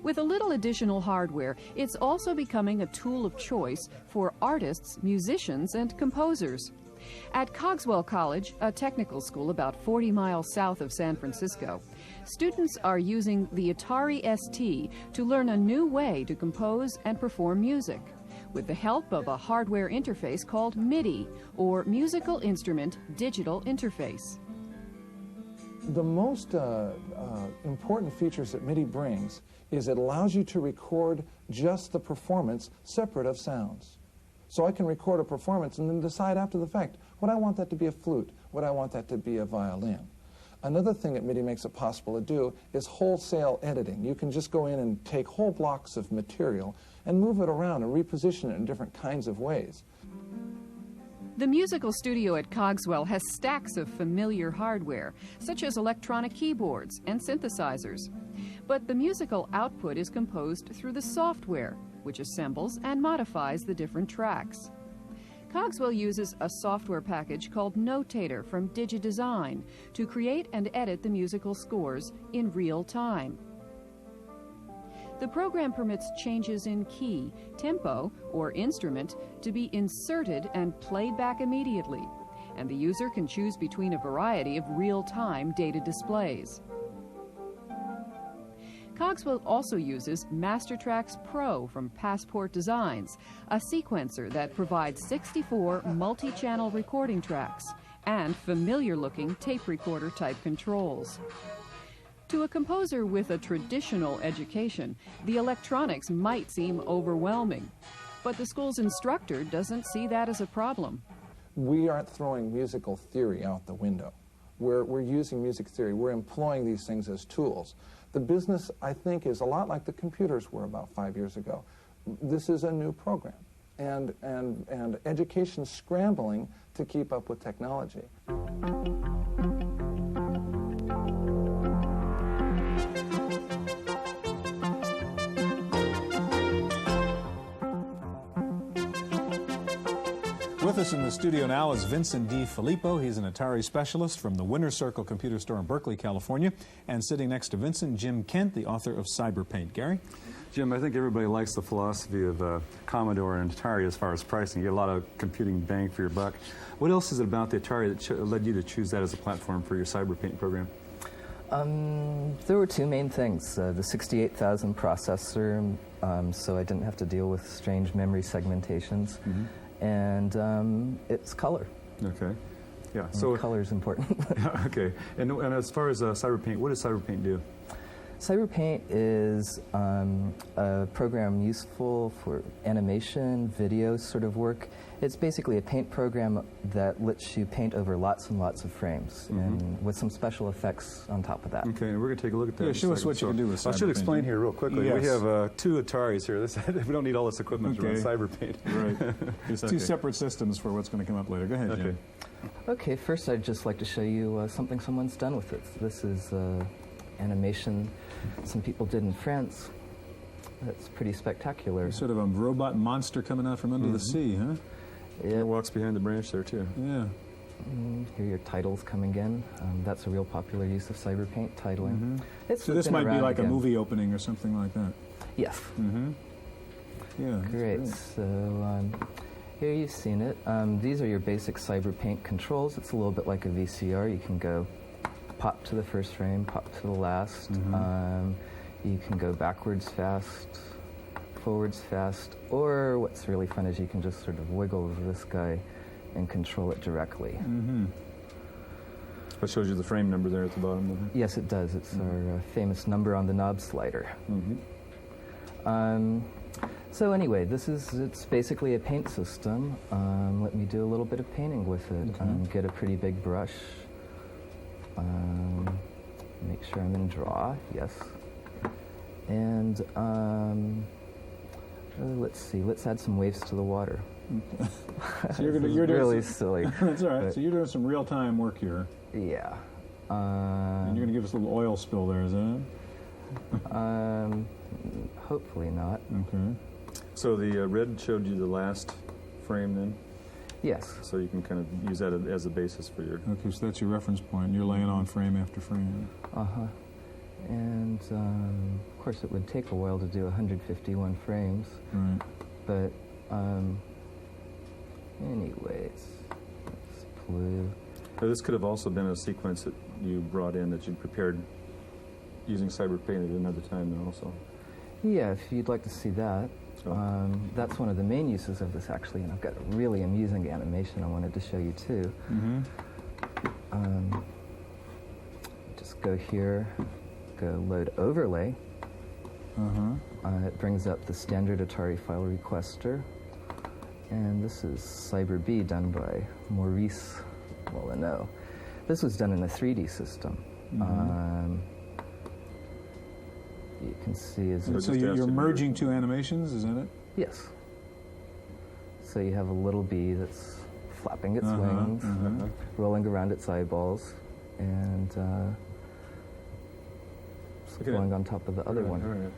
With a little additional hardware, it's also becoming a tool of choice for artists, musicians, and composers. At Cogswell College, a technical school about 40 miles south of San Francisco, students are using the Atari ST to learn a new way to compose and perform music, with the help of a hardware interface called MIDI, or Musical Instrument Digital Interface. The most important features that MIDI brings is it allows you to record just the performance separate of sounds. So I can record a performance and then decide after the fact, would I want that to be a flute? Would I want that to be a violin? Another thing that MIDI makes it possible to do is wholesale editing. You can just go in and take whole blocks of material and move it around and reposition it in different kinds of ways. The musical studio at Cogswell has stacks of familiar hardware, such as electronic keyboards and synthesizers. But the musical output is composed through the software, which assembles and modifies the different tracks. Cogswell uses a software package called Notator from DigiDesign to create and edit the musical scores in real time. The program permits changes in key, tempo, or instrument to be inserted and played back immediately, and the user can choose between a variety of real-time data displays. Cogswell also uses MasterTracks Pro from Passport Designs, a sequencer that provides 64 multi-channel recording tracks and familiar-looking tape recorder-type controls. To a composer with a traditional education, the electronics might seem overwhelming, but the school's instructor doesn't see that as a problem. We aren't throwing musical theory out the window. We're using music theory. We're employing these things as tools. The business, I think, is a lot like the computers were about 5 years ago. This is a new program, and education's scrambling to keep up with technology. With us in the studio now is Vincent D. Filippo. He's an Atari specialist from the Winter Circle Computer Store in Berkeley, California. And sitting next to Vincent, Jim Kent, the author of Cyberpaint. Gary? Jim, I think everybody likes the philosophy of Commodore and Atari as far as pricing. You get a lot of computing bang for your buck. What else is it about the Atari that led you to choose that as a platform for your Cyberpaint program? There were two main things. The 68,000 processor, so I didn't have to deal with strange memory segmentations. And it's color. Okay. Yeah. And so color is important. Okay. And as far as Cyberpaint, what does Cyberpaint do? Cyberpaint is a program useful for animation, video sort of work. It's basically a paint program that lets you paint over lots and lots of frames, and with some special effects on top of that. Okay, and we're going to take a look at that. Yeah, show us what you can do with Cyberpaint. I should explain here real quickly. Yes. We have 2 Ataris here. We don't need all this equipment to run Cyberpaint. Right. There's 2 separate systems for what's going to come up later. Go ahead, Jim. Okay, first I'd just like to show you something someone's done with it. This is animation some people did in France. That's pretty spectacular. Sort of a robot monster coming out from under the sea, huh? Yeah. It walks behind the branch there, too. Yeah. Here are your titles coming in. That's a real popular use of Cyberpaint, titling. So this might be like a movie opening or something like that? Yes. Yeah. Great. So here you've seen it. These are your basic Cyberpaint controls. It's a little bit like a VCR. You can go pop to the first frame, pop to the last. You can go backwards fast, forwards fast, or what's really fun is you can just sort of wiggle this guy and control it directly. Mm-hmm. That shows you the frame number there at the bottom of it. Yes, it does. It's our famous number on the knob slider. So anyway, it's basically a paint system. Let me do a little bit of painting with it. Get a pretty big brush. Make sure I'm in draw, yes. And let's see, let's add some waves to the water. So you're doing really silly. That's all right. So you're doing some real-time work here. Yeah. And you're going to give us a little oil spill there, is that it? Hopefully not. Okay. So the red showed you the last frame then? Yes. So you can kind of use that as a basis for your... Okay, so that's your reference point. You're laying on frame after frame. Uh-huh. And, of course, it would take a while to do 151 frames. Right. But, anyways, it's blue. Now, this could have also been a sequence that you brought in that you prepared using CyberPaint at another time then also. Yeah, if you'd like to see that. That's one of the main uses of this, actually, and I've got a really amusing animation I wanted to show you, too. Just go here, go load overlay. It brings up the standard Atari file requester. And this is CyberB done by Maurice Molyneux. This was done in a 3D system. You can see So you're merging two animations, isn't it? Yes. So you have a little bee that's flapping its wings, rolling around its eyeballs, and going on top of the other one. Right.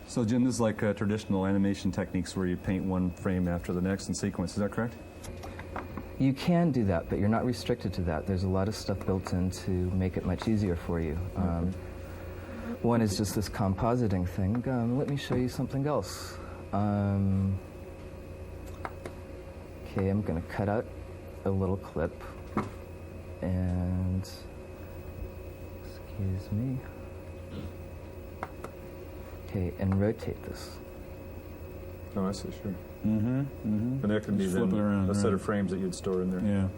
So Jim, this is like traditional animation techniques where you paint one frame after the next in sequence, is that correct? You can do that, but you're not restricted to that. There's a lot of stuff built in to make it much easier for you. One is just this compositing thing. Let me show you something else. Okay, I'm going to cut out a little clip and, excuse me. Okay, and rotate this. Oh, I see, sure. And that could be then a set of frames that you'd store in there. Yeah.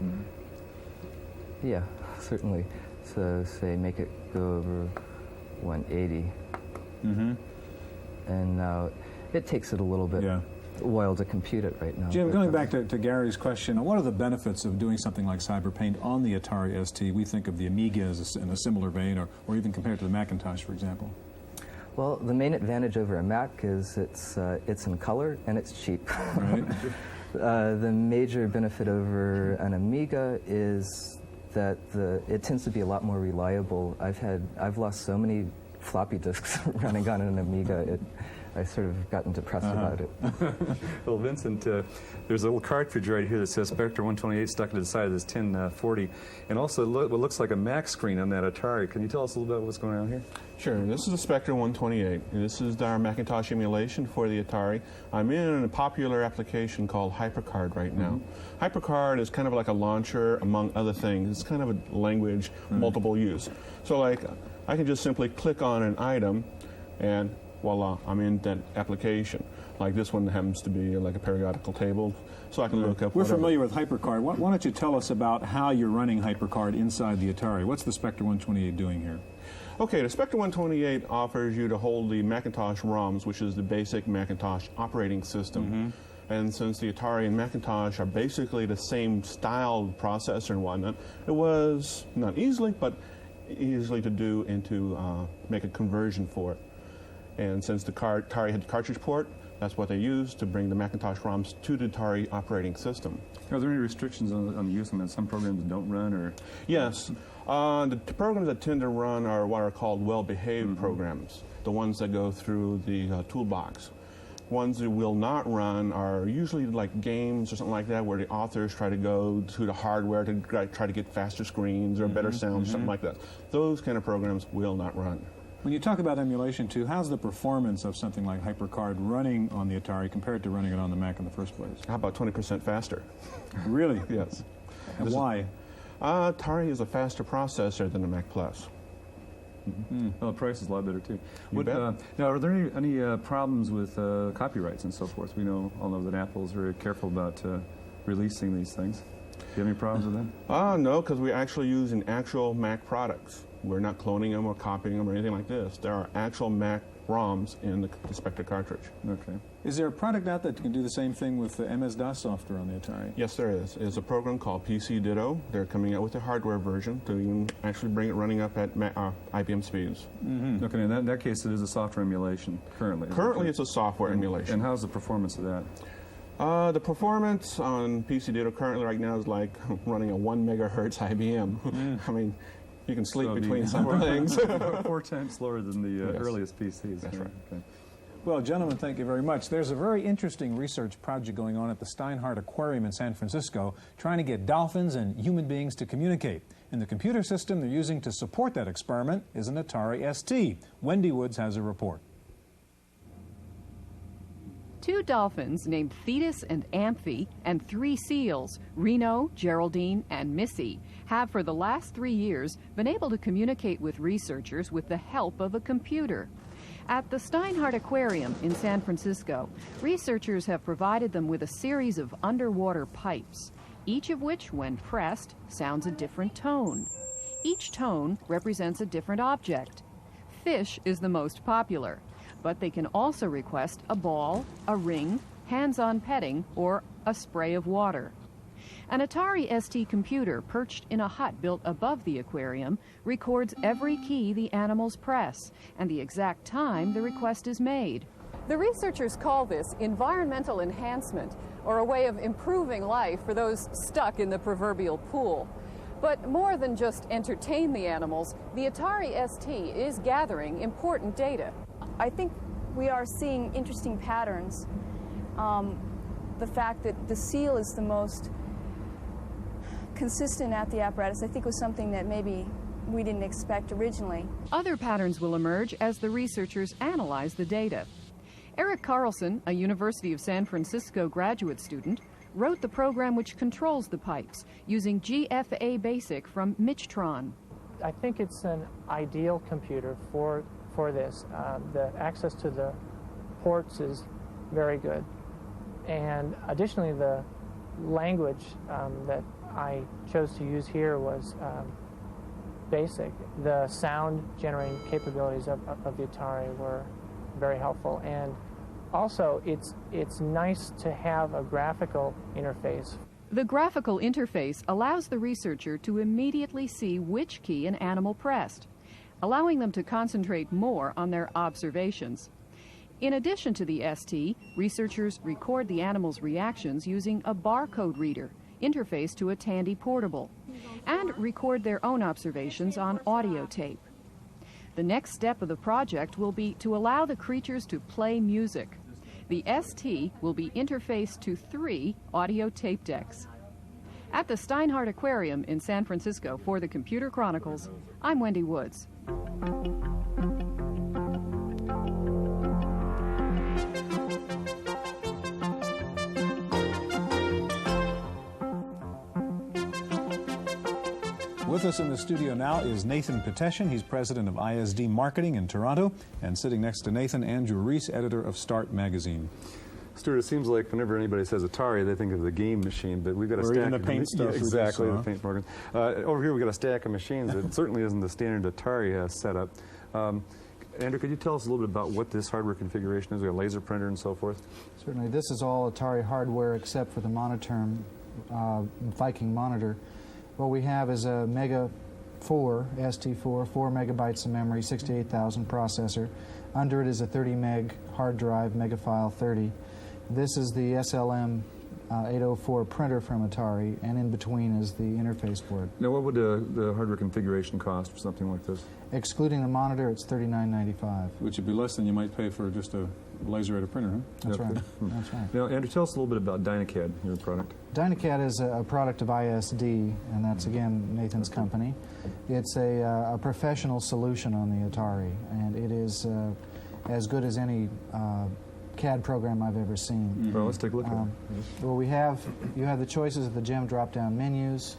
Yeah, certainly. So say make it go over 180. And now it takes it a little bit while to compute it right now. Jim, going back to Gary's question, what are the benefits of doing something like CyberPaint on the Atari ST? We think of the Amiga as in a similar vein, or even compared to the Macintosh, for example. Well, the main advantage over a Mac is it's in color and it's cheap. Right. The major benefit over an Amiga is that it tends to be a lot more reliable. I've lost so many floppy disks running on an Amiga. I sort of gotten depressed about it. Well, Vincent, there's a little cartridge right here that says Spectre 128 stuck to the side of this 1040, and also what looks like a Mac screen on that Atari. Can you tell us a little bit what's going on here? Sure. This is a Spectre 128. And this is our Macintosh emulation for the Atari. I'm in a popular application called HyperCard right now. HyperCard is kind of like a launcher, among other things. It's kind of a language, multiple use. So, like, I can just simply click on an item, and voila, I'm in that application. Like this one happens to be like a periodical table, so I can look up. We're whatever. familiar with HyperCard. Why don't you tell us about how you're running HyperCard inside the Atari? What's the Spectre 128 doing here? Okay, the Spectre 128 offers you to hold the Macintosh ROMs, which is the basic Macintosh operating system. And since the Atari and Macintosh are basically the same style processor and whatnot, it was not easily, but easily to do and to make a conversion for it. And since the Atari had the cartridge port, that's what they used to bring the Macintosh ROMs to the Atari operating system. Are there any restrictions on the use of them? Some programs don't run, or? Yes. The programs that tend to run are what are called well-behaved programs, the ones that go through the toolbox. Ones that will not run are usually like games or something like that, where the authors try to go to the hardware to try to get faster screens or better sound, or something like that. Those kind of programs will not run. When you talk about emulation, too, how's the performance of something like HyperCard running on the Atari compared to running it on the Mac in the first place? How about 20% faster? Really? Yes. And why? Atari is a faster processor than the Mac Plus. Well, the price is a lot better too. Now, are there any problems with copyrights and so forth? We all know that Apple is very careful about releasing these things. Do you have any problems with that? No, because we actually use actual Mac products. We're not cloning them or copying them or anything like this. There are actual Mac ROMs in the Spectre cartridge. Okay. Is there a product out that can do the same thing with the MS-DOS software on the Atari? Yes, there is. There's a program called PC Ditto. They're coming out with a hardware version to even actually bring it running up at IBM speeds. Okay, in that case, it is a software emulation currently. Currently, it's a software emulation. And how's the performance of that? The performance on PC Ditto currently right now is like running a 1 megahertz IBM. I mean, you can sleep between some things. 4 times slower than the earliest PCs. That's right. Okay. Well, gentlemen, thank you very much. There's a very interesting research project going on at the Steinhardt Aquarium in San Francisco, trying to get dolphins and human beings to communicate. And the computer system they're using to support that experiment is an Atari ST. Wendy Woods has a report. 2 dolphins named Thetis and Amphi and 3 seals, Reno, Geraldine, and Missy, have for the last 3 years been able to communicate with researchers with the help of a computer. At the Steinhardt Aquarium in San Francisco, researchers have provided them with a series of underwater pipes, each of which, when pressed, sounds a different tone. Each tone represents a different object. Fish is the most popular, but they can also request a ball, a ring, hands-on petting, or a spray of water. An Atari ST computer perched in a hut built above the aquarium records every key the animals press and the exact time the request is made. The researchers call this environmental enhancement, or a way of improving life for those stuck in the proverbial pool. But more than just entertain the animals, the Atari ST is gathering important data. I think we are seeing interesting patterns. The fact that the seal is the most consistent at the apparatus, I think, was something that maybe we didn't expect originally. Other patterns will emerge as the researchers analyze the data. Eric Carlson, a University of San Francisco graduate student, wrote the program which controls the pipes using GFA Basic from Michtron. I think it's an ideal computer for this. The access to the ports is very good. And additionally, the language that I chose to use here was BASIC. The sound generating capabilities of the Atari were very helpful, and also it's nice to have a graphical interface. The graphical interface allows the researcher to immediately see which key an animal pressed, allowing them to concentrate more on their observations. In addition to the ST, researchers record the animal's reactions using a barcode reader interfaced to a Tandy Portable, and record their own observations on audio tape. The next step of the project will be to allow the creatures to play music. The ST will be interfaced to 3 audio tape decks. At the Steinhardt Aquarium in San Francisco for the Computer Chronicles, I'm Wendy Woods. With us in the studio now is Nathan Peteshin. He's president of ISD Marketing in Toronto. And sitting next to Nathan, Andrew Reese, editor of Start magazine. Stuart, it seems like whenever anybody says Atari, they think of the game machine, but we've got a stack even the paint stuff. Yeah, exactly, the paint program. Over here, we've got a stack of machines that certainly isn't the standard Atari setup. Andrew, could you tell us a little bit about what this hardware configuration is? We got a laser printer and so forth. Certainly. This is all Atari hardware except for the monotone Viking monitor. What we have is a Mega 4, ST4, 4 megabytes of memory, 68,000 processor. Under it is a 30 meg hard drive, Megafile 30. This is the SLM 804 printer from Atari, and in between is the interface board. Now, what would the hardware configuration cost for something like this? Excluding the monitor, it's $39.95. Which would be less than you might pay for just a laser at a printer, huh? That's right. That's right. Now, Andrew, tell us a little bit about Dynacad, your product. Dynacad is a product of ISD, and that's, again, Nathan's company. It's a professional solution on the Atari, and it is as good as any CAD program I've ever seen. Well, let's take a look at it. Well, you have the choices of the gem drop-down menus.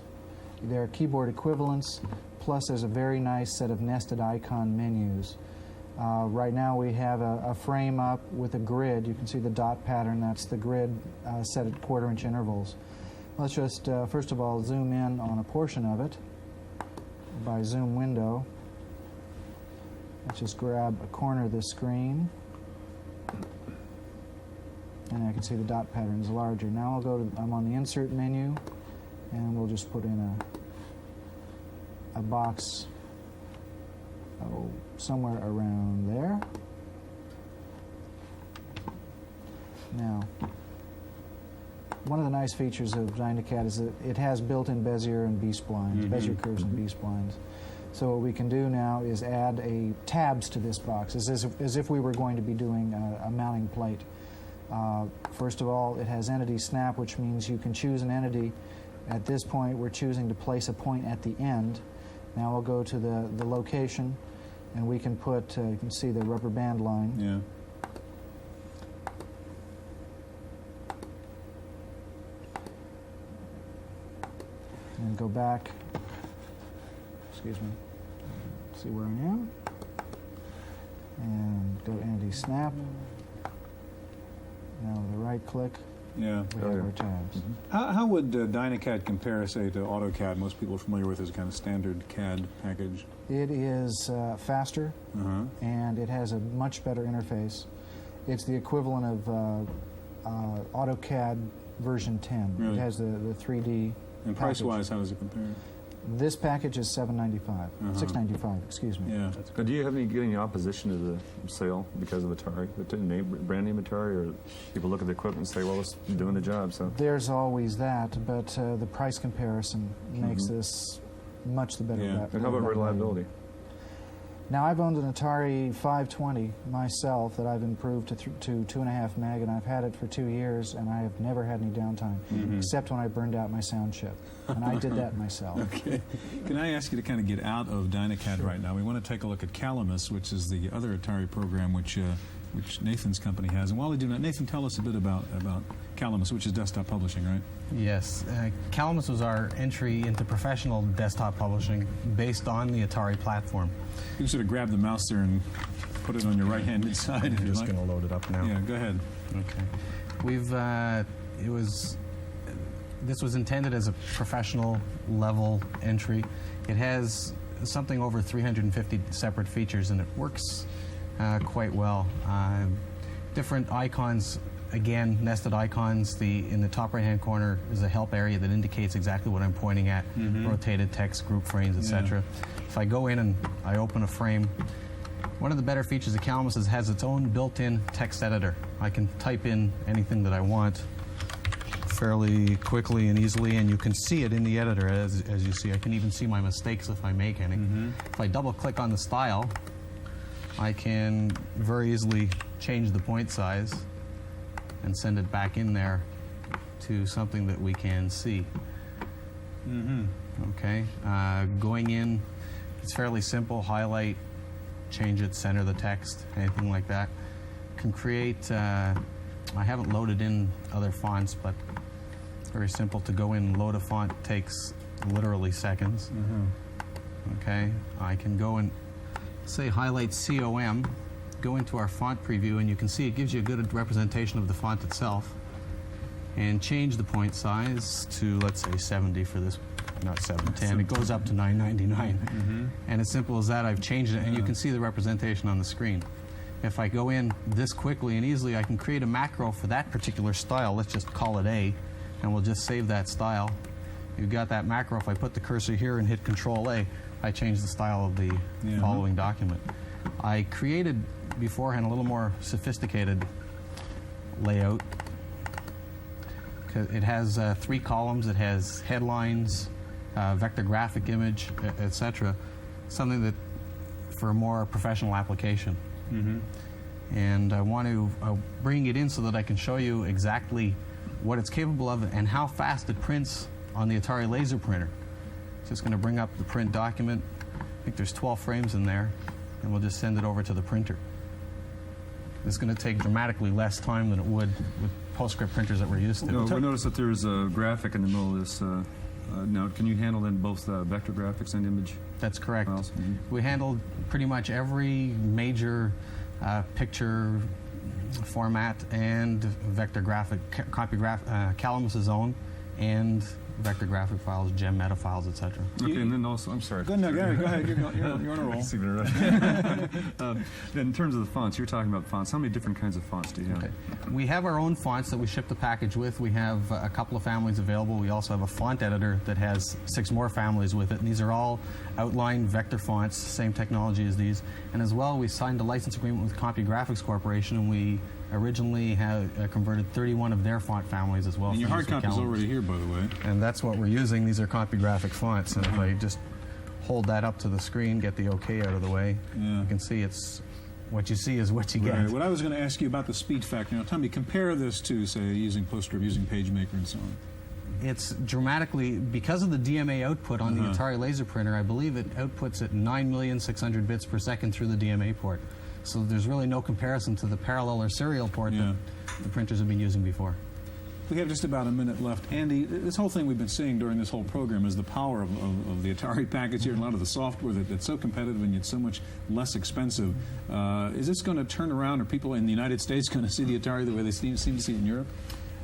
There are keyboard equivalents, plus there's a very nice set of nested icon menus. Right now we have a frame up with a grid. You can see the dot pattern. That's the grid set at 1/4-inch intervals. Let's just, first of all, zoom in on a portion of it by zoom window. Let's just grab a corner of this screen. And I can see the dot pattern is larger. Now I'll go to, I'm on the insert menu, and we'll just put in a box somewhere around there. Now, one of the nice features of DynaCAD is that it has built-in Bezier and B-splines, Bezier curves and B-splines. So what we can do now is add tabs to this box, as if we were going to be doing a mounting plate. First of all, it has entity snap, which means you can choose an entity. At this point, we're choosing to place a point at the end. Now we'll go to the location, and we can put, you can see the rubber band line. Yeah. And go back, excuse me, see where I am, and go entity snap. Now with a right click, yeah, we have our tabs. How would DynaCAD compare, say, to AutoCAD? Most people are familiar with as a kind of standard CAD package. It is faster, and it has a much better interface. It's the equivalent of AutoCAD version 10. Really? It has the 3D. And price-wise, how does it compare? This package is $795, $695, excuse me. Yeah. But do you have any opposition to the sale because of Atari, the brand name Atari, or people look at the equipment and say, well, it's doing the job? So there's always that, but the price comparison makes this much the better. Yeah. And how about reliability? Now, I've owned an Atari 520 myself that I've improved to 2.5 meg, and I've had it for 2 years, and I have never had any downtime, except when I burned out my sound chip. And I did that myself. Okay. Can I ask you to kind of get out of DynaCAD right now? We want to take a look at Calamus, which is the other Atari program which Nathan's company has. And while we do that, Nathan, tell us a bit about Calamus, which is desktop publishing, right? Yes. Calamus was our entry into professional desktop publishing based on the Atari platform. You can sort of grab the mouse there and put it on your right-handed side. I'm just going to load it up now. Yeah, go ahead. Okay. This was intended as a professional level entry. It has something over 350 separate features, and it works quite well. Different icons, again, nested icons. In the top right-hand corner is a help area that indicates exactly what I'm pointing at, rotated text, group frames, etc. If I go in and I open a frame, one of the better features of Calamus is it has its own built-in text editor. I can type in anything that I want fairly quickly and easily, and you can see it in the editor as you see. I can even see my mistakes if I make any. If I double-click on the style, I can very easily change the point size and send it back in there to something that we can see. Okay, going in, it's fairly simple. Highlight, change it, center the text, anything like that. Can create, I haven't loaded in other fonts, but it's very simple to go in and load a font. Takes literally seconds. Okay, I can go and say highlight COM, go into our font preview, and you can see it gives you a good representation of the font itself, and change the point size to, let's say, 70 for this, not 710. It goes up to 999. And as simple as that, I've changed it, and you can see the representation on the screen. If I go in this quickly and easily, I can create a macro for that particular style. Let's just call it A, and we'll just save that style. You've got that macro. If I put the cursor here and hit Control A, I change the style of the following document. I created beforehand a little more sophisticated layout. It has 3 columns. It has headlines, vector graphic image, etc. Something that for a more professional application. And I want to bring it in so that I can show you exactly what it's capable of and how fast it prints on the Atari laser printer. Just going to bring up the print document. I think there's 12 frames in there, and we'll just send it over to the printer. It's going to take dramatically less time than it would with PostScript printers that we're used to. No, we noticed that there's a graphic in the middle of this Now, can you handle then both vector graphics and image? That's correct. Files? We handled pretty much every major picture format and vector graphic, Calamus' own, and vector graphic files, gem meta files, etc. Okay, and then also, I'm sorry. Go ahead. You're on a roll. In terms of the fonts, you're talking about fonts. How many different kinds of fonts do you have? Okay. We have our own fonts that we ship the package with. We have a couple of families available. We also have a font editor that has 6 more families with it. And these are all outline vector fonts, same technology as these. And as well, we signed a license agreement with Copy Graphics Corporation, and we originally have converted 31 of their font families as well. And your hard copy is already here, by the way. And that's what we're using. These are Copy Graphic fonts. And if I just hold that up to the screen, get the OK out of the way, you can see it's what you see is what you get. Right. What I was going to ask you about the speed factor. Now, tell me, compare this to, say, using Poster, using PageMaker, and so on. It's dramatically, because of the DMA output on the Atari laser printer, I believe it outputs at 9,600,000 bits per second through the DMA port. So there's really no comparison to the parallel or serial port that the printers have been using before. We have just about a minute left. Andy, this whole thing we've been seeing during this whole program is the power of the Atari package here, and a lot of the software that's so competitive and yet so much less expensive. Is this going to turn around? Are people in the United States going to see the Atari the way they seem to see it in Europe?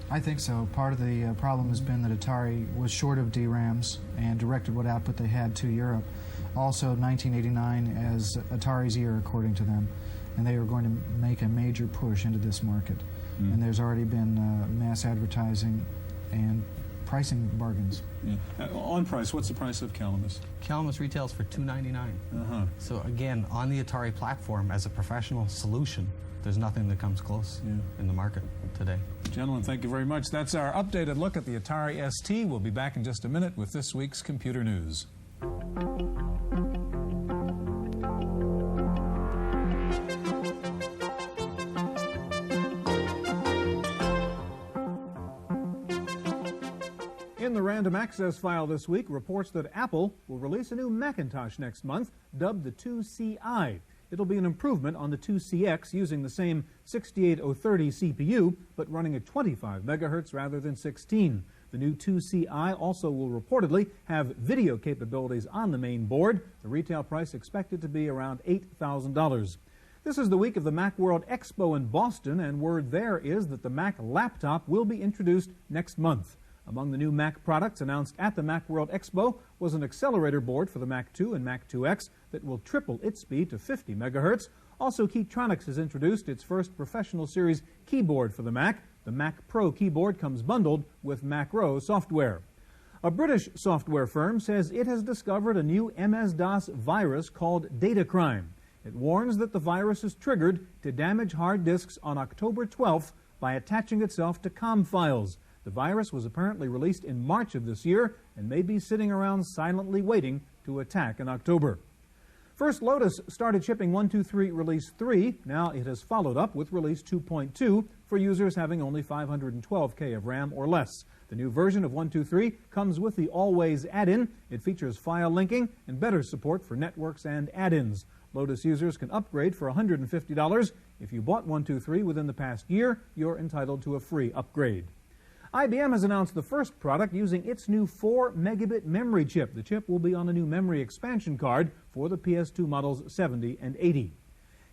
I think so. Part of the problem has been that Atari was short of DRAMs and directed what output they had to Europe. Also, 1989 as Atari's year, according to them, and they were going to make a major push into this market. And there's already been mass advertising and pricing bargains. On price, what's the price of Calamus? Calamus retails for $299. So again, on the Atari platform, as a professional solution, there's nothing that comes close in the market today. Gentlemen, thank you very much. That's our updated look at the Atari ST. We'll be back in just a minute with this week's Computer News. In the Random Access file this week reports that Apple will release a new Macintosh next month, dubbed the 2CI. It'll be an improvement on the 2CX using the same 68030 CPU, but running at 25 megahertz rather than 16. The new 2CI also will reportedly have video capabilities on the main board. The retail price expected to be around $8,000. This is the week of the Macworld Expo in Boston, and word there is that the Mac laptop will be introduced next month. Among the new Mac products announced at the Macworld Expo was an accelerator board for the Mac 2 and Mac 2X that will triple its speed to 50 megahertz. Also, Keytronics has introduced its first professional series keyboard for the Mac. The Mac Pro keyboard comes bundled with Macro software. A British software firm says it has discovered a new MS-DOS virus called Data Crime. It warns that the virus is triggered to damage hard disks on October 12th by attaching itself to COM files. The virus was apparently released in March of this year and may be sitting around silently waiting to attack in October. First Lotus started shipping 123 Release 3. Now it has followed up with Release 2.2 for users having only 512K of RAM or less. The new version of 123 comes with the Always add-in. It features file linking and better support for networks and add-ins. Lotus users can upgrade for $150. If you bought 123 within the past year, you're entitled to a free upgrade. IBM has announced the first product using its new 4 megabit memory chip. The chip will be on a new memory expansion card for the PS2 models 70 and 80.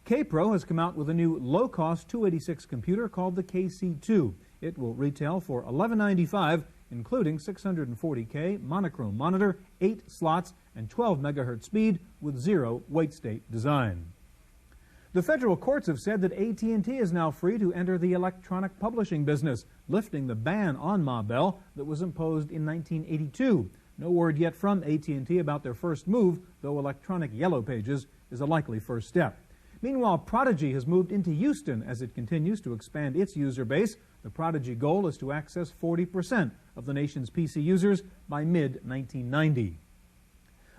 Kpro has come out with a new low-cost 286 computer called the KC2. It will retail for $1195, including 640K monochrome monitor, 8 slots, and 12 megahertz speed with zero wait state design. The federal courts have said that AT&T is now free to enter the electronic publishing business, lifting the ban on Ma Bell that was imposed in 1982. No word yet from AT&T about their first move, though electronic yellow pages is a likely first step. Meanwhile, Prodigy has moved into Houston as it continues to expand its user base. The Prodigy goal is to access 40% of the nation's PC users by mid-1990.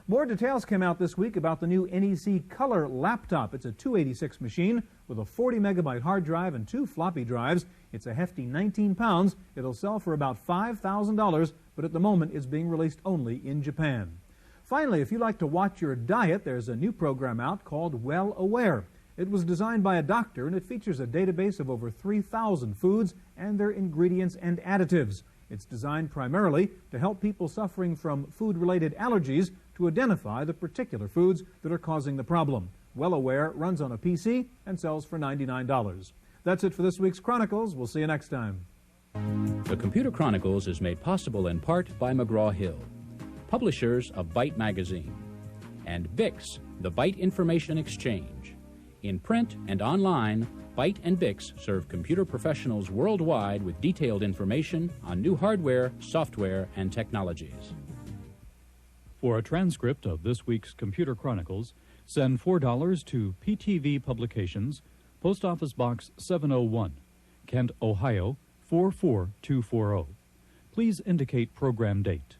More details came out this week about the new NEC Color laptop. It's a 286 machine with a 40 megabyte hard drive and 2 floppy drives. It's a hefty 19 pounds. It'll sell for about $5,000, but at the moment it's being released only in Japan. Finally, if you like to watch your diet, there's a new program out called Well Aware. It was designed by a doctor, and it features a database of over 3,000 foods and their ingredients and additives. It's designed primarily to help people suffering from food-related allergies to identify the particular foods that are causing the problem. Well Aware runs on a PC and sells for $99. That's it for this week's Chronicles. We'll see you next time. The Computer Chronicles is made possible in part by McGraw-Hill, publishers of Byte Magazine, and BIX, the Byte Information Exchange. In print and online, Byte and BIX serve computer professionals worldwide with detailed information on new hardware, software, and technologies. For a transcript of this week's Computer Chronicles, send $4 to PTV Publications, Post Office Box 701, Kent, Ohio 44240. Please indicate program date.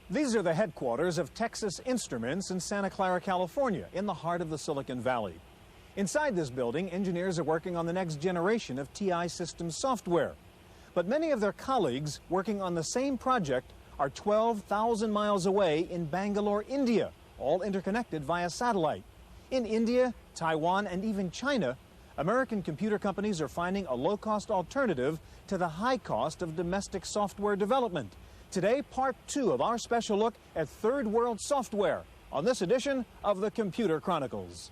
These are the headquarters of Texas Instruments in Santa Clara, California, in the heart of the Silicon Valley. Inside this building, engineers are working on the next generation of TI Systems software. But many of their colleagues working on the same project are 12,000 miles away in Bangalore, India, all interconnected via satellite. In India, Taiwan, and even China, American computer companies are finding a low-cost alternative to the high cost of domestic software development. Today, part 2 of our special look at third world software on this edition of the Computer Chronicles.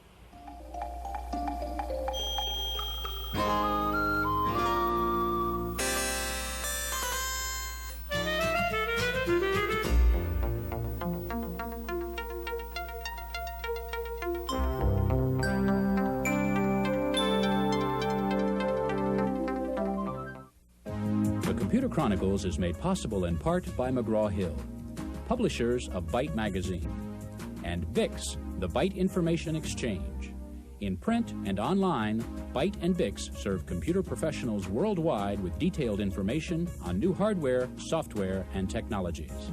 Computer Chronicles is made possible in part by McGraw-Hill, publishers of Byte Magazine, and BIX, the Byte Information Exchange. In print and online, Byte and BIX serve computer professionals worldwide with detailed information on new hardware, software, and technologies.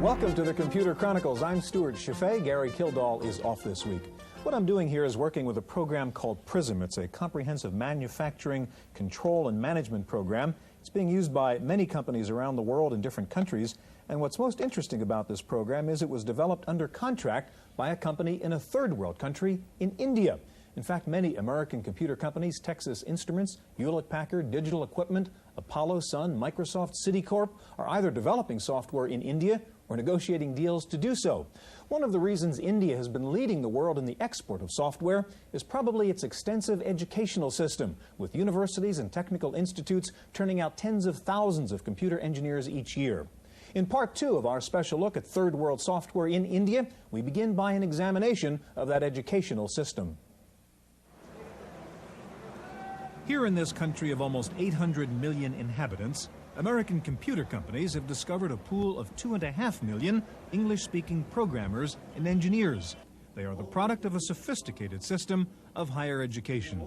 Welcome to the Computer Chronicles. I'm Stuart Chaffee. Gary Kildall is off this week. What I'm doing here is working with a program called PRISM. It's a comprehensive manufacturing, control, and management program. It's being used by many companies around the world in different countries. And what's most interesting about this program is it was developed under contract by a company in a third world country in India. In fact, many American computer companies, Texas Instruments, Hewlett-Packard, Digital Equipment, Apollo, Sun, Microsoft, Citicorp, are either developing software in India or negotiating deals to do so. One of the reasons India has been leading the world in the export of software is probably its extensive educational system, with universities and technical institutes turning out tens of thousands of computer engineers each year. In part 2 of our special look at third world software in India, we begin by an examination of that educational system. Here in this country of almost 800 million inhabitants, American computer companies have discovered a pool of 2.5 million English-speaking programmers and engineers. They are the product of a sophisticated system of higher education.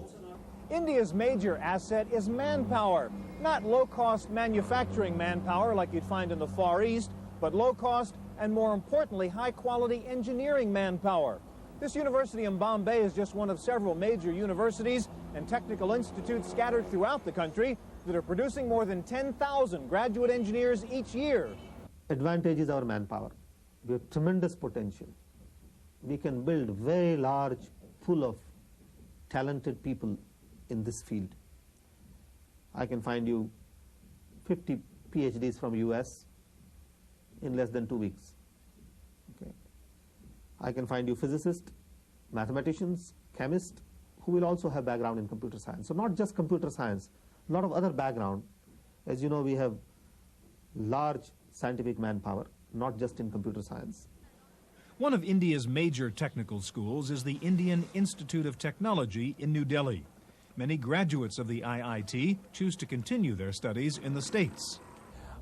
India's major asset is manpower, not low-cost manufacturing manpower like you'd find in the Far East, but low-cost and, more importantly, high-quality engineering manpower. This university in Bombay is just one of several major universities and technical institutes scattered throughout the country that are producing more than 10,000 graduate engineers each year. Advantage is our manpower. We have tremendous potential. We can build very large pool of talented people in this field. I can find you 50 PhDs from US in less than 2 weeks. Okay. I can find you physicists, mathematicians, chemists who will also have background in computer science. So not just computer science, a lot of other background. As you know, we have large scientific manpower, not just in computer science. One of India's major technical schools is the Indian Institute of Technology in New Delhi. Many graduates of the IIT choose to continue their studies in the States.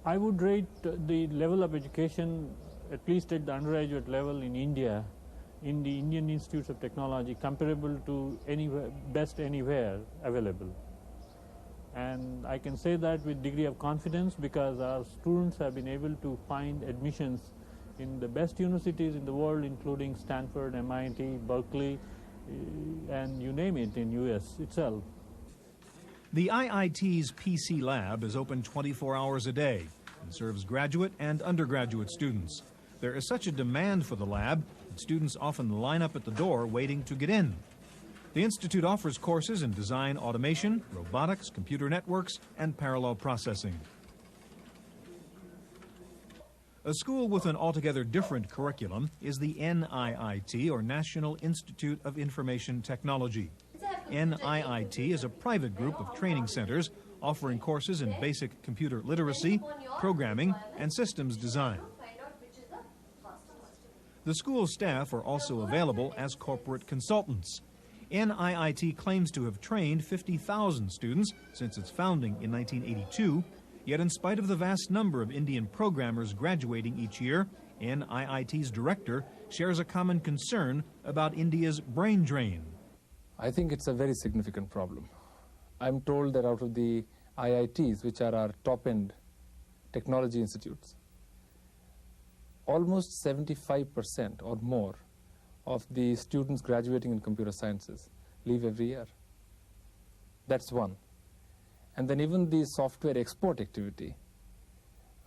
I would rate the level of education, at least at the undergraduate level in India, in the Indian Institutes of Technology, comparable to anywhere, best anywhere available. And I can say that with degree of confidence because our students have been able to find admissions in the best universities in the world, including Stanford, MIT, Berkeley, and you name it in US itself. The IIT's PC lab is open 24 hours a day and serves graduate and undergraduate students. There is such a demand for the lab that students often line up at the door waiting to get in. The Institute offers courses in design automation, robotics, computer networks, and parallel processing. A school with an altogether different curriculum is the NIIT, or National Institute of Information Technology. NIIT is a private group of training centers offering courses in basic computer literacy, programming, and systems design. The school's staff are also available as corporate consultants. NIIT claims to have trained 50,000 students since its founding in 1982, yet in spite of the vast number of Indian programmers graduating each year, NIIT's director shares a common concern about India's brain drain. I think it's a very significant problem. I'm told that out of the IITs, which are our top-end technology institutes, almost 75% or more of the students graduating in computer sciences leave every year. That's one. And then even the software export activity,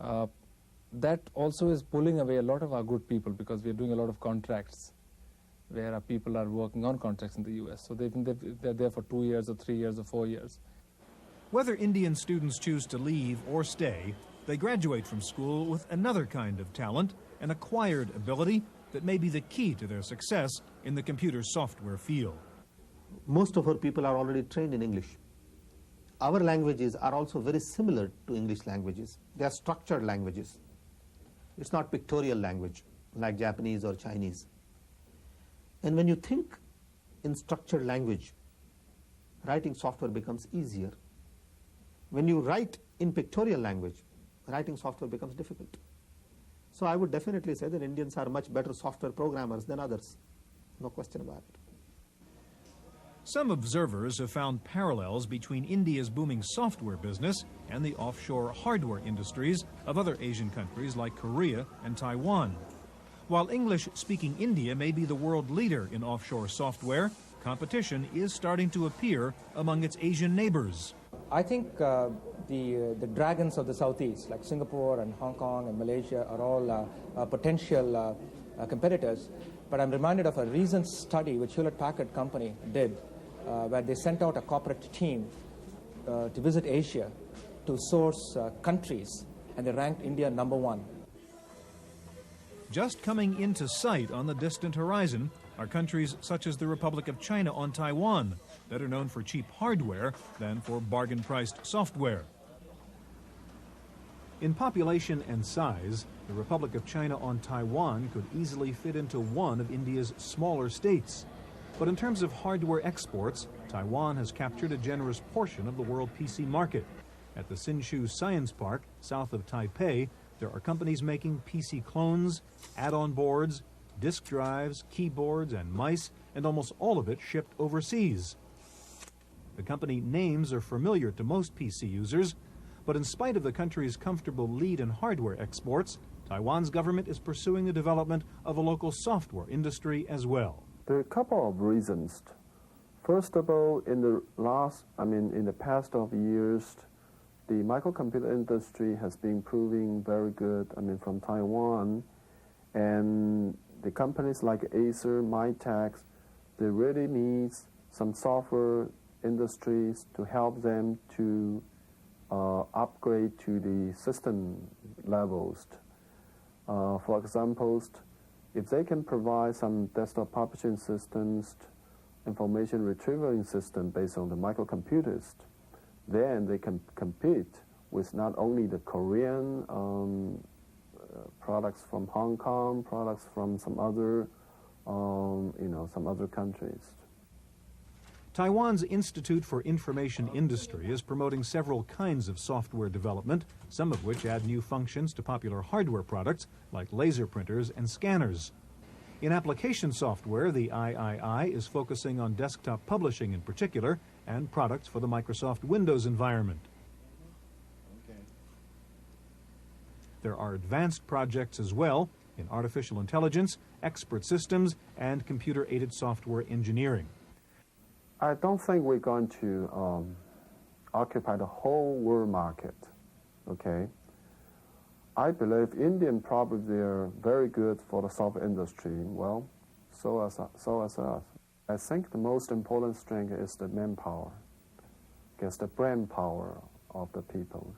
that also is pulling away a lot of our good people because we're doing a lot of contracts where our people are working on contracts in the US. So they're there for 2 years or 3 years or 4 years. Whether Indian students choose to leave or stay, they graduate from school with another kind of talent, an acquired ability that may be the key to their success in the computer software field. Most of our people are already trained in English. Our languages are also very similar to English languages. They are structured languages. It's not pictorial language like Japanese or Chinese. And when you think in structured language, writing software becomes easier. When you write in pictorial language, writing software becomes difficult. So I would definitely say that Indians are much better software programmers than others. No question about it. Some observers have found parallels between India's booming software business and the offshore hardware industries of other Asian countries like Korea and Taiwan. While English-speaking India may be the world leader in offshore software, competition is starting to appear among its Asian neighbors. I think the dragons of the Southeast, like Singapore and Hong Kong and Malaysia, are all potential competitors. But I'm reminded of a recent study which Hewlett-Packard Company did, where they sent out a corporate team to visit Asia to source countries, and they ranked India #1. Just coming into sight on the distant horizon are countries such as the Republic of China on Taiwan, better known for cheap hardware than for bargain-priced software. In population and size, the Republic of China on Taiwan could easily fit into one of India's smaller states. But in terms of hardware exports, Taiwan has captured a generous portion of the world PC market. At the Hsinchu Science Park, south of Taipei, there are companies making PC clones, add-on boards, disk drives, keyboards, and mice, and almost all of it shipped overseas. The company names are familiar to most PC users, but in spite of the country's comfortable lead in hardware exports, Taiwan's government is pursuing the development of a local software industry as well. There are a couple of reasons. First of all, in the past of years, the microcomputer industry has been proving very good, from Taiwan, and the companies like Acer, Mytex, they really need some software industries to help them to upgrade to the system levels. For example, if they can provide some desktop publishing systems information retrieval system based on the microcomputers, then they can compete with not only the Korean products from Hong Kong, products from some other, some other countries. Taiwan's Institute for Information Industry is promoting several kinds of software development, some of which add new functions to popular hardware products like laser printers and scanners. In application software, the III is focusing on desktop publishing in particular and products for the Microsoft Windows environment. There are advanced projects as well in artificial intelligence, expert systems, and computer-aided software engineering. I don't think we're going to occupy the whole world market, okay? I believe Indian probably they're very good for the software industry. Well, so as us. I think the most important strength is the manpower, because the brain power of the people.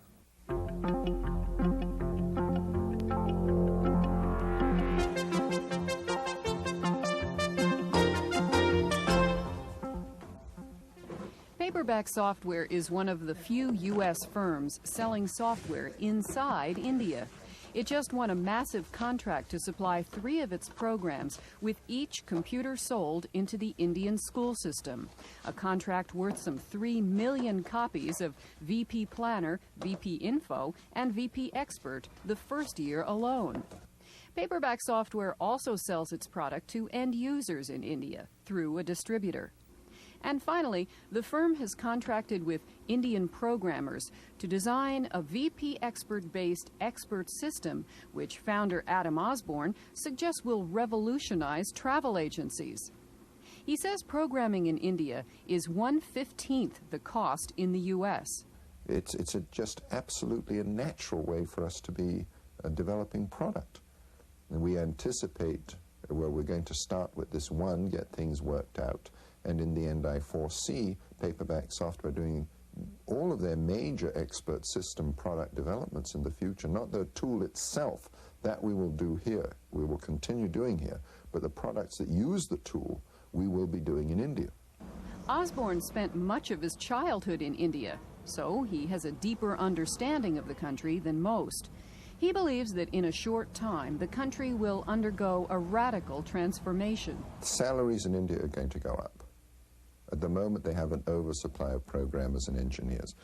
Paperback Software is one of the few U.S. firms selling software inside India. It just won a massive contract to supply 3 of its programs, with each computer sold into the Indian school system. A contract worth some 3 million copies of VP Planner, VP Info, and VP Expert the first year alone. Paperback Software also sells its product to end users in India through a distributor. And finally, the firm has contracted with Indian programmers to design a VP Expert-based expert system, which founder Adam Osborne suggests will revolutionize travel agencies. He says programming in India is 1/15 the cost in the U.S. It's just absolutely a natural way for us to be developing product. And we anticipate, well, we're going to start with this one, get things worked out, and in the end I foresee Paperback Software doing all of their major expert system product developments in the future, not the tool itself, that we will do here, we will continue doing here, but the products that use the tool we will be doing in India. Osborne spent much of his childhood in India, so he has a deeper understanding of the country than most. He believes that in a short time, the country will undergo a radical transformation. Salaries in India are going to go up. At the moment, they have an oversupply of programmers and engineers.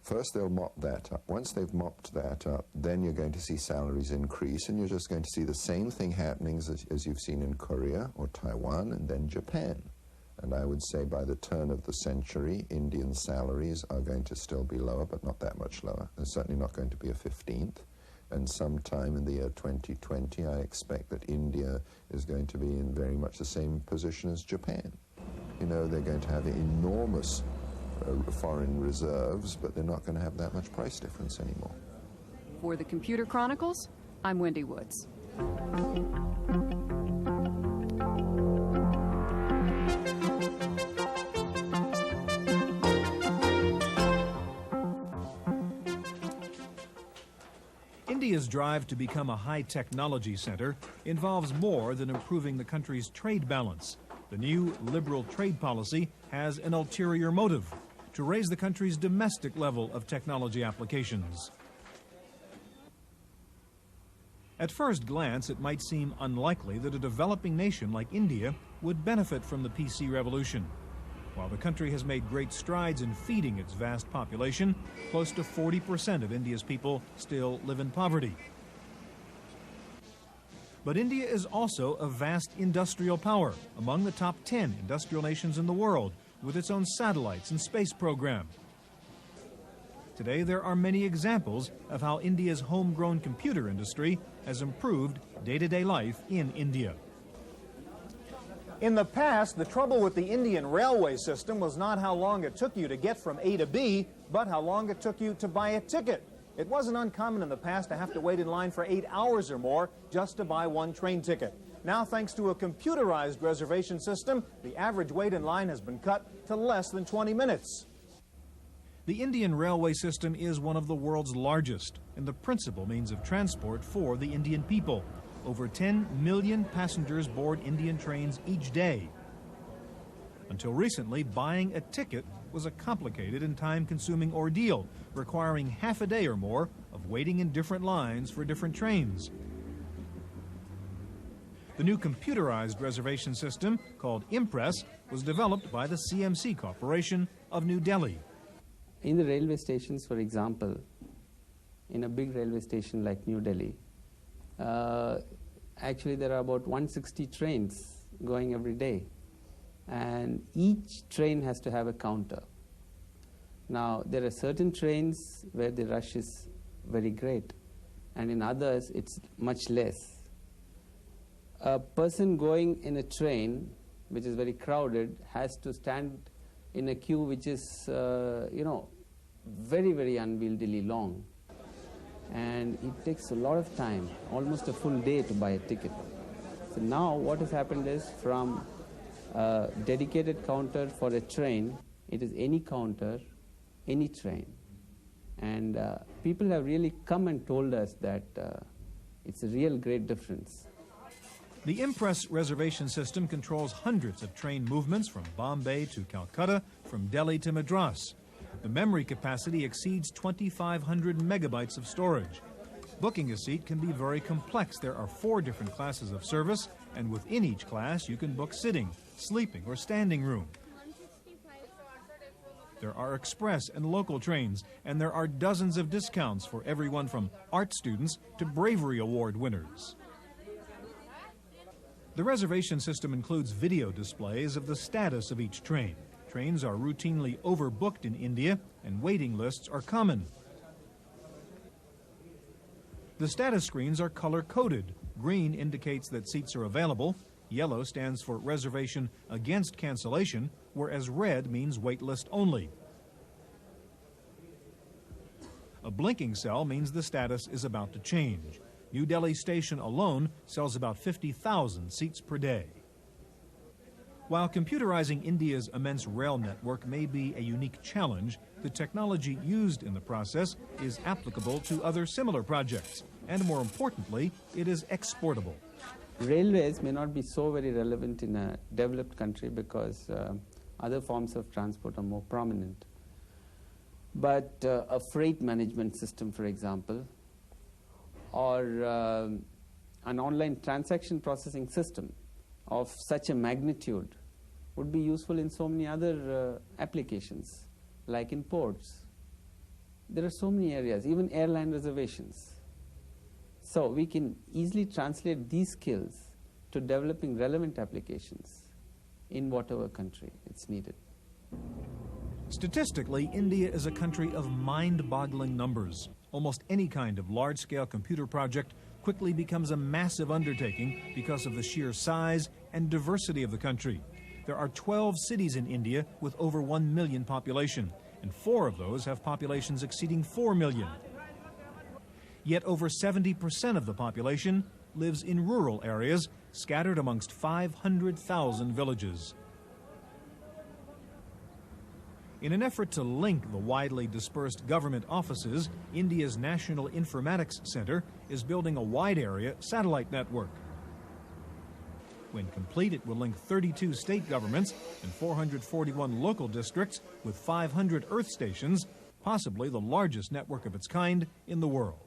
First, they'll mop that up. Once they've mopped that up, then you're going to see salaries increase, and you're just going to see the same thing happening as you've seen in Korea or Taiwan and then Japan. And I would say by the turn of the century, Indian salaries are going to still be lower, but not that much lower. They're certainly not going to be a 15th. And sometime in the year 2020, I expect that India is going to be in very much the same position as Japan. You know, they're going to have enormous foreign reserves, but they're not going to have that much price difference anymore. For the Computer Chronicles, I'm Wendy Woods. India's drive to become a high-technology center involves more than improving the country's trade balance. The new liberal trade policy has an ulterior motive: to raise the country's domestic level of technology applications. At first glance, it might seem unlikely that a developing nation like India would benefit from the PC revolution. While the country has made great strides in feeding its vast population, close to 40% of India's people still live in poverty. But India is also a vast industrial power, among the top 10 industrial nations in the world, with its own satellites and space program. Today, there are many examples of how India's homegrown computer industry has improved day-to-day life in India. In the past, the trouble with the Indian railway system was not how long it took you to get from A to B, but how long it took you to buy a ticket. It wasn't uncommon in the past to have to wait in line for 8 hours or more just to buy one train ticket. Now, thanks to a computerized reservation system, the average wait in line has been cut to less than 20 minutes. The Indian railway system is one of the world's largest and the principal means of transport for the Indian people. Over 10 million passengers board Indian trains each day. Until recently, buying a ticket was a complicated and time-consuming ordeal, requiring half a day or more of waiting in different lines for different trains. The new computerized reservation system, called Impress, was developed by the CMC Corporation of New Delhi. In the railway stations, for example, in a big railway station like New Delhi, actually there are about 160 trains going every day, and each train has to have a counter. Now, there are certain trains where the rush is very great, and in others it's much less. A person going in a train which is very crowded has to stand in a queue which is, very, very unwieldily long. And it takes a lot of time, almost a full day to buy a ticket. So now what has happened is, from a dedicated counter for a train, it is any counter, any train. And people have really come and told us that it's a real great difference. The Impress reservation system controls hundreds of train movements from Bombay to Calcutta, from Delhi to Madras. The memory capacity exceeds 2,500 megabytes of storage. Booking a seat can be very complex. There are 4 different classes of service, and within each class you can book sitting, sleeping, or standing room. There are express and local trains, and there are dozens of discounts for everyone from art students to Bravery Award winners. The reservation system includes video displays of the status of each train. Trains are routinely overbooked in India, and waiting lists are common. The status screens are color-coded. Green indicates that seats are available. Yellow stands for reservation against cancellation, whereas red means wait list only. A blinking cell means the status is about to change. New Delhi Station alone sells about 50,000 seats per day. While computerizing India's immense rail network may be a unique challenge, the technology used in the process is applicable to other similar projects, and more importantly, it is exportable. Railways may not be so very relevant in a developed country because other forms of transport are more prominent. But a freight management system, for example, or an online transaction processing system of such a magnitude would be useful in so many other applications, like in ports. There are so many areas, even airline reservations. So we can easily translate these skills to developing relevant applications in whatever country it's needed. Statistically, India is a country of mind-boggling numbers. Almost any kind of large-scale computer project quickly becomes a massive undertaking because of the sheer size and diversity of the country. There are 12 cities in India with over 1 million population, and 4 of those have populations exceeding 4 million. Yet over 70% of the population lives in rural areas, scattered amongst 500,000 villages. In an effort to link the widely dispersed government offices, India's National Informatics Center is building a wide-area satellite network. When complete, it will link 32 state governments and 441 local districts with 500 Earth stations, possibly the largest network of its kind in the world.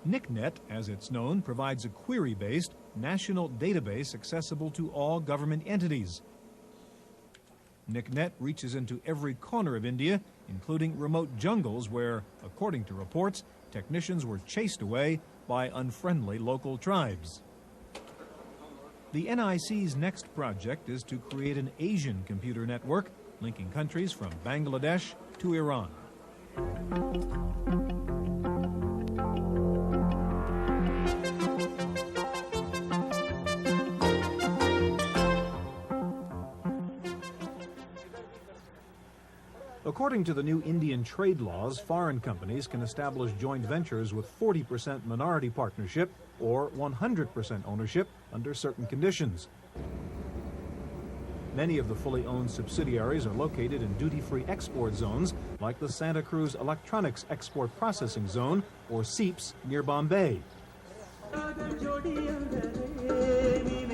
NICNet, as it's known, provides a query-based national database accessible to all government entities. NICNet reaches into every corner of India, including remote jungles where, according to reports, technicians were chased away by unfriendly local tribes. The NIC's next project is to create an Asian computer network linking countries from Bangladesh to Iran. According to the new Indian trade laws, foreign companies can establish joint ventures with 40% minority partnership or 100% ownership under certain conditions. Many of the fully owned subsidiaries are located in duty-free export zones like the Santa Cruz Electronics Export Processing Zone, or SEEPS, near Bombay.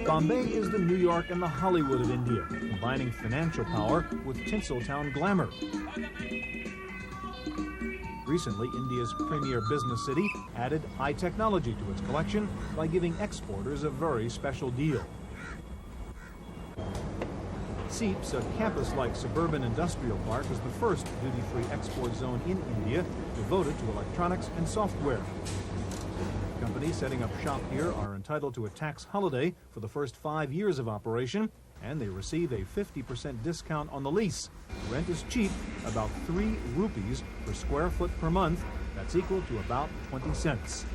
Bombay is the New York and the Hollywood of India, combining financial power with Tinseltown glamour. Recently, India's premier business city added high technology to its collection by giving exporters a very special deal. SEEPS, a campus-like suburban industrial park, is the first duty-free export zone in India devoted to electronics and software. Companies setting up shop here are entitled to a tax holiday for the first 5 years of operation, and they receive a 50% discount on the lease. Rent is cheap, about 3 rupees per square foot per month. That's equal to about 20 cents.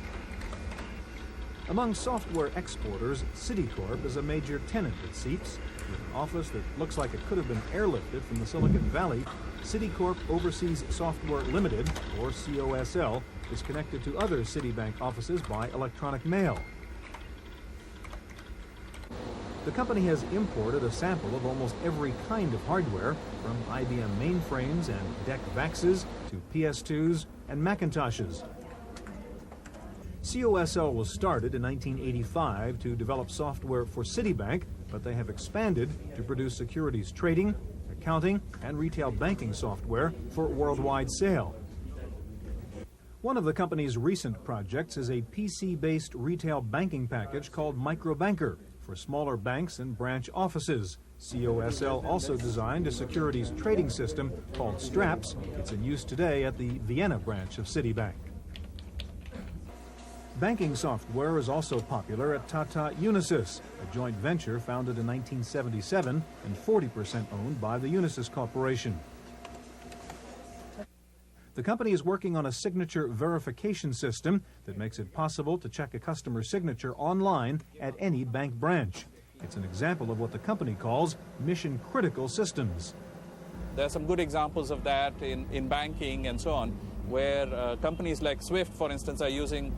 Among software exporters, Citicorp is a major tenant at SEEPS. With an office that looks like it could have been airlifted from the Silicon Valley, Citicorp Overseas Software Limited, or COSL, is connected to other Citibank offices by electronic mail. The company has imported a sample of almost every kind of hardware, from IBM mainframes and DEC VAXes to PS2s and Macintoshes. COSL was started in 1985 to develop software for Citibank, but they have expanded to produce securities trading, accounting, and retail banking software for worldwide sale. One of the company's recent projects is a PC-based retail banking package called Microbanker for smaller banks and branch offices. COSL also designed a securities trading system called Straps. It's in use today at the Vienna branch of Citibank. Banking software is also popular at Tata Unisys, a joint venture founded in 1977 and 40% owned by the Unisys Corporation. The company is working on a signature verification system that makes it possible to check a customer's signature online at any bank branch. It's an example of what the company calls mission-critical systems. There are some good examples of that in banking and so on, where companies like SWIFT, for instance, are using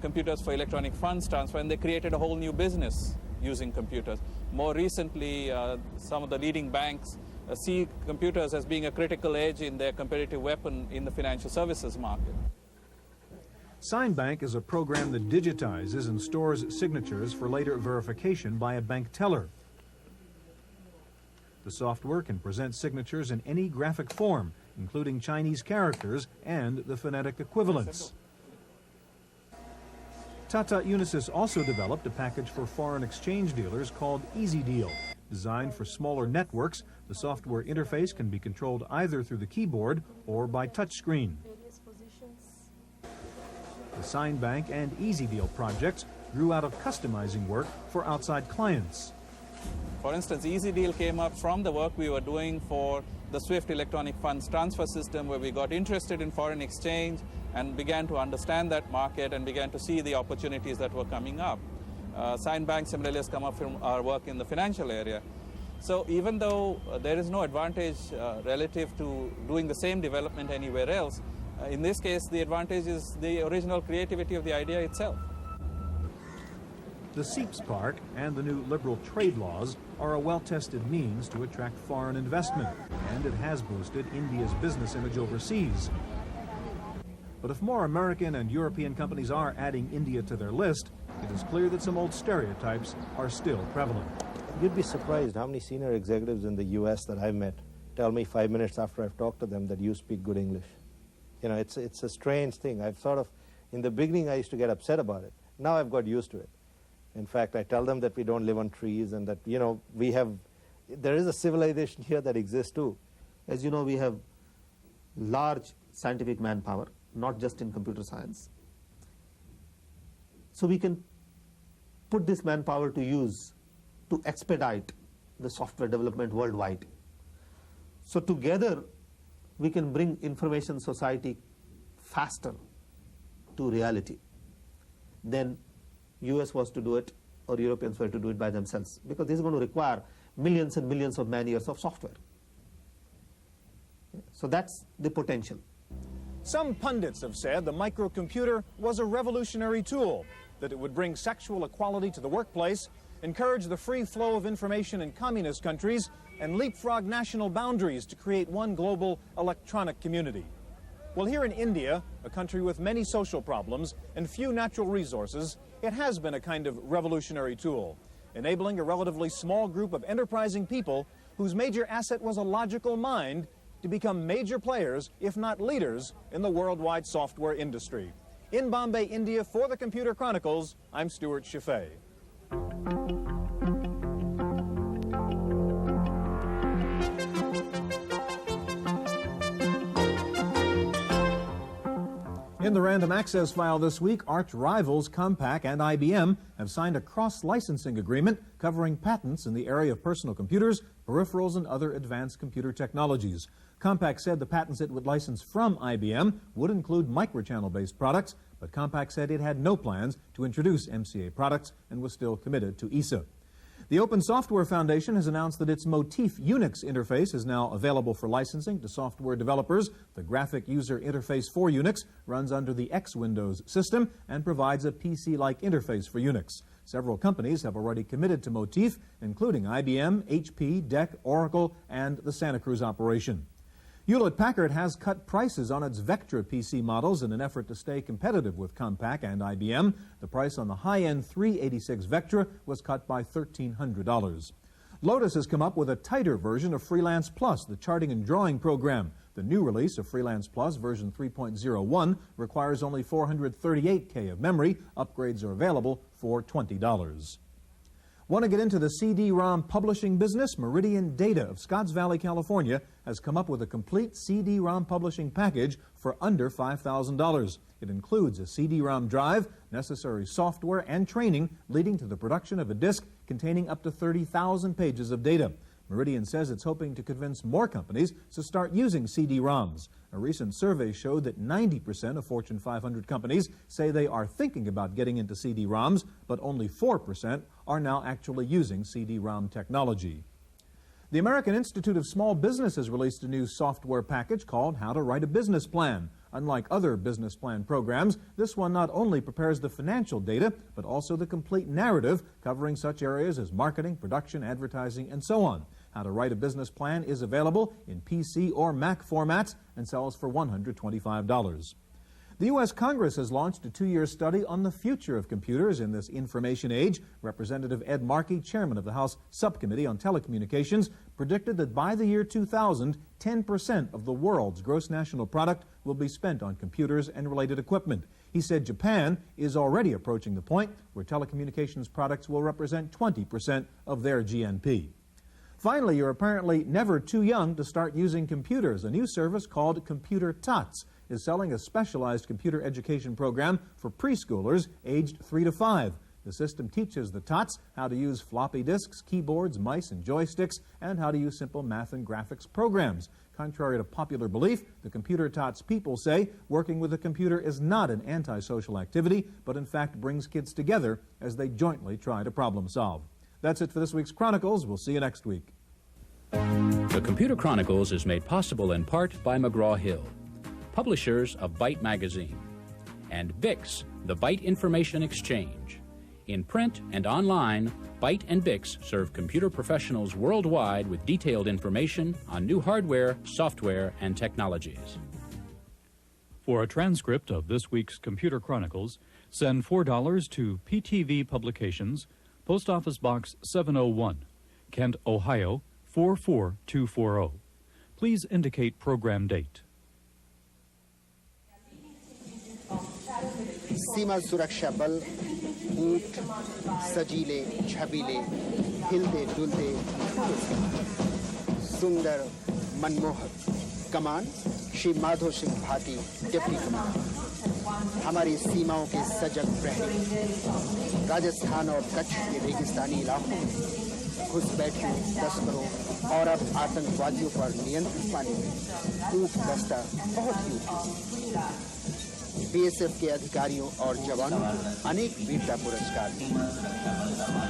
computers for electronic funds transfer, and they created a whole new business using computers. More recently, some of the leading banks see computers as being a critical edge in their competitive weapon in the financial services market. SignBank is a program that digitizes and stores signatures for later verification by a bank teller. The software can present signatures in any graphic form, including Chinese characters and the phonetic equivalents. Tata Unisys also developed a package for foreign exchange dealers called Easy Deal. Designed for smaller networks, the software interface can be controlled either through the keyboard or by touchscreen. The SignBank and Easy Deal projects grew out of customizing work for outside clients. For instance, Easy Deal came up from the work we were doing for the SWIFT electronic funds transfer system, where we got interested in foreign exchange and began to understand that market and began to see the opportunities that were coming up. SignBank similarly has come up from our work in the financial area. So even though there is no advantage relative to doing the same development anywhere else, in this case the advantage is the original creativity of the idea itself. The SEEPS Park and the new liberal trade laws are a well-tested means to attract foreign investment, and it has boosted India's business image overseas. But if more American and European companies are adding India to their list, it is clear that some old stereotypes are still prevalent. You'd be surprised how many senior executives in the U.S. that I've met tell me 5 minutes after I've talked to them that you speak good English. You know, it's a strange thing. I've sort of, in the beginning I used to get upset about it. Now I've got used to it. In fact, I tell them that we don't live on trees and that, you know, there is a civilization here that exists too. As you know, we have large scientific manpower, not just in computer science. So we can put this manpower to use to expedite the software development worldwide. So together we can bring information society faster to reality than US was to do it or Europeans were to do it by themselves, because this is going to require millions and millions of man years of software. So that's the potential. Some pundits have said the microcomputer was a revolutionary tool, that it would bring sexual equality to the workplace, encourage the free flow of information in communist countries, and leapfrog national boundaries to create one global electronic community. Well, here in India, a country with many social problems and few natural resources, it has been a kind of revolutionary tool. enabling a relatively small group of enterprising people whose major asset was a logical mind to become major players, if not leaders, in the worldwide software industry. In Bombay, India, for the Computer Chronicles, I'm Stuart Chaffee. In the random access file this week, arch rivals Compaq and IBM have signed a cross-licensing agreement covering patents in the area of personal computers, peripherals, and other advanced computer technologies. Compaq said the patents it would license from IBM would include microchannel-based products, but Compaq said it had no plans to introduce MCA products and was still committed to ESA. The Open Software Foundation has announced that its Motif Unix interface is now available for licensing to software developers. The graphic user interface for Unix runs under the X Windows system and provides a PC-like interface for Unix. Several companies have already committed to Motif, including IBM, HP, DEC, Oracle, and the Santa Cruz operation. Hewlett-Packard has cut prices on its Vectra PC models in an effort to stay competitive with Compaq and IBM. The price on the high-end 386 Vectra was cut by $1,300. Lotus has come up with a tighter version of Freelance Plus, the charting and drawing program. The new release of Freelance Plus, version 3.01, requires only 438K of memory. Upgrades are available for $20. Want to get into the CD-ROM publishing business? Meridian Data of Scotts Valley, California, has come up with a complete CD-ROM publishing package for under $5,000. It includes a CD-ROM drive, necessary software, and training, leading to the production of a disk containing up to 30,000 pages of data. Meridian says it's hoping to convince more companies to start using CD-ROMs. A recent survey showed that 90% of Fortune 500 companies say they are thinking about getting into CD-ROMs, but only 4% are now actually using CD-ROM technology. The American Institute of Small Business has released a new software package called How to Write a Business Plan. Unlike other business plan programs, this one not only prepares the financial data, but also the complete narrative covering such areas as marketing, production, advertising, and so on. How to Write a Business Plan is available in PC or Mac formats and sells for $125. The U.S. Congress has launched a 2-year study on the future of computers in this information age. Representative Ed Markey, chairman of the House Subcommittee on Telecommunications, predicted that by the year 2000, 10% of the world's gross national product will be spent on computers and related equipment. He said Japan is already approaching the point where telecommunications products will represent 20% of their GNP. Finally, you're apparently never too young to start using computers. A new service called Computer Tots is selling a specialized computer education program for preschoolers aged 3 to 5. The system teaches the tots how to use floppy disks, keyboards, mice, and joysticks, and how to use simple math and graphics programs. Contrary to popular belief, the Computer Tots people say working with a computer is not an antisocial activity, but in fact brings kids together as they jointly try to problem solve. That's it for this week's Chronicles. We'll see you next week. The Computer Chronicles is made possible in part by McGraw-Hill, publishers of Byte Magazine, and Bix, the Byte Information Exchange. In print and online, Byte and Bix serve computer professionals worldwide with detailed information on new hardware, software, and technologies. For a transcript of this week's Computer Chronicles, send $4 to PTV Publications, Post Office Box 701, Kent, Ohio 44240. Please indicate program date. सीमा सुरक्षा बल ऊंट सजीले छबीले हिलते डुलते सुंदर मनमोहक कमान Shri Madho Singh Bhati deputy कमान हमारी सीमाओं के सजग प्रहरी राजस्थान और कच्छ के रेगिस्तानी इलाकों में घुसपैठियों तस्करों और अब आतंकवादियों पर नियंत्रण पाने में ऊंट दस्ता बहुत ही बीएसएफ के अधिकारियों और जवानों को अनेक वीरता पुरस्कार दिए।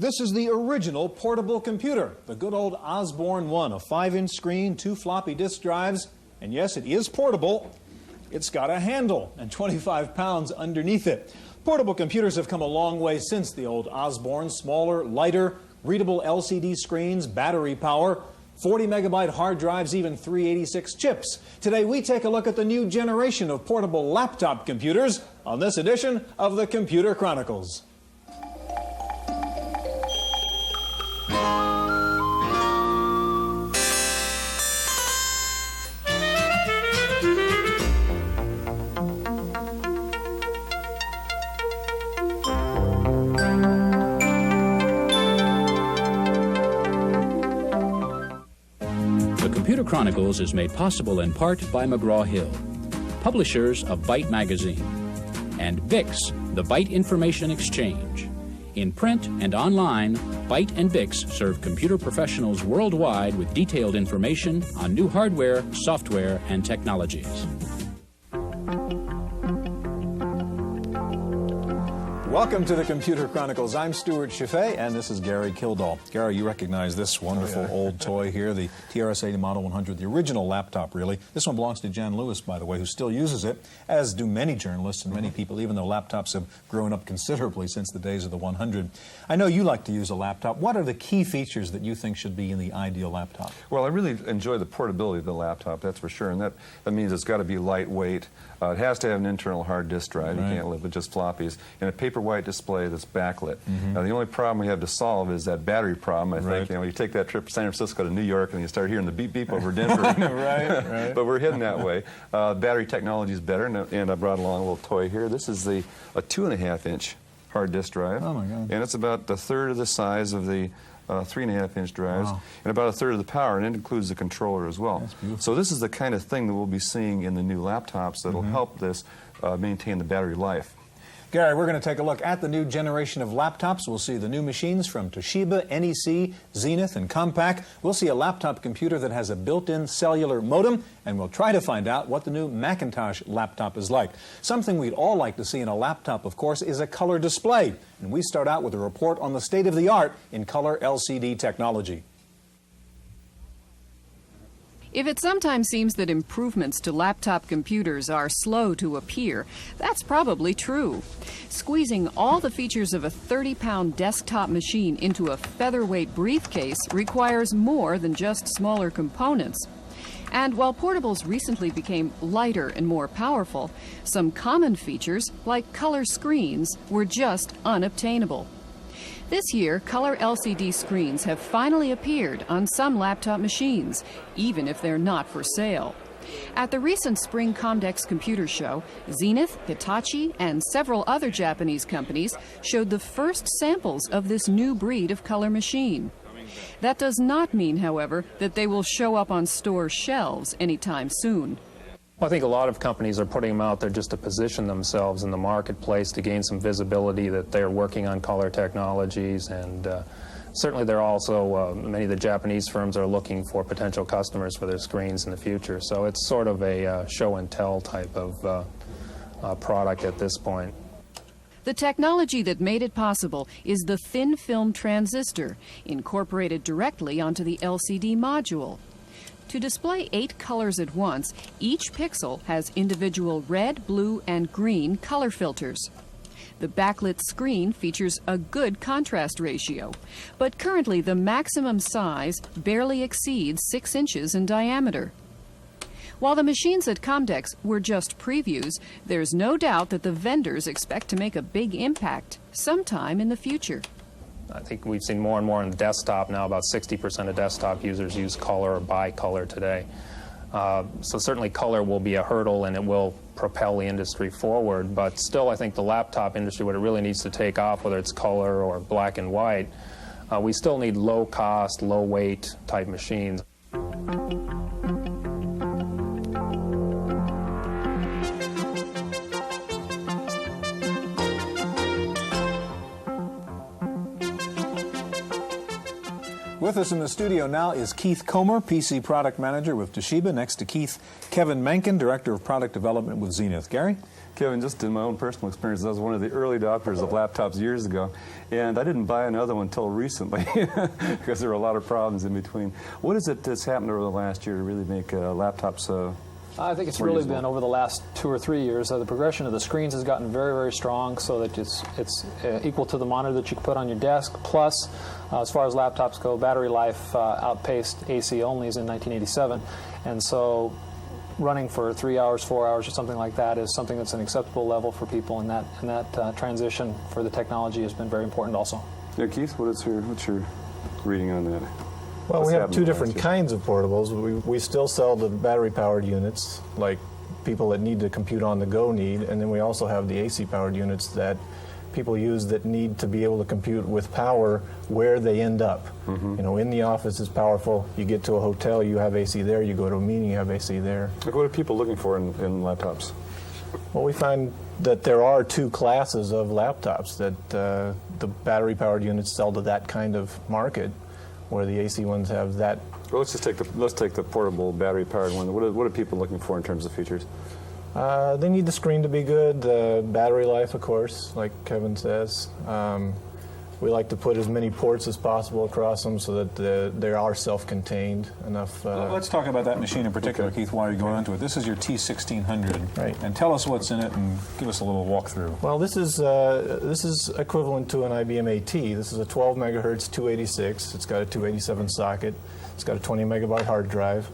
This is the original portable computer, the good old Osborne 1, a 5-inch screen, 2 floppy disk drives, and yes, it is portable. It's got a handle and 25 pounds underneath it. Portable computers have come a long way since the old Osborne, smaller, lighter, readable LCD screens, battery power, 40-megabyte hard drives, even 386 chips. Today we take a look at the new generation of portable laptop computers on this edition of the Computer Chronicles. Computer Chronicles is made possible in part by McGraw-Hill, publishers of Byte Magazine, and VIX, the Byte Information Exchange. In print and online, Byte and VIX serve computer professionals worldwide with detailed information on new hardware, software, and technologies. Welcome to the Computer Chronicles. I'm Stuart Chaffee, and this is Gary Kildall. Gary, you recognize this wonderful old toy here, the TRS-80 Model 100, the original laptop, really. This one belongs to Jan Lewis, by the way, who still uses it, as do many journalists and many people, even though laptops have grown up considerably since the days of the 100. I know you like to use a laptop. What are the key features that you think should be in the ideal laptop? Well, I really enjoy the portability of the laptop, that's for sure, and that means it's got to be lightweight. It has to have an internal hard disk drive. Right. You can't live with just floppies. And a paper white display that's backlit. Now, the only problem we have to solve is that battery problem, I think. You know, you take that trip from San Francisco to New York and you start hearing the beep beep over Denver. Right. But we're heading that way. Battery technology is better, and I brought along a little toy here. This is a 2.5-inch hard disk drive. Oh, my God. And it's about a third of the size of the 3.5-inch drives, Wow. and about a third of the power, and it includes the controller as well. That's beautiful. So this is the kind of thing that we'll be seeing in the new laptops that'll help this maintain the battery life. Gary, we're going to take a look at the new generation of laptops. We'll see the new machines from Toshiba, NEC, Zenith, and Compaq. We'll see a laptop computer that has a built-in cellular modem, and we'll try to find out what the new Macintosh laptop is like. Something we'd all like to see in a laptop, of course, is a color display. And we start out with a report on the state-of-the-art in color LCD technology. If it sometimes seems that improvements to laptop computers are slow to appear, that's probably true. Squeezing all the features of a 30-pound desktop machine into a featherweight briefcase requires more than just smaller components. And while portables recently became lighter and more powerful, some common features, like color screens, were just unobtainable. This year, color LCD screens have finally appeared on some laptop machines, even if they're not for sale. At the recent Spring Comdex Computer Show, Zenith, Hitachi, and several other Japanese companies showed the first samples of this new breed of color machine. That does not mean, however, that they will show up on store shelves anytime soon. Well, I think a lot of companies are putting them out there just to position themselves in the marketplace to gain some visibility that they're working on color technologies, and certainly there are also many of the Japanese firms are looking for potential customers for their screens in the future. So it's sort of a show and tell type of product at this point. The technology that made it possible is the thin film transistor, incorporated directly onto the LCD module. To display 8 colors at once, each pixel has individual red, blue, and green color filters. The backlit screen features a good contrast ratio, but currently the maximum size barely exceeds 6 inches in diameter. While the machines at Comdex were just previews, there's no doubt that the vendors expect to make a big impact sometime in the future. I think we've seen more and more on the desktop now. About 60% of desktop users use color or buy color today. So certainly color will be a hurdle and it will propel the industry forward, but still I think the laptop industry, what it really needs to take off, whether it's color or black and white, we still need low cost, low weight type machines. With us in the studio now is Keith Comer, PC Product Manager with Toshiba. Next to Keith, Kevin Menken, Director of Product Development with Zenith. Gary? Kevin, just in my own personal experience, I was one of the early adopters of laptops years ago, and I didn't buy another one until recently because there were a lot of problems in between. What is it that's happened over the last year to really make laptops I think it's really been over the last 2 or 3 years. The progression of the screens has gotten very, very strong, so that it's equal to the monitor that you can put on your desk. Plus, as far as laptops go, battery life outpaced AC onlys in 1987, and so running for 3 hours, 4 hours, or something like that is something that's an acceptable level for people, and that transition for the technology has been very important also. Yeah, Keith, what's your reading on that? Well, we have two different kinds of portables. We still sell the battery-powered units, like people that need to compute on the go need, and then we also have the AC-powered units that people use that need to be able to compute with power where they end up. You know, in the office is powerful. You get to a hotel, you have AC there. You go to a meeting, you have AC there. Like, what are people looking for in laptops? Well, we find that there are two classes of laptops, that the battery-powered units sell to that kind of market, where the AC ones have that. Well, let's take the portable battery-powered one. What are people looking for in terms of features? They need the screen to be good, the battery life, of course, like Kevin says. We like to put as many ports as possible across them so that they are self-contained enough. Let's talk about that machine in particular, Keith, while you're going into it. This is your T1600. Right. And tell us what's in it and give us a little walkthrough. Well, this is equivalent to an IBM AT. This is a 12 megahertz 286. It's got a 287 socket. It's got a 20 megabyte hard drive,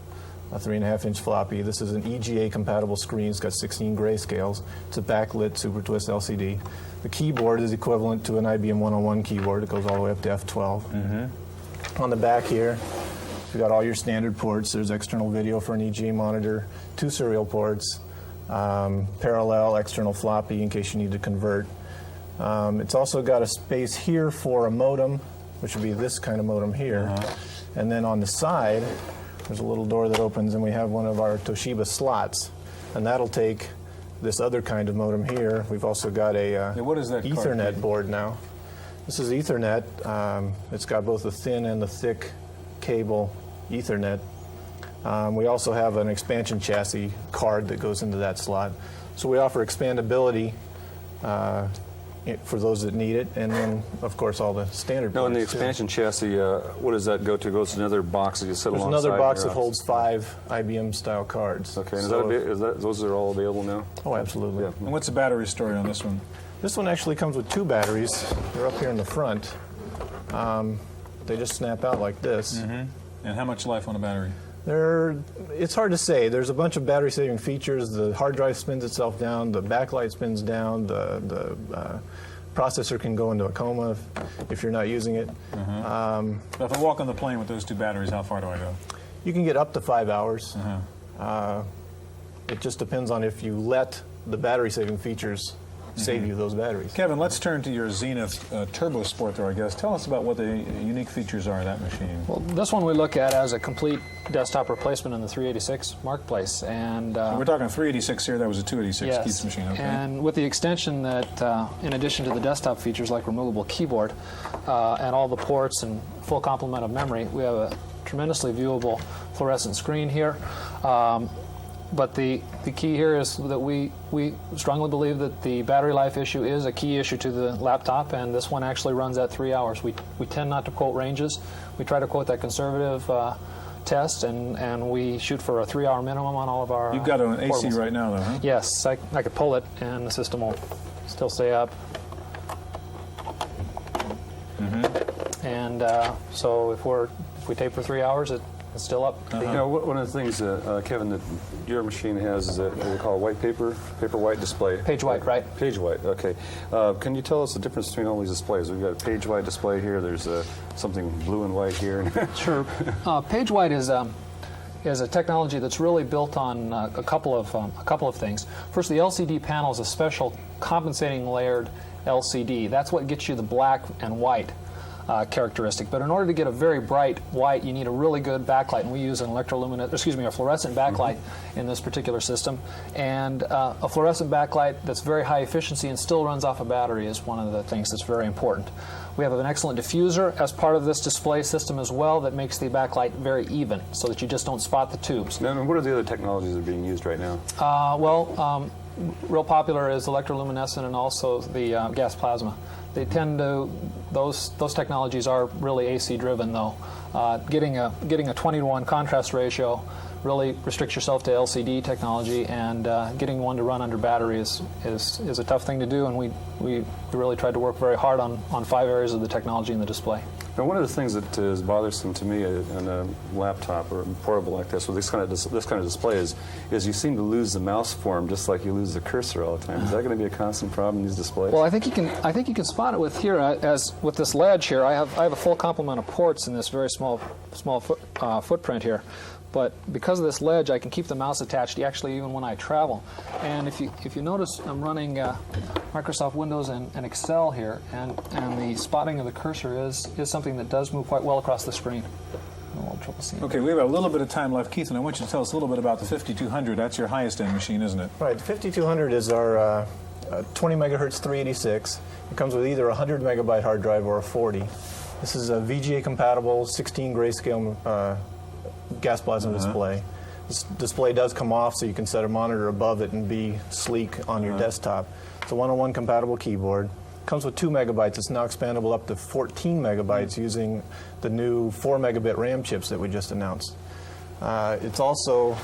a 3.5-inch floppy. This is an EGA-compatible screen. It's got 16 grayscales. It's a backlit Super Twist LCD. The keyboard is equivalent to an IBM 101 keyboard. It goes all the way up to F12. On the back here, you've got all your standard ports. There's external video for an EGA monitor, 2 serial ports, parallel external floppy in case you need to convert. It's also got a space here for a modem, which would be this kind of modem here. And then on the side, there's a little door that opens, and we have one of our Toshiba slots, and that'll take this other kind of modem here. We've also got a what is that Ethernet board now. This is Ethernet. It's got both the thin and the thick cable Ethernet. We also have an expansion chassis card that goes into that slot. So we offer expandability for those that need it, and then, of course, all the standard No, ports, and the expansion chassis, what does that go to? It goes to another box that you set alongside? There's another box that holds 5 IBM-style cards. Okay, and those are all available now? Oh, absolutely. Yeah. And what's the battery story on this one? This one actually comes with 2 batteries. They're up here in the front. They just snap out like this. And how much life on a battery? It's hard to say. There's a bunch of battery-saving features. The hard drive spins itself down. The backlight spins down. The processor can go into a coma if you're not using it. So if I walk on the plane with those 2 batteries, how far do I go? You can get up to 5 hours. It just depends on if you let the battery-saving features save you those batteries. Kevin, let's turn to your Zenith Turbo Sport there, I guess. Tell us about what the unique features are of that machine. Well, this one we look at as a complete desktop replacement in the 386 marketplace. And we're talking 386 here. That was a 286 yes, Keith's machine. Okay. And with the extension that, in addition to the desktop features like removable keyboard and all the ports and full complement of memory, we have a tremendously viewable fluorescent screen here. But the key here is that we strongly believe that the battery life issue is a key issue to the laptop, and this one actually runs at 3 hours. We tend not to quote ranges. We try to quote that conservative test, and we shoot for a 3-hour minimum on all of our You've got an portables. AC right now, though, huh? Yes, I could pull it, and the system will still stay up. And so if we tape for 3 hours, it's still up. You know, one of the things, Kevin, that your machine has is what they call white paper white display. Page white, right? Page white, okay. Can you tell us the difference between all these displays? We've got a page white display here. There's something blue and white here. Sure. Page white is a technology that's really built on a couple of things. First, the LCD panel is a special compensating layered LCD. That's what gets you the black and white. characteristic. But in order to get a very bright white, you need a really good backlight, and we use an a fluorescent backlight in this particular system. And a fluorescent backlight that's very high efficiency and still runs off a battery is one of the things that's very important. We have an excellent diffuser as part of this display system as well that makes the backlight very even, so that you just don't spot the tubes. And what are the other technologies that are being used right now? Real popular is electroluminescent and also the gas plasma. They tend to, those technologies are really AC driven though. Getting a 20-to-1 contrast ratio really restricts yourself to LCD technology, and getting one to run under battery is a tough thing to do, and we really tried to work very hard on 5 areas of the technology in the display. Now, one of the things that is bothersome to me on a laptop or portable like this, with this kind of display, is you seem to lose the mouse form just like you lose the cursor all the time. Is that going to be a constant problem in these displays? Well, I think you can spot it with here, as with this ledge here. I have a full complement of ports in this very small footprint here. But because of this ledge, I can keep the mouse attached actually even when I travel. And if you notice, I'm running Microsoft Windows and Excel here, and the spotting of the cursor is something that does move quite well across the screen. Okay, we have a little bit of time left, Keith, and I want you to tell us a little bit about the 5200. That's your highest-end machine, isn't it? Right, the 5200 is our 20 megahertz 386. It comes with either a 100 megabyte hard drive or a 40. This is a VGA compatible 16 grayscale gas plasma display. This display does come off, so you can set a monitor above it and be sleek on your desktop. It's a 101 compatible keyboard. Comes with 2 megabytes. It's now expandable up to 14 megabytes using the new 4 megabit RAM chips that we just announced. It's also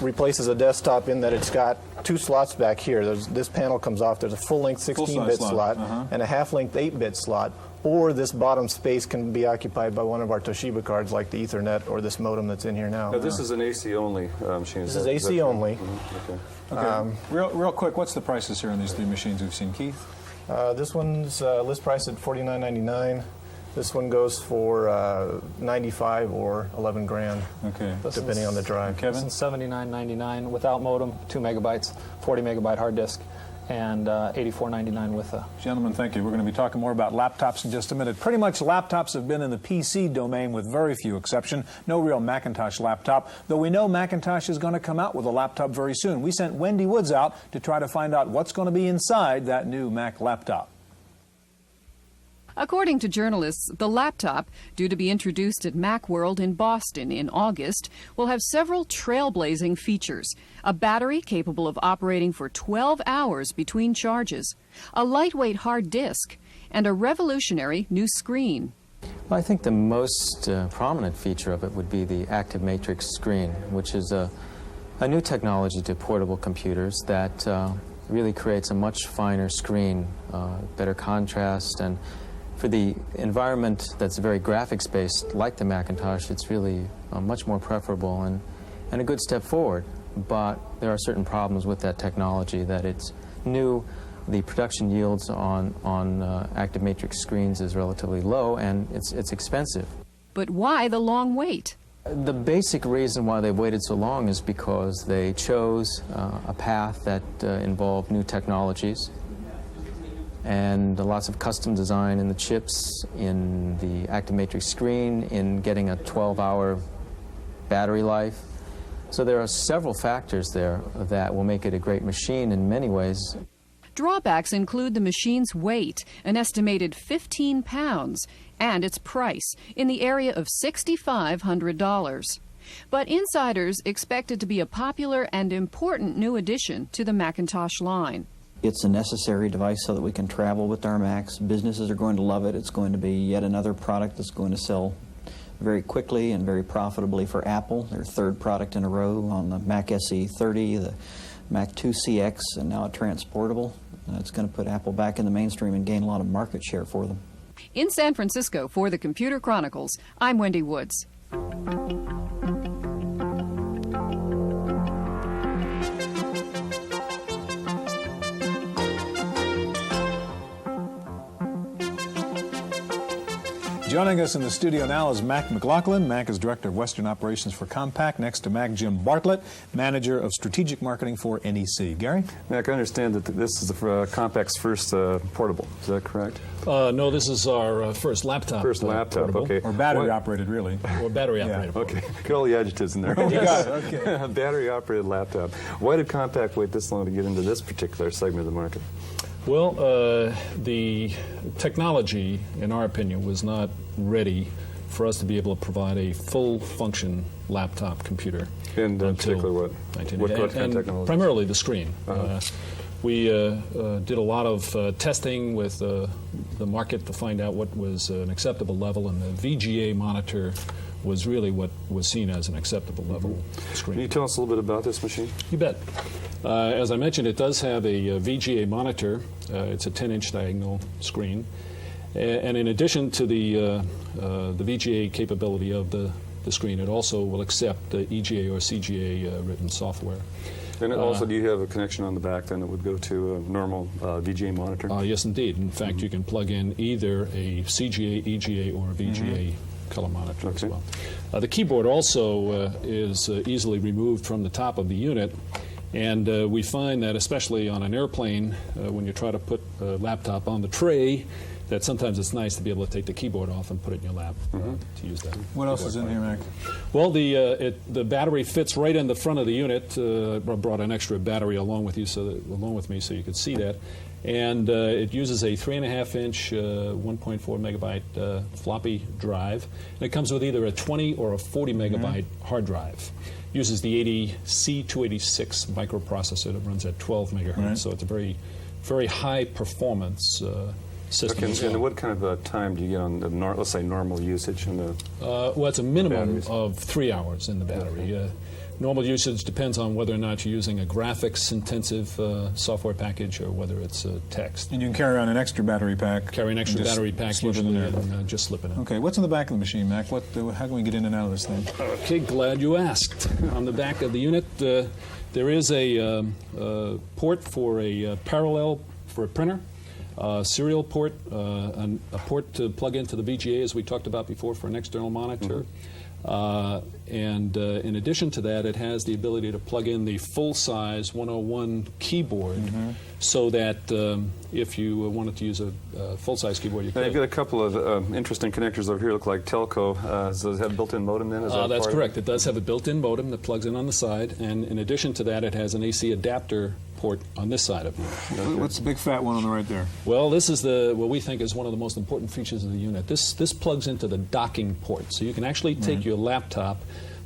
replaces a desktop in that it's got 2 slots back here. This panel comes off. There's a full-length 16-bit slot and a half-length 8-bit slot. Or this bottom space can be occupied by one of our Toshiba cards, like the Ethernet or this modem that's in here now. Now, this is an AC-only machine. This is AC-only. Okay. Real quick, what's the prices here on these 3 machines we've seen, Keith? This one's list price at $49.99. This one goes for $95 or $11 grand, depending on the drive. Kevin? This is $79.99 without modem, 2 megabytes, 40 megabyte hard disk, and $84.99 with a... Gentlemen, thank you. We're going to be talking more about laptops in just a minute. Pretty much laptops have been in the PC domain with very few exception. No real Macintosh laptop, though we know Macintosh is going to come out with a laptop very soon. We sent Wendy Woods out to try to find out what's going to be inside that new Mac laptop. According to journalists, the laptop, due to be introduced at Macworld in Boston in August, will have several trailblazing features. A battery capable of operating for 12 hours between charges, a lightweight hard disk, and a revolutionary new screen. Well, I think the most prominent feature of it would be the active matrix screen, which is a new technology to portable computers that really creates a much finer screen, better contrast, and for the environment that's very graphics-based, like the Macintosh, it's really much more preferable and a good step forward. But there are certain problems with that technology, that it's new, the production yields on active matrix screens is relatively low, and it's expensive. But why the long wait? The basic reason why they waited so long is because they chose a path that involved new technologies and lots of custom design in the chips, in the active matrix screen, in getting a 12-hour battery life. So there are several factors there that will make it a great machine in many ways. Drawbacks include the machine's weight, an estimated 15 pounds, and its price, in the area of $6,500. But insiders expect it to be a popular and important new addition to the Macintosh line. It's a necessary device so that we can travel with our Macs. Businesses are going to love it. It's going to be yet another product that's going to sell very quickly and very profitably for Apple. Their third product in a row on the Mac SE30, the Mac 2 CX, and now a transportable. It's going to put Apple back in the mainstream and gain a lot of market share for them. In San Francisco for the Computer Chronicles, I'm Wendy Woods. Joining us in the studio now is Mac McLaughlin. Mac is Director of Western Operations for Compaq. Next to Mac, Jim Bartlett, Manager of Strategic Marketing for NEC. Gary? Mac, I understand that this is Compaq's first portable. Is that correct? No, this is our first laptop. First laptop, portable. okay. Or battery-operated, really. Or battery-operated. Okay, get all the adjectives in there. You got it, okay. Battery-operated laptop. Why did Compaq wait this long to get into this particular segment of the market? Well, the technology, in our opinion, was not ready for us to be able to provide a full-function laptop computer. And in particular, what? What kind of technology? Primarily the screen. We did a lot of testing with the market to find out what was an acceptable level, and the VGA monitor was really what was seen as an acceptable level screen. Can you tell us a little bit about this machine? You bet. As I mentioned, it does have a VGA monitor. It's a 10-inch diagonal screen. And in addition to the VGA capability of the screen, it also will accept EGA or CGA written software. And also, do you have a connection on the back then that would go to a normal VGA monitor? Yes, indeed. In fact, you can plug in either a CGA, EGA, or a VGA color monitor as well. The keyboard also is easily removed from the top of the unit, and we find that especially on an airplane, when you try to put a laptop on the tray, that sometimes it's nice to be able to take the keyboard off and put it in your lap to use that. What else is in here, Mac? Well, the battery fits right in the front of the unit. I brought an extra battery along with me so you could see that. And it uses a 3.5-inch 1.4 megabyte floppy drive. And it comes with either a 20 or a 40 megabyte hard drive. Uses the C286 microprocessor that runs at 12 megahertz. So it's a very, very high performance system. Okay, and what kind of time do you get on the let's say normal usage? Well, it's a minimum of 3 hours in the battery. Normal usage depends on whether or not you're using a graphics-intensive software package or whether it's text. And you can carry on an extra battery pack. Carry an extra battery pack usually and just slip it in. Okay, what's in the back of the machine, Mac? How can we get in and out of this thing? Okay, glad you asked. On the back of the unit, there is a port for a parallel for a printer. Serial port, a port to plug into the VGA, as we talked about before, for an external monitor. And in addition to that, it has the ability to plug in the full-size 101 keyboard so that if you wanted to use a full-size keyboard, you could. You've got a couple of interesting connectors over here, look like telco. Does it have a built-in modem then? That's correct. It does have a built-in modem that plugs in on the side, and in addition to that, it has an AC adapter port on this side of it. Okay. What's the big fat one on the right there? Well, this is what we think is one of the most important features of the unit. This plugs into the docking port, so you can actually take your laptop,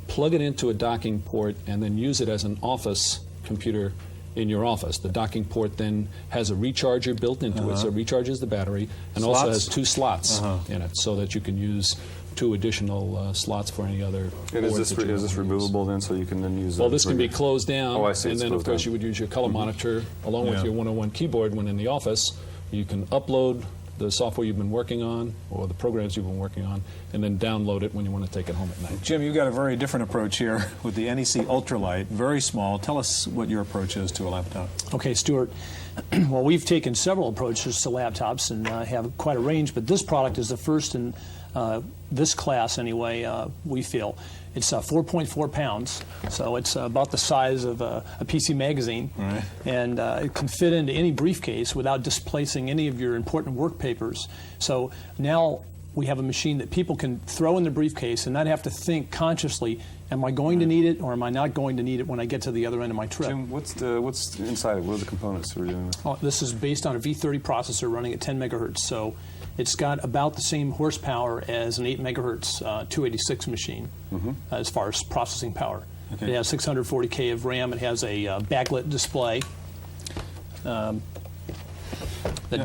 plug it into a docking port, and then use it as an office computer in your office. The docking port then has a recharger built into it, so it recharges the battery, and also has 2 slots in it, so that you can use 2 additional slots for any other. And is this removable then, so you can then use? Well, this can be closed down. Oh, I see. And then, of course, you would use your color monitor along with your 101 keyboard when in the office. You can upload the software you've been working on or the programs you've been working on, and then download it when you want to take it home at night. Jim, you've got a very different approach here with the NEC Ultralight, very small. Tell us what your approach is to a laptop. Okay, Stuart. Well, we've taken several approaches to laptops and have quite a range, but this product is the first in this class anyway, we feel. It's 4.4 pounds, so it's about the size of a PC magazine, and it can fit into any briefcase without displacing any of your important work papers. So now we have a machine that people can throw in the briefcase and not have to think consciously, am I going to need it or am I not going to need it when I get to the other end of my trip? Jim, what's inside it? What are the components we're dealing with? This is based on a V30 processor running at 10 megahertz, so it's got about the same horsepower as an 8 megahertz 286 machine as far as processing power. It has 640K of RAM. It has a backlit display that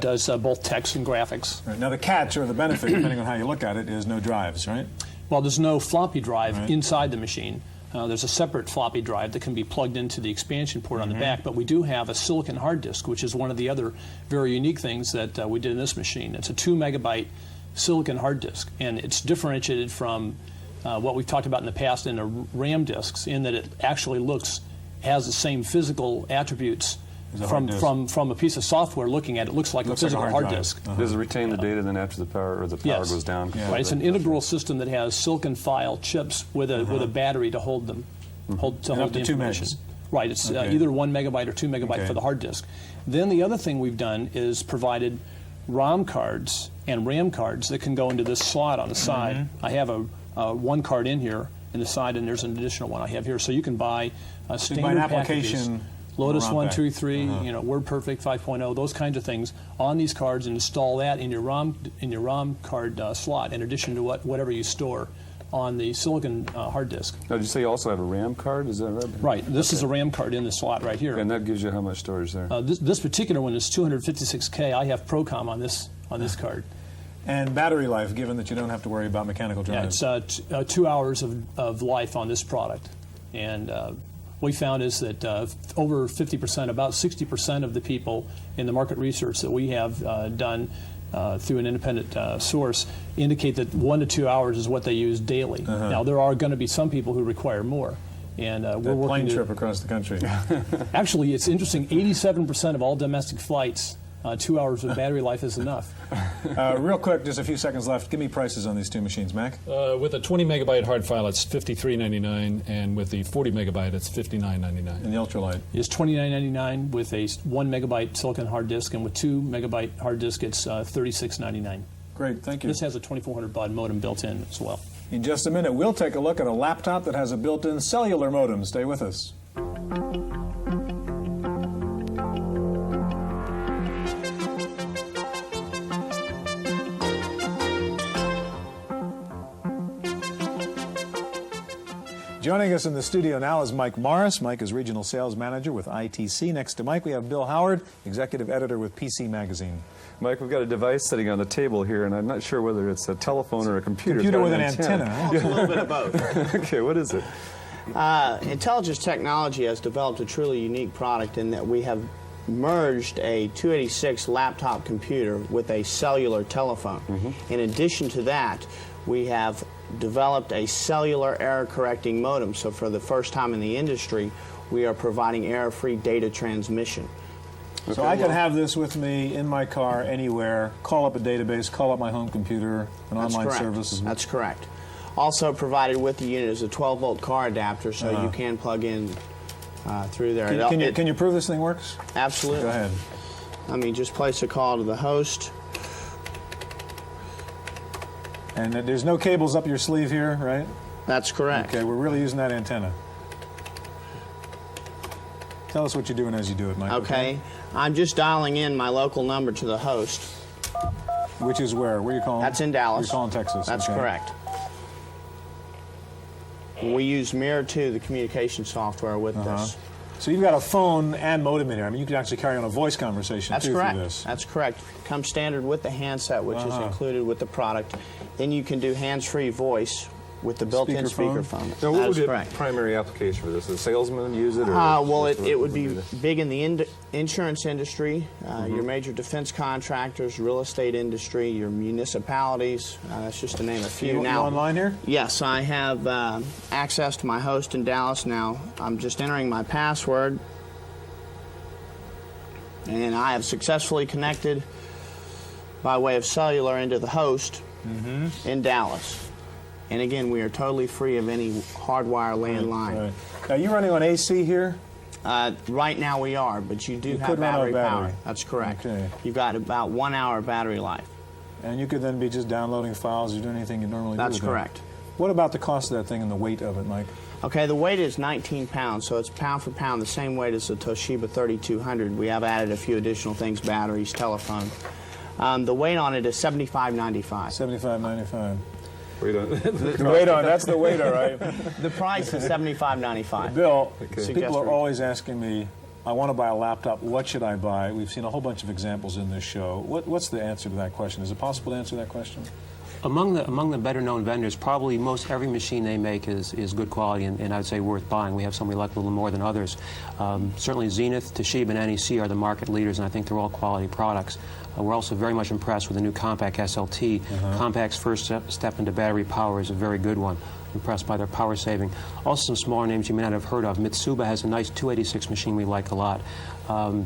does both text and graphics. Right. Now, the catch or the benefit, depending on how you look at it, is no drives, right? Well, there's no floppy drive inside the machine. There's a separate floppy drive that can be plugged into the expansion port on the back, but we do have a silicon hard disk, which is one of the other very unique things that we did in this machine. It's a 2 megabyte silicon hard disk, and it's differentiated from what we've talked about in the past in the RAM disks in that it actually has the same physical attributes From a piece of software looking at it, looks like a physical hard disk. Does it retain the data then after the power goes down? Yeah. Right. It's an integral system that has silicon file chips with a battery to hold them, hold the information. Right. It's either 1 megabyte or 2 megabyte for the hard disk. Then the other thing we've done is provided ROM cards and RAM cards that can go into this slot on the side. I have a one card in here in the side, and there's an additional one I have here. So you can buy standard application. Lotus 1, 2, 3, WordPerfect 5.0, those kinds of things on these cards, and install that in your ROM card slot in addition to whatever you store on the silicon hard disk. Now, did you say you also have a RAM card? Is that right? Right. This is a RAM card in the slot right here. And that gives you how much storage there? This particular one is 256K. I have Procom on this card. And battery life, given that you don't have to worry about mechanical drives? Yeah, it's 2 hours of life on this product. And we found is that over 50%, about 60% of the people in the market research that we have done through an independent source indicate that 1 to 2 hours is what they use daily. Now, there are going to be some people who require more. And we're working plane trip across the country. Actually, it's interesting, 87% of all domestic flights, 2 hours of battery life is enough. Real quick, just a few seconds left. Give me prices on these two machines, Mac. With a 20 megabyte hard file, it's $53.99, and with the 40 megabyte, it's $59.99. And the ultralight is $29.99 with a 1 megabyte silicon hard disk, and with 2 megabyte hard disk, it's $36.99. Great, thank you. This has a 2400 baud modem built in as well. In just a minute, we'll take a look at a laptop that has a built-in cellular modem. Stay with us. Joining us in the studio now is Mike Morris. Mike is Regional Sales Manager with ITC. Next to Mike, we have Bill Howard, Executive Editor with PC Magazine. Mike, we've got a device sitting on the table here, and I'm not sure whether it's a telephone or a computer. Computer with an antenna. Well, it's a little bit of both. Okay, what is it? Intelligence Technology has developed a truly unique product in that we have merged a 286 laptop computer with a cellular telephone. In addition to that, we have developed a cellular error-correcting modem. So for the first time in the industry, we are providing error-free data transmission. So I can have this with me in my car anywhere, call up a database, call up my home computer, an online service. That's correct. Also provided with the unit is a 12-volt car adapter, so you can plug in through there. Can you prove this thing works? Absolutely. Go ahead. I mean, just place a call to the host. And there's no cables up your sleeve here, right? That's correct. Okay, we're really using that antenna. Tell us what you're doing as you do it, Mike. Okay. I'm just dialing in my local number to the host. Which is where? Where are you calling? That's in Dallas. You're calling Texas. That's correct. We use Mirror 2, the communication software, with this. So you've got a phone and modem in here. I mean, you can actually carry on a voice conversation through this. That's correct. Comes standard with the handset, which is included with the product. Then you can do hands-free voice with the built-in speakerphone. Now, what would be the primary application for this? A salesman use it? Or well, it would be big in the insurance industry, your major defense contractors, real estate industry, your municipalities. That's just to name a few. You online here? Yes, I have access to my host in Dallas now. I'm just entering my password, and I have successfully connected by way of cellular into the host in Dallas. And again, we are totally free of any hardwire landline. Right. Now, you're running on AC here? Right now we are, but you do have battery power. That's correct. Okay. You've got about 1 hour battery life. And you could then be just downloading files or doing anything you normally do with That's correct. What about the cost of that thing and the weight of it, Mike? Okay, the weight is 19 pounds, so it's pound for pound the same weight as the Toshiba 3200. We have added a few additional things, batteries, telephone. The weight on it is $75.95. $75.95. Wait on. Wait on. That's the weight, all right. The price is $75.95. Bill, people are always asking me, I want to buy a laptop. What should I buy? We've seen a whole bunch of examples in this show. What's the answer to that question? Is it possible to answer that question? Among the better-known vendors, probably most every machine they make is good quality and I'd say worth buying. We have some we like a little more than others. Certainly Zenith, Toshiba, and NEC are the market leaders, and I think they're all quality products. We're also very much impressed with the new Compact SLT. Compact's first step into battery power is a very good one. impressed by their power saving. Also some smaller names you may not have heard of. Mitsuba has a nice 286 machine we like a lot.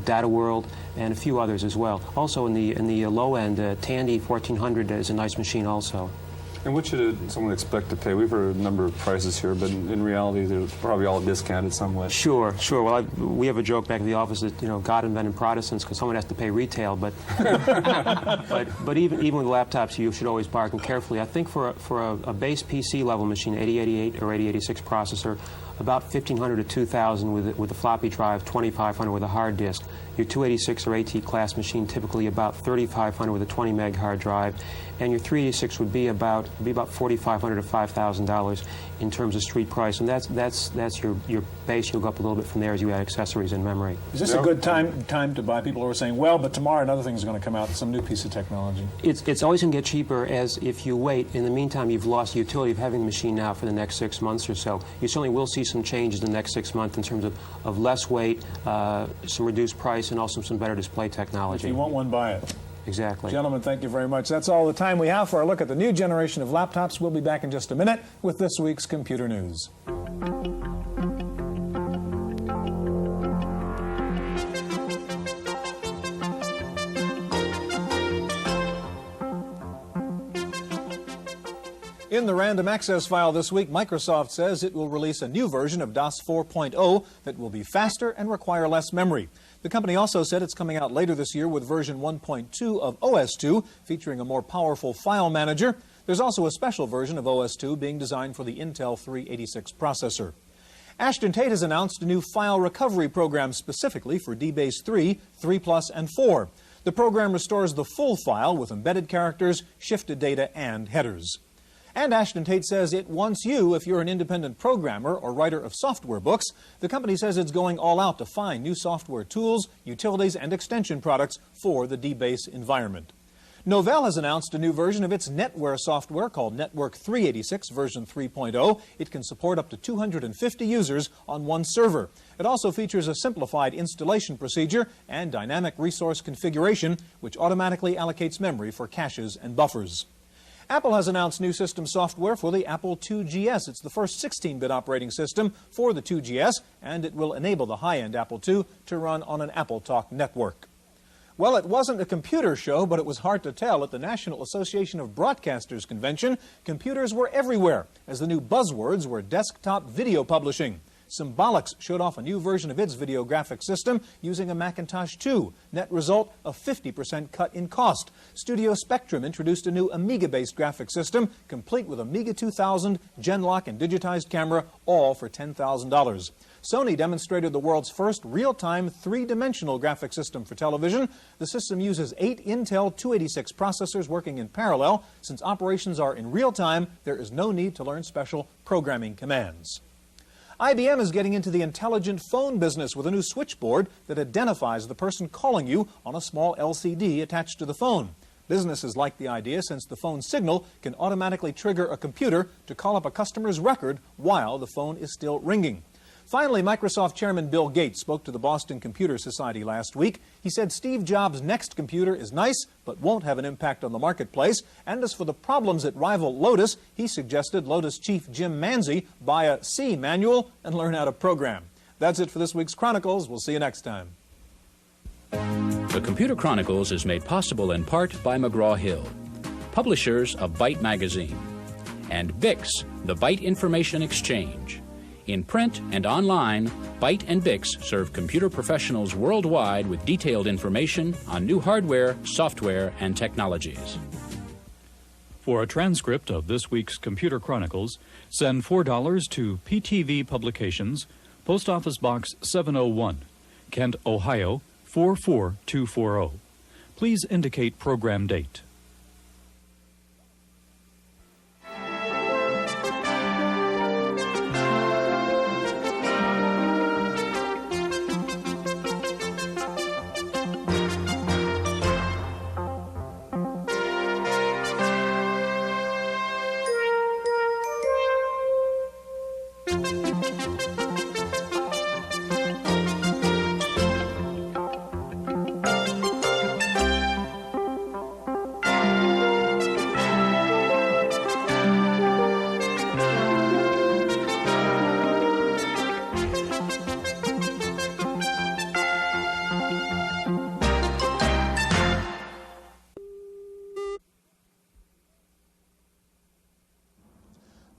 Data World and a few others as well. Also in the low end, Tandy 1400 is a nice machine also. And what should someone expect to pay? We've heard a number of prices here, but in reality, they're probably all discounted somewhat. Sure. Well, we have a joke back at the office that God invented Protestants because someone has to pay retail. But but even with laptops, you should always bargain carefully. I think for a base PC level machine, 8088 or 8086 processor, about $1,500 to $2,000 with a floppy drive, $2,500 with a hard disk. Your 286 or AT class machine typically about $3,500 with a 20 meg hard drive, and your 386 would be about $4,500 to $5,000 in terms of street price, and that's your base. You'll go up a little bit from there as you add accessories and memory. Is this a good time to buy? People who are saying, well, but tomorrow another thing is going to come out, some new piece of technology. It's always going to get cheaper as if you wait. In the meantime, you've lost the utility of having the machine now for the next 6 months or so. You certainly will see some changes in the next 6 months in terms of less weight, some reduced price, and also some better display technology. If you want one, buy it. Exactly. Gentlemen, thank you very much. That's all the time we have for our look at the new generation of laptops. We'll be back in just a minute with this week's computer news. In the random access file this week, Microsoft says it will release a new version of DOS 4.0 that will be faster and require less memory. The company also said it's coming out later this year with version 1.2 of OS2, featuring a more powerful file manager. There's also a special version of OS2 being designed for the Intel 386 processor. Ashton Tate has announced a new file recovery program specifically for DBase 3, 3+, and 4. The program restores the full file with embedded characters, shifted data, and headers. And Ashton Tate says it wants you if you're an independent programmer or writer of software books. The company says it's going all out to find new software tools, utilities, and extension products for the DBase environment. Novell has announced a new version of its NetWare software called Network 386 version 3.0. It can support up to 250 users on one server. It also features a simplified installation procedure and dynamic resource configuration, which automatically allocates memory for caches and buffers. Apple has announced new system software for the Apple IIgs. It's the first 16-bit operating system for the 2GS, and it will enable the high-end Apple II to run on an AppleTalk network. Well, it wasn't a computer show, but it was hard to tell. At the National Association of Broadcasters convention, computers were everywhere, as the new buzzwords were desktop video publishing. Symbolics showed off a new version of its video graphics system using a Macintosh 2. Net result, a 50% cut in cost. Studio Spectrum introduced a new Amiga-based graphics system, complete with Amiga 2000, Genlock, and digitized camera, all for $10,000. Sony demonstrated the world's first real-time three-dimensional graphics system for television. The system uses 8 Intel 286 processors working in parallel. Since operations are in real time, there is no need to learn special programming commands. IBM is getting into the intelligent phone business with a new switchboard that identifies the person calling you on a small LCD attached to the phone. Businesses like the idea since the phone signal can automatically trigger a computer to call up a customer's record while the phone is still ringing. Finally, Microsoft Chairman Bill Gates spoke to the Boston Computer Society last week. He said Steve Jobs' next computer is nice, but won't have an impact on the marketplace. And as for the problems that rival Lotus, he suggested Lotus chief Jim Manzi buy a C manual and learn how to program. That's it for this week's Chronicles. We'll see you next time. The Computer Chronicles is made possible in part by McGraw-Hill, publishers of Byte Magazine, and Bix, the Byte Information Exchange. In print and online, Byte and Bix serve computer professionals worldwide with detailed information on new hardware, software, and technologies. For a transcript of this week's Computer Chronicles, send $4 to PTV Publications, Post Office Box 701, Kent, Ohio 44240. Please indicate program date.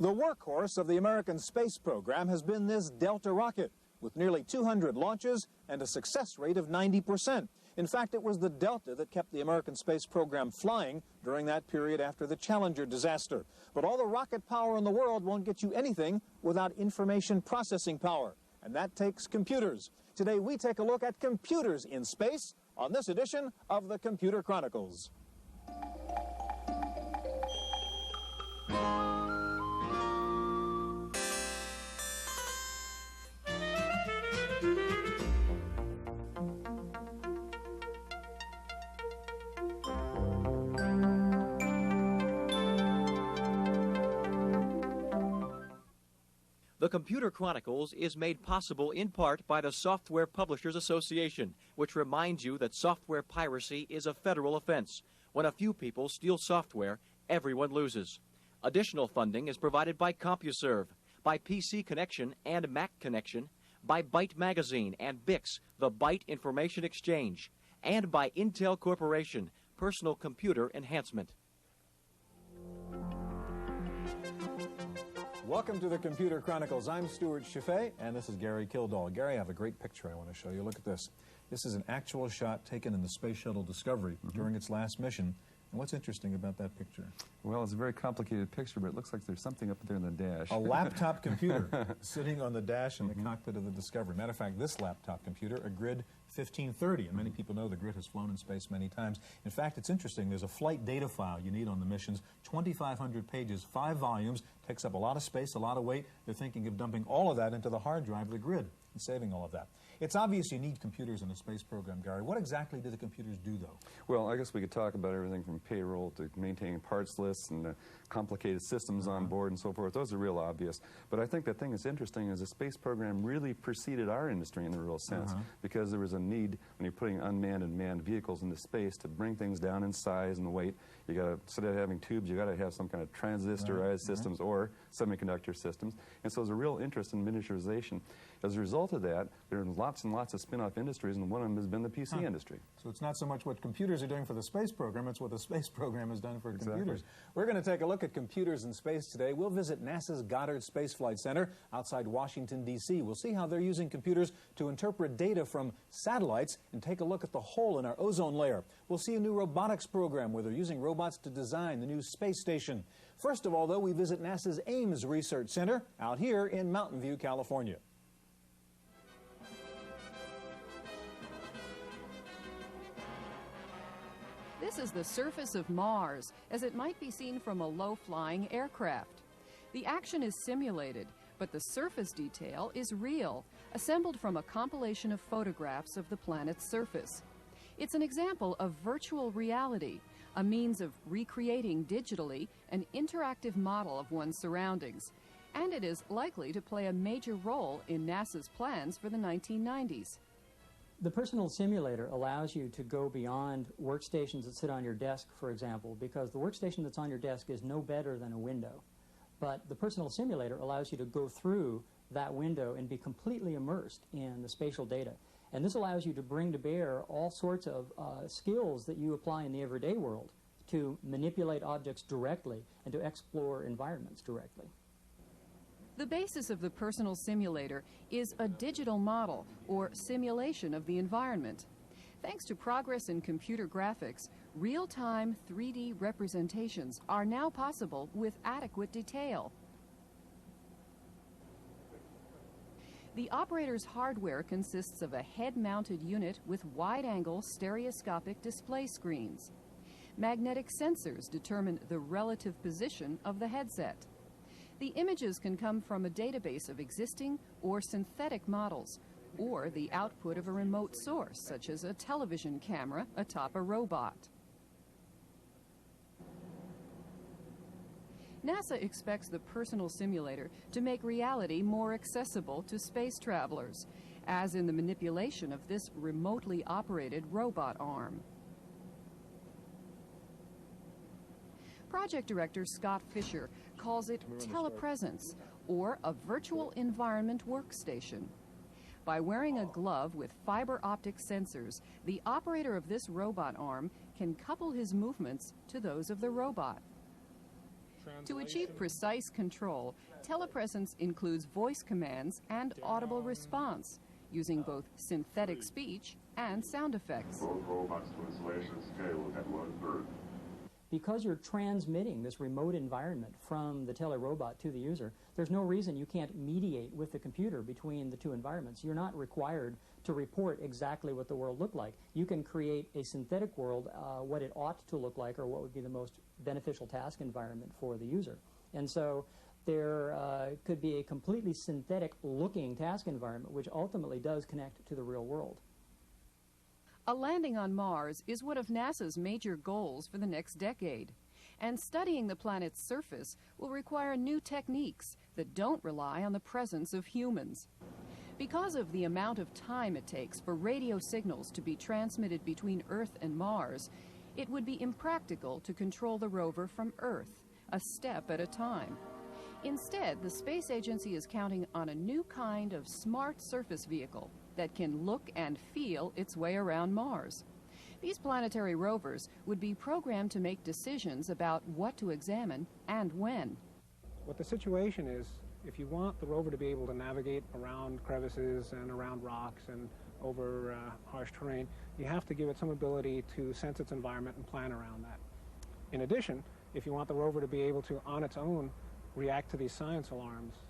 The workhorse of the American space program has been this Delta rocket, with nearly 200 launches and a success rate of 90%. In fact, it was the Delta that kept the American space program flying during that period after the Challenger disaster. But all the rocket power in the world won't get you anything without information processing power, and that takes computers. Today, we take a look at computers in space on this edition of the Computer Chronicles. The Computer Chronicles is made possible in part by the Software Publishers Association, which reminds you that software piracy is a federal offense. When a few people steal software, everyone loses. Additional funding is provided by CompuServe, by PC Connection and Mac Connection, by Byte Magazine and BIX, the Byte Information Exchange, and by Intel Corporation, Personal Computer Enhancement. Welcome to the Computer Chronicles. I'm Stuart Chaffee, and this is Gary Kildall. Gary, I have a great picture I want to show you. Look at this. This is an actual shot taken in the Space Shuttle Discovery during its last mission. And what's interesting about that picture? Well, it's a very complicated picture, but it looks like there's something up there in the dash. A laptop computer sitting on the dash in the cockpit of the Discovery. Matter of fact, this laptop computer, a Grid 1530, and many people know the Grid has flown in space many times. In fact, it's interesting. There's a flight data file you need on the missions, 2,500 pages, 5 volumes, takes up a lot of space, a lot of weight. They're thinking of dumping all of that into the hard drive of the Grid and saving all of that. It's obvious you need computers in a space program, Gary. What exactly do the computers do, though? Well, I guess we could talk about everything from payroll to maintaining parts lists and complicated systems on board and so forth. Those are real obvious. But I think the thing that's interesting is the space program really preceded our industry in a real sense because there was a need when you're putting unmanned and manned vehicles into space to bring things down in size and weight. You got to, instead of having tubes, you got to have some kind of transistorized systems or semiconductor systems. And so there's a real interest in miniaturization. As a result of that, there are lots and lots of spin-off industries, and one of them has been the PC industry. So it's not so much what computers are doing for the space program, it's what the space program has done for computers. We're going to take a look at computers in space today. We'll visit NASA's Goddard Space Flight Center outside Washington, D.C. We'll see how they're using computers to interpret data from satellites and take a look at the hole in our ozone layer. We'll see a new robotics program where they're using robots to design the new space station. First of all, though, we visit NASA's Ames Research Center out here in Mountain View, California. This is the surface of Mars, as it might be seen from a low-flying aircraft. The action is simulated, but the surface detail is real, assembled from a compilation of photographs of the planet's surface. It's an example of virtual reality, a means of recreating digitally an interactive model of one's surroundings, and it is likely to play a major role in NASA's plans for the 1990s. The personal simulator allows you to go beyond workstations that sit on your desk, for example, because the workstation that's on your desk is no better than a window. But the personal simulator allows you to go through that window and be completely immersed in the spatial data. And this allows you to bring to bear all sorts of skills that you apply in the everyday world to manipulate objects directly and to explore environments directly. The basis of the personal simulator is a digital model or simulation of the environment. Thanks to progress in computer graphics, real-time 3D representations are now possible with adequate detail. The operator's hardware consists of a head-mounted unit with wide-angle stereoscopic display screens. Magnetic sensors determine the relative position of the headset. The images can come from a database of existing or synthetic models, or the output of a remote source, such as a television camera atop a robot. NASA expects the personal simulator to make reality more accessible to space travelers, as in the manipulation of this remotely operated robot arm. Project Director Scott Fisher calls it telepresence, or a virtual environment workstation. By wearing a glove with fiber optic sensors, the operator of this robot arm can couple his movements to those of the robot. To achieve precise control, telepresence includes voice commands and audible response, using both synthetic speech and sound effects. Both robots to installation scale at 1/3. Because you're transmitting this remote environment from the telerobot to the user, there's no reason you can't mediate with the computer between the two environments. You're not required to report exactly what the world looked like. You can create a synthetic world, what it ought to look like, or what would be the most beneficial task environment for the user. And so there could be a completely synthetic-looking task environment, which ultimately does connect to the real world. A landing on Mars is one of NASA's major goals for the next decade, and studying the planet's surface will require new techniques that don't rely on the presence of humans. Because of the amount of time it takes for radio signals to be transmitted between Earth and Mars, it would be impractical to control the rover from Earth, a step at a time. Instead, the space agency is counting on a new kind of smart surface vehicle that can look and feel its way around Mars. These planetary rovers would be programmed to make decisions about what to examine and when. What the situation is, if you want the rover to be able to navigate around crevices and around rocks and over harsh terrain, you have to give it some ability to sense its environment and plan around that. In addition, if you want the rover to be able to, on its own, react to these science alarms,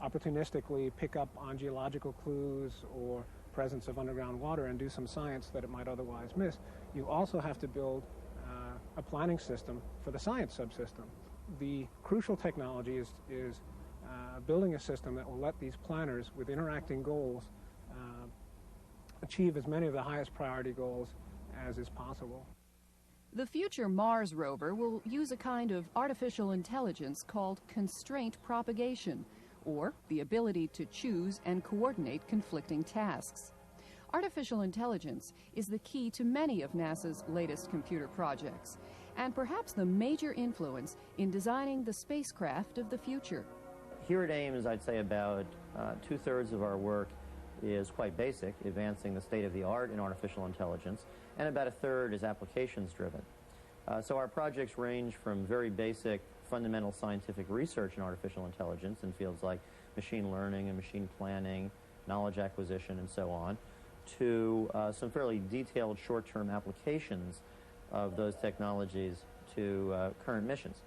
opportunistically pick up on geological clues or presence of underground water and do some science that it might otherwise miss, you also have to build a planning system for the science subsystem. The crucial technology is building a system that will let these planners with interacting goals achieve as many of the highest priority goals as is possible. The future Mars rover will use a kind of artificial intelligence called constraint propagation, or the ability to choose and coordinate conflicting tasks. Artificial intelligence is the key to many of NASA's latest computer projects, and perhaps the major influence in designing the spacecraft of the future. Here at Ames, I'd say about 2/3 of our work is quite basic, advancing the state-of-the-art in artificial intelligence, and about 1/3 is applications-driven. So our projects range from very basic fundamental scientific research in artificial intelligence in fields like machine learning and machine planning, knowledge acquisition, and so on, to some fairly detailed short-term applications of those technologies to current missions.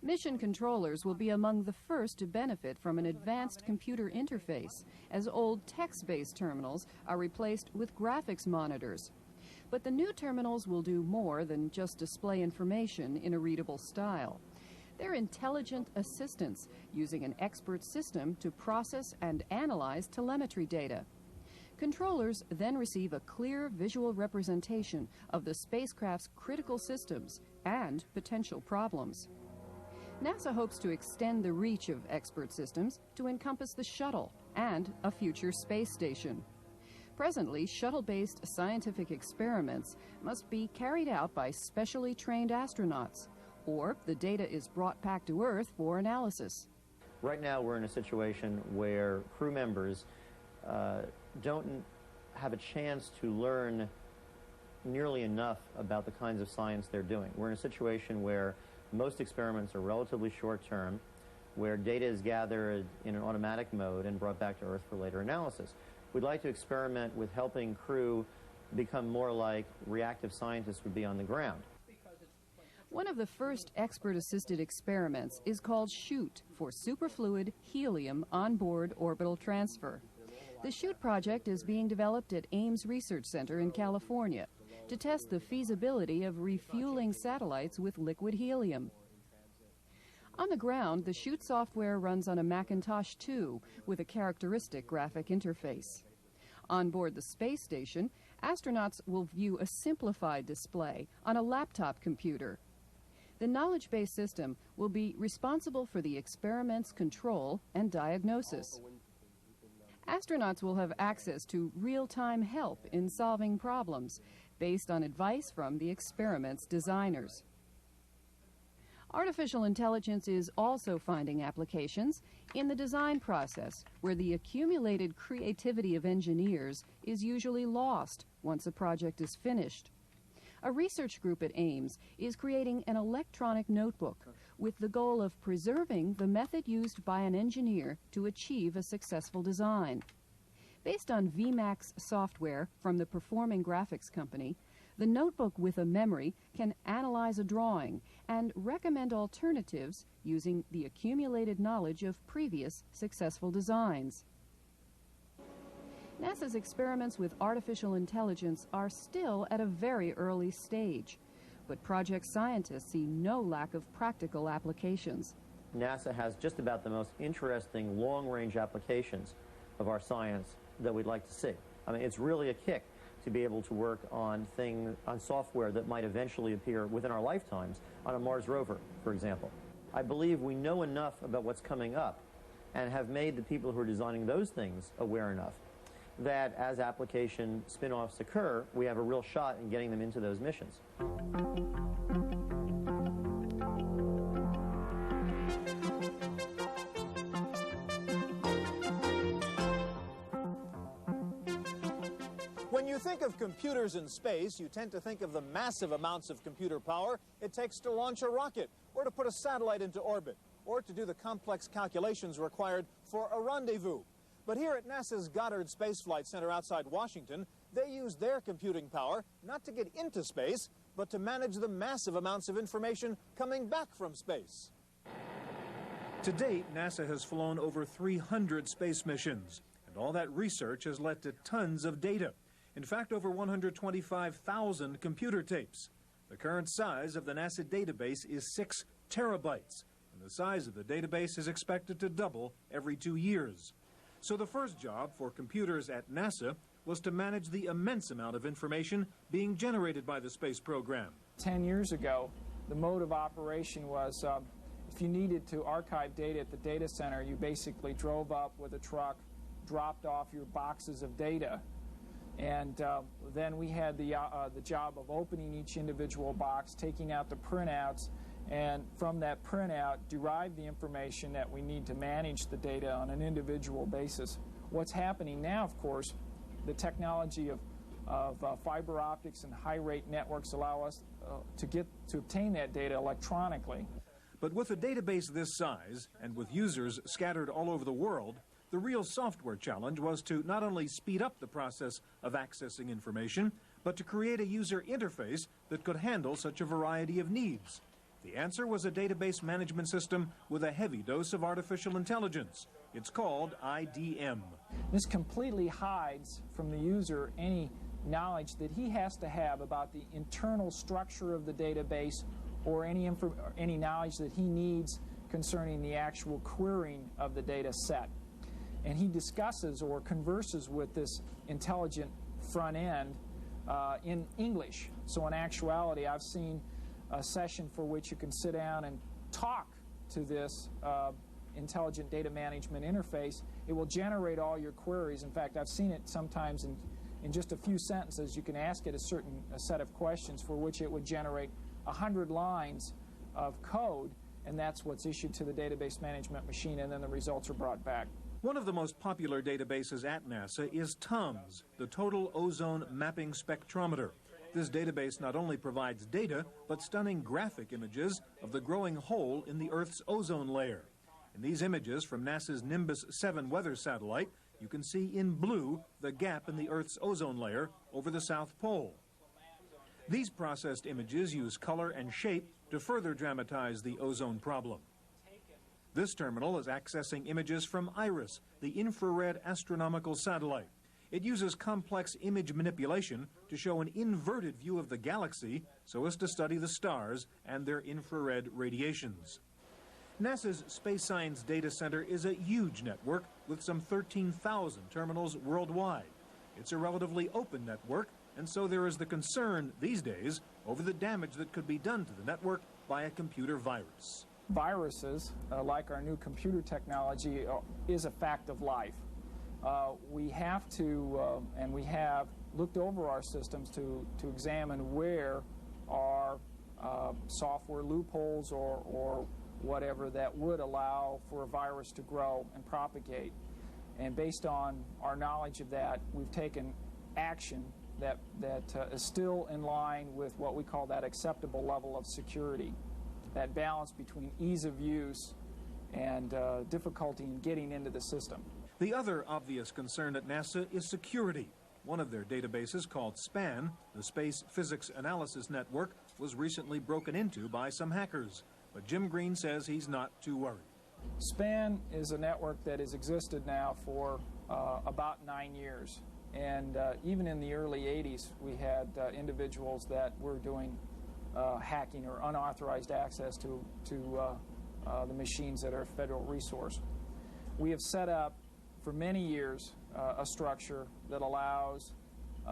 Mission controllers will be among the first to benefit from an advanced computer interface, as old text-based terminals are replaced with graphics monitors. But the new terminals will do more than just display information in a readable style. They're intelligent assistants using an expert system to process and analyze telemetry data. Controllers then receive a clear visual representation of the spacecraft's critical systems and potential problems. NASA hopes to extend the reach of expert systems to encompass the shuttle and a future space station. Presently, shuttle-based scientific experiments must be carried out by specially trained astronauts, or the data is brought back to Earth for analysis. Right now, we're in a situation where crew members don't have a chance to learn nearly enough about the kinds of science they're doing. We're in a situation where most experiments are relatively short-term, where data is gathered in an automatic mode and brought back to Earth for later analysis. We'd like to experiment with helping crew become more like reactive scientists would be on the ground. One of the first expert-assisted experiments is called SHOOT, for Superfluid Helium Onboard Orbital Transfer. The SHOOT project is being developed at Ames Research Center in California to test the feasibility of refueling satellites with liquid helium. On the ground, the SHOOT software runs on a Macintosh 2 with a characteristic graphic interface. On board the space station, astronauts will view a simplified display on a laptop computer. The knowledge-based system will be responsible for the experiment's control and diagnosis. Astronauts will have access to real-time help in solving problems based on advice from the experiment's designers. Artificial intelligence is also finding applications in the design process, where the accumulated creativity of engineers is usually lost once a project is finished. A research group at Ames is creating an electronic notebook with the goal of preserving the method used by an engineer to achieve a successful design. Based on VMAX software from the Performing Graphics Company, the notebook with a memory can analyze a drawing and recommend alternatives using the accumulated knowledge of previous successful designs. NASA's experiments with artificial intelligence are still at a very early stage, but project scientists see no lack of practical applications. NASA has just about the most interesting long-range applications of our science that we'd like to see. I mean, it's really a kick to be able to work on software that might eventually appear within our lifetimes on a Mars rover, for example. I believe we know enough about what's coming up and have made the people who are designing those things aware enough that as application spin-offs occur, we have a real shot in getting them into those missions. When you think of computers in space, you tend to think of the massive amounts of computer power it takes to launch a rocket, or to put a satellite into orbit, or to do the complex calculations required for a rendezvous. But here at NASA's Goddard Space Flight Center outside Washington, they use their computing power not to get into space, but to manage the massive amounts of information coming back from space. To date, NASA has flown over 300 space missions, and all that research has led to tons of data. In fact, over 125,000 computer tapes. The current size of the NASA database is 6 terabytes, and the size of the database is expected to double every 2 years. So the first job for computers at NASA was to manage the immense amount of information being generated by the space program. 10 years ago, the mode of operation was if you needed to archive data at the data center, you basically drove up with a truck, dropped off your boxes of data, and then we had the job of opening each individual box, taking out the printouts, and from that printout derive the information that we need to manage the data on an individual basis. What's happening now, of course, the technology of fiber optics and high-rate networks allow us to obtain that data electronically. But with a database this size, and with users scattered all over the world, the real software challenge was to not only speed up the process of accessing information, but to create a user interface that could handle such a variety of needs. The answer was a database management system with a heavy dose of artificial intelligence. It's called IDM. This completely hides from the user any knowledge that he has to have about the internal structure of the database or any knowledge that he needs concerning the actual querying of the data set. And he discusses or converses with this intelligent front end in English. So in actuality, I've seen a session for which you can sit down and talk to this intelligent data management interface. It will generate all your queries. In fact, I've seen it sometimes in just a few sentences. You can ask it a set of questions for which it would generate 100 lines of code, and that's what's issued to the database management machine, and then the results are brought back. One of the most popular databases at NASA is TOMS, the Total Ozone Mapping Spectrometer. This database not only provides data, but stunning graphic images of the growing hole in the Earth's ozone layer. In these images from NASA's Nimbus 7 weather satellite, you can see in blue the gap in the Earth's ozone layer over the South Pole. These processed images use color and shape to further dramatize the ozone problem. This terminal is accessing images from IRIS, the infrared astronomical satellite. It uses complex image manipulation to show an inverted view of the galaxy so as to study the stars and their infrared radiations. NASA's Space Science Data Center is a huge network with some 13,000 terminals worldwide. It's a relatively open network, and so there is the concern these days over the damage that could be done to the network by a computer virus. Viruses, like our new computer technology, is a fact of life. We have to, and we have looked over our systems to examine where are software loopholes or whatever that would allow for a virus to grow and propagate. And based on our knowledge of that, we've taken action that is still in line with what we call that acceptable level of security. that balance between ease of use and difficulty in getting into the system. The other obvious concern at NASA is security. One of their databases, called SPAN, the Space Physics Analysis Network, was recently broken into by some hackers. But Jim Green says he's not too worried. SPAN is a network that has existed now for about 9 years. And even in the early 80s, we had individuals that were doing hacking or unauthorized access to the machines that are a federal resource. We have set up for many years a structure that allows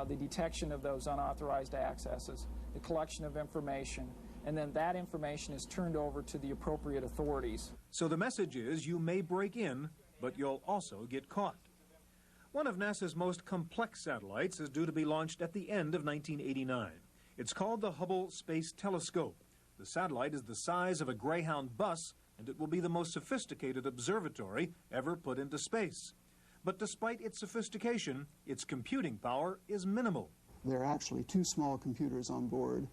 the detection of those unauthorized accesses, the collection of information, and then that information is turned over to the appropriate authorities. So the message is you may break in, but you'll also get caught. One of NASA's most complex satellites is due to be launched at the end of 1989. It's called the Hubble Space Telescope. The satellite is the size of a Greyhound bus, and it will be the most sophisticated observatory ever put into space. But despite its sophistication, its computing power is minimal. There are actually two small computers on board,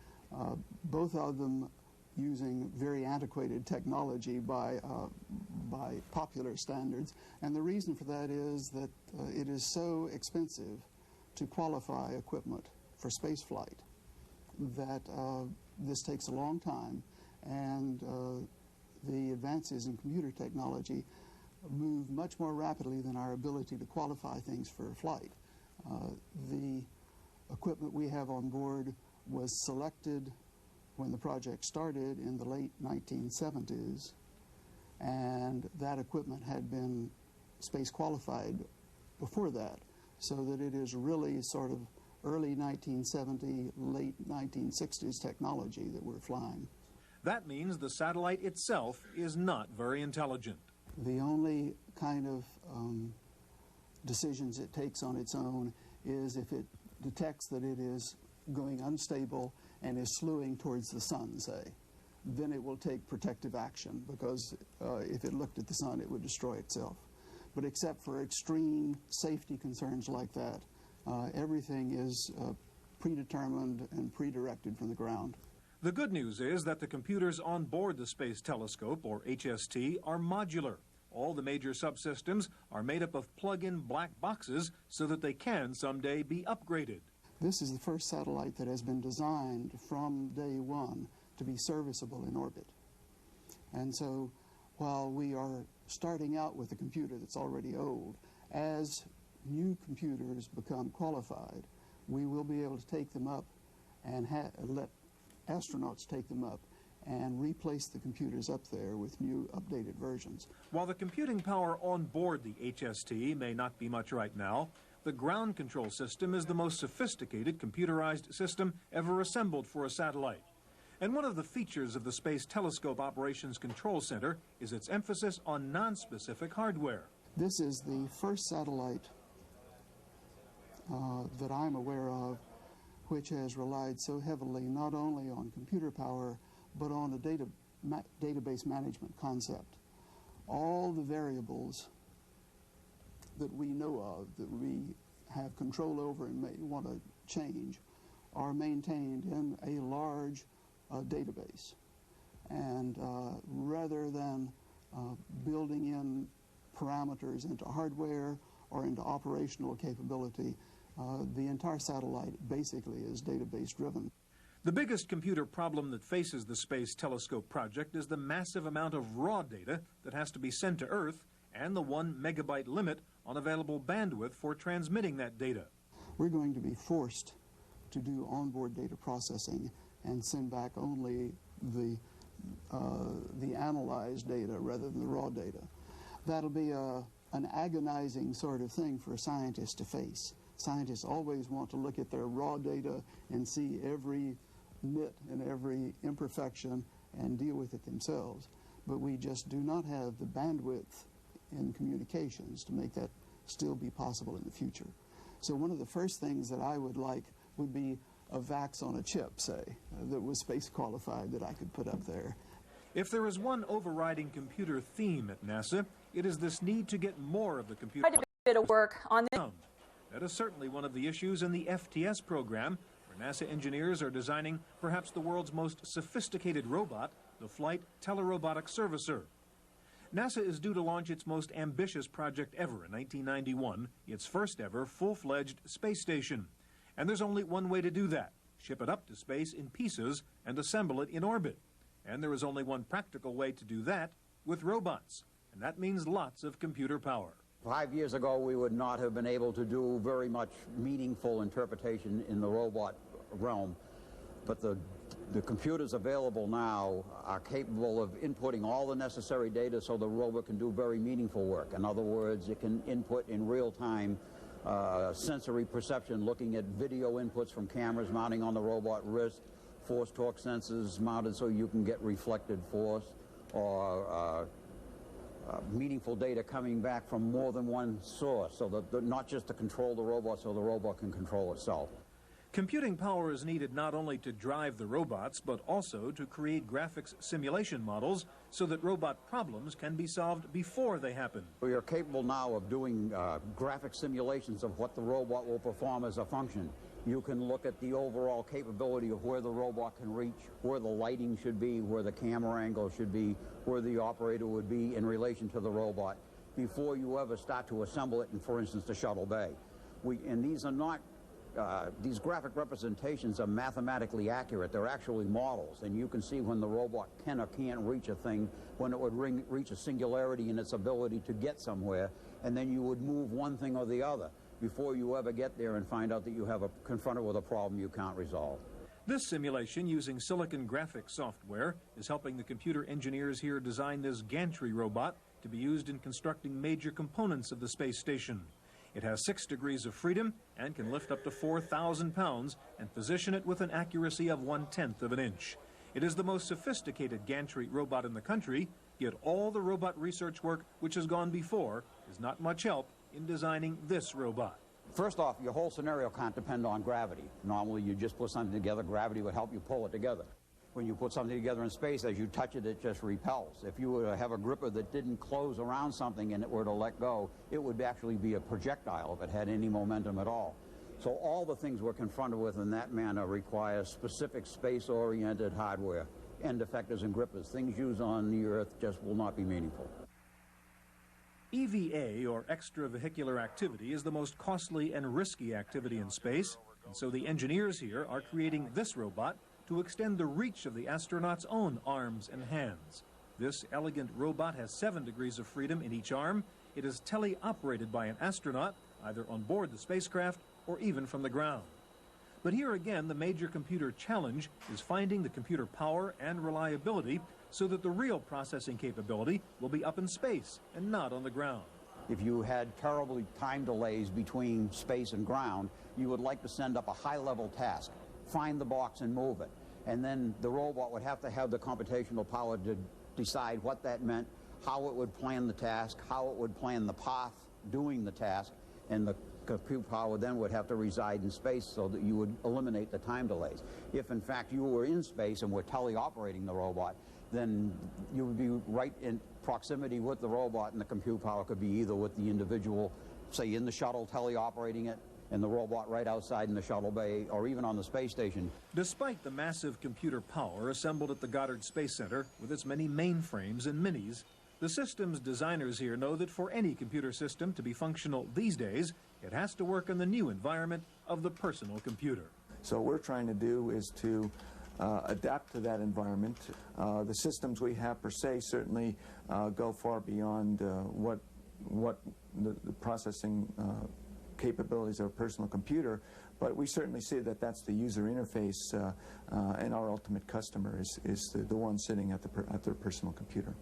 both of them using very antiquated technology by popular standards. And the reason for that is that it is so expensive to qualify equipment for space flight that this takes a long time, and the advances in computer technology move much more rapidly than our ability to qualify things for flight. The equipment we have on board was selected when the project started in the late 1970s, and that equipment had been space qualified before that, so that it is really sort of early 1970, late 1960s technology that we're flying. That means the satellite itself is not very intelligent. The only kind of decisions it takes on its own is if it detects that it is going unstable and is slewing towards the sun, say. Then it will take protective action, because if it looked at the sun, it would destroy itself. But except for extreme safety concerns like that, everything is predetermined and pre-directed from the ground. The good news is that the computers on board the Space Telescope, or HST, are modular. All the major subsystems are made up of plug-in black boxes so that they can someday be upgraded. This is the first satellite that has been designed from day one to be serviceable in orbit. And so while we are starting out with a computer that's already old, as new computers become qualified, we will be able to take them up and let astronauts take them up and replace the computers up there with new updated versions. While the computing power on board the HST may not be much right now, the ground control system is the most sophisticated computerized system ever assembled for a satellite. And one of the features of the Space Telescope Operations Control Center is its emphasis on non-specific hardware. This is the first satellite that I'm aware of which has relied so heavily not only on computer power but on a database management concept. All the variables that we know of, that we have control over and may want to change, are maintained in a large database. And rather than building in parameters into hardware or into operational capability, the entire satellite basically is database driven. The biggest computer problem that faces the Space Telescope project is the massive amount of raw data that has to be sent to Earth and the 1 megabyte limit on available bandwidth for transmitting that data. We're going to be forced to do onboard data processing and send back only the analyzed data rather than the raw data. That'll be an agonizing sort of thing for a scientist to face. Scientists always want to look at their raw data and see every nit and every imperfection and deal with it themselves. But we just do not have the bandwidth in communications to make that still be possible in the future. So one of the first things that I would like would be a VAX on a chip, say, that was space qualified that I could put up there. If there is one overriding computer theme at NASA, it is this need to get more of the computer. Quite a bit of work on this. That is certainly one of the issues in the FTS program, where NASA engineers are designing perhaps the world's most sophisticated robot the Flight Telerobotic Servicer. NASA is due to launch its most ambitious project ever in 1991, its first ever full-fledged space station. And there's only one way to do that: ship it up to space in pieces and assemble it in orbit. And there is only one practical way to do that: with robots. And that means lots of computer power. 5 years ago, we would not have been able to do very much meaningful interpretation in the robot realm. But the computers available now are capable of inputting all the necessary data so the robot can do very meaningful work. In other words, it can input in real time sensory perception, looking at video inputs from cameras mounting on the robot wrist, force torque sensors mounted so you can get reflected force, or meaningful data coming back from more than one source, so that not just to control the robot, so the robot can control itself. Computing power is needed not only to drive the robots, but also to create graphics simulation models so that robot problems can be solved before they happen. We are capable now of doing graphic simulations of what the robot will perform as a function. You can look at the overall capability of where the robot can reach, where the lighting should be, where the camera angle should be, where the operator would be in relation to the robot before you ever start to assemble it in, for instance, the shuttle bay. And these are not these graphic representations are mathematically accurate. They're actually models, and you can see when the robot can or can't reach a thing, when it would reach a singularity in its ability to get somewhere, and then you would move one thing or the other before you ever get there and find out that you have confronted with a problem you can't resolve. This simulation using silicon graphics software is helping the computer engineers here design this gantry robot to be used in constructing major components of the space station. It has 6 degrees of freedom and can lift up to 4,000 pounds and position it with an accuracy of 1/10 of an inch. It is the most sophisticated gantry robot in the country, yet all the robot research work which has gone before is not much help in designing this robot. First off, your whole scenario can't depend on gravity. Normally, you just put something together, gravity would help you pull it together. When you put something together in space, as you touch it, it just repels. If you were to have a gripper that didn't close around something and it were to let go, it would actually be a projectile if it had any momentum at all. So all the things we're confronted with in that manner require specific space-oriented hardware. End effectors and grippers. Things used on the Earth just will not be meaningful. EVA, or extravehicular activity, is the most costly and risky activity in space, and so the engineers here are creating this robot to extend the reach of the astronauts' own arms and hands. This elegant robot has 7 degrees of freedom in each arm. It is tele-operated by an astronaut, either on board the spacecraft or even from the ground. But here again, the major computer challenge is finding the computer power and reliability so that the real processing capability will be up in space and not on the ground. If you had terribly time delays between space and ground, you would like to send up a high-level task, find the box and move it. And then the robot would have to have the computational power to decide what that meant, how it would plan the task, how it would plan the path doing the task, and the compute power then would have to reside in space so that you would eliminate the time delays. If in fact you were in space and were teleoperating the robot, then you would be right in proximity with the robot, and the compute power could be either with the individual, say in the shuttle teleoperating it, and the robot right outside in the shuttle bay, or even on the space station. Despite the massive computer power assembled at the Goddard Space Center with its many mainframes and minis, the system's designers here know that for any computer system to be functional these days, it has to work in the new environment of the personal computer. So what we're trying to do is to adapt to that environment. The systems we have per se certainly go far beyond what the processing capabilities of a personal computer, but we certainly see that that's the user interface, and our ultimate customer is the one sitting at their personal computer.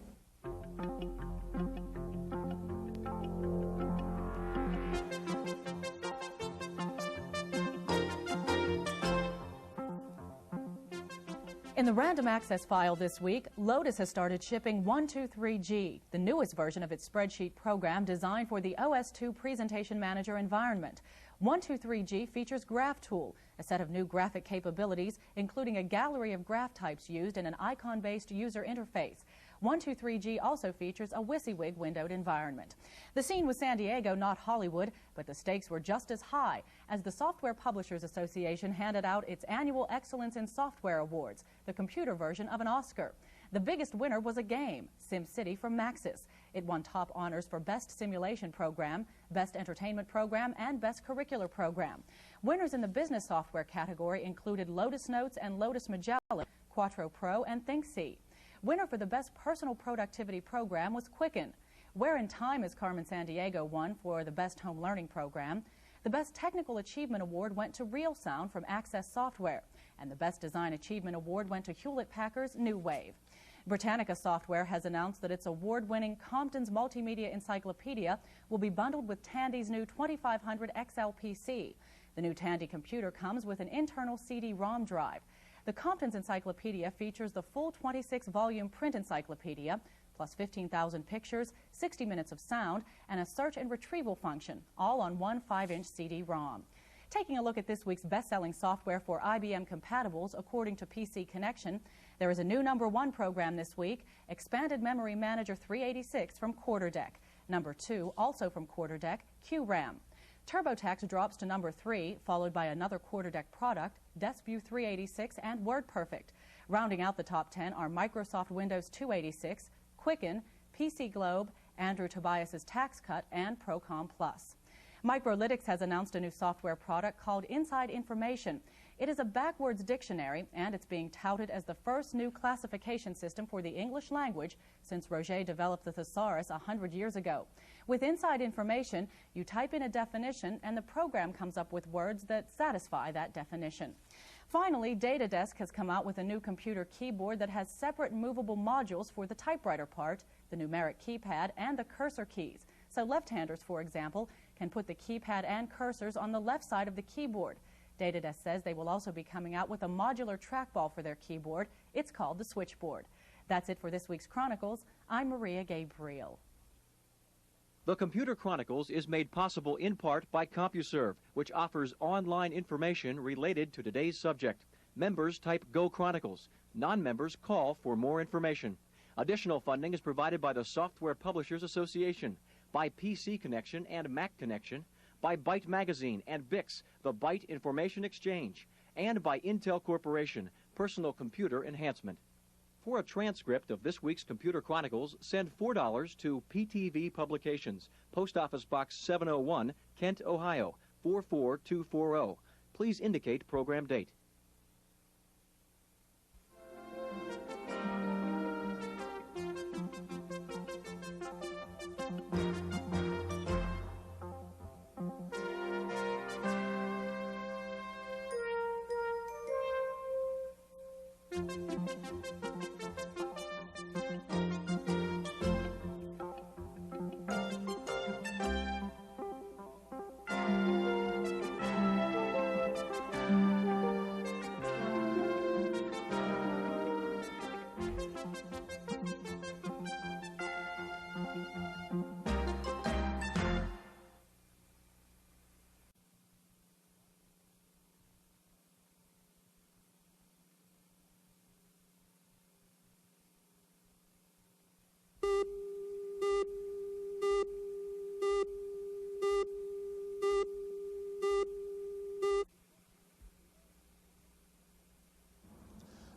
In the random access file this week, Lotus has started shipping 123G, the newest version of its spreadsheet program designed for the OS2 Presentation Manager environment. 123G features Graph Tool, a set of new graphic capabilities, including a gallery of graph types used in an icon-based user interface. 123G also features a WYSIWYG windowed environment. The scene was San Diego, not Hollywood, but the stakes were just as high as the Software Publishers Association handed out its annual Excellence in Software Awards, the computer version of an Oscar. The biggest winner was a game, SimCity from Maxis. It won top honors for Best Simulation Program, Best Entertainment Program, and Best Curricular Program. Winners in the business software category included Lotus Notes and Lotus Magellan, Quattro Pro, and ThinkC. Winner for the Best Personal Productivity Program was Quicken. Where in Time is Carmen Sandiego won for the Best Home Learning Program. The Best Technical Achievement Award went to Real Sound from Access Software, and the Best Design Achievement Award went to Hewlett-Packard's New Wave. Britannica Software has announced that its award-winning Compton's Multimedia Encyclopedia will be bundled with Tandy's new 2500 XL PC. The new Tandy computer comes with an internal CD-ROM drive. The Compton's Encyclopedia features the full 26-volume print encyclopedia, plus 15,000 pictures, 60 minutes of sound, and a search and retrieval function, all on one 5-inch CD-ROM. Taking a look at this week's best-selling software for IBM compatibles, according to PC Connection, there is a new #1 program this week, Expanded Memory Manager 386 from QuarterDeck. #2, also from QuarterDeck, QRAM. TurboTax drops to #3, followed by another QuarterDeck product, DeskView 386 and WordPerfect. Rounding out the top 10 are Microsoft Windows 286, Quicken, PC Globe, Andrew Tobias's Tax Cut, and Procom Plus. Microlytics has announced a new software product called Inside Information. It is a backwards dictionary, and it's being touted as the first new classification system for the English language since Roget developed the thesaurus 100 years ago. With Inside Information, you type in a definition, and the program comes up with words that satisfy that definition. Finally, DataDesk has come out with a new computer keyboard that has separate movable modules for the typewriter part, the numeric keypad, and the cursor keys. So left-handers, for example, can put the keypad and cursors on the left side of the keyboard. DataDesk says they will also be coming out with a modular trackball for their keyboard. It's called the Switchboard. That's it for this week's Chronicles. I'm Maria Gabriel. The Computer Chronicles is made possible in part by CompuServe, which offers online information related to today's subject. Members type Go Chronicles. Non-members call for more information. Additional funding is provided by the Software Publishers Association, by PC Connection and Mac Connection, by Byte Magazine and BIX, the Byte Information Exchange, and by Intel Corporation, Personal Computer Enhancement. For a transcript of this week's Computer Chronicles, send $4 to PTV Publications, Post Office Box 701, Kent, Ohio, 44240. Please indicate program date.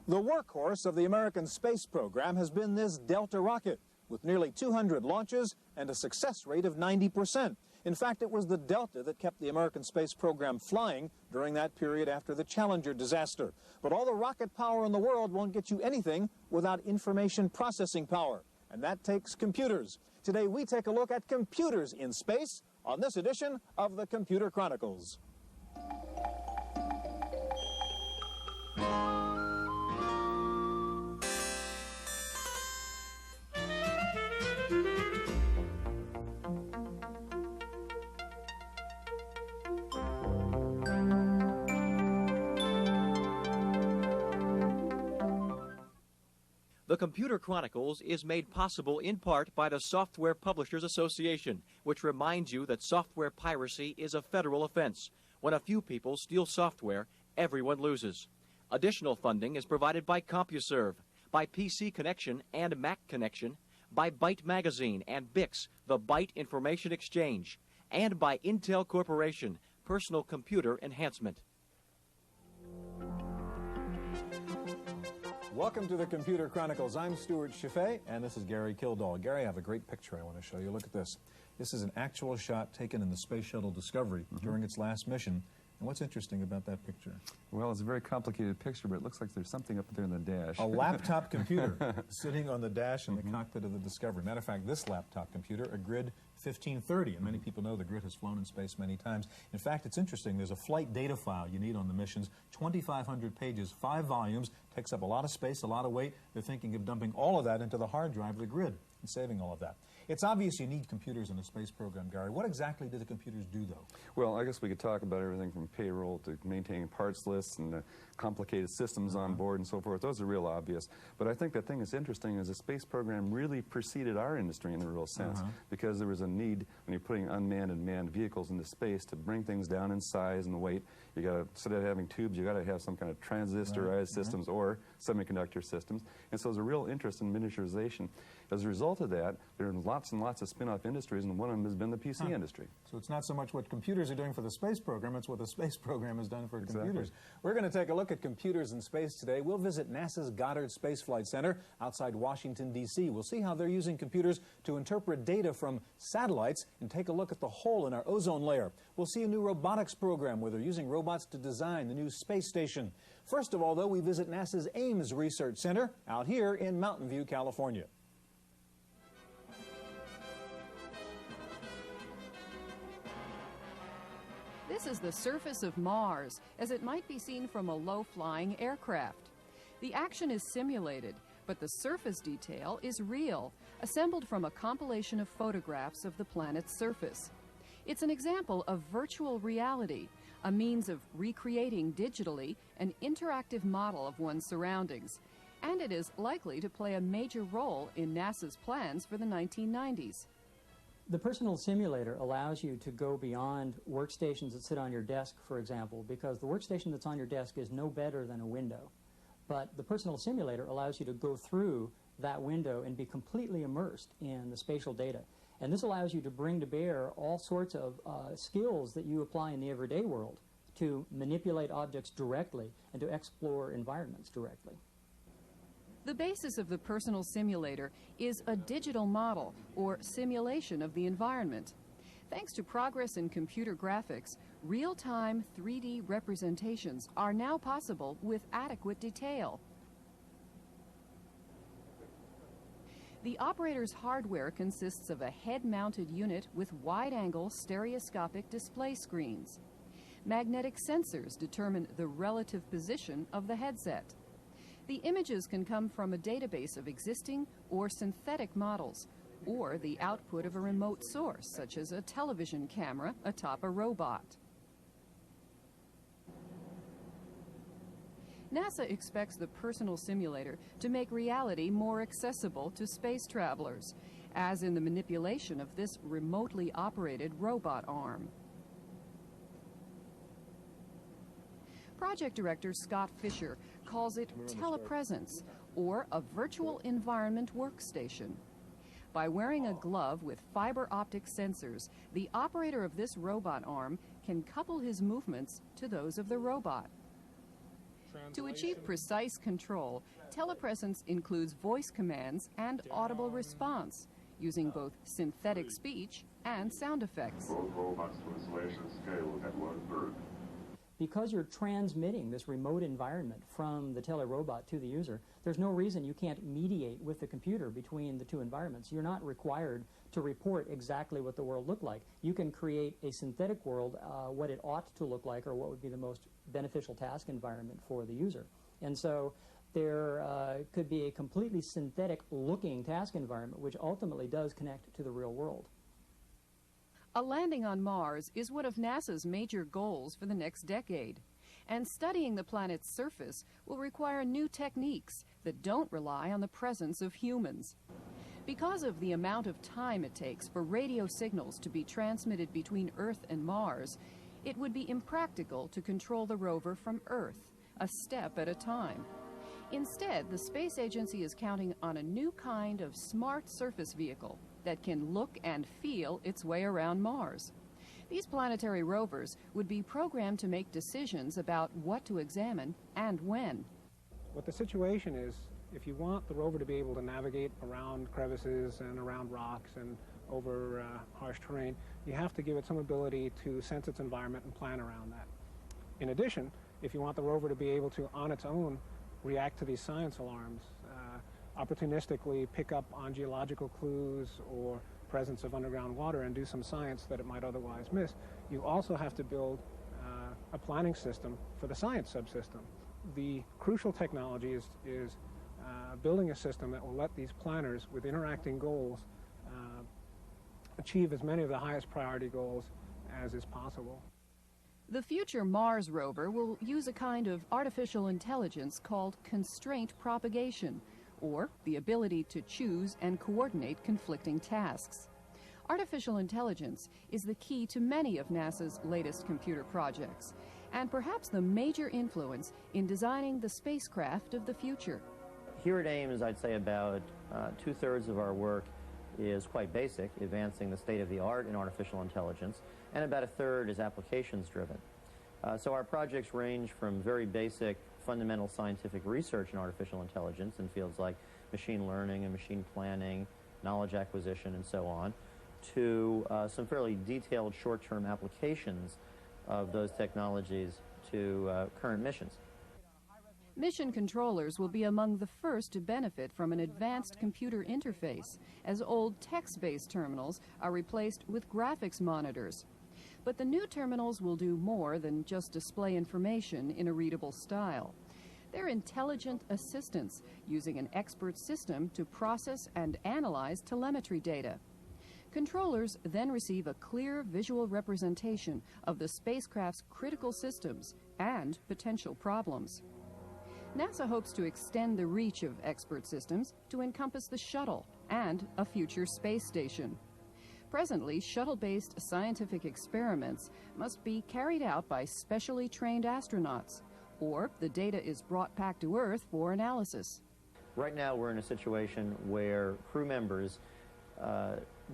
The workhorse of the American space program has been this Delta rocket, with nearly 200 launches and a success rate of 90%. In fact, it was the Delta that kept the American space program flying during that period after the Challenger disaster. But all the rocket power in the world won't get you anything without information processing power, and that takes computers. Today, we take a look at computers in space on this edition of the Computer Chronicles. The Computer Chronicles is made possible in part by the Software Publishers Association, which reminds you that software piracy is a federal offense. When a few people steal software, everyone loses. Additional funding is provided by CompuServe, by PC Connection and Mac Connection, by Byte Magazine and BIX, the Byte Information Exchange, and by Intel Corporation, Personal Computer Enhancement. Welcome to the Computer Chronicles. I'm Stuart Chaffee, and this is Gary Kildall. Gary, I have a great picture I want to show you. Look at this. This is an actual shot taken in the Space Shuttle Discovery during its last mission. And what's interesting about that picture? Well, it's a very complicated picture, but it looks like there's something up there in the dash. A laptop computer sitting on the dash in the cockpit of the Discovery. Matter of fact, this laptop computer, a Grid 1530, and many people know the Grid has flown in space many times. In fact, it's interesting. There's a flight data file you need on the missions, 2,500 pages, 5 volumes, takes up a lot of space, a lot of weight. They're thinking of dumping all of that into the hard drive of the Grid and saving all of that. It's obvious you need computers in a space program, Gary. What exactly do the computers do, though? Well, I guess we could talk about everything from payroll to maintaining parts lists and complicated systems on board and so forth. Those are real obvious. But I think the thing that's interesting is the space program really preceded our industry in a real sense because there was a need when you're putting unmanned and manned vehicles into space to bring things down in size and weight. You got to, instead of having tubes, you got to have some kind of transistorized systems or semiconductor systems. And so there's a real interest in miniaturization. As a result of that, there are lots and lots of spin-off industries, and one of them has been the PC industry. So it's not so much what computers are doing for the space program, it's what the space program has done for computers. We're going to take a look at computers in space today. We'll visit NASA's Goddard Space Flight Center outside Washington, D.C. We'll see how they're using computers to interpret data from satellites and take a look at the hole in our ozone layer. We'll see a new robotics program where they're using robots to design the new space station. First of all, though, we visit NASA's Ames Research Center out here in Mountain View, California. This is the surface of Mars, as it might be seen from a low-flying aircraft. The action is simulated, but the surface detail is real, assembled from a compilation of photographs of the planet's surface. It's an example of virtual reality, a means of recreating digitally an interactive model of one's surroundings, and it is likely to play a major role in NASA's plans for the 1990s. The personal simulator allows you to go beyond workstations that sit on your desk, for example, because the workstation that's on your desk is no better than a window. But the personal simulator allows you to go through that window and be completely immersed in the spatial data. And this allows you to bring to bear all sorts of skills that you apply in the everyday world to manipulate objects directly and to explore environments directly. The basis of the personal simulator is a digital model or simulation of the environment. Thanks to progress in computer graphics, real-time 3D representations are now possible with adequate detail. The operator's hardware consists of a head-mounted unit with wide-angle stereoscopic display screens. Magnetic sensors determine the relative position of the headset. The images can come from a database of existing or synthetic models, or the output of a remote source, such as a television camera atop a robot. NASA expects the personal simulator to make reality more accessible to space travelers, as in the manipulation of this remotely operated robot arm. Project Director Scott Fisher calls it telepresence, or a virtual environment workstation. By wearing a glove with fiber optic sensors, the operator of this robot arm can couple his movements to those of the robot. To achieve precise control, telepresence includes voice commands and audible response, using both synthetic speech and sound effects. Both robots to installation scale at 1/3. Because you're transmitting this remote environment from the telerobot to the user, there's no reason you can't mediate with the computer between the two environments. You're not required to report exactly what the world looked like. You can create a synthetic world, what it ought to look like, or what would be the most beneficial task environment for the user. And so there could be a completely synthetic looking task environment which ultimately does connect to the real world. A landing on Mars is one of NASA's major goals for the next decade, and studying the planet's surface will require new techniques that don't rely on the presence of humans. Because of the amount of time it takes for radio signals to be transmitted between Earth and Mars, it would be impractical to control the rover from Earth, a step at a time. Instead, the space agency is counting on a new kind of smart surface vehicle that can look and feel its way around Mars. These planetary rovers would be programmed to make decisions about what to examine and when. What the situation is, if you want the rover to be able to navigate around crevices and around rocks and over harsh terrain, you have to give it some ability to sense its environment and plan around that. In addition, if you want the rover to be able to, on its own, react to these science alarms, opportunistically pick up on geological clues or presence of underground water and do some science that it might otherwise miss, you also have to build a planning system for the science subsystem. The crucial technology is building a system that will let these planners with interacting goals achieve as many of the highest priority goals as is possible. The future Mars rover will use a kind of artificial intelligence called constraint propagation, or the ability to choose and coordinate conflicting tasks. Artificial intelligence is the key to many of NASA's latest computer projects, and perhaps the major influence in designing the spacecraft of the future. Here at Ames, I'd say about 2/3 of our work is quite basic, advancing the state of the art in artificial intelligence, and about 1/3 is applications driven. So our projects range from very basic fundamental scientific research in artificial intelligence in fields like machine learning and machine planning, knowledge acquisition, and so on, to some fairly detailed short-term applications of those technologies to current missions. Mission controllers will be among the first to benefit from an advanced computer interface, as old text-based terminals are replaced with graphics monitors. But the new terminals will do more than just display information in a readable style. They're intelligent assistants using an expert system to process and analyze telemetry data. Controllers then receive a clear visual representation of the spacecraft's critical systems and potential problems. NASA hopes to extend the reach of expert systems to encompass the shuttle and a future space station. Presently, shuttle-based scientific experiments must be carried out by specially trained astronauts, or the data is brought back to Earth for analysis. Right now, we're in a situation where crew members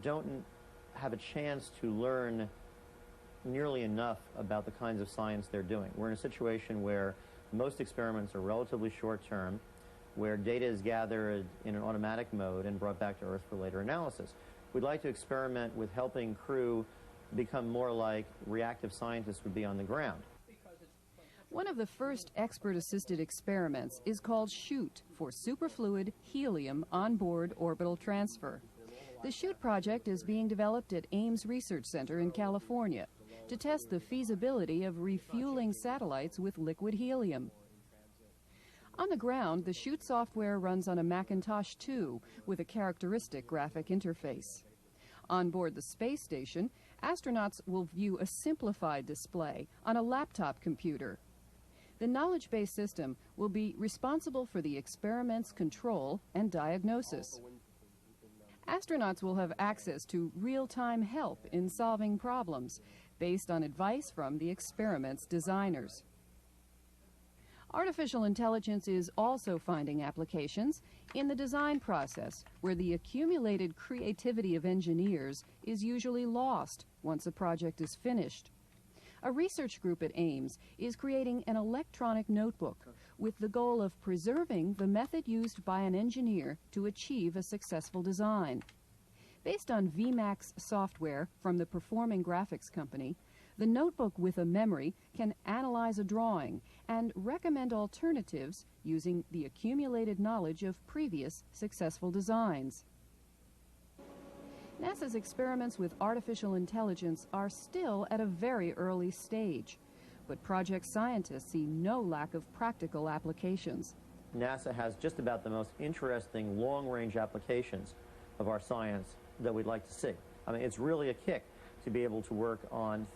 don't have a chance to learn nearly enough about the kinds of science they're doing. We're in a situation where most experiments are relatively short-term, where data is gathered in an automatic mode and brought back to Earth for later analysis. We'd like to experiment with helping crew become more like reactive scientists would be on the ground. One of the first expert-assisted experiments is called SHOOT, for Superfluid Helium Onboard Orbital Transfer. The SHOOT project is being developed at Ames Research Center in California to test the feasibility of refueling satellites with liquid helium. On the ground, the SHOOT software runs on a Macintosh 2 with a characteristic graphic interface. On board the space station, astronauts will view a simplified display on a laptop computer. The knowledge-based system will be responsible for the experiment's control and diagnosis. Astronauts will have access to real-time help in solving problems based on advice from the experiment's designers. Artificial intelligence is also finding applications in the design process, where the accumulated creativity of engineers is usually lost once a project is finished. A research group at Ames is creating an electronic notebook with the goal of preserving the method used by an engineer to achieve a successful design. Based on VMAX software from the Performing Graphics Company, the notebook with a memory can analyze a drawing and recommend alternatives using the accumulated knowledge of previous successful designs. NASA's experiments with artificial intelligence are still at a very early stage, but project scientists see no lack of practical applications. NASA has just about the most interesting long-range applications of our science that we'd like to see. I mean, it's really a kick to be able to work on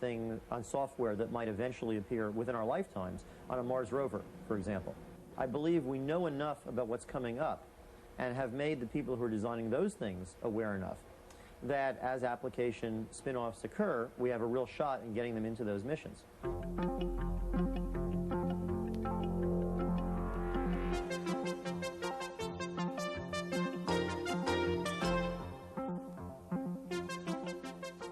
software that might eventually appear within our lifetimes on a Mars rover, for example. I believe we know enough about what's coming up and have made the people who are designing those things aware enough that as application spin-offs occur, we have a real shot in getting them into those missions.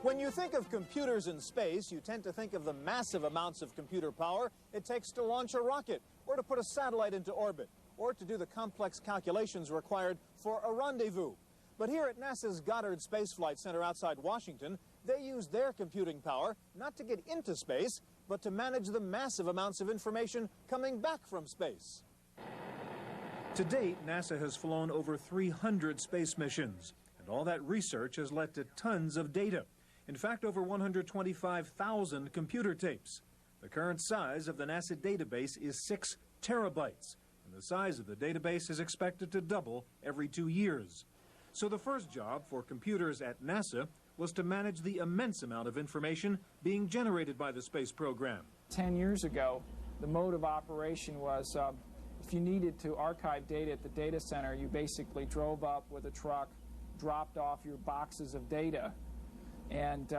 When you think of computers in space, you tend to think of the massive amounts of computer power it takes to launch a rocket or to put a satellite into orbit. or to do the complex calculations required for a rendezvous. But here at NASA's Goddard Space Flight Center outside Washington, they use their computing power not to get into space, but to manage the massive amounts of information coming back from space. To date, NASA has flown over 300 space missions, and all that research has led to tons of data. In fact, over 125,000 computer tapes. The current size of the NASA database is 6 terabytes, and the size of the database is expected to double every 2 years. So the first job for computers at NASA was to manage the immense amount of information being generated by the space program. 10 years ago, the mode of operation was if you needed to archive data at the data center, you basically drove up with a truck, dropped off your boxes of data, and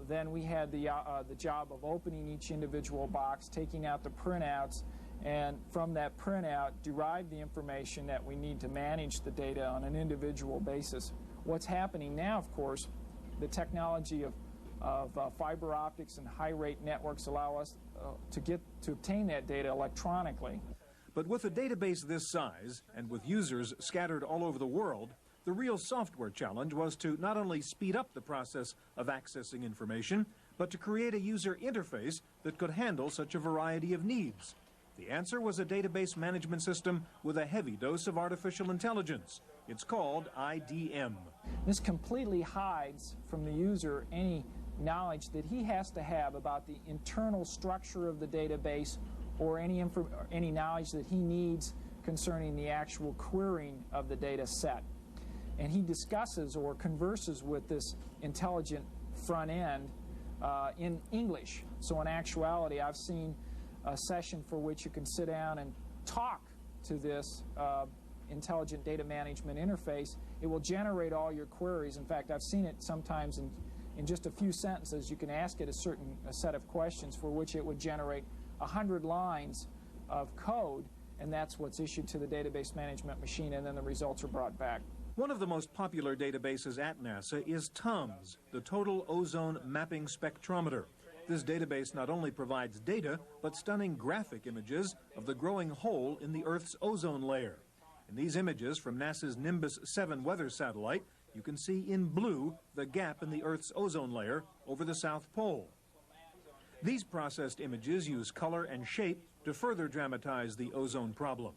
then we had the job of opening each individual box, taking out the printouts, and from that printout derive the information that we need to manage the data on an individual basis. What's happening now, of course, the technology of fiber optics and high-rate networks allow us to obtain that data electronically. But with a database this size, and with users scattered all over the world, the real software challenge was to not only speed up the process of accessing information, but to create a user interface that could handle such a variety of needs. The answer was a database management system with a heavy dose of artificial intelligence. It's called IDM. This completely hides from the user any knowledge that he has to have about the internal structure of the database or any knowledge that he needs concerning the actual querying of the data set. And he discusses or converses with this intelligent front end in English. So in actuality, I've seen a session for which you can sit down and talk to this intelligent data management interface. It will generate all your queries. In fact, I've seen it sometimes in just a few sentences. You can ask it a set of questions for which it would generate 100 lines of code, and that's what's issued to the database management machine, and then the results are brought back. One of the most popular databases at NASA is TOMS, the Total Ozone Mapping Spectrometer. This database not only provides data, but stunning graphic images of the growing hole in the Earth's ozone layer. In these images from NASA's Nimbus 7 weather satellite, you can see in blue the gap in the Earth's ozone layer over the South Pole. These processed images use color and shape to further dramatize the ozone problem.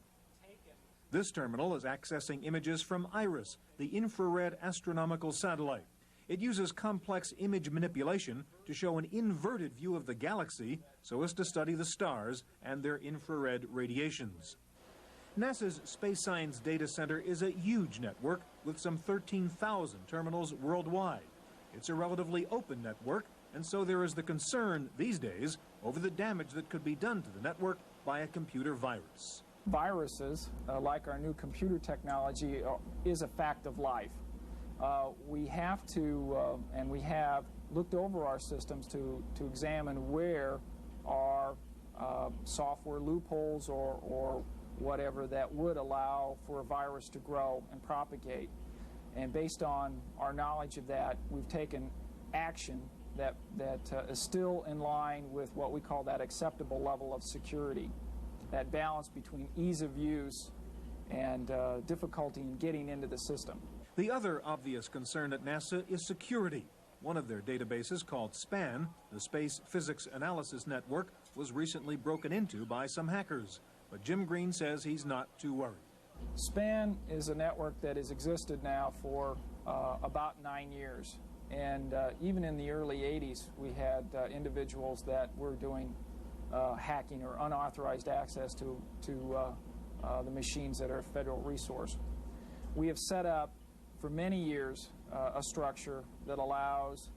This terminal is accessing images from IRIS, the infrared astronomical satellite. It uses complex image manipulation to show an inverted view of the galaxy so as to study the stars and their infrared radiations. NASA's Space Science Data Center is a huge network with some 13,000 terminals worldwide. It's a relatively open network, and so there is the concern these days over the damage that could be done to the network by a computer virus. Viruses, like our new computer technology, is a fact of life. We have to, and we have looked over our systems to examine where are software loopholes or whatever that would allow for a virus to grow and propagate. And based on our knowledge of that, we've taken action that is still in line with what we call that acceptable level of security, that balance between ease of use and difficulty in getting into the system. The other obvious concern at NASA is security. One of their databases, called SPAN, the Space Physics Analysis Network, was recently broken into by some hackers. But Jim Green says he's not too worried. SPAN is a network that has existed now for about 9 years. And even in the early 80s, we had individuals that were doing hacking or unauthorized access to the machines that are a federal resource. We have set up for many years a structure that allows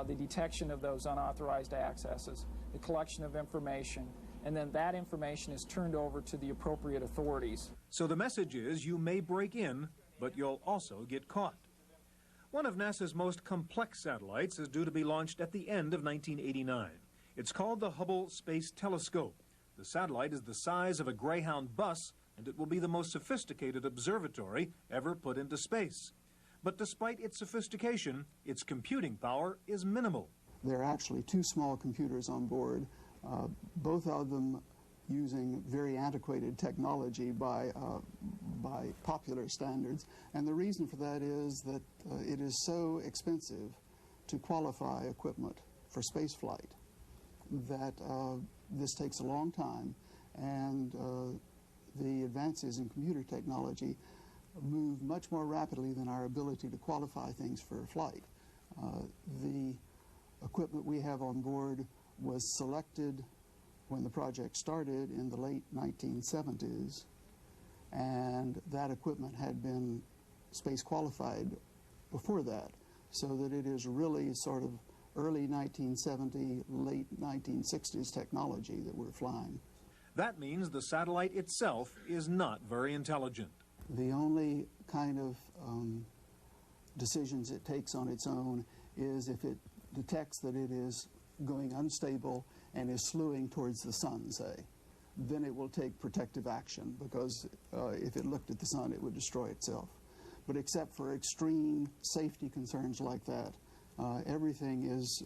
the detection of those unauthorized accesses, the collection of information, and then that information is turned over to the appropriate authorities. So the message is you may break in, but you'll also get caught. One of NASA's most complex satellites is due to be launched at the end of 1989. It's called the Hubble Space Telescope. The satellite is the size of a Greyhound bus, and it will be the most sophisticated observatory ever put into space. But despite its sophistication, its computing power is minimal. There are actually 2 small computers on board, both of them using very antiquated technology by popular standards. And the reason for that is that it is so expensive to qualify equipment for space flight that this takes a long time, and the advances in computer technology move much more rapidly than our ability to qualify things for flight. The equipment we have on board was selected when the project started in the late 1970s, and that equipment had been space qualified before that, so that it is really sort of early 1970, late 1960s technology that we're flying. That means the satellite itself is not very intelligent. The only kind of decisions it takes on its own is if it detects that it is going unstable and is slewing towards the sun, say. Then it will take protective action, because if it looked at the sun, it would destroy itself. But except for extreme safety concerns like that, everything is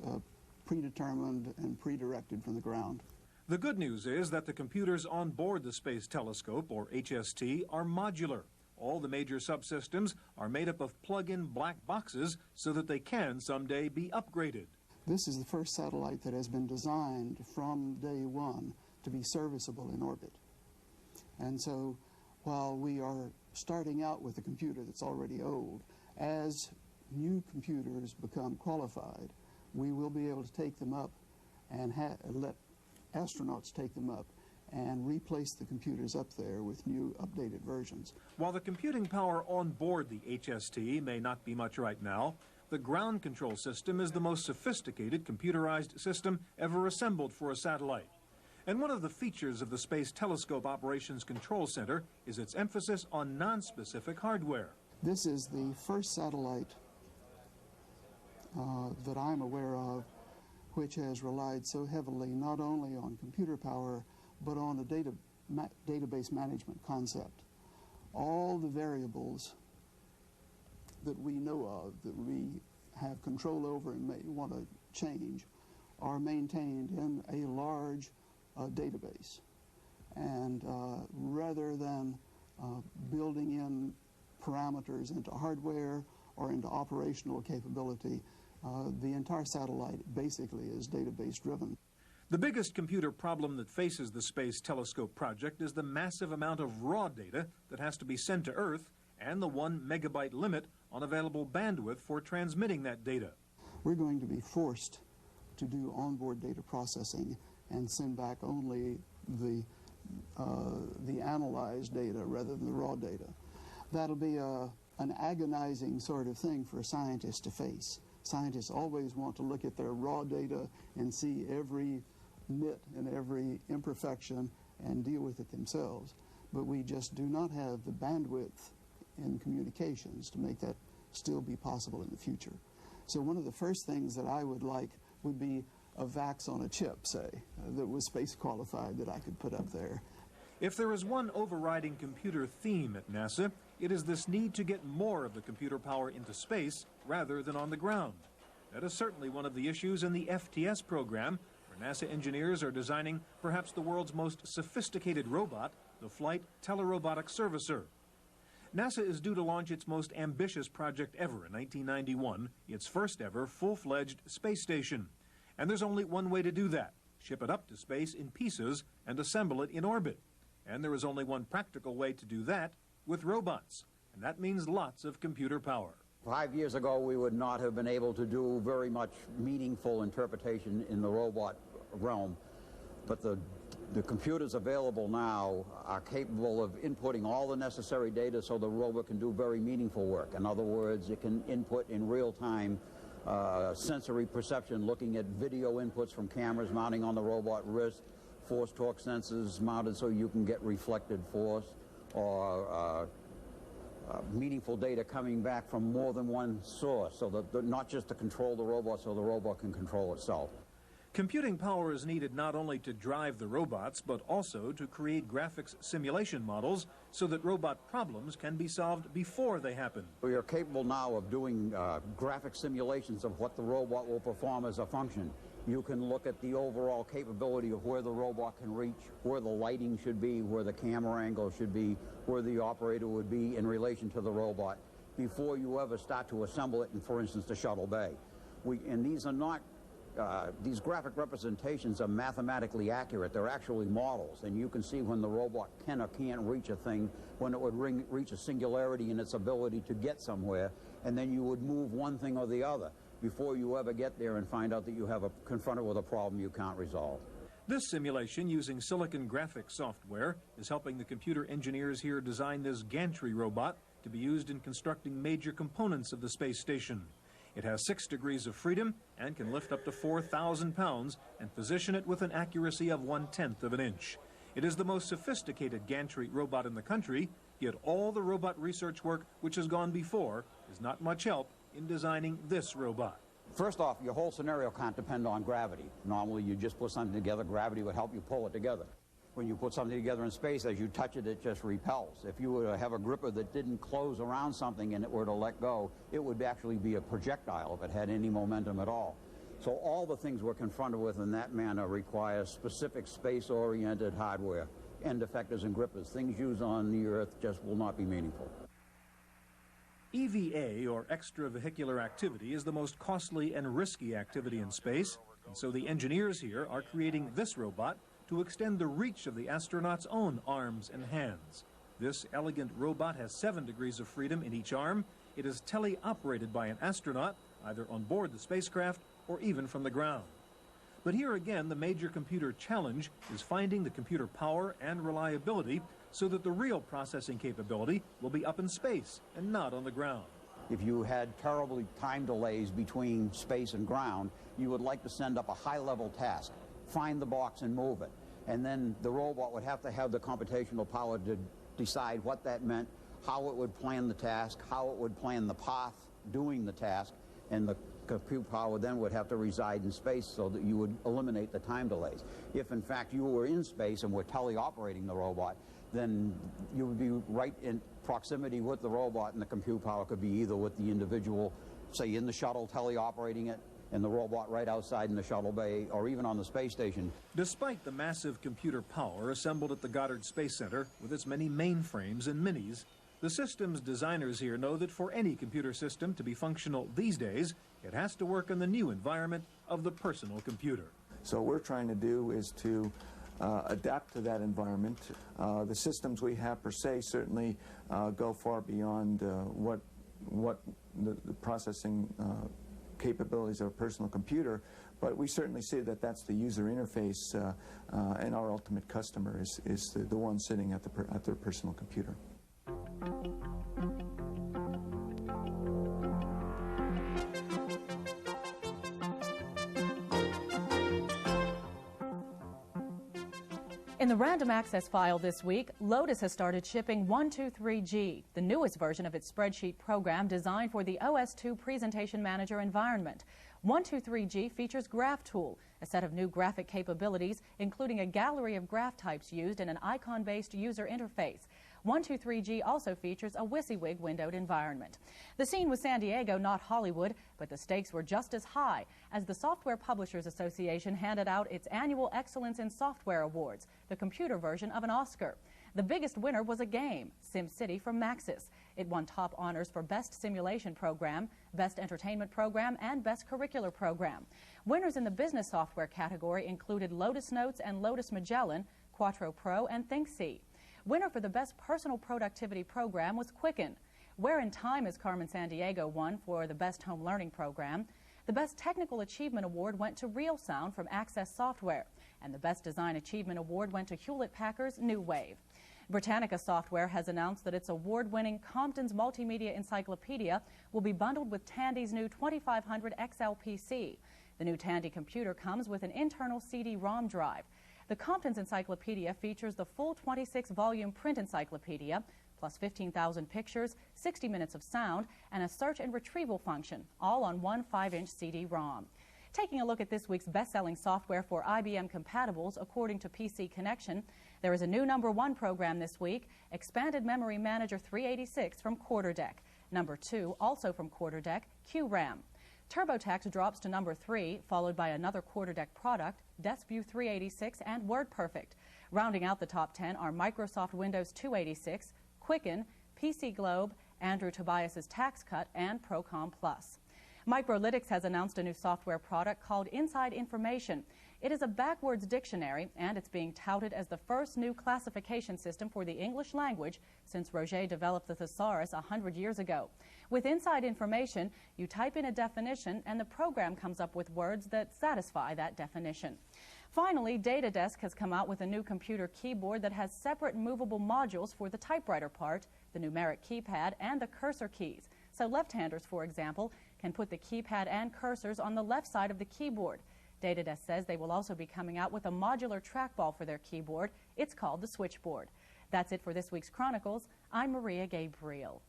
predetermined and pre-directed from the ground. The good news is that the computers on board the Space Telescope, or HST, are modular. All the major subsystems are made up of plug-in black boxes so that they can someday be upgraded. This is the first satellite that has been designed from day one to be serviceable in orbit. And so while we are starting out with a computer that's already old, as new computers become qualified, we will be able to take them up and let astronauts take them up and replace the computers up there with new updated versions. While the computing power on board the HST may not be much right now, the ground control system is the most sophisticated computerized system ever assembled for a satellite. And one of the features of the Space Telescope Operations Control Center is its emphasis on non-specific hardware. This is the first satellite that I'm aware of which has relied so heavily not only on computer power but on a database management concept. All the variables that we know of, that we have control over and may want to change, are maintained in a large database. And rather than building in parameters into hardware or into operational capability, the entire satellite basically is database driven. The biggest computer problem that faces the Space Telescope project is the massive amount of raw data that has to be sent to Earth and the 1 megabyte limit on available bandwidth for transmitting that data. We're going to be forced to do onboard data processing and send back only the analyzed data rather than the raw data. That'll be an agonizing sort of thing for scientists to face. Scientists always want to look at their raw data and see every nit and every imperfection and deal with it themselves. But we just do not have the bandwidth in communications to make that still be possible in the future. So one of the first things that I would like would be a VAX on a chip, say, that was space qualified that I could put up there. If there is one overriding computer theme at NASA, it is this need to get more of the computer power into space rather than on the ground. That is certainly one of the issues in the FTS program, where NASA engineers are designing perhaps the world's most sophisticated robot, the Flight Telerobotic Servicer. NASA is due to launch its most ambitious project ever in 1991, its first ever full-fledged space station. And there's only one way to do that: ship it up to space in pieces and assemble it in orbit. And there is only one practical way to do that: with robots. And that means lots of computer power. 5 years ago, we would not have been able to do very much meaningful interpretation in the robot realm. But the computers available now are capable of inputting all the necessary data so the robot can do very meaningful work. In other words, it can input in real time sensory perception, looking at video inputs from cameras mounting on the robot wrist, force torque sensors mounted so you can get reflected force, or meaningful data coming back from more than one source, so that not just to control the robot so the robot can control itself. Computing power is needed not only to drive the robots, but also to create graphics simulation models so that robot problems can be solved before they happen. We are capable now of doing graphic simulations of what the robot will perform as a function. You can look at the overall capability of where the robot can reach, where the lighting should be, where the camera angle should be, where the operator would be in relation to the robot before you ever start to assemble it in, for instance, the shuttle bay. And these are not, these graphic representations are mathematically accurate. They're actually models, and you can see when the robot can or can't reach a thing, when it would reach a singularity in its ability to get somewhere, and then you would move one thing or the other before you ever get there and find out that you have confronted with a problem you can't resolve. This simulation using silicon graphics software is helping the computer engineers here design this gantry robot to be used in constructing major components of the space station. It has 6 degrees of freedom and can lift up to 4,000 pounds and position it with an accuracy of 1/10 of an inch. It is the most sophisticated gantry robot in the country, yet all the robot research work which has gone before is not much help in designing this robot. First off, your whole scenario can't depend on gravity. Normally, you just put something together, gravity would help you pull it together. When you put something together in space, as you touch it, it just repels. If you were to have a gripper that didn't close around something and it were to let go, it would actually be a projectile if it had any momentum at all. So all the things we're confronted with in that manner require specific space-oriented hardware. End effectors and grippers, things used on the Earth just will not be meaningful. EVA, or extravehicular activity, is the most costly and risky activity in space, and so the engineers here are creating this robot to extend the reach of the astronauts' own arms and hands. This elegant robot has 7 degrees of freedom in each arm. It is tele-operated by an astronaut, either on board the spacecraft or even from the ground. But here again, the major computer challenge is finding the computer power and reliability so that the real processing capability will be up in space and not on the ground. If you had terribly time delays between space and ground, you would like to send up a high-level task, find the box and move it. And then the robot would have to have the computational power to decide what that meant, how it would plan the task, how it would plan the path doing the task, and the compute power then would have to reside in space so that you would eliminate the time delays. If in fact you were in space and were teleoperating the robot, then you would be right in proximity with the robot, and the compute power could be either with the individual, say in the shuttle teleoperating it, and the robot right outside in the shuttle bay, or even on the space station. Despite the massive computer power assembled at the Goddard Space Center with its many mainframes and minis, the system's designers here know that for any computer system to be functional these days, it has to work in the new environment of the personal computer. So what we're trying to do is to adapt to that environment. The systems we have per se certainly go far beyond what the processing capabilities of a personal computer, but we certainly see that that's the user interface, and our ultimate customer is the one sitting at their personal computer. In the random access file this week, Lotus has started shipping 123G, the newest version of its spreadsheet program designed for the OS2 Presentation Manager environment. 123G features Graph Tool, a set of new graphic capabilities, including a gallery of graph types used in an icon-based user interface. 123G also features a WYSIWYG windowed environment. The scene was San Diego, not Hollywood, but the stakes were just as high as the Software Publishers Association handed out its annual Excellence in Software Awards, the computer version of an Oscar. The biggest winner was a game, SimCity from Maxis. It won top honors for Best Simulation Program, Best Entertainment Program, and Best Curricular Program. Winners in the business software category included Lotus Notes and Lotus Magellan, Quattro Pro, and ThinkC. Winner for the Best Personal Productivity Program was Quicken. Where in Time is Carmen Sandiego won for the Best Home Learning Program. The Best Technical Achievement Award went to Real Sound from Access Software, and the Best Design Achievement Award went to Hewlett-Packard's New Wave. Britannica Software has announced that its award-winning Compton's Multimedia Encyclopedia will be bundled with Tandy's new 2500 XL PC. The new Tandy computer comes with an internal CD-ROM drive. The Compton's Encyclopedia features the full 26-volume print encyclopedia, plus 15,000 pictures, 60 minutes of sound, and a search and retrieval function, all on one 5-inch CD-ROM. Taking a look at this week's best-selling software for IBM compatibles, according to PC Connection, there is a new #1 program this week, Expanded Memory Manager 386 from QuarterDeck. #2, also from QuarterDeck, QRAM. TurboTax drops to number 3, followed by another quarter-deck product, DeskView 386 and WordPerfect. Rounding out the top 10 are Microsoft Windows 286, Quicken, PC Globe, Andrew Tobias's Tax Cut, and Procom Plus. Microlytics has announced a new software product called Inside Information. It is a backwards dictionary, and it's being touted as the first new classification system for the English language since Roget developed the thesaurus 100 years ago. With Inside Information, you type in a definition, and the program comes up with words that satisfy that definition. Finally, DataDesk has come out with a new computer keyboard that has separate movable modules for the typewriter part, the numeric keypad, and the cursor keys. So left-handers, for example, can put the keypad and cursors on the left side of the keyboard. DataDesk says they will also be coming out with a modular trackball for their keyboard. It's called the Switchboard. That's it for this week's Chronicles. I'm Maria Gabriel.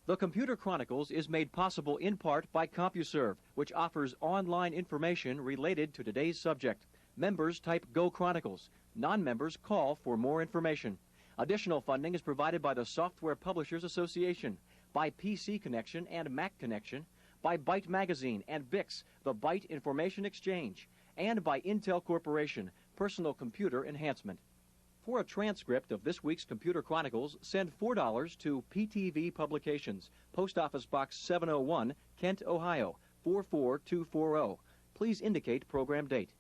The Computer Chronicles is made possible in part by CompuServe, which offers online information related to today's subject. Members type Go Chronicles. Non-members call for more information. Additional funding is provided by the Software Publishers Association, by PC Connection and Mac Connection, by Byte Magazine and BIX, the Byte Information Exchange, and by Intel Corporation, Personal Computer Enhancement. For a transcript of this week's Computer Chronicles, send $4 to PTV Publications, Post Office Box 701, Kent, Ohio, 44240. Please indicate program date.